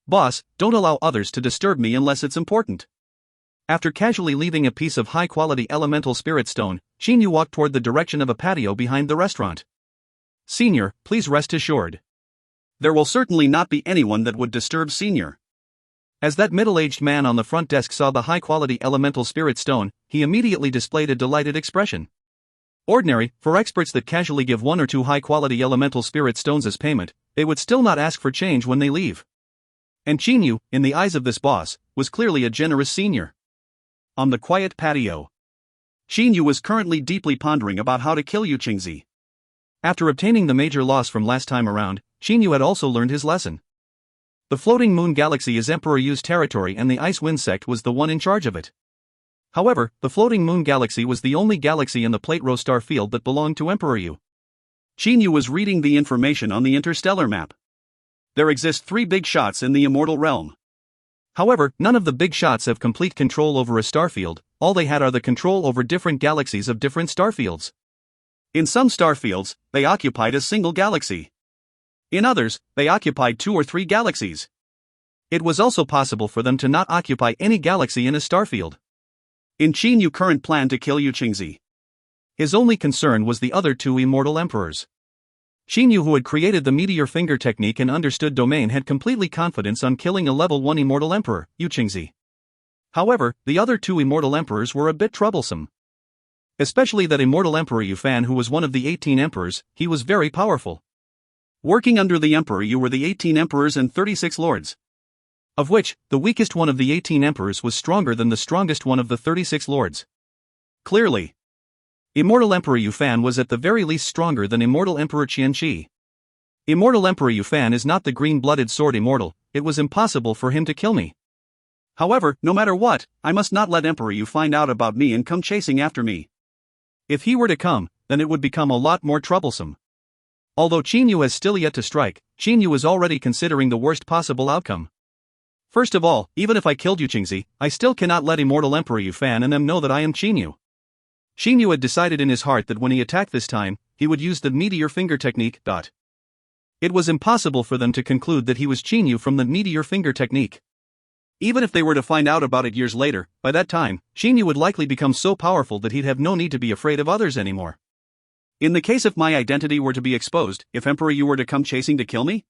Boss, don't allow others to disturb me unless it's important.
After casually leaving a piece of high-quality elemental spirit stone, Xinyu walked toward the direction of a patio behind the restaurant.
Senior, please rest assured. There will certainly not be anyone that would disturb Senior.
As that middle-aged man on the front desk saw the high-quality elemental spirit stone, he immediately displayed a delighted expression. Ordinary, for experts that casually give 1 or 2 high-quality elemental spirit stones as payment, they would still not ask for change when they leave. And Xinyu, in the eyes of this boss, was clearly a generous senior.
On the quiet patio, Xinyu was currently deeply pondering about how to kill Yu Qingzi.
After obtaining the major loss from last time around, Xinyu had also learned his lesson. The floating moon galaxy is Emperor Yu's territory and the ice wind sect was the one in charge of it. However, the floating moon galaxy was the only galaxy in the Plate Rho star field that belonged to Emperor Yu.
Xinyu was reading the information on the interstellar map. There exist 3 big shots in the immortal realm.
However, none of the big shots have complete control over a starfield, all they had are the control over different galaxies of different starfields.
In some starfields, they occupied a single galaxy. In others, they occupied 2 or 3 galaxies.
It was also possible for them to not occupy any galaxy in a starfield.
In Yu's current plan to kill Yu Qingzi,
his only concern was the other 2 immortal emperors. Xinyu, who had created the meteor finger technique and understood domain, had completely confidence on killing a level 1 immortal emperor, Yu Qingzi. However, the other 2 immortal emperors were a bit troublesome. Especially that immortal emperor Yu Fan, who was one of the 18 emperors. He was very powerful.
Working under the emperor Yu were the 18 emperors and 36 lords.
Of which, the weakest one of the 18 emperors was stronger than the strongest one of the 36 lords.
Clearly,
Immortal Emperor Yu Fan was at the very least stronger than Immortal Emperor Qian Shi. Immortal Emperor Yu Fan is not the green-blooded sword immortal, it was impossible for him to kill me.
However, no matter what, I must not let Emperor Yu find out about me and come chasing after me.
If he were to come, then it would become a lot more troublesome. Although Xinyu has still yet to strike, Xinyu is already considering the worst possible outcome. First of all, even if I killed Yu Qingzi, I still cannot let Immortal Emperor Yu Fan and them know that I am Xinyu. Xinyu had decided in his heart that when he attacked this time, he would use the meteor finger technique. It was impossible for them to conclude that he was Xinyu from the meteor finger technique.
Even if they were to find out about it years later, by that time,
Xinyu would likely become so powerful that he'd have no need to be afraid of others anymore.
In the case if my identity were to be exposed, if Emperor Yu were to come chasing to kill me?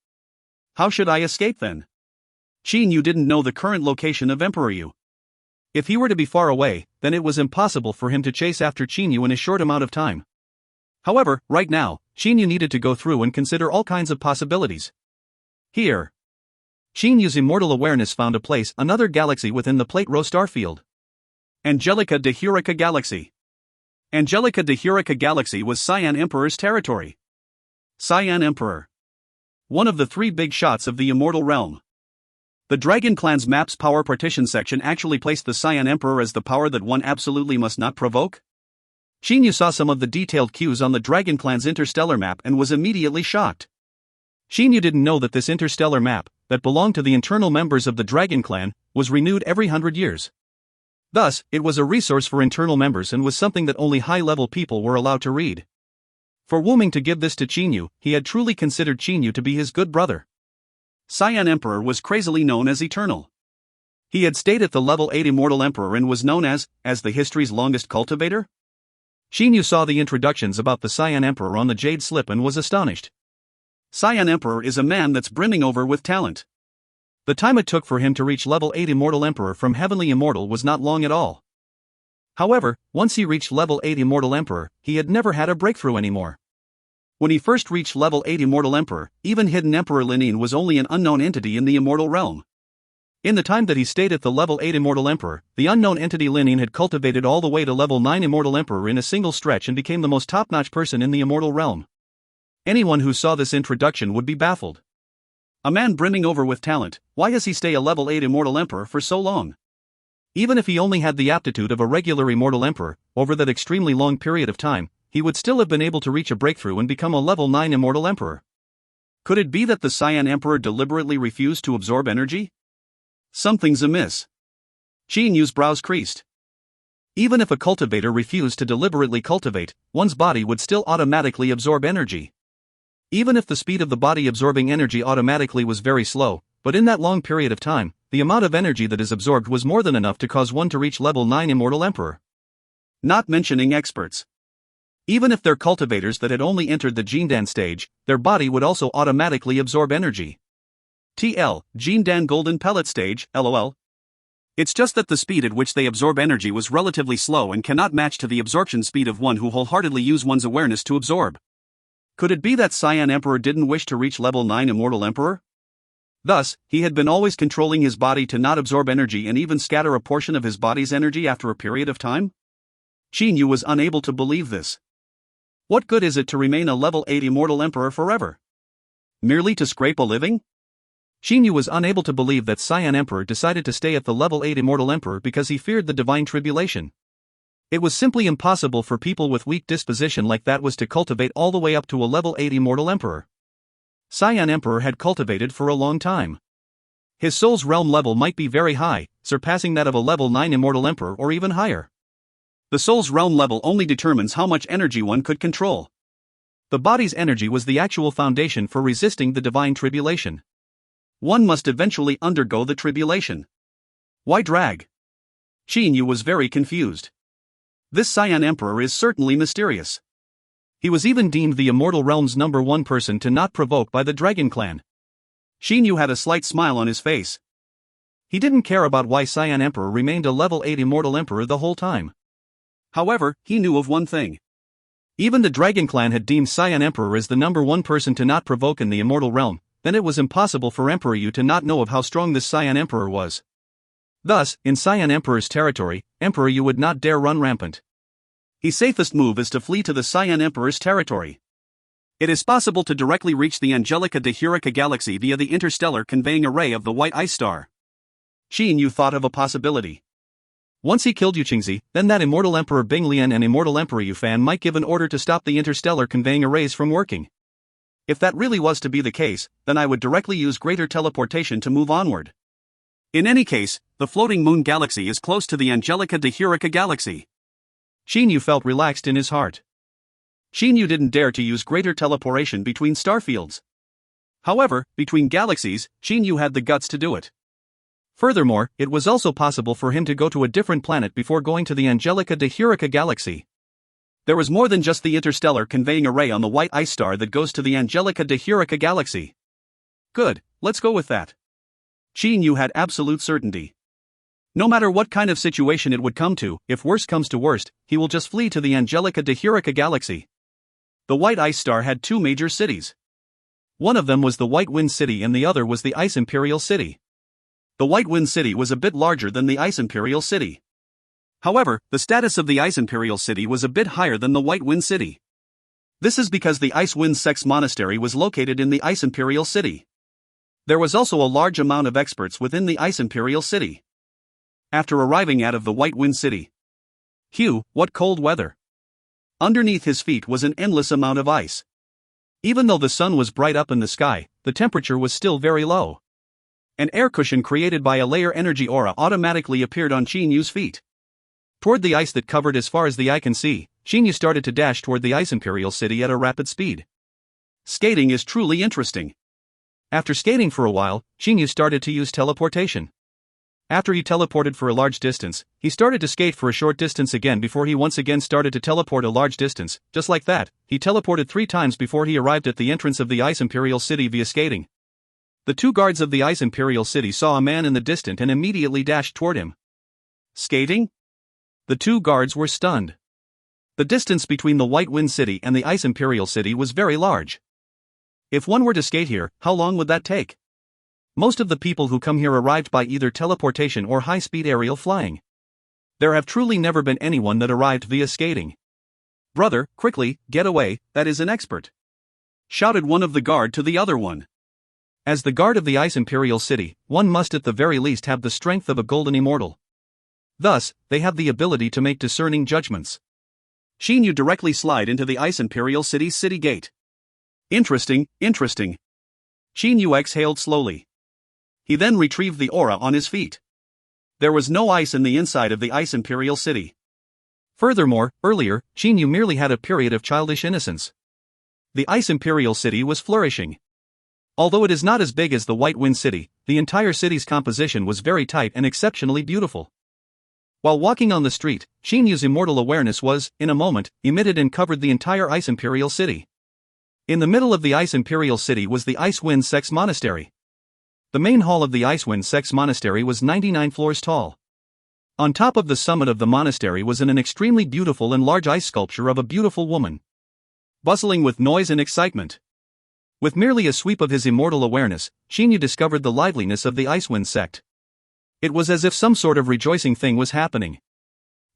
How should I escape then? Xinyu didn't know the current location of Emperor Yu.
If he were to be far away, then it was impossible for him to chase after Xinyu in a short amount of time. However, right now, Xinyu needed to go through and consider all kinds of possibilities. Here, Xinyu's immortal awareness found a place, another galaxy within the Plate Rho star field.
Angelica de Hurica Galaxy. Angelica de Hurica Galaxy was Cyan Emperor's territory. Cyan Emperor, one of the 3 big shots of the immortal realm. The Dragon Clan's map's power partition section actually placed the Cyan Emperor as the power that one absolutely must not provoke.
Xinyu saw some of the detailed cues on the Dragon Clan's interstellar map and was immediately shocked. Xinyu didn't know that this interstellar map, that belonged to the internal members of the Dragon Clan, was renewed every 100 years. Thus, it was a resource for internal members and was something that only high-level people were allowed to read. For Wu Ming to give this to Xinyu, he had truly considered Xinyu to be his good brother.
Cyan Emperor was crazily known as Eternal. He had stayed at the level 8 Immortal Emperor and was known as the history's longest cultivator?
Xinyu saw the introductions about the Cyan Emperor on the Jade Slip and was astonished.
Cyan Emperor is a man that's brimming over with talent.
The time it took for him to reach level 8 Immortal Emperor from Heavenly Immortal was not long at all. However, once he reached level 8 Immortal Emperor, he had never had a breakthrough anymore. When he first reached level 8 Immortal Emperor, even Hidden Emperor Linin was only an unknown entity in the Immortal Realm. In the time that he stayed at the level 8 Immortal Emperor, the unknown entity Linin had cultivated all the way to level 9 Immortal Emperor in a single stretch and became the most top-notch person in the Immortal Realm. Anyone who saw this introduction would be baffled. A man brimming over with talent, why does he stay a level 8 Immortal Emperor for so long? Even if he only had the aptitude of a regular Immortal Emperor, over that extremely long period of time, he would still have been able to reach a breakthrough and become a level 9 Immortal Emperor. Could it be that the Cyan Emperor deliberately refused to absorb energy? Something's amiss. Qin Yu's brows creased. Even if a cultivator refused to deliberately cultivate, one's body would still automatically absorb energy. Even if the speed of the body absorbing energy automatically was very slow, but in that long period of time, the amount of energy that is absorbed was more than enough to cause one to reach level 9 Immortal Emperor. Not mentioning experts. Even if they're cultivators that had only entered the Jindan stage, their body would also automatically absorb energy. TL, Jindan Golden Pellet Stage, LOL. It's just that the speed at which they absorb energy was relatively slow and cannot match to the absorption speed of one who wholeheartedly use one's awareness to absorb. Could it be that Cyan Emperor didn't wish to reach level 9 Immortal Emperor? Thus, he had been always controlling his body to not absorb energy and even scatter a portion of his body's energy after a period of time? Qin Yu was unable to believe this. What good is it to remain a level 8 Immortal Emperor forever? Merely to scrape a living? Qin Yu was unable to believe that Cyan Emperor decided to stay at the level 8 Immortal Emperor because he feared the divine tribulation. It was simply impossible for people with weak disposition like that was to cultivate all the way up to a level 8 Immortal Emperor. Cyan Emperor had cultivated for a long time. His soul's realm level might be very high, surpassing that of a level 9 Immortal Emperor or even higher. The soul's realm level only determines how much energy one could control. The body's energy was the actual foundation for resisting the divine tribulation. One must eventually undergo the tribulation. Why drag? Qin Yu was very confused. This Cyan Emperor is certainly mysterious. He was even deemed the Immortal Realm's #1 person to not provoke by the Dragon Clan. Qin Yu had a slight smile on his face. He didn't care about why Cyan Emperor remained a level 8 Immortal Emperor the whole time. However, he knew of one thing. Even the Dragon Clan had deemed Cyan Emperor as the #1 person to not provoke in the Immortal Realm, then it was impossible for Emperor Yu to not know of how strong this Cyan Emperor was. Thus, in Cyan Emperor's territory, Emperor Yu would not dare run rampant. His safest move is to flee to the Cyan Emperor's territory. It is possible to directly reach the Angelica de Hurica galaxy via the interstellar conveying array of the White Ice Star. Qin Yu thought of a possibility. Once he killed Yu Qingzi, then that Immortal Emperor Bing Lian and Immortal Emperor Yu Fan might give an order to stop the interstellar conveying arrays from working. If that really was to be the case, then I would directly use greater teleportation to move onward. In any case, the floating moon galaxy is close to the Angelica de Hurica galaxy. Qin Yu felt relaxed in his heart. Qin Yu didn't dare to use greater teleportation between starfields. However, between galaxies, Qin Yu had the guts to do it. Furthermore, it was also possible for him to go to a different planet before going to the Angelica de Hurica galaxy. There was more than just the interstellar conveying array on the White Ice Star that goes to the Angelica de Hurica galaxy. Good, let's go with that. Qin Yu had absolute certainty. No matter what kind of situation it would come to, if worst comes to worst, he will just flee to the Angelica de Hurica galaxy. The White Ice Star had two major cities. One of them was the White Wind City and the other was the Ice Imperial City. The White Wind City was a bit larger than the Ice Imperial City. However, the status of the Ice Imperial City was a bit higher than the White Wind City. This is because the Ice Wind Sex Monastery was located in the Ice Imperial City. There was also a large amount of experts within the Ice Imperial City. After arriving out of the White Wind City. Phew, what cold weather. Underneath his feet was an endless amount of ice. Even though the sun was bright up in the sky, the temperature was still very low. An air cushion created by a layer energy aura automatically appeared on Qin Yu's feet. Toward the ice that covered as far as the eye can see, Qin Yu started to dash toward the Ice Imperial City at a rapid speed. Skating is truly interesting. After skating for a while, Qin Yu started to use teleportation. After he teleported for a large distance, he started to skate for a short distance again before he once again started to teleport a large distance. Just like that, he teleported 3 times before he arrived at the entrance of the Ice Imperial City via skating. The two guards of the Ice Imperial City saw a man in the distance and immediately dashed toward him.
Skating?
The two guards were stunned. The distance between the White Wind City and the Ice Imperial City was very large. If one were to skate here, how long would that take? Most of the people who come here arrived by either teleportation or high-speed aerial flying. There have truly never been anyone that arrived via skating.
Brother, quickly, get away, that is an expert! Shouted one of the guard to the other one.
As the guard of the Ice Imperial City, one must at the very least have the strength of a golden immortal. Thus, they have the ability to make discerning judgments.
You directly slide into the Ice Imperial City's city gate. Interesting. You exhaled slowly. He then retrieved the aura on his feet. There was no ice in the inside of the Ice Imperial City.
Furthermore, earlier, You merely had a period of childish innocence. The Ice Imperial City was flourishing. Although it is not as big as the White Wind City, the entire city's composition was very tight and exceptionally beautiful. While walking on the street, Yu's immortal awareness was, in a moment, emitted and covered the entire Ice Imperial City. In the middle of the Ice Imperial City was the Ice Wind Sex Monastery. The main hall of the Ice Wind Sex Monastery was 99 floors tall. On top of the summit of the monastery was an extremely beautiful and large ice sculpture of a beautiful woman,
bustling with noise and excitement.
With merely a sweep of his immortal awareness, Yu discovered the liveliness of the Icewind sect. It was as if some sort of rejoicing thing was happening.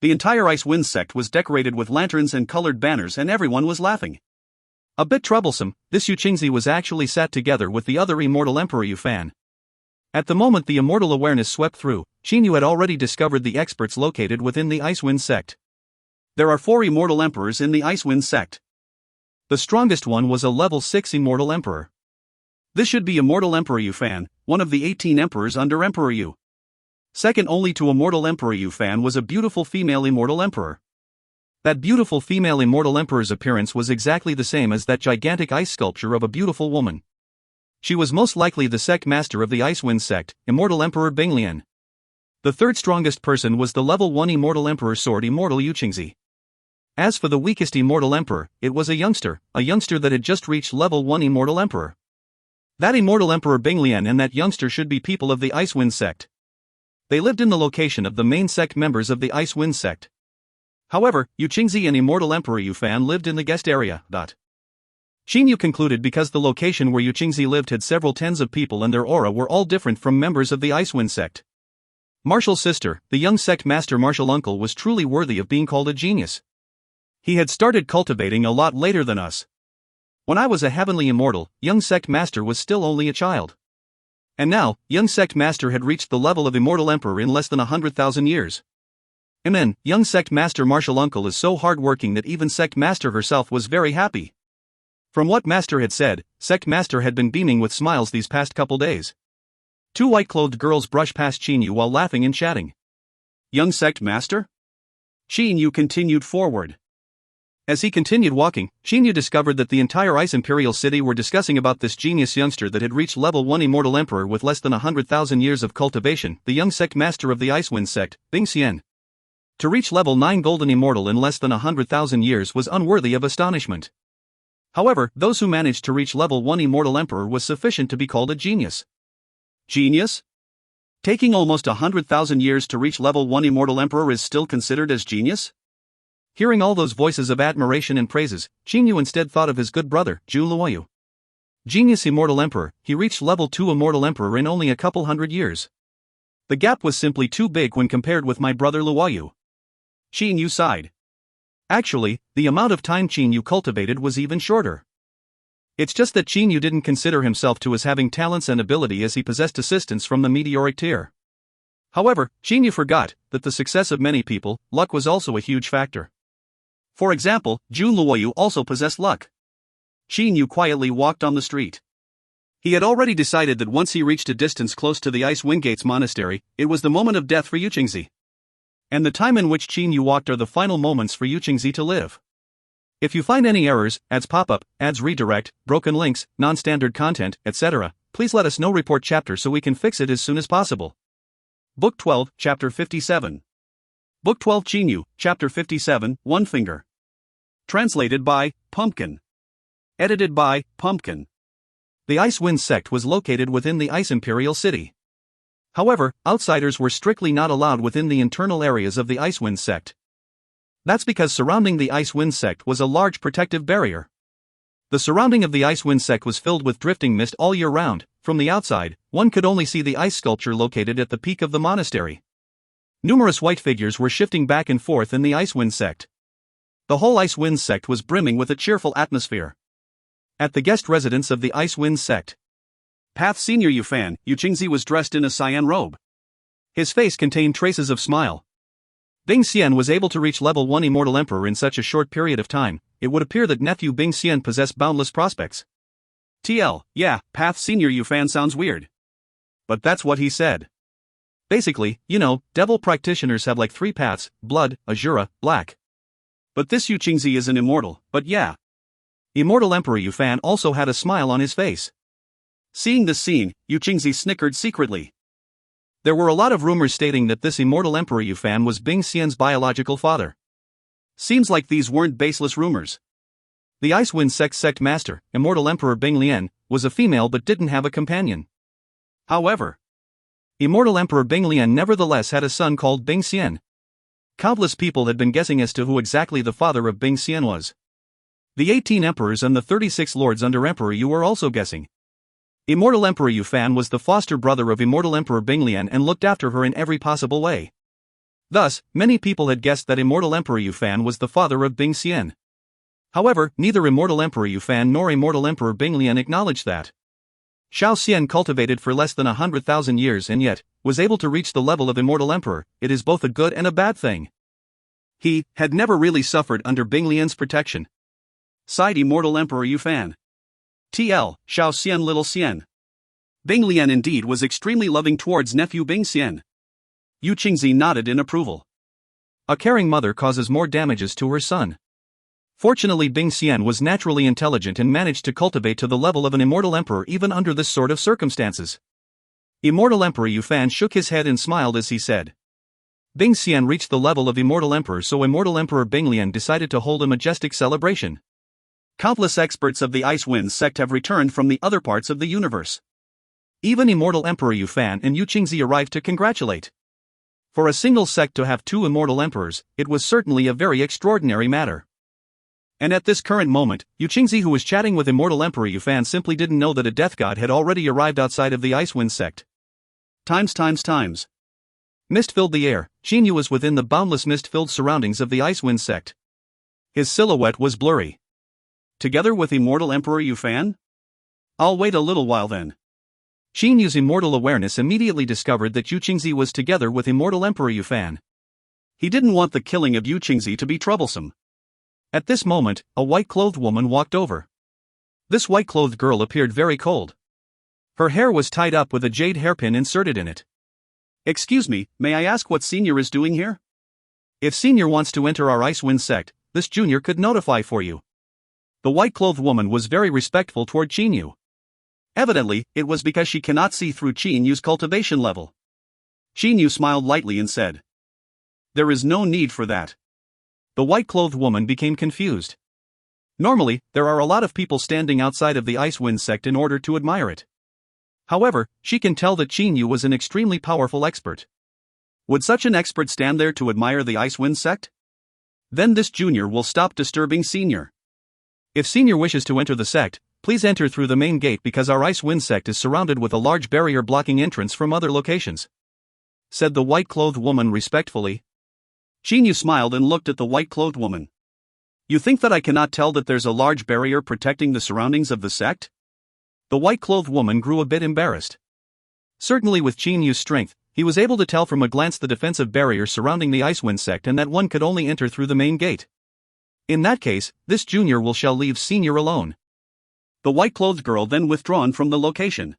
The entire Icewind sect was decorated with lanterns and colored banners and everyone was laughing.
A bit troublesome, this Yuqingzi was actually sat together with the other immortal Emperor Yufan. At the moment the immortal awareness swept through, Yu had already discovered the experts located within the Icewind sect.
There are 4 immortal emperors in the Icewind sect.
The strongest one was a level 6 immortal emperor.
This should be Immortal Emperor Yufan, one of the 18 emperors under Emperor Yu. Second only to Immortal Emperor Yufan was a beautiful female immortal emperor. That beautiful female immortal emperor's appearance was exactly the same as that gigantic ice sculpture of a beautiful woman. She was most likely the sect master of the Icewind sect, Immortal Emperor Binglian. The third strongest person was the level 1 immortal emperor Sword Immortal Yuqingzi. As for the weakest immortal emperor, it was a youngster that had just reached level 1 immortal emperor. That immortal emperor Binglian and that youngster should be people of the Icewind sect. They lived in the location of the main sect members of the Icewind sect. However, Yuqingzi and Immortal Emperor Yufan lived in the guest area. Yu concluded because the location where Yuqingzi lived had several tens of people and their aura were all different from members of the Icewind sect. Martial's sister, the young sect master Martial Uncle, was truly worthy of being called a genius. He had started cultivating a lot later than us. When I was a heavenly immortal, young sect master was still only a child. And now, young sect master had reached the level of immortal emperor in less than 100,000 years. And then, young sect master Martial Uncle is so hardworking that even sect master herself was very happy. From what master had said, sect master had been beaming with smiles these past couple days. 2 white-clothed girls brushed past Yu while laughing and chatting. Young sect master? Yu continued forward.
As he continued walking, Yu discovered that the entire Ice Imperial City were discussing about this genius youngster that had reached level 1 immortal emperor with less than 100,000 years of cultivation, the young sect master of the Icewind sect, Bing Xian. To reach level 9 golden immortal in less than 100,000 years was unworthy of astonishment. However, those who managed to reach level 1 immortal emperor was sufficient to be called a genius.
Genius? Taking almost 100,000 years to reach level 1 immortal emperor is still considered as genius?
Hearing all those voices of admiration and praises, Yu instead thought of his good brother, Zhu Luoyu. Genius immortal emperor, he reached level 2 immortal emperor in only a couple hundred years. The gap was simply too big when compared with my brother Luoyu.
Yu sighed.
Actually, the amount of time Yu cultivated was even shorter. It's just that Yu didn't consider himself to as having talents and ability as he possessed assistance from the meteoric tier. However, Yu forgot that the success of many people, luck was also a huge factor.
For example, Zhu Luoyu also possessed luck. Yu quietly walked on the street. He had already decided that once he reached a distance close to the Ice Windgates Monastery, it was the moment of death for Yuqingzi. And the time in which Yu walked are the final moments for Yuqingzi to live. If you find any errors, ads pop up, ads redirect, broken links, non-standard content, etc., please let us know. Report chapter so we can fix it as soon as possible. Book 12, Chapter 57. Book 12 Yu, Chapter 57, One Finger. Translated by Pumpkin. Edited by Pumpkin.
The Ice Wind sect was located within the Ice Imperial City. However, outsiders were strictly not allowed within the internal areas of the Ice Wind sect. That's because surrounding the Ice Wind sect was a large protective barrier. The surrounding of the Ice Wind sect was filled with drifting mist all year round. From the outside, one could only see the ice sculpture located at the peak of the monastery. Numerous white figures were shifting back and forth in the Ice Wind sect. The whole Ice Wind sect was brimming with a cheerful atmosphere. At the guest residence of the Ice Wind sect,
Path Senior Yufan, Yuqingzi was dressed in a cyan robe.
His face contained traces of smile. Bing Xian was able to reach level 1 Immortal Emperor in such a short period of time. It would appear that nephew Bing Xian possessed boundless prospects.
Yeah, Path Senior Yufan sounds weird.
But that's what he said. Basically, devil practitioners have like 3 paths: blood, azura, black.
But this Yuqingzi is an immortal, but yeah.
Immortal Emperor Yufan also had a smile on his face.
Seeing this scene, Yuqingzi snickered secretly.
There were a lot of rumors stating that this Immortal Emperor Yufan was Bing Xian's biological father.
Seems like these weren't baseless rumors.
The Ice Wind sect master, Immortal Emperor Bing Lian, was a female but didn't have a companion.
However,
Immortal Emperor Bing Lian nevertheless had a son called Bing Xian. Countless people had been guessing as to who exactly the father of Bing Xian was. The 18 emperors and the 36 lords under Emperor Yu were also guessing. Immortal Emperor Yufan was the foster brother of Immortal Emperor Bing Lian and looked after her in every possible way. Thus, many people had guessed that Immortal Emperor Yufan was the father of Bing Xian. However, neither Immortal Emperor Yufan nor Immortal Emperor Bing Lian acknowledged that. Xiao Xian cultivated for less than 100,000 years and yet was able to reach the level of Immortal Emperor. It is both a good and a bad thing.
He had never really suffered under Bing Lian's protection, sighed Immortal Emperor Yufan. Xiao Xian little Xian. Bing Lian indeed was extremely loving towards nephew Bing Xian. Yuqingzi nodded in approval.
A caring mother causes more damages to her son. Fortunately, Bing Xian was naturally intelligent and managed to cultivate to the level of an Immortal Emperor even under this sort of circumstances. Immortal Emperor Yufan shook his head and smiled as he said. Bing Xian reached the level of Immortal Emperor, so Immortal Emperor Bing Lian decided to hold a majestic celebration.
Countless experts of the Ice Wind sect have returned from the other parts of the universe.
Even Immortal Emperor Yufan and Yuqingzi arrived to congratulate. For a single sect to have 2 Immortal Emperors, it was certainly a very extraordinary matter. And at this current moment, Yuqingzi, who was chatting with Immortal Emperor Yufan, simply didn't know that a death god had already arrived outside of the Ice Wind sect.
Times.
Mist filled the air. Qin Yu was within the boundless mist-filled surroundings of the Ice Wind sect. His silhouette was blurry.
Together with Immortal Emperor Yufan? I'll wait a little while then.
Qin Yu's immortal awareness immediately discovered that Yuqingzi was together with Immortal Emperor Yufan.
He didn't want the killing of Yuqingzi to be troublesome.
At this moment, a white-clothed woman walked over. This white-clothed girl appeared very cold. Her hair was tied up with a jade hairpin inserted in it.
Excuse me, may I ask what Senior is doing here?
If Senior wants to enter our Ice Wind sect, this junior could notify for you. The white-clothed woman was very respectful toward Qin Yu.
Evidently, it was because she cannot see through Qin Yu's cultivation level. Qin Yu smiled lightly and said, "There is no need for that."
The white-clothed woman became confused. Normally, there are a lot of people standing outside of the Ice Wind sect in order to admire it. However, she can tell that Qin Yu was an extremely powerful expert.
Would such an expert stand there to admire the Ice Wind sect? Then this junior will stop disturbing Senior.
If Senior wishes to enter the sect, please enter through the main gate because our Ice Wind sect is surrounded with a large barrier blocking entrance from other locations," said the white-clothed woman respectfully.
Qin Yu smiled and looked at the white-clothed woman. "You think that I cannot tell that there's a large barrier protecting the surroundings of the sect?"
The white-clothed woman grew a bit embarrassed. Certainly with Qin Yu's strength, he was able to tell from a glance the defensive barrier surrounding the Ice Wind sect and that one could only enter through the main gate. In that case, this junior shall leave Senior alone.
The white-clothed girl then withdrawn from the location.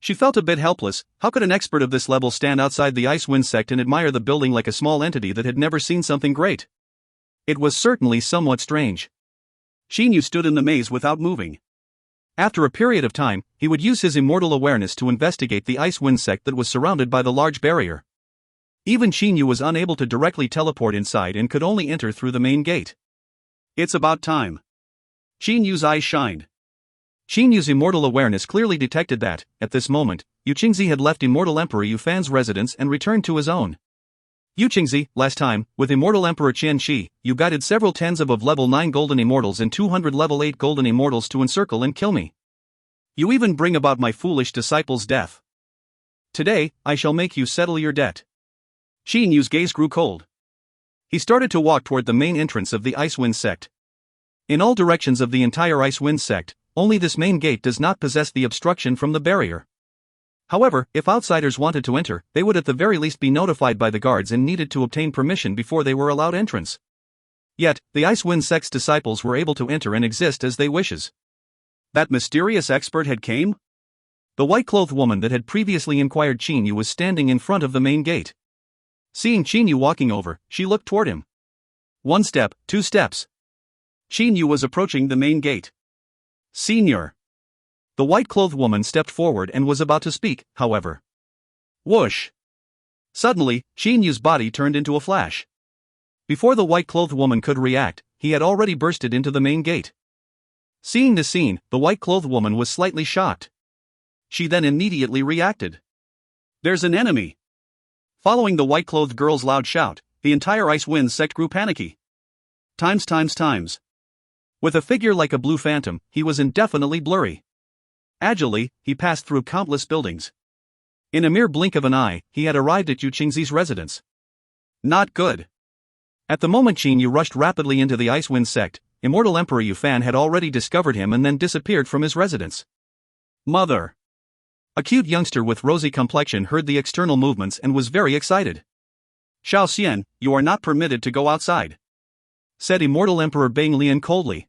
She felt a bit helpless. How could an expert of this level stand outside the Ice Wind sect and admire the building like a small entity that had never seen something great? It was certainly somewhat strange. Qin Yu stood in the maze without moving.
After a period of time, he would use his immortal awareness to investigate the Ice Wind sect that was surrounded by the large barrier. Even Qin Yu was unable to directly teleport inside and could only enter through the main gate.
It's about time. Qin Yu's eyes shined.
Qin Yu's immortal awareness clearly detected that, at this moment, Yu Qingzi had left Immortal Emperor Yu Fan's residence and returned to his own. Yu Qingzi, last time, with Immortal Emperor Qian Shi, you guided several tens of level 9 golden immortals and 200 level 8 golden immortals to encircle and kill me. You even bring about my foolish disciple's death. Today, I shall make you settle your debt. Qin Yu's gaze grew cold. He started to walk toward the main entrance of the Icewind sect. In all directions of the entire Icewind sect, only this main gate does not possess the obstruction from the barrier. However, if outsiders wanted to enter, they would at the very least be notified by the guards and needed to obtain permission before they were allowed entrance. Yet, the Icewind sect's disciples were able to enter and exist as they wishes.
That mysterious expert had came?
The white-clothed woman that had previously inquired Qin Yu was standing in front of the main gate. Seeing Qin Yu walking over, she looked toward him. 1 step, 2 steps.
Qin Yu was approaching the main gate. Senior.
The white-clothed woman stepped forward and was about to speak, however.
Whoosh.
Suddenly, Qin Yu's body turned into a flash. Before the white-clothed woman could react, he had already bursted into the main gate. Seeing the scene, the white-clothed woman was slightly shocked. She then immediately reacted.
There's an enemy. Following the white-clothed girl's loud shout, the entire Icewind sect grew panicky. Times. With a figure like a blue phantom, he was indefinitely blurry. Agilely, he passed through countless buildings. In a mere blink of an eye, he had arrived at Yu Qingzi's residence. Not good.
At the moment Qin Yu rushed rapidly into the Icewind sect, Immortal Emperor Yu Fan had already discovered him and then disappeared from his residence.
Mother.
A cute youngster with rosy complexion heard the external movements and was very excited.
Xiao Xian, you are not permitted to go outside,
said Immortal Emperor Bang Lian coldly.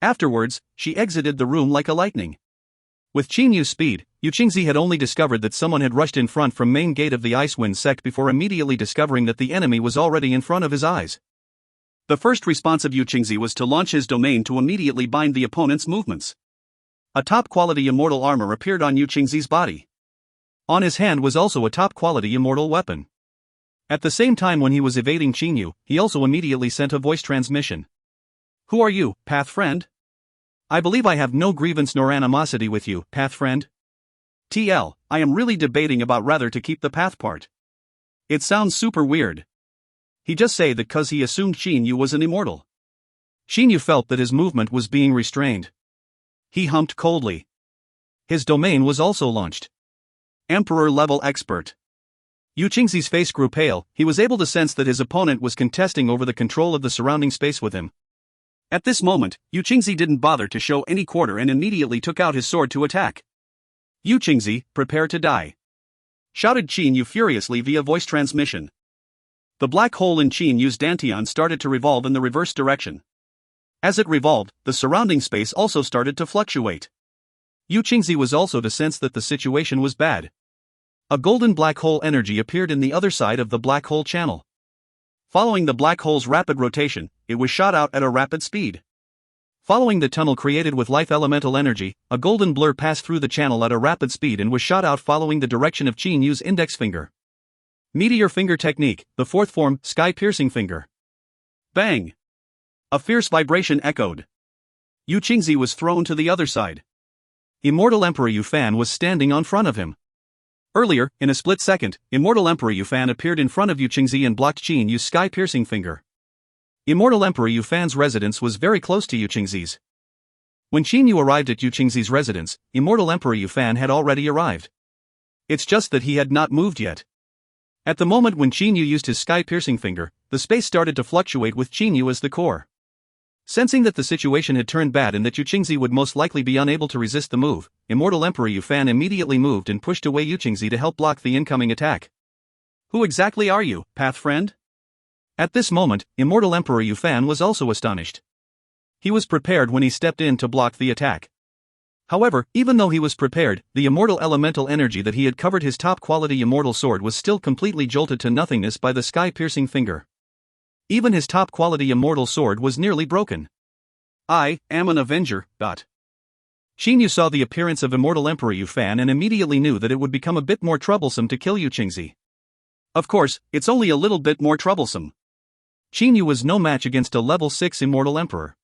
Afterwards, she exited the room like a lightning. With Qin Yu's speed, Yu Qingzi had only discovered that someone had rushed in front from main gate of the Icewind sect before immediately discovering that the enemy was already in front of his eyes.
The first response of Yu Qingzi was to launch his domain to immediately bind the opponent's movements. A top-quality immortal armor appeared on Yu Qingzi's body.
On his hand was also a top-quality immortal weapon. At the same time when he was evading Qin Yu, he also immediately sent a voice transmission.
Who are you, path friend?
I believe I have no grievance nor animosity with you, path friend.
TL, I am really debating about whether to keep the path part. It sounds super weird. He just say that cause he assumed Qin Yu was an immortal.
Qin Yu felt that his movement was being restrained. He humped coldly. His domain was also launched.
Emperor-level expert.
Yu Qingzi's face grew pale. He was able to sense that his opponent was contesting over the control of the surrounding space with him.
At this moment, Yu Qingzi didn't bother to show any quarter and immediately took out his sword to attack. Yu Qingzi, prepare to die, shouted Qin Yu furiously via voice transmission. The black hole in Qin Yu's dantian started to revolve in the reverse direction. As it revolved, the surrounding space also started to fluctuate. Yu Qingzi was also to sense that the situation was bad. A golden black hole energy appeared in the other side of the black hole channel. Following the black hole's rapid rotation, it was shot out at a rapid speed. Following the tunnel created with life elemental energy, a golden blur passed through the channel at a rapid speed and was shot out following the direction of Qin Yu's index finger. Meteor finger technique, the fourth form, sky-piercing finger. Bang! A fierce vibration echoed. Yu Qingzi was thrown to the other side.
Immortal Emperor Yu Fan was standing on front of him. Earlier, in a split second, Immortal Emperor Yu Fan appeared in front of Yu Qingzi and blocked Qin Yu's sky-piercing finger. Immortal Emperor Yu Fan's residence was very close to Yu Qingzi's. When Qin Yu arrived at Yu Qingzi's residence, Immortal Emperor Yu Fan had already arrived. It's just that he had not moved yet. At the moment when Qin Yu used his sky-piercing finger, the space started to fluctuate with Qin Yu as the core. Sensing that the situation had turned bad and that Yu Qingzi would most likely be unable to resist the move, Immortal Emperor Yu Fan immediately moved and pushed away Yu Qingzi to help block the incoming attack.
Who exactly are you, path friend?
At this moment, Immortal Emperor Yu Fan was also astonished. He was prepared when he stepped in to block the attack. However, even though he was prepared, the immortal elemental energy that he had covered his top-quality immortal sword was still completely jolted to nothingness by the sky-piercing finger. Even his top-quality immortal sword was nearly broken.
I am an avenger,
Qin Yu saw the appearance of Immortal Emperor Yu Fan and immediately knew that it would become a bit more troublesome to kill Yu Qingzi.
Of course, it's only a little bit more troublesome.
Qin Yu was no match against a level 6 immortal emperor.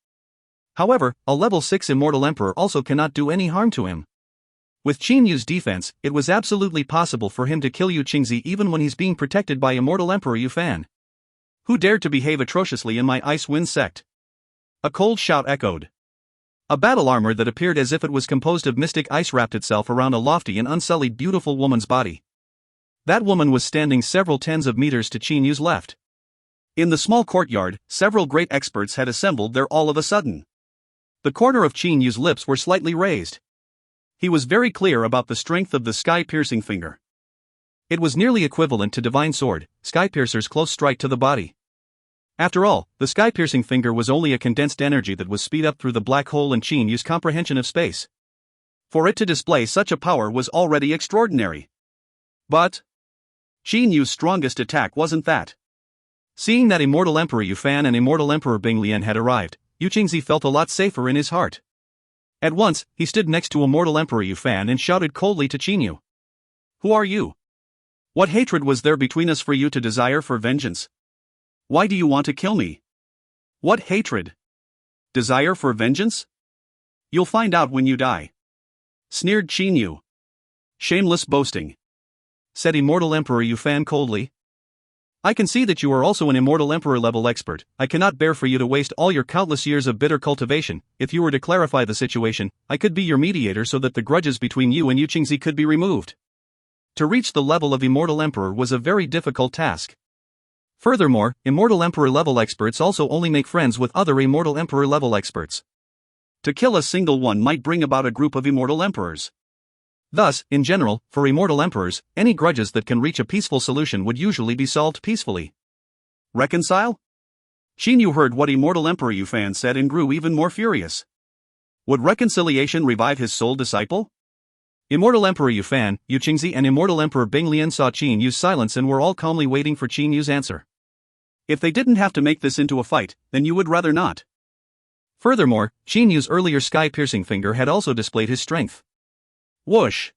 However, a level 6 Immortal Emperor also cannot do any harm to him. With Qin Yu's defense, it was absolutely possible for him to kill Yu Qingzi even when he's being protected by Immortal Emperor Yu Fan. Who dared to behave atrociously in my Ice Wind sect? A cold shout echoed. A battle armor that appeared as if it was composed of mystic ice wrapped itself around a lofty and unsullied beautiful woman's body. That woman was standing several tens of meters to Qin Yu's left. In the small courtyard, several great experts had assembled there all of a sudden. The corner of Qin Yu's lips were slightly raised. He was very clear about the strength of the sky-piercing finger. It was nearly equivalent to Divine Sword, Sky-Piercer's close strike to the body. After all, the sky-piercing finger was only a condensed energy that was speed up through the black hole in Qin Yu's comprehension of space. For it to display such a power was already extraordinary. But Qin Yu's strongest attack wasn't that. Seeing that Immortal Emperor Yu Fan and Immortal Emperor Bing Lian had arrived, Yu Qingzi felt a lot safer in his heart. At once, he stood next to Immortal Emperor Yu Fan and shouted coldly to Qin Yu. Who are you? What hatred was there between us for you to desire for vengeance? Why do you want to kill me? What hatred? Desire for vengeance? You'll find out when you die. Sneered Qin Yu. Shameless boasting, said Immortal Emperor Yu Fan coldly. I can see that you are also an Immortal Emperor level expert. I cannot bear for you to waste all your countless years of bitter cultivation. If you were to clarify the situation, I could be your mediator so that the grudges between you and Yu Qingzi could be removed. To reach the level of Immortal Emperor was a very difficult task. Furthermore, Immortal Emperor level experts also only make friends with other Immortal Emperor level experts. To kill a single one might bring about a group of Immortal Emperors. Thus, in general, for Immortal Emperors, any grudges that can reach a peaceful solution would usually be solved peacefully. Reconcile? Qin Yu heard what Immortal Emperor Yu Fan said and grew even more furious. Would reconciliation revive his soul disciple? Immortal Emperor Yu Fan, Yu Qingzi and Immortal Emperor Bing Lian saw Qin Yu's silence and were all calmly waiting for Qin Yu's answer. If they didn't have to make this into a fight, then you would rather not. Furthermore, Qin Yu's earlier sky-piercing finger had also displayed his strength. Whoosh!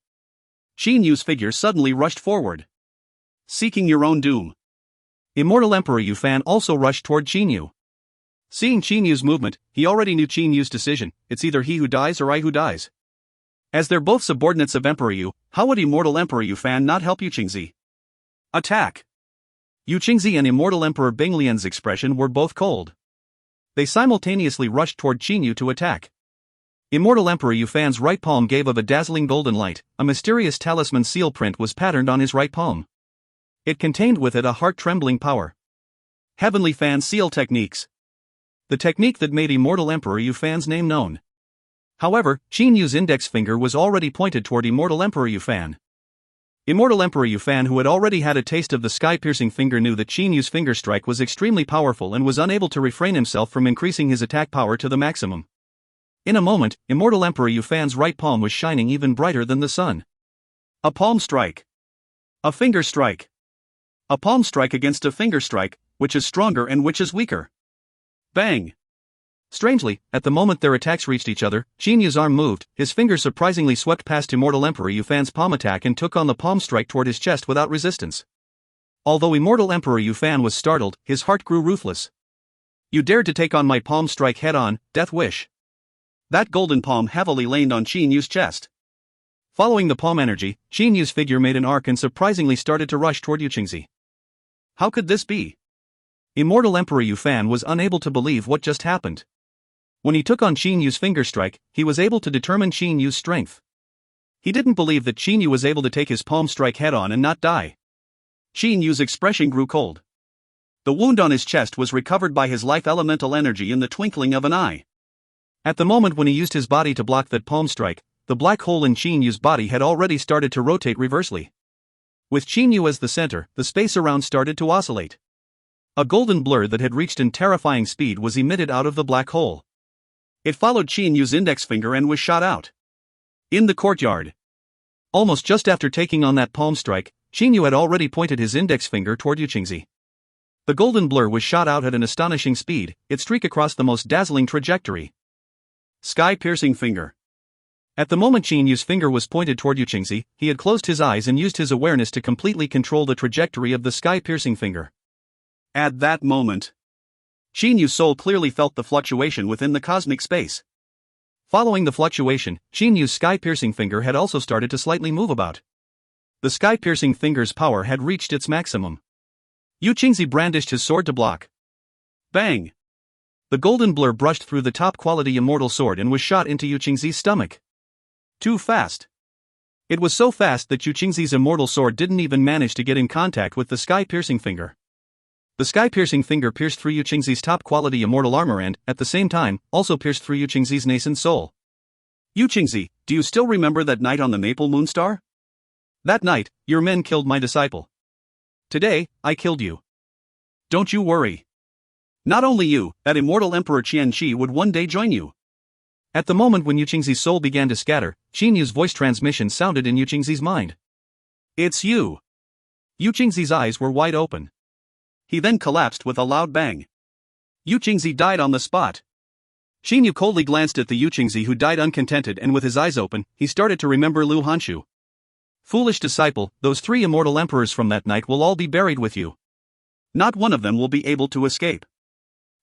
Qin Yu's figure suddenly rushed forward. Seeking your own doom. Immortal Emperor Yu Fan also rushed toward Qin Yu. Seeing Qin Yu's movement, he already knew Qin Yu's decision. It's either he who dies or I who dies. As they're both subordinates of Emperor Yu, how would Immortal Emperor Yu Fan not help Yu Qingzi? Attack! Yu Qingzi and Immortal Emperor Bing Lian's expression were both cold. They simultaneously rushed toward Qin Yu to attack. Immortal Emperor Yu Fan's right palm gave of a dazzling golden light. A mysterious talisman seal print was patterned on his right palm. It contained with it a heart-trembling power. Heavenly Fan Seal Techniques. The technique that made Immortal Emperor Yu Fan's name known. However, Qin Yu's index finger was already pointed toward Immortal Emperor Yu Fan. Immortal Emperor Yu Fan, who had already had a taste of the sky-piercing finger, knew that Qin Yu's finger strike was extremely powerful and was unable to refrain himself from increasing his attack power to the maximum. In a moment, Immortal Emperor Yu Fan's right palm was shining even brighter than the sun. A palm strike. A finger strike. A palm strike against a finger strike, which is stronger and which is weaker? Bang! Strangely, at the moment their attacks reached each other, Qin Yu's arm moved, his finger surprisingly swept past Immortal Emperor Yu Fan's palm attack and took on the palm strike toward his chest without resistance. Although Immortal Emperor Yu Fan was startled, his heart grew ruthless. You dared to take on my palm strike head-on, Death Wish. That golden palm heavily landed on Qin Yu's chest. Following the palm energy, Qin Yu's figure made an arc and surprisingly started to rush toward Yu Qingzi. How could this be? Immortal Emperor Yu Fan was unable to believe what just happened. When he took on Qin Yu's finger strike, he was able to determine Qin Yu's strength. He didn't believe that Qin Yu was able to take his palm strike head-on and not die. Qin Yu's expression grew cold. The wound on his chest was recovered by his life elemental energy in the twinkling of an eye. At the moment when he used his body to block that palm strike, the black hole in Qin Yu's body had already started to rotate reversely. With Qin Yu as the center, the space around started to oscillate. A golden blur that had reached in terrifying speed was emitted out of the black hole. It followed Qin Yu's index finger and was shot out. In the courtyard. Almost just after taking on that palm strike, Qin Yu had already pointed his index finger toward Yu Qingzi. The golden blur was shot out at an astonishing speed, it streaked across the most dazzling trajectory. Sky-piercing finger. At the moment Qin Yu's finger was pointed toward Yu Qingzi, he had closed his eyes and used his awareness to completely control the trajectory of the sky-piercing finger. At that moment,
Qin Yu's soul clearly felt the fluctuation within the cosmic space.
Following the fluctuation, Qin Yu's sky-piercing finger had also started to slightly move about. The sky-piercing finger's power had reached its maximum. Yu Qingzi brandished his sword to block.
Bang!
The golden blur brushed through the top-quality immortal sword and was shot into Yu Qingzi's stomach.
Too fast.
It was so fast that Yu Qingzi's immortal sword didn't even manage to get in contact with the sky-piercing finger. The sky-piercing finger pierced through Yu Qingzi's top-quality immortal armor and, at the same time, also pierced through Yu Qingzi's nascent soul.
Yu Qingzi, do you still remember that night on the Maple Moon Star?
That night, your men killed my disciple. Today, I killed you.
Don't you worry. Not only you, that immortal Emperor Qianqi would one day join you.
At the moment when Yu Qingzi's soul began to scatter, Qin Yu's voice transmission sounded in Yu Qingzi's mind.
It's you.
Yu Qingzi's eyes were wide open.
He then collapsed with a loud bang. Yu Qingzi died on the spot.
Qin Yu coldly glanced at the Yu Qingzi who died uncontented, and with his eyes open, he started to remember Lu Hanshu. Foolish disciple, those 3 immortal emperors from that night will all be buried with you.
Not one of them will be able to escape.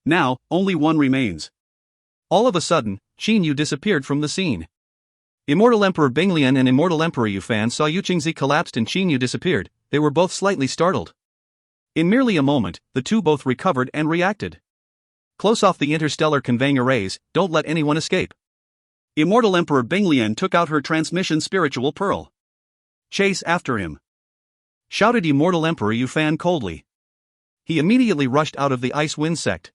Now, only one remains.
All of a sudden, Qin Yu disappeared from the scene. Immortal Emperor Binglian and Immortal Emperor Yu Fan saw Yu Qingzi collapsed and Qin Yu disappeared. They were both slightly startled. In merely a moment, the two both recovered and reacted. Close off the interstellar conveying arrays, don't let anyone escape.
Immortal Emperor Binglian took out her transmission spiritual pearl. Chase after him,
shouted Immortal Emperor Yu Fan coldly. He immediately rushed out of the Ice Wind sect.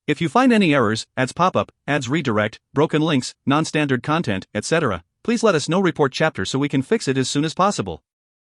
If you find any errors, ads pop-up, ads redirect, broken links, non-standard content, etc., please let us know. Report chapter so we can fix it as soon as possible.